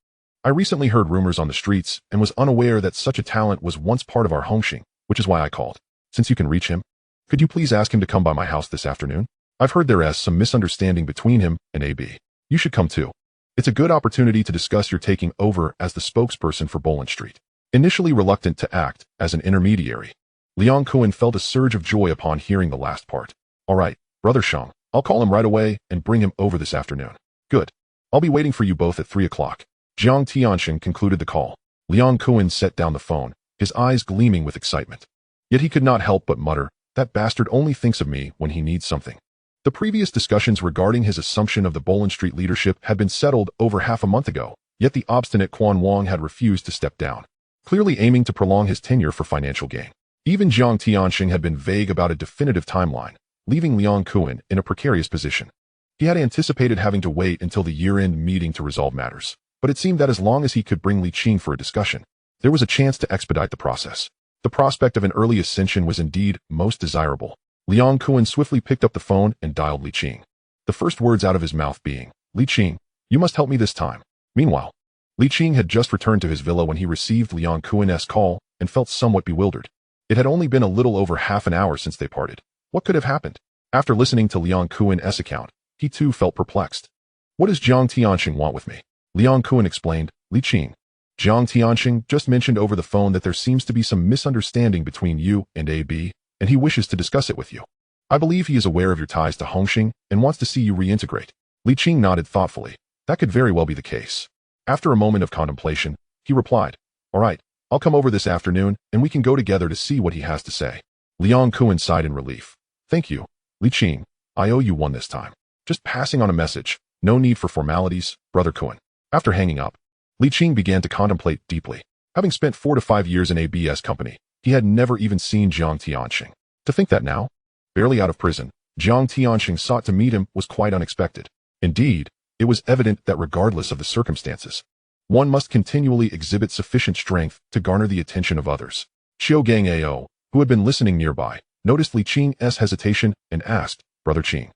I recently heard rumors on the streets and was unaware that such a talent was once part of our Hongxing, which is why I called. Since you can reach him, could you please ask him to come by my house this afternoon? I've heard there is some misunderstanding between him and AB. You should come too. It's a good opportunity to discuss your taking over as the spokesperson for Boland Street. Initially reluctant to act as an intermediary, Liang Kuan felt a surge of joy upon hearing the last part. All right, Brother Shang, I'll call him right away and bring him over this afternoon. Good. I'll be waiting for you both at 3 o'clock. Jiang Tianxing concluded the call. Liang Kuan set down the phone, his eyes gleaming with excitement. Yet he could not help but mutter, that bastard only thinks of me when he needs something. The previous discussions regarding his assumption of the Boland Street leadership had been settled over half a month ago, yet the obstinate Quan Wang had refused to step down, clearly aiming to prolong his tenure for financial gain. Even Jiang Tianxing had been vague about a definitive timeline, leaving Liang Kuan in a precarious position. He had anticipated having to wait until the year-end meeting to resolve matters, but it seemed that as long as he could bring Li Qing for a discussion, there was a chance to expedite the process. The prospect of an early ascension was indeed most desirable. Liang Kuan swiftly picked up the phone and dialed Li Qing, the first words out of his mouth being, Li Qing, you must help me this time. Meanwhile, Li Qing had just returned to his villa when he received Liang Kuan's call and felt somewhat bewildered. It had only been a little over half an hour since they parted. What could have happened? After listening to Liang Kuan's account, he too felt perplexed. What does Jiang Tianxing want with me? Liang Kuan explained, Li Qing. Jiang Tianxing just mentioned over the phone that there seems to be some misunderstanding between you and AB, and he wishes to discuss it with you. I believe he is aware of your ties to Hongxing and wants to see you reintegrate. Li Qing nodded thoughtfully. That could very well be the case. After a moment of contemplation, he replied, all right, I'll come over this afternoon and we can go together to see what he has to say. Liang Kuan sighed in relief. Thank you, Li Qing. I owe you one this time. Just passing on a message. No need for formalities, Brother Kuan. After hanging up, Li Qing began to contemplate deeply. Having spent 4 to 5 years in AB's company, he had never even seen Jiang Tianxing. To think that now, barely out of prison, Jiang Tianxing sought to meet him was quite unexpected. Indeed, it was evident that regardless of the circumstances, one must continually exhibit sufficient strength to garner the attention of others. Qiu Gangao, who had been listening nearby, noticed Li Qing's hesitation and asked, Brother Qing,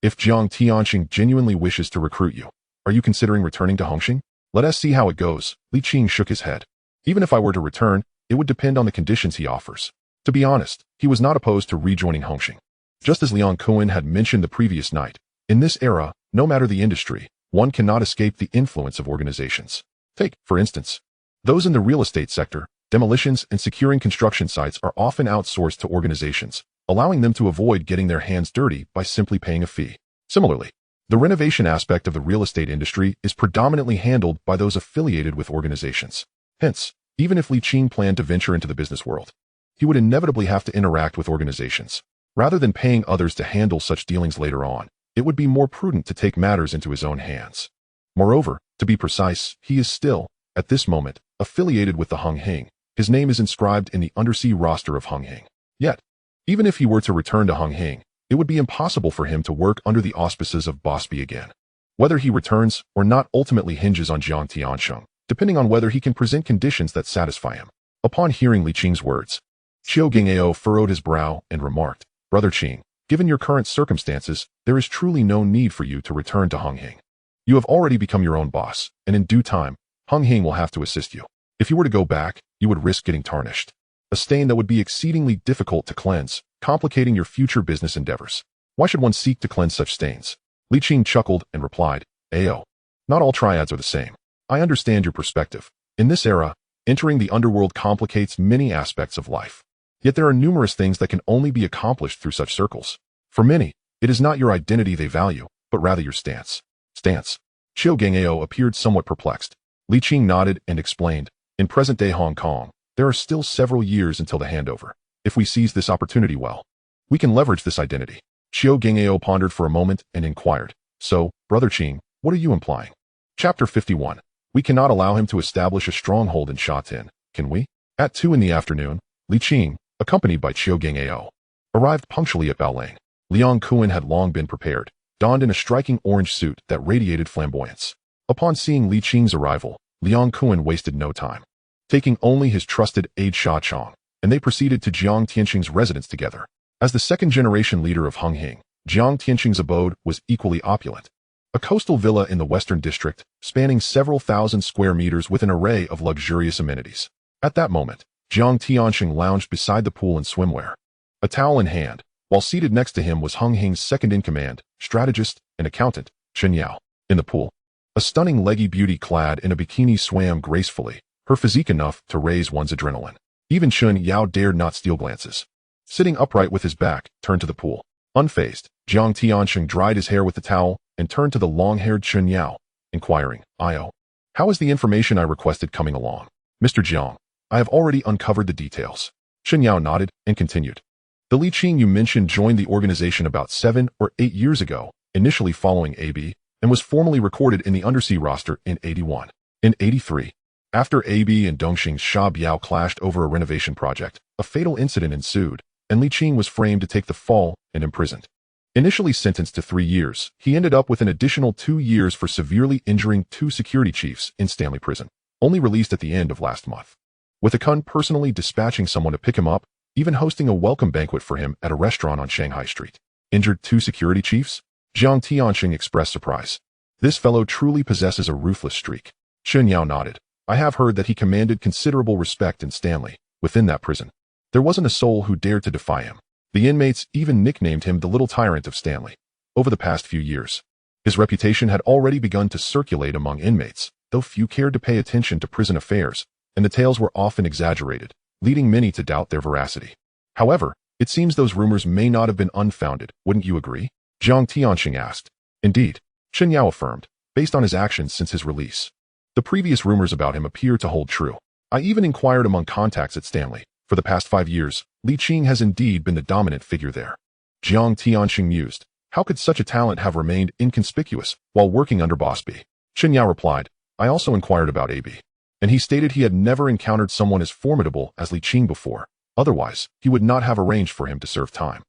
if Jiang Tianxing genuinely wishes to recruit you, are you considering returning to Hongxing? Let us see how it goes. Li Qing shook his head. Even if I were to return, it would depend on the conditions he offers. To be honest, he was not opposed to rejoining Hongxing. Just as Liang Kuan had mentioned the previous night, in this era, no matter the industry, one cannot escape the influence of organizations. Take, for instance, those in the real estate sector. Demolitions and securing construction sites are often outsourced to organizations, allowing them to avoid getting their hands dirty by simply paying a fee. Similarly, the renovation aspect of the real estate industry is predominantly handled by those affiliated with organizations. Hence, even if Li Qing planned to venture into the business world, he would inevitably have to interact with organizations. Rather than paying others to handle such dealings later on, it would be more prudent to take matters into his own hands. Moreover, to be precise, he is still, at this moment, affiliated with the Hongxing. His name is inscribed in the undersea roster of Hongxing. Yet, even if he were to return to Hongxing, it would be impossible for him to work under the auspices of Bosby again. Whether he returns or not ultimately hinges on Jiang Tianxing, depending on whether he can present conditions that satisfy him. Upon hearing Li Qing's words, Qiu Gangao furrowed his brow and remarked, Brother Qing, given your current circumstances, there is truly no need for you to return to Hongxing. You have already become your own boss, and in due time, Hongxing will have to assist you. If you were to go back, you would risk getting tarnished. A stain that would be exceedingly difficult to cleanse, complicating your future business endeavors. Why should one seek to cleanse such stains? Li Qing chuckled and replied, Ao. Not all triads are the same. I understand your perspective. In this era, entering the underworld complicates many aspects of life. Yet there are numerous things that can only be accomplished through such circles. For many, it is not your identity they value, but rather your stance. Qiu Gangao appeared somewhat perplexed. Li Qing nodded and explained, in present-day Hong Kong, there are still several years until the handover. If we seize this opportunity well, we can leverage this identity. Qiu Gangao pondered for a moment and inquired, so, Brother Qing, what are you implying? Chapter 51. We cannot allow him to establish a stronghold in Shatin, can we? At 2 in the afternoon, Li Qing, accompanied by Qiu Gangao, arrived punctually at Baolang. Liang Kuan had long been prepared, donned in a striking orange suit that radiated flamboyance. Upon seeing Li Qing's arrival, Liang Kuan wasted no time, taking only his trusted aide Sha Chong, and they proceeded to Jiang Tianxing's residence together. As the second-generation leader of Hongxing, Jiang Tianxing's abode was equally opulent. A coastal villa in the western district, spanning several thousand square meters with an array of luxurious amenities. At that moment, Jiang Tianxing lounged beside the pool in swimwear. A towel in hand, while seated next to him was Hung Hing's second-in-command, strategist, and accountant, Chen Yao. In the pool, a stunning leggy beauty clad in a bikini swam gracefully, her physique enough to raise one's adrenaline. Even Chen Yao dared not steal glances. Sitting upright with his back turned to the pool. Unfazed, Jiang Tianxing dried his hair with the towel and turned to the long-haired Chen Yao, inquiring, "Io, how is the information I requested coming along?" "Mr. Jiang, I have already uncovered the details." Chen Yao nodded and continued. "The Li Qing you mentioned joined the organization about 7 or 8 years ago, initially following AB, and was formally recorded in the undersea roster in 81. In 83, after AB and Dongxing's Sha Biao clashed over a renovation project, a fatal incident ensued, and Li Qing was framed to take the fall and imprisoned. Initially sentenced to 3 years, he ended up with an additional 2 years for severely injuring 2 security chiefs in Stanley Prison, only released at the end of last month. With a Kun personally dispatching someone to pick him up, even hosting a welcome banquet for him at a restaurant on Shanghai Street. Injured 2 security chiefs? Jiang Tianxing expressed surprise. This fellow truly possesses a ruthless streak. Chen Yao nodded. I have heard that he commanded considerable respect in Stanley, within that prison. There wasn't a soul who dared to defy him. The inmates even nicknamed him the Little Tyrant of Stanley. Over the past few years, his reputation had already begun to circulate among inmates, though few cared to pay attention to prison affairs, and the tales were often exaggerated, leading many to doubt their veracity. However, it seems those rumors may not have been unfounded, wouldn't you agree? Jiang Tianxing asked. Indeed, Chen Yao affirmed, based on his actions since his release. The previous rumors about him appear to hold true. I even inquired among contacts at Stanley. For the past 5 years, Li Qing has indeed been the dominant figure there. Jiang Tianxing mused. How could such a talent have remained inconspicuous while working under Boss B? Chen Yao replied, I also inquired about AB, and he stated he had never encountered someone as formidable as Li Qing before. Otherwise, he would not have arranged for him to serve time.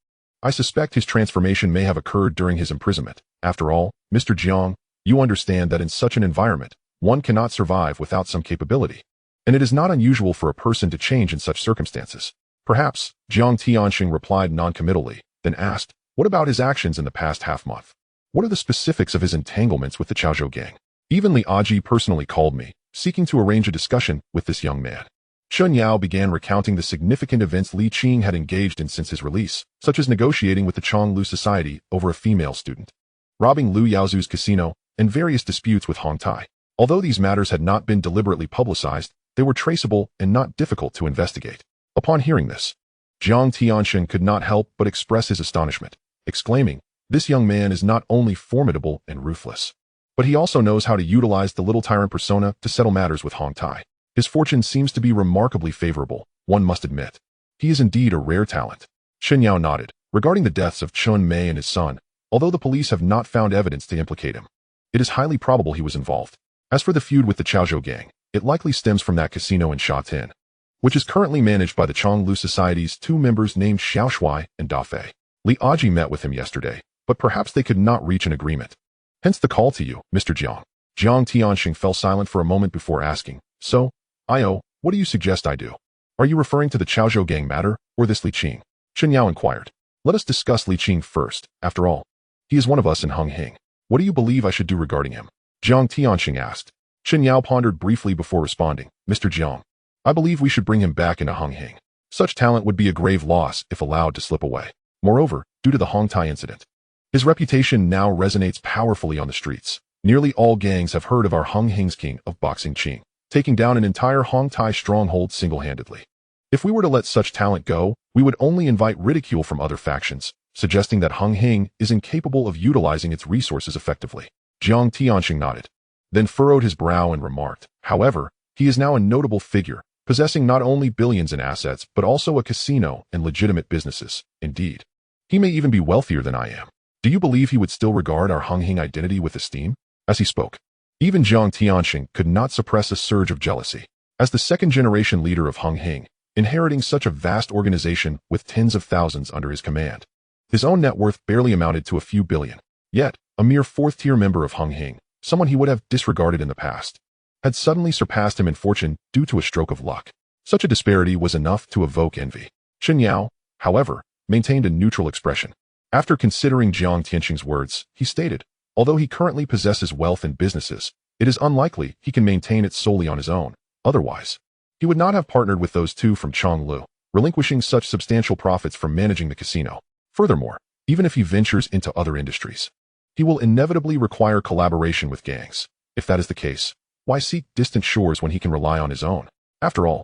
I suspect his transformation may have occurred during his imprisonment. After all, Mr. Jiang, you understand that in such an environment, one cannot survive without some capability. And it is not unusual for a person to change in such circumstances. Perhaps, Jiang Tianxing replied noncommittally, then asked, what about his actions in the past half-month? What are the specifics of his entanglements with the Chaozhou gang? Even Li Aji personally called me, seeking to arrange a discussion with this young man. Chen Yao began recounting the significant events Li Qing had engaged in since his release, such as negotiating with the Chonglu Society over a female student, robbing Lu Yaozu's casino, and various disputes with Hong Tai. Although these matters had not been deliberately publicized, they were traceable and not difficult to investigate. Upon hearing this, Jiang Tianxing could not help but express his astonishment, exclaiming, this young man is not only formidable and ruthless, but he also knows how to utilize the little tyrant persona to settle matters with Hong Tai. His fortune seems to be remarkably favorable, one must admit. He is indeed a rare talent. Chen Yao nodded. Regarding the deaths of Chun Mei and his son, although the police have not found evidence to implicate him, it is highly probable he was involved. As for the feud with the Chaozhou gang, it likely stems from that casino in Shatin, which is currently managed by the Chonglu Society's 2 members named Xiao Shui and Da Fei. Li Aji met with him yesterday, but perhaps they could not reach an agreement. Hence the call to you, Mr. Jiang. Jiang Tianxing fell silent for a moment before asking, so, Io, what do you suggest I do? Are you referring to the Chaozhou gang matter, or this Li Qing? Chen Yao inquired. Let us discuss Li Qing first. After all, he is one of us in Hung Hing. What do you believe I should do regarding him? Jiang Tianxing asked. Chen Yao pondered briefly before responding. Mr. Jiang, I believe we should bring him back into Hung Hing. Such talent would be a grave loss if allowed to slip away. Moreover, due to the Hong Tai incident, his reputation now resonates powerfully on the streets. Nearly all gangs have heard of our Hung Hing's king of boxing Qing, taking down an entire Hong Tai stronghold single-handedly. If we were to let such talent go, we would only invite ridicule from other factions, suggesting that Hung Hing is incapable of utilizing its resources effectively. Jiang Tianxing nodded, then furrowed his brow and remarked, however, he is now a notable figure, possessing not only billions in assets but also a casino and legitimate businesses. Indeed, he may even be wealthier than I am. Do you believe he would still regard our Hung Hing identity with esteem? As he spoke, even Jiang Tianxing could not suppress a surge of jealousy. As the second-generation leader of Hung Hing, inheriting such a vast organization with tens of thousands under his command, his own net worth barely amounted to a few billion. Yet, a mere 4th-tier member of Hung Hing, someone he would have disregarded in the past, had suddenly surpassed him in fortune due to a stroke of luck. Such a disparity was enough to evoke envy. Chen Yao, however, maintained a neutral expression. After considering Jiang Tianxing's words, he stated, although he currently possesses wealth and businesses, it is unlikely he can maintain it solely on his own. Otherwise, he would not have partnered with those 2 from Chonglu, relinquishing such substantial profits from managing the casino. Furthermore, even if he ventures into other industries, he will inevitably require collaboration with gangs. If that is the case, why seek distant shores when he can rely on his own? After all,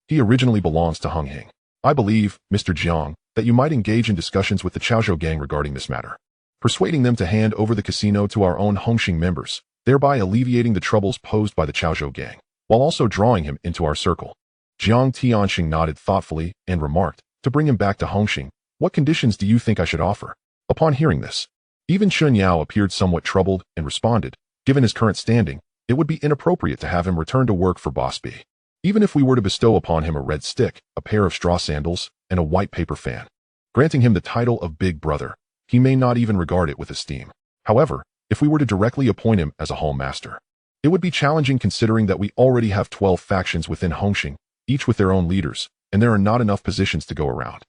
he originally belongs to Hung Hing. I believe, Mr. Jiang, that you might engage in discussions with the Chaozhou gang regarding this matter, persuading them to hand over the casino to our own Hongxing members, thereby alleviating the troubles posed by the Chaozhou gang, while also drawing him into our circle. Jiang Tianxing nodded thoughtfully and remarked, to bring him back to Hongxing, what conditions do you think I should offer? Upon hearing this, even Chun Yao appeared somewhat troubled and responded, given his current standing, it would be inappropriate to have him return to work for Boss B. Even if we were to bestow upon him a red stick, a pair of straw sandals, and a white paper fan, granting him the title of Big Brother, he may not even regard it with esteem. However, if we were to directly appoint him as a hall master, it would be challenging considering that we already have 12 factions within Hongxing, each with their own leaders, and there are not enough positions to go around.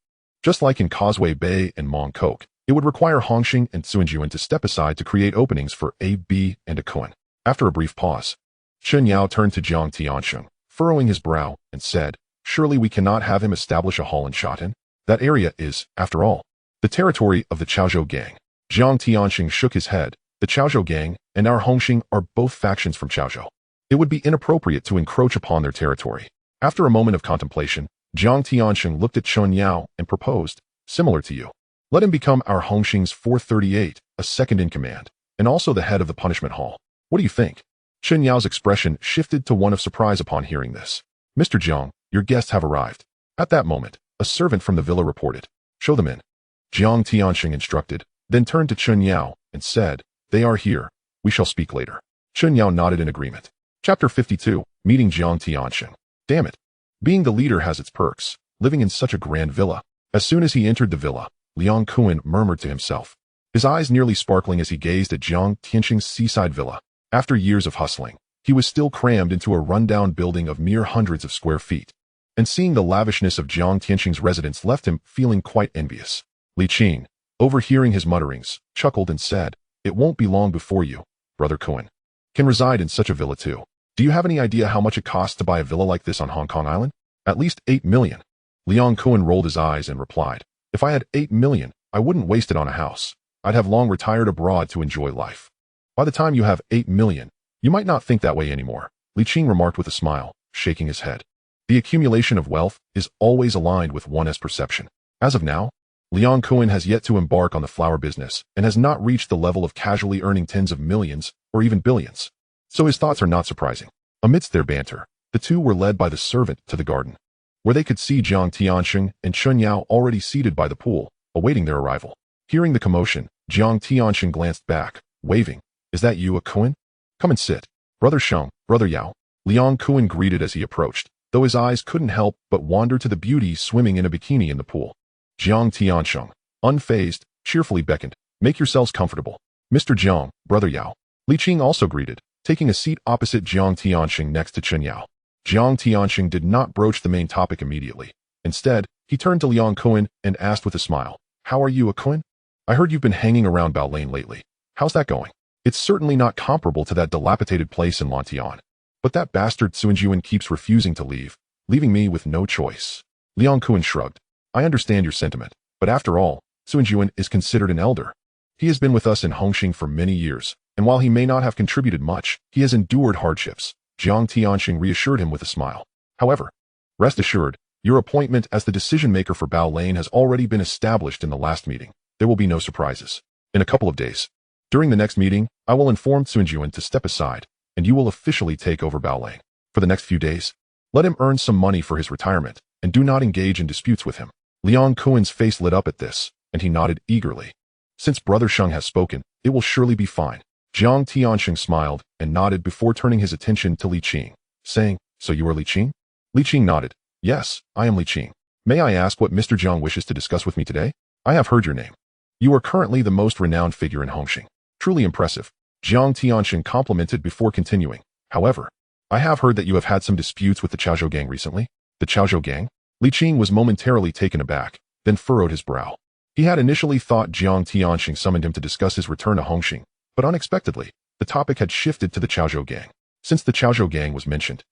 Just like in Causeway Bay and Mongkok, it would require Hongxing and Suanjuan to step aside to create openings for A, B, and a Kuan. After a brief pause, Chun Yao turned to Jiang Tianxing, furrowing his brow, and said, surely we cannot have him establish a hall in Shoten? That area is, after all, the territory of the Chaozhou gang. Jiang Tianxing shook his head. The Chaozhou gang and our Hongxing are both factions from Chaozhou. It would be inappropriate to encroach upon their territory. After a moment of contemplation, Jiang Tianxing looked at Chun Yao and proposed, similar to you, let him become our Hongxing's 438, a second in command, and also the head of the punishment hall. What do you think? Chun Yao's expression shifted to one of surprise upon hearing this. Mr. Jiang, your guests have arrived. At that moment, a servant from the villa reported. Show them in. Jiang Tianxing instructed, then turned to Chun Yao and said, they are here. We shall speak later. Chun Yao nodded in agreement. Chapter 52, Meeting Jiang Tianxing. Damn it. Being the leader has its perks, living in such a grand villa. As soon as he entered the villa, Liang Kuan murmured to himself, his eyes nearly sparkling as he gazed at Jiang Tianxing's seaside villa. After years of hustling, he was still crammed into a rundown building of mere hundreds of square feet, and seeing the lavishness of Jiang Tianxing's residence left him feeling quite envious. Li Qing, overhearing his mutterings, chuckled and said, it won't be long before you, Brother Kuan, can reside in such a villa too. Do you have any idea how much it costs to buy a villa like this on Hong Kong Island? At least 8 million. Liang Kuan rolled his eyes and replied, if I had 8 million, I wouldn't waste it on a house. I'd have long retired abroad to enjoy life. By the time you have 8 million, you might not think that way anymore, Li Qing remarked with a smile, shaking his head. The accumulation of wealth is always aligned with one's perception. As of now, Liang Kuan has yet to embark on the flower business and has not reached the level of casually earning tens of millions or even billions. So his thoughts are not surprising. Amidst their banter, the two were led by the servant to the garden, where they could see Jiang Tianxing and Chun Yao already seated by the pool, awaiting their arrival. Hearing the commotion, Jiang Tianxing glanced back, waving, is that you, Kuan? Come and sit. Brother Sheng, Brother Yao. Liang Kuan greeted as he approached, though his eyes couldn't help but wander to the beauty swimming in a bikini in the pool. Jiang Tianxing, unfazed, cheerfully beckoned, make yourselves comfortable. Mr. Jiang, Brother Yao. Li Qing also greeted, taking a seat opposite Jiang Tianxing next to Chun Yao. Jiang Tianxing did not broach the main topic immediately. Instead, he turned to Liang Kuan and asked with a smile, how are you, Kuan? I heard you've been hanging around Bao Lane lately. How's that going? It's certainly not comparable to that dilapidated place in Lantian. But that bastard Suanjuan keeps refusing to leave, leaving me with no choice. Liang Kuan shrugged. I understand your sentiment, but after all, Suanjuan is considered an elder. He has been with us in Hongxing for many years, and while he may not have contributed much, he has endured hardships. Jiang Tianxing reassured him with a smile. However, rest assured, your appointment as the decision-maker for Bao Lane has already been established in the last meeting. There will be no surprises. In a couple of days, during the next meeting, I will inform Suanjuan to step aside, and you will officially take over Bao Lane. For the next few days, let him earn some money for his retirement, and do not engage in disputes with him. Liang Kuan's face lit up at this, and he nodded eagerly. Since Brother Sheng has spoken, it will surely be fine. Jiang Tianxing smiled and nodded before turning his attention to Li Qing, saying, so you are Li Qing? Li Qing nodded. Yes, I am Li Qing. May I ask what Mr. Jiang wishes to discuss with me today? I have heard your name. You are currently the most renowned figure in Hongxing. Truly impressive. Jiang Tianxing complimented before continuing. However, I have heard that you have had some disputes with the Chaozhou gang recently. The Chaozhou gang? Li Qing was momentarily taken aback, then furrowed his brow. He had initially thought Jiang Tianxing summoned him to discuss his return to Hongxing, but unexpectedly, the topic had shifted to the Chaozhou gang. Since the Chaozhou gang was mentioned,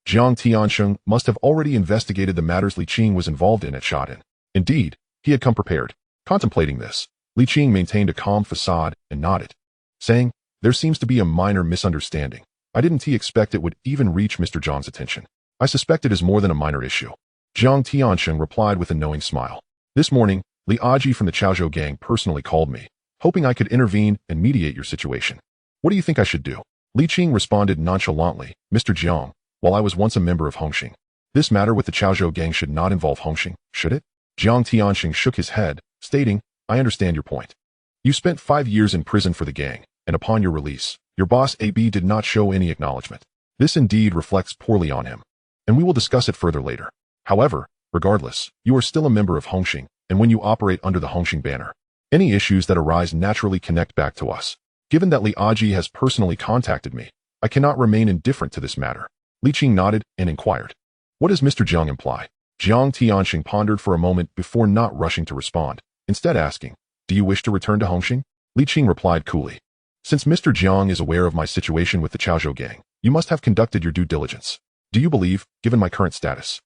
Jiang Tianxing must have already investigated the matters Li Qing was involved in at Shoten. Indeed, he had come prepared. Contemplating this, Li Qing maintained a calm facade and nodded, saying, "There seems to be a minor misunderstanding. I didn't expect it would even reach Mr. Zhang's attention. I suspect it is more than a minor issue." Jiang Tiansheng replied with a knowing smile. "This morning, Li Aji from the Chaozhou gang personally called me, hoping I could intervene and mediate your situation. What do you think I should do?" Li Qing responded nonchalantly, "Mr. Jiang, while I was once a member of Hongxing, this matter with the Chaozhou gang should not involve Hongxing, should it?" Jiang Tiansheng shook his head, stating, "I understand your point. You spent 5 years in prison for the gang, and upon your release, your boss AB did not show any acknowledgement. This indeed reflects poorly on him, and we will discuss it further later. However, regardless, you are still a member of Hongxing, and when you operate under the Hongxing banner, any issues that arise naturally connect back to us. Given that Li Aji has personally contacted me, I cannot remain indifferent to this matter." Li Qing nodded and inquired, "What does Mr. Jiang imply?" Jiang Tianxing pondered for a moment before not rushing to respond, instead asking, "Do you wish to return to Hongxing?" Li Qing replied coolly, "Since Mr. Jiang is aware of my situation with the Chaozhou gang, you must have conducted your due diligence. Do you believe, given my current status,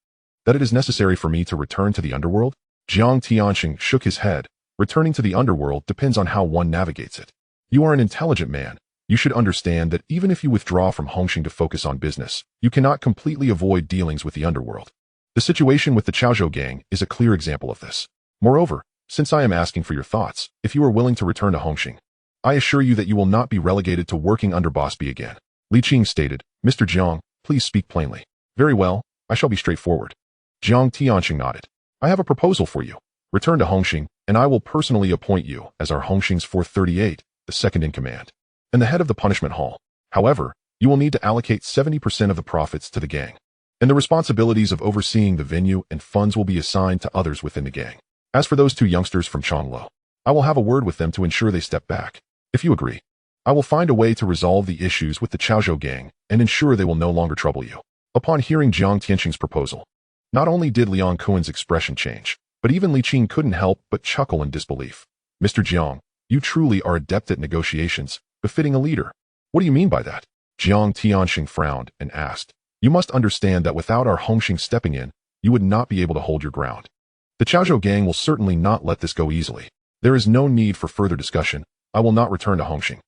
that it is necessary for me to return to the Underworld?" Jiang Tianxing shook his head. "Returning to the Underworld depends on how one navigates it. You are an intelligent man. You should understand that even if you withdraw from Hongxing to focus on business, you cannot completely avoid dealings with the Underworld. The situation with the Chaozhou gang is a clear example of this. Moreover, since I am asking for your thoughts, if you are willing to return to Hongxing, I assure you that you will not be relegated to working under Boss B again." Li Qing stated, "Mr. Jiang, please speak plainly." "Very well, I shall be straightforward." Jiang Tianxing nodded. "I have a proposal for you. Return to Hongxing, and I will personally appoint you as our Hongxing's 438, the second in command, and the head of the punishment hall. However, you will need to allocate 70% of the profits to the gang, and the responsibilities of overseeing the venue and funds will be assigned to others within the gang. As for those 2 youngsters from Chonglo, I will have a word with them to ensure they step back. If you agree, I will find a way to resolve the issues with the Chaozhou gang and ensure they will no longer trouble you." Upon hearing Jiang Tianxing's proposal, not only did Liang Kuan's expression change, but even Li Qing couldn't help but chuckle in disbelief. "Mr. Jiang, you truly are adept at negotiations, befitting a leader." "What do you mean by that?" Jiang Tianxing frowned and asked. "You must understand that without our Hongxing stepping in, you would not be able to hold your ground. The Chaozhou gang will certainly not let this go easily. There is no need for further discussion. I will not return to Hongxing,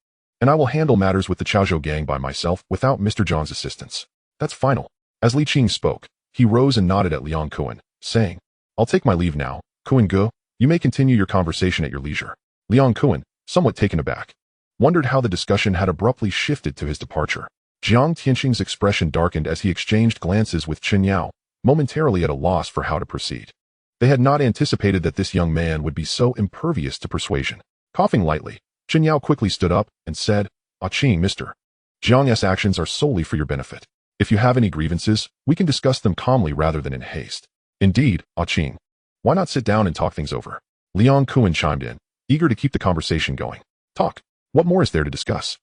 and I will handle matters with the Chaozhou gang by myself without Mr. Zhang's assistance. That's final." As Li Qing spoke, he rose and nodded at Liang Kuan, saying, "I'll take my leave now. Kuan Ge, you may continue your conversation at your leisure." Liang Kuan, somewhat taken aback, wondered how the discussion had abruptly shifted to his departure. Jiang Tianxing's expression darkened as he exchanged glances with Chen Yao, momentarily at a loss for how to proceed. They had not anticipated that this young man would be so impervious to persuasion. Coughing lightly, Chen Yao quickly stood up and said, "Ah Qing, Mr. Jiang's actions are solely for your benefit. If you have any grievances, we can discuss them calmly rather than in haste." "Indeed, Ah Qing. Why not sit down and talk things over?" Liang Kuan chimed in, eager to keep the conversation going. "Talk. What more is there to discuss?"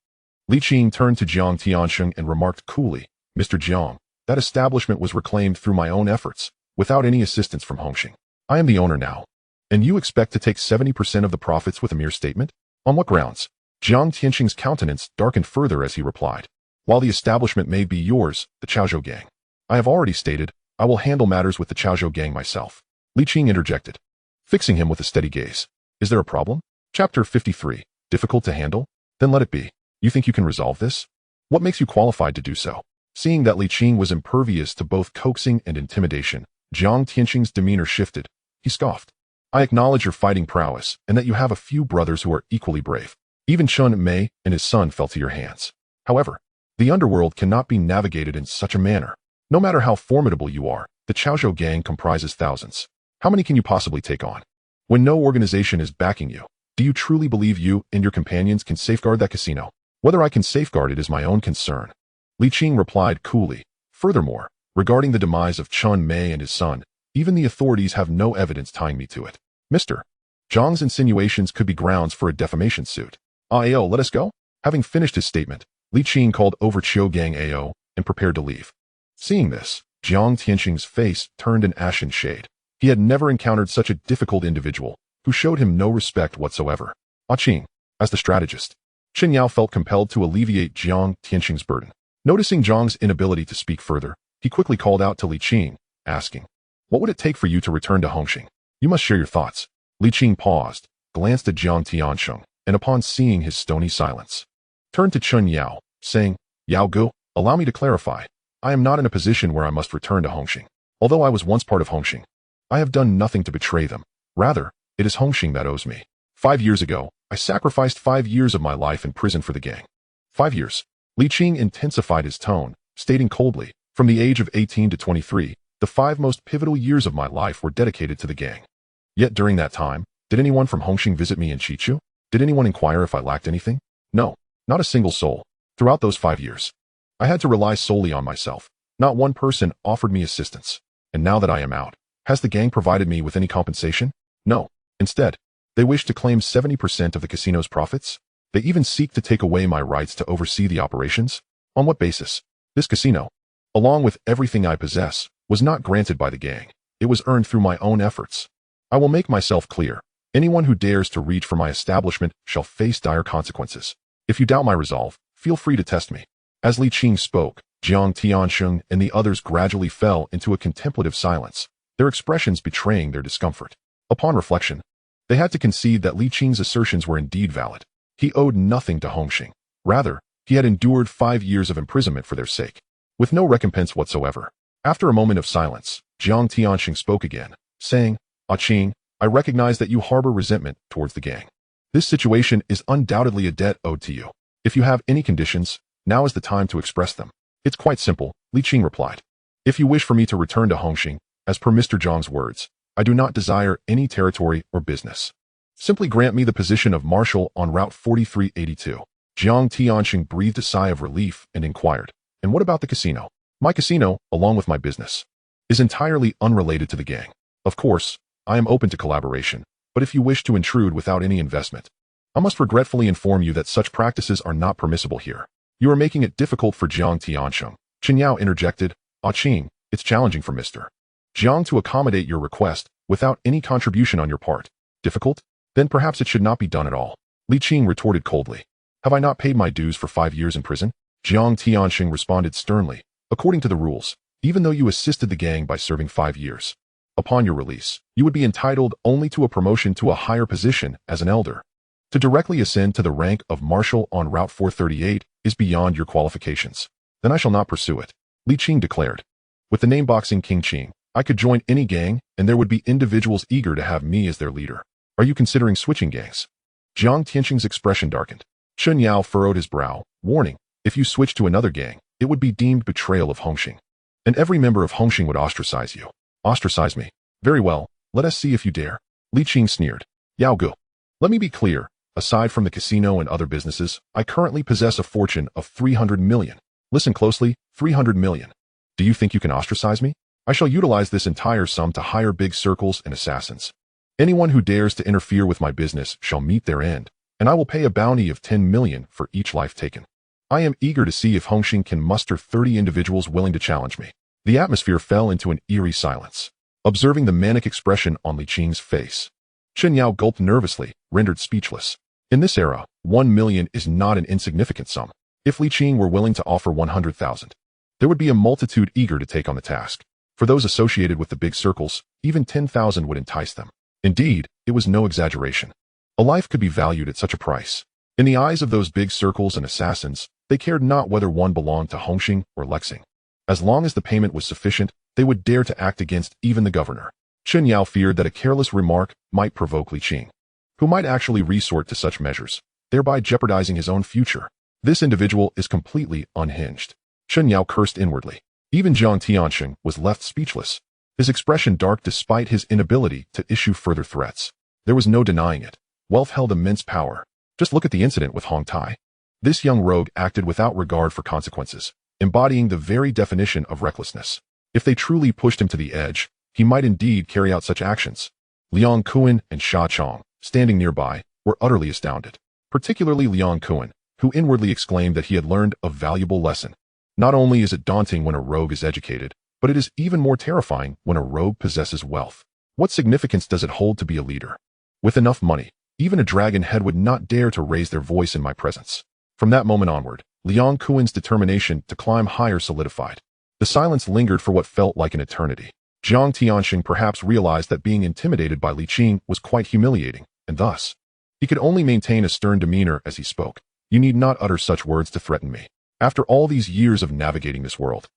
Li Qing turned to Jiang Tianxing and remarked coolly, "Mr. Jiang, that establishment was reclaimed through my own efforts, without any assistance from Hongxing. I am the owner now. And you expect to take 70% of the profits with a mere statement? On what grounds?" Jiang Tianxing's countenance darkened further as he replied, "While the establishment may be yours, the Chaozhou gang, I have already stated, I will handle matters with the Chaozhou gang myself." Li Qing interjected, fixing him with a steady gaze. "Is there a problem?" Chapter 53, Difficult to handle? Then let it be. You think you can resolve this? What makes you qualified to do so? Seeing that Li Qing was impervious to both coaxing and intimidation, Jiang Tianxing's demeanor shifted. He scoffed. "I acknowledge your fighting prowess and that you have a few brothers who are equally brave. Even Chun Mei and his son fell to your hands. However, the Underworld cannot be navigated in such a manner. No matter how formidable you are, the Chaozhou gang comprises thousands. How many can you possibly take on? When no organization is backing you, do you truly believe you and your companions can safeguard that casino? Whether I can safeguard it is my own concern." Li Qing replied coolly. "Furthermore, regarding the demise of Chun Mei and his son, even the authorities have no evidence tying me to it. Mr. Zhang's insinuations could be grounds for a defamation suit. Ao, let us go?" Having finished his statement, Li Qing called over Qiu Gang Ao and prepared to leave. Seeing this, Jiang Tianxing's face turned an ashen shade. He had never encountered such a difficult individual, who showed him no respect whatsoever. Ah Qing, as the strategist, Chen Yao felt compelled to alleviate Jiang Tianxing's burden. Noticing Zhang's inability to speak further, he quickly called out to Li Qing, asking, "What would it take for you to return to Hongxing? You must share your thoughts." Li Qing paused, glanced at Jiang Tiansheng, and upon seeing his stony silence, turned to Chun Yao, saying, Yao Gu, allow me to clarify. I am not in a position where I must return to Hongxing. Although I was once part of Hongxing, I have done nothing to betray them. Rather, it is Hongxing that owes me. 5 years ago, I sacrificed 5 years of my life in prison for the gang. 5 years. Li Qing intensified his tone, stating coldly, from the age of 18 to 23, the 5 most pivotal years of my life were dedicated to the gang. Yet during that time, did anyone from Hongxing visit me in Qichu? Did anyone inquire if I lacked anything? No, not a single soul. Throughout those 5 years, I had to rely solely on myself. Not one person offered me assistance. And now that I am out, has the gang provided me with any compensation? No. Instead, they wish to claim 70% of the casino's profits. They even seek to take away my rights to oversee the operations. On what basis? This casino, along with everything I possess, was not granted by the gang. It was earned through my own efforts. I will make myself clear. Anyone who dares to reach for my establishment shall face dire consequences. If you doubt my resolve, feel free to test me. As Li Qing spoke, Jiang Tiansheng and the others gradually fell into a contemplative silence, their expressions betraying their discomfort. Upon reflection, they had to concede that Li Qing's assertions were indeed valid. He owed nothing to Hongxing. Rather, he had endured 5 years of imprisonment for their sake, with no recompense whatsoever. After a moment of silence, Jiang Tianxing spoke again, saying, Qing, I recognize that you harbor resentment towards the gang. This situation is undoubtedly a debt owed to you. If you have any conditions, now is the time to express them. It's quite simple, Li Qing replied. If you wish for me to return to Hongxing, as per Mr. Zhang's words, I do not desire any territory or business. Simply grant me the position of marshal on Route 4382. Jiang Tianxing breathed a sigh of relief and inquired, and what about the casino? My casino, along with my business, is entirely unrelated to the gang. Of course, I am open to collaboration, but if you wish to intrude without any investment, I must regretfully inform you that such practices are not permissible here. You are making it difficult for Jiang Tiansheng. Chen Yao interjected, Qing, it's challenging for Mr. Jiang to accommodate your request without any contribution on your part. Difficult? Then perhaps it should not be done at all. Li Qing retorted coldly. Have I not paid my dues for 5 years in prison? Jiang Tianxing responded sternly. According to the rules, even though you assisted the gang by serving 5 years, upon your release, you would be entitled only to a promotion to a higher position as an elder. To directly ascend to the rank of marshal on Route 438 is beyond your qualifications. Then I shall not pursue it, Li Qing declared. With the name Boxing King Qing, I could join any gang, and there would be individuals eager to have me as their leader. Are you considering switching gangs? Jiang Tianxing's expression darkened. Chun Yao furrowed his brow, warning, if you switch to another gang, it would be deemed betrayal of Hongxing. And every member of Hongxing would ostracize you. Ostracize me. Very well, let us see if you dare. Li Qing sneered. Yao Gu. Let me be clear. Aside from the casino and other businesses, I currently possess a fortune of 300 million. Listen closely, 300 million. Do you think you can ostracize me? I shall utilize this entire sum to hire big circles and assassins. Anyone who dares to interfere with my business shall meet their end, and I will pay a bounty of 10 million for each life taken. I am eager to see if Hongxing can muster 30 individuals willing to challenge me. The atmosphere fell into an eerie silence. Observing the manic expression on Li Qing's face, Chen Yao gulped nervously, rendered speechless. In this era, 1 million is not an insignificant sum. If Li Qing were willing to offer 100,000, there would be a multitude eager to take on the task. For those associated with the big circles, even 10,000 would entice them. Indeed, it was no exaggeration. A life could be valued at such a price. In the eyes of those big circles and assassins, they cared not whether one belonged to Hongxing or Lexing. As long as the payment was sufficient, they would dare to act against even the governor. Chen Yao feared that a careless remark might provoke Li Qing, who might actually resort to such measures, thereby jeopardizing his own future. This individual is completely unhinged. Chen Yao cursed inwardly. Even Jiang Tianxing was left speechless, his expression dark despite his inability to issue further threats. There was no denying it. Wealth held immense power. Just look at the incident with Hong Tai. This young rogue acted without regard for consequences, embodying the very definition of recklessness. If they truly pushed him to the edge, he might indeed carry out such actions. Liang Kuan and Sha Chong, standing nearby, were utterly astounded, particularly Liang Kuan, who inwardly exclaimed that he had learned a valuable lesson. Not only is it daunting when a rogue is educated, but it is even more terrifying when a rogue possesses wealth. What significance does it hold to be a leader? With enough money, even a dragon head would not dare to raise their voice in my presence. From that moment onward, Liang Kuan's determination to climb higher solidified. The silence lingered for what felt like an eternity. Jiang Tianxing perhaps realized that being intimidated by Li Qing was quite humiliating, and thus, he could only maintain a stern demeanor as he spoke. You need not utter such words to threaten me. After all these years of navigating this world,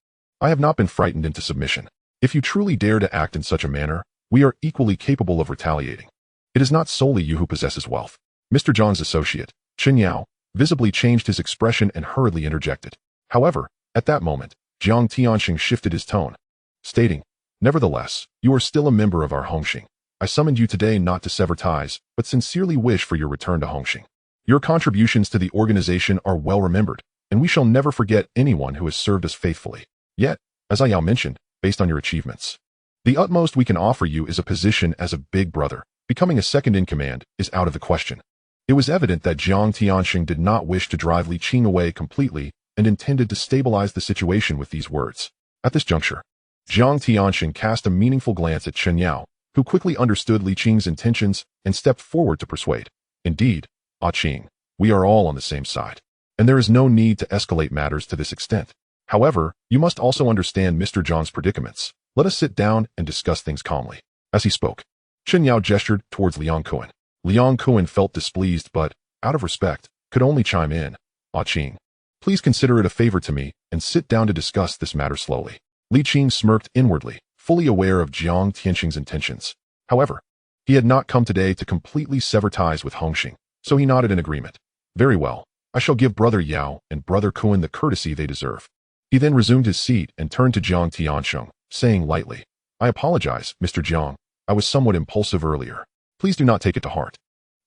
I have not been frightened into submission. If you truly dare to act in such a manner, we are equally capable of retaliating. It is not solely you who possesses wealth. Mr. Zhang's associate, Chen Yao, visibly changed his expression and hurriedly interjected. However, at that moment, Jiang Tianxing shifted his tone, stating, nevertheless, you are still a member of our Hongxing. I summoned you today not to sever ties, but sincerely wish for your return to Hongxing. Your contributions to the organization are well remembered, and we shall never forget anyone who has served us faithfully. Yet, as I mentioned, based on your achievements, the utmost we can offer you is a position as a big brother. Becoming a second-in-command is out of the question. It was evident that Jiang Tianxing did not wish to drive Li Qing away completely and intended to stabilize the situation with these words. At this juncture, Jiang Tianxing cast a meaningful glance at Chen Yao, who quickly understood Li Qing's intentions and stepped forward to persuade. Indeed, Qing, we are all on the same side, and there is no need to escalate matters to this extent. However, you must also understand Mr. Zhang's predicaments. Let us sit down and discuss things calmly. As he spoke, Chen Yao gestured towards Liang Kuan. Liang Kuan felt displeased but, out of respect, could only chime in. Qing, please consider it a favor to me and sit down to discuss this matter slowly. Li Qing smirked inwardly, fully aware of Jiang Tianxing's intentions. However, he had not come today to completely sever ties with Hongxing, so he nodded in agreement. Very well, I shall give Brother Yao and Brother Kuan the courtesy they deserve. He then resumed his seat and turned to Jiang Tianxing, saying lightly, I apologize, Mr. Jiang. I was somewhat impulsive earlier. Please do not take it to heart.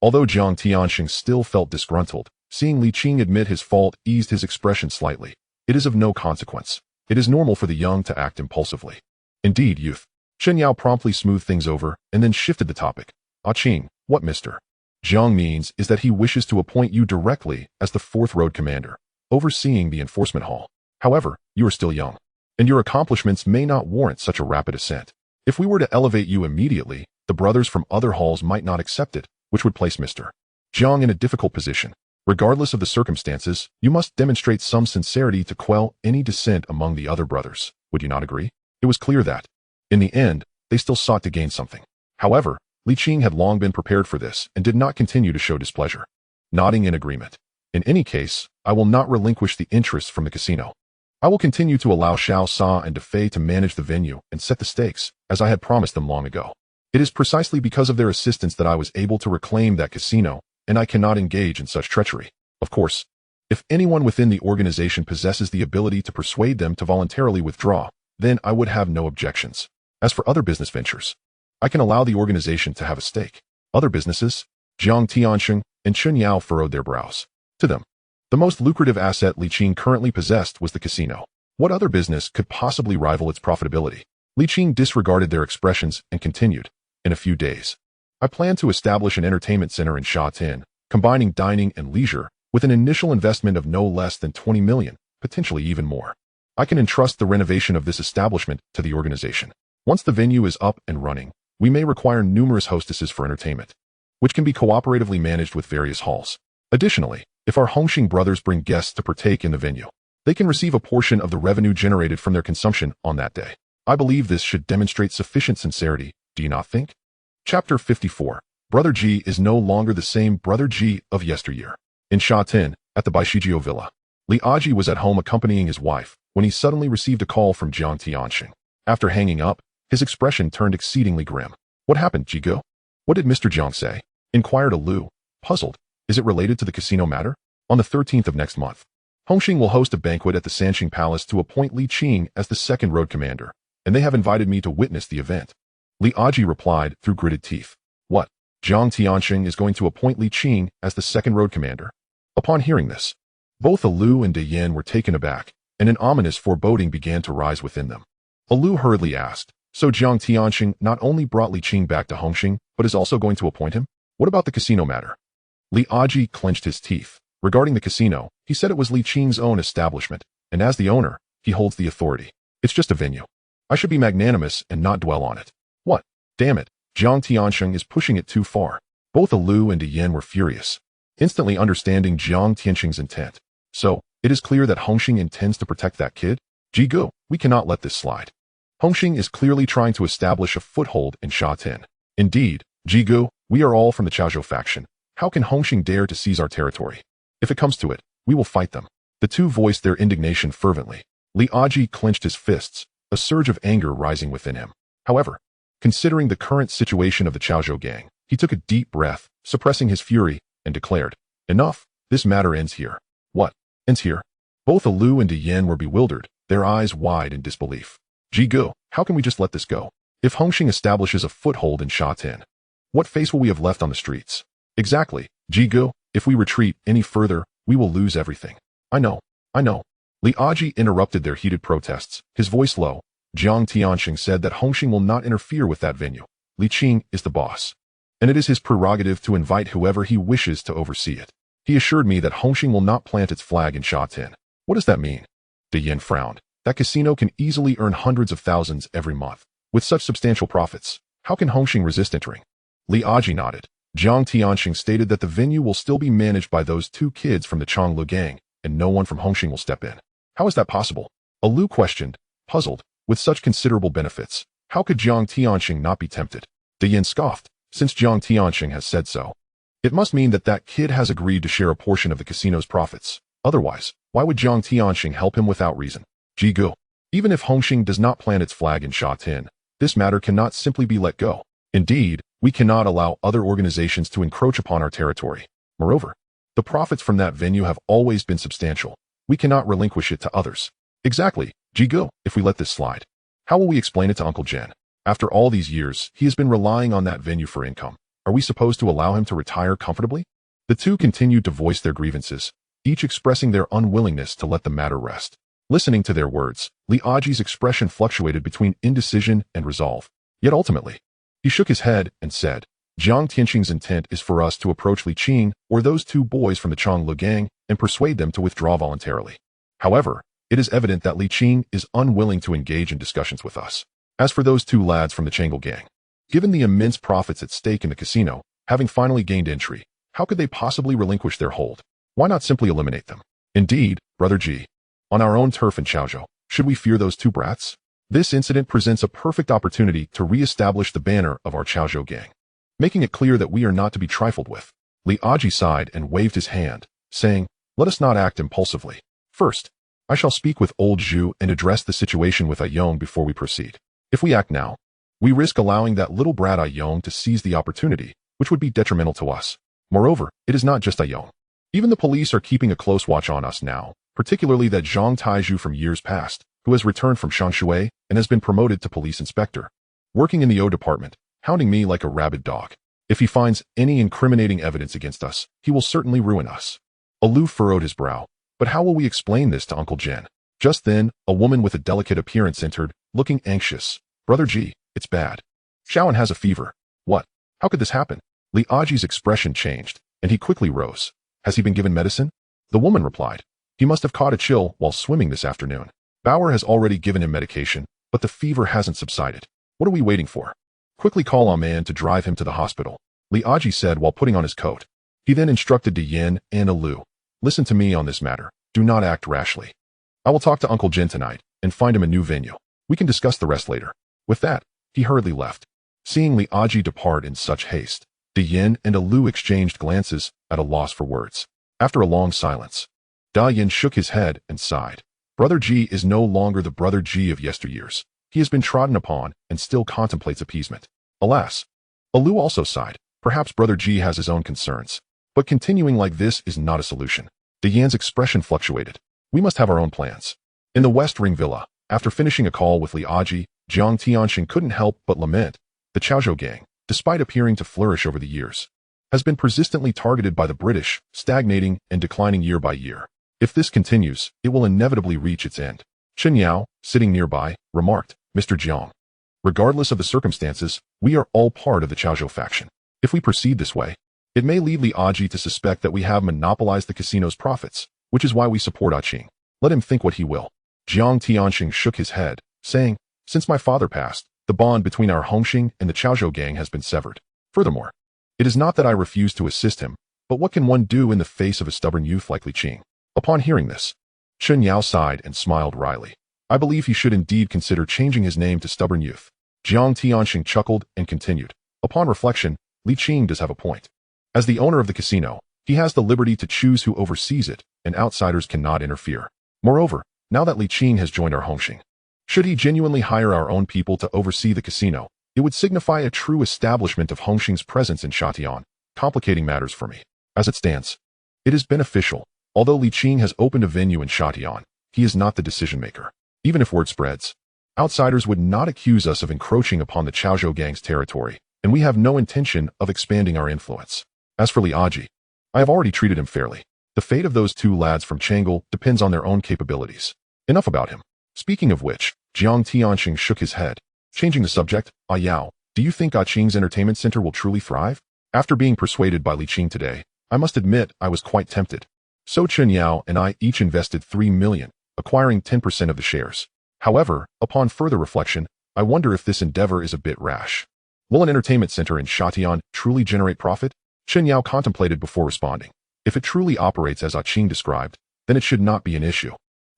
Although Jiang Tianxing still felt disgruntled, seeing Li Qing admit his fault eased his expression slightly. It is of no consequence. It is normal for the young to act impulsively. Indeed, youth. Chen Yao promptly smoothed things over and then shifted the topic. Qing, what Mr. Jiang means is that he wishes to appoint you directly as the 4th Road Commander, overseeing the enforcement hall. However, you are still young, and your accomplishments may not warrant such a rapid ascent. If we were to elevate you immediately, the brothers from other halls might not accept it, which would place Mr. Jiang in a difficult position. Regardless of the circumstances, you must demonstrate some sincerity to quell any dissent among the other brothers. Would you not agree? It was clear that, in the end, they still sought to gain something. However, Li Qing had long been prepared for this and did not continue to show displeasure. Nodding in agreement. In any case, I will not relinquish the interests from the casino. I will continue to allow Xiao Sa and Defei to manage the venue and set the stakes, as I had promised them long ago. It is precisely because of their assistance that I was able to reclaim that casino, and I cannot engage in such treachery. Of course, if anyone within the organization possesses the ability to persuade them to voluntarily withdraw, then I would have no objections. As for other business ventures, I can allow the organization to have a stake. Other businesses, Jiang Tianxing and Chen Yao furrowed their brows. To them, the most lucrative asset Li Qing currently possessed was the casino. What other business could possibly rival its profitability? Li Qing disregarded their expressions and continued. In a few days, I plan to establish an entertainment center in Shatin, combining dining and leisure, with an initial investment of no less than 20 million, potentially even more. I can entrust the renovation of this establishment to the organization. Once the venue is up and running, we may require numerous hostesses for entertainment, which can be cooperatively managed with various halls. Additionally, if our Hongxing brothers bring guests to partake in the venue, they can receive a portion of the revenue generated from their consumption on that day. I believe this should demonstrate sufficient sincerity, do you not think? Chapter 54. Brother Ji is no longer the same Brother Ji of yesteryear. In Shatin, at the Baishijio villa, Li Aji was at home accompanying his wife when he suddenly received a call from Jiang Tianxing. After hanging up, his expression turned exceedingly grim. What happened, Jigo? What did Mr. Jiang say? Inquired Lu, puzzled. Is it related to the casino matter? On the 13th of next month, Hongxing will host a banquet at the Sanxing Palace to appoint Li Qing as the 2nd Road Commander, and they have invited me to witness the event. Li Aji replied through gritted teeth. What? Jiang Tianxing is going to appoint Li Qing as the 2nd Road Commander? Upon hearing this, both Lu and De Yin were taken aback, and an ominous foreboding began to rise within them. Lu hurriedly asked, so Jiang Tianxing not only brought Li Qing back to Hongxing, but is also going to appoint him? What about the casino matter? Li Aji clenched his teeth. Regarding the casino, he said it was Li Qing's own establishment, and as the owner, he holds the authority. It's just a venue. I should be magnanimous and not dwell on it. What? Damn it, Jiang Tianxing is pushing it too far. Both Lu and De Yin were furious, instantly understanding Jiang Tianxing's intent. So, it is clear that Hongxing intends to protect that kid? Jigu, we cannot let this slide. Hongxing is clearly trying to establish a foothold in Shatin. Indeed, Jigu, we are all from the Chaozhou faction. How can Hongxing dare to seize our territory? If it comes to it, we will fight them. The two voiced their indignation fervently. Li Aji clenched his fists, a surge of anger rising within him. However, considering the current situation of the Chaozhou gang, he took a deep breath, suppressing his fury, and declared, "Enough, this matter ends here." "What? Ends here?" Both Alu and Dian were bewildered, their eyes wide in disbelief. "Jigu, how can we just let this go? If Hongxing establishes a foothold in Shatin, what face will we have left on the streets?" "Exactly, Jigu, if we retreat any further, we will lose everything." I know. Li Aji interrupted their heated protests, his voice low. Jiang Tianxing said that Hongxing will not interfere with that venue. Li Qing is the boss, and it is his prerogative to invite whoever he wishes to oversee it. He assured me that Hongxing will not plant its flag in Shatin. What does that mean? Dian frowned. That casino can easily earn hundreds of thousands every month. With such substantial profits, how can Hongxing resist entering? Li Aji nodded. Jiang Tianxing stated that the venue will still be managed by those two kids from the Changlu gang, and no one from Hongxing will step in. How is that possible? Alu questioned, puzzled. With such considerable benefits, how could Jiang Tianxing not be tempted? Dian scoffed. Since Jiang Tianxing has said so, it must mean that that kid has agreed to share a portion of the casino's profits. Otherwise, why would Jiang Tianxing help him without reason? Jigu, even if Hongxing does not plant its flag in Shatin, this matter cannot simply be let go. Indeed, we cannot allow other organizations to encroach upon our territory. Moreover, the profits from that venue have always been substantial. We cannot relinquish it to others. Exactly, Jigu, if we let this slide, how will we explain it to Uncle Jen? After all these years, he has been relying on that venue for income. Are we supposed to allow him to retire comfortably? The two continued to voice their grievances, each expressing their unwillingness to let the matter rest. Listening to their words, Li Aji's expression fluctuated between indecision and resolve. Yet ultimately, he shook his head and said, Jiang Tianxing's intent is for us to approach Li Qing or those two boys from the Changlu gang and persuade them to withdraw voluntarily. However, it is evident that Li Qing is unwilling to engage in discussions with us. As for those two lads from the Changlu gang, given the immense profits at stake in the casino, having finally gained entry, how could they possibly relinquish their hold? Why not simply eliminate them? Indeed, Brother G, on our own turf in Chaozhou, should we fear those two brats? This incident presents a perfect opportunity to re-establish the banner of our Chaozhou gang, making it clear that we are not to be trifled with. Li Aji sighed and waved his hand, saying, let us not act impulsively. First, I shall speak with old Zhu and address the situation with Ayong before we proceed. If we act now, we risk allowing that little brat Ayong to seize the opportunity, which would be detrimental to us. Moreover, it is not just Ayong. Even the police are keeping a close watch on us now, particularly that Zhang Taizhu from years past, who has returned from Shangshui and has been promoted to police inspector, working in the O department, hounding me like a rabid dog. If he finds any incriminating evidence against us, he will certainly ruin us. Alu furrowed his brow. But how will we explain this to Uncle Jen? Just then, a woman with a delicate appearance entered, looking anxious. Brother G, it's bad. Shaoan has a fever. What? How could this happen? Li Aji's expression changed, and he quickly rose. Has he been given medicine? The woman replied. He must have caught a chill while swimming this afternoon. Bauer has already given him medication, but the fever hasn't subsided. What are we waiting for? Quickly call on man to drive him to the hospital, Li Aji said while putting on his coat. He then instructed Dian and Alu. Listen to me on this matter. Do not act rashly. I will talk to Uncle Jin tonight and find him a new venue. We can discuss the rest later. With that, he hurriedly left. Seeing Li Aji depart in such haste, Dian and Alu exchanged glances at a loss for words. After a long silence, Yin shook his head and sighed. Brother G is no longer the Brother G of yesteryears. He has been trodden upon and still contemplates appeasement. Alas, Alu also sighed. Perhaps Brother G has his own concerns. But continuing like this is not a solution. Yan's expression fluctuated. We must have our own plans. In the West Ring Villa, after finishing a call with Li Aji, Jiang Tianxing couldn't help but lament. The Chaozhou gang, despite appearing to flourish over the years, has been persistently targeted by the British, stagnating and declining year by year. If this continues, it will inevitably reach its end. Chen Yao, sitting nearby, remarked, Mr. Jiang, regardless of the circumstances, we are all part of the Chaozhou faction. If we proceed this way, it may lead Li Aji to suspect that we have monopolized the casino's profits, which is why we support Qing. Let him think what he will. Jiang Tianxing shook his head, saying, since my father passed, the bond between our Hongxing and the Chaozhou gang has been severed. Furthermore, it is not that I refuse to assist him, but what can one do in the face of a stubborn youth like Li Qing? Upon hearing this, Chen Yao sighed and smiled wryly. I believe he should indeed consider changing his name to Stubborn Youth. Jiang Tianxing chuckled and continued. Upon reflection, Li Qing does have a point. As the owner of the casino, he has the liberty to choose who oversees it, and outsiders cannot interfere. Moreover, now that Li Qing has joined our Hongxing, should he genuinely hire our own people to oversee the casino, it would signify a true establishment of Hongxing's presence in Shatian, complicating matters for me. As it stands, it is beneficial. Although Li Qing has opened a venue in Shatian, he is not the decision-maker. Even if word spreads, outsiders would not accuse us of encroaching upon the Chaozhou gang's territory, and we have no intention of expanding our influence. As for Li Aji, I have already treated him fairly. The fate of those two lads from Chang'e depends on their own capabilities. Enough about him. Speaking of which, Jiang Tianxing shook his head. Changing the subject, Yao, do you think Qing's entertainment center will truly thrive? After being persuaded by Li Qing today, I must admit I was quite tempted. So Chen Yao and I each invested 3 million, acquiring 10% of the shares. However, upon further reflection, I wonder if this endeavor is a bit rash. Will an entertainment center in Shatian truly generate profit? Chen Yao contemplated before responding. If it truly operates as Qing described, then it should not be an issue.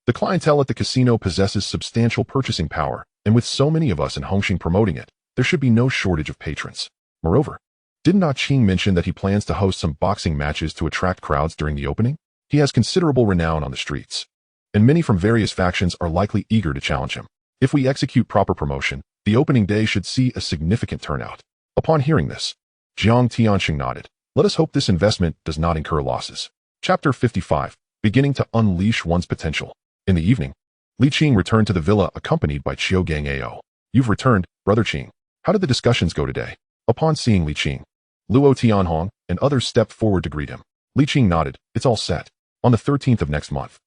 The clientele at the casino possesses substantial purchasing power, and with so many of us in Hongxing promoting it, there should be no shortage of patrons. Moreover, didn't Qing mention that he plans to host some boxing matches to attract crowds during the opening? He has considerable renown on the streets, and many from various factions are likely eager to challenge him. If we execute proper promotion, the opening day should see a significant turnout. Upon hearing this, Jiang Tianxing nodded. Let us hope this investment does not incur losses. Chapter 55. Beginning to unleash one's potential. In the evening, Li Qing returned to the villa accompanied by Qiugang Ao. You've returned, Brother Qing. How did the discussions go today? Upon seeing Li Qing, Luo Tianhong and others stepped forward to greet him. Li Qing nodded. It's all set. On the 13th of next month,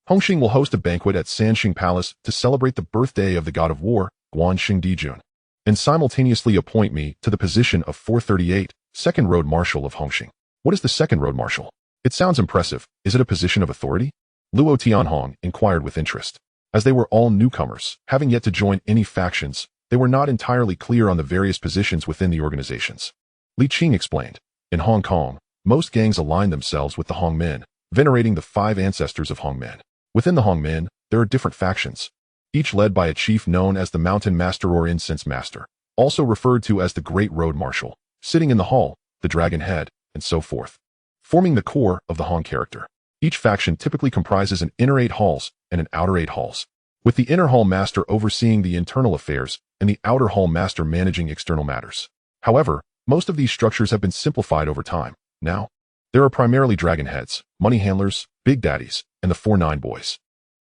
Hongxing will host a banquet at Sanxing Palace to celebrate the birthday of the god of war, Guanxing Dijun, and simultaneously appoint me to the position of 438, Second Road Marshal of Hongxing. What is the Second Road Marshal? It sounds impressive. Is it a position of authority? Luo Tianhong inquired with interest. As they were all newcomers, having yet to join any factions, they were not entirely clear on the various positions within the organizations. Li Qing explained. In Hong Kong, most gangs align themselves with the Hongmen, venerating the 5 ancestors of Hongmen. Within the Hongmen, there are different factions, each led by a chief known as the Mountain Master or Incense Master, also referred to as the Great Road Marshal, sitting in the hall, the Dragon Head, and so forth, forming the core of the Hong character. Each faction typically comprises an inner 8 halls and an outer 8 halls, with the inner hall master overseeing the internal affairs and the outer hall master managing external matters. However, most of these structures have been simplified over time. Now, there are primarily dragon heads, money handlers, big daddies, and the 4-9 boys.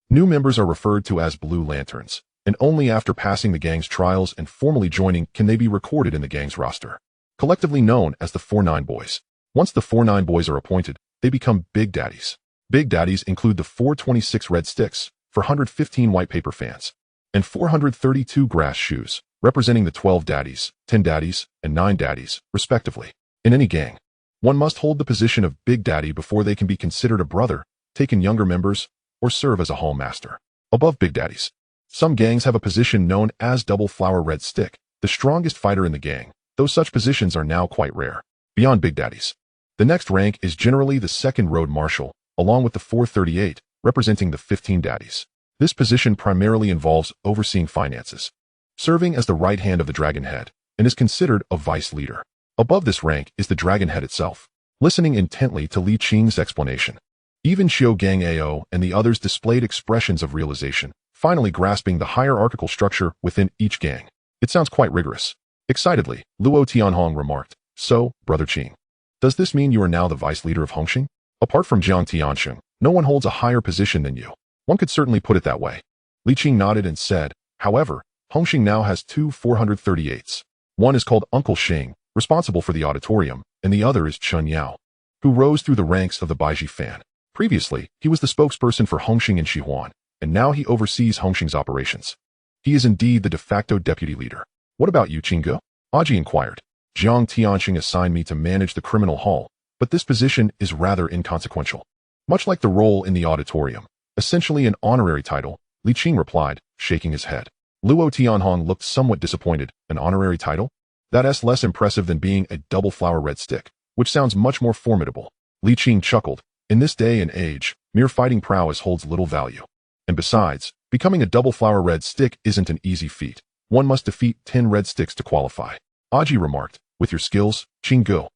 New members are referred to as Blue Lanterns, and only after passing the gang's trials and formally joining can they be recorded in the gang's roster. Collectively known as the 4-9 boys. Once the 4-9 boys are appointed, they become big daddies. Big daddies include the 426 red sticks, 415 white paper fans, and 432 grass shoes, representing the 12 daddies, 10 daddies, and 9 daddies, respectively. In any gang, one must hold the position of Big Daddy before they can be considered a brother, take in younger members, or serve as a hall master. Above Big Daddies, some gangs have a position known as Double Flower Red Stick, the strongest fighter in the gang, though such positions are now quite rare. Beyond Big Daddies, the next rank is generally the Second Road Marshal, along with the 438, representing the 15 daddies. This position primarily involves overseeing finances, serving as the right hand of the Dragon Head, and is considered a vice leader. Above this rank is the Dragon Head itself. Listening intently to Li Qing's explanation, even Qiugang Ao and the others displayed expressions of realization, finally grasping the hierarchical structure within each gang. It sounds quite rigorous. Excitedly, Luo Tianhong remarked, So, Brother Qing, does this mean you are now the vice leader of Hongxing? Apart from Jiang Tianxing, no one holds a higher position than you. One could certainly put it that way. Li Qing nodded and said, However, Hongxing now has 2 438s. One is called Uncle Xing, responsible for the auditorium, and the other is Chen Yao, who rose through the ranks of the Baiji fan. Previously, he was the spokesperson for Hongxing and Shihuan, and now he oversees Hongxing's operations. He is indeed the de facto deputy leader. What about you, Qingge? Aji inquired. Jiang Tianxing assigned me to manage the criminal hall, but this position is rather inconsequential. Much like the role in the auditorium, essentially an honorary title, Li Qing replied, shaking his head. Luo Tianhong looked somewhat disappointed. An honorary title? That's less impressive than being a double flower red stick, which sounds much more formidable. Li Qing chuckled. In this day and age, mere fighting prowess holds little value. And besides, Becoming a double flower red stick isn't an easy feat. One must defeat 10 red sticks to qualify. Aji remarked, with your skills, Qinggu,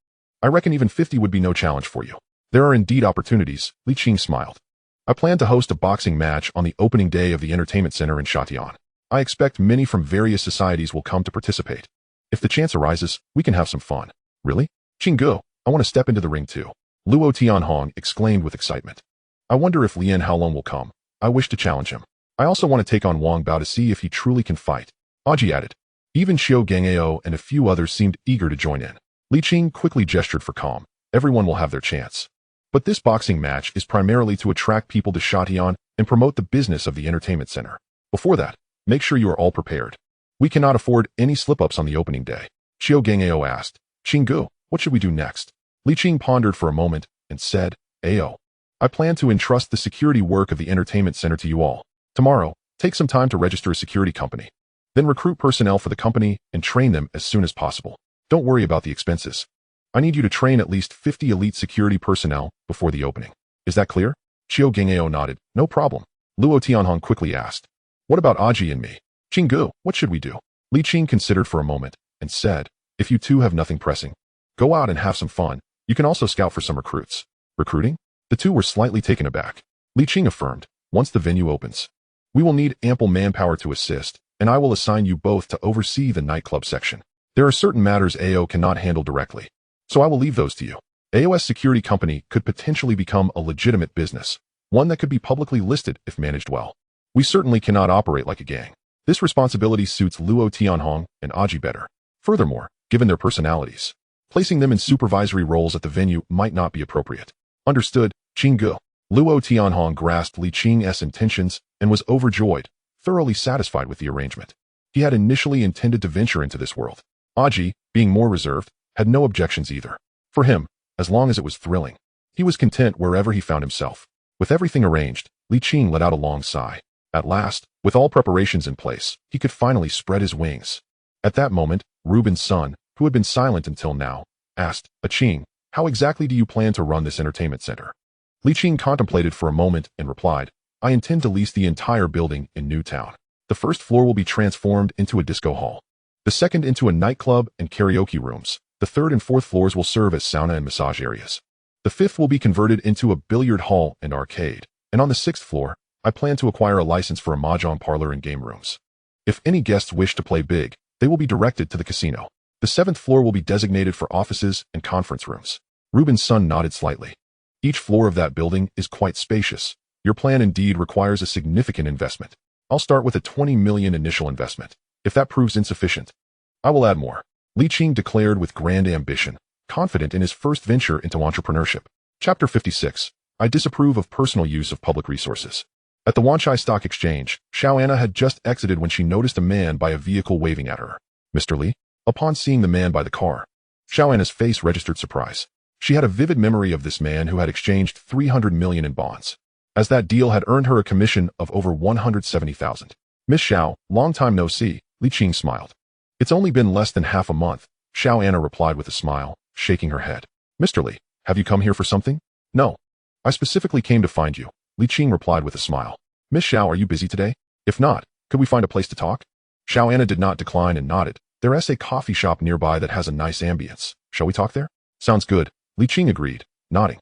I reckon even 50 would be no challenge for you. There are indeed opportunities, Li Qing smiled. I plan to host a boxing match on the opening day of the entertainment center in Shatian. I expect many from various societies will come to participate. If the chance arises, we can have some fun. Really? Qinggu, I want to step into the ring too. Luo Tianhong exclaimed with excitement. I wonder if Lian Haolong will come. I wish to challenge him. I also want to take on Wang Bao to see if he truly can fight. Aji added. Even Xiao Gangao and a few others seemed eager to join in. Li Qing quickly gestured for calm. Everyone will have their chance. But this boxing match is primarily to attract people to Shatian and promote the business of the entertainment center. Before that, make sure you are all prepared. We cannot afford any slip-ups on the opening day. Xiao Gangao asked. Qinggu, what should we do next? Li Qing pondered for a moment and said, Ao. I plan to entrust the security work of the entertainment center to you all. Tomorrow, take some time to register a security company. Then recruit personnel for the company and train them as soon as possible. Don't worry about the expenses. I need you to train at least 50 elite security personnel before the opening. Is that clear? Xiao Gangao nodded. No problem. Luo Tianhong quickly asked. What about Aji and me? Qinggu, what should we do? Li Qing considered for a moment and said, if you two have nothing pressing, go out and have some fun. You can also scout for some recruits. Recruiting? The two were slightly taken aback. Li Qing affirmed, once the venue opens, we will need ample manpower to assist, and I will assign you both to oversee the nightclub section. There are certain matters AO cannot handle directly, so I will leave those to you. AOS Security Company could potentially become a legitimate business, one that could be publicly listed if managed well. We certainly cannot operate like a gang. This responsibility suits Luo Tianhong and Aji better. Furthermore, given their personalities, placing them in supervisory roles at the venue might not be appropriate. Understood, Qinggu. Luo Tianhong grasped Li Qing's intentions and was overjoyed, thoroughly satisfied with the arrangement. He had initially intended to venture into this world. Aji, being more reserved, had no objections either. For him, as long as it was thrilling, he was content wherever he found himself. With everything arranged, Li Qing let out a long sigh. At last, with all preparations in place, he could finally spread his wings. At that moment, Reuben's son, who had been silent until now, asked, Qing, how exactly do you plan to run this entertainment center? Li Qing contemplated for a moment and replied, I intend to lease the entire building in Newtown. The first floor will be transformed into a disco hall. The second into a nightclub and karaoke rooms. The third and fourth floors will serve as sauna and massage areas. The fifth will be converted into a billiard hall and arcade. And on the sixth floor, I plan to acquire a license for a mahjong parlor and game rooms. If any guests wish to play big, they will be directed to the casino. The seventh floor will be designated for offices and conference rooms. Reuben's son nodded slightly. Each floor of that building is quite spacious. Your plan indeed requires a significant investment. I'll start with a 20 million initial investment. If that proves insufficient, I will add more. Li Qing declared with grand ambition, confident in his first venture into entrepreneurship. Chapter 56. I disapprove of personal use of public resources. At the Wanchai Stock Exchange, Xiao Anna had just exited when she noticed a man by a vehicle waving at her. Mr. Li? Upon seeing the man by the car, Xiao Anna's face registered surprise. She had a vivid memory of this man who had exchanged 300 million in bonds, as that deal had earned her a commission of over 170,000. Miss Xiao, long time no see, Li Qing smiled. It's only been less than half a month, Xiao Anna replied with a smile, shaking her head. Mr. Li, have you come here for something? No. I specifically came to find you, Li Qing replied with a smile. Miss Xiao, are you busy today? If not, could we find a place to talk? Xiao Anna did not decline and nodded. There is a coffee shop nearby that has a nice ambience. Shall we talk there? Sounds good, Li Qing agreed, nodding.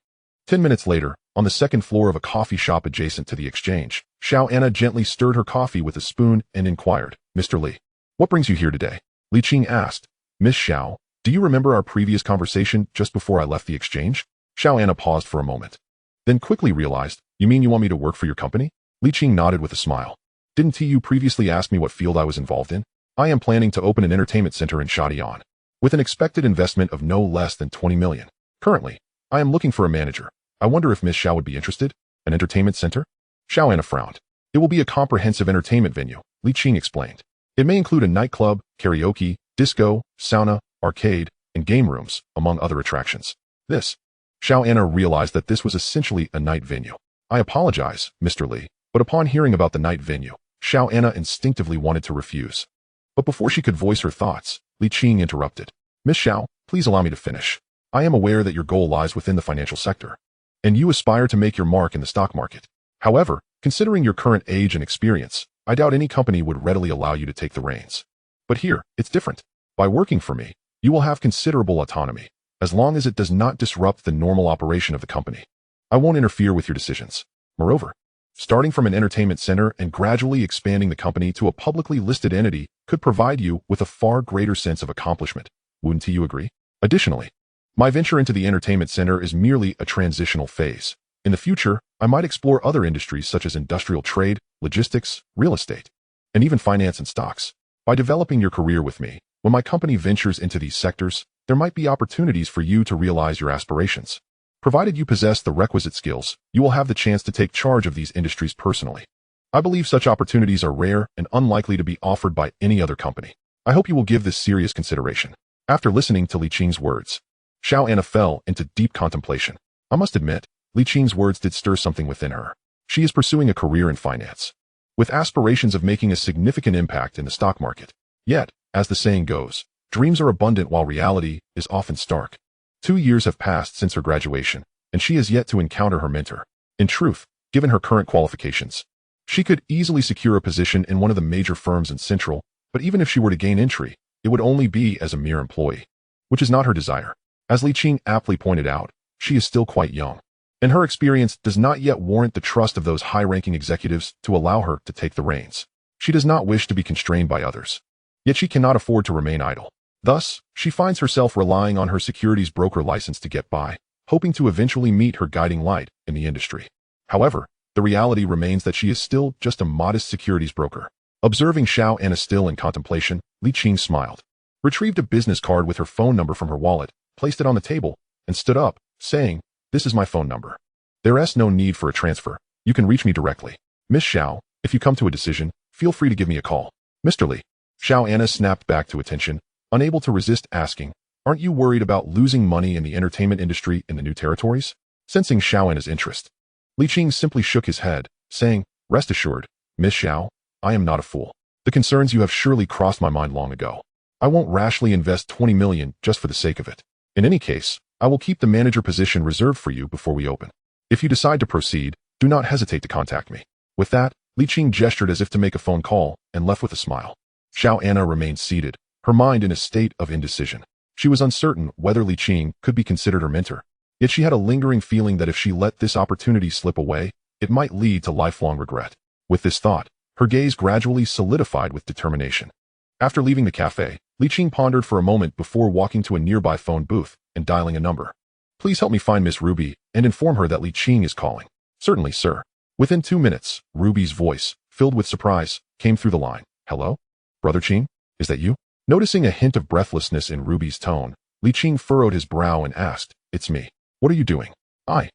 10 minutes later, on the second floor of a coffee shop adjacent to the exchange, Xiao Anna gently stirred her coffee with a spoon and inquired, Mr. Li, what brings you here today? Li Qing asked. Miss Xiao, do you remember our previous conversation just before I left the exchange? Xiao Anna paused for a moment, then quickly realized, you mean you want me to work for your company? Li Qing nodded with a smile. Didn't you previously ask me what field I was involved in? I am planning to open an entertainment center in Shadian, with an expected investment of no less than 20 million. Currently, I am looking for a manager. I wonder if Miss Xiao would be interested? An entertainment center? Xiao Anna frowned. It will be a comprehensive entertainment venue, Li Qing explained. It may include a nightclub, karaoke, disco, sauna, arcade, and game rooms, among other attractions. Xiao Anna realized that this was essentially a night venue. I apologize, Mr. Li, but upon hearing about the night venue, Xiao Anna instinctively wanted to refuse. But before she could voice her thoughts, Li Qing interrupted. Miss Xiao, please allow me to finish. I am aware that your goal lies within the financial sector, and you aspire to make your mark in the stock market. However, Considering your current age and experience, I doubt any company would readily allow you to take the reins. But here, it's different. By working for me, you will have considerable autonomy, as long as it does not disrupt the normal operation of the company. I won't interfere with your decisions. Moreover, starting from an entertainment center and gradually expanding the company to a publicly listed entity could provide you with a far greater sense of accomplishment. Wouldn't you agree? Additionally, my venture into the entertainment center is merely a transitional phase. In the future, I might explore other industries such as industrial trade, logistics, real estate, and even finance and stocks. By developing your career with me, when my company ventures into these sectors, there might be opportunities for you to realize your aspirations. Provided you possess the requisite skills, you will have the chance to take charge of these industries personally. I believe such opportunities are rare and unlikely to be offered by any other company. I hope you will give this serious consideration. After listening to Li Qing's words, Xiao Anna fell into deep contemplation. I must admit, Li Qing's words did stir something within her. She is pursuing a career in finance, with aspirations of making a significant impact in the stock market. Yet, as the saying goes, dreams are abundant while reality is often stark. 2 years have passed since her graduation, and she has yet to encounter her mentor. In truth, given her current qualifications, she could easily secure a position in one of the major firms in Central, but even if she were to gain entry, it would only be as a mere employee, which is not her desire. As Li Qing aptly pointed out, she is still quite young, and her experience does not yet warrant the trust of those high-ranking executives to allow her to take the reins. She does not wish to be constrained by others, yet she cannot afford to remain idle. Thus, she finds herself relying on her securities broker license to get by, hoping to eventually meet her guiding light in the industry. However, the reality remains that she is still just a modest securities broker. Observing Xiao Anna still in contemplation, Li Qing smiled, retrieved a business card with her phone number from her wallet, placed it on the table, and stood up, saying, "This is my phone number. There is no need for a transfer. You can reach me directly. Miss Xiao, if you come to a decision, feel free to give me a call." "Mr. Li." Xiao Anna snapped back to attention, unable to resist asking, "Aren't you worried about losing money in the entertainment industry in the new territories?" Sensing Xiao Anna's interest, Li Qing simply shook his head, saying, "Rest assured, Miss Xiao, I am not a fool. The concerns you have surely crossed my mind long ago. I won't rashly invest 20 million just for the sake of it. In any case, I will keep the manager position reserved for you before we open. If you decide to proceed, do not hesitate to contact me." With that, Li Qing gestured as if to make a phone call and left with a smile. Xiao Anna remained seated, her mind in a state of indecision. She was uncertain whether Li Qing could be considered her mentor, yet she had a lingering feeling that if she let this opportunity slip away, it might lead to lifelong regret. With this thought, her gaze gradually solidified with determination. After leaving the cafe, Li Qing pondered for a moment before walking to a nearby phone booth and dialing a number. "Please help me find Miss Ruby and inform her that Li Qing is calling." "Certainly, sir." Within 2 minutes, Ruby's voice, filled with surprise, came through the line. "Hello? Brother Qing? Is that you?" Noticing a hint of breathlessness in Ruby's tone, Li Qing furrowed his brow and asked, "It's me. What are you doing?" I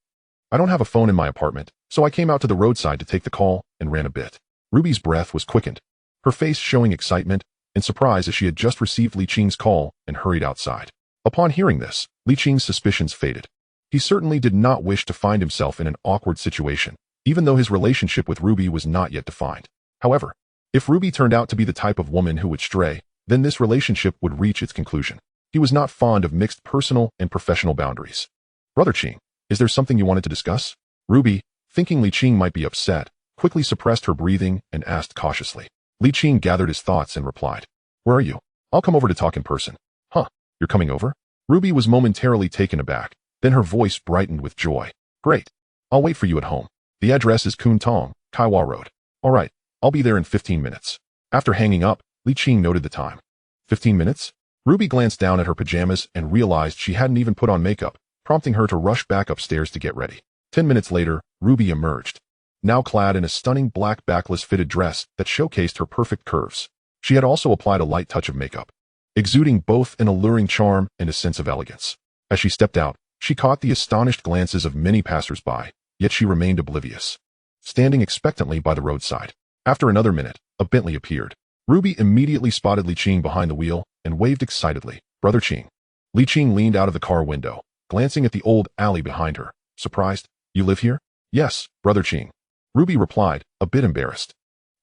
don't have a phone in my apartment, so I came out to the roadside to take the call and ran a bit." Ruby's breath was quickened, her face showing excitement and surprise as she had just received Li Qing's call and hurried outside. Upon hearing this, Li Qing's suspicions faded. He certainly did not wish to find himself in an awkward situation, even though his relationship with Ruby was not yet defined. However, if Ruby turned out to be the type of woman who would stray, then this relationship would reach its conclusion. He was not fond of mixed personal and professional boundaries. "Brother Qing, is there something you wanted to discuss?" Ruby, thinking Li Qing might be upset, quickly suppressed her breathing and asked cautiously. Li Qing gathered his thoughts and replied, "Where are you? I'll come over to talk in person." "Huh, you're coming over?" Ruby was momentarily taken aback, then her voice brightened with joy. "Great. I'll wait for you at home. The address is Kuntong, Kaiwa Road." "All right, I'll be there in 15 minutes. After hanging up, Li Qing noted the time. 15 minutes? Ruby glanced down at her pajamas and realized she hadn't even put on makeup, prompting her to rush back upstairs to get ready. 10 minutes later, Ruby emerged, now clad in a stunning black backless fitted dress that showcased her perfect curves. She had also applied a light touch of makeup, exuding both an alluring charm and a sense of elegance. As she stepped out, she caught the astonished glances of many passers-by, yet she remained oblivious, standing expectantly by the roadside. After another minute, a Bentley appeared. Ruby immediately spotted Li Qing behind the wheel and waved excitedly. "Brother Qing." Li Qing leaned out of the car window, glancing at the old alley behind her. Surprised, "You live here?" "Yes, Brother Qing." Ruby replied, a bit embarrassed.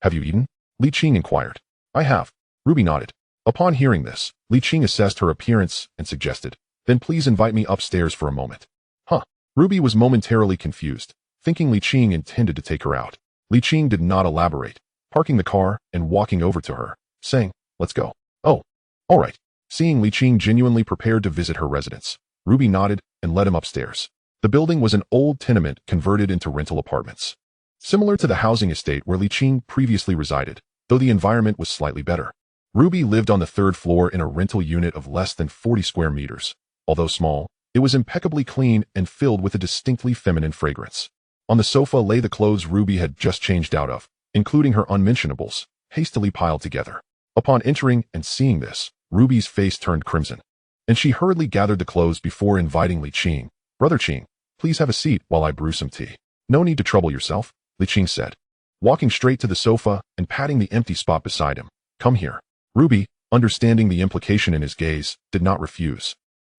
"Have you eaten?" Li Qing inquired. "I have." Ruby nodded. Upon hearing this, Li Qing assessed her appearance and suggested, "Then please invite me upstairs for a moment." Huh. Ruby was momentarily confused, thinking Li Qing intended to take her out. Li Qing did not elaborate, parking the car and walking over to her, saying, "Let's go." "Oh, all right." Seeing Li Qing genuinely prepared to visit her residence, Ruby nodded and led him upstairs. The building was an old tenement converted into rental apartments. Similar to the housing estate where Li Qing previously resided, though the environment was slightly better. Ruby lived on the third floor in a rental unit of less than 40 square meters. Although small, it was impeccably clean and filled with a distinctly feminine fragrance. On the sofa lay the clothes Ruby had just changed out of, including her unmentionables, hastily piled together. Upon entering and seeing this, Ruby's face turned crimson, and she hurriedly gathered the clothes before inviting Li Qing. "Brother Qing, please have a seat while I brew some tea." "No need to trouble yourself," Li Qing said, walking straight to the sofa and patting the empty spot beside him. "Come here." Ruby, understanding the implication in his gaze, did not refuse.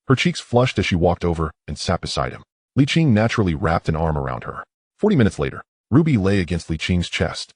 Her cheeks flushed as she walked over and sat beside him. Li Qing naturally wrapped an arm around her. 40 minutes later, Ruby lay against Li Qing's chest,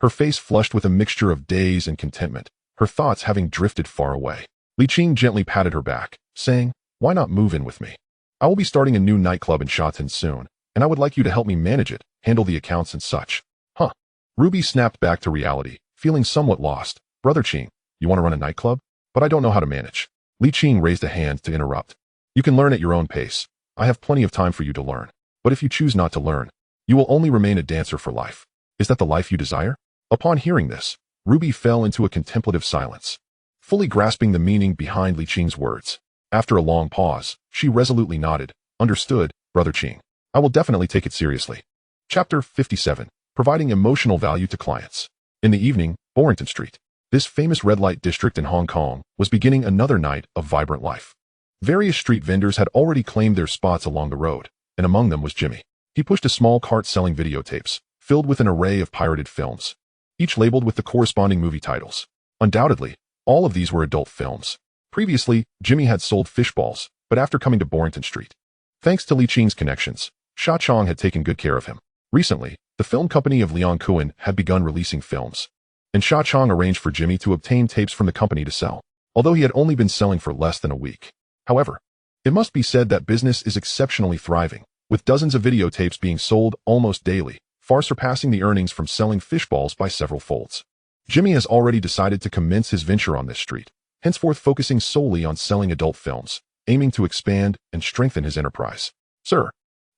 her face flushed with a mixture of daze and contentment, her thoughts having drifted far away. Li Qing gently patted her back, saying, "Why not move in with me? I will be starting a new nightclub in Shatin soon, and I would like you to help me manage it, handle the accounts and such." "Huh?" Ruby snapped back to reality, feeling somewhat lost. "Brother Qing, you want to run a nightclub? But I don't know how to manage." Li Qing raised a hand to interrupt. "You can learn at your own pace. I have plenty of time for you to learn. But if you choose not to learn, you will only remain a dancer for life. Is that the life you desire?" Upon hearing this, Ruby fell into a contemplative silence, fully grasping the meaning behind Li Qing's words. After a long pause, she resolutely nodded. "Understood, Brother Qing. I will definitely take it seriously." Chapter 57. Providing emotional value to clients. In the evening, Borington Street, this famous red light district in Hong Kong, was beginning another night of vibrant life. Various street vendors had already claimed their spots along the road, and among them was Jimmy. He pushed a small cart selling videotapes, filled with an array of pirated films, each labeled with the corresponding movie titles. Undoubtedly, all of these were adult films. Previously, Jimmy had sold fish balls, but after coming to Borington Street, thanks to Li Qing's connections, Sha Chong had taken good care of him. Recently, the film company of Leon Kowloon had begun releasing films, and Sha Chong arranged for Jimmy to obtain tapes from the company to sell, although he had only been selling for less than a week. However, it must be said that business is exceptionally thriving, with dozens of videotapes being sold almost daily, far surpassing the earnings from selling fish balls by several folds. Jimmy has already decided to commence his venture on this street, henceforth focusing solely on selling adult films, aiming to expand and strengthen his enterprise. "Sir,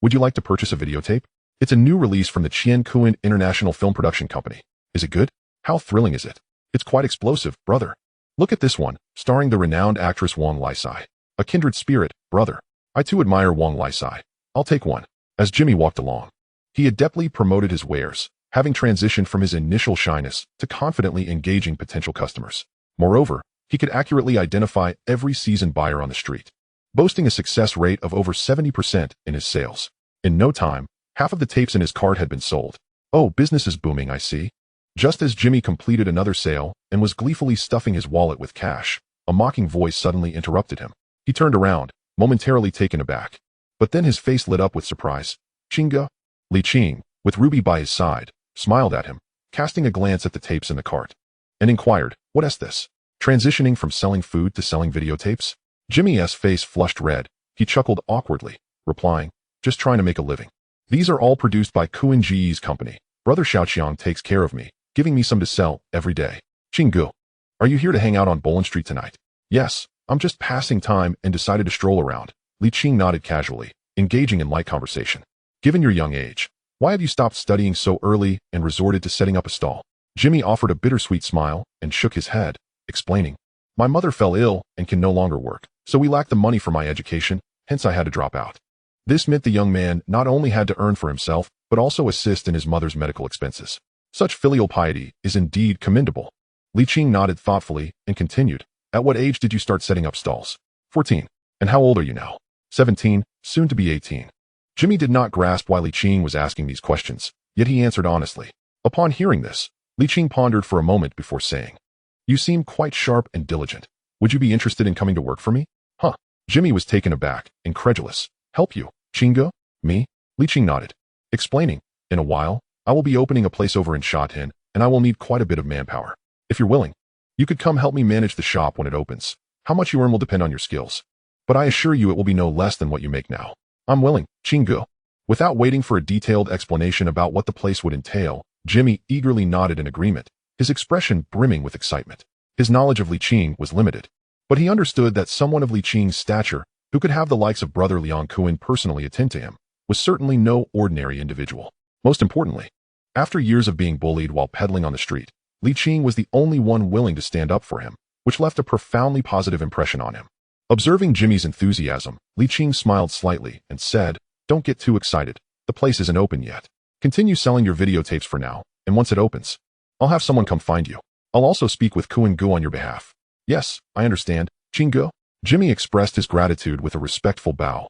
would you like to purchase a videotape? It's a new release from the Chien Kowloon International Film Production Company. Is it good? How thrilling is it? It's quite explosive, brother. Look at this one, starring the renowned actress Wong Lai-sai. A kindred spirit, brother. I too admire Wong Lai-sai. I'll take one." As Jimmy walked along, he adeptly promoted his wares, having transitioned from his initial shyness to confidently engaging potential customers. Moreover, he could accurately identify every seasoned buyer on the street, boasting a success rate of over 70% in his sales. In no time, half of the tapes in his cart had been sold. "Oh, business is booming, I see." Just as Jimmy completed another sale and was gleefully stuffing his wallet with cash, a mocking voice suddenly interrupted him. He turned around, momentarily taken aback. But then his face lit up with surprise. "Chinga?" Li Qing, with Ruby by his side, smiled at him, casting a glance at the tapes in the cart, and inquired, "What is this? Transitioning from selling food to selling videotapes?" Jimmy's face flushed red. He chuckled awkwardly, replying, "Just trying to make a living. These are all produced by Kowloon Ji's company. Brother Xiaoqiang takes care of me, giving me some to sell every day." "Qinggu, are you here to hang out on Boling Street tonight?" "Yes, I'm just passing time and decided to stroll around." Li Qing nodded casually, engaging in light conversation. "Given your young age, why have you stopped studying so early and resorted to setting up a stall?" Jimmy offered a bittersweet smile and shook his head, explaining, "My mother fell ill and can no longer work, so we lacked the money for my education, hence I had to drop out." This meant the young man not only had to earn for himself, but also assist in his mother's medical expenses. Such filial piety is indeed commendable. Li Qing nodded thoughtfully and continued, "At what age did you start setting up stalls?" 14. "And how old are you now?" 17, soon to be 18. Jimmy did not grasp why Li Qing was asking these questions, yet he answered honestly. Upon hearing this, Li Qing pondered for a moment before saying, "You seem quite sharp and diligent. Would you be interested in coming to work for me?" "Huh?" Jimmy was taken aback, incredulous. "Help you, Qinggu?" "Me?" Li Qing nodded, explaining, "In a while, I will be opening a place over in Shatin, and I will need quite a bit of manpower. If you're willing, you could come help me manage the shop when it opens. How much you earn will depend on your skills, but I assure you it will be no less than what you make now." "I'm willing, Qinggu." Without waiting for a detailed explanation about what the place would entail, Jimmy eagerly nodded in agreement, his expression brimming with excitement. His knowledge of Li Qing was limited, but he understood that someone of Li Qing's stature, who could have the likes of brother Liang Kuan personally attend to him, was certainly no ordinary individual. Most importantly, after years of being bullied while peddling on the street, Li Qing was the only one willing to stand up for him, which left a profoundly positive impression on him. Observing Jimmy's enthusiasm, Li Qing smiled slightly and said, "Don't get too excited. The place isn't open yet. Continue selling your videotapes for now, and once it opens, I'll have someone come find you. I'll also speak with Kuan Gu on your behalf." "Yes, I understand, Qing. Jimmy expressed his gratitude with a respectful bow,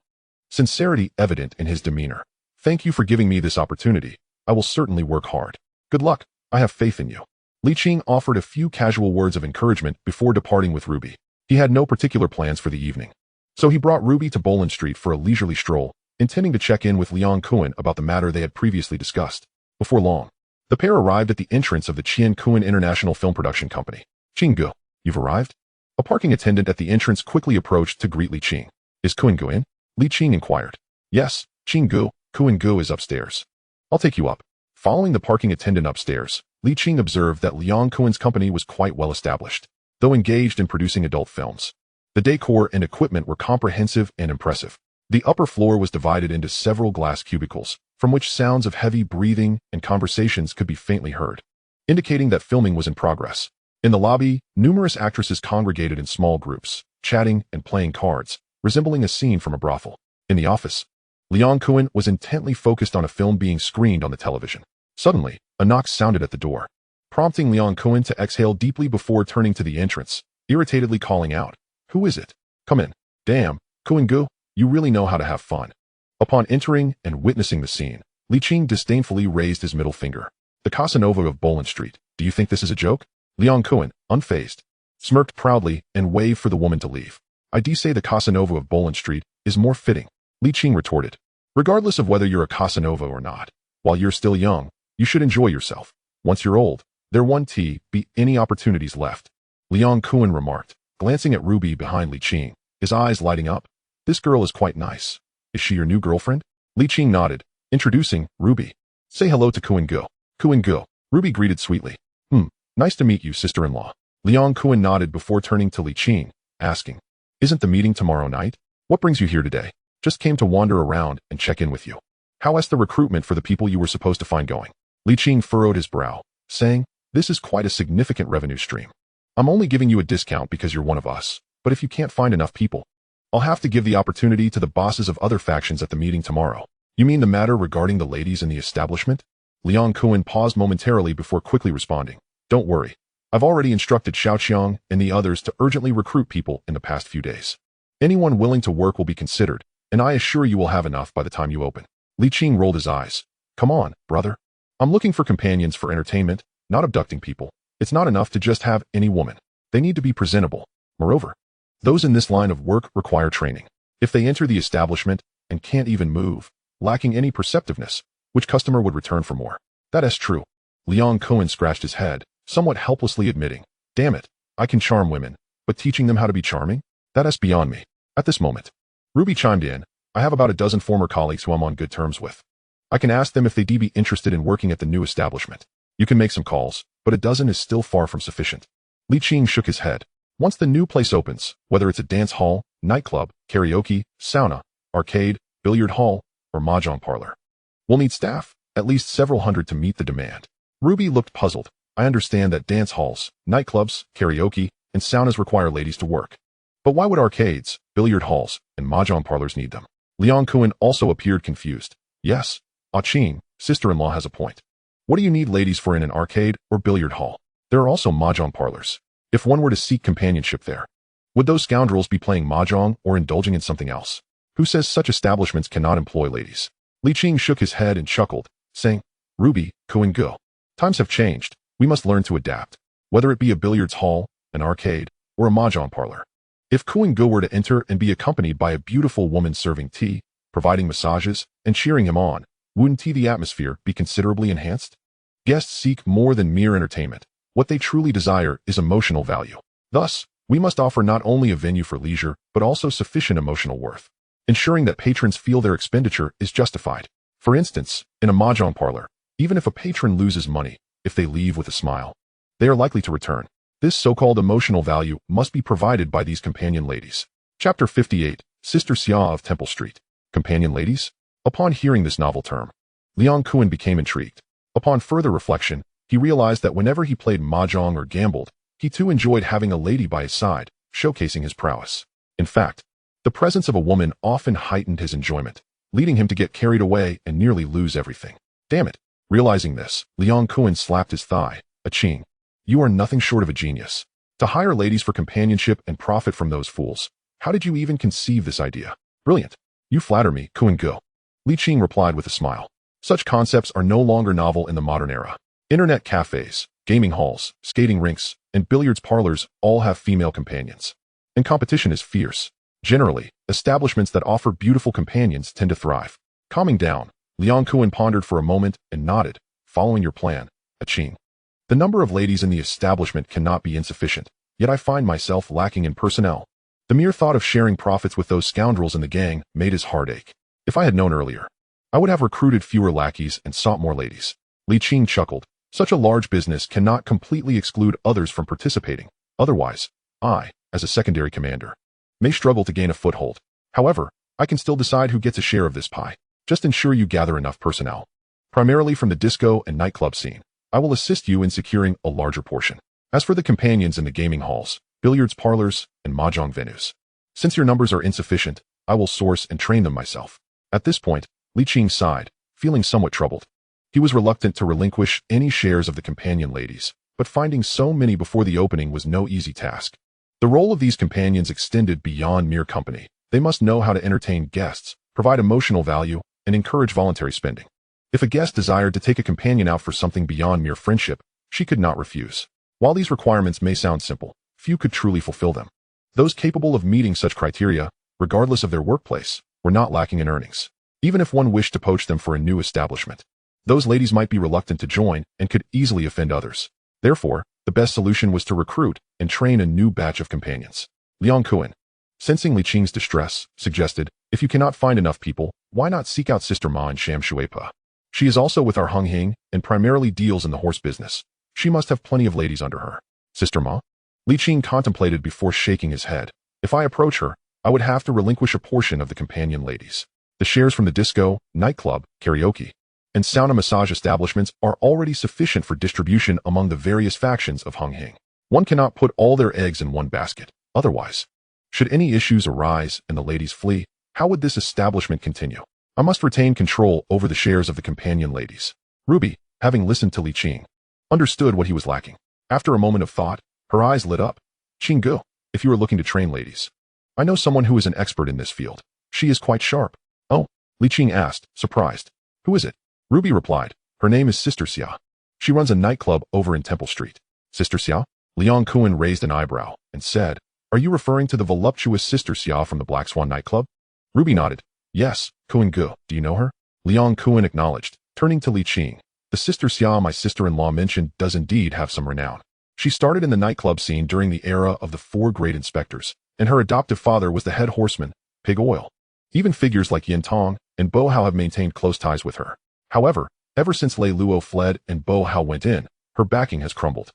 sincerity evident in his demeanor. "Thank you for giving me this opportunity. I will certainly work hard. Good luck. I have faith in you." Li Qing offered a few casual words of encouragement before departing with Ruby. He had no particular plans for the evening, so he brought Ruby to Boland Street for a leisurely stroll, intending to check in with Liang Kuan about the matter they had previously discussed. Before long, the pair arrived at the entrance of the Qian Kuan International Film Production Company. "Qing, you've arrived?" A parking attendant at the entrance quickly approached to greet Li Qing. "Is Kuan Gu in?" Li Qing inquired. "Yes, Qing, Kuan Gu is upstairs. I'll take you up." Following the parking attendant upstairs, Li Qing observed that Liang Kuan's company was quite well established, though engaged in producing adult films. The decor and equipment were comprehensive and impressive. The upper floor was divided into several glass cubicles, from which sounds of heavy breathing and conversations could be faintly heard, indicating that filming was in progress. In the lobby, numerous actresses congregated in small groups, chatting and playing cards, resembling a scene from a brothel. In the office, Liang Kuan was intently focused on a film being screened on the television. Suddenly, a knock sounded at the door, prompting Liang Kuan to exhale deeply before turning to the entrance, irritatedly calling out, "Who is it? Come in." "Damn, Kuan Gu, you really know how to have fun." Upon entering and witnessing the scene, Li Qing disdainfully raised his middle finger. "The Casanova of Boland Street, do you think this is a joke?" Liang Kuan, unfazed, smirked proudly and waved for the woman to leave. "I say the Casanova of Boland Street is more fitting," Li Qing retorted. "Regardless of whether you're a Casanova or not, while you're still young, you should enjoy yourself. Once you're old, there won't be any opportunities left," Liang Kuan remarked, glancing at Ruby behind Li Qing, his eyes lighting up. "This girl is quite nice. Is she your new girlfriend?" Li Qing nodded, introducing Ruby. "Say hello to Kuan Gu." "Kuan Gu," Ruby greeted sweetly. Nice to meet you, sister-in-law." Liang Kuan nodded before turning to Li Qing, asking, "Isn't the meeting tomorrow night? What brings you here today?" "Just came to wander around and check in with you." "How is the recruitment for the people you were supposed to find going?" Li Qing furrowed his brow, saying, "This is quite a significant revenue stream. I'm only giving you a discount because you're one of us, but if you can't find enough people, I'll have to give the opportunity to the bosses of other factions at the meeting tomorrow." "You mean the matter regarding the ladies in the establishment?" Liang Kuan paused momentarily before quickly responding. "Don't worry. I've already instructed Xiaoqiang and the others to urgently recruit people in the past few days. Anyone willing to work will be considered, and I assure you will have enough by the time you open." Li Qing rolled his eyes. "Come on, brother. I'm looking for companions for entertainment, not abducting people. It's not enough to just have any woman. They need to be presentable. Moreover, those in this line of work require training. If they enter the establishment and can't even move, lacking any perceptiveness, which customer would return for more?" "That is true." Liang Kuan scratched his head, somewhat helplessly admitting, "Damn it, I can charm women, but teaching them how to be charming? That is beyond me." At this moment, Ruby chimed in. "I have about a dozen former colleagues who I'm on good terms with. I can ask them if they'd be interested in working at the new establishment. You can make some calls, but a dozen is still far from sufficient." Li Qing shook his head. "Once the new place opens, whether it's a dance hall, nightclub, karaoke, sauna, arcade, billiard hall, or mahjong parlor, we'll need staff, at least several hundred to meet the demand." Ruby looked puzzled. "I understand that dance halls, nightclubs, karaoke, and saunas require ladies to work. But why would arcades, billiard halls, and mahjong parlors need them?" Liang Kuan also appeared confused. "Yes, Ah Qing, sister-in-law has a point. What do you need ladies for in an arcade or billiard hall? There are also mahjong parlors. If one were to seek companionship there, would those scoundrels be playing mahjong or indulging in something else? Who says such establishments cannot employ ladies?" Li Qing shook his head and chuckled, saying, "Ruby, Kuan Gu, times have changed. We must learn to adapt, whether it be a billiards hall, an arcade, or a mahjong parlor. If Kuan Gu were to enter and be accompanied by a beautiful woman serving tea, providing massages, and cheering him on, wouldn't the atmosphere be considerably enhanced? Guests seek more than mere entertainment. What they truly desire is emotional value. Thus, we must offer not only a venue for leisure, but also sufficient emotional worth, ensuring that patrons feel their expenditure is justified. For instance, in a mahjong parlor, Even if a patron loses money, if they leave with a smile, they are likely to return. This so-called emotional value must be provided by these companion ladies. Chapter 58, Sister Xia of Temple Street. Companion ladies? Upon hearing this novel term, Liang Kuan became intrigued. Upon further reflection, he realized that whenever he played mahjong or gambled, he too enjoyed having a lady by his side, showcasing his prowess. In fact, the presence of a woman often heightened his enjoyment, leading him to get carried away and nearly lose everything. Damn it. Realizing this, Liang Kuan slapped his thigh. Aching. You are nothing short of a genius. To hire ladies for companionship and profit from those fools. How did you even conceive this idea? Brilliant. You flatter me, Kuan Go. Li Qing replied with a smile. Such concepts are no longer novel in the modern era. Internet cafes, gaming halls, skating rinks, and billiards parlors all have female companions. And competition is fierce. Generally, establishments that offer beautiful companions tend to thrive. Calming down, Liang Kuan pondered for a moment and nodded, following your plan, Aching. The number of ladies in the establishment cannot be insufficient, yet I find myself lacking in personnel. The mere thought of sharing profits with those scoundrels in the gang made his heart ache. If I had known earlier, I would have recruited fewer lackeys and sought more ladies. Li Qing chuckled. Such a large business cannot completely exclude others from participating. Otherwise, I, as a secondary commander, may struggle to gain a foothold. However, I can still decide who gets a share of this pie. Just ensure you gather enough personnel. Primarily from the disco and nightclub scene. I will assist you in securing a larger portion. As for the companions in the gaming halls, billiards parlors, and mahjong venues, since your numbers are insufficient, I will source and train them myself. At this point, Li Qing sighed, feeling somewhat troubled. He was reluctant to relinquish any shares of the companion ladies, but finding so many before the opening was no easy task. The role of these companions extended beyond mere company. They must know how to entertain guests, provide emotional value, and encourage voluntary spending. If a guest desired to take a companion out for something beyond mere friendship, she could not refuse. While these requirements may sound simple, few could truly fulfill them. Those capable of meeting such criteria, regardless of their workplace, were not lacking in earnings. Even if one wished to poach them for a new establishment, those ladies might be reluctant to join and could easily offend others. Therefore, the best solution was to recruit and train a new batch of companions. Liang Kuan, sensing Li Qing's distress, suggested, if you cannot find enough people, why not seek out Sister Ma in Sham Shuipa? She is also with our Hung Hing and primarily deals in the horse business. She must have plenty of ladies under her. Sister Ma? Li Qing contemplated before shaking his head. If I approach her, I would have to relinquish a portion of the companion ladies. The shares from the disco, nightclub, karaoke, and sauna massage establishments are already sufficient for distribution among the various factions of Hung Hing. One cannot put all their eggs in one basket. Otherwise, should any issues arise and the ladies flee, how would this establishment continue? I must retain control over the shares of the companion ladies. Ruby, having listened to Li Qing, understood what he was lacking. After a moment of thought, her eyes lit up. Qinggu, if you are looking to train ladies, I know someone who is an expert in this field. She is quite sharp. Oh, Li Qing asked, surprised. Who is it? Ruby replied. Her name is Sister Xia. She runs a nightclub over in Temple Street. Sister Xia? Liang Kuan raised an eyebrow and said, are you referring to the voluptuous Sister Xia from the Black Swan nightclub? Ruby nodded. Yes, Kuan Gu, do you know her? Liang Kuan acknowledged, turning to Li Qing. The Sister Xia my sister-in-law mentioned does indeed have some renown. She started in the nightclub scene during the era of the 4 great inspectors, and her adoptive father was the head horseman, Pig Oil. Even figures like Yin Tong and Bo Hao have maintained close ties with her. However, ever since Lei Luo fled and Bo Hao went in, her backing has crumbled.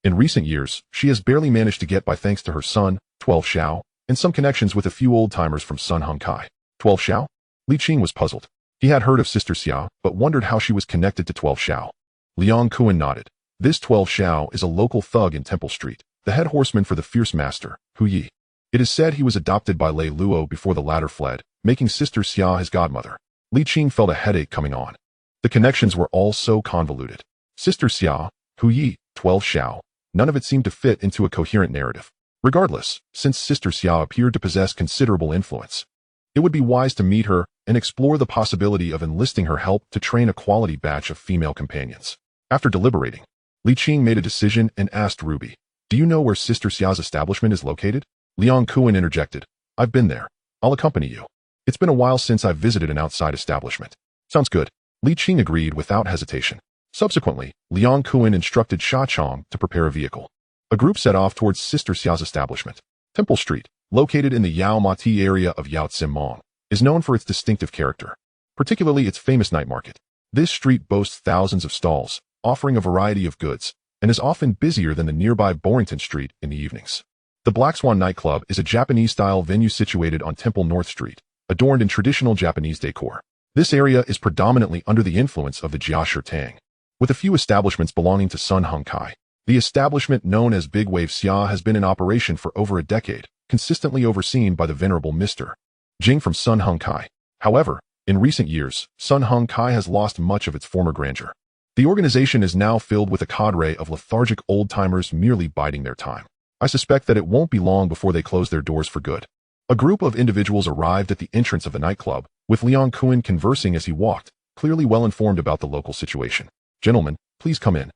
In recent years, she has barely managed to get by thanks to her son, 12 Xiao, and some connections with a few old-timers from Sun Hung Kai. 12 Xiao? Li Qing was puzzled. He had heard of Sister Xia, but wondered how she was connected to 12 Xiao. Liang Kuan nodded. This 12 Xiao is a local thug in Temple Street, the head horseman for the fierce master, Hu Yi. It is said he was adopted by Lei Luo before the latter fled, making Sister Xia his godmother. Li Qing felt a headache coming on. The connections were all so convoluted. Sister Xia, Hu Yi, 12 Xiao. None of it seemed to fit into a coherent narrative. Regardless, since Sister Xia appeared to possess considerable influence, it would be wise to meet her and explore the possibility of enlisting her help to train a quality batch of female companions. After deliberating, Li Qing made a decision and asked Ruby, do you know where Sister Xia's establishment is located? Liang Kuan interjected, I've been there. I'll accompany you. It's been a while since I've visited an outside establishment. Sounds good. Li Qing agreed without hesitation. Subsequently, Liang Kuan instructed Sha Chong to prepare a vehicle. A group set off towards Sister Xia's establishment. Temple Street, located in the Yao Ma Ti area of Yao Tsim Mong, is known for its distinctive character, particularly its famous night market. This street boasts thousands of stalls, offering a variety of goods, and is often busier than the nearby Borington Street in the evenings. The Black Swan nightclub is a Japanese-style venue situated on Temple North Street, adorned in traditional Japanese decor. This area is predominantly under the influence of the Jiashi Tang, with a few establishments belonging to Sun Hung Kai. The establishment known as Big Wave Xia has been in operation for over a decade, consistently overseen by the venerable Mr. Jing from Sun Hung Kai. However, in recent years, Sun Hung Kai has lost much of its former grandeur. The organization is now filled with a cadre of lethargic old-timers merely biding their time. I suspect that it won't be long before they close their doors for good. A group of individuals arrived at the entrance of the nightclub, with Liang Kuan conversing as he walked, clearly well informed about the local situation. "Gentlemen, please come in.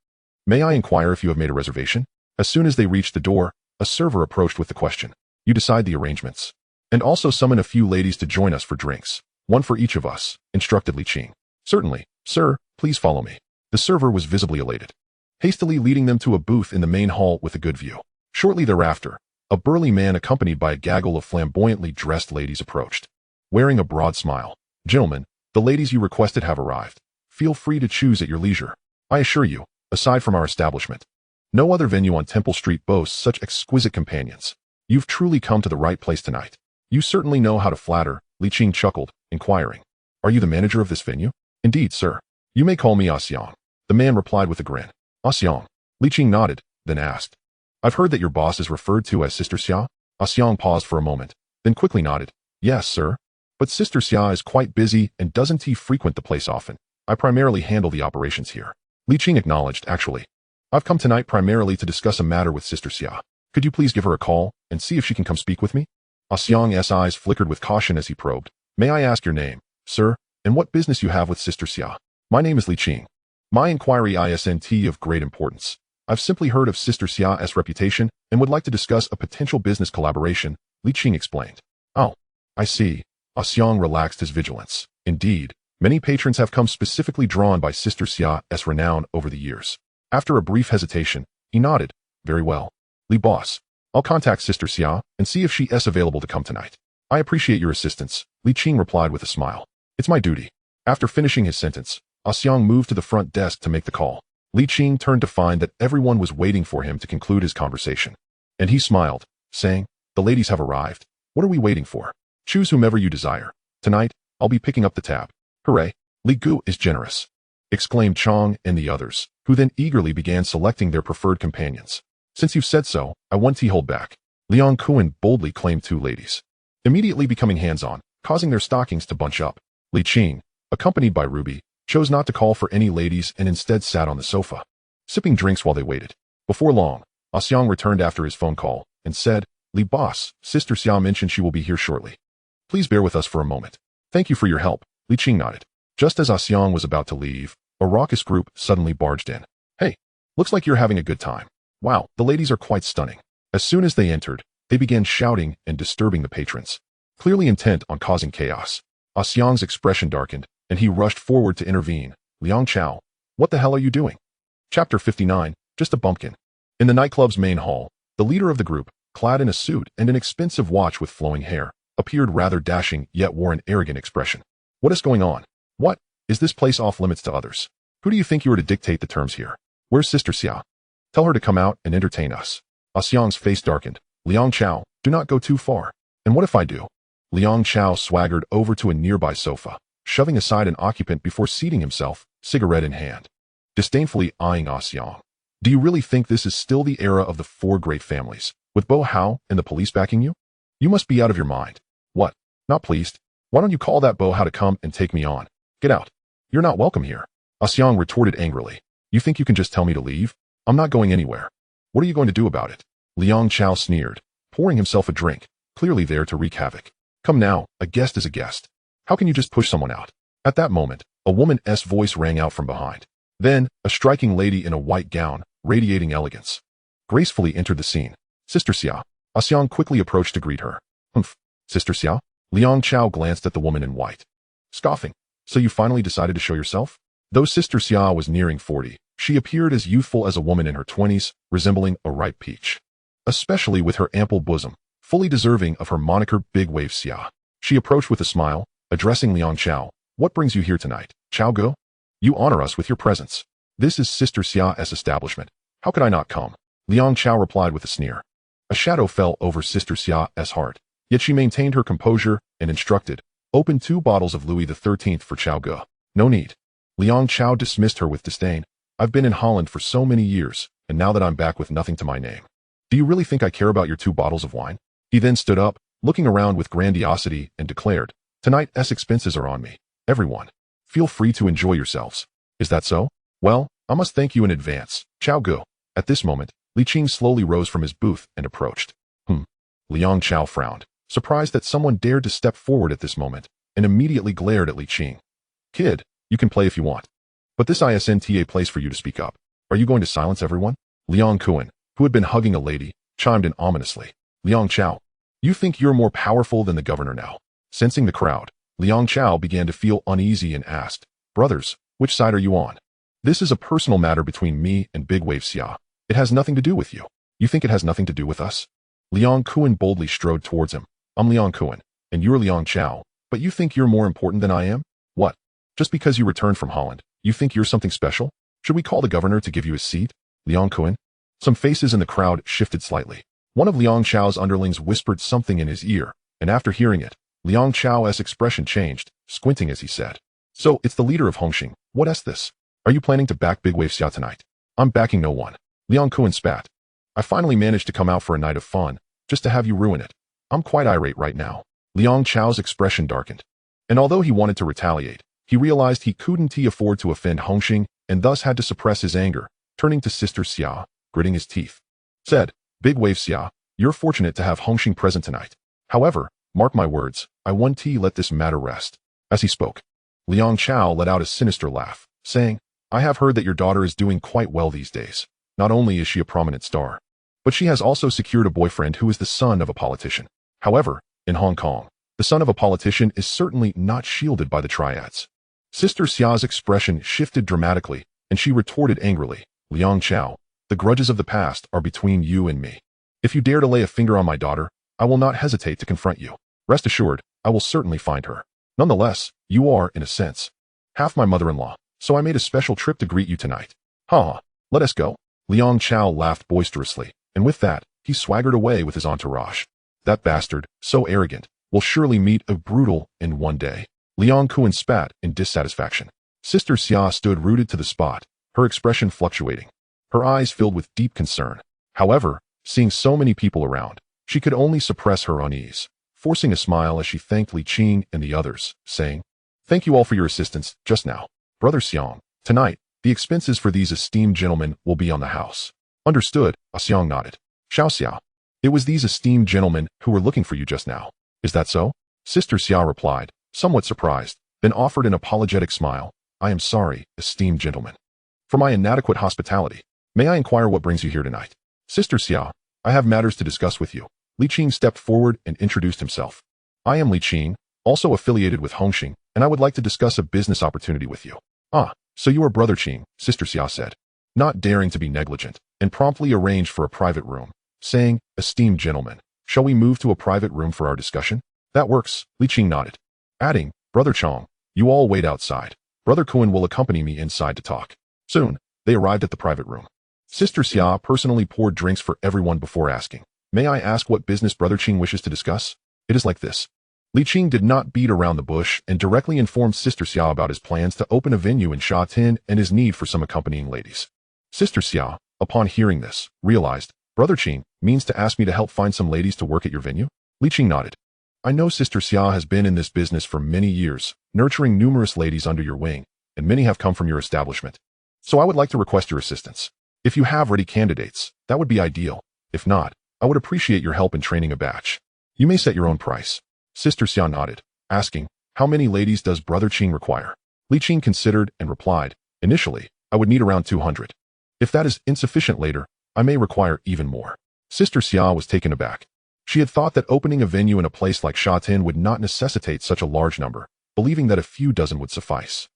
May I inquire if you have made a reservation?" As soon as they reached the door, a server approached with the question. "You decide the arrangements. And also summon a few ladies to join us for drinks. One for each of us," instructed Li Qing. "Certainly, sir, please follow me." The server was visibly elated, hastily leading them to a booth in the main hall with a good view. Shortly thereafter, a burly man accompanied by a gaggle of flamboyantly dressed ladies approached, wearing a broad smile. "Gentlemen, the ladies you requested have arrived. Feel free to choose at your leisure. I assure you, aside from our establishment, no other venue on Temple Street boasts such exquisite companions. You've truly come to the right place tonight. You certainly know how to flatter," Li Qing chuckled, inquiring. "Are you the manager of this venue?" "Indeed, sir. You may call me Xiang." The man replied with a grin. "Xiang." Li Qing nodded, then asked, "I've heard that your boss is referred to as Sister Xia?" Xiang paused for a moment, then quickly nodded. "Yes, sir. But Sister Xia is quite busy and doesn't frequent the place often. I primarily handle the operations here." Li Qing acknowledged, "Actually, I've come tonight primarily to discuss a matter with Sister Xia. Could you please give her a call and see if she can come speak with me?" Xiang's eyes flickered with caution as he probed. "May I ask your name, sir, and what business you have with Sister Xia?" "My name is Li Qing. My inquiry isn't of great importance. I've simply heard of Sister Xia's reputation and would like to discuss a potential business collaboration," Li Qing explained. "Oh, I see." Xiang relaxed his vigilance. Indeed, many patrons have come specifically drawn by Sister Xia's renown over the years. After a brief hesitation, he nodded. "Very well. Li boss, I'll contact Sister Xia and see if she is available to come tonight." "I appreciate your assistance," Li Qing replied with a smile. "It's my duty." After finishing his sentence, Xiang moved to the front desk to make the call. Li Qing turned to find that everyone was waiting for him to conclude his conversation. And he smiled, saying, "The ladies have arrived. What are we waiting for? Choose whomever you desire. Tonight, I'll be picking up the tab." "Hooray! Li Gu is generous," exclaimed Chong and the others, who then eagerly began selecting their preferred companions. "Since you've said so, I won't hold back." Liang Kuan boldly claimed 2 ladies, immediately becoming hands-on, causing their stockings to bunch up. Li Qing, accompanied by Ruby, chose not to call for any ladies and instead sat on the sofa, sipping drinks while they waited. Before long, Xiang returned after his phone call and said, "Li boss, Sister Xia mentioned she will be here shortly. Please bear with us for a moment." "Thank you for your help," Li Qing nodded. Just as Xiang was about to leave, a raucous group suddenly barged in. "Hey, looks like you're having a good time. Wow, the ladies are quite stunning." As soon as they entered, they began shouting and disturbing the patrons, clearly intent on causing chaos. Xiang's expression darkened, and he rushed forward to intervene. "Liang Chao, what the hell are you doing?" Chapter 59, Just a Bumpkin. In the nightclub's main hall, the leader of the group, clad in a suit and an expensive watch with flowing hair, appeared rather dashing yet wore an arrogant expression. "What is going on? What? Is this place off limits to others? Who do you think you are to dictate the terms here? Where's Sister Xia? Tell her to come out and entertain us." Xiang's face darkened. "Liang Chao, do not go too far. And what if I do?" Liang Chao swaggered over to a nearby sofa, shoving aside an occupant before seating himself, cigarette in hand, disdainfully eyeing Xiang. "Do you really think this is still the era of the 4 great families, with Bo Hao and the police backing you? You must be out of your mind. What? Not pleased? Why don't you call that Bo Hao to come and take me on? Get out. You're not welcome here." Xiang retorted angrily. "You think you can just tell me to leave? I'm not going anywhere. What are you going to do about it?" Liang Chao sneered, pouring himself a drink, clearly there to wreak havoc. "Come now, a guest is a guest. How can you just push someone out?" At that moment, a woman's voice rang out from behind. Then, a striking lady in a white gown, radiating elegance, gracefully entered the scene. "Sister Xia." Xiang quickly approached to greet her. "Humph, Sister Xia?" Liang Chao glanced at the woman in white, scoffing. "So you finally decided to show yourself?" Though Sister Xia was nearing 40, she appeared as youthful as a woman in her 20s, resembling a ripe peach, especially with her ample bosom, fully deserving of her moniker Big Wave Xia. She approached with a smile, addressing Liang Chao. "What brings you here tonight, Chao Go?" You honor us with your presence. This is Sister Xia's establishment. How could I not come? Liang Chao replied with a sneer. A shadow fell over Sister Xia's heart, yet she maintained her composure and instructed, "Open 2 bottles of Louis XIII for Chao Ge." "No need." Liang Chao dismissed her with disdain. "I've been in Holland for so many years, and now that I'm back with nothing to my name. Do you really think I care about your 2 bottles of wine?" He then stood up, looking around with grandiosity, and declared, "Tonight's expenses are on me. Everyone, feel free to enjoy yourselves." "Is that so? Well, I must thank you in advance, Chao Ge." At this moment, Li Qing slowly rose from his booth and approached. Liang Chao frowned, surprised that someone dared to step forward at this moment, and immediately glared at Li Qing. "Kid, you can play if you want. But this isn't a place for you to speak up. Are you going to silence everyone?" Liang Kuan, who had been hugging a lady, chimed in ominously. "Liang Chao, you think you're more powerful than the governor now?" Sensing the crowd, Liang Chao began to feel uneasy and asked, "Brothers, which side are you on? This is a personal matter between me and Big Wave Xia. It has nothing to do with you. You think it has nothing to do with us?" Liang Kuan boldly strode towards him. "I'm Liang Kuan, and you're Liang Chao, but you think you're more important than I am? What? Just because you returned from Holland, you think you're something special? Should we call the governor to give you a seat?" Liang Kuan. Some faces in the crowd shifted slightly. One of Liang Chao's underlings whispered something in his ear, and after hearing it, Liang Chao's expression changed, squinting as he said, "So, it's the leader of Hongxing. What's this? Are you planning to back Big Wave Xia tonight?" "I'm backing no one." Liang Kuan spat. "I finally managed to come out for a night of fun, just to have you ruin it. I'm quite irate right now." Liang Chao's expression darkened. And although he wanted to retaliate, he realized he couldn't afford to offend Hongxing and thus had to suppress his anger, turning to Sister Xia, gritting his teeth. Said, "Big Wave Xia, you're fortunate to have Hongxing present tonight. However, mark my words, I want to let this matter rest." As he spoke, Liang Chao let out a sinister laugh, saying, "I have heard that your daughter is doing quite well these days. Not only is she a prominent star, but she has also secured a boyfriend who is the son of a politician. However, in Hong Kong, the son of a politician is certainly not shielded by the Triads." Sister Xia's expression shifted dramatically, and she retorted angrily, "Liang Chao, the grudges of the past are between you and me. If you dare to lay a finger on my daughter, I will not hesitate to confront you. Rest assured, I will certainly find her. Nonetheless, you are, in a sense, half my mother-in-law, so I made a special trip to greet you tonight. Ha! Let us go." Liang Chao laughed boisterously, and with that, he swaggered away with his entourage. "That bastard, so arrogant, will surely meet a brutal in one day." Liang Kuan spat in dissatisfaction. Sister Xia stood rooted to the spot, her expression fluctuating. Her eyes filled with deep concern. However, seeing so many people around, she could only suppress her unease, forcing a smile as she thanked Li Qing and the others, saying, "Thank you all for your assistance just now. Brother Xiang, tonight, the expenses for these esteemed gentlemen will be on the house." "Understood," Xiang nodded. "Xiao Xia, it was these esteemed gentlemen who were looking for you just now. Is that so?" Sister Xia replied, somewhat surprised, then offered an apologetic smile. "I am sorry, esteemed gentlemen, for my inadequate hospitality. May I inquire what brings you here tonight?" "Sister Xia, I have matters to discuss with you." Li Qing stepped forward and introduced himself. "I am Li Qing, also affiliated with Hongxing, and I would like to discuss a business opportunity with you." "Ah, so you are Brother Qing," Sister Xia said, not daring to be negligent, and promptly arranged for a private room, saying, "Esteemed gentlemen, shall we move to a private room for our discussion?" "That works," Li Qing nodded, adding, "Brother Chong, you all wait outside. Brother Kuan will accompany me inside to talk." Soon, they arrived at the private room. Sister Xia personally poured drinks for everyone before asking, "May I ask what business Brother Qing wishes to discuss?" "It is like this." Li Qing did not beat around the bush and directly informed Sister Xia about his plans to open a venue in Sha Tin and his need for some accompanying ladies. Sister Xia, upon hearing this, realized, "Brother Qing means to ask me to help find some ladies to work at your venue?" Li Qing nodded. "I know Sister Xia has been in this business for many years, nurturing numerous ladies under your wing, and many have come from your establishment. So I would like to request your assistance. If you have ready candidates, that would be ideal. If not, I would appreciate your help in training a batch. You may set your own price." Sister Xia nodded, asking, "How many ladies does Brother Qing require?" Li Qing considered and replied, "Initially, I would need around 200. If that is insufficient later, I may require even more." Sister Xia was taken aback. She had thought that opening a venue in a place like Sha Tin would not necessitate such a large number, believing that a few dozen would suffice.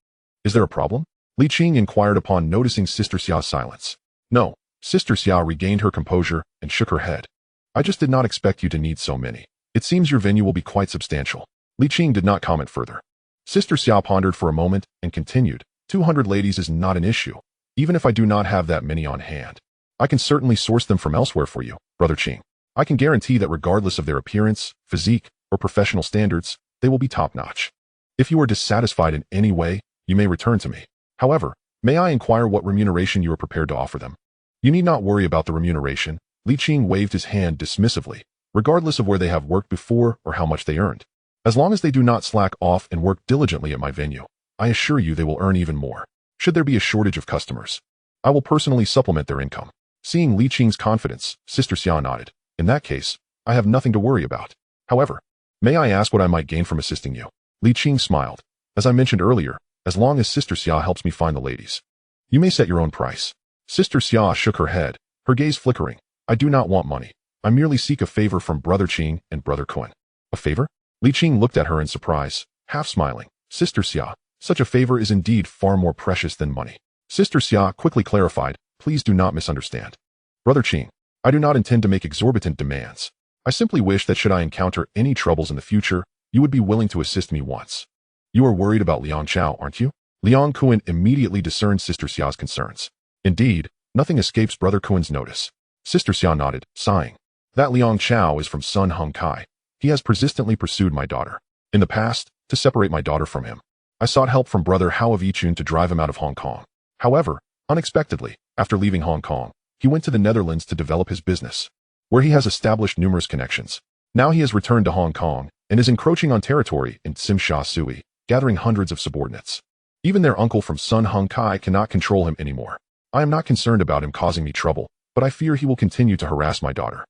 "Is there a problem?" Li Qing inquired upon noticing Sister Xia's silence. "No." Sister Xia regained her composure and shook her head. "I just did not expect you to need so many. It seems your venue will be quite substantial." Li Qing did not comment further. Sister Xia pondered for a moment and continued, 200 ladies is not an issue, even if I do not have that many on hand. I can certainly source them from elsewhere for you, Brother Qing. I can guarantee that regardless of their appearance, physique, or professional standards, they will be top-notch. If you are dissatisfied in any way, you may return to me. However, may I inquire what remuneration you are prepared to offer them? You need not worry about the remuneration. Li Qing waved his hand dismissively, regardless of where they have worked before or how much they earned. As long as they do not slack off and work diligently at my venue, I assure you they will earn even more. Should there be a shortage of customers, I will personally supplement their income. Seeing Li Qing's confidence, Sister Xia nodded. In that case, I have nothing to worry about. However, may I ask what I might gain from assisting you? Li Qing smiled. As I mentioned earlier, as long as Sister Xia helps me find the ladies, you may set your own price. Sister Xia shook her head, her gaze flickering. I do not want money. I merely seek a favor from Brother Qing and Brother Kun. A favor? Li Qing looked at her in surprise, half smiling. Sister Xia, such a favor is indeed far more precious than money. Sister Xia quickly clarified, please do not misunderstand. Brother Qing, I do not intend to make exorbitant demands. I simply wish that should I encounter any troubles in the future, you would be willing to assist me once. You are worried about Liang Chao, aren't you? Liang Kun immediately discerned Sister Xia's concerns. Indeed, nothing escapes Brother Kun's notice. Sister Xia nodded, sighing. That Liang Chao is from Sun Hung Kai. He has persistently pursued my daughter. In the past, to separate my daughter from him, I sought help from Brother Hao of Yichun to drive him out of Hong Kong. However, unexpectedly, after leaving Hong Kong, he went to the Netherlands to develop his business, where he has established numerous connections. Now he has returned to Hong Kong and is encroaching on territory in Tsim Sha Sui, gathering hundreds of subordinates. Even their uncle from Sun Hung Kai cannot control him anymore. I am not concerned about him causing me trouble, but I fear he will continue to harass my daughter.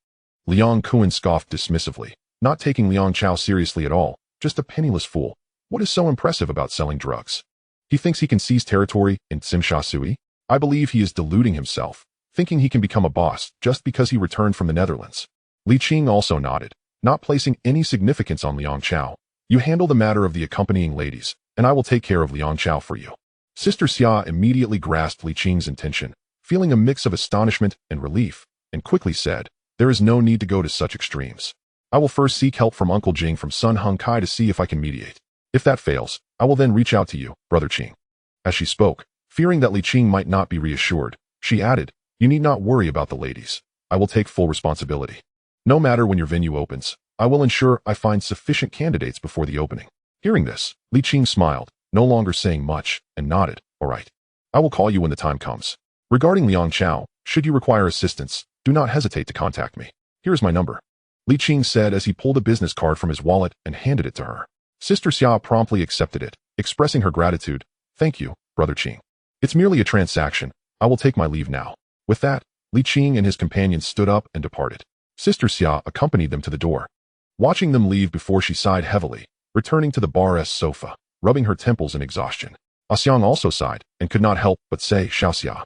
Liang Kun scoffed dismissively, not taking Liang Chao seriously at all, just a penniless fool. What is so impressive about selling drugs? He thinks he can seize territory in Tsim Sha Sui? I believe he is deluding himself, thinking he can become a boss just because he returned from the Netherlands. Li Qing also nodded, not placing any significance on Liang Chao. You handle the matter of the accompanying ladies, and I will take care of Liang Chao for you. Sister Xia immediately grasped Li Qing's intention, feeling a mix of astonishment and relief, and quickly said, there is no need to go to such extremes. I will first seek help from Uncle Jing from Sun Hung Kai to see if I can mediate. If that fails, I will then reach out to you, Brother Qing. As she spoke, fearing that Li Qing might not be reassured, she added, you need not worry about the ladies. I will take full responsibility. No matter when your venue opens, I will ensure I find sufficient candidates before the opening. Hearing this, Li Qing smiled, no longer saying much, and nodded, all right. I will call you when the time comes. Regarding Liang Chao, should you require assistance, do not hesitate to contact me. Here is my number. Li Qing said as he pulled a business card from his wallet and handed it to her. Sister Xia promptly accepted it, expressing her gratitude. Thank you, Brother Qing. It's merely a transaction. I will take my leave now. With that, Li Qing and his companions stood up and departed. Sister Xia accompanied them to the door. Watching them leave before she sighed heavily, returning to the bar-s sofa, rubbing her temples in exhaustion. Xiang also sighed, and could not help but say, Xiaoxia.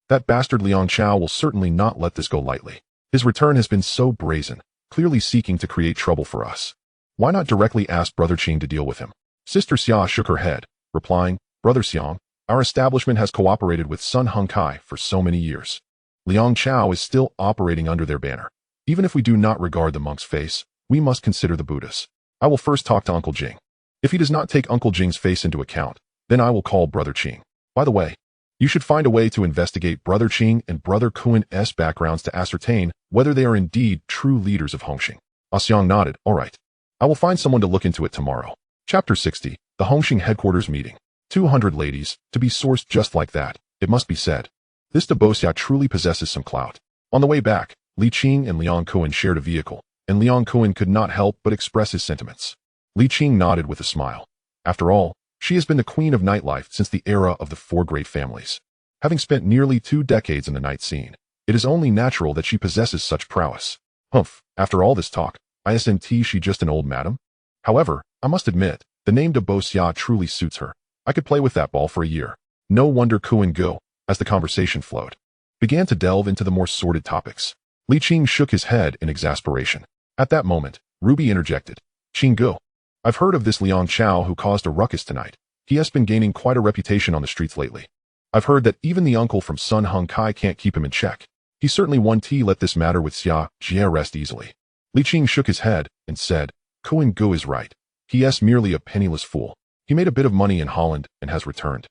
That bastard Liang Chao will certainly not let this go lightly. His return has been so brazen, clearly seeking to create trouble for us. Why not directly ask Brother Qing to deal with him? Sister Xia shook her head, replying, Brother Xiang, our establishment has cooperated with Sun Hung Kai for so many years. Liang Chao is still operating under their banner. Even if we do not regard the monk's face, we must consider the Buddhas. I will first talk to Uncle Jing. If he does not take Uncle Jing's face into account, then I will call Brother Qing. By the way, you should find a way to investigate Brother Qing and Brother Kun's backgrounds to ascertain whether they are indeed true leaders of Hongxing. Xiang nodded, all right. I will find someone to look into it tomorrow. Chapter 60, the Hongxing headquarters meeting. 200 ladies, to be sourced just like that, it must be said. This Debosia truly possesses some clout. On the way back, Li Qing and Liang Kun shared a vehicle, and Liang Kun could not help but express his sentiments. Li Qing nodded with a smile. After all, she has been the queen of nightlife since the era of the four great families. Having spent nearly 2 decades in the night scene, it is only natural that she possesses such prowess. Humph, after all this talk, isn't she just an old madam? However, I must admit, the name Debosia truly suits her. I could play with that ball for a year. No wonder Kun Go, as the conversation flowed, began to delve into the more sordid topics. Li Qing shook his head in exasperation. At that moment, Ruby interjected. Qing Go, I've heard of this Liang Chao who caused a ruckus tonight. He has been gaining quite a reputation on the streets lately. I've heard that even the uncle from Sun Hung Kai can't keep him in check. He certainly won't let this matter with Xia Jie rest easily. Li Qing shook his head and said, Kun Go is right. He is merely a penniless fool. He made a bit of money in Holland and has returned.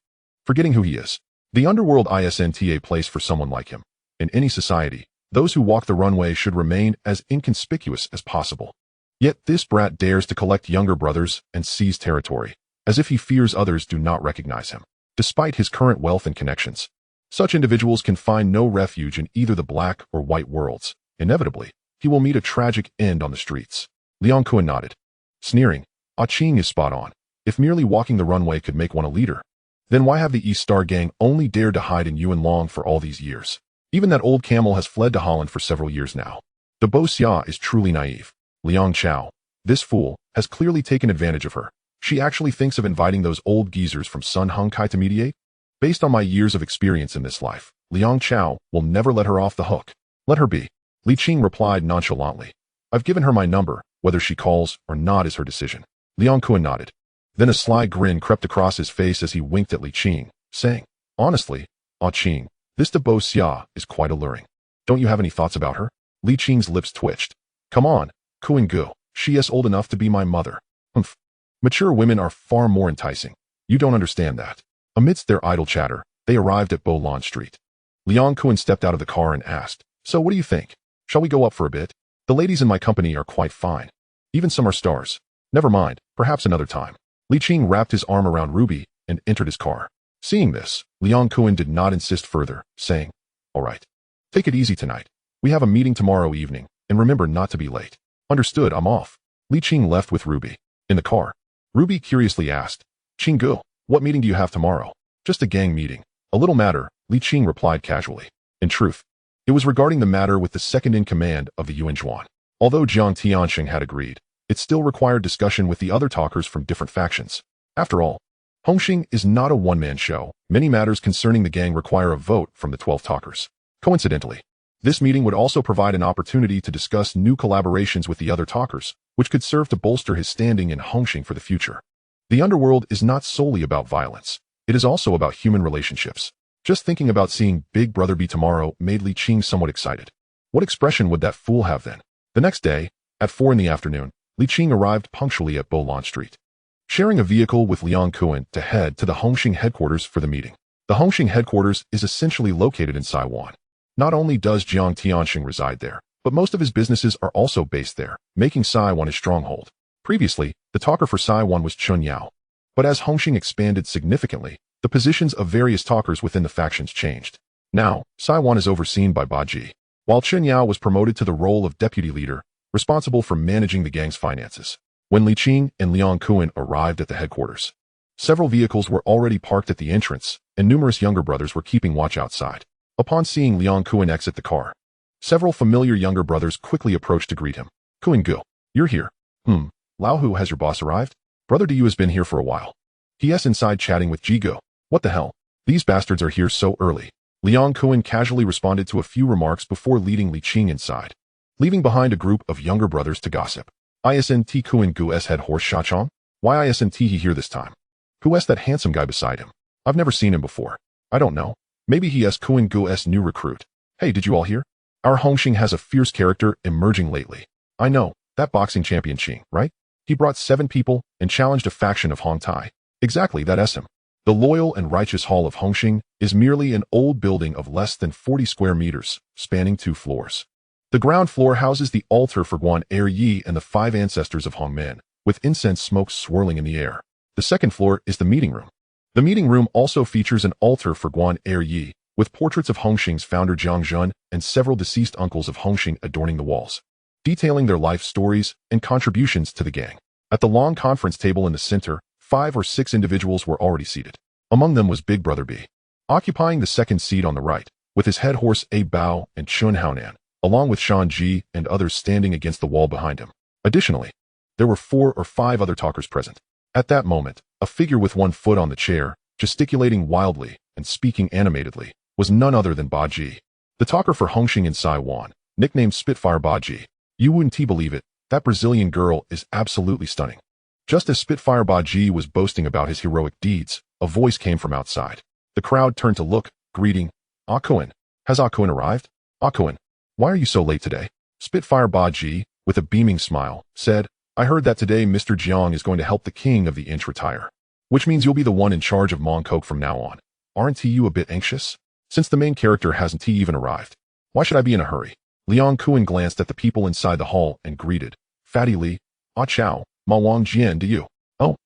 forgetting who he is. The Underworld isn't a place for someone like him. In any society, those who walk the runway should remain as inconspicuous as possible. Yet this brat dares to collect younger brothers and seize territory, as if he fears others do not recognize him. Despite his current wealth and connections, such individuals can find no refuge in either the black or white worlds. Inevitably, he will meet a tragic end on the streets. Liang Kuan nodded, sneering. Ah Ching is spot on. If merely walking the runway could make one a leader, then why have the East Star Gang only dared to hide in Yuan Long for all these years? Even that old camel has fled to Holland for several years now. The Bo Xia is truly naive. Liang Chao, this fool, has clearly taken advantage of her. She actually thinks of inviting those old geezers from Sun Hung Kai to mediate? Based on my years of experience in this life, Liang Chao will never let her off the hook. Let her be. Li Qing replied nonchalantly. I've given her my number. Whether she calls or not is her decision. Liang Kuan nodded. Then a sly grin crept across his face as he winked at Li Qing, saying, honestly, Ah Qing, this de Bo Xia is quite alluring. Don't you have any thoughts about her? Li Qing's lips twitched. Come on, Kuan Gu, she is old enough to be my mother. Humph. Mature women are far more enticing. You don't understand that. Amidst their idle chatter, they arrived at Bo Lan Street. Liang Kuan stepped out of the car and asked, so what do you think? Shall we go up for a bit? The ladies in my company are quite fine. Even some are stars. Never mind, perhaps another time. Li Qing wrapped his arm around Ruby and entered his car. Seeing this, Liang Kuan did not insist further, saying, all right. Take it easy tonight. We have a meeting tomorrow evening, and remember not to be late. Understood, I'm off. Li Qing left with Ruby. In the car, Ruby curiously asked, Qinggu, what meeting do you have tomorrow? Just a gang meeting. A little matter, Li Qing replied casually. In truth, it was regarding the matter with the second-in-command of the Yuanzhuan. Although Jiang Tianxing had agreed, it still required discussion with the other talkers from different factions. After all, Hongxing is not a one-man show. Many matters concerning the gang require a vote from the 12 talkers. Coincidentally, this meeting would also provide an opportunity to discuss new collaborations with the other talkers, which could serve to bolster his standing in Hongxing for the future. The Underworld is not solely about violence. It is also about human relationships. Just thinking about seeing Big Brother B tomorrow made Li Qing somewhat excited. What expression would that fool have then? The next day, at 4 in the afternoon, Li Qing arrived punctually at Bo Lan Street, sharing a vehicle with Liang Kuan to head to the Hongxing headquarters for the meeting. The Hongxing headquarters is essentially located in Saiwan. Not only does Jiang Tianxing reside there, but most of his businesses are also based there, making Saiwan his stronghold. Previously, the talker for Saiwan was Chun Yao. But as Hongxing expanded significantly, the positions of various talkers within the factions changed. Now, Saiwan is overseen by Ba Ji, while Chun Yao was promoted to the role of deputy leader, responsible for managing the gang's finances. When Li Qing and Liang Kuan arrived at the headquarters, several vehicles were already parked at the entrance, and numerous younger brothers were keeping watch outside. Upon seeing Liang Kuan exit the car, several familiar younger brothers quickly approached to greet him. Kuan Gu, you're here. Lao Hu, has your boss arrived? Brother Du has been here for a while. He.s. inside chatting with Jigo. What the hell? These bastards are here so early. Liang Kuan casually responded to a few remarks before leading Li Qing inside, leaving behind a group of younger brothers to gossip. Isn't Kuan Gu's head horse Shachong? Why isn't he here this time? Who's that handsome guy beside him? I've never seen him before. I don't know. Maybe he is Kuan Gu's new recruit. Hey, did you all hear? Our Hongxing has a fierce character emerging lately. I know, that boxing champion Qing, right? He brought 7 people and challenged a faction of Hong Tai. Exactly, that's him. The loyal and righteous Hall of Hongxing is merely an old building of less than 40 square meters, spanning 2 floors. The ground floor houses the altar for Guan Er Yi and the 5 ancestors of Hongmen, with incense smoke swirling in the air. The second floor is the meeting room. The meeting room also features an altar for Guan Er Yi, with portraits of Hongxing's founder Jiang Zhun and several deceased uncles of Hongxing adorning the walls, detailing their life stories and contributions to the gang. At the long conference table in the center, 5 or 6 individuals were already seated. Among them was Big Brother B, occupying the second seat on the right, with his head horse A Bao and Chun Haonan, along with Shan Ji and others standing against the wall behind him. Additionally, there were 4 or 5 other talkers present. At that moment, a figure with one foot on the chair, gesticulating wildly and speaking animatedly, was none other than Ba Ji, the talker for Hongxing in Saiwan, nicknamed Spitfire Ba Ji. You wouldn't believe it, that Brazilian girl is absolutely stunning. Just as Spitfire Ba Ji was boasting about his heroic deeds, a voice came from outside. The crowd turned to look, greeting, Ah Kuan. Has Ah Kuan arrived? Ah Kuan, why are you so late today? Spitfire Ba Ji, with a beaming smile, said, I heard that today Mr. Jiang is going to help the king of the Inch retire, which means you'll be the one in charge of Mongkok from now on. Aren't you a bit anxious? Since the main character hasn't even arrived. Why should I be in a hurry? Liang Kuan glanced at the people inside the hall and greeted. Fatty Li. Ah Chow. Ma Wang Jian to you. Oh.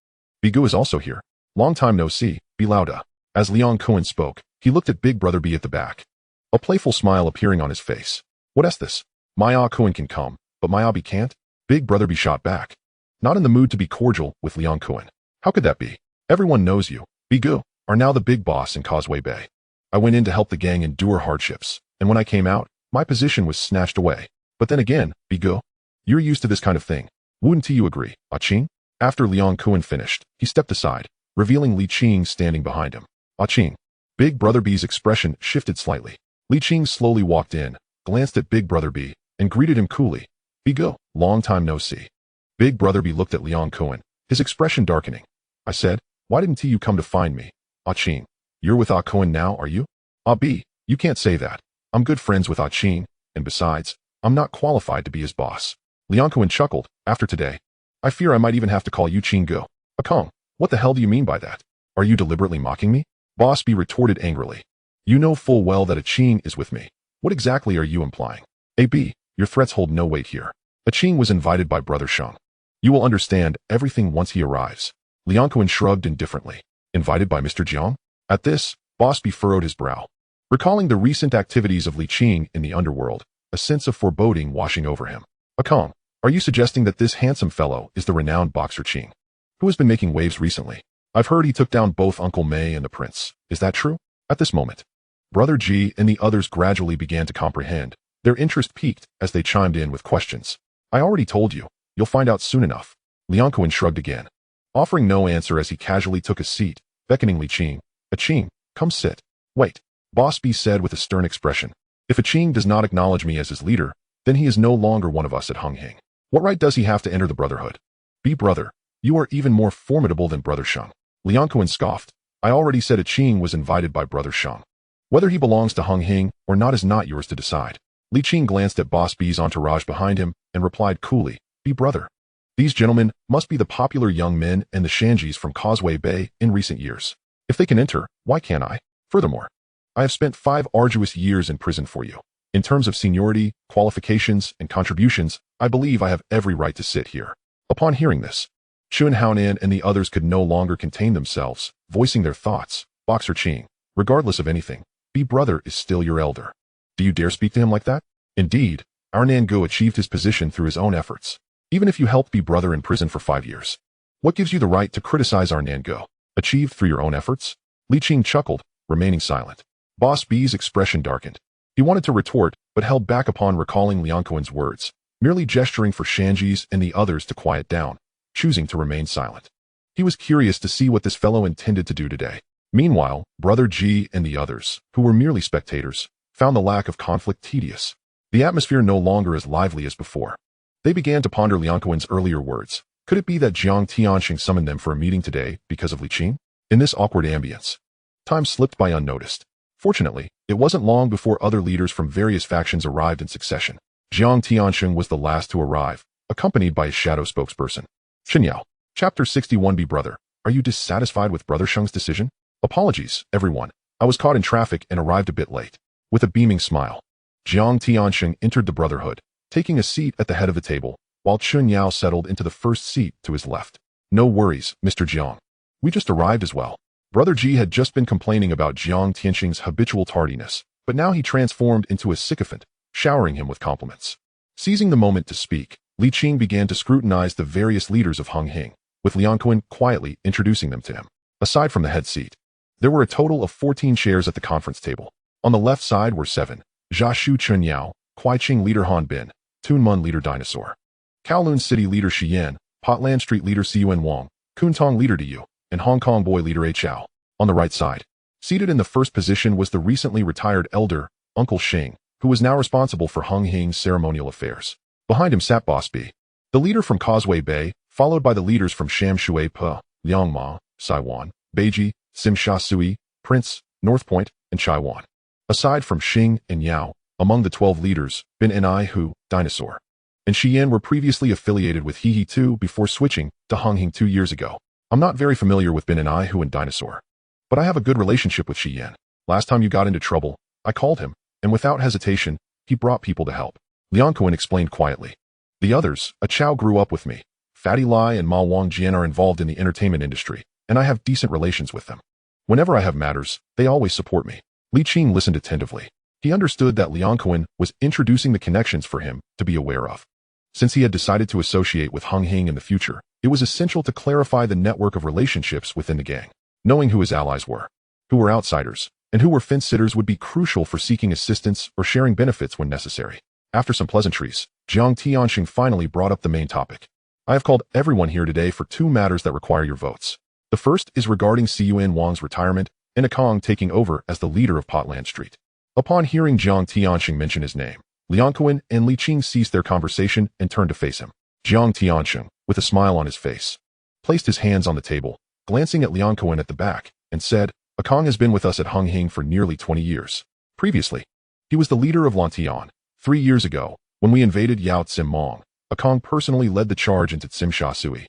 Bigu is also here. Long time no see. Be Lauda. As Liang Kuan spoke, he looked at Big Brother B at the back. A playful smile appearing on his face. What's this? My Kuan can come, but my B can't? Big Brother B shot back. Not in the mood to be cordial with Liang Kuan. How could that be? Everyone knows you, Bigu, are now the big boss in Causeway Bay. I went in to help the gang endure hardships, and when I came out, my position was snatched away. But then again, Bigu, you're used to this kind of thing. Wouldn't you agree, Qing? After Liang Kuan finished, he stepped aside, revealing Li Qing standing behind him. Qing. Big Brother B's expression shifted slightly. Li Qing slowly walked in, glanced at Big Brother B, and greeted him coolly. Bigu, long time no see. Big Brother B looked at Liang Kuan, his expression darkening. I said, why didn't you come to find me? Qing. You're with Kuan now, are you? B, you can't say that. I'm good friends with Qing, and besides, I'm not qualified to be his boss. Liang Kuan chuckled. After today, I fear I might even have to call you Qing Gu. Kong, what the hell do you mean by that? Are you deliberately mocking me? Boss B retorted angrily. You know full well that Qing is with me. What exactly are you implying? B, your threats hold no weight here. Qing was invited by Brother Sheng. You will understand everything once he arrives. Liang Kuan shrugged indifferently. Invited by Mr. Jiang? At this, Boss B furrowed his brow. Recalling the recent activities of Li Qing in the Underworld, a sense of foreboding washing over him. Kong, are you suggesting that this handsome fellow is the renowned boxer Qing, who has been making waves recently? I've heard he took down both Uncle Mei and the Prince. Is that true? At this moment, Brother G and the others gradually began to comprehend. Their interest peaked as they chimed in with questions. I already told you. You'll find out soon enough. Liang Kuan shrugged again, offering no answer as he casually took a seat, beckoning Li Qing. Qing, come sit. Wait. Boss B said with a stern expression. If Qing does not acknowledge me as his leader, then he is no longer one of us at Hung Hing. What right does he have to enter the Brotherhood? B brother, you are even more formidable than Brother Sheng. Liang Kuan scoffed. I already said Qing was invited by Brother Sheng. Whether he belongs to Hung Hing or not is not yours to decide. Li Qing glanced at Boss B's entourage behind him and replied coolly, B brother. These gentlemen must be the popular young men and the Shanjis from Causeway Bay in recent years. If they can enter, why can't I? Furthermore, I have spent 5 arduous years in prison for you. In terms of seniority, qualifications, and contributions, I believe I have every right to sit here. Upon hearing this, Chun Haonan and the others could no longer contain themselves, voicing their thoughts. Boxer Qing, regardless of anything, B brother is still your elder. Do you dare speak to him like that? Indeed, our Nango achieved his position through his own efforts. Even if you helped B brother in prison for 5 years. What gives you the right to criticize our Nango? Achieved through your own efforts? Li Qing chuckled, remaining silent. Boss B's expression darkened. He wanted to retort, but held back upon recalling Liang Kuan's words, merely gesturing for Shanjis and the others to quiet down, choosing to remain silent. He was curious to see what this fellow intended to do today. Meanwhile, Brother G and the others, who were merely spectators, found the lack of conflict tedious. The atmosphere no longer as lively as before. They began to ponder Liang Kuan's earlier words. Could it be that Jiang Tianxing summoned them for a meeting today because of Li Qing? In this awkward ambience, time slipped by unnoticed. Fortunately, it wasn't long before other leaders from various factions arrived in succession. Jiang Tianxing was the last to arrive, accompanied by his shadow spokesperson. Xinyao. Chapter 61B Brother, are you dissatisfied with Brother Sheng's decision? Apologies, everyone. I was caught in traffic and arrived a bit late. With a beaming smile, Jiang Tianxing entered the Brotherhood, taking a seat at the head of the table, while Chun Yao settled into the first seat to his left. No worries, Mr. Jiang. We just arrived as well. Brother G had just been complaining about Jiang Tianxing's habitual tardiness, but now he transformed into a sycophant, showering him with compliments. Seizing the moment to speak, Li Qing began to scrutinize the various leaders of Hung Hing, with Liang Kuan quietly introducing them to him. Aside from the head seat, there were a total of 14 chairs at the conference table. On the left side were 7, Jia Shu Chun Yao, Kuai-Ching leader Han Bin, Tun Mun leader Dinosaur, Kowloon City leader Shi Yan, Potland Street leader Xiyuan Wang, Kuntong leader Diyu, and Hong Kong boy leader A Chao. On the right side, seated in the first position was the recently retired elder, Uncle Shing, who was now responsible for Hung Hing's ceremonial affairs. Behind him sat Boss B, the leader from Causeway Bay, followed by the leaders from Sham Shui Pe, Liang Ma, Saiwan, Beiji, Sim Sha Sui, Prince, North Point, and Chaiwan. Aside from Xing and Yao, among the 12 leaders, Bin and I Hu, Dinosaur, and Xian were previously affiliated with He 2 before switching to Hung Hing 2 years ago. I'm not very familiar with Bin and I Hu and Dinosaur. But I have a good relationship with Shi Yan. Last time you got into trouble, I called him, and without hesitation, he brought people to help. Liang Kuan explained quietly. The others, a Chao grew up with me. Fatty Lai and Ma Wangjian are involved in the entertainment industry, and I have decent relations with them. Whenever I have matters, they always support me. Li Qing listened attentively. He understood that Liang Kuan was introducing the connections for him to be aware of. Since he had decided to associate with Hung Hing in the future, it was essential to clarify the network of relationships within the gang. Knowing who his allies were, who were outsiders, and who were fence-sitters would be crucial for seeking assistance or sharing benefits when necessary. After some pleasantries, Jiang Tianxing finally brought up the main topic. I have called everyone here today for two matters that require your votes. The first is regarding Ciyuan Wang's retirement and Akong taking over as the leader of Potland Street. Upon hearing Jiang Tianxing mention his name, Liang Kuan and Li Qing ceased their conversation and turned to face him. Jiang Tianxing, with a smile on his face, placed his hands on the table, glancing at Liang Kuan at the back, and said, Akong has been with us at Hung Hing for nearly 20 years. Previously, he was the leader of Lantian. 3 years ago, when we invaded Yao Tsim-mong, Akong personally led the charge into Tsim Sha Sui,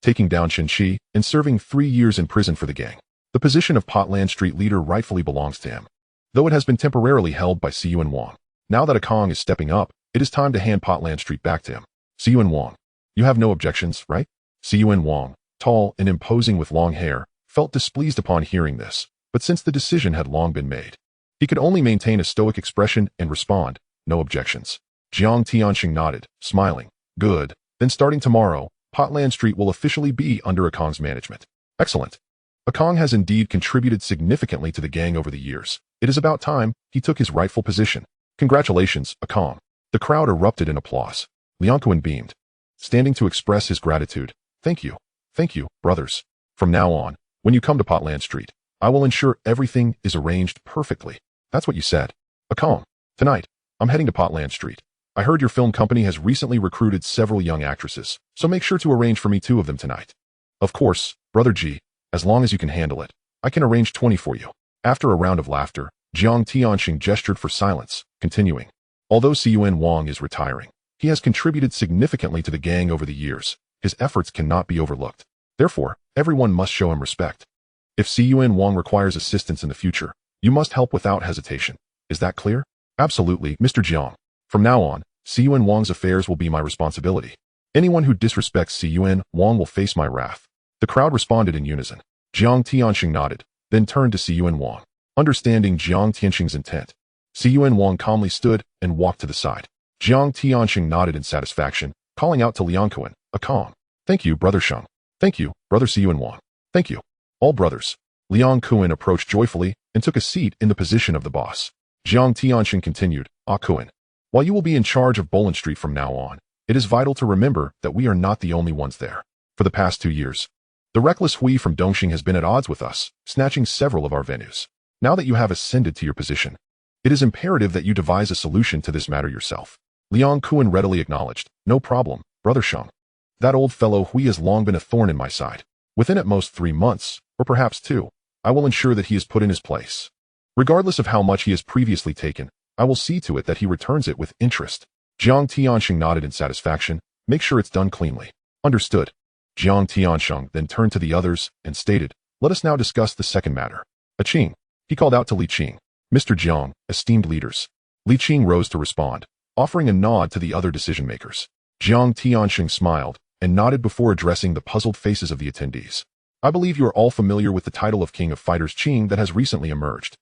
taking down Chen Qi and serving 3 years in prison for the gang. The position of Potland Street leader rightfully belongs to him, though it has been temporarily held by Ciyuan Wang. Now that Akong is stepping up, it is time to hand Potland Street back to him. Ciyuan Wang, you have no objections, right? Ciyuan Wang, tall and imposing with long hair, felt displeased upon hearing this, but since the decision had long been made, he could only maintain a stoic expression and respond, no objections. Jiang Tianxing nodded, smiling. Good. Then starting tomorrow, Potland Street will officially be under Akong's management. Excellent. Akong has indeed contributed significantly to the gang over the years. It is about time he took his rightful position. Congratulations, Akong. The crowd erupted in applause. Liang Kuan beamed, standing to express his gratitude. Thank you, brothers. From now on, when you come to Potland Street, I will ensure everything is arranged perfectly. That's what you said. Akong, tonight, I'm heading to Potland Street. I heard your film company has recently recruited several young actresses, so make sure to arrange for me 2 of them tonight. Of course, Brother Ji, as long as you can handle it, I can arrange 20 for you. After a round of laughter, Jiang Tianxing gestured for silence, continuing. Although Ciyuan Wang is retiring, he has contributed significantly to the gang over the years. His efforts cannot be overlooked. Therefore, everyone must show him respect. If Ciyuan Wang requires assistance in the future, you must help without hesitation. Is that clear? Absolutely, Mr. Jiang. From now on, Ciyuan Wang's affairs will be my responsibility. Anyone who disrespects Ciyuan Wang will face my wrath. The crowd responded in unison. Jiang Tianxing nodded, then turned to Ciyuan Wang. Understanding Jiang Tianxing's intent, Ciyuan Wang calmly stood and walked to the side. Jiang Tianxing nodded in satisfaction, calling out to Liang Kuan, Akong. Thank you, Brother Sheng. Thank you, Brother Ciyuan Wang. Thank you. All brothers. Liang Kuan approached joyfully and took a seat in the position of the boss. Jiang Tianxing continued, Kuan. While you will be in charge of Bolin Street from now on, it is vital to remember that we are not the only ones there. For the past 2 years, the reckless Hui from Dongxing has been at odds with us, snatching several of our venues. Now that you have ascended to your position, it is imperative that you devise a solution to this matter yourself. Liang Kuan readily acknowledged, no problem, Brother Sheng. That old fellow Hui has long been a thorn in my side. Within at most 3 months, or perhaps 2, I will ensure that he is put in his place. Regardless of how much he has previously taken, I will see to it that he returns it with interest. Jiang Tianxing nodded in satisfaction. Make sure it's done cleanly. Understood. Jiang Tianxing then turned to the others and stated, let us now discuss the second matter. Qing. He called out to Li Qing. Mr. Jiang, esteemed leaders. Li Qing rose to respond, offering a nod to the other decision-makers. Jiang Tianxing smiled and nodded before addressing the puzzled faces of the attendees. I believe you are all familiar with the title of King of Fighters Qing that has recently emerged.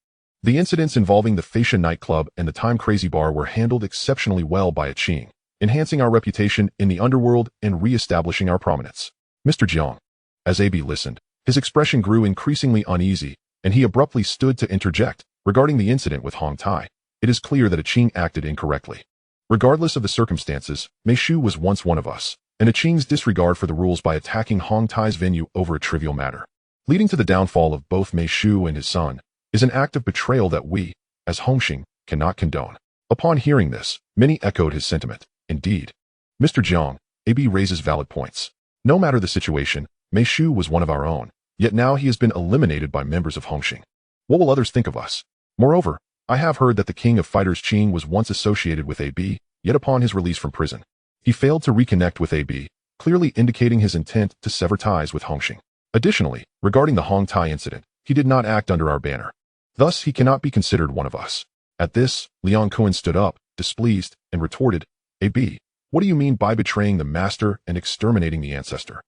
The incidents involving the Fascia nightclub and the Time Crazy bar were handled exceptionally well by Qing, enhancing our reputation in the underworld and re-establishing our prominence. Mr. Jiang. As AB listened, his expression grew increasingly uneasy, and he abruptly stood to interject. Regarding the incident with Hong Tai, it is clear that Qing acted incorrectly. Regardless of the circumstances, Mei Shu was once one of us, and Qing's disregard for the rules by attacking Hong Tai's venue over a trivial matter, leading to the downfall of both Mei Shu and his son, is an act of betrayal that we, as Hongxing, cannot condone. Upon hearing this, many echoed his sentiment. Indeed. Mr. Jiang, AB raises valid points. No matter the situation, Mei Shu was one of our own, yet now he has been eliminated by members of Hongxing. What will others think of us? Moreover, I have heard that the King of Fighters Qing was once associated with AB, yet upon his release from prison, he failed to reconnect with AB, clearly indicating his intent to sever ties with Hongxing. Additionally, regarding the Hong Tai incident, He did not act under our banner. Thus, he cannot be considered one of us. At this, Liang Kun stood up, displeased, and retorted, "AB, what do you mean by betraying the master and exterminating the ancestor?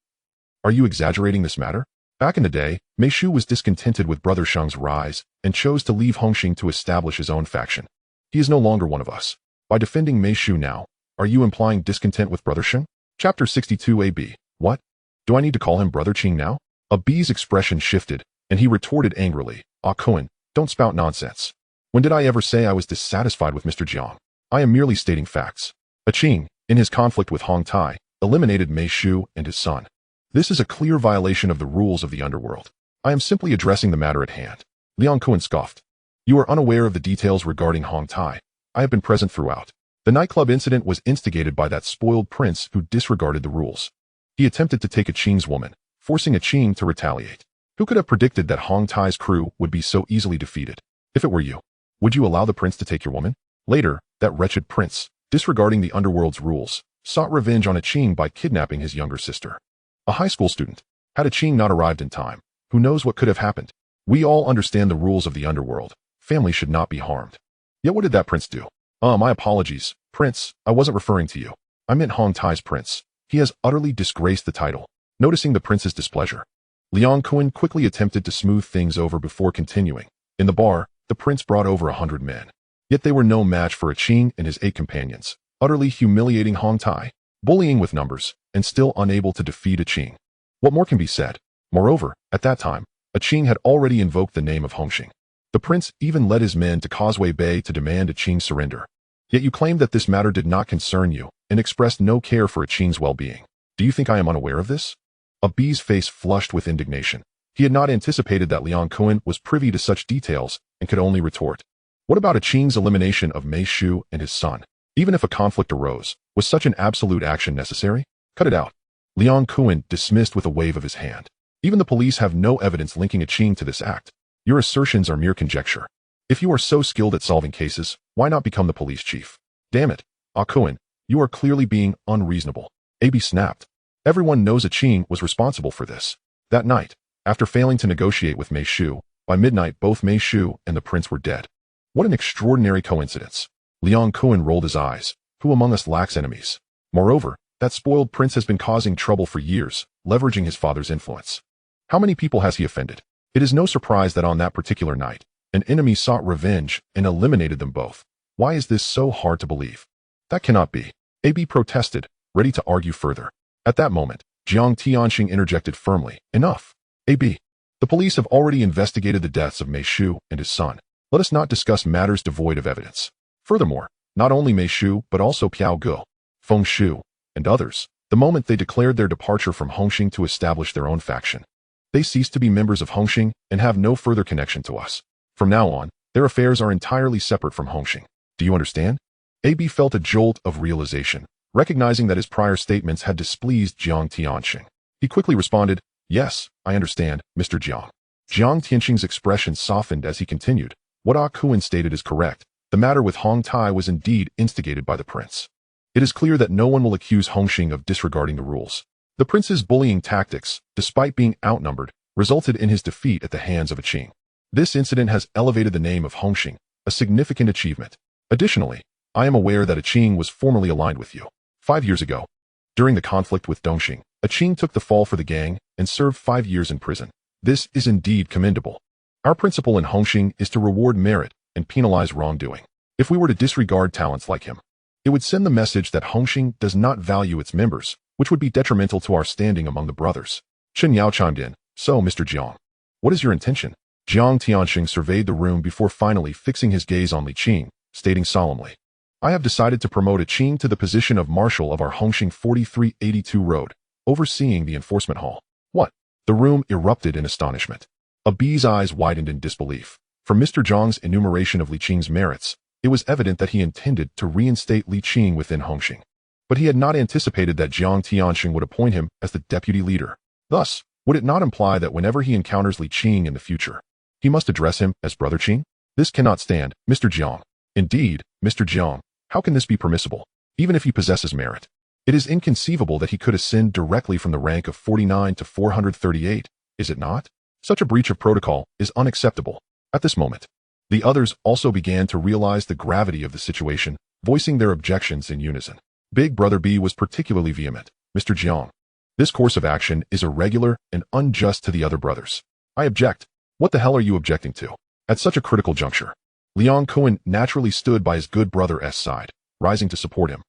Are you exaggerating this matter?" Back in the day, Mei Shu was discontented with Brother Sheng's rise and chose to leave Hongxing to establish his own faction. He is no longer one of us. By defending Mei Shu now, are you implying discontent with Brother Sheng? Chapter 62 AB. What? Do I need to call him Brother Qing now? AB's expression shifted, and he retorted angrily, "Ah Kun, don't spout nonsense. When did I ever say I was dissatisfied with Mr. Jiang? I am merely stating facts. A Qing, in his conflict with Hong Tai, eliminated Mei Shu and his son. This is a clear violation of the rules of the Underworld. I am simply addressing the matter at hand." Liang Kun scoffed. "You are unaware of the details regarding Hong Tai. I have been present throughout. The nightclub incident was instigated by that spoiled prince who disregarded the rules. He attempted to take a Qing's woman, forcing a Qing to retaliate. Who could have predicted that Hong Tai's crew would be so easily defeated? If it were you, would you allow the prince to take your woman?" Later, that wretched prince, disregarding the Underworld's rules, sought revenge on a Qing by kidnapping his younger sister. A high school student. Had a Qing not arrived in time, who knows what could have happened? We all understand the rules of the Underworld. Family should not be harmed. Yet what did that prince do? My apologies, Prince, I wasn't referring to you. I meant Hong Tai's prince. He has utterly disgraced the title." Noticing the prince's displeasure, Liang Kun quickly attempted to smooth things over before continuing. In the bar, the prince brought over 100 men. Yet they were no match for a Qing and his 8 companions, utterly humiliating Hong Tai, bullying with numbers, and still unable to defeat a Qing. What more can be said? Moreover, at that time, a Qing had already invoked the name of Hongxing. The prince even led his men to Causeway Bay to demand a Qing's surrender. Yet you claimed that this matter did not concern you and expressed no care for a Qing's well-being. Do you think I am unaware of this? AB's face flushed with indignation. He had not anticipated that Liang Kun was privy to such details and could only retort, "What about a Qing's elimination of Mei Shu and his son? Even if a conflict arose, was such an absolute action necessary? Cut it out." Liang Kun dismissed with a wave of his hand. "Even the police have no evidence linking a Qing to this act. Your assertions are mere conjecture. If you are so skilled at solving cases, why not become the police chief? Damn it, Ah Kun, you are clearly being unreasonable." AB snapped. "Everyone knows a Qing was responsible for this. That night, after failing to negotiate with Mei Shu, by midnight both Mei Shu and the prince were dead. What an extraordinary coincidence." Liang Kun rolled his eyes. "Who among us lacks enemies? Moreover, that spoiled prince has been causing trouble for years, leveraging his father's influence. How many people has he offended? It is no surprise that on that particular night, an enemy sought revenge and eliminated them both. Why is this so hard to believe?" "That cannot be," AB protested, ready to argue further. At that moment, Jiang Tianxing interjected firmly, "Enough. AB, the police have already investigated the deaths of Mei Shu and his son. Let us not discuss matters devoid of evidence. Furthermore, not only Mei Shu but also Piao Gu, Feng Shu, and others, the moment they declared their departure from Hongxing to establish their own faction, they ceased to be members of Hongxing and have no further connection to us. From now on, their affairs are entirely separate from Hongxing. Do you understand?" AB felt a jolt of realization, recognizing that his prior statements had displeased Jiang Tianxing. He quickly responded, "Yes, I understand, Mr. Jiang." Jiang Tianxing's expression softened as he continued, "What Ah Kun stated is correct. The matter with Hong Tai was indeed instigated by the prince. It is clear that no one will accuse Hongxing of disregarding the rules. The prince's bullying tactics, despite being outnumbered, resulted in his defeat at the hands of a Qing. This incident has elevated the name of Hongxing, a significant achievement. Additionally, I am aware that a Qing was formerly aligned with you. 5 years ago, during the conflict with Dongxing, a Qing took the fall for the gang and served 5 years in prison. This is indeed commendable. Our principle in Hongxing is to reward merit and penalize wrongdoing. If we were to disregard talents like him, it would send the message that Hongxing does not value its members, which would be detrimental to our standing among the brothers." Chen Yao chimed in, "So, Mr. Jiang, what is your intention?" Jiang Tianxing surveyed the room before finally fixing his gaze on Li Qing, stating solemnly, "I have decided to promote a Qing to the position of marshal of our Hongxing 4382 road, overseeing the enforcement hall." "What?" The room erupted in astonishment. AB's eyes widened in disbelief. From Mr. Jiang's enumeration of Li Qing's merits, it was evident that he intended to reinstate Li Qing within Hongxing. But he had not anticipated that Jiang Tianxing would appoint him as the deputy leader. Thus, would it not imply that whenever he encounters Li Qing in the future, he must address him as Brother Qing? This cannot stand, Mr. Jiang. Indeed, Mr. Jiang, how can this be permissible? Even if he possesses merit, it is inconceivable that he could ascend directly from the rank of 49 to 438, is it not? Such a breach of protocol is unacceptable. At this moment, the others also began to realize the gravity of the situation, voicing their objections in unison. Big Brother B was particularly vehement. Mr. Jiang, this course of action is irregular and unjust to the other brothers. I object. What the hell are you objecting to? At such a critical juncture, Liang Kuan naturally stood by his good brother's side, rising to support him.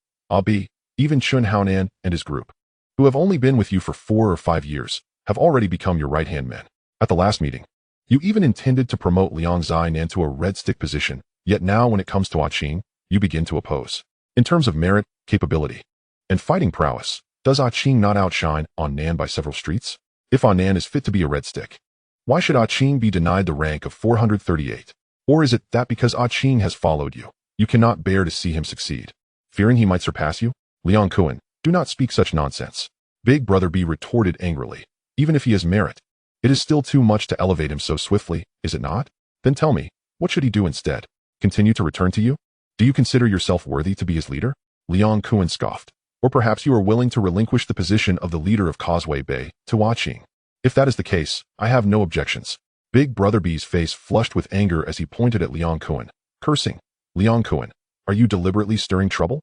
B, even Chun Haonan and his group, who have only been with you for 4 or 5 years, have already become your right-hand men. At the last meeting, you even intended to promote Liang Zainan to a red stick position, yet now when it comes to Qing, you begin to oppose. In terms of merit, capability, and fighting prowess, does Qing not outshine Nan by several streets? If Nan is fit to be a red stick, why should Qing be denied the rank of 438? Or is it that because Qing has followed you, you cannot bear to see him succeed, fearing he might surpass you? Liang Kuan, do not speak such nonsense. Big Brother B retorted angrily. Even if he has merit, it is still too much to elevate him so swiftly, is it not? Then tell me, what should he do instead? Continue to return to you? Do you consider yourself worthy to be his leader? Liang Kuan scoffed. Or perhaps you are willing to relinquish the position of the leader of Causeway Bay to Qing. If that is the case, I have no objections. Big Brother B's face flushed with anger as he pointed at Liang Kuan, cursing. Liang Kuan, are you deliberately stirring trouble?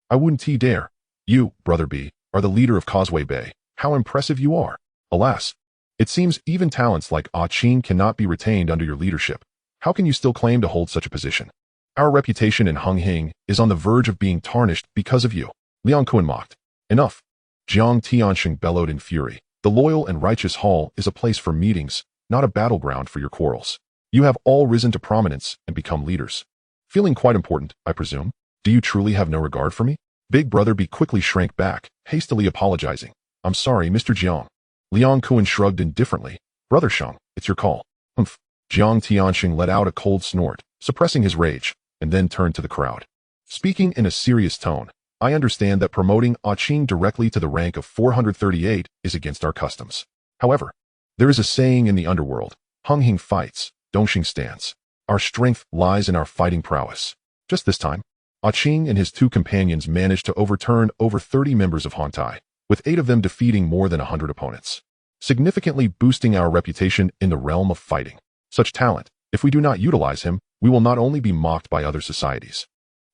I wouldn't dare. You, Brother B, are the leader of Causeway Bay. How impressive you are. Alas, it seems even talents like Qing cannot be retained under your leadership. How can you still claim to hold such a position? Our reputation in Hung is on the verge of being tarnished because of you. Liang Kuan mocked. Enough. Jiang Tianxing bellowed in fury. The loyal and righteous hall is a place for meetings, not a battleground for your quarrels. You have all risen to prominence and become leaders. Feeling quite important, I presume. Do you truly have no regard for me? Big Brother B quickly shrank back, hastily apologizing. I'm sorry, Mr. Jiang. Liang Kuan shrugged indifferently. Brother Shang, it's your call. Humph. Jiang Tianxing let out a cold snort, suppressing his rage, and then turned to the crowd. Speaking in a serious tone, I understand that promoting Qing directly to the rank of 438 is against our customs. However, there is a saying in the underworld, Hung fights, Dongxing stands. Our strength lies in our fighting prowess. Just this time, Qing and his 2 companions managed to overturn over 30 members of Hantai, with 8 of them defeating more than 100 opponents, significantly boosting our reputation in the realm of fighting. Such talent, if we do not utilize him, we will not only be mocked by other societies,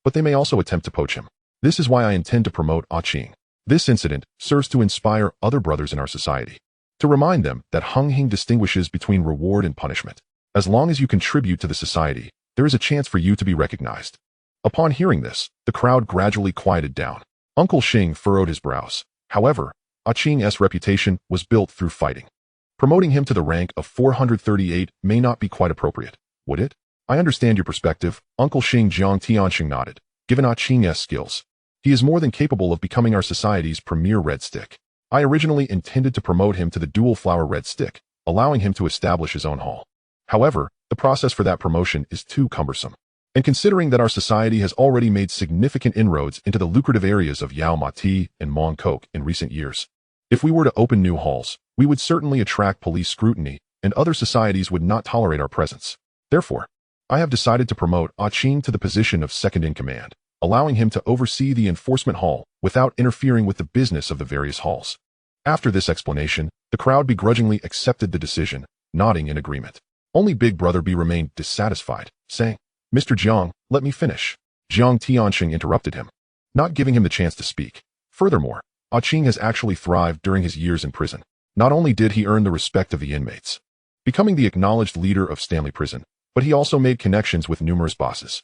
but they may also attempt to poach him. This is why I intend to promote Qing. This incident serves to inspire other brothers in our society, to remind them that Hung distinguishes between reward and punishment. As long as you contribute to the society, there is a chance for you to be recognized. Upon hearing this, the crowd gradually quieted down. Uncle Xing furrowed his brows. However, Qing's reputation was built through fighting. Promoting him to the rank of 438 may not be quite appropriate, would it? I understand your perspective, Uncle Xing. Jiang Tianxing nodded. Given Qing's skills, he is more than capable of becoming our society's premier red stick. I originally intended to promote him to the dual flower red stick, allowing him to establish his own hall. However, the process for that promotion is too cumbersome. And considering that our society has already made significant inroads into the lucrative areas of Yao Ma Ti and Mong Kok in recent years, if we were to open new halls, we would certainly attract police scrutiny, and other societies would not tolerate our presence. Therefore, I have decided to promote Qing to the position of second-in-command, allowing him to oversee the enforcement hall without interfering with the business of the various halls. After this explanation, the crowd begrudgingly accepted the decision, nodding in agreement. Only Big Brother B remained dissatisfied, saying, Mr. Jiang, let me finish. Jiang Tianxing interrupted him, not giving him the chance to speak. Furthermore, Qing has actually thrived during his years in prison. Not only did he earn the respect of the inmates, becoming the acknowledged leader of Stanley Prison, but he also made connections with numerous bosses.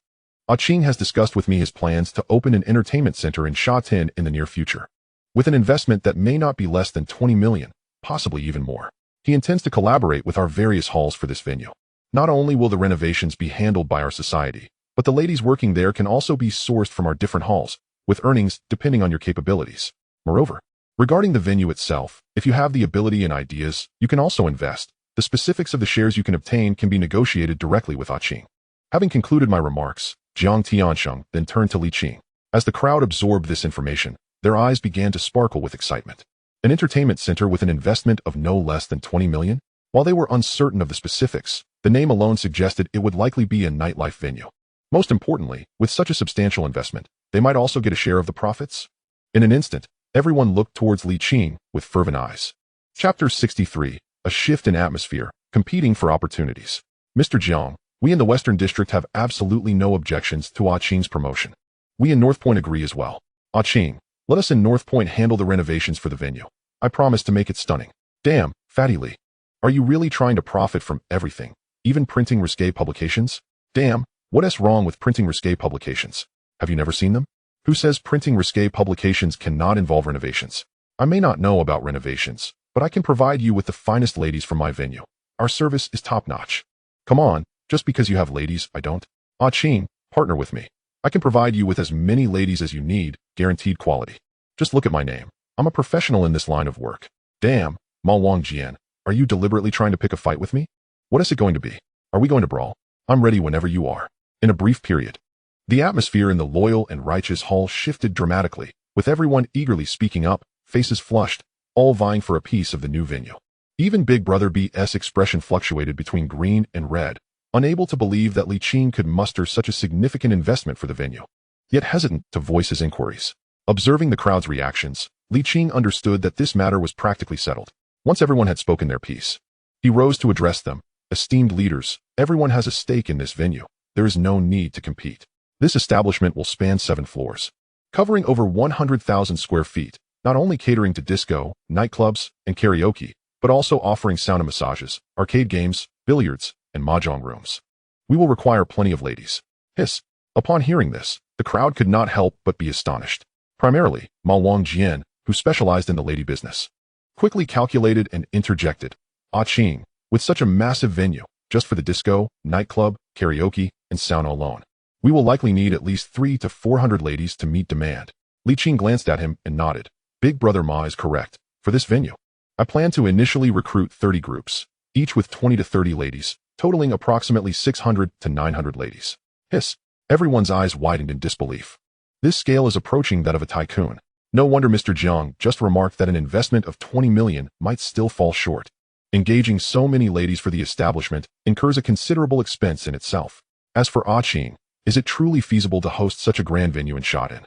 Qing has discussed with me his plans to open an entertainment center in Sha Tin in the near future, with an investment that may not be less than 20 million, possibly even more. He intends to collaborate with our various halls for this venue. Not only will the renovations be handled by our society, but the ladies working there can also be sourced from our different halls, with earnings depending on your capabilities. Moreover, regarding the venue itself, if you have the ability and ideas, you can also invest. The specifics of the shares you can obtain can be negotiated directly with Qing. Having concluded my remarks, Jiang Tianxing then turned to Li Qing. As the crowd absorbed this information, their eyes began to sparkle with excitement. An entertainment center with an investment of no less than 20 million? While they were uncertain of the specifics, the name alone suggested it would likely be a nightlife venue. Most importantly, with such a substantial investment, they might also get a share of the profits. In an instant, everyone looked towards Li Qing with fervent eyes. Chapter 63, A Shift in Atmosphere. competing for opportunities. Mr. Jiang, we in the Western District have absolutely no objections to Ah Qing's promotion. We in North Point agree as well. Ah Qing, let us in North Point handle the renovations for the venue. I promise to make it stunning. Damn, Fatty Lee. Are you really trying to profit from everything, even printing risque publications? Damn, what's wrong with printing risque publications? Have you never seen them? Who says printing risque publications cannot involve renovations? I may not know about renovations, but I can provide you with the finest ladies from my venue. Our service is top-notch. Come on, just because you have ladies, I don't. Ah Qing, partner with me. I can provide you with as many ladies as you need, guaranteed quality. Just look at my name. I'm a professional in this line of work. Damn, Ma Wangjian, are you deliberately trying to pick a fight with me? What is it going to be? Are we going to brawl? I'm ready whenever you are. In a brief period. The atmosphere in the loyal and righteous hall shifted dramatically, with everyone eagerly speaking up, faces flushed, all vying for a piece of the new venue. Even Big Brother B's expression fluctuated between green and red, unable to believe that Li Qing could muster such a significant investment for the venue, yet hesitant to voice his inquiries. Observing the crowd's reactions, Li Qing understood that this matter was practically settled. Once everyone had spoken their piece, he rose to address them. Esteemed leaders, everyone has a stake in this venue. There is no need to compete. This establishment will span 7 floors, covering over 100,000 square feet, not only catering to disco, nightclubs, and karaoke, but also offering sauna massages, arcade games, billiards, and mahjong rooms. We will require plenty of ladies. Hiss. Upon hearing this, the crowd could not help but be astonished. Primarily, Ma Wangjian, who specialized in the lady business, quickly calculated and interjected. Ah Qing, with such a massive venue, just for the disco, nightclub, karaoke, and sauna alone, we will likely need at least 300 to 400 ladies to meet demand. Li Qing glanced at him and nodded. Big Brother Ma is correct. For this venue, I plan to initially recruit 30 groups, each with 20 to 30 ladies, totaling approximately 600 to 900 ladies. Hiss. Everyone's eyes widened in disbelief. This scale is approaching that of a tycoon. No wonder Mr. Jiang just remarked that an investment of 20 million might still fall short. Engaging so many ladies for the establishment incurs a considerable expense in itself. As for Ah Qing, is it truly feasible to host such a grand venue in Shaodin,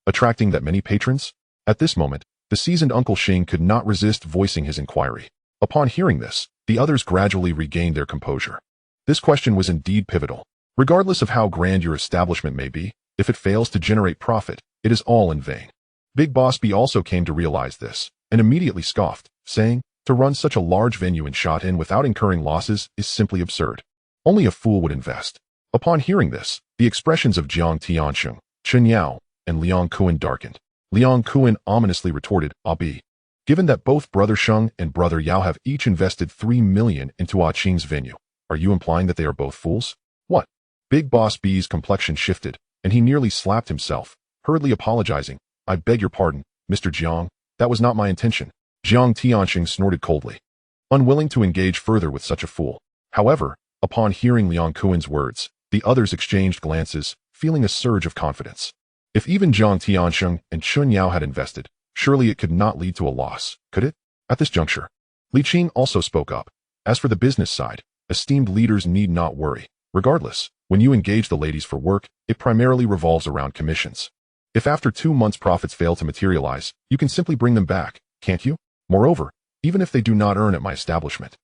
attracting that many patrons? At this moment, the seasoned Uncle Xing could not resist voicing his inquiry. Upon hearing this, the others gradually regained their composure. This question was indeed pivotal. Regardless of how grand your establishment may be, if it fails to generate profit, it is all in vain. Big Boss B also came to realize this, and immediately scoffed, saying, to run such a large venue in Shaodin without incurring losses is simply absurd. Only a fool would invest. Upon hearing this, the expressions of Jiang Tiansheng, Chen Yao, and Liang Kuan darkened. Liang Kuan ominously retorted, Ah B. Given that both Brother Sheng and Brother Yao have each invested 3 million into Ah Qing's venue, are you implying that they are both fools? What? Big Boss B's complexion shifted, and he nearly slapped himself, hurriedly apologizing. I beg your pardon, Mr. Jiang, that was not my intention. Jiang Tianxing snorted coldly, unwilling to engage further with such a fool. However, upon hearing Liang Kuan's words, the others exchanged glances, feeling a surge of confidence. If even Jiang Tianxing and Chun Yao had invested, surely it could not lead to a loss, could it? At this juncture, Li Qing also spoke up. As for the business side, esteemed leaders need not worry. Regardless, when you engage the ladies for work, it primarily revolves around commissions. If after 2 months profits fail to materialize, you can simply bring them back, can't you? Moreover, even if they do not earn at my establishment,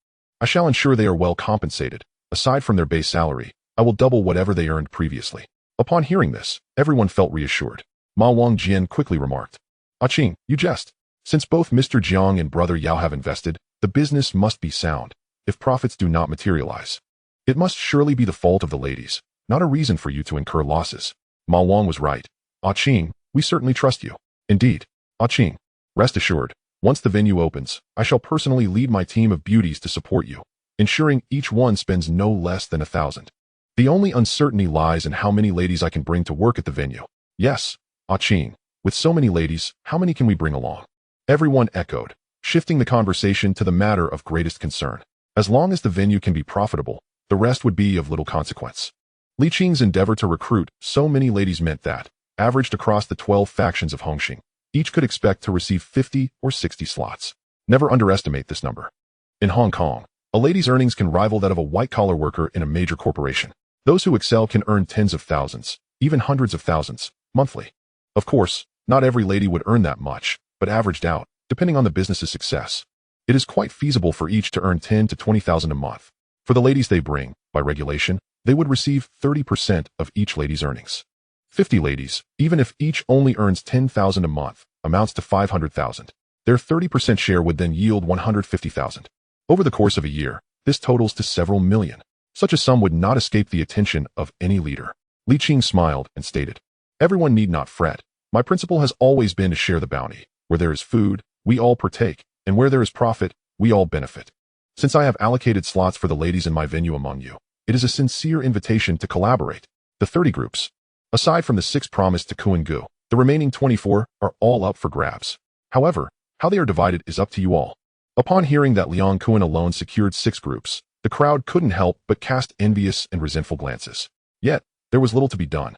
I shall ensure they are well compensated. Aside from their base salary, I will double whatever they earned previously. Upon hearing this, everyone felt reassured. Ma Wangjian quickly remarked, Ah Qing, you jest. Since both Mr. Jiang and Brother Yao have invested, the business must be sound. If profits do not materialize, it must surely be the fault of the ladies, not a reason for you to incur losses. Ma Wang was right. Ah Qing, we certainly trust you. Indeed. Ah Qing, rest assured, once the venue opens, I shall personally lead my team of beauties to support you, ensuring each one spends no less than 1,000. The only uncertainty lies in how many ladies I can bring to work at the venue. Yes, Ah Qing, with so many ladies, how many can we bring along? Everyone echoed, shifting the conversation to the matter of greatest concern. As long as the venue can be profitable, the rest would be of little consequence. Li Qing's endeavor to recruit so many ladies meant that, averaged across the 12 factions of Hongxing, each could expect to receive 50 or 60 slots. Never underestimate this number. In Hong Kong, a lady's earnings can rival that of a white-collar worker in a major corporation. Those who excel can earn tens of thousands, even hundreds of thousands, monthly. Of course, not every lady would earn that much, but averaged out, depending on the business's success, It is quite feasible for each to earn 10 to 20,000 a month. For the ladies they bring, by regulation, they would receive 30% of each lady's earnings. 50 ladies, even if each only earns 10,000 a month, amounts to 500,000. Their 30% share would then yield 150,000. Over the course of a year, this totals to several million. Such a sum would not escape the attention of any leader. Li Qing smiled and stated, "Everyone need not fret. My principle has always been to share the bounty. Where there is food, we all partake, and where there is profit, we all benefit. Since I have allocated slots for the ladies in my venue among you, it is a sincere invitation to collaborate. The 30 groups, aside from the 6 promised to Kuan-gu, the remaining 24 are all up for grabs. However, how they are divided is up to you all." Upon hearing that Liang Kuan alone secured 6 groups, the crowd couldn't help but cast envious and resentful glances. Yet, there was little to be done,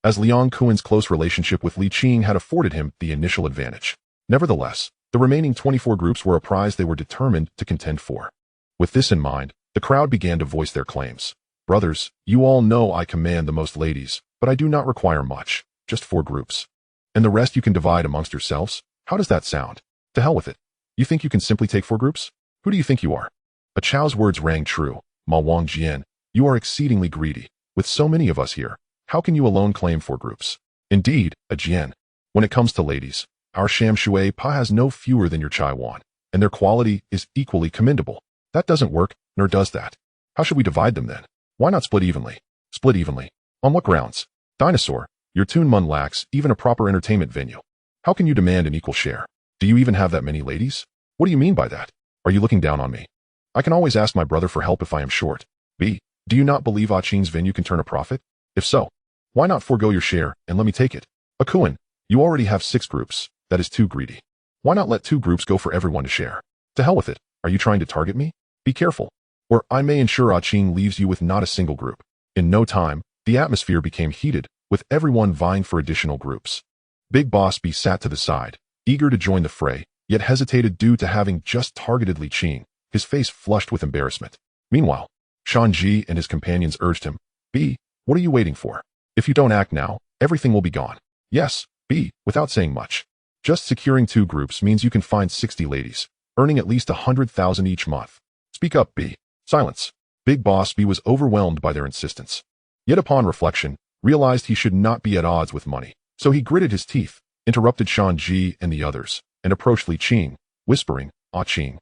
as Liang Kuan's close relationship with Li Qing had afforded him the initial advantage. Nevertheless, the remaining 24 groups were a prize they were determined to contend for. With this in mind, the crowd began to voice their claims. "Brothers, you all know I command the most ladies, but I do not require much, just 4 groups. And the rest you can divide amongst yourselves. How does that sound? To hell with it. You think you can simply take 4 groups? Who do you think you are?" A Chao's words rang true. "Ma Wangjian, you are exceedingly greedy. With so many of us here, how can you alone claim 4 groups? Indeed, a Jian. When it comes to ladies, our Sham Shui Pa has no fewer than your Chai Wan, and their quality is equally commendable. That doesn't work, nor does that. How should we divide them then? Why not split evenly? Split evenly. On what grounds? Dinosaur, your Toon Mun lacks even a proper entertainment venue. How can you demand an equal share? Do you even have that many ladies? What do you mean by that? Are you looking down on me? I can always ask my brother for help if I am short. B. Do you not believe Ah Qing's venue can turn a profit? If so, why not forego your share and let me take it? Akuan, you already have 6 groups. That is too greedy. Why not let 2 groups go for everyone to share? To hell with it. Are you trying to target me? Be careful, or I may ensure Ah Qing leaves you with not a single group." In no time, the atmosphere became heated, with everyone vying for additional groups. Big Boss B sat to the side, eager to join the fray, yet hesitated due to having just targeted Li Qing, his face flushed with embarrassment. Meanwhile, Shanji and his companions urged him, "B, what are you waiting for? If you don't act now, everything will be gone." "Yes, B," without saying much. "Just securing 2 groups means you can find 60 ladies, earning at least 100,000 each month. Speak up, B." Silence. Big Boss B was overwhelmed by their insistence. Yet upon reflection, realized he should not be at odds with money, so he gritted his teeth, interrupted Shanji and the others, and approached Li Qing, whispering, "Ah Qing,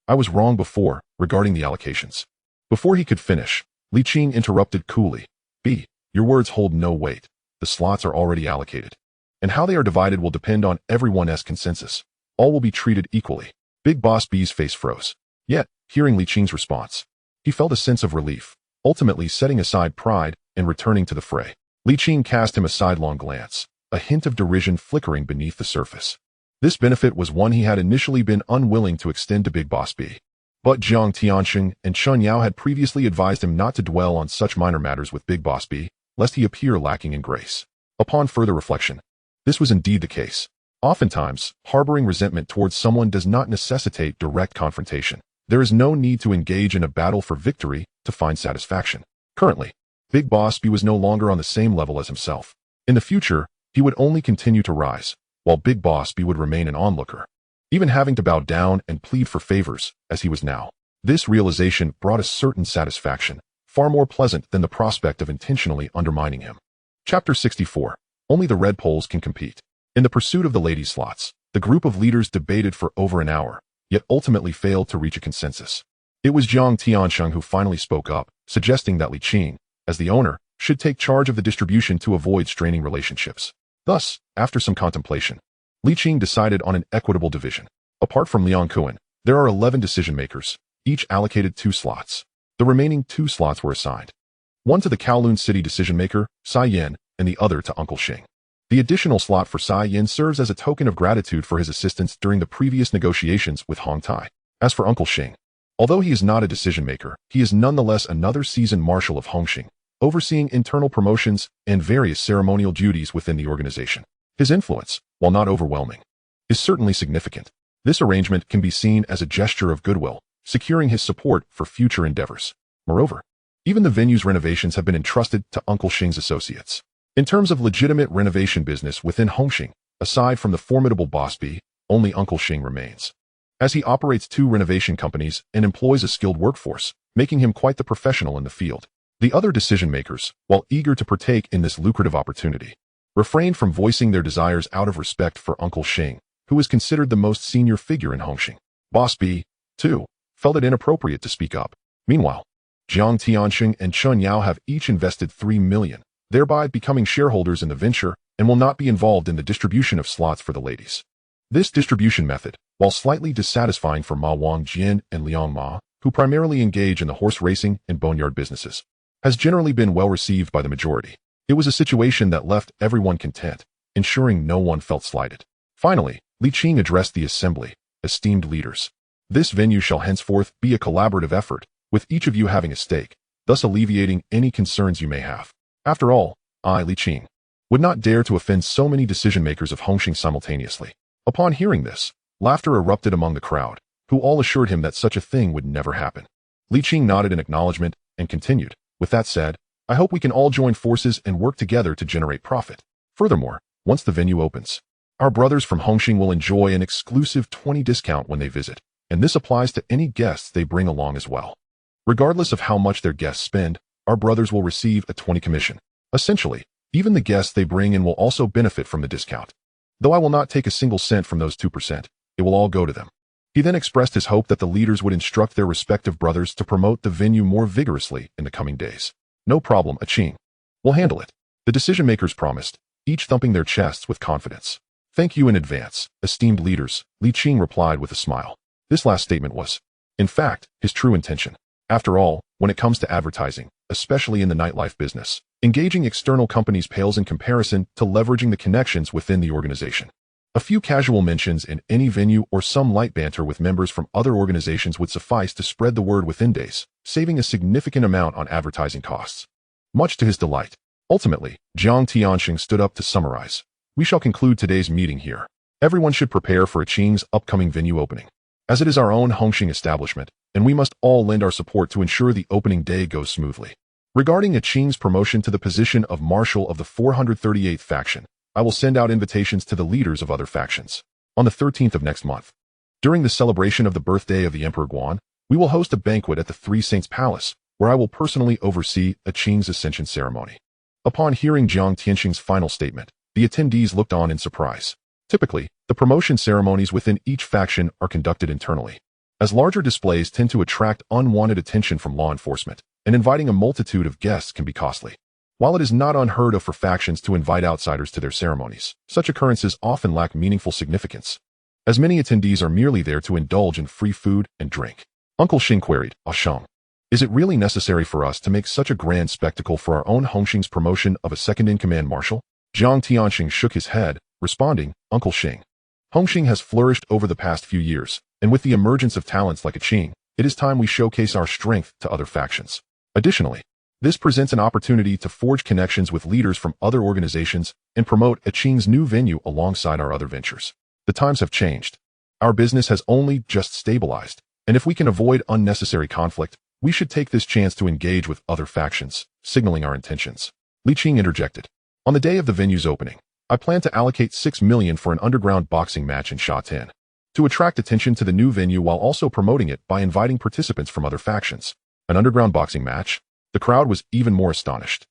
I was wrong before, regarding the allocations." Before he could finish, Li Qing interrupted coolly, "B, your words hold no weight. The slots are already allocated. And how they are divided will depend on everyone's consensus. All will be treated equally." Big Boss B's face froze. Yet, hearing Li Qing's response, he felt a sense of relief, ultimately setting aside pride and returning to the fray. Li Qing cast him a sidelong glance, a hint of derision flickering beneath the surface. This benefit was one he had initially been unwilling to extend to Big Boss B. But Jiang Tianxing and Chun Yao had previously advised him not to dwell on such minor matters with Big Boss B, lest he appear lacking in grace. Upon further reflection, this was indeed the case. Oftentimes, harboring resentment towards someone does not necessitate direct confrontation. There is no need to engage in a battle for victory to find satisfaction. Currently, Big Boss B was no longer on the same level as himself. In the future, he would only continue to rise, while Big Boss B would remain an onlooker, even having to bow down and plead for favors, as he was now. This realization brought a certain satisfaction, far more pleasant than the prospect of intentionally undermining him. Chapter 64. Only the Red Poles can compete. In the pursuit of the ladies' slots, the group of leaders debated for over an hour, yet ultimately failed to reach a consensus. It was Jiang Tianxing who finally spoke up, suggesting that Li Qing, as the owner, should take charge of the distribution to avoid straining relationships. Thus, after some contemplation, Li Qing decided on an equitable division. Apart from Liang Kuan, there are 11 decision-makers, each allocated 2 slots. The remaining 2 slots were assigned. One to the Kowloon City decision-maker, Sai Yin, and the other to Uncle Xing. The additional slot for Sai Yin serves as a token of gratitude for his assistance during the previous negotiations with Hong Tai. As for Uncle Xing, although he is not a decision-maker, he is nonetheless another seasoned marshal of Hongxing, overseeing internal promotions and various ceremonial duties within the organization. His influence, while not overwhelming, is certainly significant. This arrangement can be seen as a gesture of goodwill, securing his support for future endeavors. Moreover, even the venue's renovations have been entrusted to Uncle Xing's associates. In terms of legitimate renovation business within Hongxing, aside from the formidable Boss B, only Uncle Xing remains. as he operates 2 renovation companies and employs a skilled workforce, making him quite the professional in the field. The other decision-makers, while eager to partake in this lucrative opportunity, refrained from voicing their desires out of respect for Uncle Xing, who is considered the most senior figure in Hongxing. Boss B, too, felt it inappropriate to speak up. Meanwhile, Jiang Tianxing and Chun Yao have each invested 3 million, thereby becoming shareholders in the venture and will not be involved in the distribution of slots for the ladies. This distribution method, while slightly dissatisfying for Ma Wangjin and Liang Ma, who primarily engage in the horse racing and boneyard businesses, has generally been well received by the majority. It was a situation that left everyone content, ensuring no one felt slighted. Finally, Li Qing addressed the assembly. Esteemed leaders, this venue shall henceforth be a collaborative effort, with each of you having a stake, thus alleviating any concerns you may have. After all, I, Li Qing, would not dare to offend so many decision-makers of Hongxing simultaneously. Upon hearing this, laughter erupted among the crowd, who all assured him that such a thing would never happen. Li Qing nodded in acknowledgement and continued, with that said, I hope we can all join forces and work together to generate profit. Furthermore, once the venue opens, our brothers from Hongxing will enjoy an exclusive 20% discount when they visit, and this applies to any guests they bring along as well. Regardless of how much their guests spend, our brothers will receive a 20% commission. Essentially, even the guests they bring in will also benefit from the discount. Though I will not take a single cent from those 2%, it will all go to them. He then expressed his hope that the leaders would instruct their respective brothers to promote the venue more vigorously in the coming days. No problem, Qing. We'll handle it. The decision-makers promised, each thumping their chests with confidence. Thank you in advance, esteemed leaders, Li Qing replied with a smile. This last statement was, in fact, his true intention. After all, when it comes to advertising, especially in the nightlife business, engaging external companies pales in comparison to leveraging the connections within the organization. A few casual mentions in any venue or some light banter with members from other organizations would suffice to spread the word within days, saving a significant amount on advertising costs. Much to his delight. Ultimately, Jiang Tianxing stood up to summarize. We shall conclude today's meeting here. Everyone should prepare for Qing's upcoming venue opening, as it is our own Hongxing establishment, and we must all lend our support to ensure the opening day goes smoothly. Regarding Qing's promotion to the position of Marshal of the 438th faction, I will send out invitations to the leaders of other factions. On the 13th of next month, during the celebration of the birthday of the Emperor Guan, we will host a banquet at the Three Saints Palace, where I will personally oversee Qing's ascension ceremony. Upon hearing Jiang Tianxing's final statement, the attendees looked on in surprise. Typically, the promotion ceremonies within each faction are conducted internally, as larger displays tend to attract unwanted attention from law enforcement, and inviting a multitude of guests can be costly. While it is not unheard of for factions to invite outsiders to their ceremonies, such occurrences often lack meaningful significance, as many attendees are merely there to indulge in free food and drink. Uncle Xing queried, Sheng, is it really necessary for us to make such a grand spectacle for our own Hongxing's promotion of a second-in-command marshal? Jiang Tianxing shook his head, responding, Uncle Xing, Hongxing has flourished over the past few years, and with the emergence of talents like Qing, it is time we showcase our strength to other factions. Additionally, this presents an opportunity to forge connections with leaders from other organizations and promote Qing's new venue alongside our other ventures. The times have changed. Our business has only just stabilized, and if we can avoid unnecessary conflict, we should take this chance to engage with other factions, signaling our intentions. Li Qing interjected. On the day of the venue's opening, I plan to allocate 6 million for an underground boxing match in Sha Tin, to attract attention to the new venue while also promoting it by inviting participants from other factions. An underground boxing match? The crowd was even more astonished,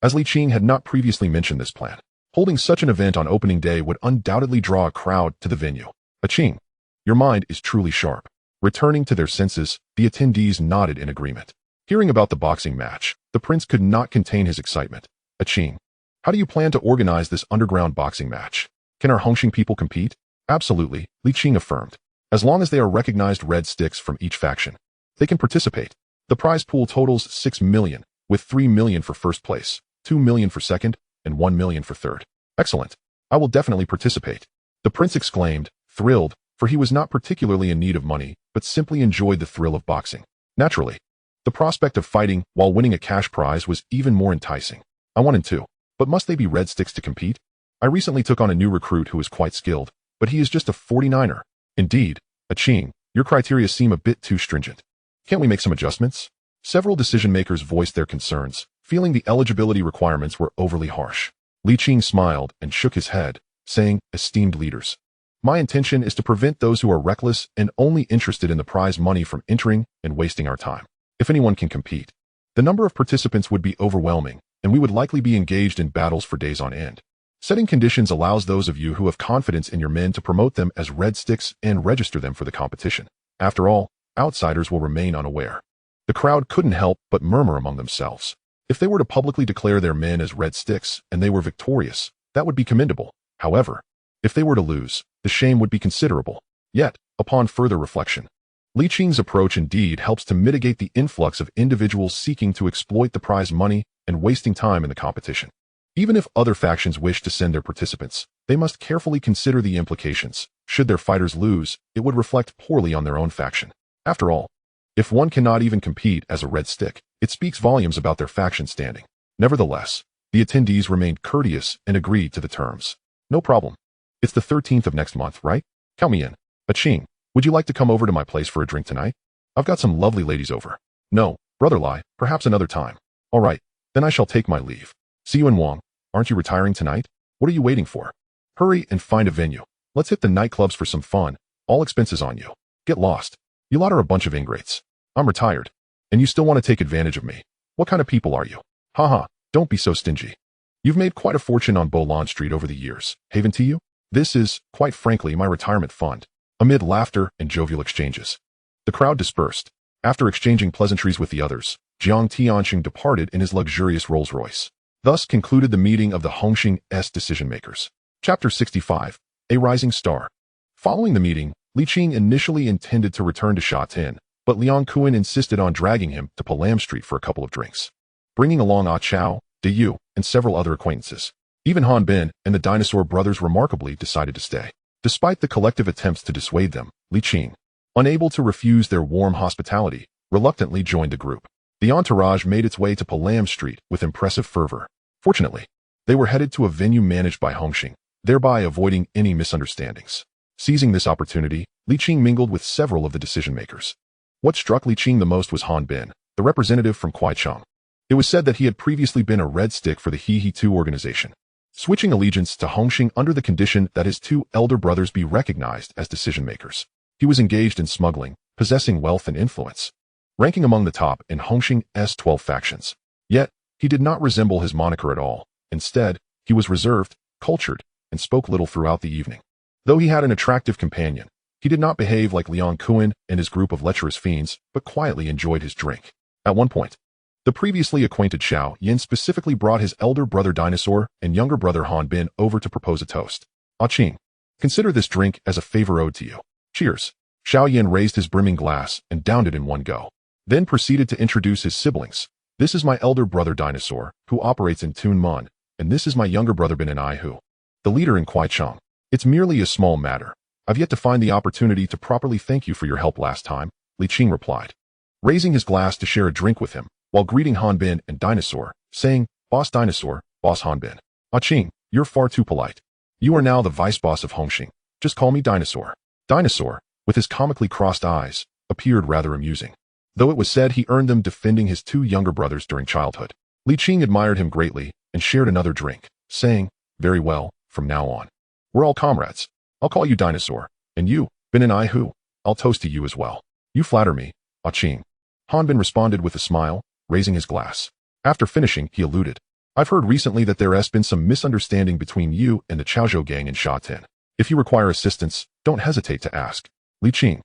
as Li Qing had not previously mentioned this plan. Holding such an event on opening day would undoubtedly draw a crowd to the venue. Qing, your mind is truly sharp. Returning to their senses, the attendees nodded in agreement. Hearing about the boxing match, the prince could not contain his excitement. Qing, how do you plan to organize this underground boxing match? Can our Hongxing people compete? Absolutely, Li Qing affirmed. As long as they are recognized red sticks from each faction, they can participate. The prize pool totals 6 million, with 3 million for first place, 2 million for second, and 1 million for third. Excellent. I will definitely participate. The prince exclaimed, thrilled, for he was not particularly in need of money, but simply enjoyed the thrill of boxing. Naturally, the prospect of fighting while winning a cash prize was even more enticing. I wanted to, but must they be red sticks to compete? I recently took on a new recruit who is quite skilled, but he is just a 49er. Indeed, Qing, your criteria seem a bit too stringent. Can't we make some adjustments? Several decision-makers voiced their concerns, feeling the eligibility requirements were overly harsh. Li Qing smiled and shook his head, saying, esteemed leaders, My intention is to prevent those who are reckless and only interested in the prize money from entering and wasting our time. If anyone can compete, the number of participants would be overwhelming, and we would likely be engaged in battles for days on end. Setting conditions allows those of you who have confidence in your men to promote them as red sticks and register them for the competition. After all, outsiders will remain unaware. The crowd couldn't help but murmur among themselves. If they were to publicly declare their men as red sticks and they were victorious, that would be commendable. However, if they were to lose, the shame would be considerable. Yet, upon further reflection, Li Qing's approach indeed helps to mitigate the influx of individuals seeking to exploit the prize money and wasting time in the competition. Even if other factions wish to send their participants, they must carefully consider the implications. Should their fighters lose, it would reflect poorly on their own faction. After all, if one cannot even compete as a red stick, it speaks volumes about their faction standing. Nevertheless, the attendees remained courteous and agreed to the terms. No problem. It's the 13th of next month, right? Count me in. Qing, would you like to come over to my place for a drink tonight? I've got some lovely ladies over. No, brother Lai, perhaps another time. All right, then I shall take my leave. See you in Wang. Aren't you retiring tonight? What are you waiting for? Hurry and find a venue. Let's hit the nightclubs for some fun. All expenses on you. Get lost. You lot are a bunch of ingrates. I'm retired. And you still want to take advantage of me. What kind of people are you? Haha, don't be so stingy. You've made quite a fortune on Bolan Street over the years. Haven to you? This is, quite frankly, my retirement fund. Amid laughter and jovial exchanges, the crowd dispersed. After exchanging pleasantries with the others, Jiang Tianxing departed in his luxurious Rolls-Royce. Thus concluded the meeting of the Hongxing's decision-makers. Chapter 65. A Rising Star. Following the meeting, Li Qing initially intended to return to Sha Tin, but Liang Kuan insisted on dragging him to Palam Street for a couple of drinks, bringing along Ah Chao, De Yu, and several other acquaintances. Even Han Bin and the dinosaur brothers remarkably decided to stay. Despite the collective attempts to dissuade them, Li Qing, unable to refuse their warm hospitality, reluctantly joined the group. The entourage made its way to Palam Street with impressive fervor. Fortunately, they were headed to a venue managed by Hongxing, thereby avoiding any misunderstandings. Seizing this opportunity, Li Qing mingled with several of the decision-makers. What struck Li Qing the most was Han Bin, the representative from Kuaicheng. It was said that he had previously been a red stick for the He 2 organization, switching allegiance to Hongxing under the condition that his two elder brothers be recognized as decision-makers. He was engaged in smuggling, possessing wealth and influence, ranking among the top in Hongxing's 12 factions. Yet, he did not resemble his moniker at all. Instead, he was reserved, cultured, and spoke little throughout the evening. Though he had an attractive companion, he did not behave like Liang Kuan and his group of lecherous fiends, but quietly enjoyed his drink. At one point, the previously acquainted Xiao Yin specifically brought his elder brother Dinosaur and younger brother Han Bin over to propose a toast. Ah Qing, consider this drink as a favor owed to you. Cheers. Xiao Yin raised his brimming glass and downed it in one go, then proceeded to introduce his siblings. This is my elder brother Dinosaur, who operates in Tun Mun, and this is my younger brother Bin and I who, the leader in Kuaicheng. It's merely a small matter. I've yet to find the opportunity to properly thank you for your help last time, Li Qing replied, raising his glass to share a drink with him, while greeting Han Bin and Dinosaur, saying, Boss Dinosaur, Boss Han Bin. Ah Qing, you're far too polite. You are now the vice boss of Hongxing. Just call me Dinosaur. Dinosaur, with his comically crossed eyes, appeared rather amusing, though it was said he earned them defending his two younger brothers during childhood. Li Qing admired him greatly and shared another drink, saying, very well, from now on, we're all comrades. I'll call you Dinosaur, and you, Bin and I who, I'll toast to you as well. You flatter me, Ah Qing. Han Bin responded with a smile, raising his glass. After finishing, he alluded, I've heard recently that there has been some misunderstanding between you and the Chaozhou gang in Sha Tin. If you require assistance, don't hesitate to ask. Li Qing,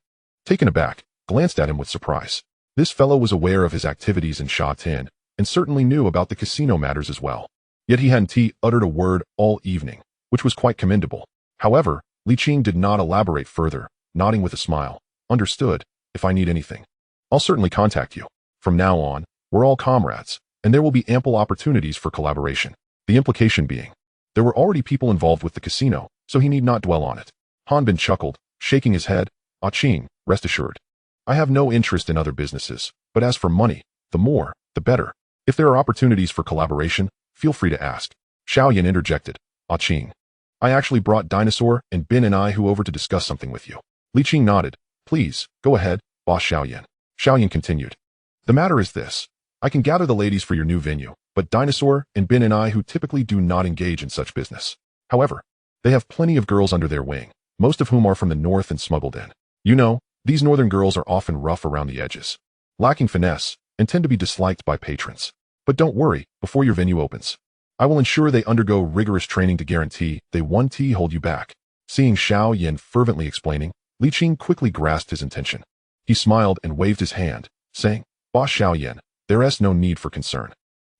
taken aback, glanced at him with surprise. This fellow was aware of his activities in Sha Tin, and certainly knew about the casino matters as well. Yet he hadn't uttered a word all evening, which was quite commendable. However, Li Qing did not elaborate further, nodding with a smile. Understood. If I need anything, I'll certainly contact you. From now on, we're all comrades, and there will be ample opportunities for collaboration. The implication being, there were already people involved with the casino, so he need not dwell on it. Han Bin chuckled, shaking his head. Ah Qing, rest assured. I have no interest in other businesses, but as for money, the more, the better. If there are opportunities for collaboration, feel free to ask. Xiao Yin interjected. Ah Qing, I actually brought Dinosaur and Bin and I who over to discuss something with you. Li Qing nodded. Please, go ahead, Boss Xiao Yin. Xiao Yin continued. The matter is this. I can gather the ladies for your new venue, but Dinosaur and Bin and I who typically do not engage in such business. However, they have plenty of girls under their wing, most of whom are from the north and smuggled in. You know, these northern girls are often rough around the edges, lacking finesse, and tend to be disliked by patrons. But don't worry, before your venue opens, I will ensure they undergo rigorous training to guarantee they won't hold you back. Seeing Xiao Yan fervently explaining, Li Qing quickly grasped his intention. He smiled and waved his hand, saying, Boss Xiao Yan, there is no need for concern.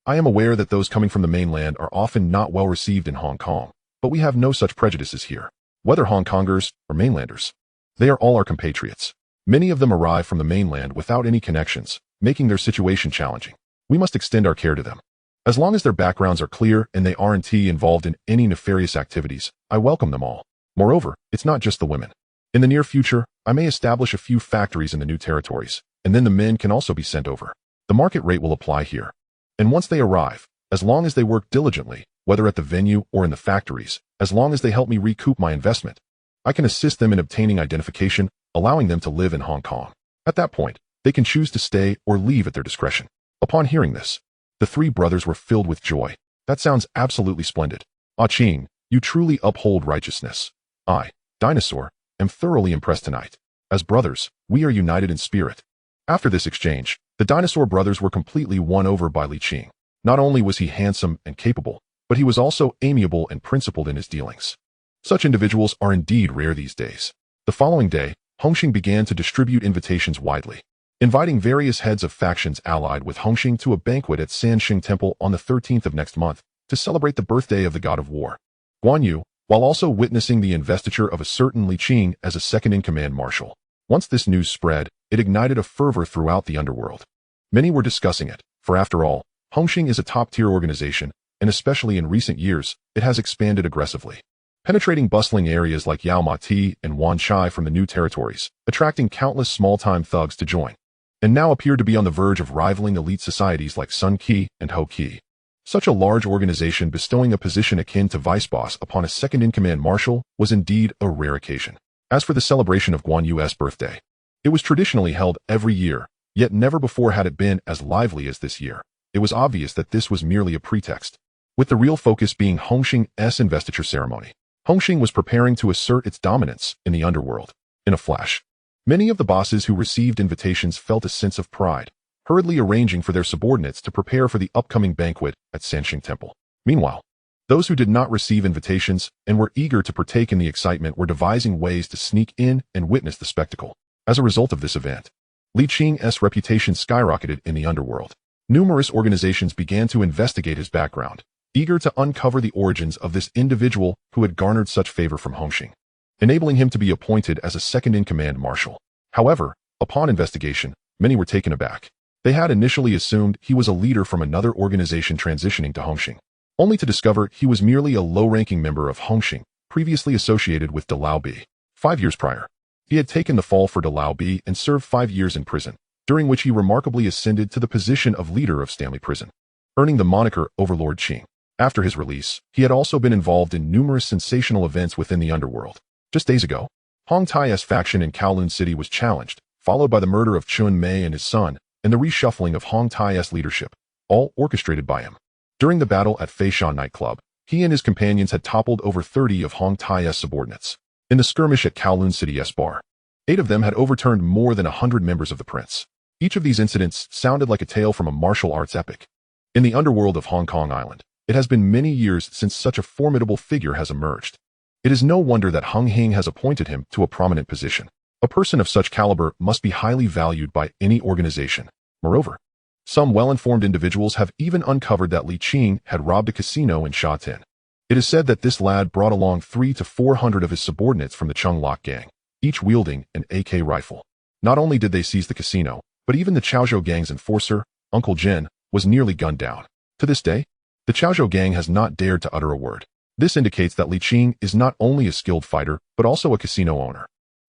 I am aware that those coming from the mainland are often not well received in Hong Kong, but we have no such prejudices here. Whether Hong Kongers or mainlanders, they are all our compatriots. Many of them arrive from the mainland without any connections, making their situation challenging. We must extend our care to them. As long as their backgrounds are clear and they aren't involved in any nefarious activities, I welcome them all. Moreover, it's not just the women. In the near future, I may establish a few factories in the new territories, and then the men can also be sent over. The market rate will apply here. And once they arrive, as long as they work diligently, whether at the venue or in the factories, as long as they help me recoup my investment, I can assist them in obtaining identification, allowing them to live in Hong Kong. At that point, they can choose to stay or leave at their discretion. Upon hearing this, the three brothers were filled with joy. That sounds absolutely splendid. Ah Qing, you truly uphold righteousness. I, Dinosaur, am thoroughly impressed tonight. As brothers, we are united in spirit. After this exchange, the Dinosaur brothers were completely won over by Li Qing. Not only was he handsome and capable, but he was also amiable and principled in his dealings. Such individuals are indeed rare these days. The following day, Hongxing began to distribute invitations widely, inviting various heads of factions allied with Hongxing to a banquet at Sanxing Temple on the 13th of next month to celebrate the birthday of the god of war, Guan Yu, while also witnessing the investiture of a certain Li Qing as a second-in-command marshal. Once this news spread, it ignited a fervor throughout the underworld. Many were discussing it, for after all, Hongxing is a top-tier organization, and especially in recent years, it has expanded aggressively, penetrating bustling areas like Yao Ma Ti and Wan Chai from the new territories, attracting countless small-time thugs to join, and now appeared to be on the verge of rivaling elite societies like Sun Qi and Ho Qi. Such a large organization bestowing a position akin to vice boss upon a second-in-command marshal was indeed a rare occasion. As for the celebration of Guan Yu's birthday, it was traditionally held every year, yet never before had it been as lively as this year. It was obvious that this was merely a pretext, with the real focus being Hongxing's investiture ceremony. Hongxing was preparing to assert its dominance in the underworld. In a flash, many of the bosses who received invitations felt a sense of pride, hurriedly arranging for their subordinates to prepare for the upcoming banquet at Sanxing Temple. Meanwhile, those who did not receive invitations and were eager to partake in the excitement were devising ways to sneak in and witness the spectacle. As a result of this event, Li Qing's reputation skyrocketed in the underworld. Numerous organizations began to investigate his background, eager to uncover the origins of this individual who had garnered such favor from Hongxing, enabling him to be appointed as a second-in-command marshal. However, upon investigation, many were taken aback. They had initially assumed he was a leader from another organization transitioning to Hongxing, only to discover he was merely a low-ranking member of Hongxing, previously associated with De Lao Bi. 5 years prior, he had taken the fall for De Lao Bi and served 5 years in prison, during which he remarkably ascended to the position of leader of Stanley Prison, earning the moniker Overlord Qing. After his release, he had also been involved in numerous sensational events within the underworld. Just days ago, Hong Tai's faction in Kowloon City was challenged, followed by the murder of Chun Mei and his son, and the reshuffling of Hong Tai's leadership, all orchestrated by him. During the battle at Feishan nightclub, he and his companions had toppled over 30 of Hong Tai's subordinates. In the skirmish at Kowloon City's bar, 8 of them had overturned more than 100 members of the prince. Each of these incidents sounded like a tale from a martial arts epic. In the underworld of Hong Kong Island, it has been many years since such a formidable figure has emerged. It is no wonder that Hung Hing has appointed him to a prominent position. A person of such caliber must be highly valued by any organization. Moreover, some well-informed individuals have even uncovered that Li Qing had robbed a casino in Sha Tin. It is said that this lad brought along 300 to 400 of his subordinates from the Chung Lok gang, each wielding an AK rifle. Not only did they seize the casino, but even the Chaozhou gang's enforcer, Uncle Jin, was nearly gunned down. To this day, the Chaozhou gang has not dared to utter a word. This indicates that Li Qing is not only a skilled fighter, but also a casino owner,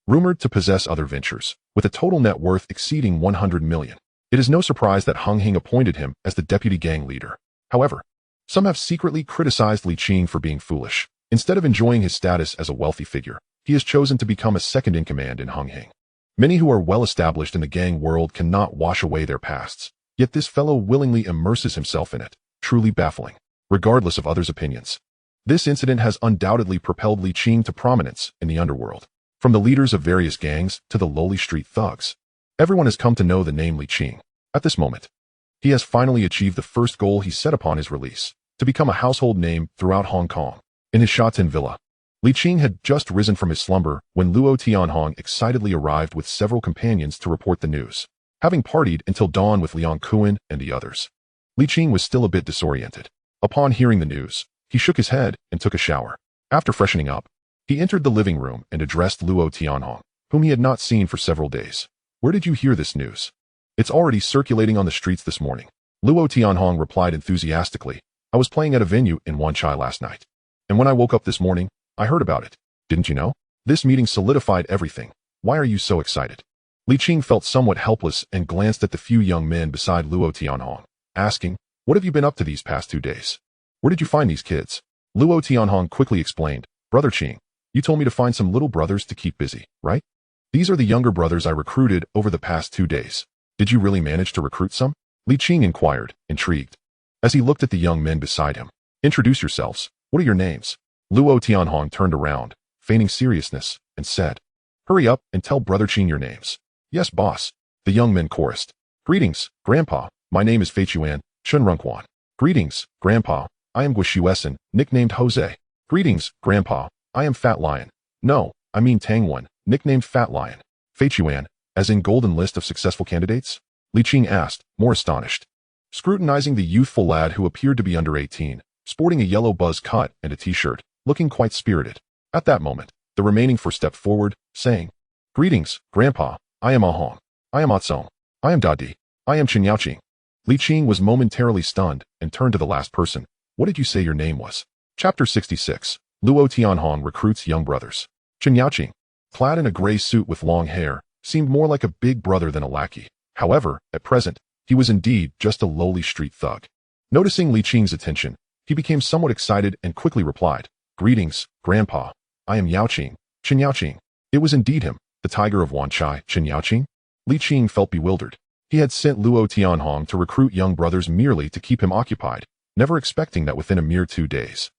rumored to possess other ventures, with a total net worth exceeding 100 million. It is no surprise that Hung Hing appointed him as the deputy gang leader. However, some have secretly criticized Li Qing for being foolish. Instead of enjoying his status as a wealthy figure, he has chosen to become a second-in-command in Hung Hing. Many who are well-established in the gang world cannot wash away their pasts, yet this fellow willingly immerses himself in it, truly baffling. Regardless of others' opinions, This incident has undoubtedly propelled Li Qing to prominence in the underworld. From the leaders of various gangs to the lowly street thugs, everyone has come to know the name Li Qing. At this moment, he has finally achieved the first goal he set upon his release, to become a household name throughout Hong Kong. In his Sha Tin villa, Li Qing had just risen from his slumber when Luo Tianhong excitedly arrived with several companions to report the news. Having partied until dawn with Liang Kuan and the others, Li Qing was still a bit disoriented. Upon hearing the news, he shook his head and took a shower. After freshening up, he entered the living room and addressed Luo Tianhong, whom he had not seen for several days. Where did you hear this news? It's already circulating on the streets this morning. Luo Tianhong replied enthusiastically. I was playing at a venue in Wanchai last night. And when I woke up this morning, I heard about it. Didn't you know? This meeting solidified everything. Why are you so excited? Li Qing felt somewhat helpless and glanced at the few young men beside Luo Tianhong, asking, what have you been up to these past 2 days? Where did you find these kids? Luo Tianhong quickly explained, Brother Qing, you told me to find some little brothers to keep busy, right? These are the younger brothers I recruited over the past 2 days. Did you really manage to recruit some? Li Qing inquired, intrigued, as he looked at the young men beside him. Introduce yourselves. What are your names? Luo Tianhong turned around, feigning seriousness, and said, Hurry up and tell Brother Qing your names. Yes, boss. The young men chorused. Greetings, Grandpa. My name is Fei Chuan, Chun Rungquan. Greetings, Grandpa. I am Guishuesan, nicknamed Jose. Greetings, Grandpa. I am Fat Lion. No, I mean Tangwan, nicknamed Fat Lion. Fei Chuan, as in golden list of successful candidates? Li Qing asked, more astonished. Scrutinizing the youthful lad who appeared to be under 18, sporting a yellow buzz cut and a t-shirt, looking quite spirited. At that moment, the remaining 4 stepped forward, saying, Greetings, Grandpa. I am Ahong. I am Atsong. I am Dadi. I am Chen Yaoqing. Li Qing was momentarily stunned and turned to the last person. What did you say your name was? Chapter 66. Luo Tianhong recruits young brothers. Chen Yaoqing, clad in a gray suit with long hair, seemed more like a big brother than a lackey. However, at present, he was indeed just a lowly street thug. Noticing Li Qing's attention, he became somewhat excited and quickly replied, Greetings, Grandpa. I am Yaoqing, Chen Yaoqing. It was indeed him, the tiger of Wanchai, Chen Yaoqing. Li Qing felt bewildered. He had sent Luo Tianhong to recruit young brothers merely to keep him occupied, never expecting that within a mere 2 days,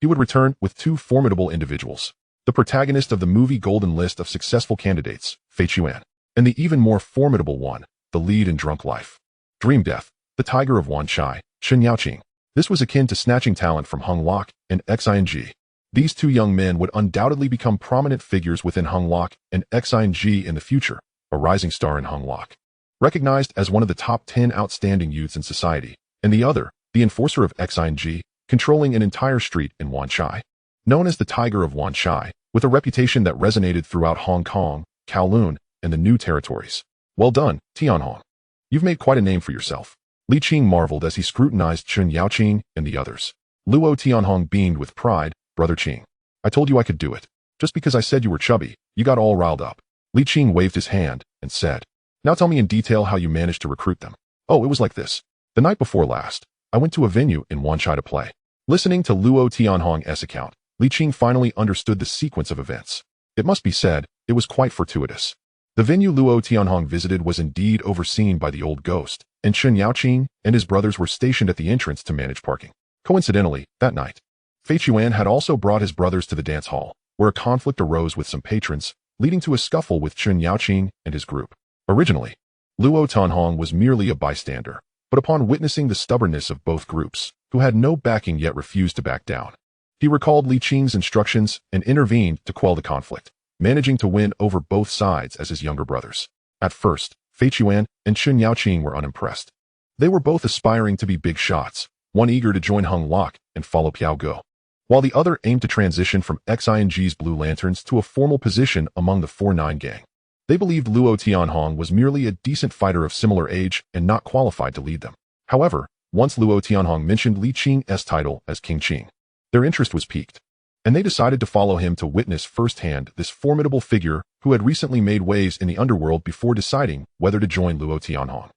he would return with 2 formidable individuals. The protagonist of the movie Golden List of Successful Candidates, Fei Chuan, and the even more formidable one, the lead in Drunk Life, Dream Death, the tiger of Wanchai, Chen Yaoqing. This was akin to snatching talent from Hung Lok and Xing. These 2 young men would undoubtedly become prominent figures within Hung Lok and Xing in the future, a rising star in Hung Lok, recognized as one of the top 10 outstanding youths in society, and the other, the enforcer of Xing, controlling an entire street in Wanchai. Known as the Tiger of Wanchai, with a reputation that resonated throughout Hong Kong, Kowloon, and the New Territories. Well done, Tianhong. You've made quite a name for yourself. Li Qing marveled as he scrutinized Chen Yaoqing and the others. Luo Tianhong beamed with pride, Brother Qing. I told you I could do it. Just because I said you were chubby, you got all riled up. Li Qing waved his hand and said, Now tell me in detail how you managed to recruit them. Oh, it was like this. The night before last, I went to a venue in Wanchai to play. Listening to Luo Tianhong's account, Li Qing finally understood the sequence of events. It must be said, it was quite fortuitous. The venue Luo Tianhong visited was indeed overseen by the old ghost, and Chen Yaoqing and his brothers were stationed at the entrance to manage parking. Coincidentally, that night, Fei Chuan had also brought his brothers to the dance hall, where a conflict arose with some patrons, leading to a scuffle with Chen Yaoqing and his group. Originally, Luo Tianhong was merely a bystander, but upon witnessing the stubbornness of both groups, who had no backing yet refused to back down, he recalled Li Qing's instructions and intervened to quell the conflict, managing to win over both sides as his younger brothers. At first, Fei Chuan and Chen Yaoqing were unimpressed. They were both aspiring to be big shots, one eager to join Hung Lok and follow Piao Go, while the other aimed to transition from Xing's Blue Lanterns to a formal position among the 4-9 gang. They believed Luo Tianhong was merely a decent fighter of similar age and not qualified to lead them. However, once Luo Tianhong mentioned Li Qing's title as King Qing, their interest was piqued, and they decided to follow him to witness firsthand this formidable figure who had recently made waves in the underworld before deciding whether to join Luo Tianhong.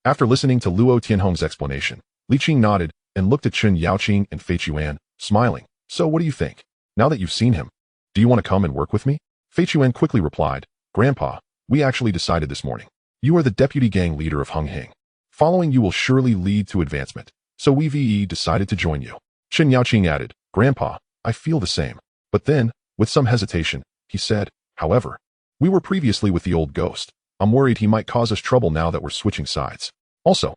After listening to Luo Tianhong's explanation, Li Qing nodded and looked at Chen Yaoqing and Fei Chuan, smiling. So what do you think? Now that you've seen him, do you want to come and work with me? Fei Chuan quickly replied, Grandpa, we actually decided this morning. You are the deputy gang leader of Hung Hing. Following you will surely lead to advancement, so we decided to join you. Chen Yaoqing added, Grandpa, I feel the same. But then, with some hesitation, he said, however, we were previously with the old ghost. I'm worried he might cause us trouble now that we're switching sides. Also,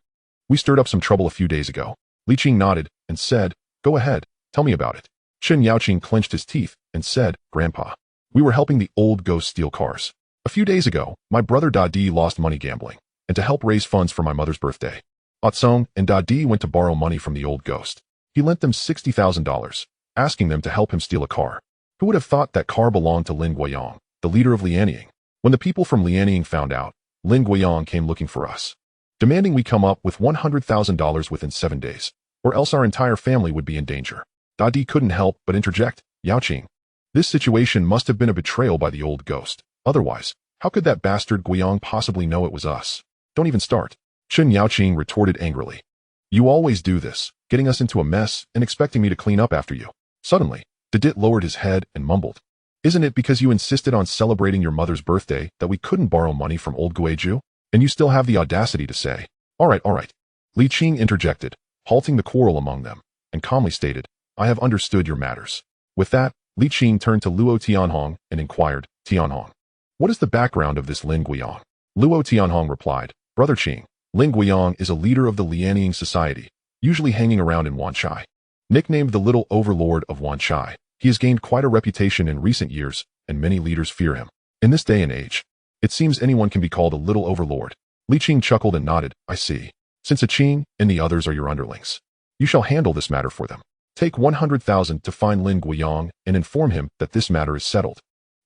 we stirred up some trouble a few days ago. Li Qing nodded and said, go ahead, tell me about it. Chen Yaoqing clenched his teeth and said, Grandpa, we were helping the old ghost steal cars. A few days ago, my brother Dadi lost money gambling, and to help raise funds for my mother's birthday, Atsong and Dadi went to borrow money from the old ghost. He lent them $60,000, asking them to help him steal a car. Who would have thought that car belonged to Lin Guiyang, the leader of Lianying? When the people from Lianying found out, Lin Guiyang came looking for us, demanding we come up with $100,000 within 7 days, or else our entire family would be in danger. Dadi couldn't help but interject, Yaoqing. This situation must have been a betrayal by the old ghost. Otherwise, how could that bastard Guiyang possibly know it was us? Don't even start. Chen Yaoqing retorted angrily. You always do this, getting us into a mess and expecting me to clean up after you. Suddenly, Didit lowered his head and mumbled. Isn't it because you insisted on celebrating your mother's birthday that we couldn't borrow money from old Guiju? And you still have the audacity to say, all right. Li Qing interjected, halting the quarrel among them, and calmly stated, I have understood your matters. With that, Li Qing turned to Luo Tianhong and inquired, Tianhong, what is the background of this Lin Guiyang? Luo Tianhong replied, Brother Qing, Lin Guiyang is a leader of the Lianying society, usually hanging around in Wanchai. Nicknamed the Little Overlord of Wanchai, he has gained quite a reputation in recent years, and many leaders fear him. In this day and age, it seems anyone can be called a Little Overlord. Li Qing chuckled and nodded, I see. Since a Qing and the others are your underlings, you shall handle this matter for them. Take 100,000 to find Lin Guiyang and inform him that this matter is settled,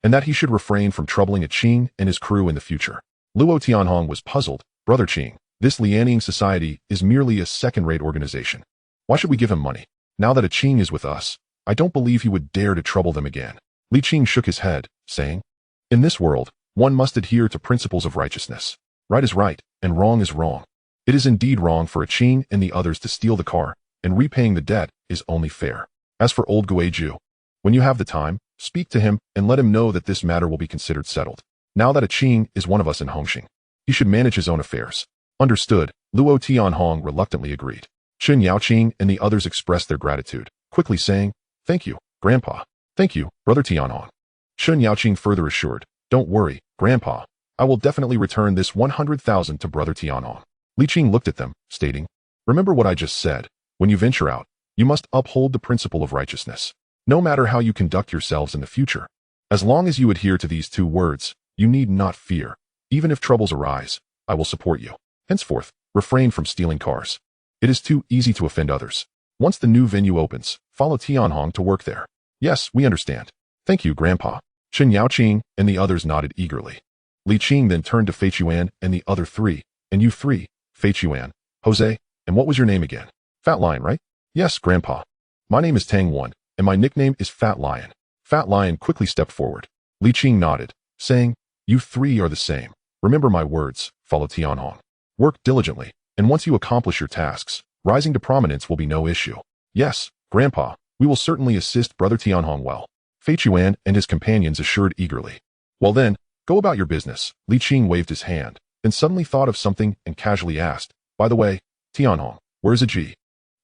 and that he should refrain from troubling a Qing and his crew in the future. Luo Tianhong was puzzled. Brother Qing, this Lianying society is merely a second-rate organization. Why should we give him money? Now that a Qing is with us, I don't believe he would dare to trouble them again. Li Qing shook his head, saying, in this world, one must adhere to principles of righteousness. Right is right, and wrong is wrong. It is indeed wrong for a Qing and the others to steal the car, and repaying the debt is only fair. As for old Guiju, when you have the time, speak to him and let him know that this matter will be considered settled. Now that a Qing is one of us in Hongxing, he should manage his own affairs. Understood, Luo Tianhong reluctantly agreed. Chen Yaoqing and the others expressed their gratitude, quickly saying, thank you, Grandpa. Thank you, Brother Tianhong. Chen Yaoqing further assured, don't worry, Grandpa. I will definitely return this 100,000 to Brother Tianhong. Li Qing looked at them, stating, remember what I just said. When you venture out, you must uphold the principle of righteousness, no matter how you conduct yourselves in the future. As long as you adhere to these 2 words, you need not fear. Even if troubles arise, I will support you. Henceforth, refrain from stealing cars. It is too easy to offend others. Once the new venue opens, follow Tianhong to work there. Yes, we understand. Thank you, Grandpa. Chen Yaoqing and the others nodded eagerly. Li Qing then turned to Fei Chuan and the other 3, and you 3, Fei Chuan, Jose, and what was your name again? Fat Lion, right? Yes, Grandpa. My name is Tang Wan, and my nickname is Fat Lion. Fat Lion quickly stepped forward. Li Qing nodded, saying, you 3 are the same. Remember my words, follow Tianhong. Work diligently, and once you accomplish your tasks, rising to prominence will be no issue. Yes, Grandpa, we will certainly assist Brother Tianhong well. Fei Chuan and his companions assured eagerly. Well then, go about your business. Li Qing waved his hand, then suddenly thought of something and casually asked, by the way, Tianhong, where's Ji?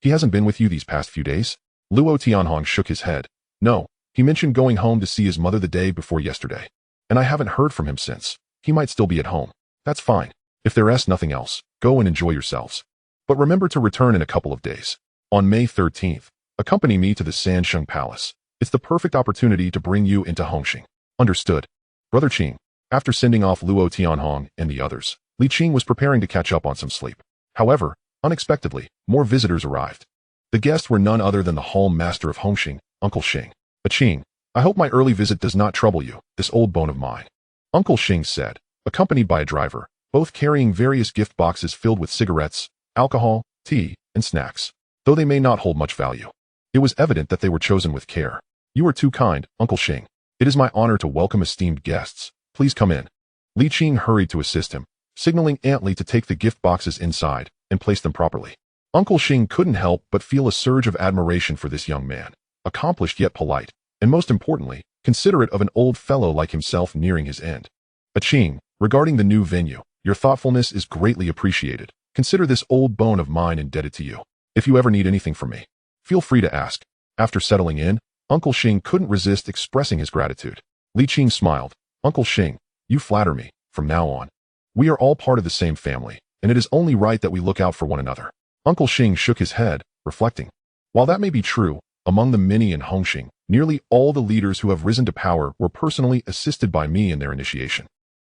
He hasn't been with you these past few days? Luo Tianhong shook his head. No, he mentioned going home to see his mother the day before yesterday, and I haven't heard from him since. He might still be at home. That's fine. If there's nothing else, go and enjoy yourselves. But remember to return in a couple of days. On May 13th, accompany me to the Sansheng Palace. It's the perfect opportunity to bring you into Hongxing. Understood. Brother Qing. After sending off Luo Tianhong and the others, Li Qing was preparing to catch up on some sleep. However, unexpectedly, more visitors arrived. The guests were none other than the Hall Master of Hongxing, Uncle Xing. A Qing, I hope my early visit does not trouble you, this old bone of mine. Uncle Xing said, accompanied by a driver, both carrying various gift boxes filled with cigarettes, alcohol, tea, and snacks. Though they may not hold much value, it was evident that they were chosen with care. You are too kind, Uncle Xing. It is my honor to welcome esteemed guests. Please come in. Li Qing hurried to assist him, signaling Aunt Li to take the gift boxes inside and place them properly. Uncle Xing couldn't help but feel a surge of admiration for this young man, accomplished yet polite, and most importantly, considerate of an old fellow like himself nearing his end. A Qing, regarding the new venue, your thoughtfulness is greatly appreciated. Consider this old bone of mine indebted to you. If you ever need anything from me, feel free to ask. After settling in, Uncle Xing couldn't resist expressing his gratitude. Li Qing smiled. Uncle Xing, you flatter me. From now on, we are all part of the same family, and it is only right that we look out for one another. Uncle Xing shook his head, reflecting. While that may be true, among the many in Hongxing, nearly all the leaders who have risen to power were personally assisted by me in their initiation.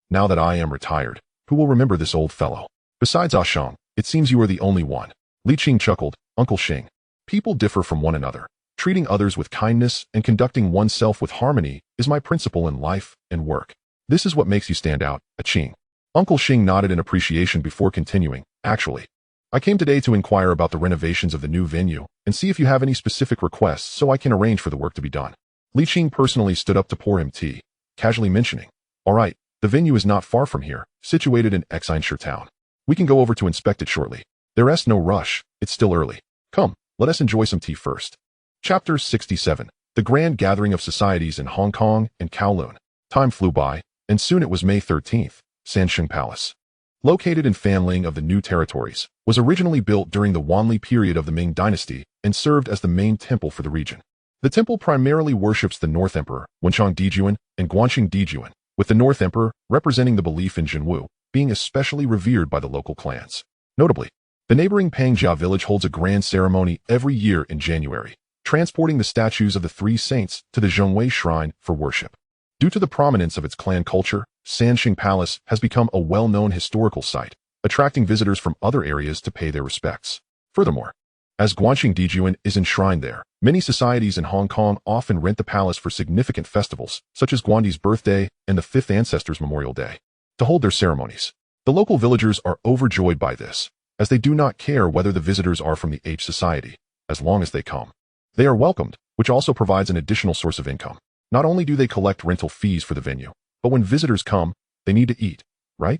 Now that I am retired, who will remember this old fellow? Besides Shang, it seems you are the only one. Li Qing chuckled. Uncle Xing, people differ from one another. Treating others with kindness and conducting oneself with harmony is my principle in life and work. This is what makes you stand out, Qing. Uncle Xing nodded in appreciation before continuing. Actually, I came today to inquire about the renovations of the new venue and see if you have any specific requests so I can arrange for the work to be done. Li Qing personally stood up to pour him tea, casually mentioning, all right, the venue is not far from here, situated in Exineshire town. We can go over to inspect it shortly. There's no rush, it's still early. Come, let us enjoy some tea first. Chapter 67. The Grand Gathering of Societies in Hong Kong and Kowloon. Time flew by, and soon it was May 13th, Sansheng Palace. Located in Fanling of the New Territories, was originally built during the Wanli period of the Ming Dynasty and served as the main temple for the region. The temple primarily worships the North Emperor, Wenchang Dijuan, and Guanxing Dijuan, with the North Emperor representing the belief in Jinwu, being especially revered by the local clans. Notably, the neighboring Pangjia village holds a grand ceremony every year in January, transporting the statues of the three saints to the Zhongwei Shrine for worship. Due to the prominence of its clan culture, Sansheng Palace has become a well-known historical site, attracting visitors from other areas to pay their respects. Furthermore, as Guanxing Dijuan is enshrined there, many societies in Hong Kong often rent the palace for significant festivals, such as Guandi's birthday and the 5th Ancestors' Memorial Day, to hold their ceremonies. The local villagers are overjoyed by this, as they do not care whether the visitors are from the H Society, as long as they come. They are welcomed, which also provides an additional source of income. Not only do they collect rental fees for the venue, but when visitors come, they need to eat, right?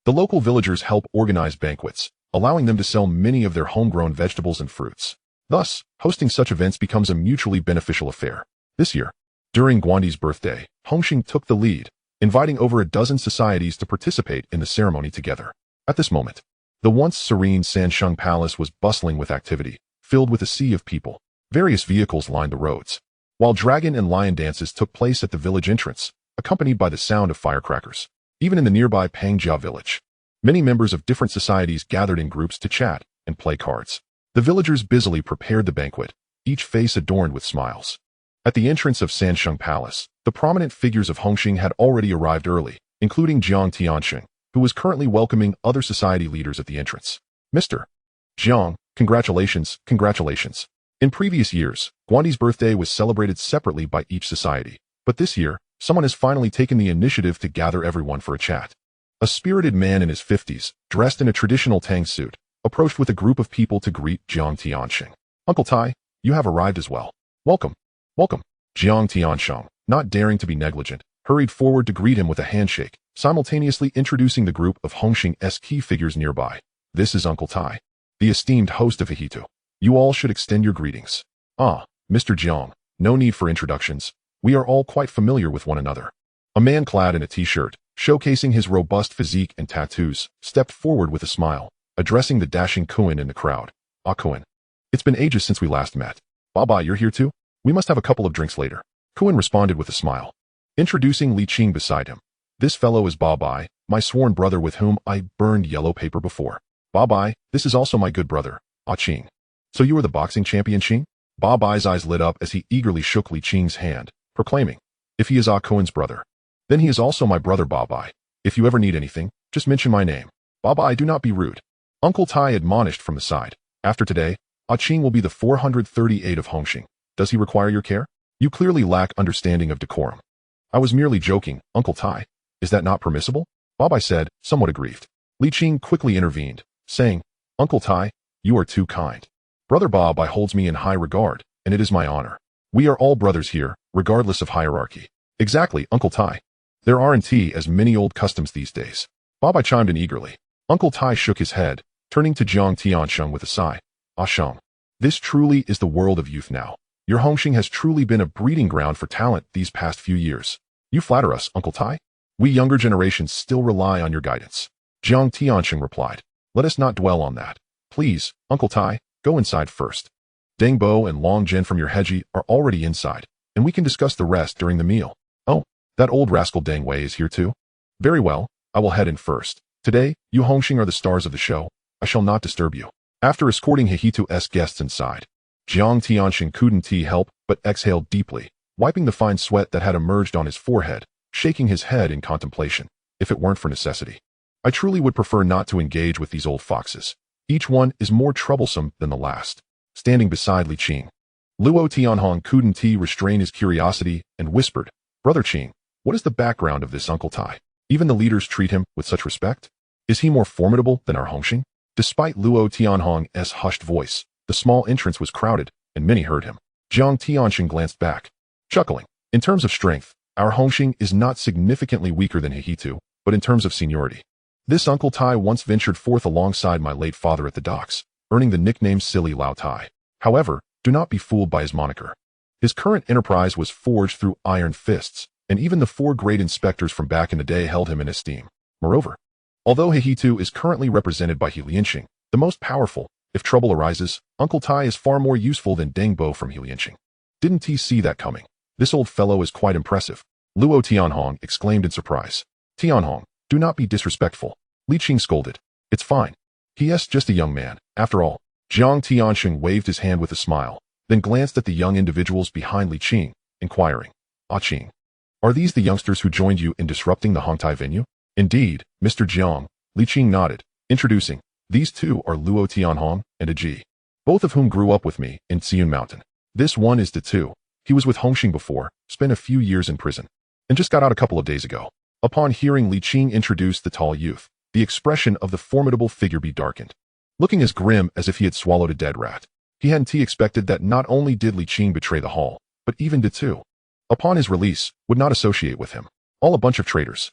The local villagers help organize banquets, allowing them to sell many of their homegrown vegetables and fruits. Thus, hosting such events becomes a mutually beneficial affair. This year, during Guandi's birthday, Hongxing took the lead, inviting over a dozen societies to participate in the ceremony together. At this moment, the once serene Sansheng Palace was bustling with activity, filled with a sea of people. Various vehicles lined the roads, while dragon and lion dances took place at the village entrance, accompanied by the sound of firecrackers. Even in the nearby Pangjia village, many members of different societies gathered in groups to chat and play cards. The villagers busily prepared the banquet, each face adorned with smiles. At the entrance of Sansheng Palace, the prominent figures of Hongxing had already arrived early, including Jiang Tianxing, who was currently welcoming other society leaders at the entrance. Mr. Jiang, congratulations, congratulations. In previous years, Guandi's birthday was celebrated separately by each society, but this year, someone has finally taken the initiative to gather everyone for a chat. A spirited man in his 50s, dressed in a traditional Tang suit, approached with a group of people to greet Jiang Tianxing. Uncle Tai, you have arrived as well. Welcome. Welcome. Jiang Tianxing, not daring to be negligent, hurried forward to greet him with a handshake, simultaneously introducing the group of Hongxing's key figures nearby. This is Uncle Tai, the esteemed host of Hihitu. You all should extend your greetings. Ah, Mr. Jiang, no need for introductions. We are all quite familiar with one another. A man clad in a t-shirt, showcasing his robust physique and tattoos, stepped forward with a smile, addressing the dashing Kuan in the crowd. Ah, Kuan. It's been ages since we last met. Baba, you're here too? We must have a couple of drinks later. Kuan responded with a smile, introducing Li Qing beside him. This fellow is Babai, my sworn brother with whom I burned yellow paper before. Babai, this is also my good brother, Ah Qing. So you are the boxing champion, Qing? Babai's eyes lit up as he eagerly shook Li Qing's hand, proclaiming, if he is Ah Kuan's brother, then he is also my brother Babai. If you ever need anything, just mention my name. Babai, do not be rude. Uncle Tai admonished from the side. After today, Ah Qing will be the 438 of Hongxing. Does he require your care? You clearly lack understanding of decorum. I was merely joking, Uncle Tai. Is that not permissible? Babai said, somewhat aggrieved. Li Qing quickly intervened, saying, Uncle Tai, you are too kind. Brother Babai holds me in high regard, and it is my honor. We are all brothers here, regardless of hierarchy. Exactly, Uncle Tai. There aren't as many old customs these days. Babai chimed in eagerly. Uncle Tai shook his head, turning to Jiang Tianxing with a sigh. Ah Shang, this truly is the world of youth now. Your Hongxing has truly been a breeding ground for talent these past few years. You flatter us, Uncle Tai. We younger generations still rely on your guidance. Jiang Tianxing replied. Let us not dwell on that. Please, Uncle Tai, go inside first. Deng Bo and Long Zhen from your Heji are already inside. and we can discuss the rest during the meal. Oh, that old rascal Deng Wei is here too? Very well, I will head in first. Today, you Hongxing are the stars of the show. I shall not disturb you. After escorting Hehitu's guests inside, Jiang Tianxing couldn't help but exhaled deeply, wiping the fine sweat that had emerged on his forehead, shaking his head in contemplation. If it weren't for necessity, I truly would prefer not to engage with these old foxes. Each one is more troublesome than the last. Standing beside Li Qing, Luo Tianhong couldn't restrain his curiosity and whispered, Brother Qing, what is the background of this Uncle Tai? Even the leaders treat him with such respect? Is he more formidable than our Hongxing? Despite Luo Tianhong's hushed voice, the small entrance was crowded, and many heard him. Jiang Tianxing glanced back, chuckling. In terms of strength, our Hongxing is not significantly weaker than Hehitu, but in terms of seniority, this Uncle Tai once ventured forth alongside my late father at the docks, earning the nickname Silly Lao Tai. However, do not be fooled by his moniker. His current enterprise was forged through iron fists, and even the 4 great inspectors from back in the day held him in esteem. Moreover, although Hehitu is currently represented by He Lianxing, the most powerful, if trouble arises, Uncle Tai is far more useful than Deng Bo from He Lianxing. Didn't he see that coming? This old fellow is quite impressive. Luo Tianhong exclaimed in surprise. Tianhong, do not be disrespectful. Li Qing scolded. It's fine. He is just a young man, after all. Jiang Tianxing waved his hand with a smile, then glanced at the young individuals behind Li Qing, inquiring, Ah Qing, are these the youngsters who joined you in disrupting the Hongtai venue? Indeed, Mr. Jiang, Li Qing nodded, introducing, these two are Luo Tianhong and Ji, both of whom grew up with me in Xiun Mountain. This one is Tu. He was with Hongxing before, spent a few years in prison, and just got out a couple of days ago. Upon hearing Li Qing introduce the tall youth, the expression of the formidable figure be darkened, looking as grim as if he had swallowed a dead rat. He hadn't expected that not only did Li Qing betray the hall, but even Tu, upon his release, would not associate with him. All a bunch of traitors.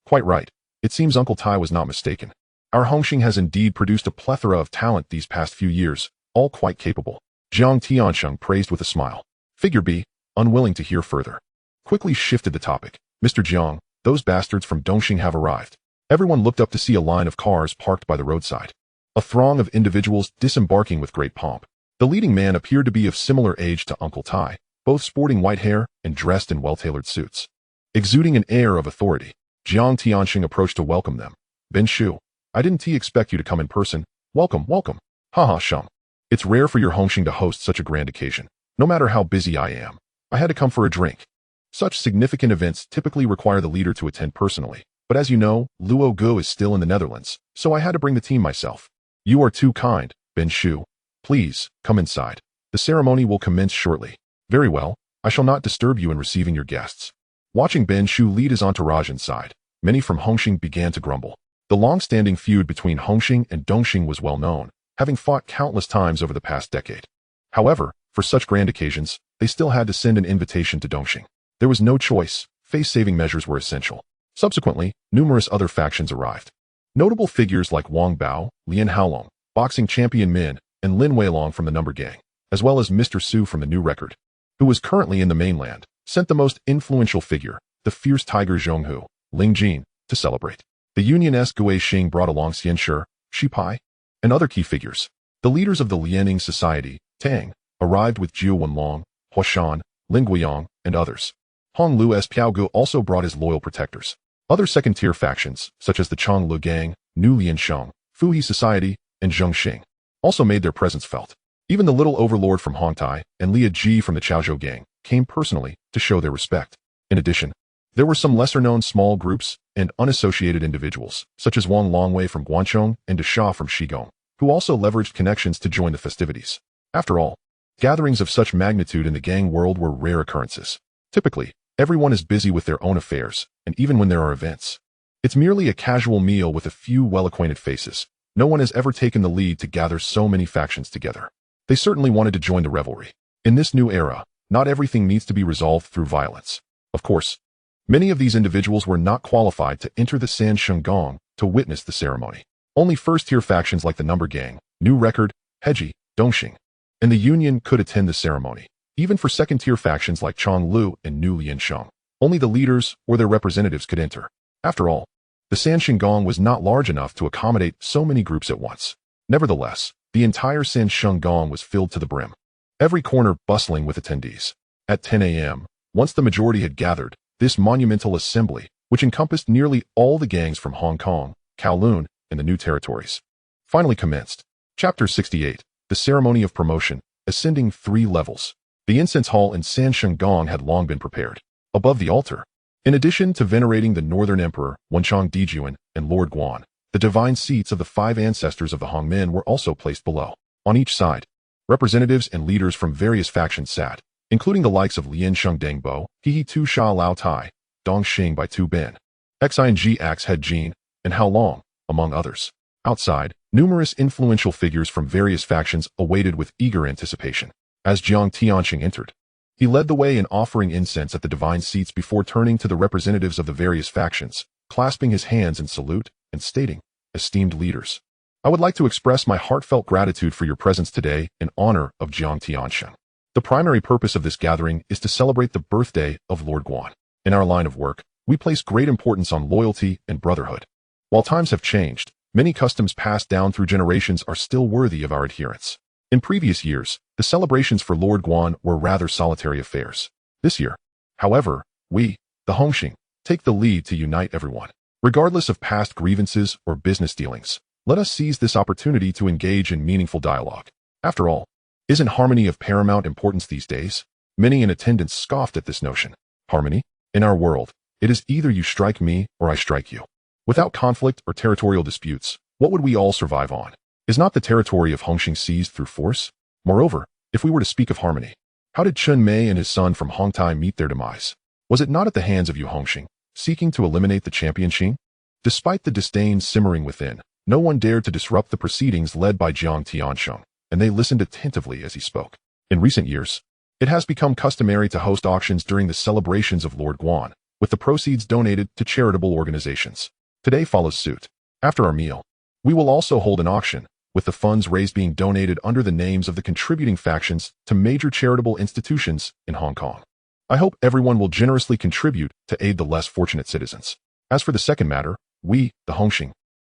Quite right. It seems Uncle Tai was not mistaken. Our Hongxing has indeed produced a plethora of talent these past few years, all quite capable. Jiang Tianxing praised with a smile. Figure B, unwilling to hear further, quickly shifted the topic. Mr. Jiang, those bastards from Dongxing have arrived. Everyone looked up to see a line of cars parked by the roadside. A throng of individuals disembarking with great pomp. The leading man appeared to be of similar age to Uncle Tai, both sporting white hair and dressed in well-tailored suits. Exuding an air of authority, Jiang Tianxing approached to welcome them. Ben Shu, I didn't expect you to come in person. Welcome, welcome. Haha, Shum. It's rare for your Hongxing to host such a grand occasion. No matter how busy I am, I had to come for a drink. Such significant events typically require the leader to attend personally, but as you know, Luo Gu is still in the Netherlands, so I had to bring the team myself. You are too kind, Ben Shu. Please, come inside. The ceremony will commence shortly. Very well, I shall not disturb you in receiving your guests. Watching Ben Shu lead his entourage inside, many from Hongxing began to grumble. The long-standing feud between Hongxing and Dongxing was well known, having fought countless times over the past decade. However, for such grand occasions, they still had to send an invitation to Dongxing. There was no choice, face-saving measures were essential. Subsequently, numerous other factions arrived. Notable figures like Wang Bao, Lian Haolong, boxing champion Min, and Lin Weilong from the Number Gang, as well as Mr. Su from the New Record, who was currently in the mainland, sent the most influential figure, the fierce tiger Zhonghu, Ling Jin, to celebrate. The Union-esque Gui Xing brought along Xian Shi, Shi Pai, and other key figures. The leaders of the Lianing Society, Tang, arrived with Jiu Wenlong, Hua Shan, Lin Guiyang, and others. Hong Lu's Piaogu also brought his loyal protectors. Other second-tier factions, such as the Chong Lu Gang, Nu Liansheng, Fuhe Society, and Zheng Xing, also made their presence felt. Even the little overlord from Hongtai and Lia Ji from the Chaozhou Gang came personally to show their respect. In addition, there were some lesser-known small groups and unassociated individuals, such as Wang Longwei from Guanchong and Desha from Shigong, who also leveraged connections to join the festivities. After all, gatherings of such magnitude in the gang world were rare occurrences. Typically, everyone is busy with their own affairs, and even when there are events, it's merely a casual meal with a few well-acquainted faces. No one has ever taken the lead to gather so many factions together. They certainly wanted to join the revelry. In this new era, not everything needs to be resolved through violence. Of course, many of these individuals were not qualified to enter the San Shengong to witness the ceremony. Only first-tier factions like the Number Gang, New Record, Heji, Dongxing, and the Union could attend the ceremony. Even for second-tier factions like Chong Lu and Nu Liansheng, only the leaders or their representatives could enter. After all, the San Shengong was not large enough to accommodate so many groups at once. Nevertheless, the entire San Shengong was filled to the brim, every corner bustling with attendees. At 10 a.m., once the majority had gathered, this monumental assembly, which encompassed nearly all the gangs from Hong Kong, Kowloon, and the New Territories, finally commenced. Chapter 68, The Ceremony of Promotion, ascending 3 levels. The incense hall in Sansheng Gong had long been prepared. Above the altar, in addition to venerating the Northern Emperor, Wenchang Dijuan, and Lord Guan, the divine seats of the 5 ancestors of the Hongmen were also placed below. On each side, representatives and leaders from various factions sat, including the likes of Lien Sheng Dengbo, He Tu Sha Lao Tai, Dong Xing Bai Tu Ben, Xing Axe Head Jin, and Hao Long, among others. Outside, numerous influential figures from various factions awaited with eager anticipation. As Jiang Tianqing entered, he led the way in offering incense at the divine seats before turning to the representatives of the various factions, clasping his hands in salute and stating, "Esteemed leaders, I would like to express my heartfelt gratitude for your presence today in honor of Jiang Tianqing. The primary purpose of this gathering is to celebrate the birthday of Lord Guan. In our line of work, we place great importance on loyalty and brotherhood. While times have changed, many customs passed down through generations are still worthy of our adherence. In previous years, the celebrations for Lord Guan were rather solitary affairs. This year, however, we, the Hongxing, take the lead to unite everyone. Regardless of past grievances or business dealings, let us seize this opportunity to engage in meaningful dialogue. After all, isn't harmony of paramount importance these days?" Many in attendance scoffed at this notion. Harmony? In our world, it is either you strike me or I strike you. Without conflict or territorial disputes, what would we all survive on? Is not the territory of Hongxing seized through force? Moreover, if we were to speak of harmony, how did Chun Mei and his son from Hongtai meet their demise? Was it not at the hands of you Hongxing, seeking to eliminate the champion Qing? Despite the disdain simmering within, no one dared to disrupt the proceedings led by Jiang Tianqing, and they listened attentively as he spoke. In recent years, it has become customary to host auctions during the celebrations of Lord Guan, with the proceeds donated to charitable organizations. Today follows suit. After our meal, we will also hold an auction, with the funds raised being donated under the names of the contributing factions to major charitable institutions in Hong Kong. I hope everyone will generously contribute to aid the less fortunate citizens. As for the second matter, we, the Hongxing,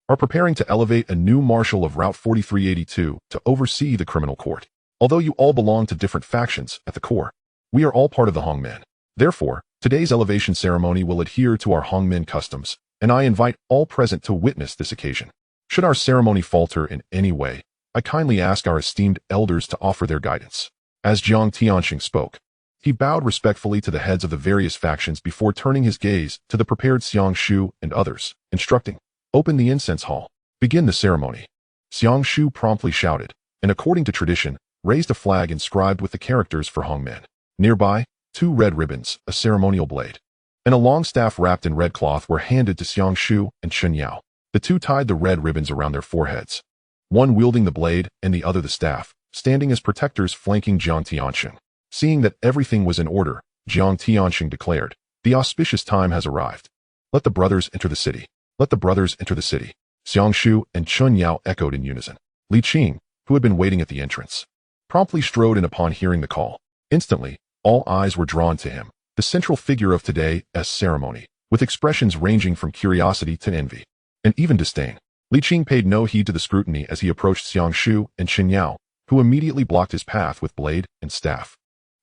are preparing to elevate a new marshal of Route 4382 to oversee the criminal court. Although you all belong to different factions, at the core, we are all part of the Hongmen. Therefore, today's elevation ceremony will adhere to our Hongmen customs, and I invite all present to witness this occasion. Should our ceremony falter in any way, I kindly ask our esteemed elders to offer their guidance. As Jiang Tianqing spoke, he bowed respectfully to the heads of the various factions before turning his gaze to the prepared Xiang Shu and others, instructing, "Open the incense hall. Begin the ceremony." Xiang Shu promptly shouted, and according to tradition, raised a flag inscribed with the characters for Hongmen. Nearby, 2 red ribbons, a ceremonial blade, and a long staff wrapped in red cloth were handed to Xiang Shu and Chen Yao. The two tied the red ribbons around their foreheads, one wielding the blade and the other the staff, standing as protectors flanking Jiang Tianqing. Seeing that everything was in order, Jiang Tianqing declared, "The auspicious time has arrived. Let the brothers enter the city. Let the brothers enter the city." Xiang Shu and Chun Yao echoed in unison. Li Qing, who had been waiting at the entrance, promptly strode in upon hearing the call. Instantly, all eyes were drawn to him, the central figure of today's ceremony, with expressions ranging from curiosity to envy, and even disdain. Li Qing paid no heed to the scrutiny as he approached Xiang Shu and Chen Yao, who immediately blocked his path with blade and staff.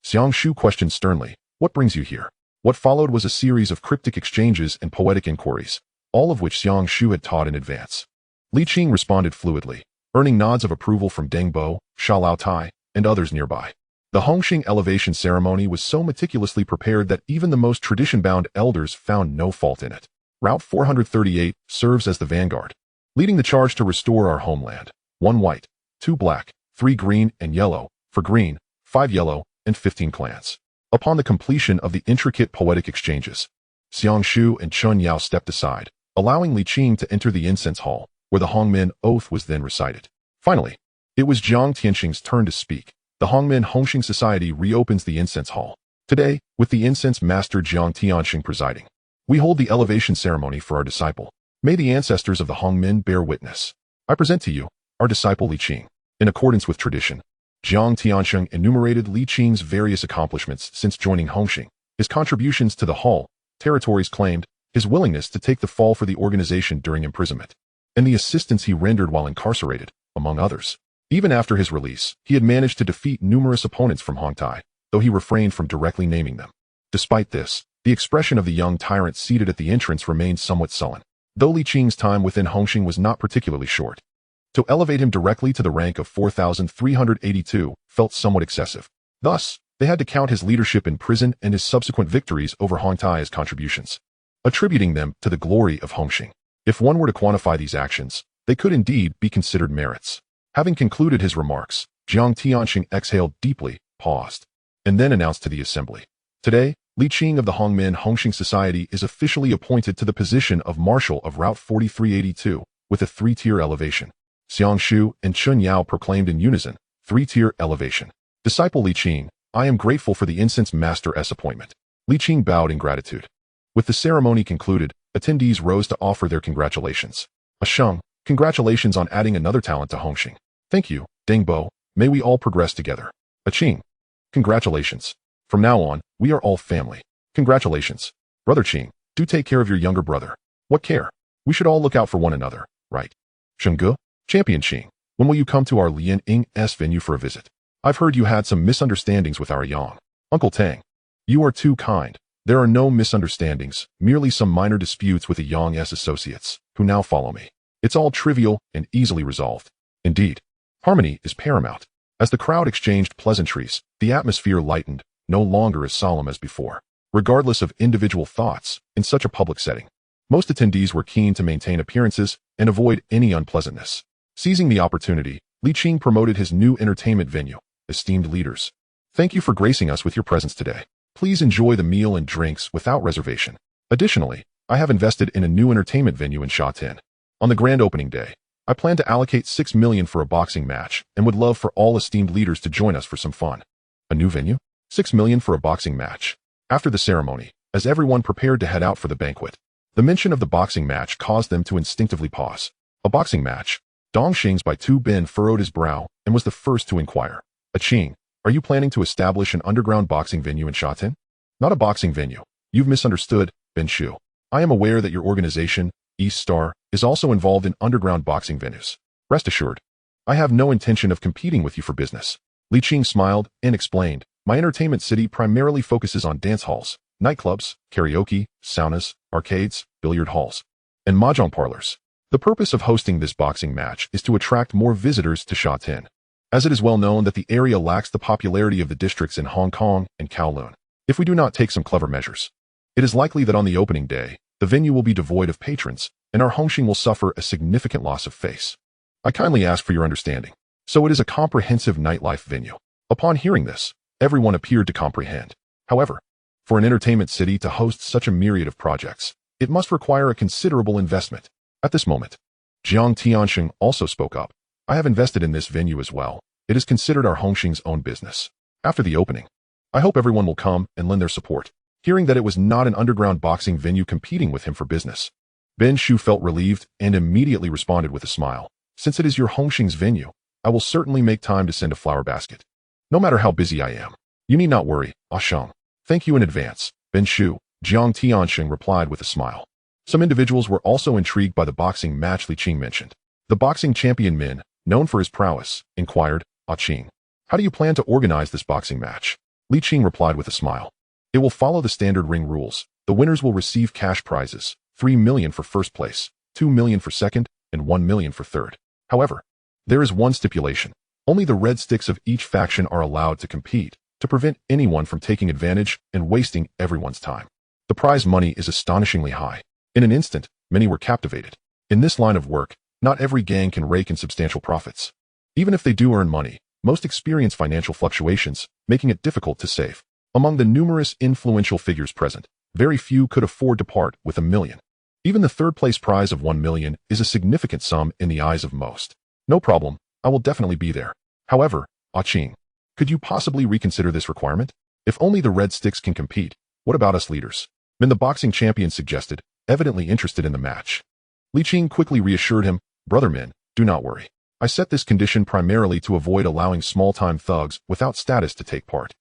Xiang Shu questioned sternly, "What brings you here?" What followed was a series of cryptic exchanges and poetic inquiries, all of which Xiang Shu had taught in advance. Li Qing responded fluidly, earning nods of approval from Deng Bo, Sha Lao Tai, and others nearby. The Hongxing elevation ceremony was so meticulously prepared that even the most tradition-bound elders found no fault in it. Route 438 serves as the vanguard, leading the charge to restore our homeland. 1 white, 2 black, 3 green and yellow, for green, 5 yellow, and 15 clans. Upon the completion of the intricate poetic exchanges, Xiang Shu and Chun Yao stepped aside, allowing Li Qing to enter the incense hall, where the Hongmen oath was then recited. Finally, it was Jiang Tianqing's turn to speak. The Hongmen Hongxing Society reopens the incense hall. Today, with the incense master Jiang Tianqing presiding, we hold the elevation ceremony for our disciple. May the ancestors of the Hongmen bear witness. I present to you, our disciple Li Qing. In accordance with tradition, Jiang Tianqing enumerated Li Qing's various accomplishments since joining Hongxing, his contributions to the hall, territories claimed, his willingness to take the fall for the organization during imprisonment, and the assistance he rendered while incarcerated, among others. Even after his release, he had managed to defeat numerous opponents from Hongtai, though he refrained from directly naming them. Despite this, the expression of the young tyrant seated at the entrance remained somewhat sullen, though Li Qing's time within Hongxing was not particularly short. To elevate him directly to the rank of 4,382 felt somewhat excessive. Thus, they had to count his leadership in prison and his subsequent victories over Hongtai as contributions, attributing them to the glory of Hongxing. If one were to quantify these actions, they could indeed be considered merits. Having concluded his remarks, Jiang Tianxing exhaled deeply, paused, and then announced to the assembly. Today, Li Qing of the Hongmen Hongxing Society is officially appointed to the position of Marshal of Route 4382, with a 3-tier elevation. Xiang Shu and Chun Yao proclaimed in unison, 3-tier elevation. Disciple Li Qing, I am grateful for the Incense Master's appointment. Li Qing bowed in gratitude. With the ceremony concluded, attendees rose to offer their congratulations. Sheng, congratulations on adding another talent to Hongxing. Thank you, Deng Bo. May we all progress together. Qing, congratulations. From now on, we are all family. Congratulations. Brother Qing, do take care of your younger brother. What care? We should all look out for one another, right? Shengge, Champion Qing, when will you come to our Lian Ing's venue for a visit? I've heard you had some misunderstandings with our Yang. Uncle Tang, you are too kind. There are no misunderstandings, merely some minor disputes with the Yang's associates, who now follow me. It's all trivial and easily resolved. Indeed, harmony is paramount. As the crowd exchanged pleasantries, the atmosphere lightened, no longer as solemn as before. Regardless of individual thoughts, in such a public setting, most attendees were keen to maintain appearances and avoid any unpleasantness. Seizing the opportunity, Li Qing promoted his new entertainment venue. Esteemed leaders, thank you for gracing us with your presence today. Please enjoy the meal and drinks without reservation. Additionally, I have invested in a new entertainment venue in Shatin. On the grand opening day, I plan to allocate 6 million for a boxing match and would love for all esteemed leaders to join us for some fun. A new venue? 6 million for a boxing match. After the ceremony, as everyone prepared to head out for the banquet, the mention of the boxing match caused them to instinctively pause. A boxing match? Dong Xing's Bai Tu Bin furrowed his brow and was the first to inquire. Qing, are you planning to establish an underground boxing venue in Shatin? Not a boxing venue. You've misunderstood, Ben Shu. I am aware that your organization, East Star, is also involved in underground boxing venues. Rest assured, I have no intention of competing with you for business. Li Qing smiled and explained, my entertainment city primarily focuses on dance halls, nightclubs, karaoke, saunas, arcades, billiard halls, and mahjong parlors. The purpose of hosting this boxing match is to attract more visitors to Shatin, as it is well known that the area lacks the popularity of the districts in Hong Kong and Kowloon. If we do not take some clever measures, it is likely that on the opening day, the venue will be devoid of patrons, and our Hongxing will suffer a significant loss of face. I kindly ask for your understanding. So it is a comprehensive nightlife venue. Upon hearing this, everyone appeared to comprehend. However, for an entertainment city to host such a myriad of projects, it must require a considerable investment. At this moment, Jiang Tianxing also spoke up. I have invested in this venue as well. It is considered our Hongxing's own business. After the opening, I hope everyone will come and lend their support. Hearing that it was not an underground boxing venue competing with him for business, Ben Shu felt relieved and immediately responded with a smile. Since it is your Hongxing's venue, I will certainly make time to send a flower basket. No matter how busy I am. You need not worry, Sheng. Thank you in advance, Ben Shu, Jiang Tianxing replied with a smile. Some individuals were also intrigued by the boxing match Li Qing mentioned. The boxing champion Min, known for his prowess, inquired, Qing, how do you plan to organize this boxing match? Li Qing replied with a smile. It will follow the standard ring rules. The winners will receive cash prizes, 3 million for first place, 2 million for second, and 1 million for third. However, there is one stipulation. Only the red sticks of each faction are allowed to compete, to prevent anyone from taking advantage and wasting everyone's time. The prize money is astonishingly high. In an instant, many were captivated. In this line of work, not every gang can rake in substantial profits. Even if they do earn money, most experience financial fluctuations, making it difficult to save. Among the numerous influential figures present, very few could afford to part with $1 million. Even the third-place prize of 1 million is a significant sum in the eyes of most. No problem, I will definitely be there. However, Qing, could you possibly reconsider this requirement? If only the red sticks can compete, what about us leaders? Min the boxing champion suggested, evidently interested in the match. Li Qing quickly reassured him, Brother Min, do not worry. I set this condition primarily to avoid allowing small-time thugs without status to take part.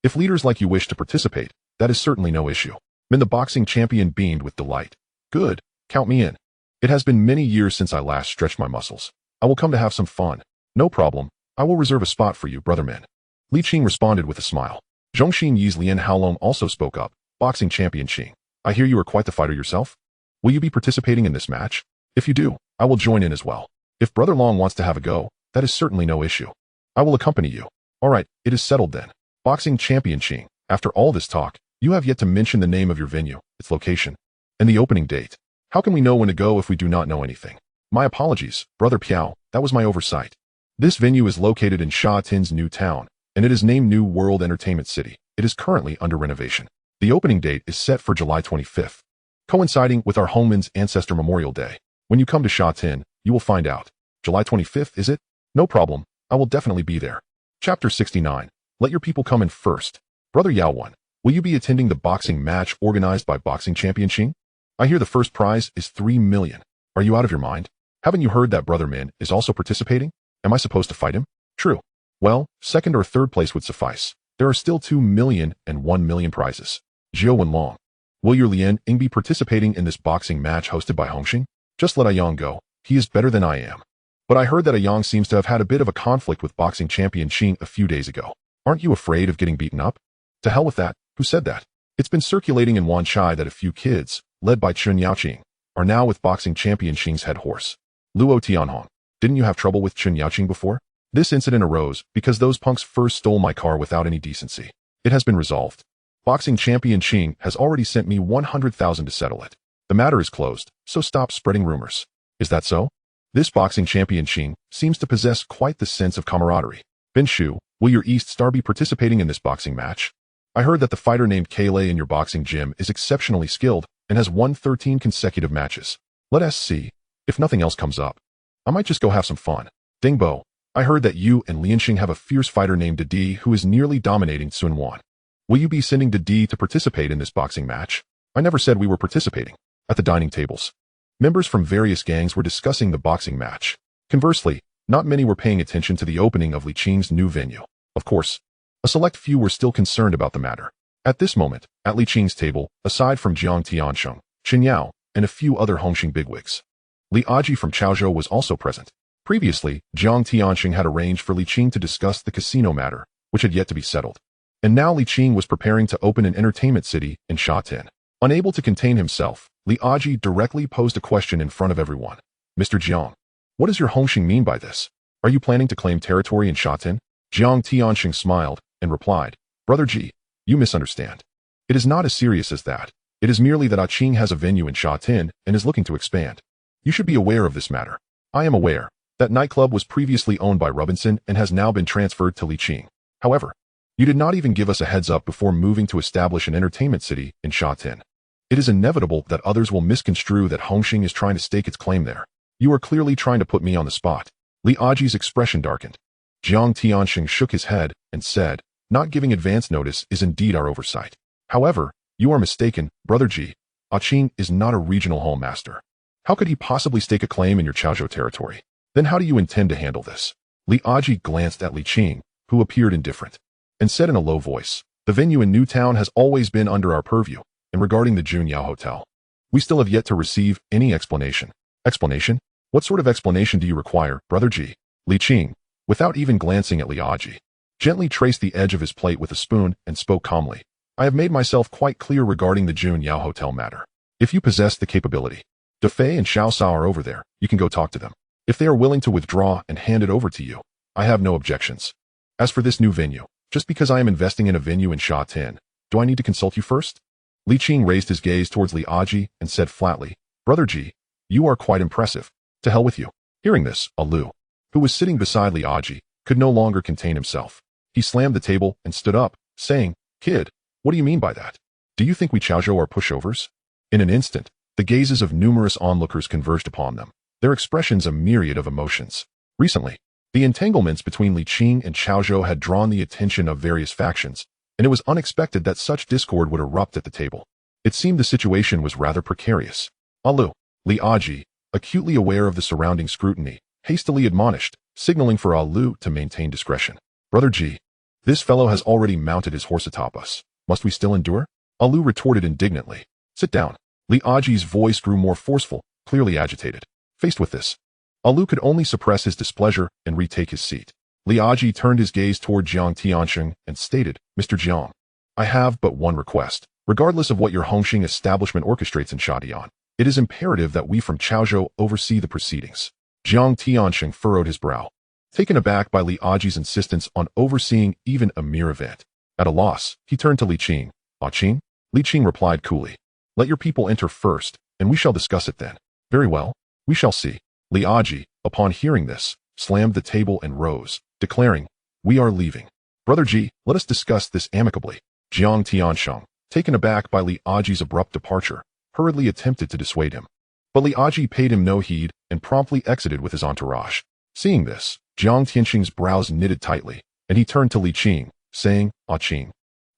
If leaders like you wish to participate, that is certainly no issue. Min the boxing champion beamed with delight. Good, count me in. It has been many years since I last stretched my muscles. I will come to have some fun. No problem, I will reserve a spot for you, Brother Min. Li Qing responded with a smile. Zhongxin Yi's Lian Haolong also spoke up. Boxing champion Qing, I hear you are quite the fighter yourself. Will you be participating in this match? If you do, I will join in as well. If Brother Long wants to have a go, that is certainly no issue. I will accompany you. All right, it is settled then. Boxing champion Qing, after all this talk, you have yet to mention the name of your venue, its location, and the opening date. How can we know when to go if we do not know anything? My apologies, Brother Piao, that was my oversight. This venue is located in Sha Tin's new town, and it is named New World Entertainment City. It is currently under renovation. The opening date is set for July 25th, coinciding with our Hongman's Ancestor Memorial Day. When you come to Sha Tin, you will find out. July 25th, is it? No problem, I will definitely be there. Chapter 69. Let your people come in first. Brother Yaowen, will you be attending the boxing match organized by Boxing Champion Qing? I hear the first prize is 3 million. Are you out of your mind? Haven't you heard that Brother Min is also participating? Am I supposed to fight him? True. Well, second or third place would suffice. There are still 2 million and 1 million prizes. Jiao Wenlong, will your Lian Ying be participating in this boxing match hosted by Hongxing? Just let Ayang go. He is better than I am. But I heard that Ayang seems to have had a bit of a conflict with boxing champion Qing a few days ago. Aren't you afraid of getting beaten up? To hell with that. Who said that? It's been circulating in Wanchai that a few kids, led by Chun Yaoqing, are now with boxing champion Qing's head horse. Luo Tianhong, didn't you have trouble with Chun Yaoqing before? This incident arose because those punks first stole my car without any decency. It has been resolved. Boxing champion Qing has already sent me 100,000 to settle it. The matter is closed, so stop spreading rumors. Is that so? This boxing champion Qing seems to possess quite the sense of camaraderie. Ben Shu, will your East Star be participating in this boxing match? I heard that the fighter named Kaylai in your boxing gym is exceptionally skilled and has won 13 consecutive matches. Let us see. If nothing else comes up, I might just go have some fun. Dingbo, I heard that you and Lianxing have a fierce fighter named Didi who is nearly dominating Sun Wan. Will you be sending Didi to participate in this boxing match? I never said we were participating. At the dining tables, members from various gangs were discussing the boxing match. Conversely, not many were paying attention to the opening of Li Qing's new venue. Of course, a select few were still concerned about the matter. At this moment, at Li Qing's table, aside from Jiang Tiansheng, Chen Yao, and a few other Hongxing bigwigs, Li Aji from Chaozhou was also present. Previously, Jiang Tiansheng had arranged for Li Qing to discuss the casino matter, which had yet to be settled. And now Li Qing was preparing to open an entertainment city in Sha Tin. Unable to contain himself, Li Aji directly posed a question in front of everyone. Mr. Jiang, what does your Hongxing mean by this? Are you planning to claim territory in Sha Tin? Jiang Tiansheng smiled and replied, Brother Ji, you misunderstand. It is not as serious as that. It is merely that Qing has a venue in Sha Tin and is looking to expand. You should be aware of this matter. I am aware. That nightclub was previously owned by Robinson and has now been transferred to Li Qing. However, you did not even give us a heads up before moving to establish an entertainment city in Sha Tin. It is inevitable that others will misconstrue that Hongxing is trying to stake its claim there. You are clearly trying to put me on the spot. Li Aji's expression darkened. Jiang Tiansheng shook his head and said, not giving advance notice is indeed our oversight. However, you are mistaken, Brother Ji. Qing is not a regional hallmaster. How could he possibly stake a claim in your Chaozhou territory? Then how do you intend to handle this? Li Aji glanced at Li Qing, who appeared indifferent, and said in a low voice, the venue in Newtown has always been under our purview, and regarding the Junyao Hotel, we still have yet to receive any explanation. Explanation? What sort of explanation do you require, Brother Ji? Li Qing, without even glancing at Li Aji, gently traced the edge of his plate with a spoon and spoke calmly. I have made myself quite clear regarding the Junyao Hotel matter. If you possess the capability, De Fei and Xiao Sao are over there, you can go talk to them. If they are willing to withdraw and hand it over to you, I have no objections. As for this new venue, just because I am investing in a venue in Sha Tin, do I need to consult you first? Li Qing raised his gaze towards Li Aji and said flatly, Brother Ji, you are quite impressive. To hell with you. Hearing this, Lu, who was sitting beside Li Aji, could no longer contain himself. He slammed the table and stood up, saying, Kid, what do you mean by that? Do you think we Chaozhou are pushovers? In an instant, the gazes of numerous onlookers converged upon them, their expressions a myriad of emotions. Recently, the entanglements between Li Qing and Chaozhou had drawn the attention of various factions, and it was unexpected that such discord would erupt at the table. It seemed the situation was rather precarious. Lu, Li Aji, acutely aware of the surrounding scrutiny, hastily admonished, signaling for Lu to maintain discretion. Brother Ji, this fellow has already mounted his horse atop us. Must we still endure? Lu retorted indignantly. Sit down. Li Aji's voice grew more forceful, clearly agitated. Faced with this, Lu could only suppress his displeasure and retake his seat. Li Aji turned his gaze toward Jiang Tiansheng and stated, Mr. Jiang, I have but one request. Regardless of what your Hongxing establishment orchestrates in Shadian, it is imperative that we from Chaozhou oversee the proceedings. Jiang Tianxing furrowed his brow, taken aback by Li Aji's insistence on overseeing even a mere event. At a loss, he turned to Li Qing. Qing? Li Qing replied coolly. Let your people enter first, and we shall discuss it then. Very well, we shall see. Li Aji, upon hearing this, slammed the table and rose, declaring, We are leaving. Brother Ji, let us discuss this amicably. Jiang Tianxing, taken aback by Li Aji's abrupt departure, hurriedly attempted to dissuade him. But Li Aji paid him no heed and promptly exited with his entourage. Seeing this, Jiang Tianxing's brows knitted tightly, and he turned to Li Qing, saying, Qing.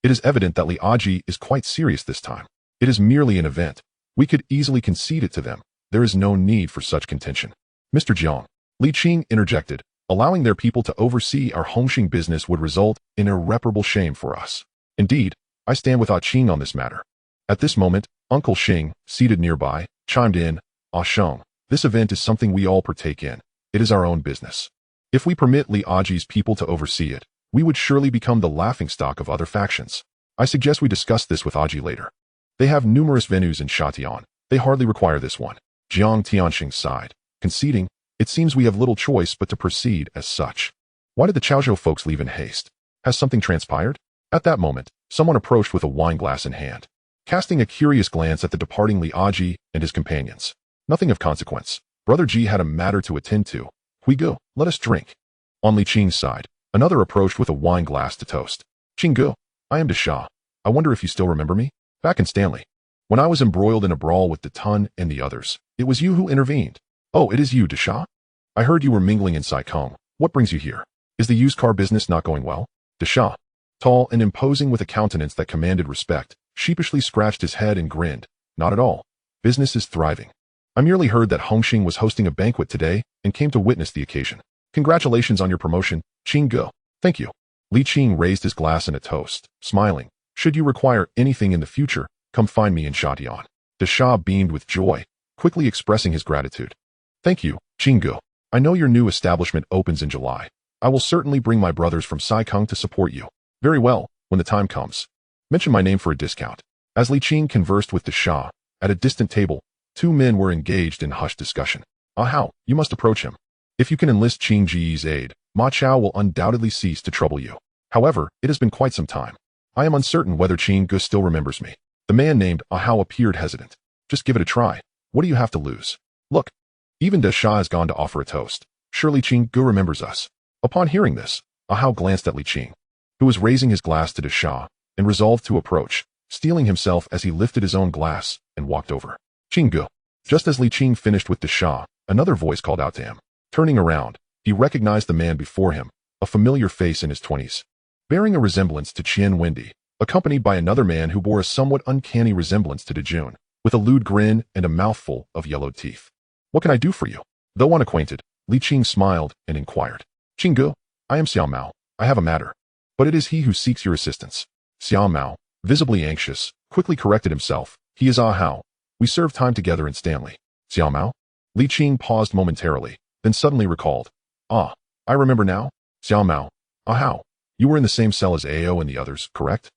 It is evident that Li Aji is quite serious this time. It is merely an event. We could easily concede it to them. There is no need for such contention. Mr. Jiang, Li Qing interjected, allowing their people to oversee our Hongxing business would result in irreparable shame for us. Indeed, I stand with Qing on this matter. At this moment, Uncle Xing, seated nearby, chimed in, Sheng, this event is something we all partake in. It is our own business. If we permit Li Aji's people to oversee it, we would surely become the laughingstock of other factions. I suggest we discuss this with Aji later. They have numerous venues in Shatian. They hardly require this one. Jiang Tianxing sighed, conceding, it seems we have little choice but to proceed as such. Why did the Chaozhou folks leave in haste? Has something transpired? At that moment, someone approached with a wine glass in hand, casting a curious glance at the departing Li Aji and his companions. Nothing of consequence. Brother Ji had a matter to attend to. We go, let us drink. On Li Qing's side, another approached with a wine glass to toast. Qinggu, I am Desha. I wonder if you still remember me? Back in Stanley. When I was embroiled in a brawl with Detun and the others, it was you who intervened. Oh, it is you, Desha? I heard you were mingling in Saikong. What brings you here? Is the used car business not going well? Desha, tall and imposing with a countenance that commanded respect, sheepishly scratched his head and grinned. Not at all. Business is thriving. I merely heard that Hongxing was hosting a banquet today and came to witness the occasion. Congratulations on your promotion, Qinggu. Thank you. Li Qing raised his glass in a toast, smiling. Should you require anything in the future, come find me in Shatian. Desha beamed with joy, quickly expressing his gratitude. Thank you, Qinggu. I know your new establishment opens in July. I will certainly bring my brothers from Saikong to support you. Very well, when the time comes. Mention my name for a discount. As Li Qing conversed with Desha, at a distant table, two men were engaged in hushed discussion. How, you must approach him. If you can enlist Qing Ji's aid, Ma Chao will undoubtedly cease to trouble you. However, it has been quite some time. I am uncertain whether Qing Gu still remembers me. The man named Ahao appeared hesitant. Just give it a try. What do you have to lose? Look, even Desha has gone to offer a toast. Surely Qing Gu remembers us. Upon hearing this, Ahao glanced at Li Qing, who was raising his glass to Desha, and resolved to approach, steeling himself as he lifted his own glass and walked over. Qing Gu. Just as Li Qing finished with Desha, another voice called out to him. Turning around, he recognized the man before him, a familiar face in his 20s, bearing a resemblance to Qian Wendy, accompanied by another man who bore a somewhat uncanny resemblance to Dejun, with a lewd grin and a mouthful of yellowed teeth. What can I do for you? Though unacquainted, Li Qing smiled and inquired. Qinggu, I am Xiao Mao. I have a matter. But it is he who seeks your assistance. Xiao Mao, visibly anxious, quickly corrected himself. He is Ahao. We served time together in Stanley. Xiao Mao? Li Qing paused momentarily, then suddenly recalled. I remember now. Xiao Mao. Ahao. You were in the same cell as Ao and the others, correct?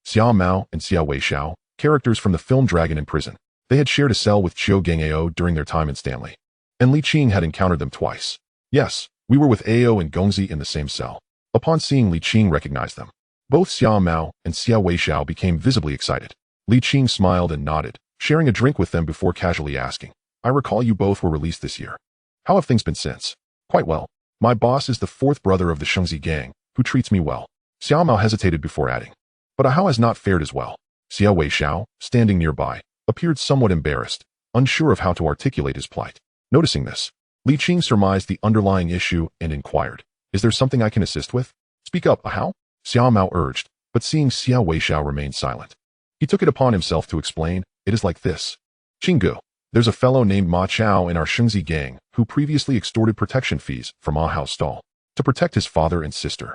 Xiao Mao and Xiao Weixiao, characters from the film Dragon in Prison. They had shared a cell with Chiu Gang Ao during their time in Stanley. And Li Qing had encountered them twice. Yes, we were with Ao and Gongzi in the same cell. Upon seeing Li Qing recognize them, both Xiao Mao and Xiao Weixiao became visibly excited. Li Qing smiled and nodded, sharing a drink with them before casually asking, I recall you both were released this year. How have things been since? Quite well. My boss is the fourth brother of the Shengzi gang, who treats me well. Xiao Mao hesitated before adding. But Ahao has not fared as well. Xiao Weixiao, standing nearby, appeared somewhat embarrassed, unsure of how to articulate his plight. Noticing this, Li Qing surmised the underlying issue and inquired, Is there something I can assist with? Speak up, Ahao? Xiao Mao urged, but seeing Xiao Weixiao remain silent, he took it upon himself to explain, It is like this. Qinggu, there's a fellow named Ma Chao in our Shengzi gang who previously extorted protection fees from Ahao's stall to protect his father and sister.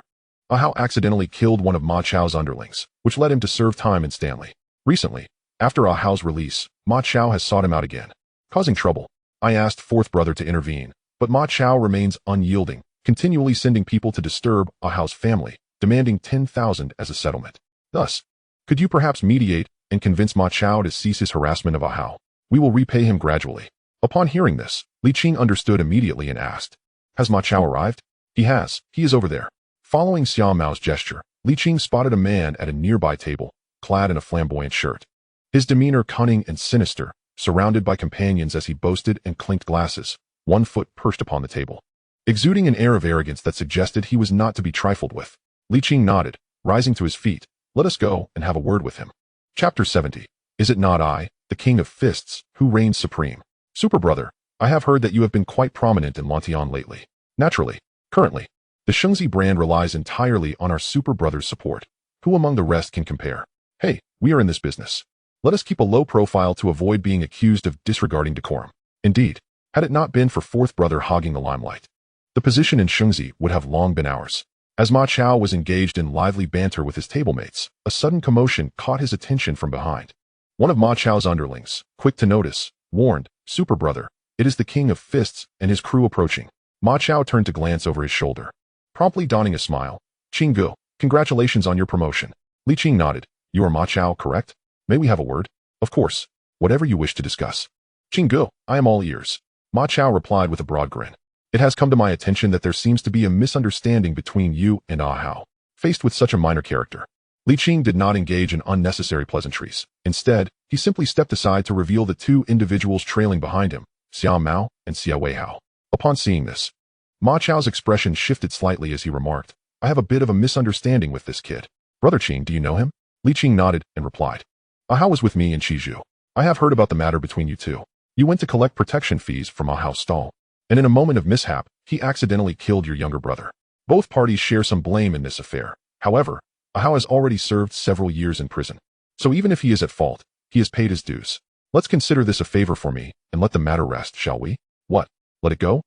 Ahao accidentally killed one of Ma Chao's underlings, which led him to serve time in Stanley. Recently, after Ahao's release, Ma Chao has sought him out again, causing trouble. I asked fourth brother to intervene, but Ma Chao remains unyielding, continually sending people to disturb Ahao's family, demanding 10,000 as a settlement. Thus, Could you perhaps mediate and convince Ma Chao to cease his harassment of Ah Hao? We will repay him gradually. Upon hearing this, Li Qing understood immediately and asked, has Ma Chao arrived? He has. He is over there. Following Xiao Mao's gesture, Li Qing spotted a man at a nearby table, clad in a flamboyant shirt. His demeanor cunning and sinister, surrounded by companions as he boasted and clinked glasses, one foot perched upon the table. Exuding an air of arrogance that suggested he was not to be trifled with, Li Qing nodded, rising to his feet. Let us go and have a word with him. Chapter 70. Is it not I, the King of Fists, who reigns supreme? Super brother, I have heard that you have been quite prominent in Lantian lately. Naturally, currently, the Shengzi brand relies entirely on our super brother's support. Who among the rest can compare? Hey, we are in this business. Let us keep a low profile to avoid being accused of disregarding decorum. Indeed, had it not been for fourth brother hogging the limelight, the position in Shengzi would have long been ours. As Ma Chao was engaged in lively banter with his tablemates, a sudden commotion caught his attention from behind. One of Ma Chao's underlings, quick to notice, warned, Super brother, it is the King of Fists and his crew approaching. Ma Chao turned to glance over his shoulder. Promptly donning a smile, Qing Gu, congratulations on your promotion. Li Qing nodded. You are Ma Chao, correct? May we have a word? Of course. Whatever you wish to discuss. Qing Gu, I am all ears. Ma Chao replied with a broad grin. It has come to my attention that there seems to be a misunderstanding between you and Ah Hao. Faced with such a minor character, Li Qing did not engage in unnecessary pleasantries. Instead, he simply stepped aside to reveal the two individuals trailing behind him, Xiao Mao and Xia Weihao. Upon seeing this, Ma Chao's expression shifted slightly as he remarked, I have a bit of a misunderstanding with this kid. Brother Qing, do you know him? Li Qing nodded and replied, Ah Hao was with me in Qizhou. I have heard about the matter between you two. You went to collect protection fees from Ah Hao's stall, and in a moment of mishap, he accidentally killed your younger brother. Both parties share some blame in this affair. However, Ah Hao has already served several years in prison. So even if he is at fault, he has paid his dues. Let's consider this a favor for me and let the matter rest, shall we? What? Let it go?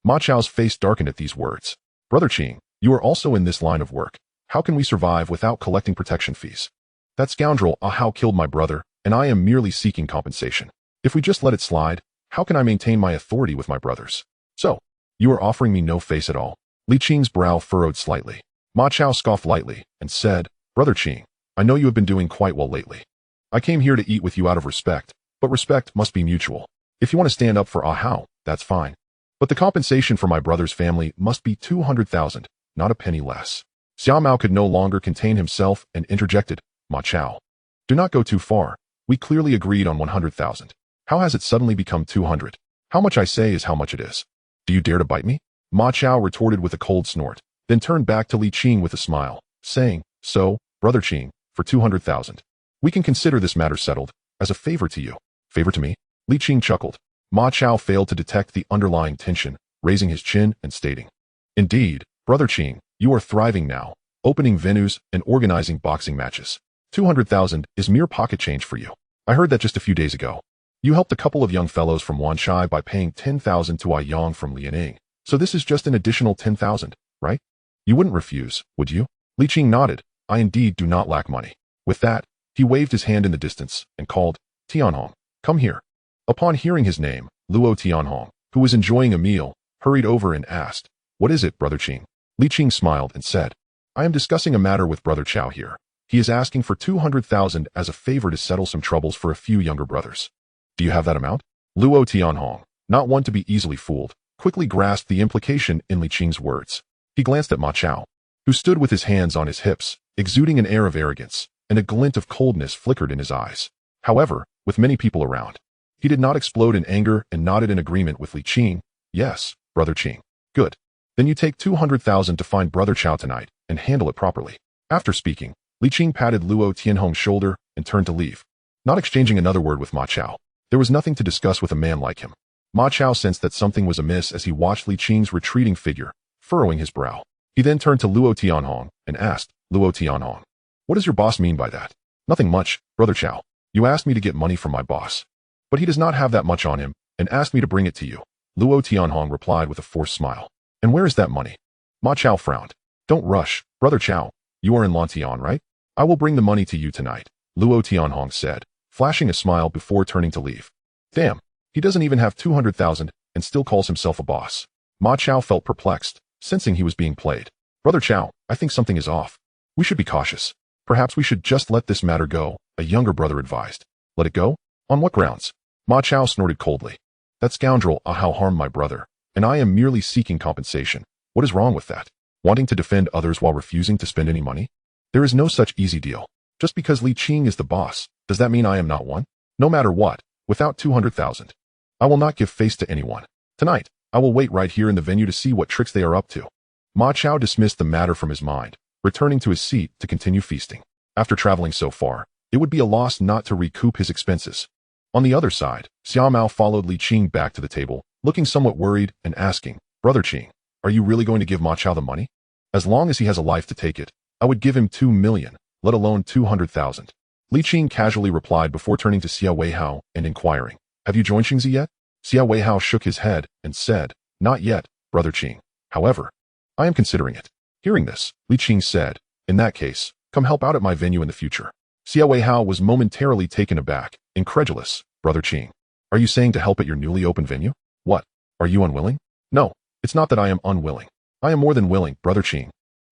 Ma Chao's face darkened at these words. Brother Qing, you are also in this line of work. How can we survive without collecting protection fees? That scoundrel Ah Hao killed my brother, and I am merely seeking compensation. If we just let it slide, how can I maintain my authority with my brothers? So, you are offering me no face at all. Li Qing's brow furrowed slightly. Ma Chao scoffed lightly and said, Brother Qing, I know you have been doing quite well lately. I came here to eat with you out of respect, but respect must be mutual. If you want to stand up for Ah Hao, that's fine. But the compensation for my brother's family must be 200,000, not a penny less. Xiao Mao could no longer contain himself and interjected, Ma Chao, do not go too far. We clearly agreed on 100,000. How has it suddenly become 200? How much I say is how much it is. Do you dare to bite me? Ma Chao retorted with a cold snort, then turned back to Li Qing with a smile, saying, so, Brother Qing, for 200,000. We can consider this matter settled, as a favor to you. Favor to me? Li Qing chuckled. Ma Chao failed to detect the underlying tension, raising his chin and stating, indeed, Brother Qing, you are thriving now, opening venues and organizing boxing matches. 200,000 is mere pocket change for you. I heard that just a few days ago. You helped a couple of young fellows from Wanshai by paying 10,000 to Yang from Lianing, so this is just an additional 10,000, right? You wouldn't refuse, would you? Li Qing nodded. I indeed do not lack money. With that, he waved his hand in the distance and called, Tianhong, come here. Upon hearing his name, Luo Tianhong, who was enjoying a meal, hurried over and asked, what is it, Brother Qing? Li Qing smiled and said, I am discussing a matter with Brother Chao here. He is asking for 200,000 as a favor to settle some troubles for a few younger brothers. Do you have that amount? Luo Tianhong, not one to be easily fooled, quickly grasped the implication in Li Qing's words. He glanced at Ma Chao, who stood with his hands on his hips, exuding an air of arrogance, and a glint of coldness flickered in his eyes. However, with many people around, he did not explode in anger and nodded in agreement with Li Qing. Yes, Brother Qing. Good. Then you take 200,000 to find Brother Chao tonight and handle it properly. After speaking, Li Qing patted Luo Tianhong's shoulder and turned to leave. Not exchanging another word with Ma Chao, there was nothing to discuss with a man like him. Ma Chao sensed that something was amiss as he watched Li Qing's retreating figure, furrowing his brow. He then turned to Luo Tianhong and asked, Luo Tianhong, what does your boss mean by that? Nothing much, Brother Chao. You asked me to get money from my boss. But he does not have that much on him, and asked me to bring it to you. Luo Tianhong replied with a forced smile. And where is that money? Ma Chao frowned. Don't rush, Brother Chao. You are in Lantian, right? I will bring the money to you tonight, Luo Tianhong said, flashing a smile before turning to leave. Damn, he doesn't even have 200,000 and still calls himself a boss. Ma Chao felt perplexed, sensing he was being played. Brother Chao, I think something is off. We should be cautious. Perhaps we should just let this matter go, a younger brother advised. Let it go? On what grounds? Ma Chao snorted coldly. That scoundrel Ahao harmed my brother, and I am merely seeking compensation. What is wrong with that? Wanting to defend others while refusing to spend any money? There is no such easy deal. Just because Li Qing is the boss, does that mean I am not one? No matter what, without 200,000. I will not give face to anyone. Tonight, I will wait right here in the venue to see what tricks they are up to. Ma Chao dismissed the matter from his mind, returning to his seat to continue feasting. After traveling so far, it would be a loss not to recoup his expenses. On the other side, Xiao Mao followed Li Qing back to the table, looking somewhat worried and asking, Brother Qing, are you really going to give Ma Chao the money? As long as he has a life to take it, I would give him 2 million, let alone 200,000. Li Qing casually replied before turning to Xiao Weihao and inquiring, have you joined Xingzi yet? Xiao Weihao shook his head and said, not yet, Brother Qing. However, I am considering it. Hearing this, Li Qing said, in that case, come help out at my venue in the future. Xiao Weihao was momentarily taken aback, incredulous. Brother Qing, are you saying to help at your newly opened venue? What? Are you unwilling? No, it's not that I am unwilling. I am more than willing, Brother Qing.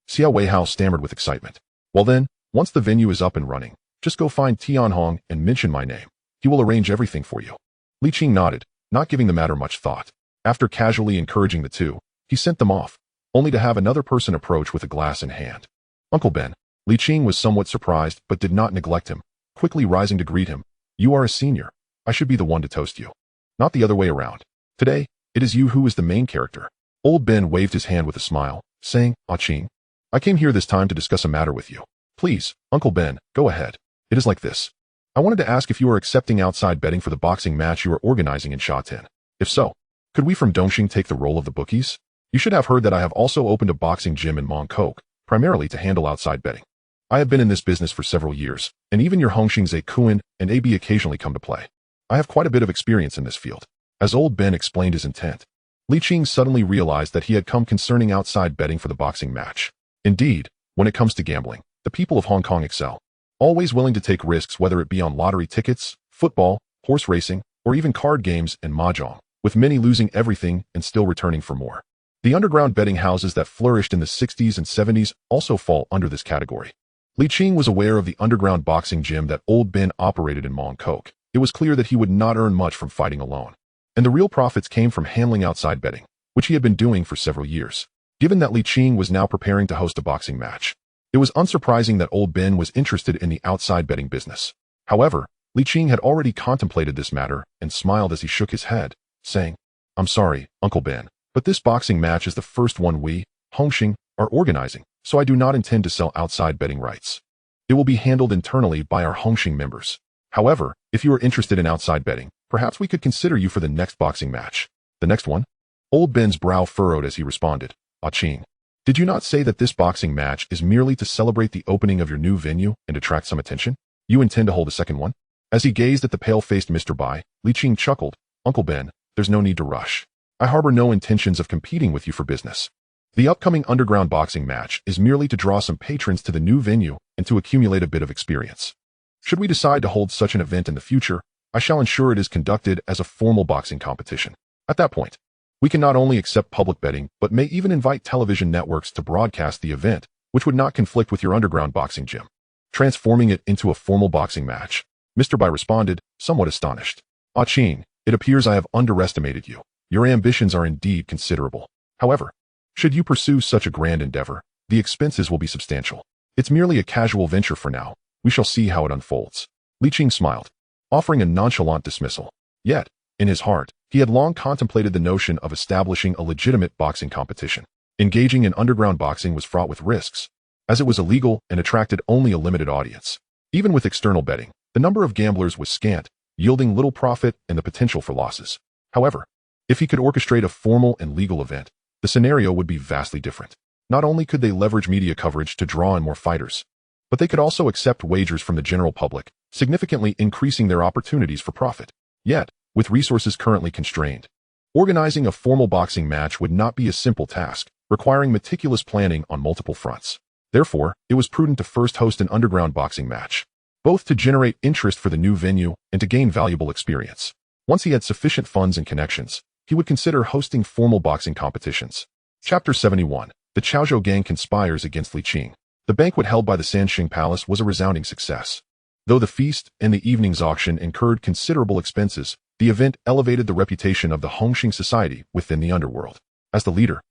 Xiao Weihao stammered with excitement. Well then, once the venue is up and running, just go find Tianhong and mention my name. He will arrange everything for you. Li Qing nodded, not giving the matter much thought. After casually encouraging the two, he sent them off, only to have another person approach with a glass in hand. Uncle Ben. Li Qing was somewhat surprised but did not neglect him, quickly rising to greet him. You are a senior. I should be the one to toast you. Not the other way around. Today, it is you who is the main character. Old Ben waved his hand with a smile, saying, Ah Qing, I came here this time to discuss a matter with you. Please, Uncle Ben, go ahead. It is like this. I wanted to ask if you are accepting outside betting for the boxing match you are organizing in Shatin. If so, could we from Dongxing take the role of the bookies? You should have heard that I have also opened a boxing gym in Mongkok, primarily to handle outside betting. I have been in this business for several years, and even your Hongxing Zekuan and AB occasionally come to play. I have quite a bit of experience in this field. As old Ben explained his intent, Li Qing suddenly realized that he had come concerning outside betting for the boxing match. Indeed, when it comes to gambling, the people of Hong Kong excel. Always willing to take risks whether it be on lottery tickets, football, horse racing, or even card games and mahjong, with many losing everything and still returning for more. The underground betting houses that flourished in the 60s and 70s also fall under this category. Li Qing was aware of the underground boxing gym that old Ben operated in Mongkok. It was clear that he would not earn much from fighting alone, and the real profits came from handling outside betting, which he had been doing for several years. Given that Li Qing was now preparing to host a boxing match, it was unsurprising that old Ben was interested in the outside betting business. However, Li Qing had already contemplated this matter and smiled as he shook his head, saying, I'm sorry, Uncle Ben, but this boxing match is the first one we, Hongxing, are organizing, so I do not intend to sell outside betting rights. It will be handled internally by our Hongxing members. However, if you are interested in outside betting, perhaps we could consider you for the next boxing match. The next one? Old Ben's brow furrowed as he responded, Ah Qing, did you not say that this boxing match is merely to celebrate the opening of your new venue and attract some attention? You intend to hold a second one? As he gazed at the pale-faced Mr. Bai, Li Qing chuckled, Uncle Ben, there's no need to rush. I harbor no intentions of competing with you for business. The upcoming underground boxing match is merely to draw some patrons to the new venue and to accumulate a bit of experience. Should we decide to hold such an event in the future, I shall ensure it is conducted as a formal boxing competition. At that point, we can not only accept public betting, but may even invite television networks to broadcast the event, which would not conflict with your underground boxing gym. Transforming it into a formal boxing match, Mr. Bai responded, somewhat astonished. Ah Qing, it appears I have underestimated you. Your ambitions are indeed considerable. However, should you pursue such a grand endeavor, the expenses will be substantial. It's merely a casual venture for now. We shall see how it unfolds. Li Qing smiled, offering a nonchalant dismissal. Yet, in his heart, he had long contemplated the notion of establishing a legitimate boxing competition. Engaging in underground boxing was fraught with risks, as it was illegal and attracted only a limited audience. Even with external betting, the number of gamblers was scant, yielding little profit and the potential for losses. However, if he could orchestrate a formal and legal event, the scenario would be vastly different. Not only could they leverage media coverage to draw in more fighters, but they could also accept wagers from the general public, significantly increasing their opportunities for profit. Yet, with resources currently constrained, organizing a formal boxing match would not be a simple task, requiring meticulous planning on multiple fronts. Therefore, it was prudent to first host an underground boxing match, both to generate interest for the new venue and to gain valuable experience. Once he had sufficient funds and connections, he would consider hosting formal boxing competitions. Chapter 71. The Chaozhou gang conspires against Li Qing. The banquet held by the Sanxing Palace was a resounding success. Though the feast and the evening's auction incurred considerable expenses, the event elevated the reputation of the Hongxing society within the underworld. As the leader,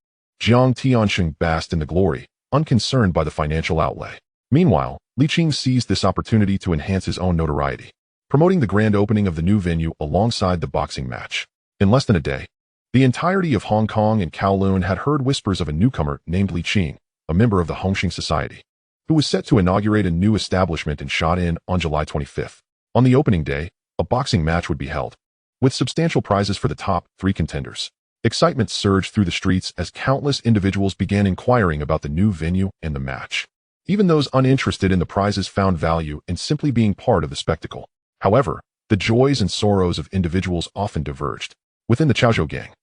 Jiang Tianxing basked in the glory, unconcerned by the financial outlay. Meanwhile, Li Qing seized this opportunity to enhance his own notoriety, promoting the grand opening of the new venue alongside the boxing match. In less than a day, the entirety of Hong Kong and Kowloon had heard whispers of a newcomer named Li Qing, a member of the Hongxing society, who was set to inaugurate a new establishment in Shadin on July 25th. On the opening day, a boxing match would be held, with substantial prizes for the top 3 contenders. Excitement surged through the streets as countless individuals began inquiring about the new venue and the match. Even those uninterested in the prizes found value in simply being part of the spectacle. However, the joys and sorrows of individuals often diverged. Within the Chaozhou gang,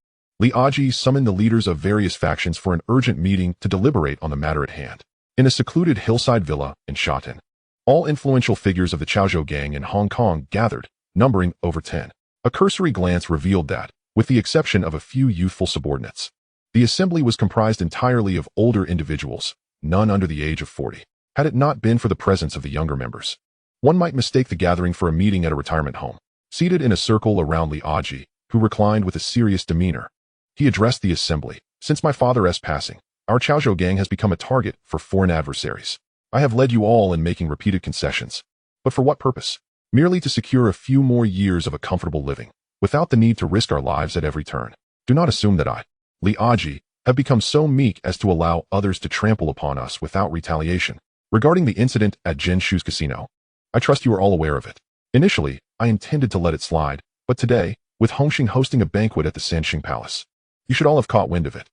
Li Aji summoned the leaders of various factions for an urgent meeting to deliberate on the matter at hand. In a secluded hillside villa in Shatan, all influential figures of the Chaozhou gang in Hong Kong gathered, numbering over 10. A cursory glance revealed that, with the exception of a few youthful subordinates, the assembly was comprised entirely of older individuals, none under the age of 40. Had it not been for the presence of the younger members, one might mistake the gathering for a meeting at a retirement home. Seated in a circle around Li Aji, who reclined with a serious demeanor, he addressed the assembly. Since my father's passing, our Chaozhou gang has become a target for foreign adversaries. I have led you all in making repeated concessions. But for what purpose? Merely to secure a few more years of a comfortable living, without the need to risk our lives at every turn. Do not assume that I, Li Aji, have become so meek as to allow others to trample upon us without retaliation. Regarding the incident at Jinshu's casino, I trust you are all aware of it. Initially, I intended to let it slide, but today, with Hongxing hosting a banquet at the Sanxing Palace, you should all have caught wind of it.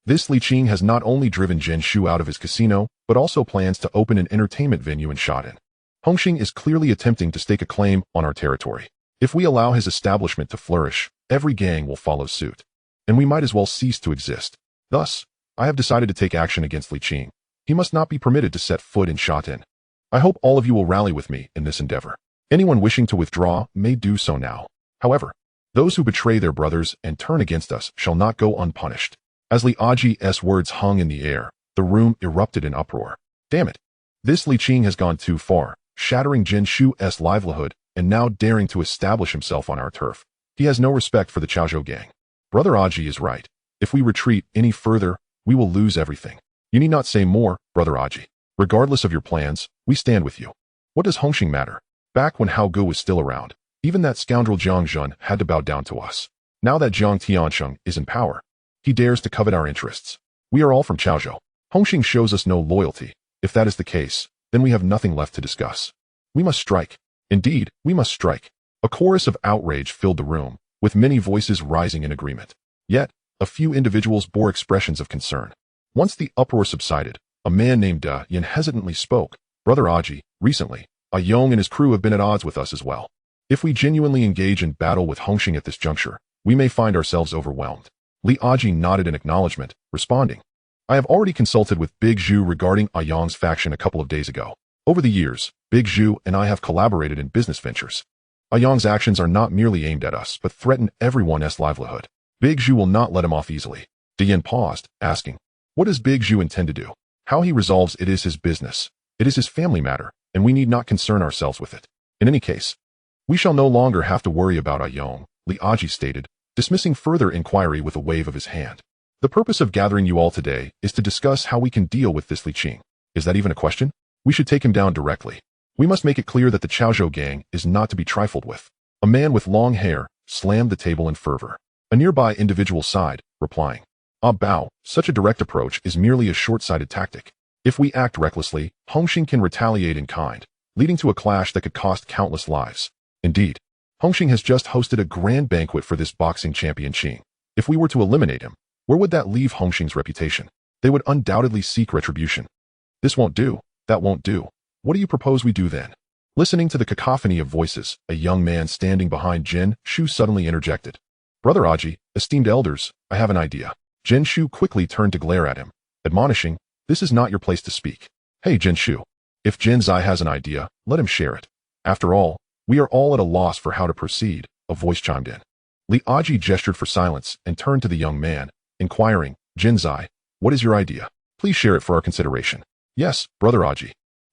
This Li Qing has not only driven Jinshu out of his casino, but also plans to open an entertainment venue in Shadin. Hongxing is clearly attempting to stake a claim on our territory. If we allow his establishment to flourish, every gang will follow suit, and we might as well cease to exist. Thus, I have decided to take action against Li Qing. He must not be permitted to set foot in Shatan. I hope all of you will rally with me in this endeavor. Anyone wishing to withdraw may do so now. However, those who betray their brothers and turn against us shall not go unpunished. As Li Aji's words hung in the air, the room erupted in uproar. Damn it! This Li Qing has gone too far, shattering Jinshu's livelihood and now daring to establish himself on our turf. He has no respect for the Chaozhou gang. Brother Aji is right. If we retreat any further, we will lose everything. You need not say more, Brother Aji. Regardless of your plans, we stand with you. What does Hongxing matter? Back when Hao Gu was still around, even that scoundrel Jiang Zhun had to bow down to us. Now that Jiang Tianxing is in power, he dares to covet our interests. We are all from Chaozhou. Hongxing shows us no loyalty. If that is the case, then we have nothing left to discuss. We must strike. Indeed, we must strike. A chorus of outrage filled the room, with many voices rising in agreement. Yet, a few individuals bore expressions of concern. Once the uproar subsided, a man named Da Yin hesitantly spoke. Brother Aji, recently, A Yong and his crew have been at odds with us as well. If we genuinely engage in battle with Hongxing at this juncture, we may find ourselves overwhelmed. Li Aji nodded in acknowledgement, responding, I have already consulted with Big Zhu regarding A Yong's faction a couple of days ago. Over the years, Big Zhu and I have collaborated in business ventures. A Yong's actions are not merely aimed at us, but threaten everyone's livelihood. Big Zhu will not let him off easily. Dian paused, asking, what does Big Zhu intend to do? How he resolves it is his business. It is his family matter, and we need not concern ourselves with it. In any case, we shall no longer have to worry about A Yong, Li Aji stated, dismissing further inquiry with a wave of his hand. The purpose of gathering you all today is to discuss how we can deal with this Li Qing. Is that even a question? We should take him down directly. We must make it clear that the Chaozhou gang is not to be trifled with. A man with long hair slammed the table in fervor. A nearby individual sighed, replying, Ah Bao, such a direct approach is merely a short-sighted tactic. If we act recklessly, Hongxing can retaliate in kind, leading to a clash that could cost countless lives. Indeed, Hongxing has just hosted a grand banquet for this boxing champion Qing. If we were to eliminate him, where would that leave Hongxing's reputation? They would undoubtedly seek retribution. This won't do, that won't do. What do you propose we do then? Listening to the cacophony of voices, a young man standing behind Jin Shu suddenly interjected. Brother Aji, esteemed elders, I have an idea. Jin Shu quickly turned to glare at him, admonishing, this is not your place to speak. Hey Jin Shu, if Jin Zai has an idea, let him share it. After all, we are all at a loss for how to proceed, a voice chimed in. Li Aji gestured for silence and turned to the young man, inquiring, Jin Zai, what is your idea? Please share it for our consideration. Yes, Brother Aji.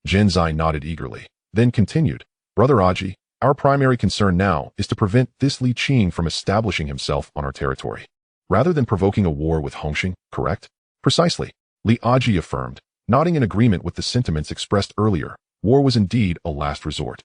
Jinzai nodded eagerly, then continued. Brother Aji, our primary concern now is to prevent this Li Qing from establishing himself on our territory. Rather than provoking a war with Hongxing, correct? Precisely, Li Aji affirmed, nodding in agreement with the sentiments expressed earlier. War was indeed a last resort.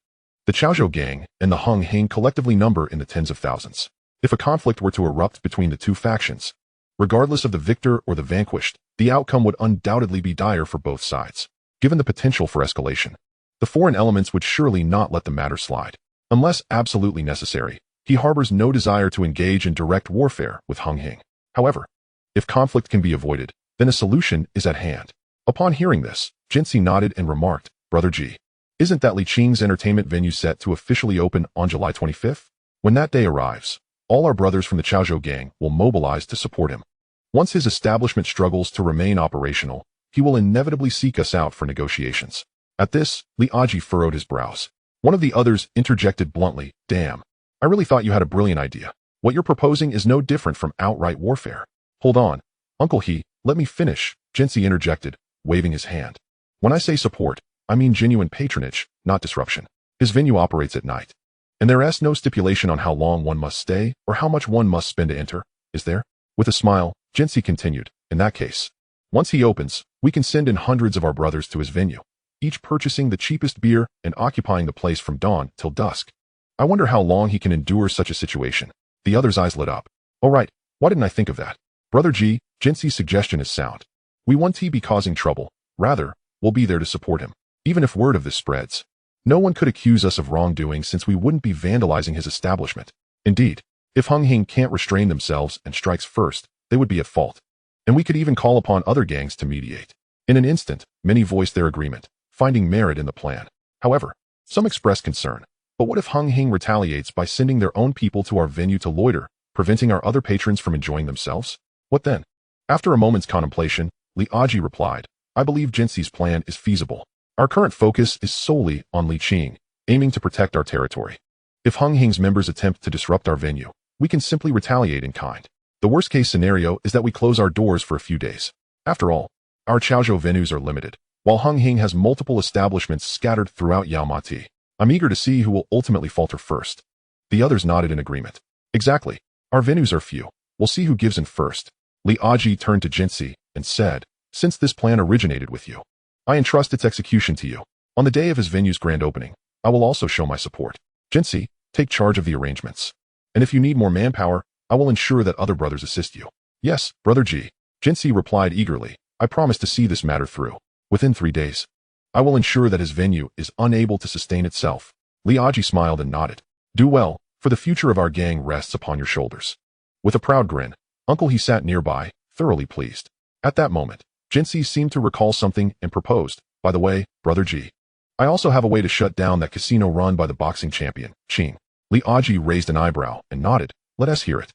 The Chaozhou gang and the Hung Hing collectively number in the tens of thousands. If a conflict were to erupt between the two factions, regardless of the victor or the vanquished, the outcome would undoubtedly be dire for both sides. Given the potential for escalation, the foreign elements would surely not let the matter slide. Unless absolutely necessary, he harbors no desire to engage in direct warfare with Hung Hing. However, if conflict can be avoided, then a solution is at hand. Upon hearing this, Jinsi nodded and remarked, Brother G, isn't that Li Qing's entertainment venue set to officially open on July 25th? When that day arrives, all our brothers from the Chaozhou gang will mobilize to support him. Once his establishment struggles to remain operational, he will inevitably seek us out for negotiations. At this, Li Aji furrowed his brows. One of the others interjected bluntly, Damn, I really thought you had a brilliant idea. What you're proposing is no different from outright warfare. Hold on, Uncle He, let me finish, Jinsi interjected, waving his hand. When I say support, I mean genuine patronage, not disruption. His venue operates at night, and there is no stipulation on how long one must stay or how much one must spend to enter, is there? With a smile, Jinsi continued, in that case, once he opens, we can send in hundreds of our brothers to his venue, each purchasing the cheapest beer and occupying the place from dawn till dusk. I wonder how long he can endure such a situation. The other's eyes lit up. Oh right, why didn't I think of that? Brother G, Jinsi's suggestion is sound. We won't be causing trouble. Rather, we'll be there to support him. Even if word of this spreads, no one could accuse us of wrongdoing since we wouldn't be vandalizing his establishment. Indeed, if Hung Hing can't restrain themselves and strikes first, they would be at fault. And we could even call upon other gangs to mediate. In an instant, many voiced their agreement, finding merit in the plan. However, some expressed concern. But what if Hung Hing retaliates by sending their own people to our venue to loiter, preventing our other patrons from enjoying themselves? What then? After a moment's contemplation, Li Aji replied, I believe Jinsi's plan is feasible. Our current focus is solely on Li Qing, aiming to protect our territory. If Hung Hing's members attempt to disrupt our venue, we can simply retaliate in kind. The worst-case scenario is that we close our doors for a few days. After all, our Chaozhou venues are limited, while Hung Hing has multiple establishments scattered throughout Yaomati. I'm eager to see who will ultimately falter first. The others nodded in agreement. Exactly. Our venues are few. We'll see who gives in first. Li Aji turned to Jinsi and said, Since this plan originated with you, I entrust its execution to you. On the day of his venue's grand opening, I will also show my support. Jinsi, take charge of the arrangements. And if you need more manpower, I will ensure that other brothers assist you. Yes, Brother G. Jinsi replied eagerly, I promise to see this matter through. Within 3 days, I will ensure that his venue is unable to sustain itself. Li Aji smiled and nodded. Do well, for the future of our gang rests upon your shoulders. With a proud grin, Uncle He sat nearby, thoroughly pleased. At that moment, Jinsi seemed to recall something and proposed, By the way, Brother G, I also have a way to shut down that casino run by the boxing champion, Qing. Li Aji raised an eyebrow and nodded. Let us hear it.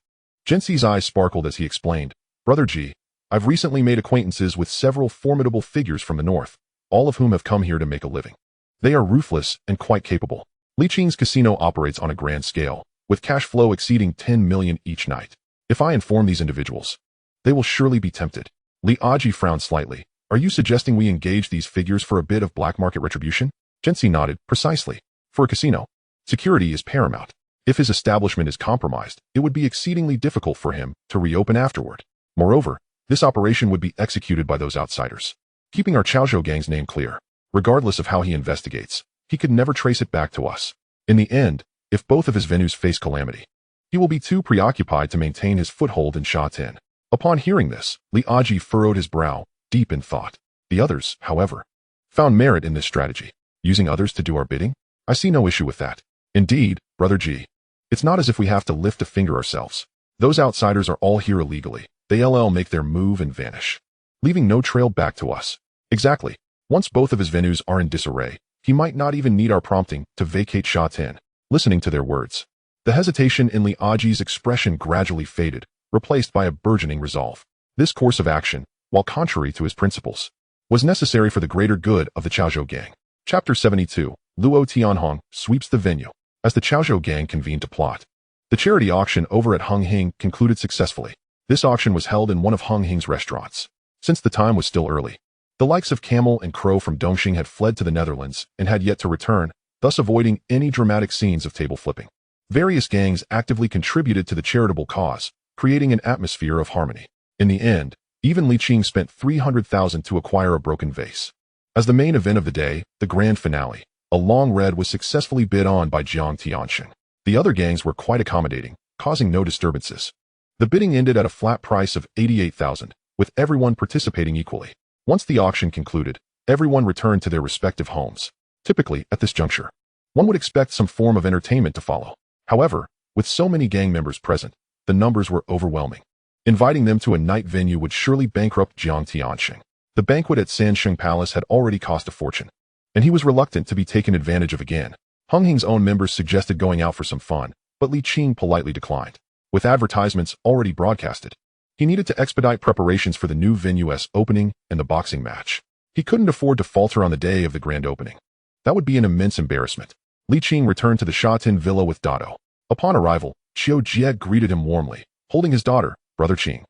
Jinsi's eyes sparkled as he explained, Brother G, I've recently made acquaintances with several formidable figures from the north, all of whom have come here to make a living. They are ruthless and quite capable. Li Qing's casino operates on a grand scale, with cash flow exceeding 10 million each night. If I inform these individuals, they will surely be tempted. Li Aji frowned slightly. Are you suggesting we engage these figures for a bit of black market retribution? Jinsi nodded. Precisely. For a casino, security is paramount. If his establishment is compromised, it would be exceedingly difficult for him to reopen afterward. Moreover, this operation would be executed by those outsiders, keeping our Chaozhou gang's name clear. Regardless of how he investigates, he could never trace it back to us. In the end, if both of his venues face calamity, he will be too preoccupied to maintain his foothold in Sha-Tin. Upon hearing this, Li Aji furrowed his brow, deep in thought. The others, however, found merit in this strategy. Using others to do our bidding? I see no issue with that. Indeed, Brother G, it's not as if we have to lift a finger ourselves. Those outsiders are all here illegally. They make their move and vanish, leaving no trail back to us. Exactly. Once both of his venues are in disarray, he might not even need our prompting to vacate Sha-Tin. Listening to their words, the hesitation in Li Aji's expression gradually faded, replaced by a burgeoning resolve. This course of action, while contrary to his principles, was necessary for the greater good of the Chaozhou gang. Chapter 72, Luo Tianhong sweeps the venue. As the Chaozhou gang convened to plot, the charity auction over at Hung Hing concluded successfully. This auction was held in one of Hung Hing's restaurants. Since the time was still early, The likes of Camel and Crow from Dongxing had fled to the Netherlands and had yet to return, thus avoiding any dramatic scenes of table flipping. Various gangs actively contributed to the charitable cause, creating an atmosphere of harmony. In the end, even Li Qing spent 300,000 to acquire a broken vase. As the main event of the day, the grand finale, a long red was successfully bid on by Jiang Tianxing. The other gangs were quite accommodating, causing no disturbances. The bidding ended at a flat price of 88,000, with everyone participating equally. Once the auction concluded, everyone returned to their respective homes. Typically, at this juncture, one would expect some form of entertainment to follow. However, with so many gang members present, the numbers were overwhelming. Inviting them to a night venue would surely bankrupt Jiang Tianxing. The banquet at Sansheng Palace had already cost a fortune, and he was reluctant to be taken advantage of again. Hung Hing's own members suggested going out for some fun, but Li Qing politely declined. With advertisements already broadcasted, he needed to expedite preparations for the new venue's opening and the boxing match. He couldn't afford to falter on the day of the grand opening. That would be an immense embarrassment. Li Qing returned to the Shatin villa with Dado. Upon arrival, Qiu Jie greeted him warmly, holding his daughter, Brother Qing.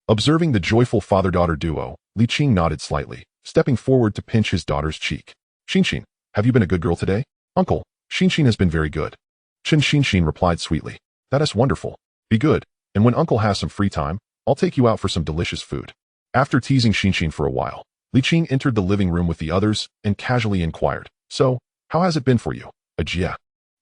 Observing the joyful father-daughter duo, Li Qing nodded slightly, stepping forward to pinch his daughter's cheek. Xinshin, have you been a good girl today? Uncle, Xinshin has been very good. Xinshin replied sweetly. That is wonderful. Be good, and when Uncle has some free time, I'll take you out for some delicious food. After teasing Xinshin for a while, Li Qing entered the living room with the others and casually inquired, So, how has it been for you, Jie?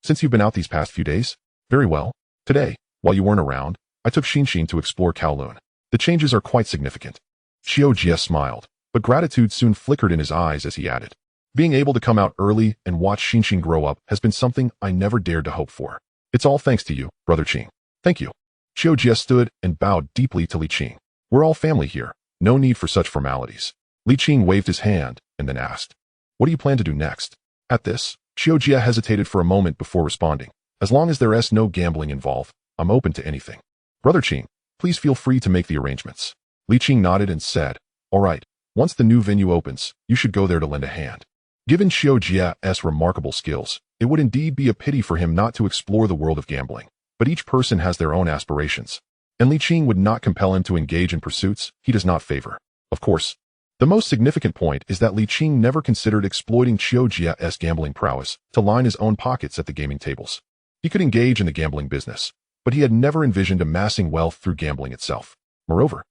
Since you've been out these past few days? Very well. Today, while you weren't around, I took Xinshin to explore Kowloon. The changes are quite significant. Qiu Jie smiled, but gratitude soon flickered in his eyes as he added. Being able to come out early and watch Xinshin grow up has been something I never dared to hope for. It's all thanks to you, Brother Qing. Thank you. Qiu Jie stood and bowed deeply to Li Qing. We're all family here. No need for such formalities. Li Qing waved his hand and then asked, What do you plan to do next? At this, Qiu Jie hesitated for a moment before responding. As long as there's no gambling involved, I'm open to anything. Brother Qing, please feel free to make the arrangements. Li Qing nodded and said, All right, once the new venue opens, you should go there to lend a hand. Given Qiu Jie's remarkable skills, it would indeed be a pity for him not to explore the world of gambling. But each person has their own aspirations, and Li Qing would not compel him to engage in pursuits he does not favor. Of course, the most significant point is that Li Qing never considered exploiting Qiu Jie's gambling prowess to line his own pockets at the gaming tables. He could engage in the gambling business, but he had never envisioned amassing wealth through gambling itself. Moreover,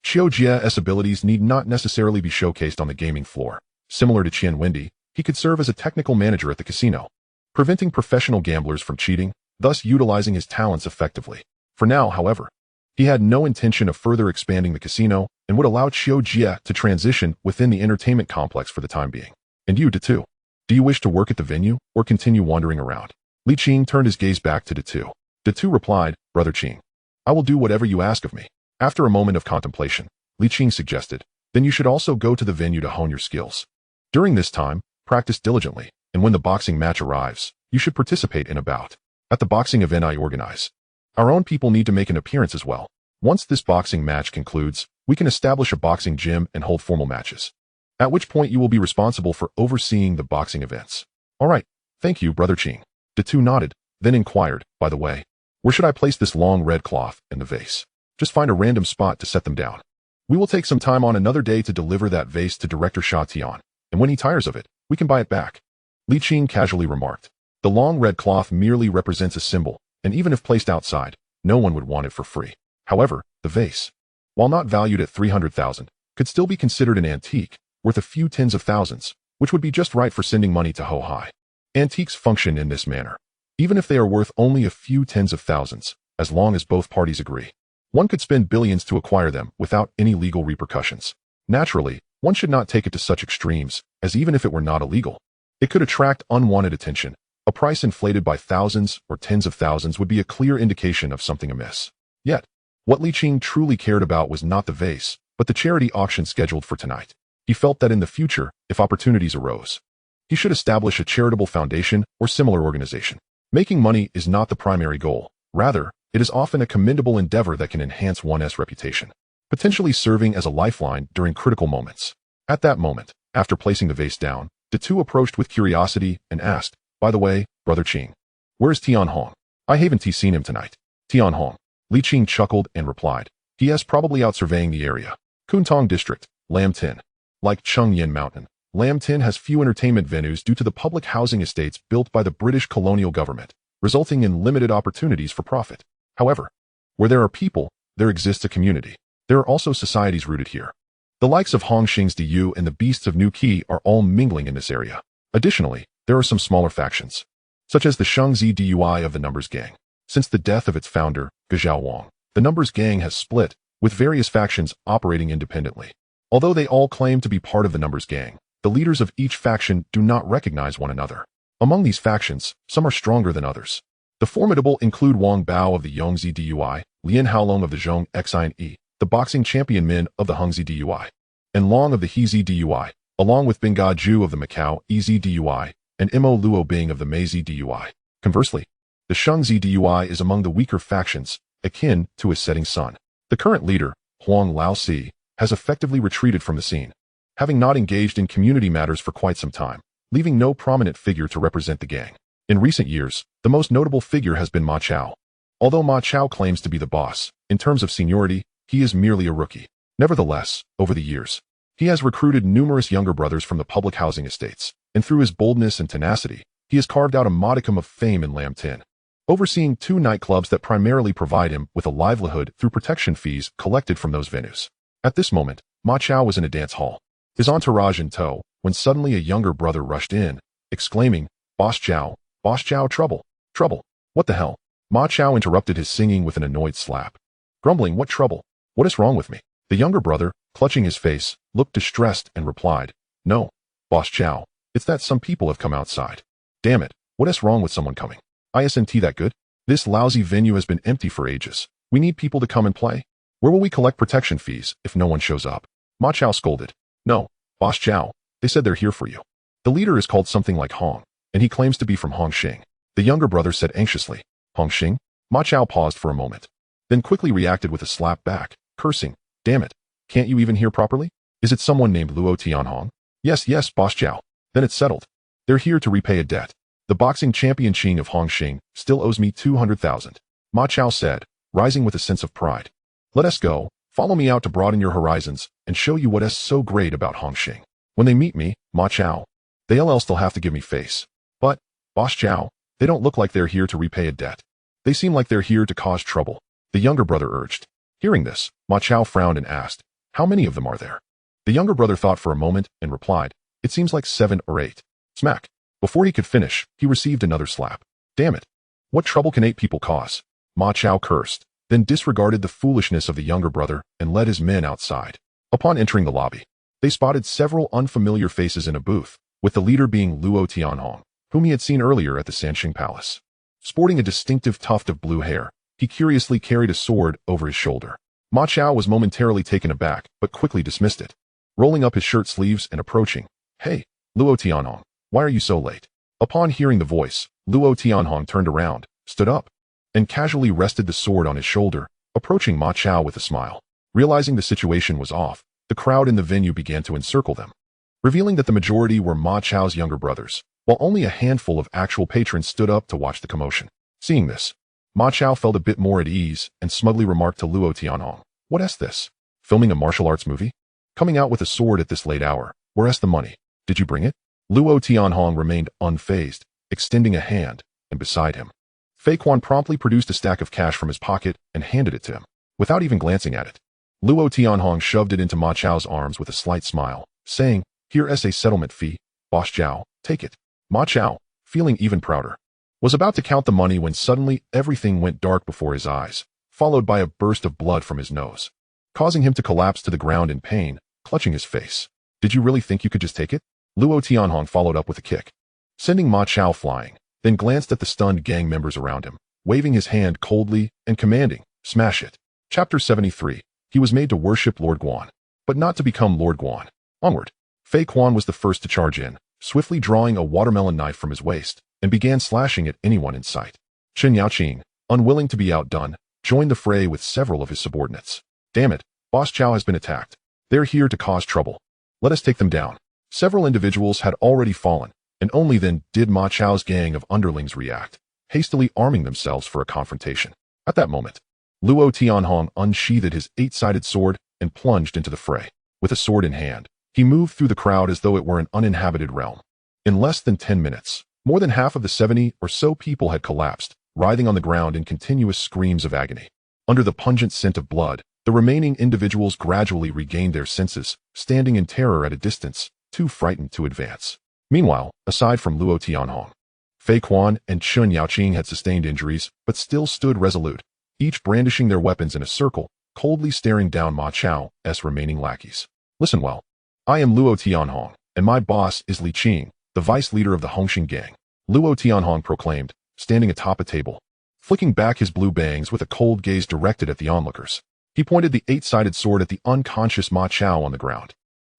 Qiu Jie's abilities need not necessarily be showcased on the gaming floor. Similar to Qian Wendy, he could serve as a technical manager at the casino, preventing professional gamblers from cheating, thus utilizing his talents effectively. For now, however, he had no intention of further expanding the casino and would allow Qiu Jie to transition within the entertainment complex for the time being. And you, Datu, do you wish to work at the venue or continue wandering around? Li Qing turned his gaze back to Datu. Datu replied, Brother Qing, I will do whatever you ask of me. After a moment of contemplation, Li Qing suggested, Then you should also go to the venue to hone your skills. During this time, practice diligently, and when the boxing match arrives, you should participate in a bout. At the boxing event I organize, our own people need to make an appearance as well. Once this boxing match concludes, we can establish a boxing gym and hold formal matches, at which point you will be responsible for overseeing the boxing events. All right, thank you, Brother Qing. Datu nodded, then inquired, By the way, where should I place this long red cloth and the vase? Just find a random spot to set them down. We will take some time on another day to deliver that vase to Director Sha Tian, and when he tires of it, we can buy it back. Li Qing casually remarked. The long red cloth merely represents a symbol, and even if placed outside, no one would want it for free. However, the vase, while not valued at 300,000, could still be considered an antique, worth a few tens of thousands, which would be just right for sending money to Ho Hai. Antiques function in this manner, even if they are worth only a few tens of thousands, as long as both parties agree. One could spend billions to acquire them without any legal repercussions. Naturally, one should not take it to such extremes, as even if it were not illegal, it could attract unwanted attention. A price inflated by thousands or tens of thousands would be a clear indication of something amiss. Yet, what Li Qing truly cared about was not the vase, but the charity auction scheduled for tonight. He felt that in the future, if opportunities arose, he should establish a charitable foundation or similar organization. Making money is not the primary goal. Rather, it is often a commendable endeavor that can enhance one's reputation, potentially serving as a lifeline during critical moments. At that moment, after placing the vase down, Datu approached with curiosity and asked, By the way, Brother Qing, where's Tian Hong? I haven't seen him tonight. Tian Hong. Li Qing chuckled and replied, He is probably out surveying the area. Kuntong District, Lam Tin. Like Chengyan Mountain, Lam Tin has few entertainment venues due to the public housing estates built by the British colonial government, resulting in limited opportunities for profit. However, where there are people, there exists a community. There are also societies rooted here. The likes of Hongxing's Diyu and the Beasts of New Qi are all mingling in this area. Additionally, there are some smaller factions, such as the Shengzi Dui of the Numbers Gang. Since the death of its founder, Gazhao Wang, the Numbers Gang has split, with various factions operating independently. Although they all claim to be part of the Numbers Gang, the leaders of each faction do not recognize one another. Among these factions, some are stronger than others. The formidable include Wang Bao of the Yongzi Dui, Lian Haolong of the Zhong Xin, the boxing champion Min of the Hengzi Dui, and Long of the Hezi Dui, along with Binga Ju of the Macau Ez Dui, and Imo Luo Bing of the Meizi Dui. Conversely, the Shengzi Dui is among the weaker factions, akin to his setting sun. The current leader, Huang Laosi, has effectively retreated from the scene, having not engaged in community matters for quite some time, leaving no prominent figure to represent the gang. In recent years, the most notable figure has been Ma Chao. Although Ma Chao claims to be the boss, in terms of seniority, he is merely a rookie. Nevertheless, over the years, he has recruited numerous younger brothers from the public housing estates, and through his boldness and tenacity, he has carved out a modicum of fame in Lam Tin, overseeing 2 nightclubs that primarily provide him with a livelihood through protection fees collected from those venues. At this moment, Ma Chao was in a dance hall, his entourage in tow, when suddenly a younger brother rushed in, exclaiming, Boss Chao, trouble, trouble. What the hell? Ma Chao interrupted his singing with an annoyed slap. Grumbling, what trouble? What is wrong with me? The younger brother, clutching his face, looked distressed and replied, No, Boss Chao, it's that some people have come outside. Damn it, what is wrong with someone coming? Isn't that good? This lousy venue has been empty for ages. We need people to come and play. Where will we collect protection fees if no one shows up? Ma Chao scolded. No, Boss Chao, they said they're here for you. The leader is called something like Hong, and he claims to be from Hongxing. The younger brother said anxiously. Hongxing? Ma Chao paused for a moment, then quickly reacted with a slap back, cursing. Damn it, can't you even hear properly? Is it someone named Luo Tianhong? Yes, Boss Chao. Then it's settled. They're here to repay a debt. The boxing champion Qing of Hongxing still owes me 200,000. Ma Chao said, rising with a sense of pride. Let us go, follow me out to broaden your horizons and show you what is so great about Hongxing. When they meet me, Ma Chao, they'll still have to give me face. But, Boss Chao, they don't look like they're here to repay a debt. They seem like they're here to cause trouble, the younger brother urged. Hearing this, Ma Chao frowned and asked, How many of them are there? The younger brother thought for a moment and replied, It seems like 7 or 8. Smack. Before he could finish, he received another slap. Damn it. What trouble can 8 people cause? Ma Chao cursed, then disregarded the foolishness of the younger brother and led his men outside. Upon entering the lobby, they spotted several unfamiliar faces in a booth, with the leader being Luo Tianhong, whom he had seen earlier at the Sanxing Palace. Sporting a distinctive tuft of blue hair, he curiously carried a sword over his shoulder. Ma Chao was momentarily taken aback, but quickly dismissed it. Rolling up his shirt sleeves and approaching, Hey, Luo Tianhong, why are you so late? Upon hearing the voice, Luo Tianhong turned around, stood up, and casually rested the sword on his shoulder, approaching Ma Chao with a smile. Realizing the situation was off, the crowd in the venue began to encircle them, revealing that the majority were Ma Chao's younger brothers, while only a handful of actual patrons stood up to watch the commotion. Seeing this, Ma Chao felt a bit more at ease and smugly remarked to Luo Tianhong, What is this? Filming a martial arts movie? Coming out with a sword at this late hour, where's the money? Did you bring it? Luo Tianhong remained unfazed, extending a hand, and beside him, Fei Quan promptly produced a stack of cash from his pocket and handed it to him. Without even glancing at it, Luo Tianhong shoved it into Ma Chao's arms with a slight smile, saying, Here is a settlement fee, Boss Chao, take it. Ma Chao, feeling even prouder, was about to count the money when suddenly everything went dark before his eyes, followed by a burst of blood from his nose, causing him to collapse to the ground in pain, clutching his face. Did you really think you could just take it? Luo Tianhong followed up with a kick, sending Ma Chao flying, then glanced at the stunned gang members around him, waving his hand coldly and commanding, Smash it. Chapter 73. He was made to worship Lord Guan, but not to become Lord Guan. Onward. Fei Quan was the first to charge in, swiftly drawing a watermelon knife from his waist, and began slashing at anyone in sight. Chen Yaoqing, unwilling to be outdone, joined the fray with several of his subordinates. Damn it, Boss Chao has been attacked. They're here to cause trouble. Let us take them down. Several individuals had already fallen, and only then did Ma Chao's gang of underlings react, hastily arming themselves for a confrontation. At that moment, Luo Tianhong unsheathed his 8-sided sword and plunged into the fray. With a sword in hand, he He moved through the crowd as though it were an uninhabited realm. In less than 10 minutes, more than half of the 70 or so people had collapsed, writhing on the ground in continuous screams of agony. Under the pungent scent of blood, the remaining individuals gradually regained their senses, standing in terror at a distance, too frightened to advance. Meanwhile, aside from Luo Tianhong, Fei Quan and Chun Yaoqing had sustained injuries, but still stood resolute, each brandishing their weapons in a circle, coldly staring down Ma Chao's remaining lackeys. Listen well. I am Luo Tianhong, and my boss is Li Qing, the vice leader of the Hongxing gang, Luo Tianhong proclaimed, standing atop a table. Flicking back his blue bangs with a cold gaze directed at the onlookers, he pointed the 8-sided sword at the unconscious Ma Chao on the ground.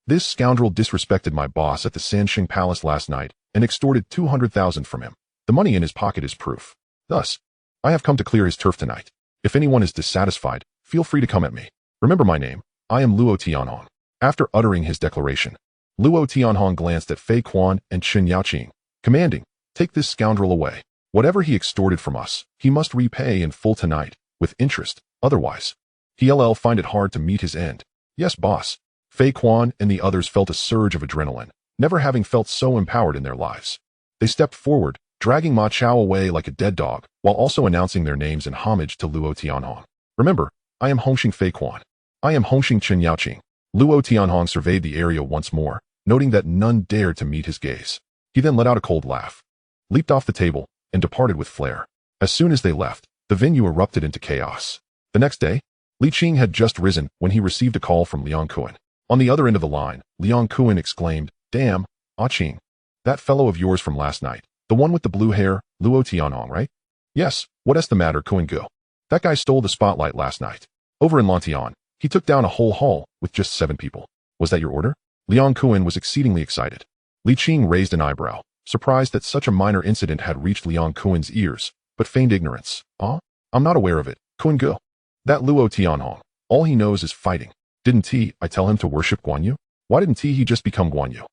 This scoundrel disrespected my boss at the Sanxing Palace last night and extorted 200,000 from him. The money in his pocket is proof. Thus, I have come to clear his turf tonight. If anyone is dissatisfied, feel free to come at me. Remember my name. I am Luo Tianhong. After uttering his declaration, Luo Tianhong glanced at Fei Quan and Chun Yaoqing, commanding, "Take this scoundrel away. Whatever he extorted from us, he must repay in full tonight, with interest, otherwise he'll find it hard to meet his end." "Yes, boss." Fei Quan and the others felt a surge of adrenaline, never having felt so empowered in their lives. They stepped forward, dragging Ma Chao away like a dead dog, while also announcing their names in homage to Luo Tianhong. "Remember, I am Hongxing Fei Quan. I am Hongxing Chun Yaoqing." Luo Tianhong surveyed the area once more, noting that none dared to meet his gaze. He then let out a cold laugh, leaped off the table, and departed with flair. As soon as they left, the venue erupted into chaos. The next day, Li Qing had just risen when he received a call from Liang Kuan. On the other end of the line, Liang Kuan exclaimed, "Damn, Ah Qing. That fellow of yours from last night, the one with the blue hair, Luo Tianhong, right?" "Yes, what's the matter, Kuan Gu? That guy stole the spotlight last night. Over in Lantian, he took down a whole hall with just 7 people. Was that your order?" Liang Kuan was exceedingly excited. Li Qing raised an eyebrow, surprised that such a minor incident had reached Liang Kuan's ears, but feigned ignorance. I'm not aware of it, Kuan Gu. That Luo Tianhong, all he knows is fighting. Didn't I tell him to worship Guan Yu? Why didn't he just become Guan Yu?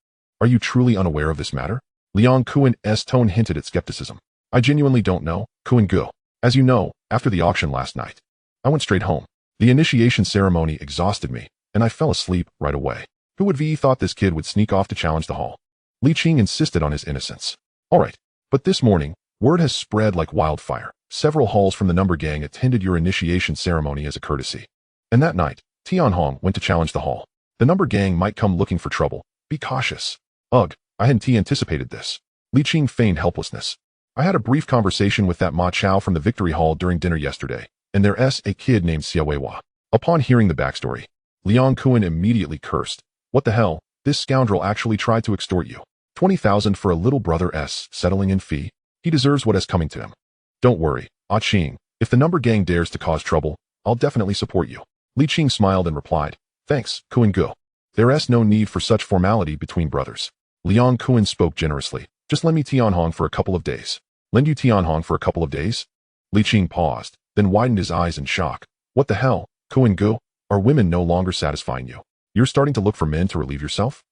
Are you truly unaware of this matter?" Liang Kuan's tone hinted at skepticism. "I genuinely don't know, Kuan Gu. As you know, after the auction last night, I went straight home. The initiation ceremony exhausted me, and I fell asleep right away. Who would have thought this kid would sneak off to challenge the hall?" Li Qing insisted on his innocence. "All right, but this morning, word has spread like wildfire. Several halls from the number gang attended your initiation ceremony as a courtesy. And that night, Tianhong went to challenge the hall. The number gang might come looking for trouble. Be cautious." "Ugh, I hadn't anticipated this." Li Qing feigned helplessness. "I had a brief conversation with that Ma Chao from the Victory Hall during dinner yesterday, and there's a kid named Xiaowei." Upon hearing the backstory, Liang Kuan immediately cursed. "What the hell? This scoundrel actually tried to extort you. 20,000 for a little brother settling in fee. He deserves what is coming to him. Don't worry, Ah Qing, if the number gang dares to cause trouble, I'll definitely support you." Li Qing smiled and replied, "Thanks, Kuan Gu. There's no need for such formality between brothers." Liang Kuan spoke generously. "Just lend me Tianhong for a couple of days." "Lend you Tianhong for a couple of days?" Li Qing paused, then widened his eyes in shock. "What the hell, Kuan Gu? Are women no longer satisfying you? You're starting to look for men to relieve yourself?"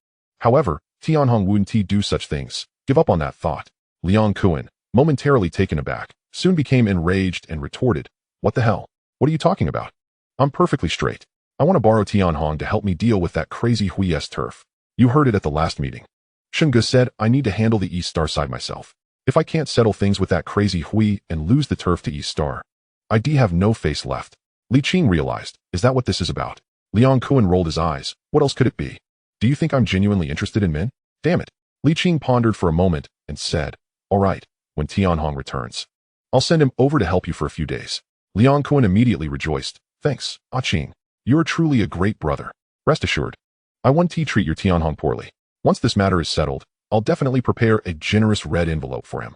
However, Tianhong wouldn't do such things. Give up on that thought. Liang Kuan, momentarily taken aback, soon became enraged and retorted, "What the hell? What are you talking about? I'm perfectly straight. I want to borrow Tianhong to help me deal with that crazy Hui's turf. You heard it at the last meeting. Shunge said I need to handle the East Star side myself. If I can't settle things with that crazy Hui and lose the turf to East Star, I'd have no face left." Li Qing realized, is that what this is about? Liang Kuan rolled his eyes. What else could it be? Do you think I'm genuinely interested in men? Damn it. Li Qing pondered for a moment and said, "All right, when Tianhong returns, I'll send him over to help you for a few days." Liang Kuan immediately rejoiced. "Thanks, Ah Qing. You're truly a great brother. Rest assured, I won't treat your Tianhong poorly. Once this matter is settled, I'll definitely prepare a generous red envelope for him."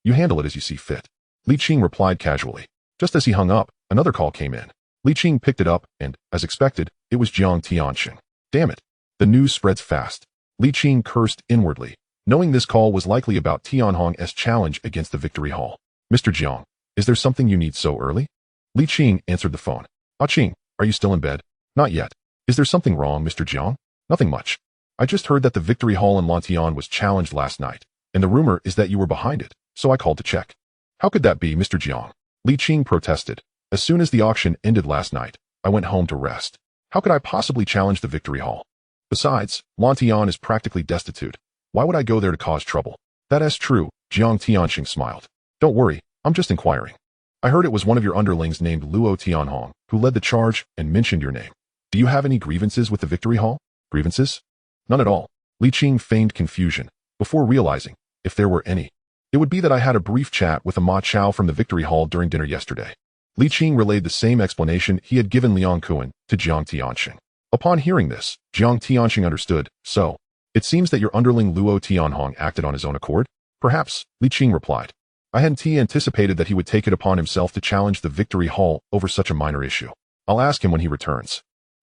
You handle it as you see fit." Li Qing replied casually. Just as he hung up, another call came in. Li Qing picked it up and, as expected, it was Jiang Tianxing. Damn it. The news spreads fast. Li Qing cursed inwardly, knowing this call was likely about Tianhong's challenge against the Victory Hall. "Mr. Jiang, is there something you need so early?" Li Qing answered the phone. "Ah Qing, are you still in bed?" "Not yet. Is there something wrong, Mr. Jiang?" "Nothing much. I just heard that the Victory Hall in Lantian was challenged last night, and the rumor is that you were behind it, so I called to check." "How could that be, Mr. Jiang?" Li Qing protested. "As soon as the auction ended last night, I went home to rest. How could I possibly challenge the Victory Hall? Besides, Lantian is practically destitute. Why would I go there to cause trouble? That's true, Jiang Tianxing smiled. Don't worry, I'm just inquiring. I heard it was one of your underlings named Luo Tianhong who led the charge and mentioned your name. Do you have any grievances with the Victory Hall? Grievances? None at all. Li Qing feigned confusion, before realizing, if there were any. It would be that I had a brief chat with a Ma Chao from the Victory Hall during dinner yesterday. Li Qing relayed the same explanation he had given Liang Kuan to Jiang Tianxing. Upon hearing this, Jiang Tianxing understood, so, it seems that your underling Luo Tianhong acted on his own accord? Perhaps, Li Qing replied. I hadn't anticipated that he would take it upon himself to challenge the Victory Hall over such a minor issue. I'll ask him when he returns.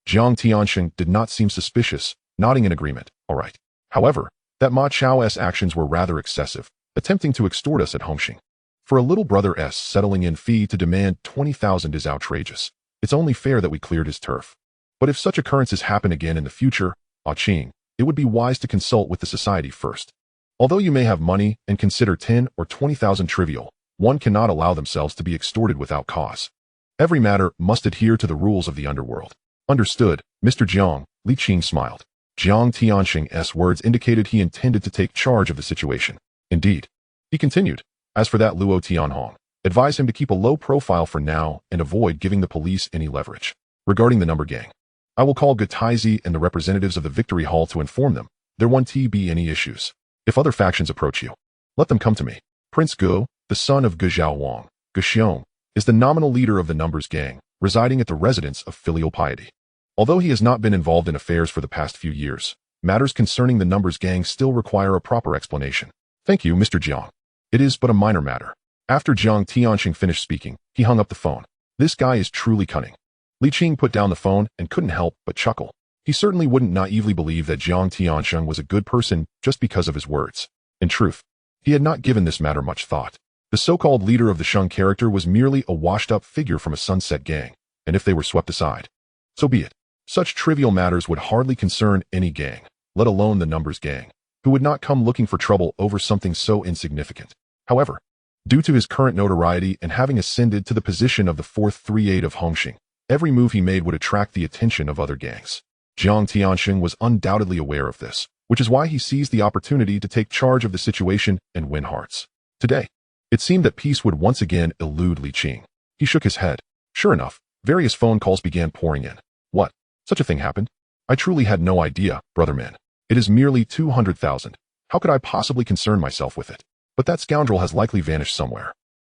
Jiang Tianxing did not seem suspicious, nodding in agreement. All right. However, that Ma Chao's actions were rather excessive, attempting to extort us at Hongxing. For a little brother S settling in fee to demand 20,000 is outrageous. It's only fair that we cleared his turf. But if such occurrences happen again in the future, Ah Qing, it would be wise to consult with the society first. Although you may have money and consider 10 or 20,000 trivial, one cannot allow themselves to be extorted without cause. Every matter must adhere to the rules of the underworld. Understood, Mr. Jiang, Li Qing smiled. Jiang Tianxing's words indicated he intended to take charge of the situation. Indeed. He continued, as for that Luo Tianhong, advise him to keep a low profile for now and avoid giving the police any leverage. Regarding the number gang, I will call Gutaizi and the representatives of the Victory Hall to inform them there won't be any issues. If other factions approach you, let them come to me. Prince Gu, the son of Gu Zhaowang, Gu Xiong, is the nominal leader of the Numbers Gang, residing at the residence of filial piety. Although he has not been involved in affairs for the past few years, matters concerning the Numbers Gang still require a proper explanation. Thank you, Mr. Jiang. It is but a minor matter. After Jiang Tianxing finished speaking, he hung up the phone. This guy is truly cunning. Li Qing put down the phone and couldn't help but chuckle. He certainly wouldn't naively believe that Jiang Tianxing was a good person just because of his words. In truth, he had not given this matter much thought. The so-called leader of the Sheng character was merely a washed-up figure from a sunset gang, and if they were swept aside, so be it. Such trivial matters would hardly concern any gang, let alone the Numbers Gang, who would not come looking for trouble over something so insignificant. However, due to his current notoriety and having ascended to the position of the 4th 3/8 of Hongxing, every move he made would attract the attention of other gangs. Jiang Tianxing was undoubtedly aware of this, which is why he seized the opportunity to take charge of the situation and win hearts. Today, it seemed that peace would once again elude Li Qing. He shook his head. Sure enough, various phone calls began pouring in. What? Such a thing happened? I truly had no idea, brother man. It is merely 200,000. How could I possibly concern myself with it? But that scoundrel has likely vanished somewhere.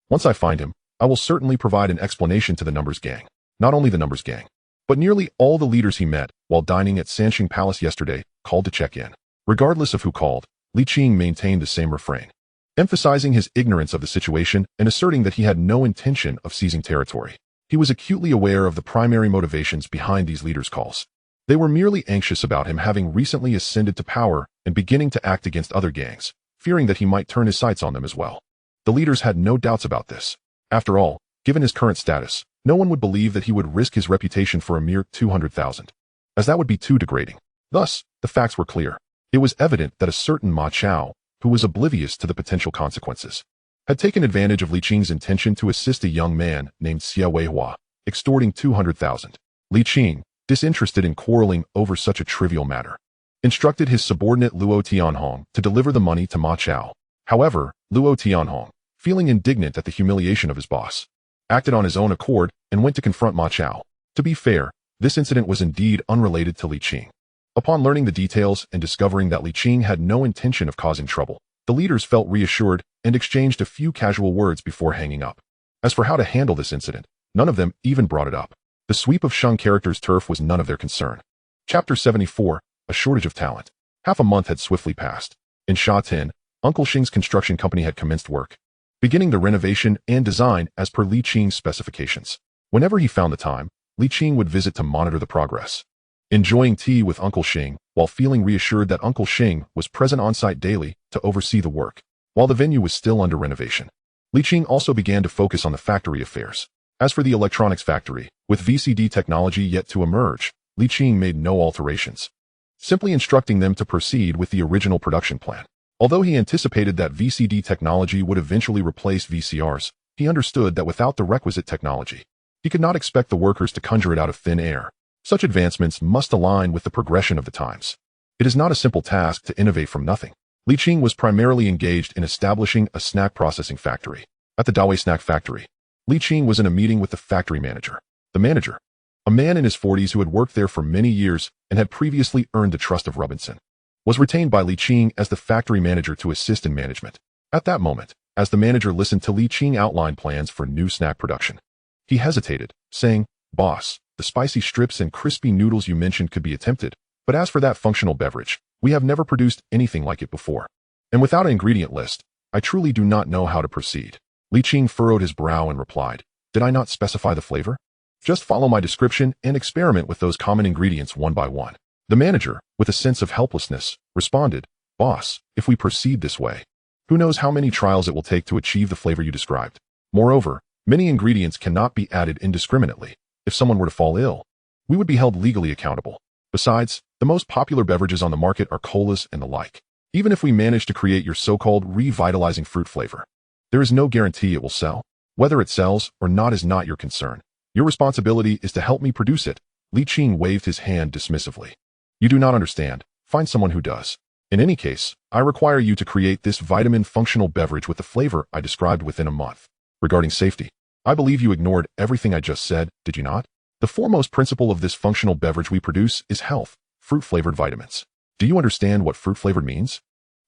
Once I find him, I will certainly provide an explanation to the Numbers Gang. Not only the Numbers Gang, but nearly all the leaders he met while dining at Sanxing Palace yesterday called to check in. Regardless of who called, Li Qing maintained the same refrain, emphasizing his ignorance of the situation and asserting that he had no intention of seizing territory. He was acutely aware of the primary motivations behind these leaders' calls. They were merely anxious about him having recently ascended to power and beginning to act against other gangs, fearing that he might turn his sights on them as well. The leaders had no doubts about this. After all, given his current status, no one would believe that he would risk his reputation for a mere 200,000, as that would be too degrading. Thus, the facts were clear. It was evident that a certain Ma Chao, who was oblivious to the potential consequences, had taken advantage of Li Qing's intention to assist a young man named Xie Weihua, extorting 200,000. Li Qing, disinterested in quarreling over such a trivial matter, instructed his subordinate Luo Tianhong to deliver the money to Ma Chao. However, Luo Tianhong, feeling indignant at the humiliation of his boss, acted on his own accord and went to confront Ma Chao. To be fair, this incident was indeed unrelated to Li Qing. Upon learning the details and discovering that Li Qing had no intention of causing trouble, the leaders felt reassured and exchanged a few casual words before hanging up. As for how to handle this incident, none of them even brought it up. The sweep of Sheng character's turf was none of their concern. Chapter 74, A Shortage of Talent. Half a month had swiftly passed. In Sha Tin, Uncle Xing's construction company had commenced work, beginning the renovation and design as per Li Qing's specifications. Whenever he found the time, Li Qing would visit to monitor the progress, enjoying tea with Uncle Xing while feeling reassured that Uncle Xing was present on site daily to oversee the work. While the venue was still under renovation, Li Qing also began to focus on the factory affairs. As for the electronics factory, with VCD technology yet to emerge, Li Qing made no alterations, simply instructing them to proceed with the original production plan. Although he anticipated that VCD technology would eventually replace VCRs, he understood that without the requisite technology, he could not expect the workers to conjure it out of thin air. Such advancements must align with the progression of the times. It is not a simple task to innovate from nothing. Li Qing was primarily engaged in establishing a snack processing factory. At the Dawei Snack Factory, Li Qing was in a meeting with the factory manager. The manager, a man in his 40s who had worked there for many years and had previously earned the trust of Robinson, was retained by Li Qing as the factory manager to assist in management. At that moment, as the manager listened to Li Qing outline plans for new snack production, he hesitated, saying, "Boss, the spicy strips and crispy noodles you mentioned could be attempted, but as for that functional beverage, we have never produced anything like it before. And without an ingredient list, I truly do not know how to proceed." Li Qing furrowed his brow and replied, "Did I not specify the flavor? Just follow my description and experiment with those common ingredients one by one." The manager, with a sense of helplessness, responded, "Boss, if we proceed this way, who knows how many trials it will take to achieve the flavor you described. Moreover, many ingredients cannot be added indiscriminately. If someone were to fall ill, we would be held legally accountable. Besides, the most popular beverages on the market are colas and the like. Even if we manage to create your so-called revitalizing fruit flavor, there is no guarantee it will sell. Whether it sells or not is not your concern. Your responsibility is to help me produce it." Li Qing waved his hand dismissively. "You do not understand. Find someone who does. In any case, I require you to create this vitamin functional beverage with the flavor I described within a month. Regarding safety, I believe you ignored everything I just said, did you not? The foremost principle of this functional beverage we produce is health, fruit-flavored vitamins. Do you understand what fruit-flavored means?"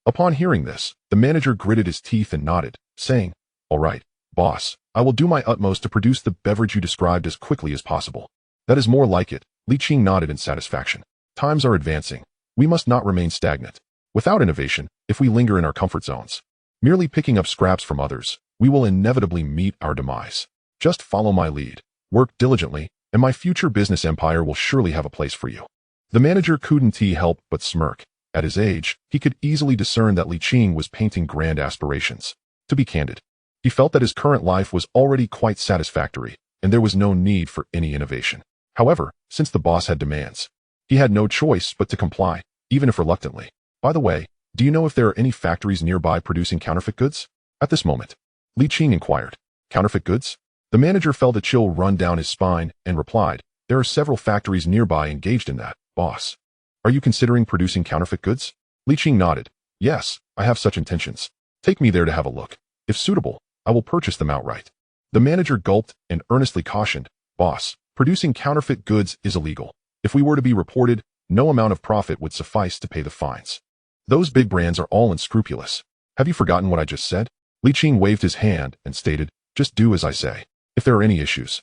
Upon hearing this, the manager gritted his teeth and nodded, saying, "All right, boss, I will do my utmost to produce the beverage you described as quickly as possible." "That is more like it." Li Qing nodded in satisfaction. "Times are advancing. We must not remain stagnant. Without innovation, if we linger in our comfort zones, merely picking up scraps from others, we will inevitably meet our demise. Just follow my lead, work diligently, and my future business empire will surely have a place for you." The manager couldn't help but smirk. At his age, he could easily discern that Li Qing was painting grand aspirations. To be candid, he felt that his current life was already quite satisfactory, and there was no need for any innovation. However, since the boss had demands, he had no choice but to comply, even if reluctantly. "By the way, do you know if there are any factories nearby producing counterfeit goods?" At this moment, Li Qing inquired. "Counterfeit goods?" The manager felt a chill run down his spine and replied, "There are several factories nearby engaged in that, boss. Are you considering producing counterfeit goods?" Li Qing nodded. "Yes, I have such intentions. Take me there to have a look. If suitable, I will purchase them outright." The manager gulped and earnestly cautioned, "Boss, producing counterfeit goods is illegal. If we were to be reported, no amount of profit would suffice to pay the fines. Those big brands are all unscrupulous. Have you forgotten what I just said?" Li Qing waved his hand and stated, "Just do as I say. If there are any issues,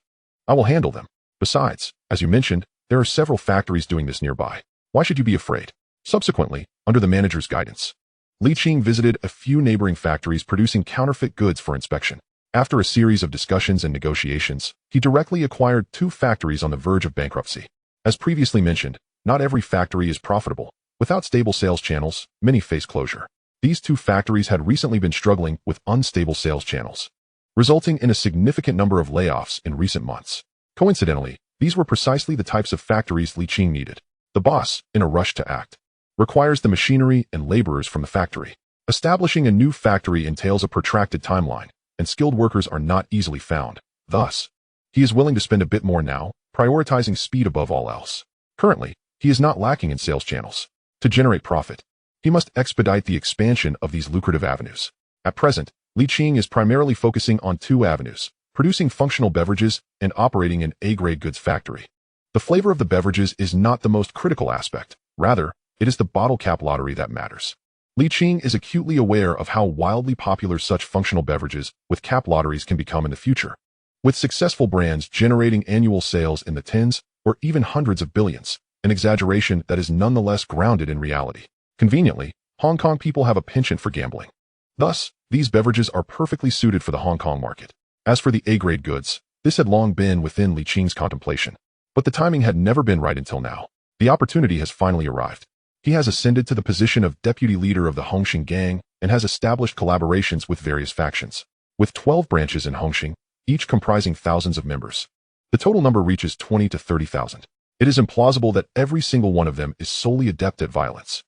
I will handle them. Besides, as you mentioned, there are several factories doing this nearby. Why should you be afraid?" Subsequently, under the manager's guidance, Li Qing visited a few neighboring factories producing counterfeit goods for inspection. After a series of discussions and negotiations, he directly acquired 2 factories on the verge of bankruptcy. As previously mentioned, not every factory is profitable. Without stable sales channels, many face closure. These 2 factories had recently been struggling with unstable sales channels, resulting in a significant number of layoffs in recent months. Coincidentally, these were precisely the types of factories Li Qing needed. The boss, in a rush to act, requires the machinery and laborers from the factory. Establishing a new factory entails a protracted timeline, and skilled workers are not easily found. Thus, he is willing to spend a bit more now, prioritizing speed above all else. Currently, he is not lacking in sales channels. To generate profit, he must expedite the expansion of these lucrative avenues. At present, Li Qing is primarily focusing on 2 avenues, producing functional beverages and operating an A-grade goods factory. The flavor of the beverages is not the most critical aspect. Rather, it is the bottle cap lottery that matters. Li Qing is acutely aware of how wildly popular such functional beverages with cap lotteries can become in the future, with successful brands generating annual sales in the tens or even hundreds of billions, an exaggeration that is nonetheless grounded in reality. Conveniently, Hong Kong people have a penchant for gambling. Thus, these beverages are perfectly suited for the Hong Kong market. As for the A-grade goods, this had long been within Li Qing's contemplation, but the timing had never been right until now. The opportunity has finally arrived. He has ascended to the position of deputy leader of the Hongqing gang and has established collaborations with various factions. With 12 branches in Hongqing, each comprising thousands of members, the total number reaches 20 to 30,000. It is implausible that every single one of them is solely adept at violence.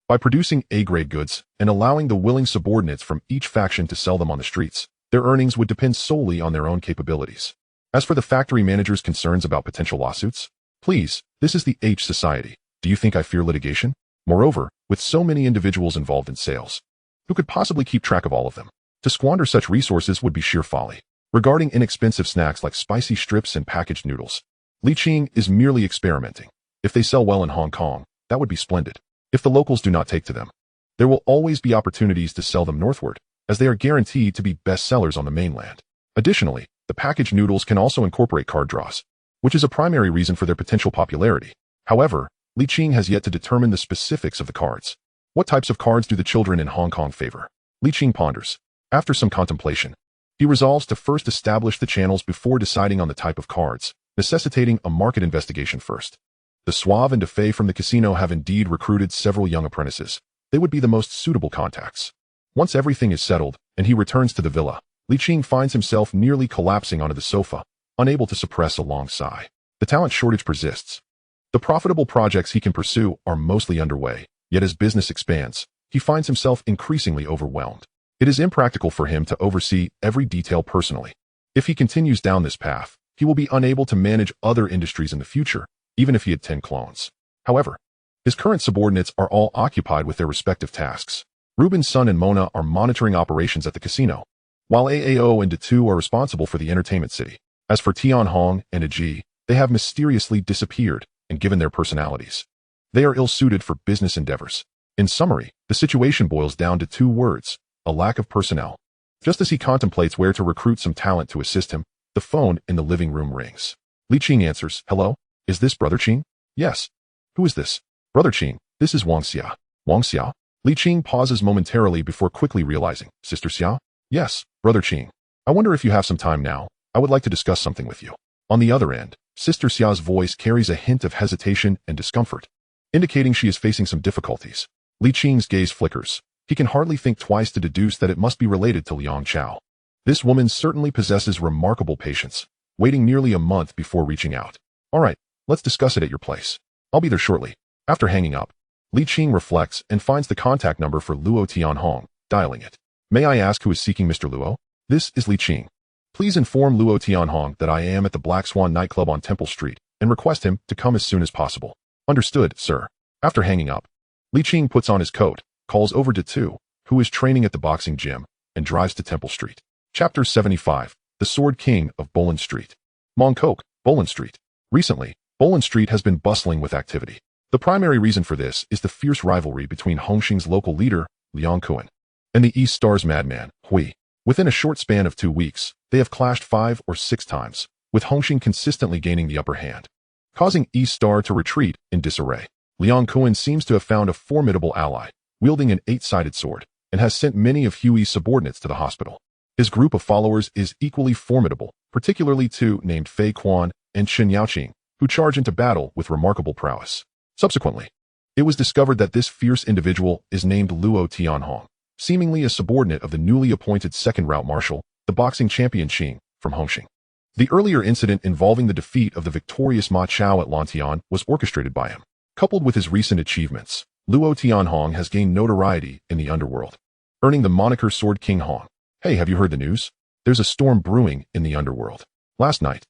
By producing A-grade goods and allowing the willing subordinates from each faction to sell them on the streets, their earnings would depend solely on their own capabilities. As for the factory manager's concerns about potential lawsuits, please, This is the H society. Do you think I fear litigation? Moreover, with so many individuals involved in sales, who could possibly keep track of all of them? To squander such resources would be sheer folly. Regarding inexpensive snacks like spicy strips and packaged noodles, Li Qing is merely experimenting. If they sell well in Hong Kong, that would be splendid. If the locals do not take to them, there will always be opportunities to sell them northward, as they are guaranteed to be bestsellers on the mainland. Additionally, the packaged noodles can also incorporate card draws, which is a primary reason for their potential popularity. However, Li Qing has yet to determine the specifics of the cards. What types of cards do the children in Hong Kong favor? Li Qing ponders. After some contemplation, he resolves to first establish the channels before deciding on the type of cards, necessitating a market investigation first. The Suave and Defay from the casino have indeed recruited several young apprentices. They would be the most suitable contacts. Once everything is settled, and he returns to the villa, Li Qing finds himself nearly collapsing onto the sofa, unable to suppress a long sigh. The talent shortage persists. The profitable projects he can pursue are mostly underway, yet as business expands, he finds himself increasingly overwhelmed. It is impractical for him to oversee every detail personally. If he continues down this path, he will be unable to manage other industries in the future, even if he had 10 clones. However, his current subordinates are all occupied with their respective tasks. Ruben's son and Mona are monitoring operations at the casino, while AAO and Datu are responsible for the entertainment city. As for Tian Hong and Aji, they have mysteriously disappeared, and given their personalities, they are ill-suited for business endeavors. In summary, the situation boils down to 2 words: a lack of personnel. Just as he contemplates where to recruit some talent to assist him, the phone in the living room rings. Li Qing answers. Hello? Is this Brother Qing? Yes. Who is this? Brother Qing, this is Wang Xia. Wang Xia? Li Qing pauses momentarily before quickly realizing. Sister Xia? Yes, Brother Qing. I wonder if you have some time now. I would like to discuss something with you. On the other end, Sister Xia's voice carries a hint of hesitation and discomfort, indicating she is facing some difficulties. Li Qing's gaze flickers. He can hardly think twice to deduce that it must be related to Liang Chao. This woman certainly possesses remarkable patience, waiting nearly a month before reaching out. All right, let's discuss it at your place. I'll be there shortly. After hanging up, Li Qing reflects and finds the contact number for Luo Tianhong, dialing it. May I ask who is seeking Mr. Luo? This is Li Qing. Please inform Luo Tianhong that I am at the Black Swan nightclub on Temple Street and request him to come as soon as possible. Understood, sir. After hanging up, Li Qing puts on his coat, calls over Datu, who is training at the boxing gym, and drives to Temple Street. Chapter 75. The Sword King of Boland Street. Mongkok, Boland Street. Recently, Boland Street has been bustling with activity. The primary reason for this is the fierce rivalry between Hongxing's local leader, Liang Kuan, and the East Star's madman, Hui. Within a short span of 2 weeks, they have clashed 5 or 6 times, with Hongxing consistently gaining the upper hand, causing East Star to retreat in disarray. Liang Kuan seems to have found a formidable ally, wielding an 8-sided sword, and has sent many of Hui's subordinates to the hospital. His group of followers is equally formidable, particularly 2 named Fei Quan and Chen Yaoqing, who charge into battle with remarkable prowess. Subsequently, it was discovered that this fierce individual is named Luo Tianhong, seemingly a subordinate of the newly appointed second route marshal, the boxing champion Qing, from Hongxing. The earlier incident involving the defeat of the victorious Ma Chao at Lantian was orchestrated by him. Coupled with his recent achievements, Luo Tianhong has gained notoriety in the underworld, earning the moniker Sword King Hong. Hey, have you heard the news? There's a storm brewing in the underworld. Last night,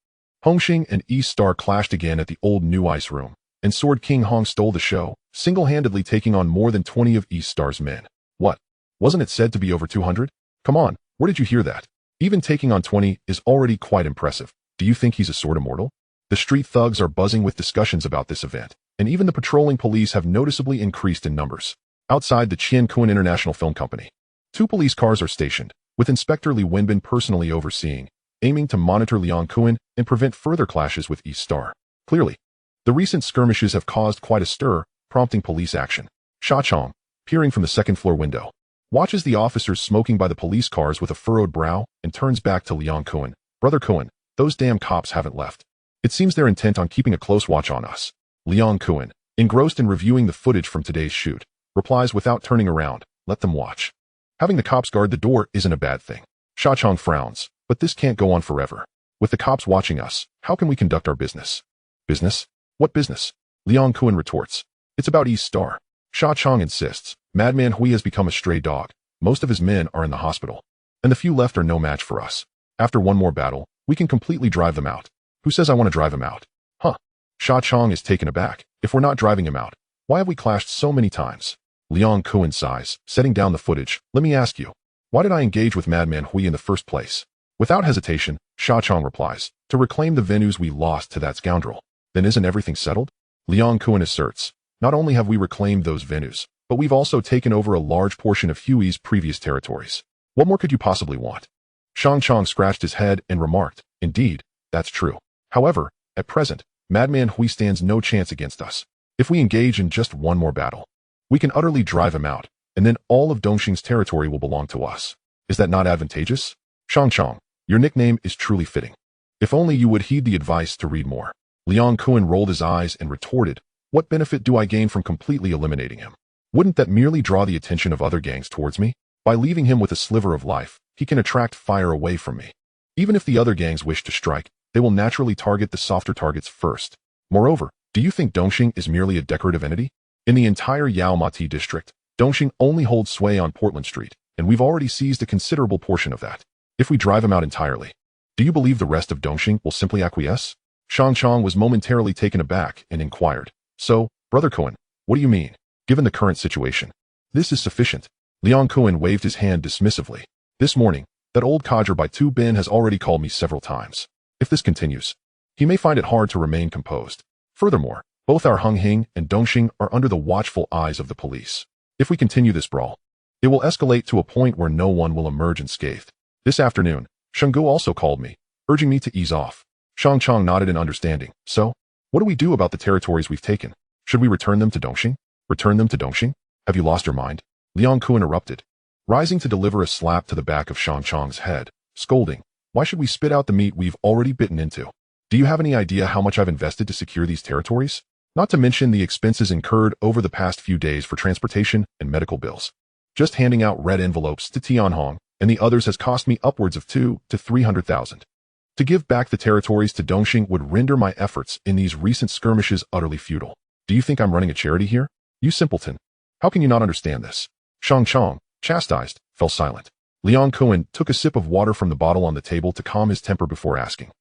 Hongxing and East Star clashed again at the old New Ice Room, and Sword King Hong stole the show, single-handedly taking on more than 20 of East Star's men. What? Wasn't it said to be over 200? Come on, where did you hear that? Even taking on 20 is already quite impressive. Do you think he's a sword immortal? The street thugs are buzzing with discussions about this event, and even the patrolling police have noticeably increased in numbers. Outside the Chien Kun International Film Company, 2 police cars are stationed, with Inspector Li Wenbin personally overseeing, aiming to monitor Liang Kuan and prevent further clashes with East Star. Clearly, the recent skirmishes have caused quite a stir, prompting police action. Sha Chong, peering from the second-floor window, watches the officers smoking by the police cars with a furrowed brow and turns back to Liang Kuan. Brother Kuan, those damn cops haven't left. It seems they're intent on keeping a close watch on us. Liang Kuan, engrossed in reviewing the footage from today's shoot, replies without turning around, let them watch. Having the cops guard the door isn't a bad thing. Sha Chong frowns, but this can't go on forever. With the cops watching us, how can we conduct our business? Business? What business? Liang Kuan retorts. It's about East Star. Sha Chong insists. Madman Hui has become a stray dog. Most of his men are in the hospital, and the few left are no match for us. After one more battle, we can completely drive them out. Who says I want to drive him out? Huh. Sha Chong is taken aback. If we're not driving him out, why have we clashed so many times? Liang Kuan sighs, setting down the footage. Let me ask you, why did I engage with Madman Hui in the first place? Without hesitation, Sha Chong replies, to reclaim the venues we lost to that scoundrel. Then isn't everything settled? Liang Kuan asserts, not only have we reclaimed those venues, but we've also taken over a large portion of Hui's previous territories. What more could you possibly want? Shang Chong scratched his head and remarked, indeed, that's true. However, at present, Madman Hui stands no chance against us. If we engage in just one more battle, we can utterly drive him out, and then all of Dongxing's territory will belong to us. Is that not advantageous? Shang Chong, your nickname is truly fitting. If only you would heed the advice to read more. Liang Kuan rolled his eyes and retorted, what benefit do I gain from completely eliminating him? Wouldn't that merely draw the attention of other gangs towards me? By leaving him with a sliver of life, he can attract fire away from me. Even if the other gangs wish to strike, they will naturally target the softer targets first. Moreover, do you think Dongxing is merely a decorative entity? In the entire Yao Mati district, Dongxing only holds sway on Portland Street, and we've already seized a considerable portion of that. If we drive him out entirely, do you believe the rest of Dongxing will simply acquiesce? Shang Chong was momentarily taken aback and inquired, so, Brother Kuan, what do you mean? Given the current situation, this is sufficient. Liang Kuan waved his hand dismissively. This morning, that old codger by Tu Bin has already called me several times. If this continues, he may find it hard to remain composed. Furthermore, both our Hung Hing and Dongxing are under the watchful eyes of the police. If we continue this brawl, it will escalate to a point where no one will emerge unscathed. This afternoon, Shenggu also called me, urging me to ease off. Shang Chong nodded in understanding. So, what do we do about the territories we've taken? Should we return them to Dongxing? Return them to Dongxing? Have you lost your mind? Liang Kuan interrupted, rising to deliver a slap to the back of Shang Chong's head, scolding, why should we spit out the meat we've already bitten into? Do you have any idea how much I've invested to secure these territories? Not to mention the expenses incurred over the past few days for transportation and medical bills. Just handing out red envelopes to Tianhong and the others has cost me upwards of 200,000 to 300,000. To give back the territories to Dongxing would render my efforts in these recent skirmishes utterly futile. Do you think I'm running a charity here? You simpleton. How can you not understand this? Shang Chong, chastised, fell silent. Liang Kuan took a sip of water from the bottle on the table to calm his temper before asking,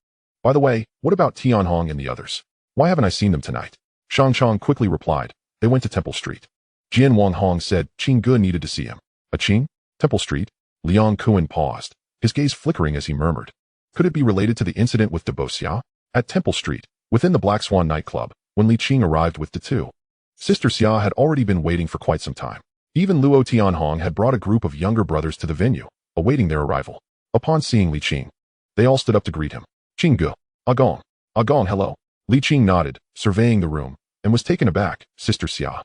by the way, what about Tianhong and the others? Why haven't I seen them tonight? Shang Chong quickly replied, they went to Temple Street. Jian Wang Hong said Qing Ge needed to see him. A Qing? Temple Street? Liang Kuan paused, his gaze flickering as he murmured. Could it be related to the incident with de Xia? At Temple Street, within the Black Swan nightclub, when Li Qing arrived with the two. Sister Xia had already been waiting for quite some time. Even Luo Tianhong had brought a group of younger brothers to the venue, awaiting their arrival. Upon seeing Li Qing, they all stood up to greet him. Qing Ge, Agong, hello. Li Qing nodded, surveying the room, and was taken aback. Sister Xia,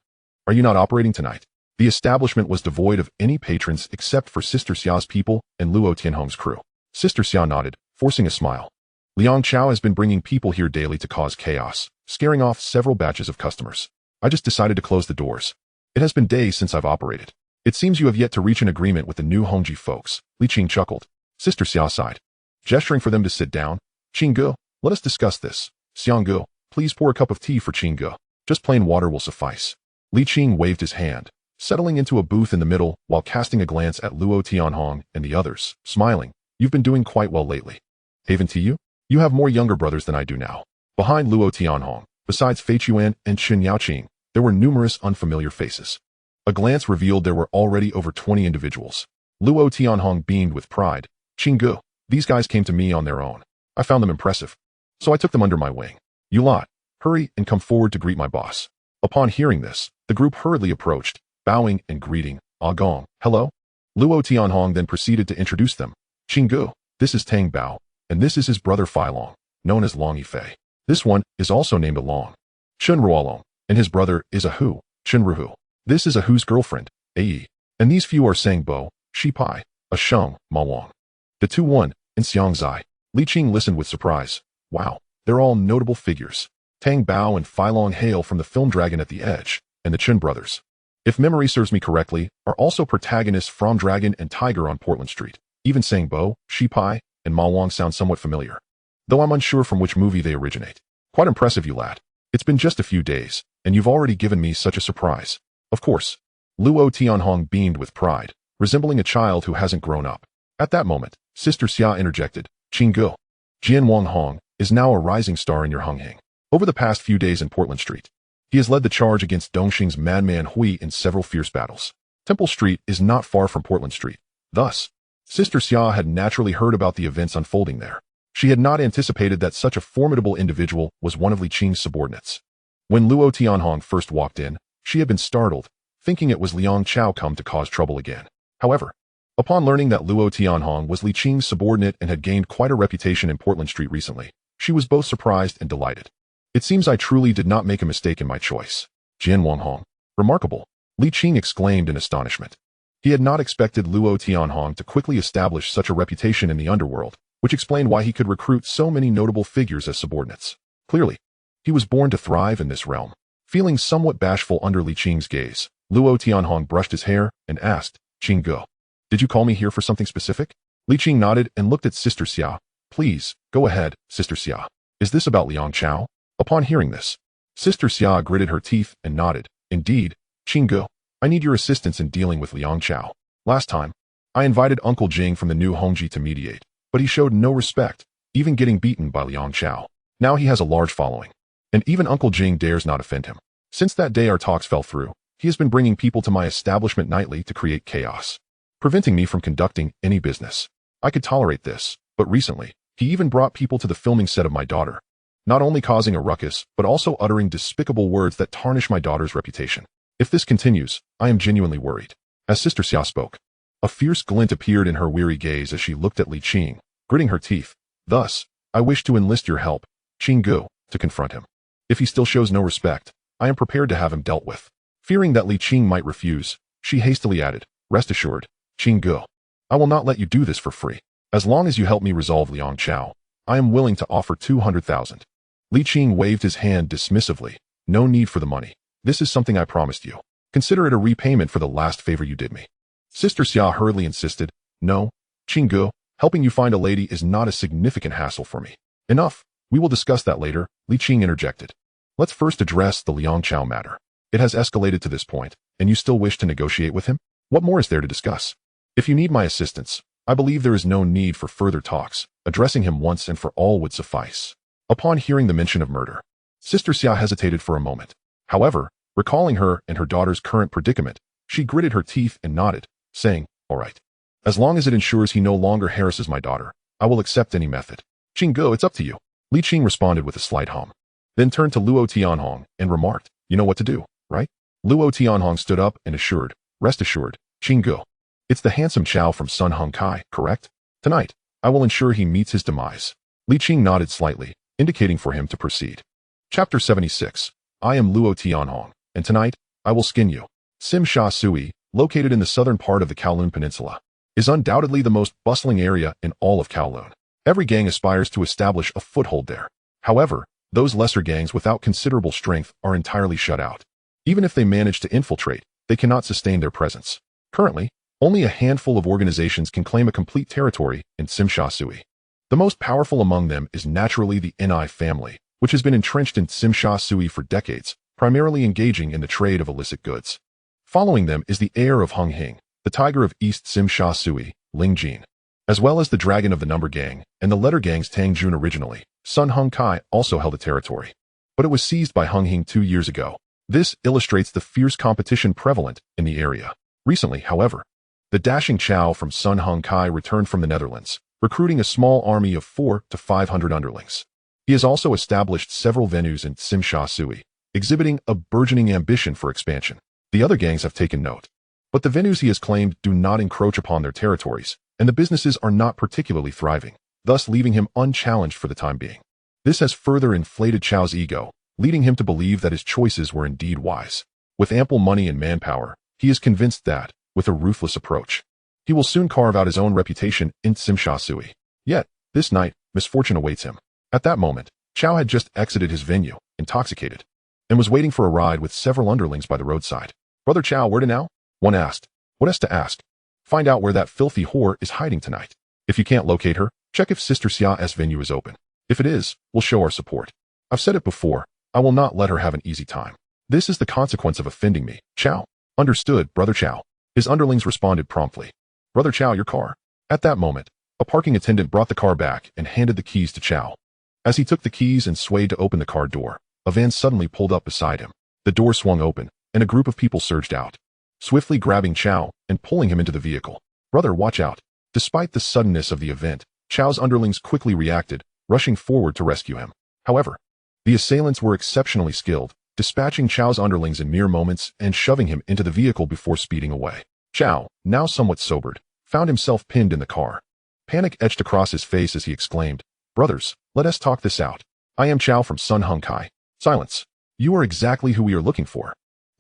are you not operating tonight? The establishment was devoid of any patrons except for Sister Xia's people and Luo Tianhong's crew. Sister Xia nodded, forcing a smile. Liang Chao has been bringing people here daily to cause chaos, scaring off several batches of customers. I just decided to close the doors. It has been days since I've operated. It seems you have yet to reach an agreement with the new Hongji folks. Li Qing chuckled. Sister Xia sighed, gesturing for them to sit down. Qing Ge, let us discuss this. Xiang Ge, please pour a cup of tea for Qing Ge. Just plain water will suffice. Li Qing waved his hand, settling into a booth in the middle while casting a glance at Luo Tianhong and the others, smiling. You've been doing quite well lately. Haven't you? You have more younger brothers than I do now. Behind Luo Tianhong, besides Fei Chuan and Chen Yaoqing, there were numerous unfamiliar faces. A glance revealed there were already over 20 individuals. Luo Tianhong beamed with pride. Qing Ge, these guys came to me on their own. I found them impressive, so I took them under my wing. You lot, hurry and come forward to greet my boss. Upon hearing this, the group hurriedly approached, bowing and greeting. Gong, hello. Luo Tianhong then proceeded to introduce them. Qing Ge, this is Tang Bao, and this is his brother Fai Long, known as Long Yifei. This one is also named Along. Chen Ruolong, and his brother is a Hu, Chen Ruhu. This is a Hu's girlfriend, Ai. And these few are Sang Bo, Shi Pai, a Sheng, Ma Wang. The 2-1, and Xiang Zai. Li Qing listened with surprise. Wow, they're all notable figures. Tang Bao and Fai Long hail from the film Dragon at the Edge, and the Chen brothers, if memory serves me correctly, are also protagonists from Dragon and Tiger on Portland Street. Even Sang Bo, Shi Pai, and Ma Wang sound somewhat familiar, though I'm unsure from which movie they originate. Quite impressive, you lad. It's been just a few days, and you've already given me such a surprise. Of course. Luo Tianhong beamed with pride, resembling a child who hasn't grown up. At that moment, Sister Xia interjected. Qing Ge, Jian Wang Hong is now a rising star in your Hung Hing. over the past few days in Portland Street. He has led the charge against Dongxing's madman Hui in several fierce battles. Temple Street is not far from Portland Street. Thus, Sister Xia had naturally heard about the events unfolding there. She had not anticipated that such a formidable individual was one of Li Qing's subordinates. When Luo Tianhong first walked in, she had been startled, thinking it was Liang Chao come to cause trouble again. However, upon learning that Luo Tianhong was Li Qing's subordinate and had gained quite a reputation in Portland Street recently, she was both surprised and delighted. It seems I truly did not make a mistake in my choice. Jian Wanghong. Remarkable, Li Qing exclaimed in astonishment. He had not expected Luo Tianhong to quickly establish such a reputation in the underworld, which explained why he could recruit so many notable figures as subordinates. Clearly, he was born to thrive in this realm. Feeling somewhat bashful under Li Qing's gaze, Luo Tianhong brushed his hair and asked, "Qing Go, did you call me here for something specific?" Li Qing nodded and looked at Sister Xia. "Please, go ahead, Sister Xia. Is this about Liang Chao?" Upon hearing this, Sister Xia gritted her teeth and nodded. "Indeed, Qing Go, I need your assistance in dealing with Liang Chao. Last time, I invited Uncle Jing from the new Hongji to mediate, but he showed no respect, even getting beaten by Liang Chao. Now he has a large following, and even Uncle Jing dares not offend him. Since that day our talks fell through, he has been bringing people to my establishment nightly to create chaos, preventing me from conducting any business. I could tolerate this, but recently, he even brought people to the filming set of my daughter, not only causing a ruckus, but also uttering despicable words that tarnish my daughter's reputation. If this continues, I am genuinely worried." As Sister Xia spoke, a fierce glint appeared in her weary gaze as she looked at Li Qing, gritting her teeth. "Thus, I wish to enlist your help, Qing Gu, to confront him. If he still shows no respect, I am prepared to have him dealt with." Fearing that Li Qing might refuse, she hastily added, "Rest assured, Qing Gu, I will not let you do this for free. As long as you help me resolve Liang Chao, I am willing to offer 200,000. Li Qing waved his hand dismissively. "No need for the money. This is something I promised you. Consider it a repayment for the last favor you did me." Sister Xia hurriedly insisted, "No, Qing Gu, helping you find a lady is not a significant hassle for me." "Enough, we will discuss that later," Li Qing interjected. "Let's first address the Liang Chao matter. It has escalated to this point, and you still wish to negotiate with him? What more is there to discuss? If you need my assistance, I believe there is no need for further talks. Addressing him once and for all would suffice." Upon hearing the mention of murder, Sister Xia hesitated for a moment. However, recalling her and her daughter's current predicament, she gritted her teeth and nodded, saying, "All right. As long as it ensures he no longer harasses my daughter, I will accept any method." "Qing Gu, it's up to you." Li Qing responded with a slight hum, then turned to Luo Tianhong and remarked, "You know what to do, right?" Luo Tianhong stood up and assured, "Rest assured, Qing Gu. It's the handsome Chao from Sun Hung Kai, correct? Tonight, I will ensure he meets his demise." Li Qing nodded slightly, indicating for him to proceed. Chapter 76. I am Luo Tianhong, and tonight, I will skin you. Sim Sha Sui, located in the southern part of the Kowloon Peninsula, is undoubtedly the most bustling area in all of Kowloon. Every gang aspires to establish a foothold there. However, those lesser gangs without considerable strength are entirely shut out. Even if they manage to infiltrate, they cannot sustain their presence. Currently, only a handful of organizations can claim a complete territory in Sim Sha Sui. The most powerful among them is naturally the Ni family, which has been entrenched in Sim Sha Sui for decades, primarily engaging in the trade of illicit goods. Following them is the heir of Hung Hing, the tiger of East Sim Sha Sui, Ling Jin, as well as the dragon of the number gang, and the letter gangs Tang Jun originally. Sun Hung Kai also held a territory, but it was seized by Hung Hing 2 years ago. This illustrates the fierce competition prevalent in the area. Recently, however, the dashing Chao from Sun Hung Kai returned from the Netherlands, recruiting a small army of 400 to 500 underlings. He has also established several venues in Sim Sha Sui, exhibiting a burgeoning ambition for expansion. The other gangs have taken note, but the venues he has claimed do not encroach upon their territories, and the businesses are not particularly thriving, thus leaving him unchallenged for the time being. This has further inflated Chao's ego, leading him to believe that his choices were indeed wise. With ample money and manpower, he is convinced that, with a ruthless approach, he will soon carve out his own reputation in Sim Sha Sui. Yet, this night, misfortune awaits him. At that moment, Chao had just exited his venue, intoxicated, and was waiting for a ride with several underlings by the roadside. "Brother Chao, where to now?" one asked. "What else to ask? Find out where that filthy whore is hiding tonight. If you can't locate her, check if Sister Xia's venue is open. If it is, we'll show our support. I've said it before, I will not let her have an easy time. This is the consequence of offending me." "Chao." "Understood, Brother Chao." His underlings responded promptly. "Brother Chao, your car." At that moment, a parking attendant brought the car back and handed the keys to Chao. As he took the keys and swayed to open the car door, a van suddenly pulled up beside him. The door swung open, and a group of people surged out, swiftly grabbing Chow and pulling him into the vehicle. "Brother, watch out." Despite the suddenness of the event, Chow's underlings quickly reacted, rushing forward to rescue him. However, the assailants were exceptionally skilled, dispatching Chow's underlings in mere moments and shoving him into the vehicle before speeding away. Chow, now somewhat sobered, found himself pinned in the car. Panic etched across his face as he exclaimed, "Brothers, let us talk this out. I am Chow from Sun Hung Kai." "Silence. You are exactly who we are looking for."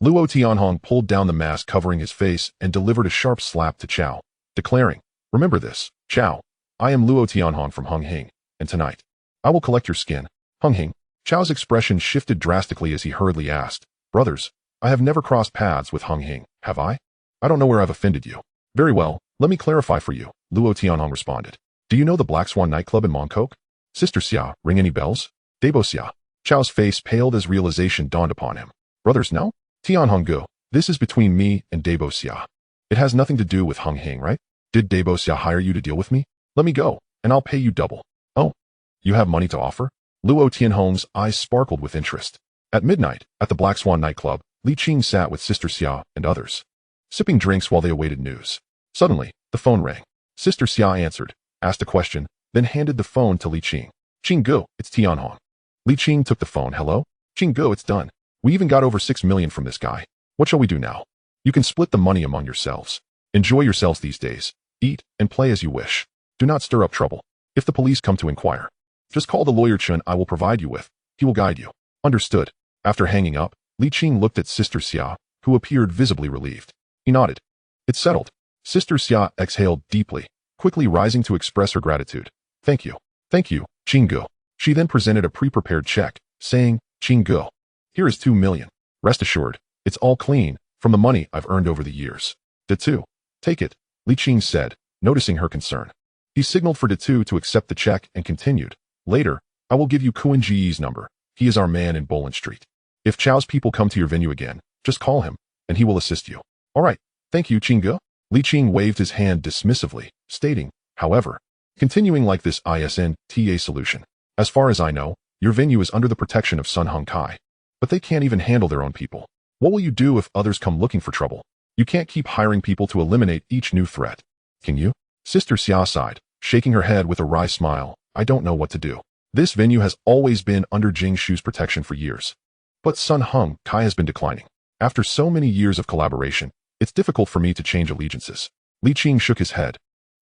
Luo Tianhong pulled down the mask covering his face and delivered a sharp slap to Chow, declaring, "Remember this, Chow. I am Luo Tianhong from Hung Hing, and tonight, I will collect your skin." Hung Hing. Chow's expression shifted drastically as he hurriedly asked, "Brothers, I have never crossed paths with Hung Hing, have I? I don't know where I've offended you." "Very well, let me clarify for you," Luo Tianhong responded. "Do you know the Black Swan nightclub in Mongkok? Sister Xia, ring any bells?" "Debo Xia." Chow's face paled as realization dawned upon him. "Brothers, no? Tianhong Gu, this is between me and Debo Xia. It has nothing to do with Hung Hing, right? Did Debo Xia hire you to deal with me? Let me go, and I'll pay you double." "Oh, you have money to offer?" Luo Tianhong's eyes sparkled with interest. At midnight, at the Black Swan nightclub, Li Qing sat with Sister Xia and others, sipping drinks while they awaited news. Suddenly, the phone rang. Sister Xia answered, asked a question, then handed the phone to Li Qing. "Qing Gu, it's Tianhong." Li Qing took the phone. "Hello? Qing Gu, it's done. We even got over 6 million from this guy. What shall we do now? You can split the money among yourselves. Enjoy yourselves these days. Eat and play as you wish. Do not stir up trouble. If the police come to inquire, just call the lawyer Chun I will provide you with. He will guide you." "Understood." After hanging up, Li Qing looked at Sister Xia, who appeared visibly relieved. He nodded. "It's settled." Sister Xia exhaled deeply, quickly rising to express her gratitude. "Thank you. Thank you, Qing Gu." She then presented a pre-prepared check, saying, "Qing Gu, here is 2 million. Rest assured, it's all clean, from the money I've earned over the years." "Datu, take it," Li Qing said, noticing her concern. He signaled for Datu to accept the check and continued, "Later, I will give you Kuan Ji's number. He is our man in Boland Street. If Chow's people come to your venue again, just call him, and he will assist you." "All right, thank you, Qing Gu." Li Qing waved his hand dismissively, stating, however, "Continuing like this isn't a solution. As far as I know, your venue is under the protection of Sun Hung Kai. But they can't even handle their own people. What will you do if others come looking for trouble? You can't keep hiring people to eliminate each new threat. Can you?" Sister Xia sighed, shaking her head with a wry smile. "I don't know what to do. This venue has always been under Jing Shu's protection for years. But Sun Hung Kai has been declining. After so many years of collaboration, it's difficult for me to change allegiances." Li Qing shook his head.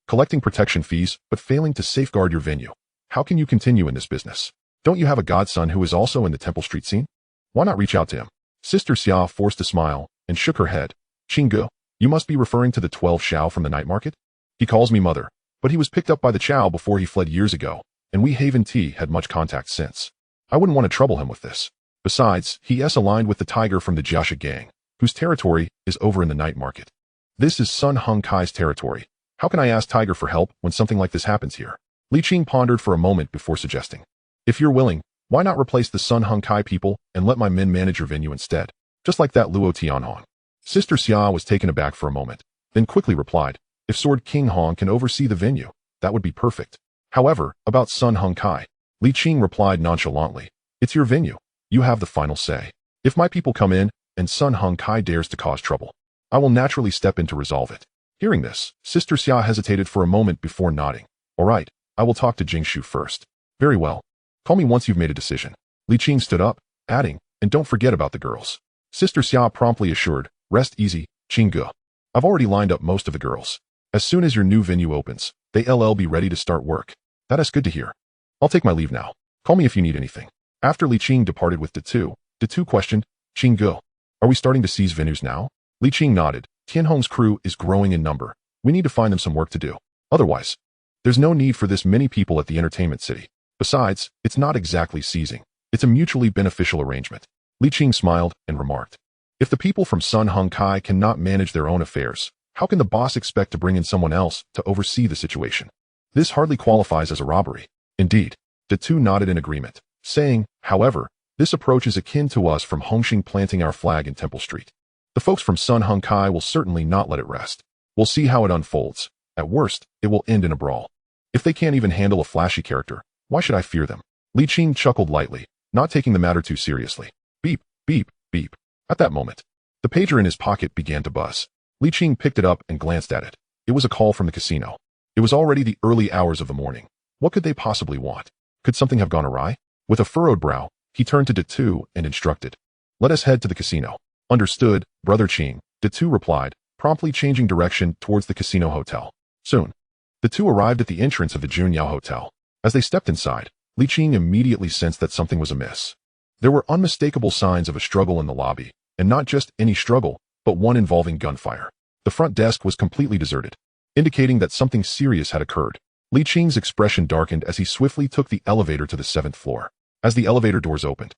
"Collecting protection fees, but failing to safeguard your venue. How can you continue in this business? Don't you have a godson who is also in the Temple Street scene? Why not reach out to him?" Sister Xia forced a smile and shook her head. "Qing Gu, you must be referring to the 12 Xiao from the night market? He calls me mother, but he was picked up by the Chow before he fled years ago, and we Haven T had much contact since. I wouldn't want to trouble him with this. Besides, he is aligned with the tiger from the Jiaxia gang, whose territory is over in the night market. This is Sun Hung Kai's territory. How can I ask Tiger for help when something like this happens here?" Li Qing pondered for a moment before suggesting, "If you're willing, why not replace the Sun Hung Kai people and let my men manage your venue instead? Just like that Luo Tianhong." Sister Xia was taken aback for a moment, then quickly replied, "If Sword King Hong can oversee the venue, that would be perfect. However, about Sun Hung Kai," Li Qing replied nonchalantly, "It's your venue. You have the final say. If my people come in and Sun Hung Kai dares to cause trouble, I will naturally step in to resolve it." Hearing this, Sister Xia hesitated for a moment before nodding. "All right, I will talk to Jing Shu first." "Very well. Call me once you've made a decision." Li Qing stood up, adding, "And don't forget about the girls." Sister Xia promptly assured, "Rest easy, Qing Gu. I've already lined up most of the girls. As soon as your new venue opens, they'll be ready to start work." "That is good to hear. I'll take my leave now. Call me if you need anything." After Li Qing departed with Datu questioned, "Qing Gu, are we starting to seize venues now?" Li Qing nodded. "Tianhong's crew is growing in number. We need to find them some work to do. Otherwise, there's no need for this many people at the entertainment city. Besides, it's not exactly seizing. It's a mutually beneficial arrangement." Li Qing smiled and remarked, "If the people from Sun Hung Kai cannot manage their own affairs, how can the boss expect to bring in someone else to oversee the situation? This hardly qualifies as a robbery." "Indeed." Datu nodded in agreement, saying, "However, this approach is akin to us from Hongxing planting our flag in Temple Street. The folks from Sun Hung Kai will certainly not let it rest. We'll see how it unfolds. At worst, it will end in a brawl. If they can't even handle a flashy character, why should I fear them?" Li Qing chuckled lightly, not taking the matter too seriously. Beep, beep, beep. At that moment, the pager in his pocket began to buzz. Li Qing picked it up and glanced at it. It was a call from the casino. It was already the early hours of the morning. What could they possibly want? Could something have gone awry? With a furrowed brow, he turned to Datu and instructed, "Let us head to the casino." "Understood, Brother Qing," Datu replied, promptly changing direction towards the casino hotel. Soon, the two arrived at the entrance of the Junyao Hotel. As they stepped inside, Li Qing immediately sensed that something was amiss. There were unmistakable signs of a struggle in the lobby, and not just any struggle, but one involving gunfire. The front desk was completely deserted, indicating that something serious had occurred. Li Qing's expression darkened as he swiftly took the elevator to the 7th floor. As the elevator doors opened,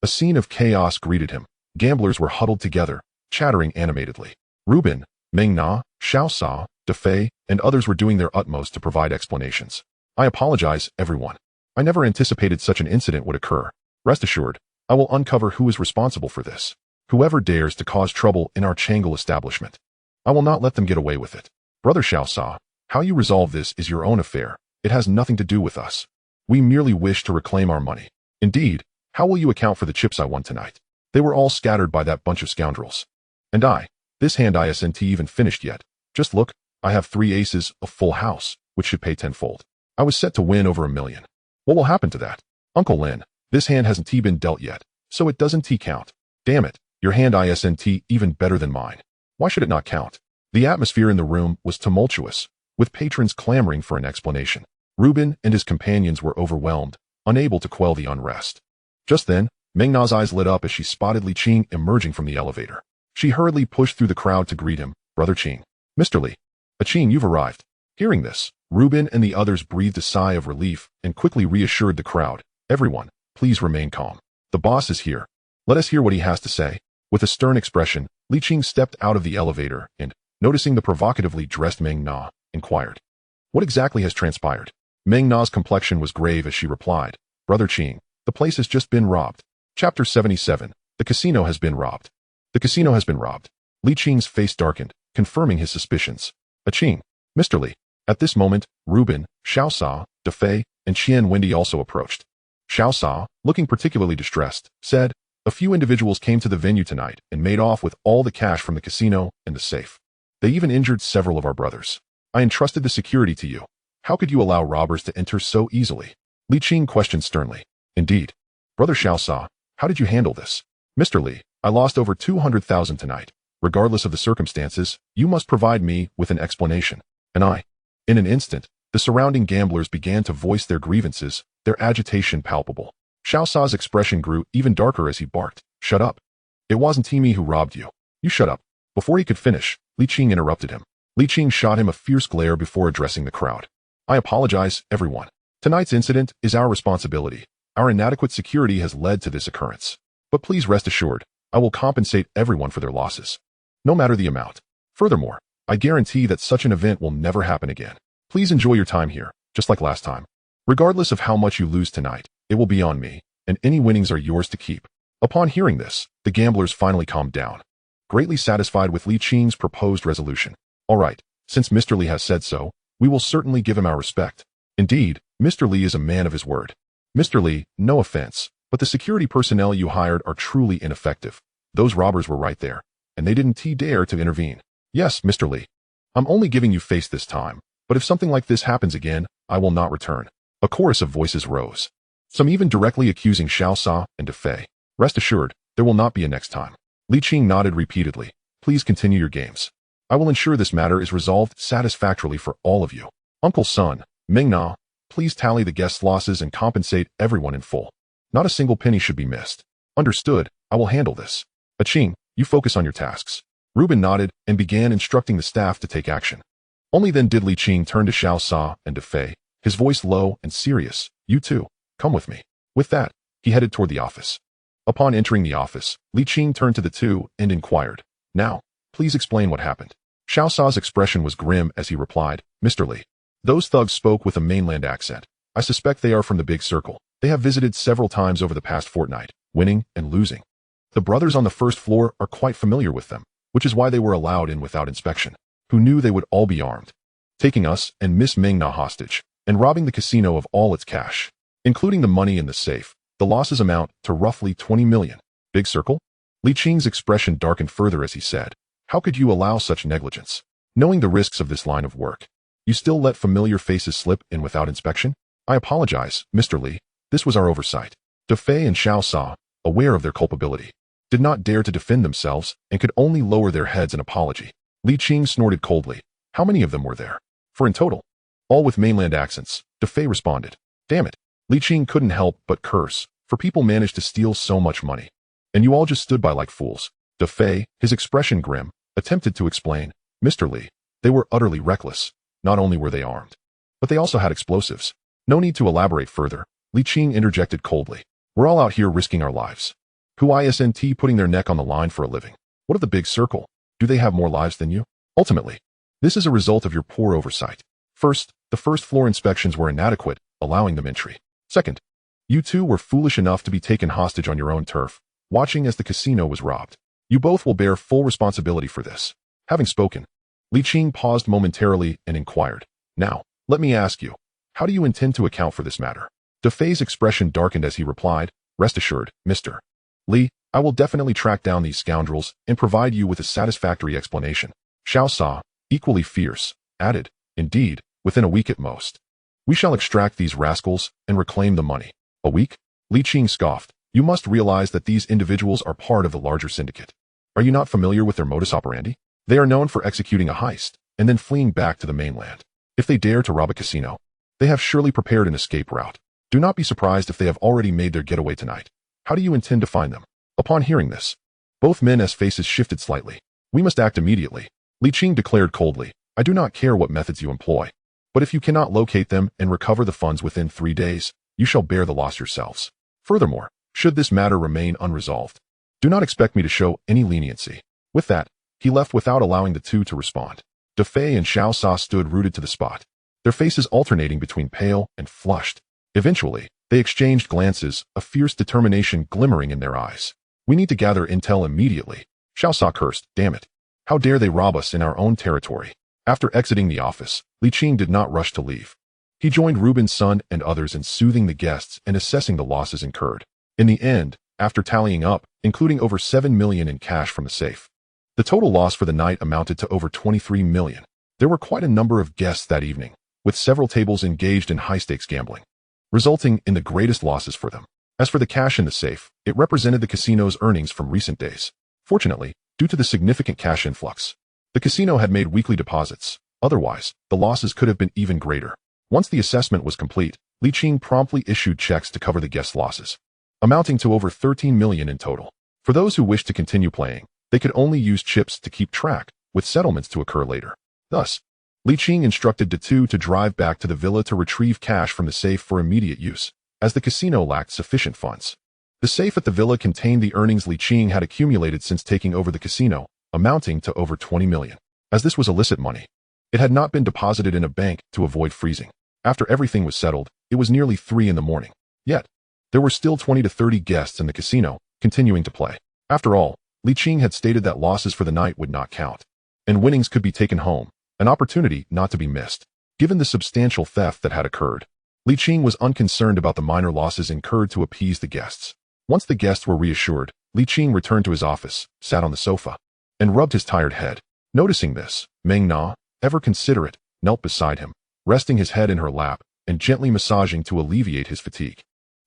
a scene of chaos greeted him. Gamblers were huddled together, chattering animatedly. Rubin, Meng Na, Xiao Sa, De Fei, and others were doing their utmost to provide explanations. "I apologize, everyone. I never anticipated such an incident would occur. Rest assured, I will uncover who is responsible for this. Whoever dares to cause trouble in our Chang'e establishment, I will not let them get away with it. Brother Xiao Sa, how you resolve this is your own affair. It has nothing to do with us. We merely wish to reclaim our money. Indeed, how will you account for the chips I won tonight? They were all scattered by that bunch of scoundrels. And this hand isn't even finished yet. Just look, I have 3 aces, a full house, which should pay tenfold. I was set to win over $1 million. What will happen to that? Uncle Lin, this hand hasn't been dealt yet, so it doesn't count. Damn it, your hand isn't even better than mine. Why should it not count?" The atmosphere in the room was tumultuous, with patrons clamoring for an explanation. Rubin and his companions were overwhelmed, unable to quell the unrest. Just then, Meng Na's eyes lit up as she spotted Li Qing emerging from the elevator. She hurriedly pushed through the crowd to greet him. "Brother Qing." "Mr. Li." "Qing, you've arrived." Hearing this, Rubin and the others breathed a sigh of relief and quickly reassured the crowd. "Everyone, please remain calm. The boss is here. Let us hear what he has to say." With a stern expression, Li Qing stepped out of the elevator and, noticing the provocatively dressed Meng Na, inquired, "What exactly has transpired?" Meng Na's complexion was grave as she replied, "Brother Qing, the place has just been robbed." Chapter 77. The casino has been robbed. The casino has been robbed. Li Qing's face darkened, confirming his suspicions. "Qing, Mr. Li." At this moment, Rubin, Xiao Sa, De Fei, and Qian Wendy also approached. Xiao Sa, looking particularly distressed, said, "A few individuals came to the venue tonight and made off with all the cash from the casino and the safe. They even injured several of our brothers. I entrusted the security to you. How could you allow robbers to enter so easily?" Li Qing questioned sternly. "Indeed. Brother Xiao Sa, how did you handle this?" "Mr. Li, I lost over 200,000 tonight. Regardless of the circumstances, you must provide me with an explanation." In an instant, the surrounding gamblers began to voice their grievances, their agitation palpable. Xiao Sa's expression grew even darker as he barked, "Shut up. It wasn't me who robbed you. You shut up." Before he could finish, Li Qing interrupted him. Li Qing shot him a fierce glare before addressing the crowd. "I apologize, everyone. Tonight's incident is our responsibility. Our inadequate security has led to this occurrence. But please rest assured, I will compensate everyone for their losses, no matter the amount. Furthermore, I guarantee that such an event will never happen again. Please enjoy your time here, just like last time. Regardless of how much you lose tonight, it will be on me, and any winnings are yours to keep." Upon hearing this, the gamblers finally calmed down, greatly satisfied with Li Qing's proposed resolution. "All right, since Mr. Li has said so, we will certainly give him our respect. Indeed, Mr. Li is a man of his word. Mr. Li, no offense, but the security personnel you hired are truly ineffective. Those robbers were right there, and they didn't dare to intervene." "Yes, Mr. Li. I'm only giving you face this time, but if something like this happens again, I will not return." A chorus of voices rose, some even directly accusing Xiao Sa and De Fei. "Rest assured, there will not be a next time." Li Qing nodded repeatedly. "Please continue your games. I will ensure this matter is resolved satisfactorily for all of you." "Uncle Sun, Meng Na, please tally the guests' losses and compensate everyone in full. Not a single penny should be missed." "Understood, I will handle this." "Qing, you focus on your tasks." Rubin nodded and began instructing the staff to take action. Only then did Li Qing turn to Xiao Sa and De Fei, his voice low and serious. "You two, come with me." With that, he headed toward the office. Upon entering the office, Li Qing turned to the two and inquired, "Now, please explain what happened." Xiao Sa's expression was grim as he replied, "Mr. Li, those thugs spoke with a mainland accent. I suspect they are from the Big Circle. They have visited several times over the past fortnight, winning and losing. The brothers on the first floor are quite familiar with them, which is why they were allowed in without inspection. Who knew they would all be armed, taking us and Miss Meng Na hostage, and robbing the casino of all its cash, including the money in the safe. The losses amount to roughly 20 million. Big circle? Li Qing's expression darkened further as he said, how could you allow such negligence? Knowing the risks of this line of work, you still let familiar faces slip in without inspection? I apologize, Mr. Li. This was our oversight. De Fei and Xiao Sa, aware of their culpability, did not dare to defend themselves and could only lower their heads in apology. Li Qing snorted coldly. How many of them were there? 4 in total. All with mainland accents. De Fei responded. Damn it. Li Qing couldn't help but curse, for people managed to steal so much money. And you all just stood by like fools. De Fei, his expression grim, attempted to explain. Mr. Li, they were utterly reckless. Not only were they armed, but they also had explosives. No need to elaborate further. Li Qing interjected coldly. We're all out here risking our lives. Who isn't putting their neck on the line for a living? What of the big circle? Do they have more lives than you? Ultimately, this is a result of your poor oversight. First, the first floor inspections were inadequate, allowing them entry. Second, you two were foolish enough to be taken hostage on your own turf, watching as the casino was robbed. You both will bear full responsibility for this. Having spoken, Li Qing paused momentarily and inquired, now, let me ask you, how do you intend to account for this matter? De Fei's expression darkened as he replied, rest assured, Mr. Li, I will definitely track down these scoundrels and provide you with a satisfactory explanation. Xiao Sa, equally fierce, added, indeed, within a week at most. We shall extract these rascals and reclaim the money. A week? Li Qing scoffed. You must realize that these individuals are part of the larger syndicate. Are you not familiar with their modus operandi? They are known for executing a heist and then fleeing back to the mainland. If they dare to rob a casino, they have surely prepared an escape route. Do not be surprised if they have already made their getaway tonight. How do you intend to find them? Upon hearing this, both men's faces shifted slightly. We must act immediately. Li Qing declared coldly, I do not care what methods you employ, but if you cannot locate them and recover the funds within 3 days, you shall bear the loss yourselves. Furthermore, should this matter remain unresolved, do not expect me to show any leniency. With that, he left without allowing the two to respond. De Fei and Xiao Sa stood rooted to the spot, their faces alternating between pale and flushed. Eventually, they exchanged glances, a fierce determination glimmering in their eyes. We need to gather intel immediately. Xiao Sa cursed, damn it. How dare they rob us in our own territory? After exiting the office, Li Qing did not rush to leave. He joined Rubin's son and others in soothing the guests and assessing the losses incurred. In the end, after tallying up, including over 7 million in cash from the safe, the total loss for the night amounted to over 23 million. There were quite a number of guests that evening, with several tables engaged in high-stakes gambling, resulting in the greatest losses for them. As for the cash in the safe, it represented the casino's earnings from recent days. Fortunately, due to the significant cash influx, the casino had made weekly deposits. Otherwise, the losses could have been even greater. Once the assessment was complete, Li Qing promptly issued checks to cover the guest losses, amounting to over 13 million in total. For those who wished to continue playing, they could only use chips to keep track, with settlements to occur later. Thus, Li Qing instructed the two to drive back to the villa to retrieve cash from the safe for immediate use, as the casino lacked sufficient funds. The safe at the villa contained the earnings Li Qing had accumulated since taking over the casino, amounting to over 20 million. As this was illicit money, it had not been deposited in a bank to avoid freezing. After everything was settled, it was nearly 3 in the morning. Yet, there were still 20 to 30 guests in the casino, continuing to play. After all, Li Qing had stated that losses for the night would not count, and winnings could be taken home, an opportunity not to be missed. Given the substantial theft that had occurred, Li Qing was unconcerned about the minor losses incurred to appease the guests. Once the guests were reassured, Li Qing returned to his office, sat on the sofa, and rubbed his tired head. Noticing this, Meng Na, ever considerate, knelt beside him, resting his head in her lap and gently massaging to alleviate his fatigue.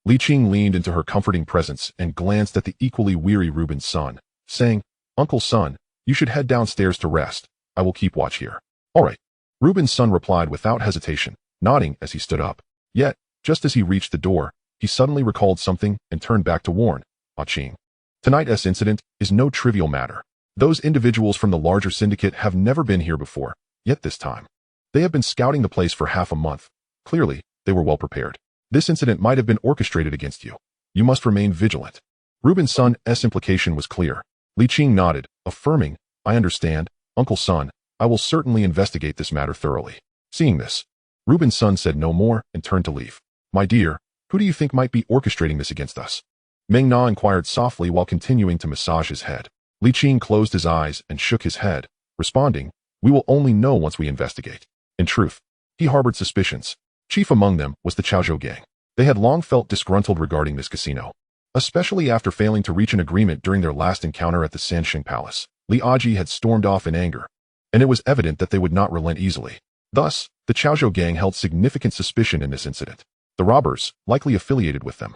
Li Qing leaned into her comforting presence and glanced at the equally weary Rubin's son, saying, Uncle Son, you should head downstairs to rest. I will keep watch here. All right. Rubin's son replied without hesitation, nodding as he stood up. Yet, just as he reached the door, he suddenly recalled something and turned back to warn, Ah Qing. Tonight's incident is no trivial matter. Those individuals from the larger syndicate have never been here before, yet this time, they have been scouting the place for half a month. Clearly, they were well prepared. This incident might have been orchestrated against you. You must remain vigilant. Rubin's son's implication was clear. Li Qing nodded, affirming, I understand, Uncle Son, I will certainly investigate this matter thoroughly. Seeing this, Rubin's son said no more and turned to leave. My dear, who do you think might be orchestrating this against us? Meng Na inquired softly while continuing to massage his head. Li Qing closed his eyes and shook his head, responding, we will only know once we investigate. In truth, he harbored suspicions. Chief among them was the Chaozhou gang. They had long felt disgruntled regarding this casino, especially after failing to reach an agreement during their last encounter at the Sanxing Palace. Li Aji had stormed off in anger, and it was evident that they would not relent easily. Thus, the Chaozhou gang held significant suspicion in this incident. The robbers, likely affiliated with them,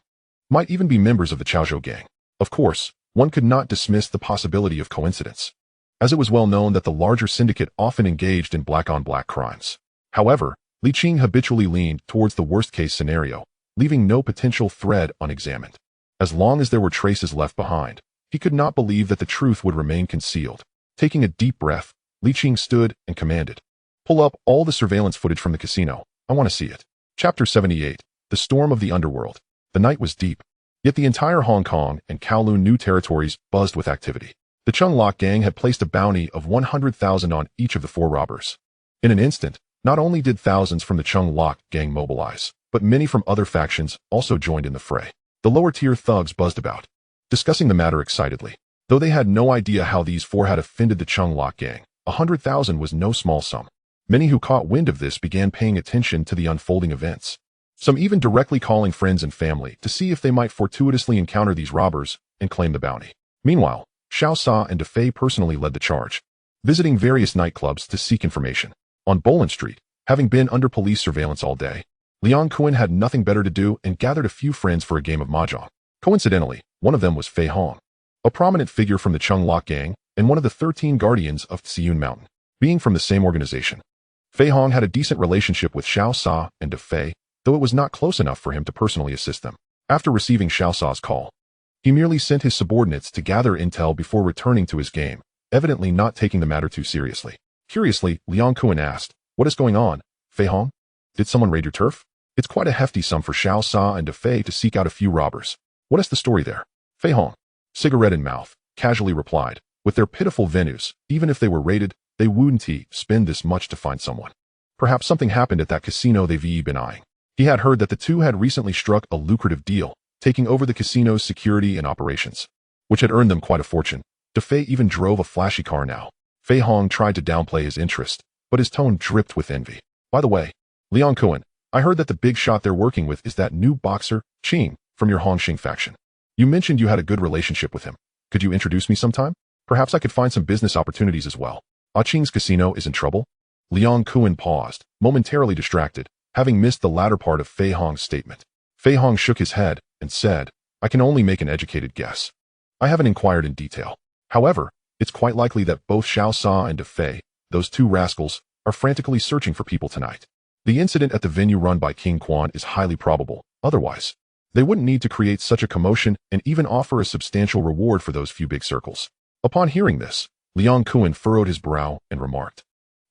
might even be members of the Chaozhou gang. Of course, one could not dismiss the possibility of coincidence, as it was well known that the larger syndicate often engaged in black-on-black crimes. However, Li Qing habitually leaned towards the worst-case scenario, leaving no potential thread unexamined. As long as there were traces left behind, he could not believe that the truth would remain concealed. Taking a deep breath, Li Qing stood and commanded, "Pull up all the surveillance footage from the casino. I want to see it." Chapter 78. The Storm of the Underworld. The night was deep, yet the entire Hong Kong and Kowloon new territories buzzed with activity. The Chung Lok gang had placed a bounty of 100,000 on each of the 4 robbers. In an instant, not only did thousands from the Chung Lok gang mobilize, but many from other factions also joined in the fray. The lower-tier thugs buzzed about, discussing the matter excitedly. Though they had no idea how these 4 had offended the Chung Lok gang, 100,000 was no small sum. Many who caught wind of this began paying attention to the unfolding events, some even directly calling friends and family to see if they might fortuitously encounter these robbers and claim the bounty. Meanwhile, Xiao Sa and De Fei personally led the charge, visiting various nightclubs to seek information. On Boland Street, having been under police surveillance all day, Liang Kuan had nothing better to do and gathered a few friends for a game of mahjong. Coincidentally, one of them was Fei Hong, a prominent figure from the Chung Lok gang and one of the 13 guardians of Xiun Mountain. Being from the same organization, Fei Hong had a decent relationship with Xiao Sa and De Fei, though it was not close enough for him to personally assist them. After receiving Xiao Sa's call, he merely sent his subordinates to gather intel before returning to his game, evidently not taking the matter too seriously. Curiously, Liang Kuan asked, "What is going on, Fei Hong? Did someone raid your turf?" It's quite a hefty sum for Xiao Sa and De Fei to seek out a few robbers. What is the story there? Fei Hong, cigarette in mouth, casually replied, "With their pitiful venues, even if they were raided, they wouldn't spend this much to find someone. Perhaps something happened at that casino they've been eyeing." He had heard that the two had recently struck a lucrative deal, taking over the casino's security and operations, which had earned them quite a fortune. De Fei even drove a flashy car now. Fei Hong tried to downplay his interest, but his tone dripped with envy. "By the way, Liang Kuan, I heard that the big shot they're working with is that new boxer, Qing, from your Hongxing faction. You mentioned you had a good relationship with him. Could you introduce me sometime? Perhaps I could find some business opportunities as well." Qing's casino is in trouble? Liang Kuan paused, momentarily distracted, having missed the latter part of Fei Hong's statement. Fei Hong shook his head and said, "I can only make an educated guess. I haven't inquired in detail. However, it's quite likely that both Xiao Sa and De Fei, those 2 rascals, are frantically searching for people tonight. The incident at the venue run by King Quan is highly probable. Otherwise, they wouldn't need to create such a commotion and even offer a substantial reward for those few big circles." Upon hearing this, Liang Kuan furrowed his brow and remarked,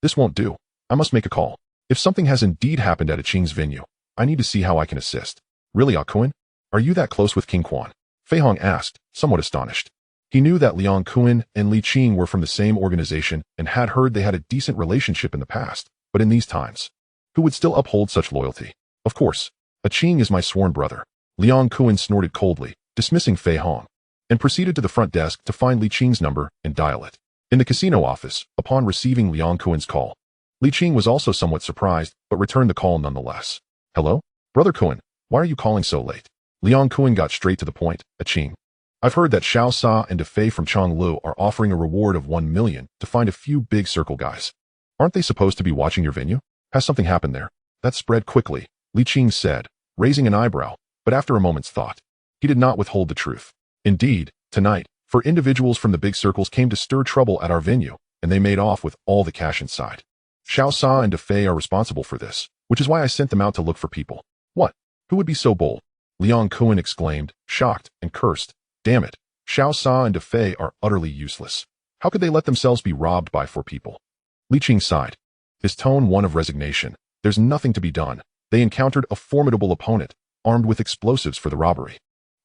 "This won't do. I must make a call. If something has indeed happened at a Qing's venue, I need to see how I can assist." "Really, Kuan? Are you that close with King Quan?" Fei Hong asked, somewhat astonished. He knew that Liang Kuan and Li Qing were from the same organization and had heard they had a decent relationship in the past, but in these times, who would still uphold such loyalty? "Of course, a Qing is my sworn brother." Liang Kuan snorted coldly, dismissing Fei Hong, and proceeded to the front desk to find Li Qing's number and dial it. In the casino office, upon receiving Liang Kuan's call, Li Qing was also somewhat surprised, but returned the call nonetheless. "Hello? Brother Kuan, why are you calling so late?" Liang Kuan got straight to the point. "Qing, I've heard that Xiao Sa and De Fei from Chonglu are offering a reward of 1 million to find a few big circle guys. Aren't they supposed to be watching your venue? Has something happened there?" That spread quickly, Li Qing said, raising an eyebrow, but after a moment's thought, he did not withhold the truth. "Indeed, tonight, 4 individuals from the big circles came to stir trouble at our venue, and they made off with all the cash inside. Xiao Sa and De Fei are responsible for this, which is why I sent them out to look for people." "What? Who would be so bold?" Liang Kuan exclaimed, shocked, and cursed. "Damn it, Xiao Sa and De Fei are utterly useless. How could they let themselves be robbed by 4 people? Li Qing sighed, his tone one of resignation. There's nothing to be done. They encountered a formidable opponent, armed with explosives for the robbery.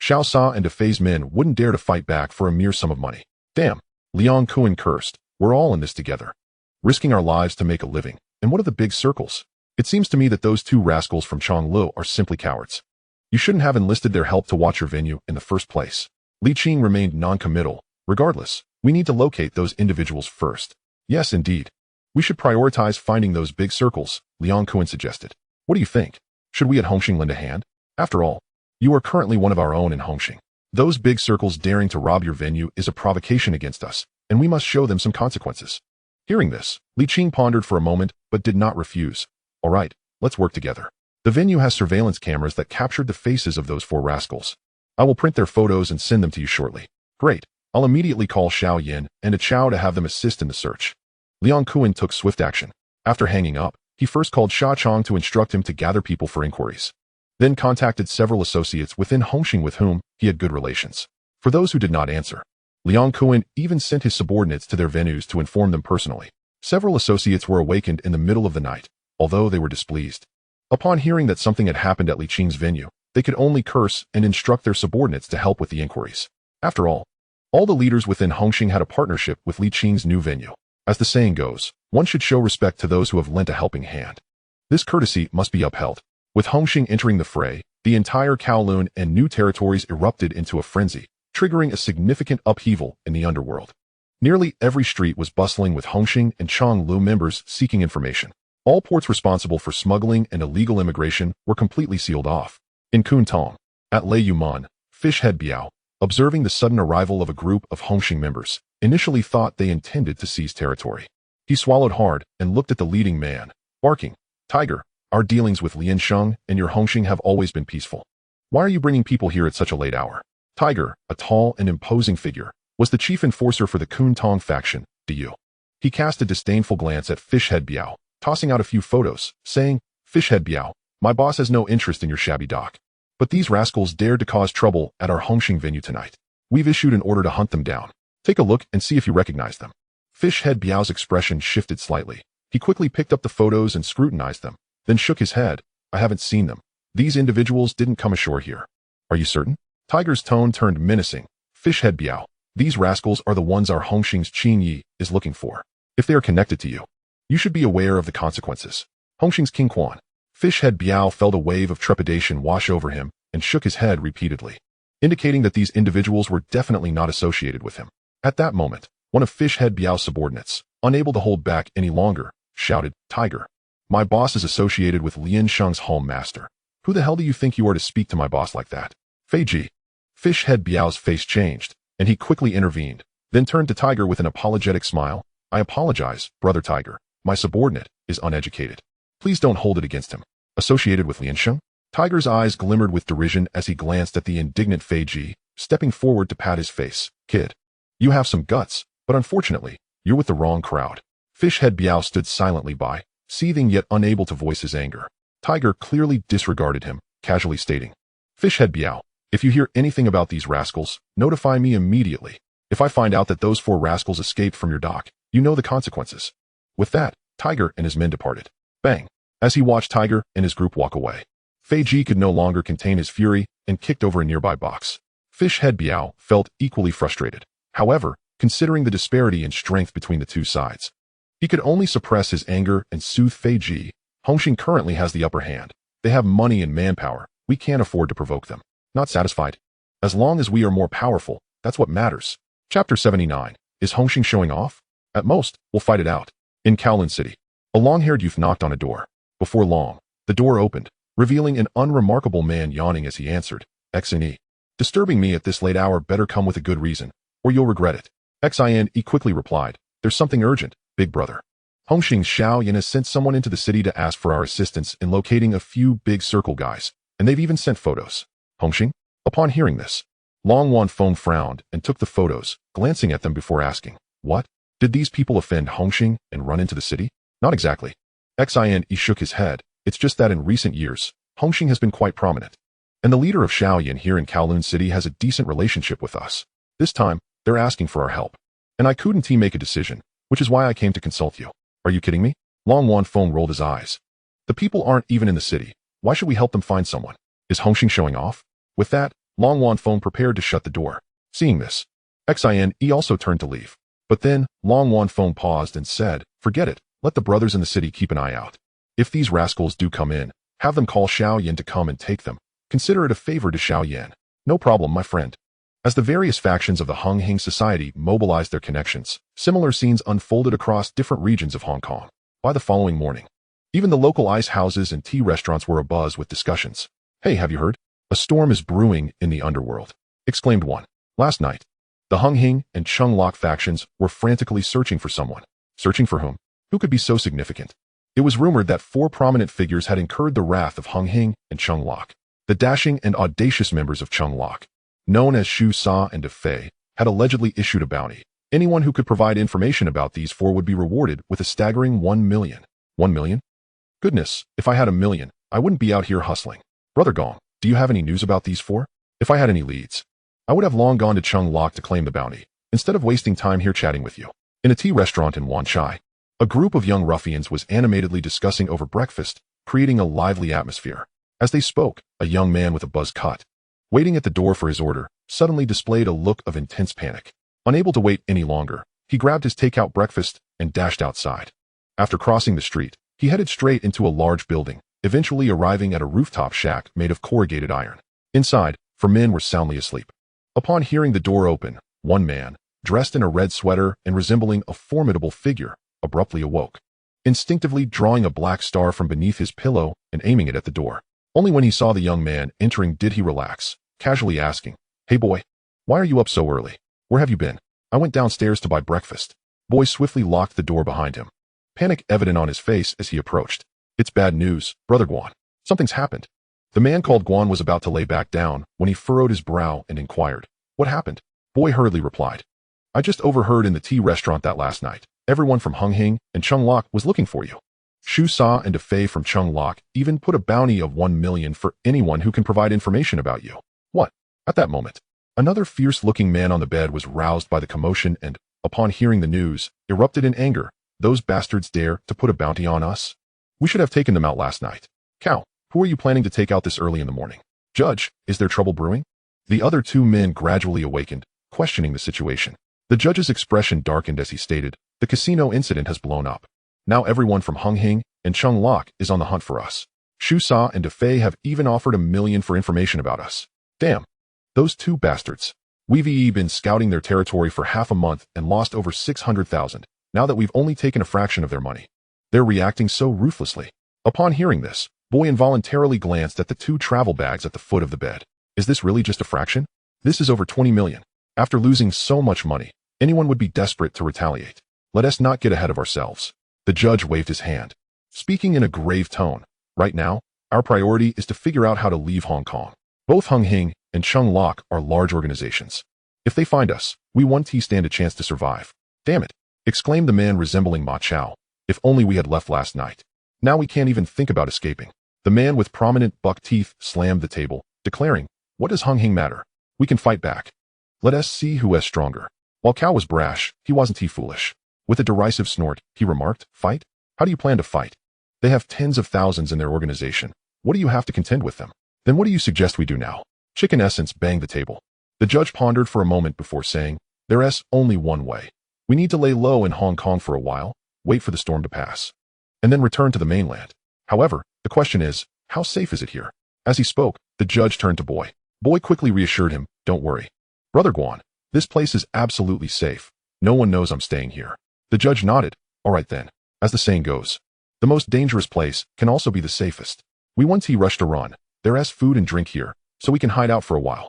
Xiao Sa and De Fei's men wouldn't dare to fight back for a mere sum of money. Damn, Liang Kuan cursed. We're all in this together, risking our lives to make a living. And what of the big circles? It seems to me that those 2 rascals from Chonglu are simply cowards. You shouldn't have enlisted their help to watch your venue in the first place." Li Qing remained non-committal. "Regardless, we need to locate those individuals first." "Yes, indeed. We should prioritize finding those big circles," Liang Kuan suggested. "What do you think? Should we at Hongxing lend a hand?" After all, you are currently one of our own in Hongxing. Those big circles daring to rob your venue is a provocation against us, and we must show them some consequences. Hearing this, Li Qing pondered for a moment, but did not refuse. All right, let's work together. The venue has surveillance cameras that captured the faces of those 4 rascals. I will print their photos and send them to you shortly. Great. I'll immediately call Xiao Yin and a Chao to have them assist in the search. Liang Kuan took swift action. After hanging up, he first called Sha Chong to instruct him to gather people for inquiries. Then contacted several associates within Hongxing with whom he had good relations. For those who did not answer, Liang Kuan even sent his subordinates to their venues to inform them personally. Several associates were awakened in the middle of the night, although they were displeased. Upon hearing that something had happened at Li Qing's venue, they could only curse and instruct their subordinates to help with the inquiries. After all the leaders within Hongxing had a partnership with Li Qing's new venue. As the saying goes, one should show respect to those who have lent a helping hand. This courtesy must be upheld. With Hongxing entering the fray, the entire Kowloon and new territories erupted into a frenzy, triggering a significant upheaval in the underworld. Nearly every street was bustling with Hongxing and Chonglu members seeking information. All ports responsible for smuggling and illegal immigration were completely sealed off. In Kuntong, at Lei Yuman, Fishhead Biao, observing the sudden arrival of a group of Hongxing members, initially thought they intended to seize territory. He swallowed hard and looked at the leading man, barking, "Tiger, our dealings with Lian Sheng and your Hongxing have always been peaceful. Why are you bringing people here at such a late hour?" Tiger, a tall and imposing figure, was the chief enforcer for the Kuntong faction, Du. He cast a disdainful glance at Fishhead Biao, tossing out a few photos, saying, "Fishhead Biao, my boss has no interest in your shabby dock. But these rascals dared to cause trouble at our Hongxing venue tonight. We've issued an order to hunt them down. Take a look and see if you recognize them." Fishhead Biao's expression shifted slightly. He quickly picked up the photos and scrutinized them, then shook his head. "I haven't seen them. These individuals didn't come ashore here." "Are you certain?" Tiger's tone turned menacing. "Fishhead Biao, these rascals are the ones our Hongxing's Qin Yi is looking for. If they are connected to you, you should be aware of the consequences." Hongxing's King Quan. Fishhead Biao felt a wave of trepidation wash over him and shook his head repeatedly, indicating that these individuals were definitely not associated with him. At that moment, one of Fishhead Biao's subordinates, unable to hold back any longer, shouted, "Tiger, my boss is associated with Lian Sheng's home master. Who the hell do you think you are to speak to my boss like that?" Fei Ji. Fishhead Biao's face changed, and he quickly intervened, then turned to Tiger with an apologetic smile. "I apologize, brother Tiger. My subordinate is uneducated. Please don't hold it against him." "Associated with Lian Sheng?" Tiger's eyes glimmered with derision as he glanced at the indignant Fei Ji, stepping forward to pat his face. "Kid, you have some guts, but unfortunately, you're with the wrong crowd." Fishhead Biao stood silently by, seething yet unable to voice his anger. Tiger clearly disregarded him, casually stating, "Fishhead Biao, if you hear anything about these rascals, notify me immediately. If I find out that those 4 rascals escaped from your dock, you know the consequences." With that, Tiger and his men departed. Bang! As he watched Tiger and his group walk away, Fei Ji could no longer contain his fury and kicked over a nearby box. Fishhead Biao felt equally frustrated. However, considering the disparity in strength between the two sides, he could only suppress his anger and soothe Fei Ji. "Hongxing currently has the upper hand. They have money and manpower. We can't afford to provoke them." Not satisfied? As long as we are more powerful, that's what matters. Chapter 79. Is Hongxing showing off? At most, we'll fight it out. In Kowloon City, a long-haired youth knocked on a door. Before long, the door opened, revealing an unremarkable man yawning as he answered, "Xin. Disturbing me at this late hour better come with a good reason, or you'll regret it." Xin quickly replied, "There's something urgent, big brother. Hongxing's Xiao Yin has sent someone into the city to ask for our assistance in locating a few big circle guys, and they've even sent photos." Hongxing? Upon hearing this, Long Wan Feng frowned and took the photos, glancing at them before asking, "What? Did these people offend Hongxing and run into the city?" "Not exactly." Xin shook his head. "It's just that in recent years, Hongxing has been quite prominent, and the leader of Xiao Yin here in Kowloon City has a decent relationship with us. This time, they're asking for our help, and I couldn't make a decision, which is why I came to consult you." "Are you kidding me?" Long Wan Feng rolled his eyes. "The people aren't even in the city. Why should we help them find someone? Is Hongxing showing off?" With that, Long Wan Feng prepared to shut the door. Seeing this, Xin also turned to leave. But then, Long Wan Feng paused and said, "Forget it. Let the brothers in the city keep an eye out. If these rascals do come in, have them call Xiao Yin to come and take them. Consider it a favor to Xiao Yin." "No problem, my friend." As the various factions of the Hongxing society mobilized their connections, similar scenes unfolded across different regions of Hong Kong. By the following morning, even the local ice houses and tea restaurants were abuzz with discussions. "Hey, have you heard? A storm is brewing in the Underworld, exclaimed one. Last night, the Hung Hing and Chung Lok factions were frantically searching for someone. Searching for whom? Who could be so significant? It was rumored that 4 prominent figures had incurred the wrath of Hung Hing and Chung Lok. The dashing and audacious members of Chung Lok, known as Shu Sa and De Fei, had allegedly issued a bounty. Anyone who could provide information about these 4 would be rewarded with a staggering 1 million. 1 million? Goodness, if I had a million, I wouldn't be out here hustling. Brother Gong, do you have any news about these 4? If I had any leads, I would have long gone to Chung Lok to claim the bounty, instead of wasting time here chatting with you. In a tea restaurant in Wan Chai, a group of young ruffians was animatedly discussing over breakfast, creating a lively atmosphere. As they spoke, a young man with a buzz cut, waiting at the door for his order, suddenly displayed a look of intense panic. Unable to wait any longer, he grabbed his takeout breakfast and dashed outside. After crossing the street, he headed straight into a large building, eventually arriving at a rooftop shack made of corrugated iron. Inside, 4 men were soundly asleep. Upon hearing the door open, one man, dressed in a red sweater and resembling a formidable figure, abruptly awoke, instinctively drawing a black star from beneath his pillow and aiming it at the door. Only when he saw the young man entering did he relax, casually asking, "Hey boy, why are you up so early? Where have you been?" "I went downstairs to buy breakfast." Boy swiftly locked the door behind him, panic evident on his face as he approached. "It's bad news, Brother Guan. Something's happened." The man called Guan was about to lay back down when he furrowed his brow and inquired, "What happened?" Boy hurriedly replied, "I just overheard in the tea restaurant that last night, everyone from Hung Hing and Chung Lok was looking for you. Shu Sa and De Fei from Chung Lok even put a bounty of 1 million for anyone who can provide information about you." "What?" At that moment, another fierce-looking man on the bed was roused by the commotion and, upon hearing the news, erupted in anger. "Those bastards dare to put a bounty on us? We should have taken them out last night. Cow, who are you planning to take out this early in the morning? Judge, is there trouble brewing?" The other 2 men gradually awakened, questioning the situation. The judge's expression darkened as he stated, "The casino incident has blown up. Now everyone from Hung Hing and Chung Lok is on the hunt for us. Shu Sa and De Fei have even offered 1 million for information about us. Damn. Those 2 bastards. We've been scouting their territory for half a month and lost over 600,000, now that we've only taken a fraction of their money. They're reacting so ruthlessly." Upon hearing this, Boy involuntarily glanced at the 2 travel bags at the foot of the bed. Is this really just a fraction? This is over 20 million. After losing so much money, anyone would be desperate to retaliate. Let us not get ahead of ourselves. The judge waved his hand, speaking in a grave tone. Right now, our priority is to figure out how to leave Hong Kong. Both Hung Hing and Chung Lok are large organizations. If they find us, we won't stand a chance to survive. "Damn it," exclaimed the man resembling Ma Chao. "If only we had left last night. Now we can't even think about escaping." The man with prominent buck teeth slammed the table, declaring, "What does Hung Hing matter? We can fight back. Let us see who is stronger." While Cao was brash, he wasn't foolish. With a derisive snort, he remarked, "Fight? How do you plan to fight? They have tens of thousands in their organization. What do you have to contend with them? Then what do you suggest we do now?" Chicken Essence banged the table. The judge pondered for a moment before saying, "There's only one way. We need to lay low in Hong Kong for a while, wait for the storm to pass, and then return to the mainland. However, the question is, how safe is it here?" As he spoke, the judge turned to Boy. Boy quickly reassured him, "Don't worry. Brother Guan, this place is absolutely safe. No one knows I'm staying here." The judge nodded. "All right then. As the saying goes, the most dangerous place can also be the safest. We won't rush to run. There's food and drink here, so we can hide out for a while."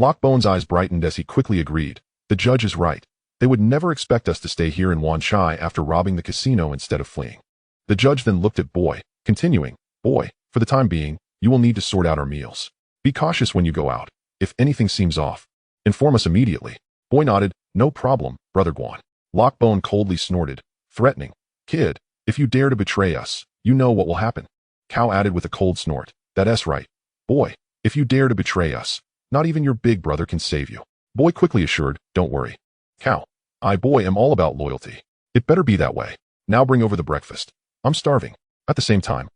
Lockbone's eyes brightened as he quickly agreed. The judge is right. They would never expect us to stay here in Wan Chai after robbing the casino instead of fleeing. The judge then looked at Boy, continuing, "Boy, for the time being, you will need to sort out our meals. Be cautious when you go out. If anything seems off, inform us immediately." Boy nodded. "No problem, Brother Guan." Lockbone coldly snorted, threatening, "Kid, if you dare to betray us, you know what will happen." Cow added with a cold snort, "That's right. Boy, if you dare to betray us, not even your big brother can save you." Boy quickly assured, "Don't worry. Cow, I, Boy, am all about loyalty. It better be that way. Now bring over the breakfast. I'm starving." At the same time,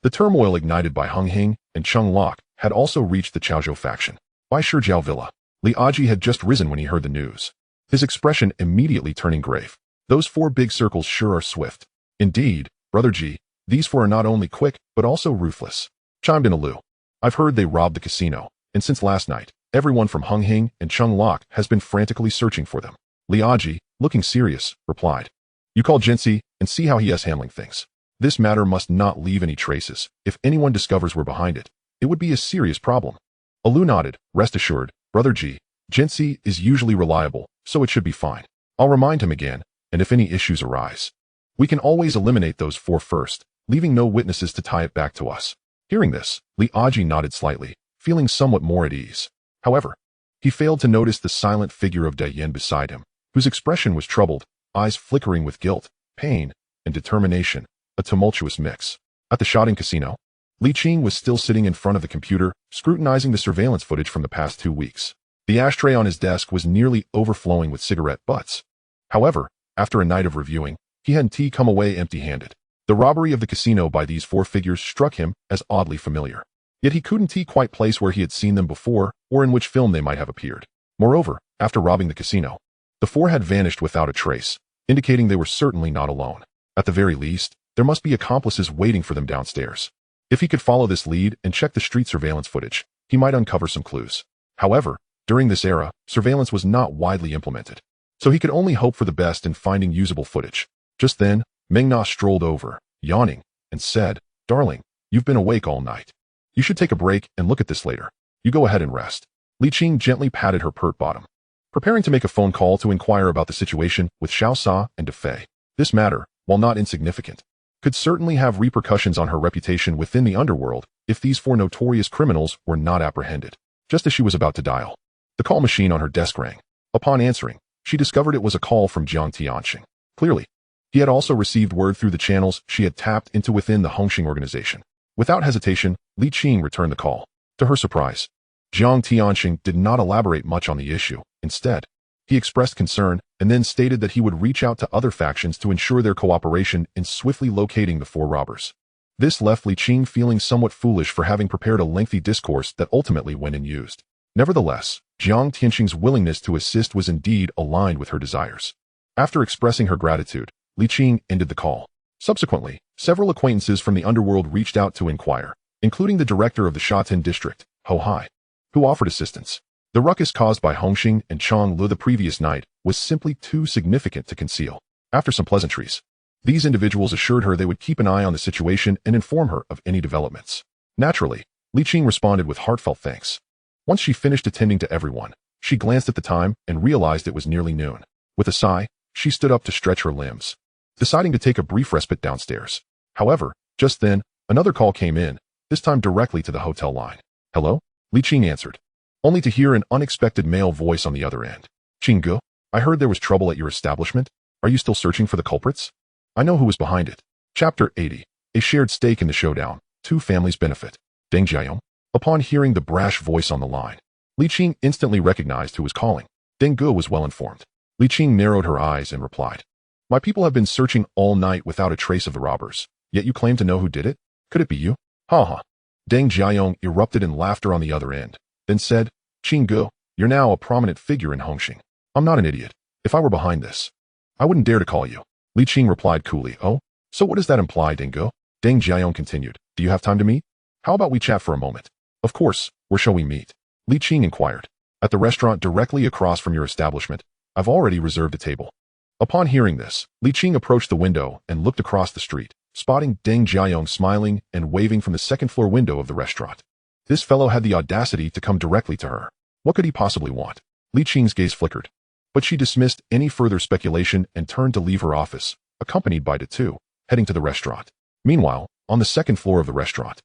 the turmoil ignited by Hung Hing and Chung Lok had also reached the Chaozhou faction. By Shijiao Villa, Li Aji had just risen when he heard the news, his expression immediately turning grave. "Those 4 big circles sure are swift." "Indeed, Brother G, these 4 are not only quick, but also ruthless," chimed in Alu. "I've heard they robbed the casino, and since last night, everyone from Hung Hing and Chung Lok has been frantically searching for them." Li Aji, looking serious, replied, "You call Jinsi and see how he is handling things. This matter must not leave any traces. If anyone discovers we're behind it, it would be a serious problem." Alu nodded. Rest assured, Brother G, Jinsi is usually reliable, so it should be fine. I'll remind him again, and if any issues arise, we can always eliminate those four first, leaving no witnesses to tie it back to us. Hearing this, Li Aji nodded slightly, feeling somewhat more at ease. However, he failed to notice the silent figure of Dayen beside him, whose expression was troubled, eyes flickering with guilt, pain, and determination, a tumultuous mix. At the Shading Casino, Li Qing was still sitting in front of the computer, scrutinizing the surveillance footage from the past 2 weeks. The ashtray on his desk was nearly overflowing with cigarette butts. However, after a night of reviewing, he hadn't come away empty-handed. The robbery of the casino by these four figures struck him as oddly familiar. Yet he couldn't quite place where he had seen them before or in which film they might have appeared. Moreover, after robbing the casino, the four had vanished without a trace, indicating they were certainly not alone. At the very least, there must be accomplices waiting for them downstairs. If he could follow this lead and check the street surveillance footage, he might uncover some clues. However, during this era, surveillance was not widely implemented, so he could only hope for the best in finding usable footage. Just then, Mengna strolled over, yawning, and said, "Darling, you've been awake all night. You should take a break and look at this later. You go ahead and rest." Li Qing gently patted her pert bottom, preparing to make a phone call to inquire about the situation with Xiao Sa and Defei. This matter, while not insignificant, could certainly have repercussions on her reputation within the underworld if these four notorious criminals were not apprehended. Just as she was about to dial, the call machine on her desk rang. Upon answering, she discovered it was a call from Jiang Tianxing. Clearly, he had also received word through the channels she had tapped into within the Hongxing organization. Without hesitation, Li Qing returned the call. To her surprise, Jiang Tianxing did not elaborate much on the issue. Instead, he expressed concern and then stated that he would reach out to other factions to ensure their cooperation in swiftly locating the four robbers. This left Li Qing feeling somewhat foolish for having prepared a lengthy discourse that ultimately went unused. Nevertheless, Jiang Tianxing's willingness to assist was indeed aligned with her desires. After expressing her gratitude, Li Qing ended the call. Subsequently, several acquaintances from the underworld reached out to inquire, including the director of the Shatin district, Ho Hai, who offered assistance. The ruckus caused by Hongxing and Chang Lu the previous night was simply too significant to conceal. After some pleasantries, these individuals assured her they would keep an eye on the situation and inform her of any developments. Naturally, Li Qing responded with heartfelt thanks. Once she finished attending to everyone, she glanced at the time and realized it was nearly noon. With a sigh, she stood up to stretch her limbs, deciding to take a brief respite downstairs. However, just then, another call came in, this time directly to the hotel line. "Hello?" Li Qing answered, only to hear an unexpected male voice on the other end. "Qinggu, I heard there was trouble at your establishment. Are you still searching for the culprits? I know who was behind it." Chapter 80. A shared stake in the showdown. Two families benefit. Deng Jiayong. Upon hearing the brash voice on the line, Li Qing instantly recognized who was calling. Deng Ge was well informed. Li Qing narrowed her eyes and replied, "My people have been searching all night without a trace of the robbers, yet you claim to know who did it? Could it be you?" "Ha ha." Deng Jiayong erupted in laughter on the other end, then said, "Qinggu, you're now a prominent figure in Hongxing. I'm not an idiot. If I were behind this, I wouldn't dare to call you." Li Qing replied coolly, "Oh, so what does that imply, Deng Ge?" Deng Jiayong continued, "Do you have time to meet? How about we chat for a moment?" "Of course, where shall we meet?" Li Qing inquired. "At the restaurant directly across from your establishment. I've already reserved a table." Upon hearing this, Li Qing approached the window and looked across the street, spotting Deng Jiayong smiling and waving from the second-floor window of the restaurant. This fellow had the audacity to come directly to her. What could he possibly want? Li Qing's gaze flickered, but she dismissed any further speculation and turned to leave her office, accompanied by the two, heading to the restaurant. Meanwhile, on the second floor of the restaurant,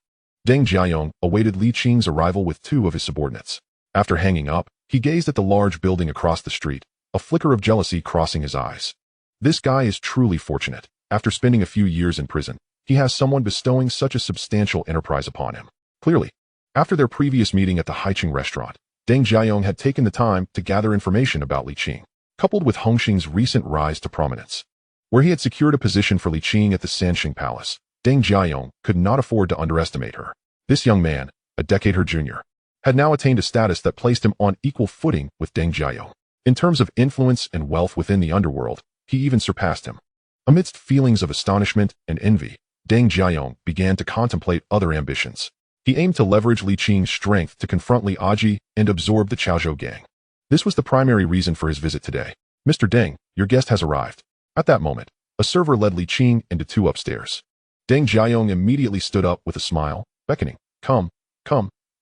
Deng Jiayong awaited Li Qing's arrival with two of his subordinates. After hanging up, he gazed at the large building across the street, a flicker of jealousy crossing his eyes. This guy is truly fortunate. After spending a few years in prison, he has someone bestowing such a substantial enterprise upon him. Clearly, after their previous meeting at the Haiqing restaurant, Deng Jiayong had taken the time to gather information about Li Qing, coupled with Hongxing's recent rise to prominence. Where he had secured a position for Li Qing at the Sanxing Palace, Deng Jiayong could not afford to underestimate her. This young man, a decade her junior, had now attained a status that placed him on equal footing with Deng Jiayong. In terms of influence and wealth within the underworld, he even surpassed him. Amidst feelings of astonishment and envy, Deng Jiayong began to contemplate other ambitions. He aimed to leverage Li Qing's strength to confront Li Aji and absorb the Chaozhou gang. This was the primary reason for his visit today. "Mr. Deng, your guest has arrived." At that moment, a server led Li Qing into two upstairs. Deng Jiayong immediately stood up with a smile, beckoning, Come,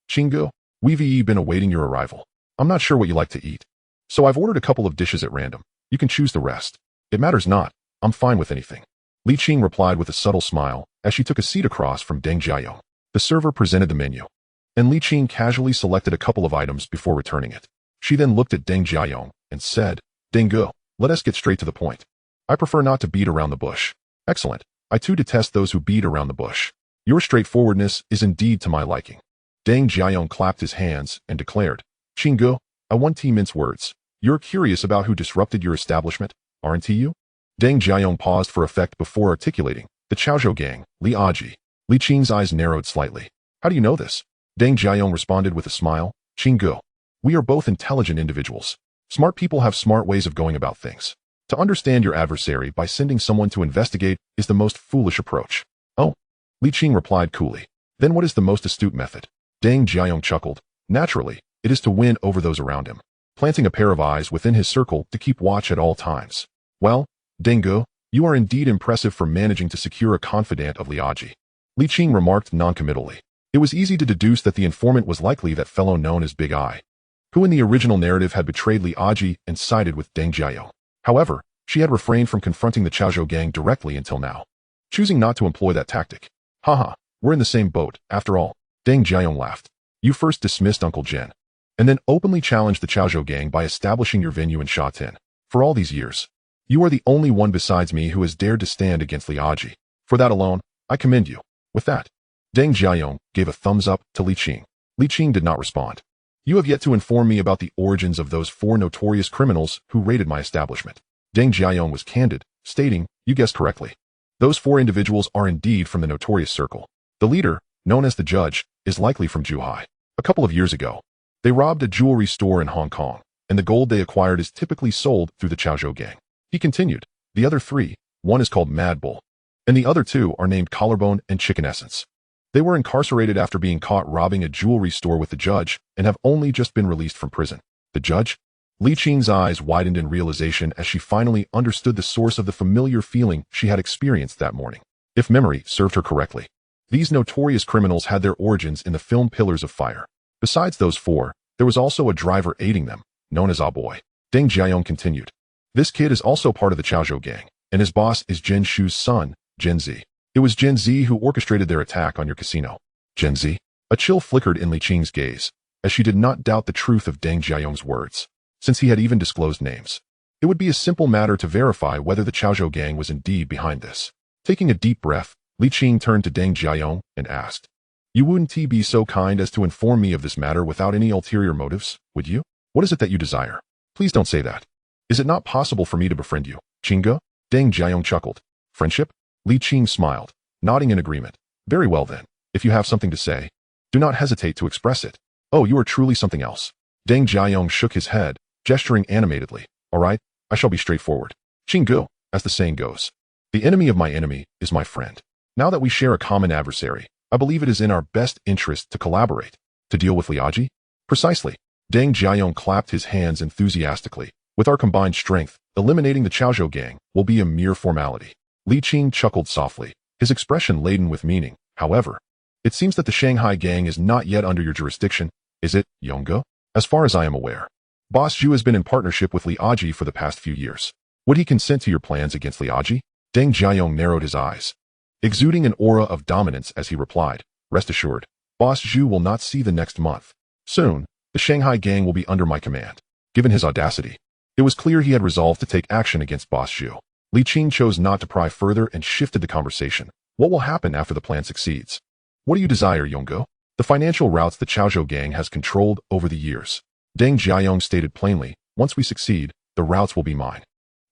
Qinggu." We've been awaiting your arrival. I'm not sure what you like to eat, so I've ordered a couple of dishes at random. You can choose the rest. It matters not. I'm fine with anything. Li Qing replied with a subtle smile as she took a seat across from Deng Jiayong. The server presented the menu, and Li Qing casually selected a couple of items before returning it. She then looked at Deng Jiayong and said, Deng Ge, let us get straight to the point. I prefer not to beat around the bush. Excellent. I too detest those who beat around the bush. Your straightforwardness is indeed to my liking. Deng Jiayong clapped his hands and declared, Qing Ge, I want to mince words. You're curious about who disrupted your establishment, aren't you? Deng Jiayong paused for effect before articulating, the Chaozhou gang, Li Aji. Li Qing's eyes narrowed slightly. How do you know this? Deng Jiayong responded with a smile, Qing Ge. We are both intelligent individuals. Smart people have smart ways of going about things. To understand your adversary by sending someone to investigate is the most foolish approach. Oh, Li Qing replied coolly. Then what is the most astute method? Deng Jiayong chuckled. Naturally, it is to win over those around him, planting a pair of eyes within his circle to keep watch at all times. Well, Deng Ge, you are indeed impressive for managing to secure a confidant of Liaji. Li Qing remarked noncommittally. It was easy to deduce that the informant was likely that fellow known as Big Eye, who in the original narrative had betrayed Liaji and sided with Deng Jiayong. However, she had refrained from confronting the Chaozhou gang directly until now, choosing not to employ that tactic. Haha, we're in the same boat, after all. Deng Jiayong laughed. You first dismissed Uncle Jen, and then openly challenged the Chaozhou gang by establishing your venue in Shatin. For all these years, you are the only one besides me who has dared to stand against Liaji. For that alone, I commend you. With that, Deng Jiayong gave a thumbs up to Li Qing. Li Qing did not respond. You have yet to inform me about the origins of those 4 notorious criminals who raided my establishment. Deng Jiayong was candid, stating, you guessed correctly. Those 4 individuals are indeed from the notorious circle. The leader, known as the Judge, is likely from Zhuhai. A couple of years ago, they robbed a jewelry store in Hong Kong, and the gold they acquired is typically sold through the Chaozhou gang. He continued, the other 3, one is called Mad Bull, and the other 2 are named Collarbone and Chicken Essence. They were incarcerated after being caught robbing a jewelry store with the Judge and have only just been released from prison. The Judge? Li Qing's eyes widened in realization as she finally understood the source of the familiar feeling she had experienced that morning. If memory served her correctly, these notorious criminals had their origins in the film Pillars of Fire. Besides those 4, there was also a driver aiding them, known as Ah Boy. Deng Jiayong continued. This kid is also part of the Chaozhou gang, and his boss is Gen Shu's son, Gen Z. It was Gen Z who orchestrated their attack on your casino. Gen Z? A chill flickered in Li Qing's gaze, as she did not doubt the truth of Deng Jiayong's words, since he had even disclosed names. It would be a simple matter to verify whether the Chaozhou gang was indeed behind this. Taking a deep breath, Li Qing turned to Deng Jiayong and asked, You wouldn't be so kind as to inform me of this matter without any ulterior motives, would you? What is it that you desire? Please don't say that. Is it not possible for me to befriend you, Qing Ge? Deng Jiayong chuckled. Friendship? Li Qing smiled, nodding in agreement. Very well then, if you have something to say, do not hesitate to express it. Oh, you are truly something else. Deng Jiayong shook his head, gesturing animatedly. All right, I shall be straightforward. Qing Ge, as the saying goes. The enemy of my enemy is my friend. Now that we share a common adversary, I believe it is in our best interest to collaborate. To deal with Liaji? Precisely. Deng Jiayong clapped his hands enthusiastically. With our combined strength, eliminating the Chaozhou gang will be a mere formality. Li Qing chuckled softly, his expression laden with meaning. However, it seems that the Shanghai gang is not yet under your jurisdiction, is it, Yongge? As far as I am aware, Boss Zhu has been in partnership with Liaji for the past few years. Would he consent to your plans against Liaji? Deng Jiayong narrowed his eyes, exuding an aura of dominance as he replied, Rest assured, Boss Zhu will not see the next month. Soon, the Shanghai gang will be under my command. Given his audacity, it was clear he had resolved to take action against Boss Zhu. Li Qing chose not to pry further and shifted the conversation. What will happen after the plan succeeds? What do you desire, Yongge? The financial routes the Chaozhou gang has controlled over the years. Deng Jiayong stated plainly, once we succeed, the routes will be mine.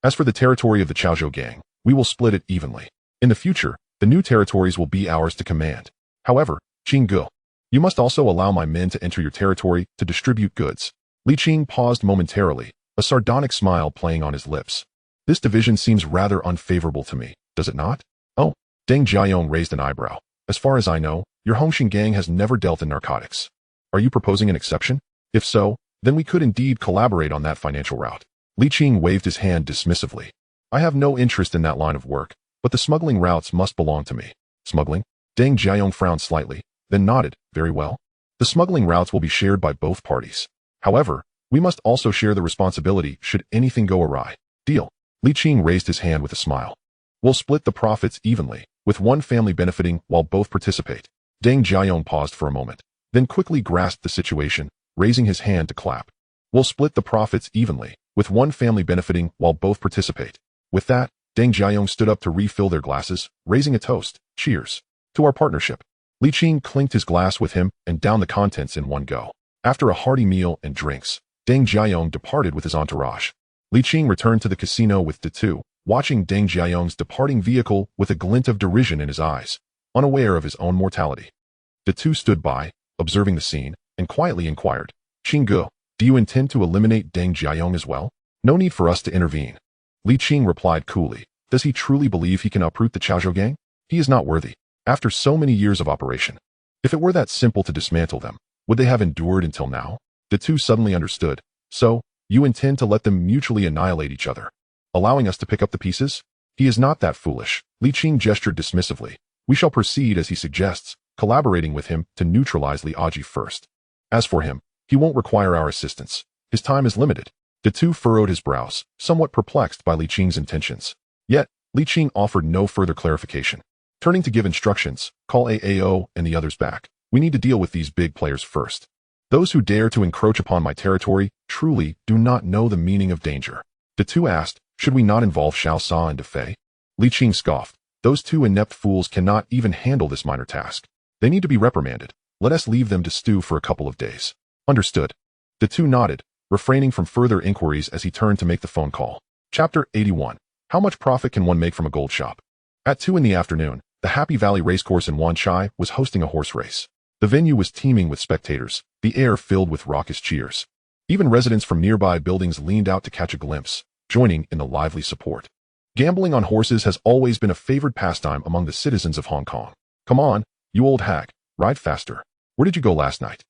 As for the territory of the Chaozhou gang, we will split it evenly. In the future, the new territories will be ours to command. However, Qing Ge, you must also allow my men to enter your territory to distribute goods. Li Qing paused momentarily, a sardonic smile playing on his lips. This division seems rather unfavorable to me, does it not? Oh, Deng Jiayong raised an eyebrow. As far as I know, your Hongxing gang has never dealt in narcotics. Are you proposing an exception? If so, then we could indeed collaborate on that financial route. Li Qing waved his hand dismissively. I have no interest in that line of work, but the smuggling routes must belong to me. Smuggling? Deng Jiayong frowned slightly, then nodded. Very well. The smuggling routes will be shared by both parties. However, we must also share the responsibility should anything go awry. Deal. Li Qing raised his hand with a smile. We'll split the profits evenly, with one family benefiting while both participate. Deng Jiayong paused for a moment, then quickly grasped the situation, raising his hand to clap. We'll split the profits evenly, with one family benefiting while both participate. With that, Deng Jiayong stood up to refill their glasses, raising a toast. Cheers. To our partnership. Li Qing clinked his glass with him and downed the contents in one go. After a hearty meal and drinks, Deng Jiayong departed with his entourage. Li Qing returned to the casino with the two, watching Deng Jiayong's departing vehicle with a glint of derision in his eyes, unaware of his own mortality. The two stood by, observing the scene, and quietly inquired, Qinggu, do you intend to eliminate Deng Jiayong as well? No need for us to intervene. Li Qing replied coolly, does he truly believe he can uproot the Chaozhou gang? He is not worthy. After so many years of operation. If it were that simple to dismantle them, would they have endured until now? The two suddenly understood. So, you intend to let them mutually annihilate each other, allowing us to pick up the pieces? He is not that foolish. Li Qing gestured dismissively. We shall proceed as he suggests, collaborating with him to neutralize Li Aji first. As for him, he won't require our assistance. His time is limited. The two furrowed his brows, somewhat perplexed by Li Qing's intentions. Yet, Li Qing offered no further clarification. Turning to give instructions, call AAO and the others back. We need to deal with these big players first. Those who dare to encroach upon my territory truly do not know the meaning of danger. The two asked, should we not involve Xiao Sa and Defei? Li Qing scoffed. Those two inept fools cannot even handle this minor task. They need to be reprimanded. Let us leave them to stew for a couple of days. Understood. The two nodded, refraining from further inquiries as he turned to make the phone call. Chapter 81. How much profit can one make from a gold shop? At 2 in the afternoon, the Happy Valley Racecourse in Wanchai was hosting a horse race. The venue was teeming with spectators, the air filled with raucous cheers. Even residents from nearby buildings leaned out to catch a glimpse, joining in the lively support. Gambling on horses has always been a favored pastime among the citizens of Hong Kong. Come on, you old hag, ride faster. Where did you go last night?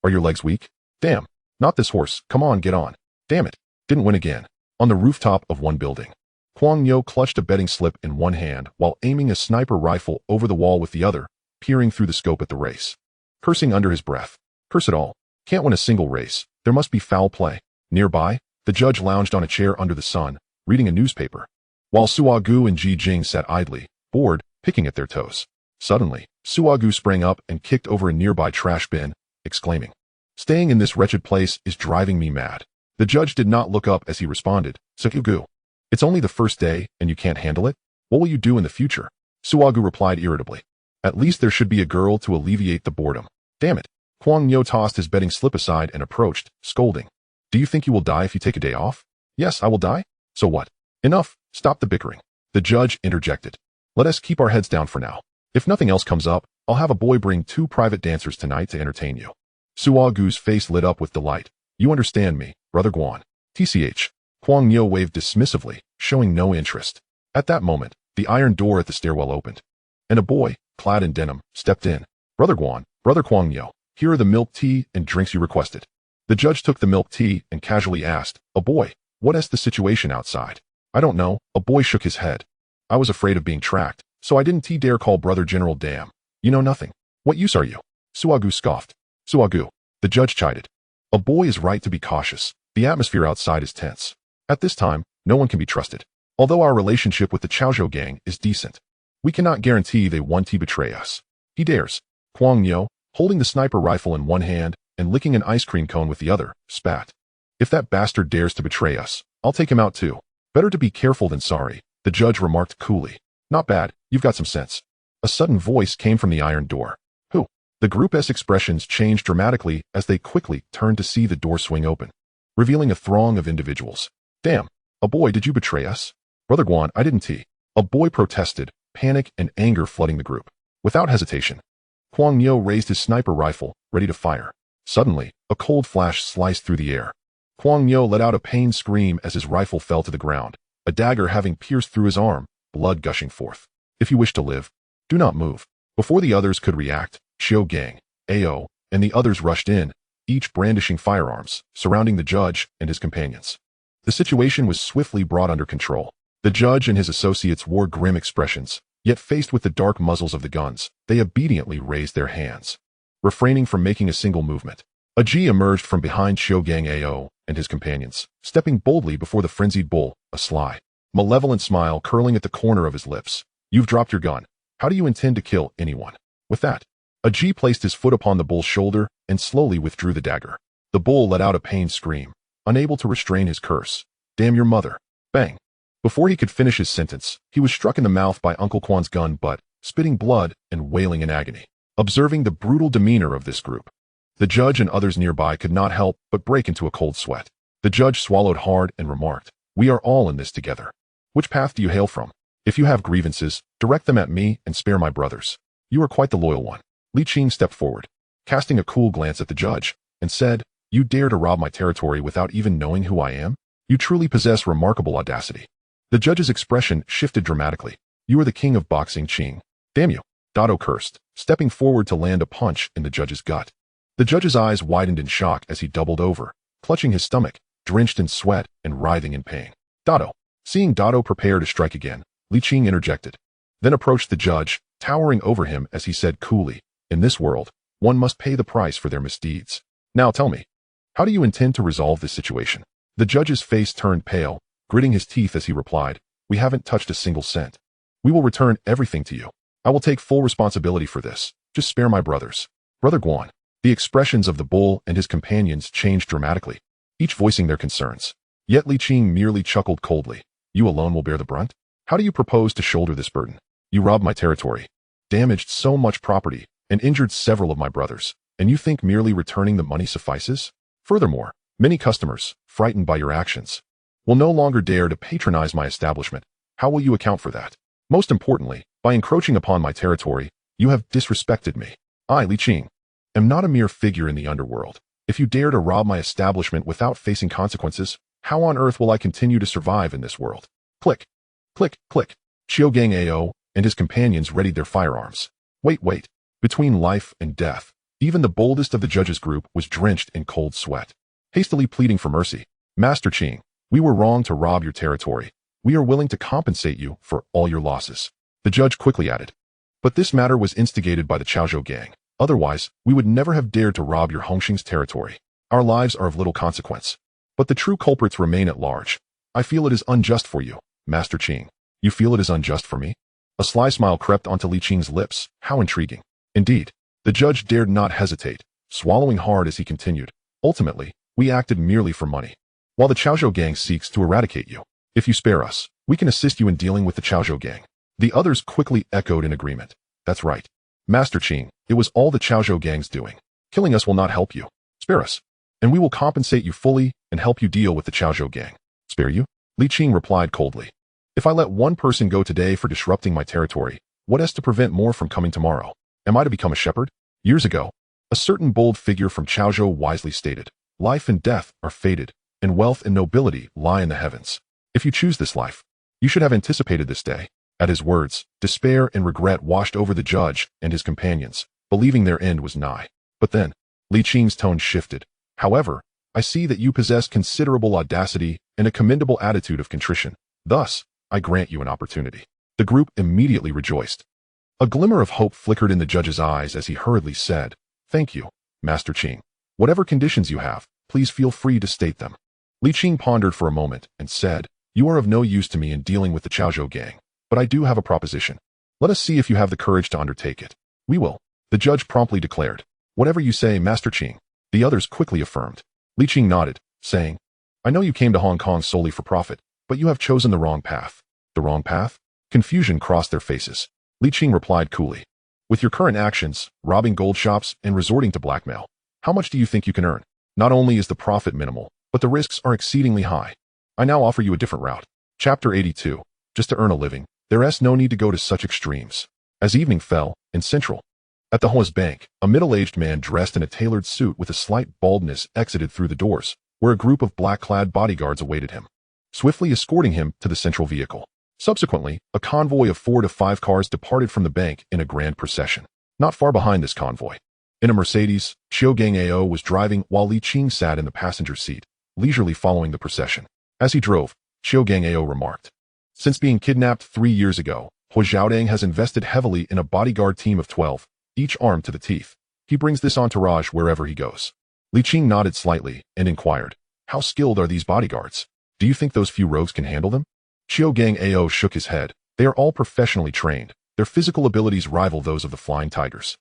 Are your legs weak? Damn, not this horse, come on, get on. Damn it, didn't win again. On the rooftop of one building, Kwang Yo clutched a betting slip in one hand while aiming a sniper rifle over the wall with the other, peering through the scope at the race. Cursing under his breath. Curse it all. Can't win a single race. There must be foul play. Nearby, the judge lounged on a chair under the sun, reading a newspaper, while Suagu and Ji Jing sat idly, bored, picking at their toes. Suddenly, Suagu sprang up and kicked over a nearby trash bin, exclaiming, staying in this wretched place is driving me mad. The judge did not look up as he responded, Suagu. It's only the first day, and you can't handle it? What will you do in the future? Suagu replied irritably. At least there should be a girl to alleviate the boredom. Damn it. Kwang Yo tossed his betting slip aside and approached, scolding. Do you think you will die if you take a day off? Yes, I will die. So what? Enough. Stop the bickering. The judge interjected. Let us keep our heads down for now. If nothing else comes up, I'll have a boy bring 2 private dancers tonight to entertain you. Suagu's face lit up with delight. You understand me, Brother Guan. TCH. Kwang Yo waved dismissively, showing no interest. At that moment, the iron door at the stairwell opened, and a boy, clad in denim, stepped in. Brother Guan, Brother Kwang Yo, here are the milk tea and drinks you requested. The judge took the milk tea and casually asked, a boy, what is the situation outside? I don't know. A boy shook his head. I was afraid of being tracked, so I didn't dare call Brother General damn. You know nothing. What use are you? Suagu scoffed. Suagu, the judge chided. A boy is right to be cautious. The atmosphere outside is tense. At this time, no one can be trusted. Although our relationship with the Chaozhou gang is decent, we cannot guarantee they won't betray us. He dares. Kwang Yo, holding the sniper rifle in one hand and licking an ice cream cone with the other, spat. If that bastard dares to betray us, I'll take him out too. Better to be careful than sorry, the judge remarked coolly. Not bad, you've got some sense. A sudden voice came from the iron door. Who? The group's expressions changed dramatically as they quickly turned to see the door swing open, revealing a throng of individuals. Damn, a boy, did you betray us? Brother Guan, I didn't. A boy protested, panic and anger flooding the group. Without hesitation, Kwang Yo raised his sniper rifle, ready to fire. Suddenly, a cold flash sliced through the air. Kwang Yo let out a pained scream as his rifle fell to the ground, a dagger having pierced through his arm, blood gushing forth. If you wish to live, do not move. Before the others could react, Xiao Gang, Ao, and the others rushed in, each brandishing firearms, surrounding the judge and his companions. The situation was swiftly brought under control. The judge and his associates wore grim expressions, yet faced with the dark muzzles of the guns, they obediently raised their hands. refraining from making a single movement. A G emerged from behind Xiaogang Ao and his companions, stepping boldly before the frenzied bull, a sly, malevolent smile curling at the corner of his lips. You've dropped your gun. How do you intend to kill anyone? With that, a G placed his foot upon the bull's shoulder and slowly withdrew the dagger. The bull let out a pained scream, unable to restrain his curse. Damn your mother. Bang. Before he could finish his sentence, he was struck in the mouth by Uncle Quan's gun butt, spitting blood and wailing in agony. Observing the brutal demeanor of this group, the judge and others nearby could not help but break into a cold sweat. The judge swallowed hard and remarked, "We are all in this together. Which path do you hail from? If you have grievances, direct them at me and spare my brothers. You are quite the loyal one." Li Qing stepped forward, casting a cool glance at the judge, and said, "You dare to rob my territory without even knowing who I am? You truly possess remarkable audacity." The judge's expression shifted dramatically. "You are the king of boxing, Qing. Damn you." Dado cursed, stepping forward to land a punch in the judge's gut. The judge's eyes widened in shock as he doubled over, clutching his stomach, drenched in sweat and writhing in pain. Dado. Seeing Dado prepare to strike again, Li Qing interjected, then approached the judge, towering over him as he said coolly, "In this world, one must pay the price for their misdeeds. Now tell me, how do you intend to resolve this situation?" The judge's face turned pale, gritting his teeth as he replied, "We haven't touched a single cent. We will return everything to you. I will take full responsibility for this. Just spare my brothers." Brother Guan. The expressions of the bull and his companions changed dramatically, each voicing their concerns. Yet Li Qing merely chuckled coldly. "You alone will bear the brunt? How do you propose to shoulder this burden? You robbed my territory, damaged so much property, and injured several of my brothers, and you think merely returning the money suffices? Furthermore, many customers, frightened by your actions, will no longer dare to patronize my establishment. How will you account for that? Most importantly, by encroaching upon my territory, you have disrespected me. I, Li Qing, am not a mere figure in the underworld. If you dare to rob my establishment without facing consequences, how on earth will I continue to survive in this world?" Click, click, click. Xiaogang Ao and his companions readied their firearms. Wait. Between life and death, even the boldest of the judge's group was drenched in cold sweat, hastily pleading for mercy. "Master Qing, we were wrong to rob your territory. We are willing to compensate you for all your losses." The judge quickly added, "But this matter was instigated by the Chaozhou gang. Otherwise, we would never have dared to rob your Hongxing's territory. Our lives are of little consequence. But the true culprits remain at large. I feel it is unjust for you, Master Qing." "You feel it is unjust for me?" A sly smile crept onto Li Qing's lips. How intriguing. Indeed, the judge dared not hesitate, swallowing hard as he continued. "Ultimately, we acted merely for money, while the Chaozhou gang seeks to eradicate you. If you spare us, we can assist you in dealing with the Chaozhou gang." The others quickly echoed in agreement. "That's right. Master Qing, it was all the Chaozhou gang's doing. Killing us will not help you. Spare us, and we will compensate you fully and help you deal with the Chaozhou gang." "Spare you?" Li Qing replied coldly. "If I let one person go today for disrupting my territory, what is to prevent more from coming tomorrow? Am I to become a shepherd?" Years ago, a certain bold figure from Chaozhou wisely stated, "Life and death are fated, and wealth and nobility lie in the heavens. If you choose this life, you should have anticipated this day." At his words, despair and regret washed over the judge and his companions, believing their end was nigh. But then, Li Qing's tone shifted. "However, I see that you possess considerable audacity and a commendable attitude of contrition. Thus, I grant you an opportunity." The group immediately rejoiced. A glimmer of hope flickered in the judge's eyes as he hurriedly said, "Thank you, Master Qing. Whatever conditions you have, please feel free to state them." Li Qing pondered for a moment and said, "You are of no use to me in dealing with the Chaozhou gang, but I do have a proposition. Let us see if you have the courage to undertake it." "We will," the judge promptly declared. "Whatever you say, Master Qing." The others quickly affirmed. Li Qing nodded, saying, "I know you came to Hong Kong solely for profit, but you have chosen the wrong path." "The wrong path?" Confusion crossed their faces. Li Qing replied coolly, "With your current actions, robbing gold shops and resorting to blackmail, how much do you think you can earn? Not only is the profit minimal, but the risks are exceedingly high. I now offer you a different route." Chapter 82. Just to earn a living, there is no need to go to such extremes. As evening fell, in Central, at the Ho's Bank, a middle-aged man dressed in a tailored suit with a slight baldness exited through the doors, where a group of black-clad bodyguards awaited him, swiftly escorting him to the central vehicle. Subsequently, a convoy of 4 to 5 cars departed from the bank in a grand procession. Not far behind this convoy, in a Mercedes, Xiaogang Ao was driving while Li Qing sat in the passenger seat, leisurely following the procession. As he drove, Xiaogang Ao remarked, "Since being kidnapped 3 years ago, He Zhaodang has invested heavily in a bodyguard team of 12, each armed to the teeth. He brings this entourage wherever he goes. Li Qing nodded slightly and inquired, how skilled are these bodyguards? Do you think those few rogues can handle them? Qiu Gang Ao shook his head. They are all professionally trained. Their physical abilities rival those of the flying tigers.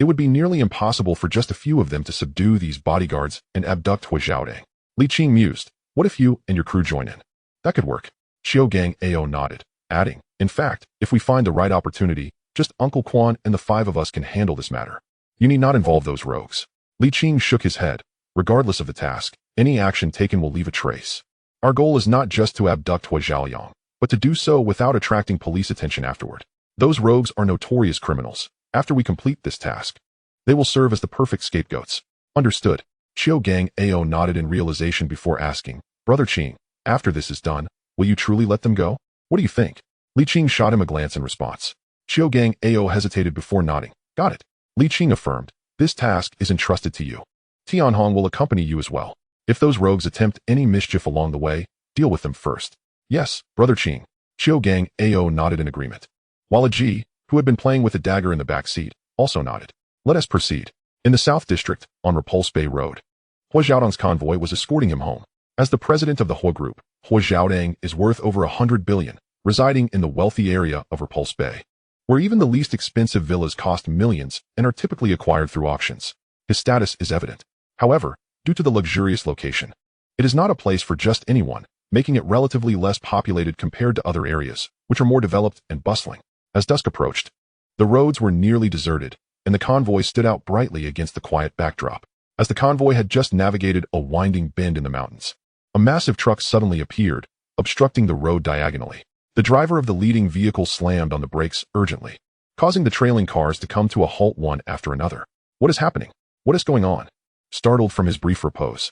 It would be nearly impossible for just a few of them to subdue these bodyguards and abduct Hua Xiaodang. Li Qing mused, what if you and your crew join in? That could work. Qiu Gang Ao nodded, adding, in fact, if we find the right opportunity, just Uncle Quan and the 5 of us can handle this matter. You need not involve those rogues. Li Qing shook his head. Regardless of the task, any action taken will leave a trace. Our goal is not just to abduct Hua Xiaoyang, but to do so without attracting police attention afterward. Those rogues are notorious criminals. After we complete this task, they will serve as the perfect scapegoats. Understood. Qiu Gang Ao nodded in realization before asking, Brother Qing, after this is done, will you truly let them go? What do you think? Li Qing shot him a glance in response. Qiu Gang Ao hesitated before nodding. Got it. Li Qing affirmed, this task is entrusted to you. Tianhong will accompany you as well. If those rogues attempt any mischief along the way, deal with them first. Yes, Brother Qing. Qiu Gang Ao nodded in agreement. Walla Ji, who had been playing with a dagger in the back seat, also nodded. Let us proceed. In the South District, on Repulse Bay Road, Hua Xiaodang's convoy was escorting him home. As the president of the Hua Group, Hua Xiaodang is worth over 100 billion, residing in the wealthy area of Repulse Bay, where even the least expensive villas cost millions and are typically acquired through auctions. His status is evident. However, due to the luxurious location, it is not a place for just anyone, making it relatively less populated compared to other areas, which are more developed and bustling. As dusk approached, the roads were nearly deserted, and the convoy stood out brightly against the quiet backdrop. As the convoy had just navigated a winding bend in the mountains, a massive truck suddenly appeared, obstructing the road diagonally. The driver of the leading vehicle slammed on the brakes urgently, causing the trailing cars to come to a halt one after another. What is happening? What is going on? Startled from his brief repose,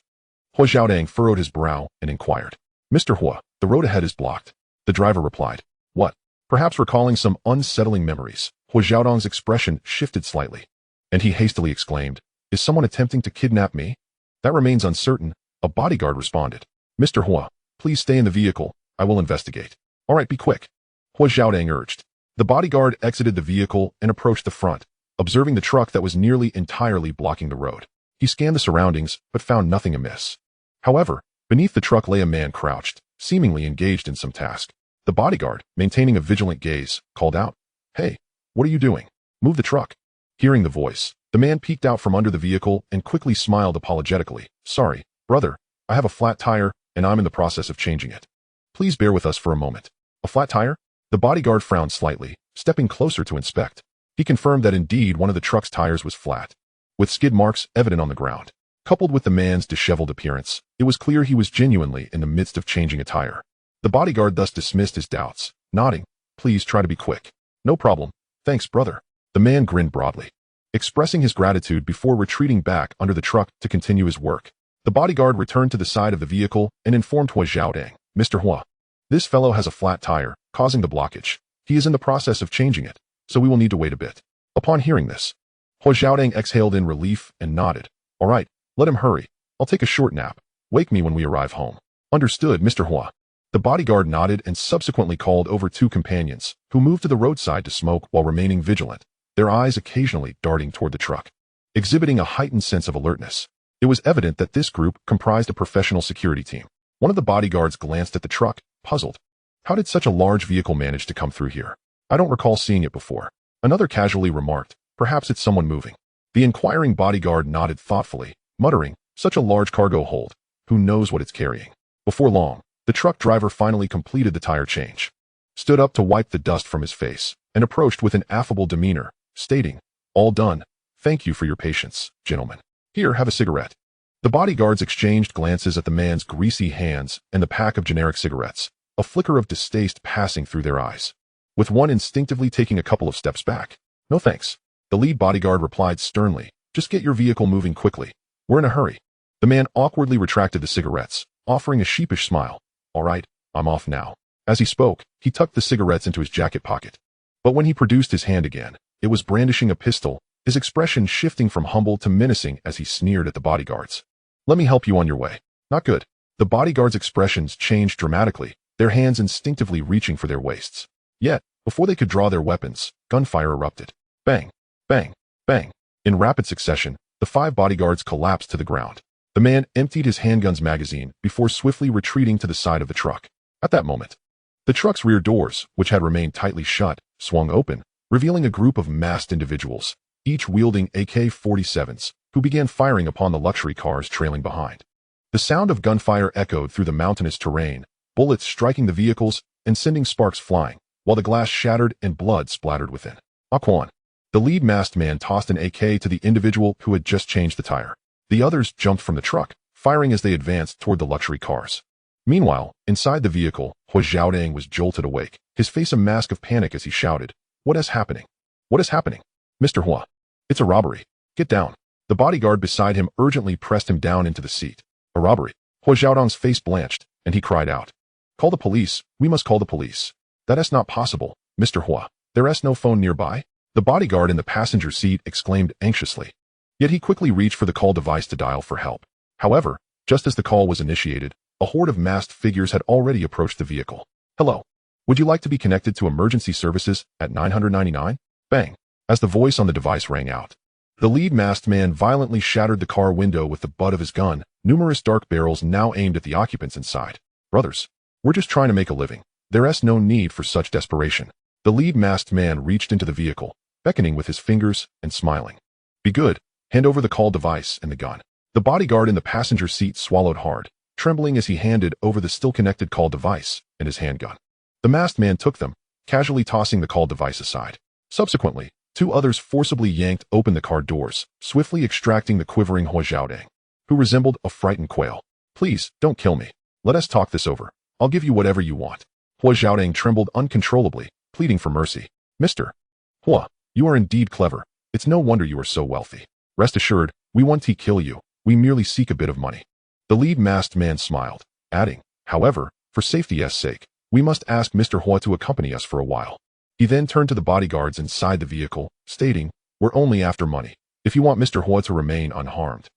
Hua Xiaodang furrowed his brow and inquired. Mr. Hua, the road ahead is blocked. The driver replied. What? Perhaps recalling some unsettling memories, Hua Xiaodang's expression shifted slightly, and he hastily exclaimed, Is someone attempting to kidnap me? That remains uncertain, a bodyguard responded. Mr. Hua, please stay in the vehicle, I will investigate. All right, be quick, Hua Xiaodang urged. The bodyguard exited the vehicle and approached the front, observing the truck that was nearly entirely blocking the road. He scanned the surroundings, but found nothing amiss. However, beneath the truck lay a man crouched, seemingly engaged in some task. The bodyguard, maintaining a vigilant gaze, called out, Hey, what are you doing? Move the truck. Hearing the voice, the man peeked out from under the vehicle and quickly smiled apologetically. Sorry, brother, I have a flat tire, and I'm in the process of changing it. Please bear with us for a moment. A flat tire? The bodyguard frowned slightly, stepping closer to inspect. He confirmed that indeed one of the truck's tires was flat, with skid marks evident on the ground. Coupled with the man's disheveled appearance, it was clear he was genuinely in the midst of changing a tire. The bodyguard thus dismissed his doubts, nodding, Please try to be quick. No problem. Thanks, brother. The man grinned broadly, expressing his gratitude before retreating back under the truck to continue his work. The bodyguard returned to the side of the vehicle and informed Hua Xiaodang, Mr. Hua, this fellow has a flat tire, causing the blockage. He is in the process of changing it, so we will need to wait a bit. Upon hearing this, Hua Xiaodang exhaled in relief and nodded. All right, let him hurry. I'll take a short nap. Wake me when we arrive home. Understood, Mr. Hua. The bodyguard nodded and subsequently called over 2 companions, who moved to the roadside to smoke while remaining vigilant, their eyes occasionally darting toward the truck, exhibiting a heightened sense of alertness. It was evident that this group comprised a professional security team. One of the bodyguards glanced at the truck, puzzled. How did such a large vehicle manage to come through here? I don't recall seeing it before. Another casually remarked, perhaps it's someone moving. The inquiring bodyguard nodded thoughtfully, muttering, such a large cargo hold. Who knows what it's carrying? Before long, the truck driver finally completed the tire change, stood up to wipe the dust from his face, and approached with an affable demeanor, stating, All done. Thank you for your patience, gentlemen. Here, have a cigarette. The bodyguards exchanged glances at the man's greasy hands and the pack of generic cigarettes, a flicker of distaste passing through their eyes, with one instinctively taking a couple of steps back. No thanks. The lead bodyguard replied sternly, Just get your vehicle moving quickly. We're in a hurry. The man awkwardly retracted the cigarettes, offering a sheepish smile. All right, I'm off now. As he spoke, he tucked the cigarettes into his jacket pocket. But when he produced his hand again, it was brandishing a pistol, his expression shifting from humble to menacing as he sneered at the bodyguards. Let me help you on your way. Not good. The bodyguards' expressions changed dramatically, their hands instinctively reaching for their waists. Yet, before they could draw their weapons, gunfire erupted. Bang, bang, bang. In rapid succession, the 5 bodyguards collapsed to the ground. The man emptied his handgun's magazine before swiftly retreating to the side of the truck. At that moment, the truck's rear doors, which had remained tightly shut, swung open, revealing a group of masked individuals, each wielding AK-47s, who began firing upon the luxury cars trailing behind. The sound of gunfire echoed through the mountainous terrain, bullets striking the vehicles and sending sparks flying, while the glass shattered and blood splattered within. Aquan, the lead masked man, tossed an AK to the individual who had just changed the tire. The others jumped from the truck, firing as they advanced toward the luxury cars. Meanwhile, inside the vehicle, Hua Xiaodang was jolted awake, his face a mask of panic as he shouted, "What is happening? What is happening? Mr. Hua, it's a robbery. Get down." The bodyguard beside him urgently pressed him down into the seat. A robbery. Hua Xiaodang's face blanched, and he cried out, "Call the police. We must call the police." "That is not possible, Mr. Hua. There is no phone nearby." The bodyguard in the passenger seat exclaimed anxiously. Yet he quickly reached for the call device to dial for help. However, just as the call was initiated, a horde of masked figures had already approached the vehicle. "Hello. Would you like to be connected to emergency services at 999? Bang. As the voice on the device rang out, the lead masked man violently shattered the car window with the butt of his gun, numerous dark barrels now aimed at the occupants inside. "Brothers, we're just trying to make a living. There is no need for such desperation." The lead masked man reached into the vehicle, beckoning with his fingers and smiling. "Be good. Hand over the call device and the gun." The bodyguard in the passenger seat swallowed hard, trembling as he handed over the still-connected call device and his handgun. The masked man took them, casually tossing the call device aside. Subsequently, 2 others forcibly yanked open the car doors, swiftly extracting the quivering Hua Xiaodang, who resembled a frightened quail. "Please, don't kill me. Let us talk this over. I'll give you whatever you want." Hua Xiaodang trembled uncontrollably, pleading for mercy. "Mr. Hua, you are indeed clever. It's no wonder you are so wealthy. Rest assured, we won't kill you. We merely seek a bit of money." The lead masked man smiled, adding, "However, for safety's sake, we must ask Mr. Hua to accompany us for a while." He then turned to the bodyguards inside the vehicle, stating, "We're only after money. If you want Mr. Hua to remain unharmed,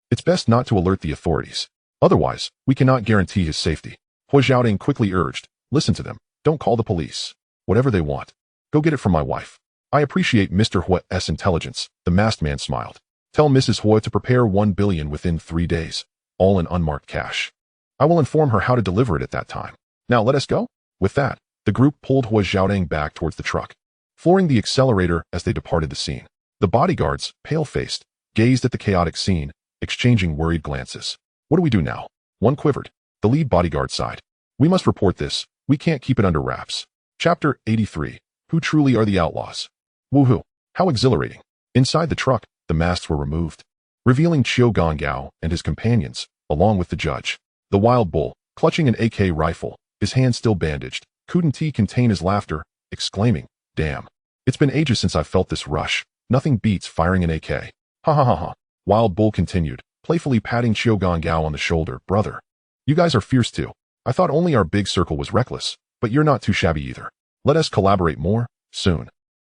it's best not to alert the authorities. Otherwise, we cannot guarantee his safety." Hua Xiaoding quickly urged, "Listen to them. Don't call the police. Whatever they want, go get it from my wife." "I appreciate Mr. Hua's intelligence," the masked man smiled. "Tell Mrs. Hua to prepare 1 billion within 3 days, all in unmarked cash. I will inform her how to deliver it at that time. Now let us go." With that, the group pulled Hua Xiaodang back towards the truck, flooring the accelerator as they departed the scene. The bodyguards, pale-faced, gazed at the chaotic scene, exchanging worried glances. "What do we do now?" One quivered. The lead bodyguard sighed. "We must report this. We can't keep it under wraps." Chapter 83. Who truly are the outlaws? Woohoo! How exhilarating. Inside the truck, the masks were removed, revealing Qiu Gongao and his companions, along with the judge. The wild bull, clutching an AK rifle, his hand still bandaged, couldn't contain his laughter, exclaiming, "Damn. It's been ages since I've felt this rush. Nothing beats firing an AK. Ha ha ha ha." Wild bull continued, playfully patting Qiu Gongao on the shoulder. "Brother, you guys are fierce too. I thought only our big circle was reckless, but you're not too shabby either. Let us collaborate more, soon.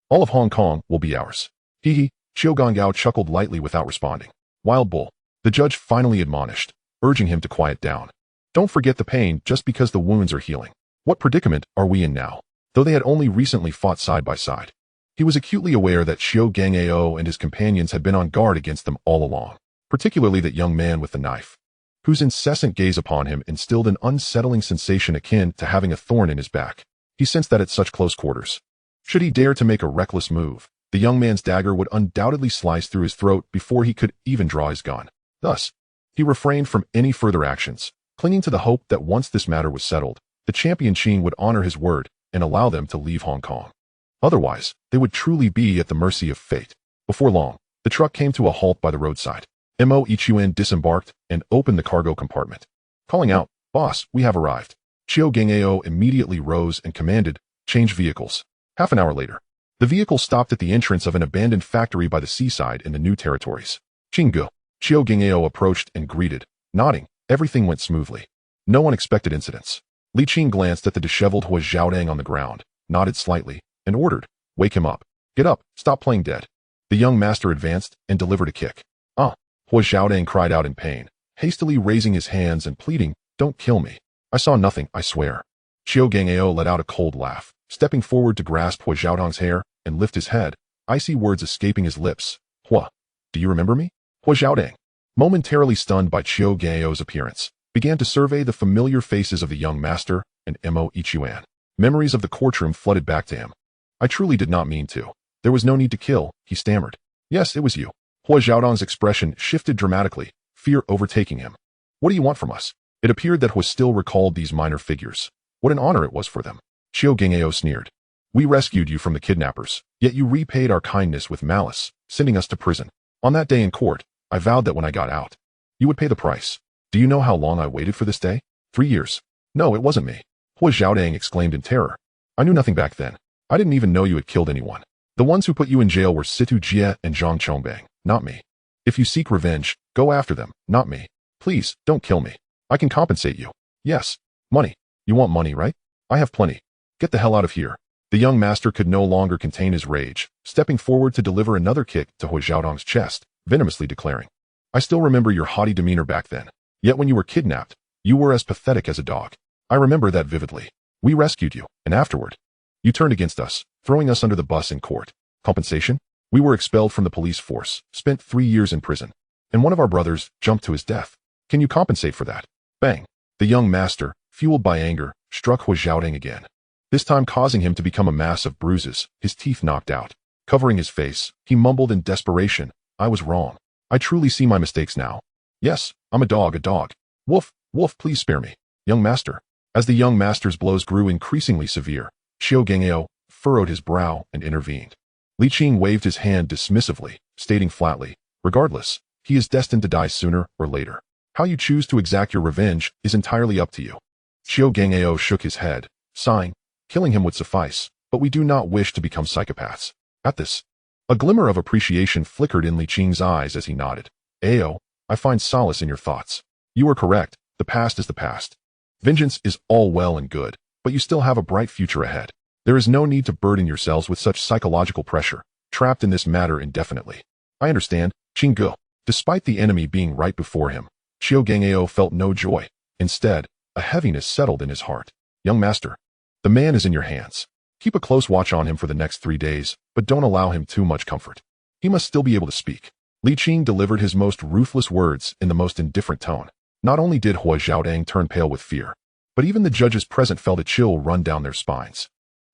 All of Hong Kong will be ours." Hee hee. Qiu Gongao chuckled lightly without responding. "Wild bull," the judge finally admonished, urging him to quiet down. "Don't forget the pain just because the wounds are healing. What predicament are we in now?" Though they had only recently fought side by side, he was acutely aware that Xiu Gangao and his companions had been on guard against them all along, particularly that young man with the knife, whose incessant gaze upon him instilled an unsettling sensation akin to having a thorn in his back. He sensed that at such close quarters, should he dare to make a reckless move, the young man's dagger would undoubtedly slice through his throat before he could even draw his gun. Thus, he refrained from any further actions, clinging to the hope that once this matter was settled, the champion Qing would honor his word and allow them to leave Hong Kong. Otherwise, they would truly be at the mercy of fate. Before long, the truck came to a halt by the roadside. Mo Ichuan disembarked and opened the cargo compartment, calling out, "Boss, we have arrived." Qiu Gangao immediately rose and commanded, "Change vehicles." Half an hour later, the vehicle stopped at the entrance of an abandoned factory by the seaside in the New Territories. "Qinggu." Qiu Gangao approached and greeted, nodding. Everything went smoothly. No unexpected incidents. Li Qing glanced at the disheveled Hua Xiaodang on the ground, nodded slightly, and ordered, "Wake him up. Get up, stop playing dead." The young master advanced and delivered a kick. "Ah!" Hua Xiaodang cried out in pain, hastily raising his hands and pleading, "Don't kill me. I saw nothing, I swear." Qiu Gangao let out a cold laugh, stepping forward to grasp Hua Xiaodang's hair and lift his head, icy words escaping his lips. "Hua, do you remember me? Hua Xiaodang, momentarily stunned by Qiu Ganyao's appearance, began to survey the familiar faces of the young master and Mo Ichuan. Memories of the courtroom flooded back to him. I truly did not mean to. There was no need to kill, he stammered. Yes, it was you. Hua Xiaodang's expression shifted dramatically, fear overtaking him. What do you want from us? It appeared that Hua still recalled these minor figures. What an honor it was for them. Qiu Gangao sneered. We rescued you from the kidnappers, yet you repaid our kindness with malice, sending us to prison. On that day in court, I vowed that when I got out, you would pay the price. Do you know how long I waited for this day? 3 years. No, it wasn't me. Hua Xiaodang exclaimed in terror. I knew nothing back then. I didn't even know you had killed anyone. The ones who put you in jail were Situ Jie and Zhang Chongbang, not me. If you seek revenge, go after them, not me. Please, don't kill me. I can compensate you. Yes. Money. You want money, right? I have plenty. Get the hell out of here. The young master could no longer contain his rage, stepping forward to deliver another kick to Hua Xiaodang's chest, venomously declaring, I still remember your haughty demeanor back then. Yet when you were kidnapped, you were as pathetic as a dog. I remember that vividly. We rescued you, and afterward, you turned against us, throwing us under the bus in court. Compensation? We were expelled from the police force, spent 3 years in prison, and one of our brothers jumped to his death. Can you compensate for that? Bang. The young master, fueled by anger, struck Hua Xiaodang again, this time causing him to become a mass of bruises, his teeth knocked out. Covering his face, he mumbled in desperation, I was wrong. I truly see my mistakes now. Yes, I'm a dog, a dog. Wolf, wolf, please spare me. Young master. As the young master's blows grew increasingly severe, Qiu Gangao furrowed his brow and intervened. Li Qing waved his hand dismissively, stating flatly, regardless, he is destined to die sooner or later. How you choose to exact your revenge is entirely up to you. Qiu Gangao shook his head, sighing, killing him would suffice, but we do not wish to become psychopaths. At this, a glimmer of appreciation flickered in Li Qing's eyes as he nodded. Ao, I find solace in your thoughts. You are correct, the past is the past. Vengeance is all well and good, but you still have a bright future ahead. There is no need to burden yourselves with such psychological pressure, trapped in this matter indefinitely. I understand, Qingge. Despite the enemy being right before him, Qiu Gangao felt no joy. Instead, a heaviness settled in his heart. Young master, the man is in your hands. Keep a close watch on him for the next 3 days, but don't allow him too much comfort. He must still be able to speak. Li Qing delivered his most ruthless words in the most indifferent tone. Not only did Hua Xiaodang turn pale with fear, but even the judges present felt a chill run down their spines.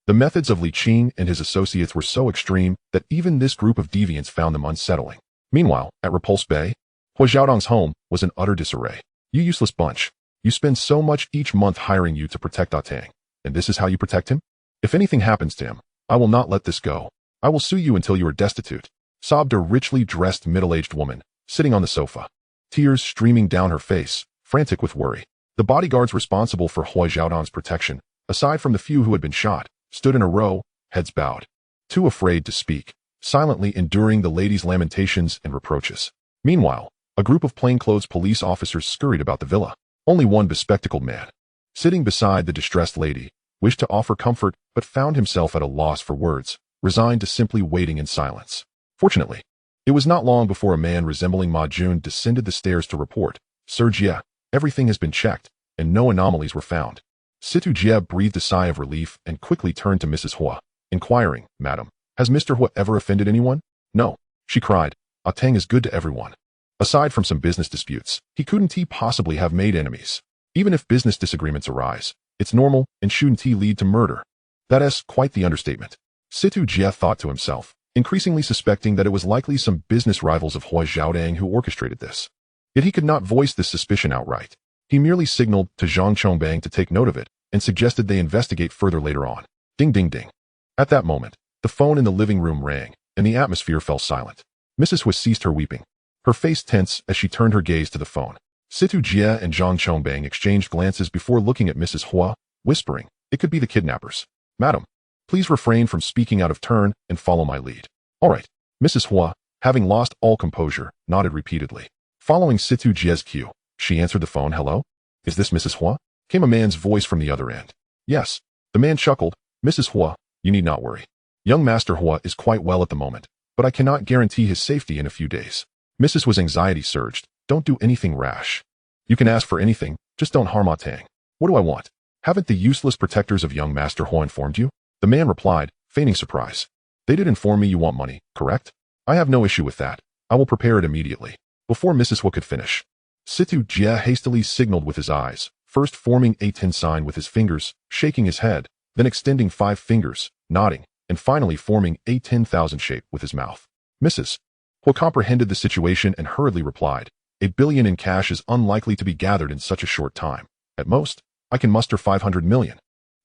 The methods of Li Qing and his associates were so extreme that even this group of deviants found them unsettling. Meanwhile, at Repulse Bay, Hua Xiaodang's home was in utter disarray. You useless bunch. You spend so much each month hiring you to protect Atang, and this is how you protect him? If anything happens to him, I will not let this go. I will sue you until you are destitute, sobbed a richly dressed middle-aged woman, sitting on the sofa, tears streaming down her face, frantic with worry. The bodyguards responsible for Hua Xiaodang's protection, aside from the few who had been shot, stood in a row, heads bowed, too afraid to speak, silently enduring the lady's lamentations and reproaches. Meanwhile, a group of plainclothes police officers scurried about the villa. Only one bespectacled man, sitting beside the distressed lady, wished to offer comfort but found himself at a loss for words, resigned to simply waiting in silence. Fortunately, it was not long before a man resembling Ma Jun descended the stairs to report, Sir Jie, everything has been checked, and no anomalies were found. Situ Jie breathed a sigh of relief and quickly turned to Mrs. Hua, inquiring, Madam, has Mr. Hua ever offended anyone? No, she cried. Atang is good to everyone. Aside from some business disputes, he couldn't possibly have made enemies. Even if business disagreements arise, it's normal and shouldn't lead to murder. That is quite the understatement. Situ Jie thought to himself, increasingly suspecting that it was likely some business rivals of Hua Xiaodang who orchestrated this. Yet he could not voice this suspicion outright. He merely signaled to Zhang Chongbang to take note of it and suggested they investigate further later on. Ding ding ding. At that moment, the phone in the living room rang, and the atmosphere fell silent. Mrs. Hua ceased her weeping, her face tense as she turned her gaze to the phone. Situ Jie and Zhang Chongbang exchanged glances before looking at Mrs. Hua, whispering, it could be the kidnappers. Madam, please refrain from speaking out of turn and follow my lead. All right. Mrs. Hua, having lost all composure, nodded repeatedly. Following Situ Jie's cue, she answered the phone. Hello? Is this Mrs. Hua? Came a man's voice from the other end. Yes. The man chuckled. Mrs. Hua, you need not worry. Young Master Hua is quite well at the moment, but I cannot guarantee his safety in a few days. Mrs. Hua's anxiety surged. Don't do anything rash. You can ask for anything, just don't harm Atang. What do I want? Haven't the useless protectors of young Master Hua informed you? The man replied, feigning surprise. They did inform me you want money, correct? I have no issue with that. I will prepare it immediately. Before Mrs. Hua could finish, Situ Jia hastily signaled with his eyes, first forming a 10 sign with his fingers, shaking his head, then extending 5 fingers, nodding, and finally forming a 10,000 shape with his mouth. Mrs. Hua comprehended the situation and hurriedly replied, "1 billion in cash is unlikely to be gathered in such a short time. At most, I can muster 500 million,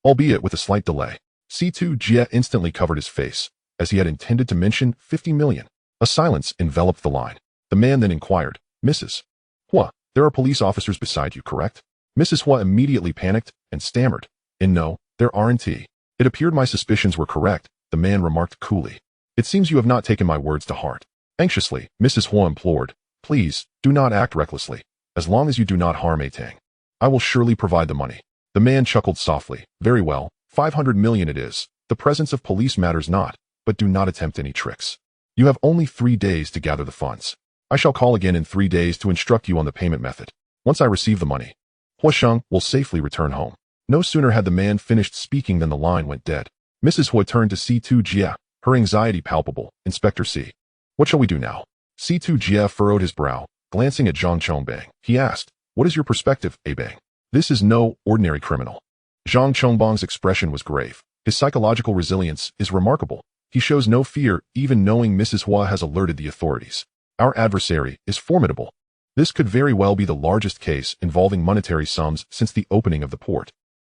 albeit with a slight delay." Situ Jia instantly covered his face, as he had intended to mention 50 million. A silence enveloped the line. The man then inquired, "Mrs. Hua, there are police officers beside you, correct?" Mrs. Hua immediately panicked and stammered, "No, there aren't." It appeared my suspicions were correct, the man remarked coolly. "It seems you have not taken my words to heart." Anxiously, Mrs. Hua implored, "Please, do not act recklessly. As long as you do not harm Tang, I will surely provide the money." The man chuckled softly, "Very well, 500 million it is. The presence of police matters not, but do not attempt any tricks. You have only 3 days to gather the funds. I shall call again in 3 days to instruct you on the payment method. Once I receive the money, Hua Sheng will safely return home." No sooner had the man finished speaking than the line went dead. Mrs. Hua turned to Situ Jia, her anxiety palpable. "Inspector C. What shall we do now?" Situ Jia furrowed his brow, glancing at Zhang Chongbang. He asked, "What is your perspective, Bang? This is no ordinary criminal." Zhang Chongbang's expression was grave. His psychological resilience is remarkable. He shows no fear, even knowing Mrs. Hua has alerted the authorities. Our adversary is formidable. This could very well be the largest case involving monetary sums since the opening of the port.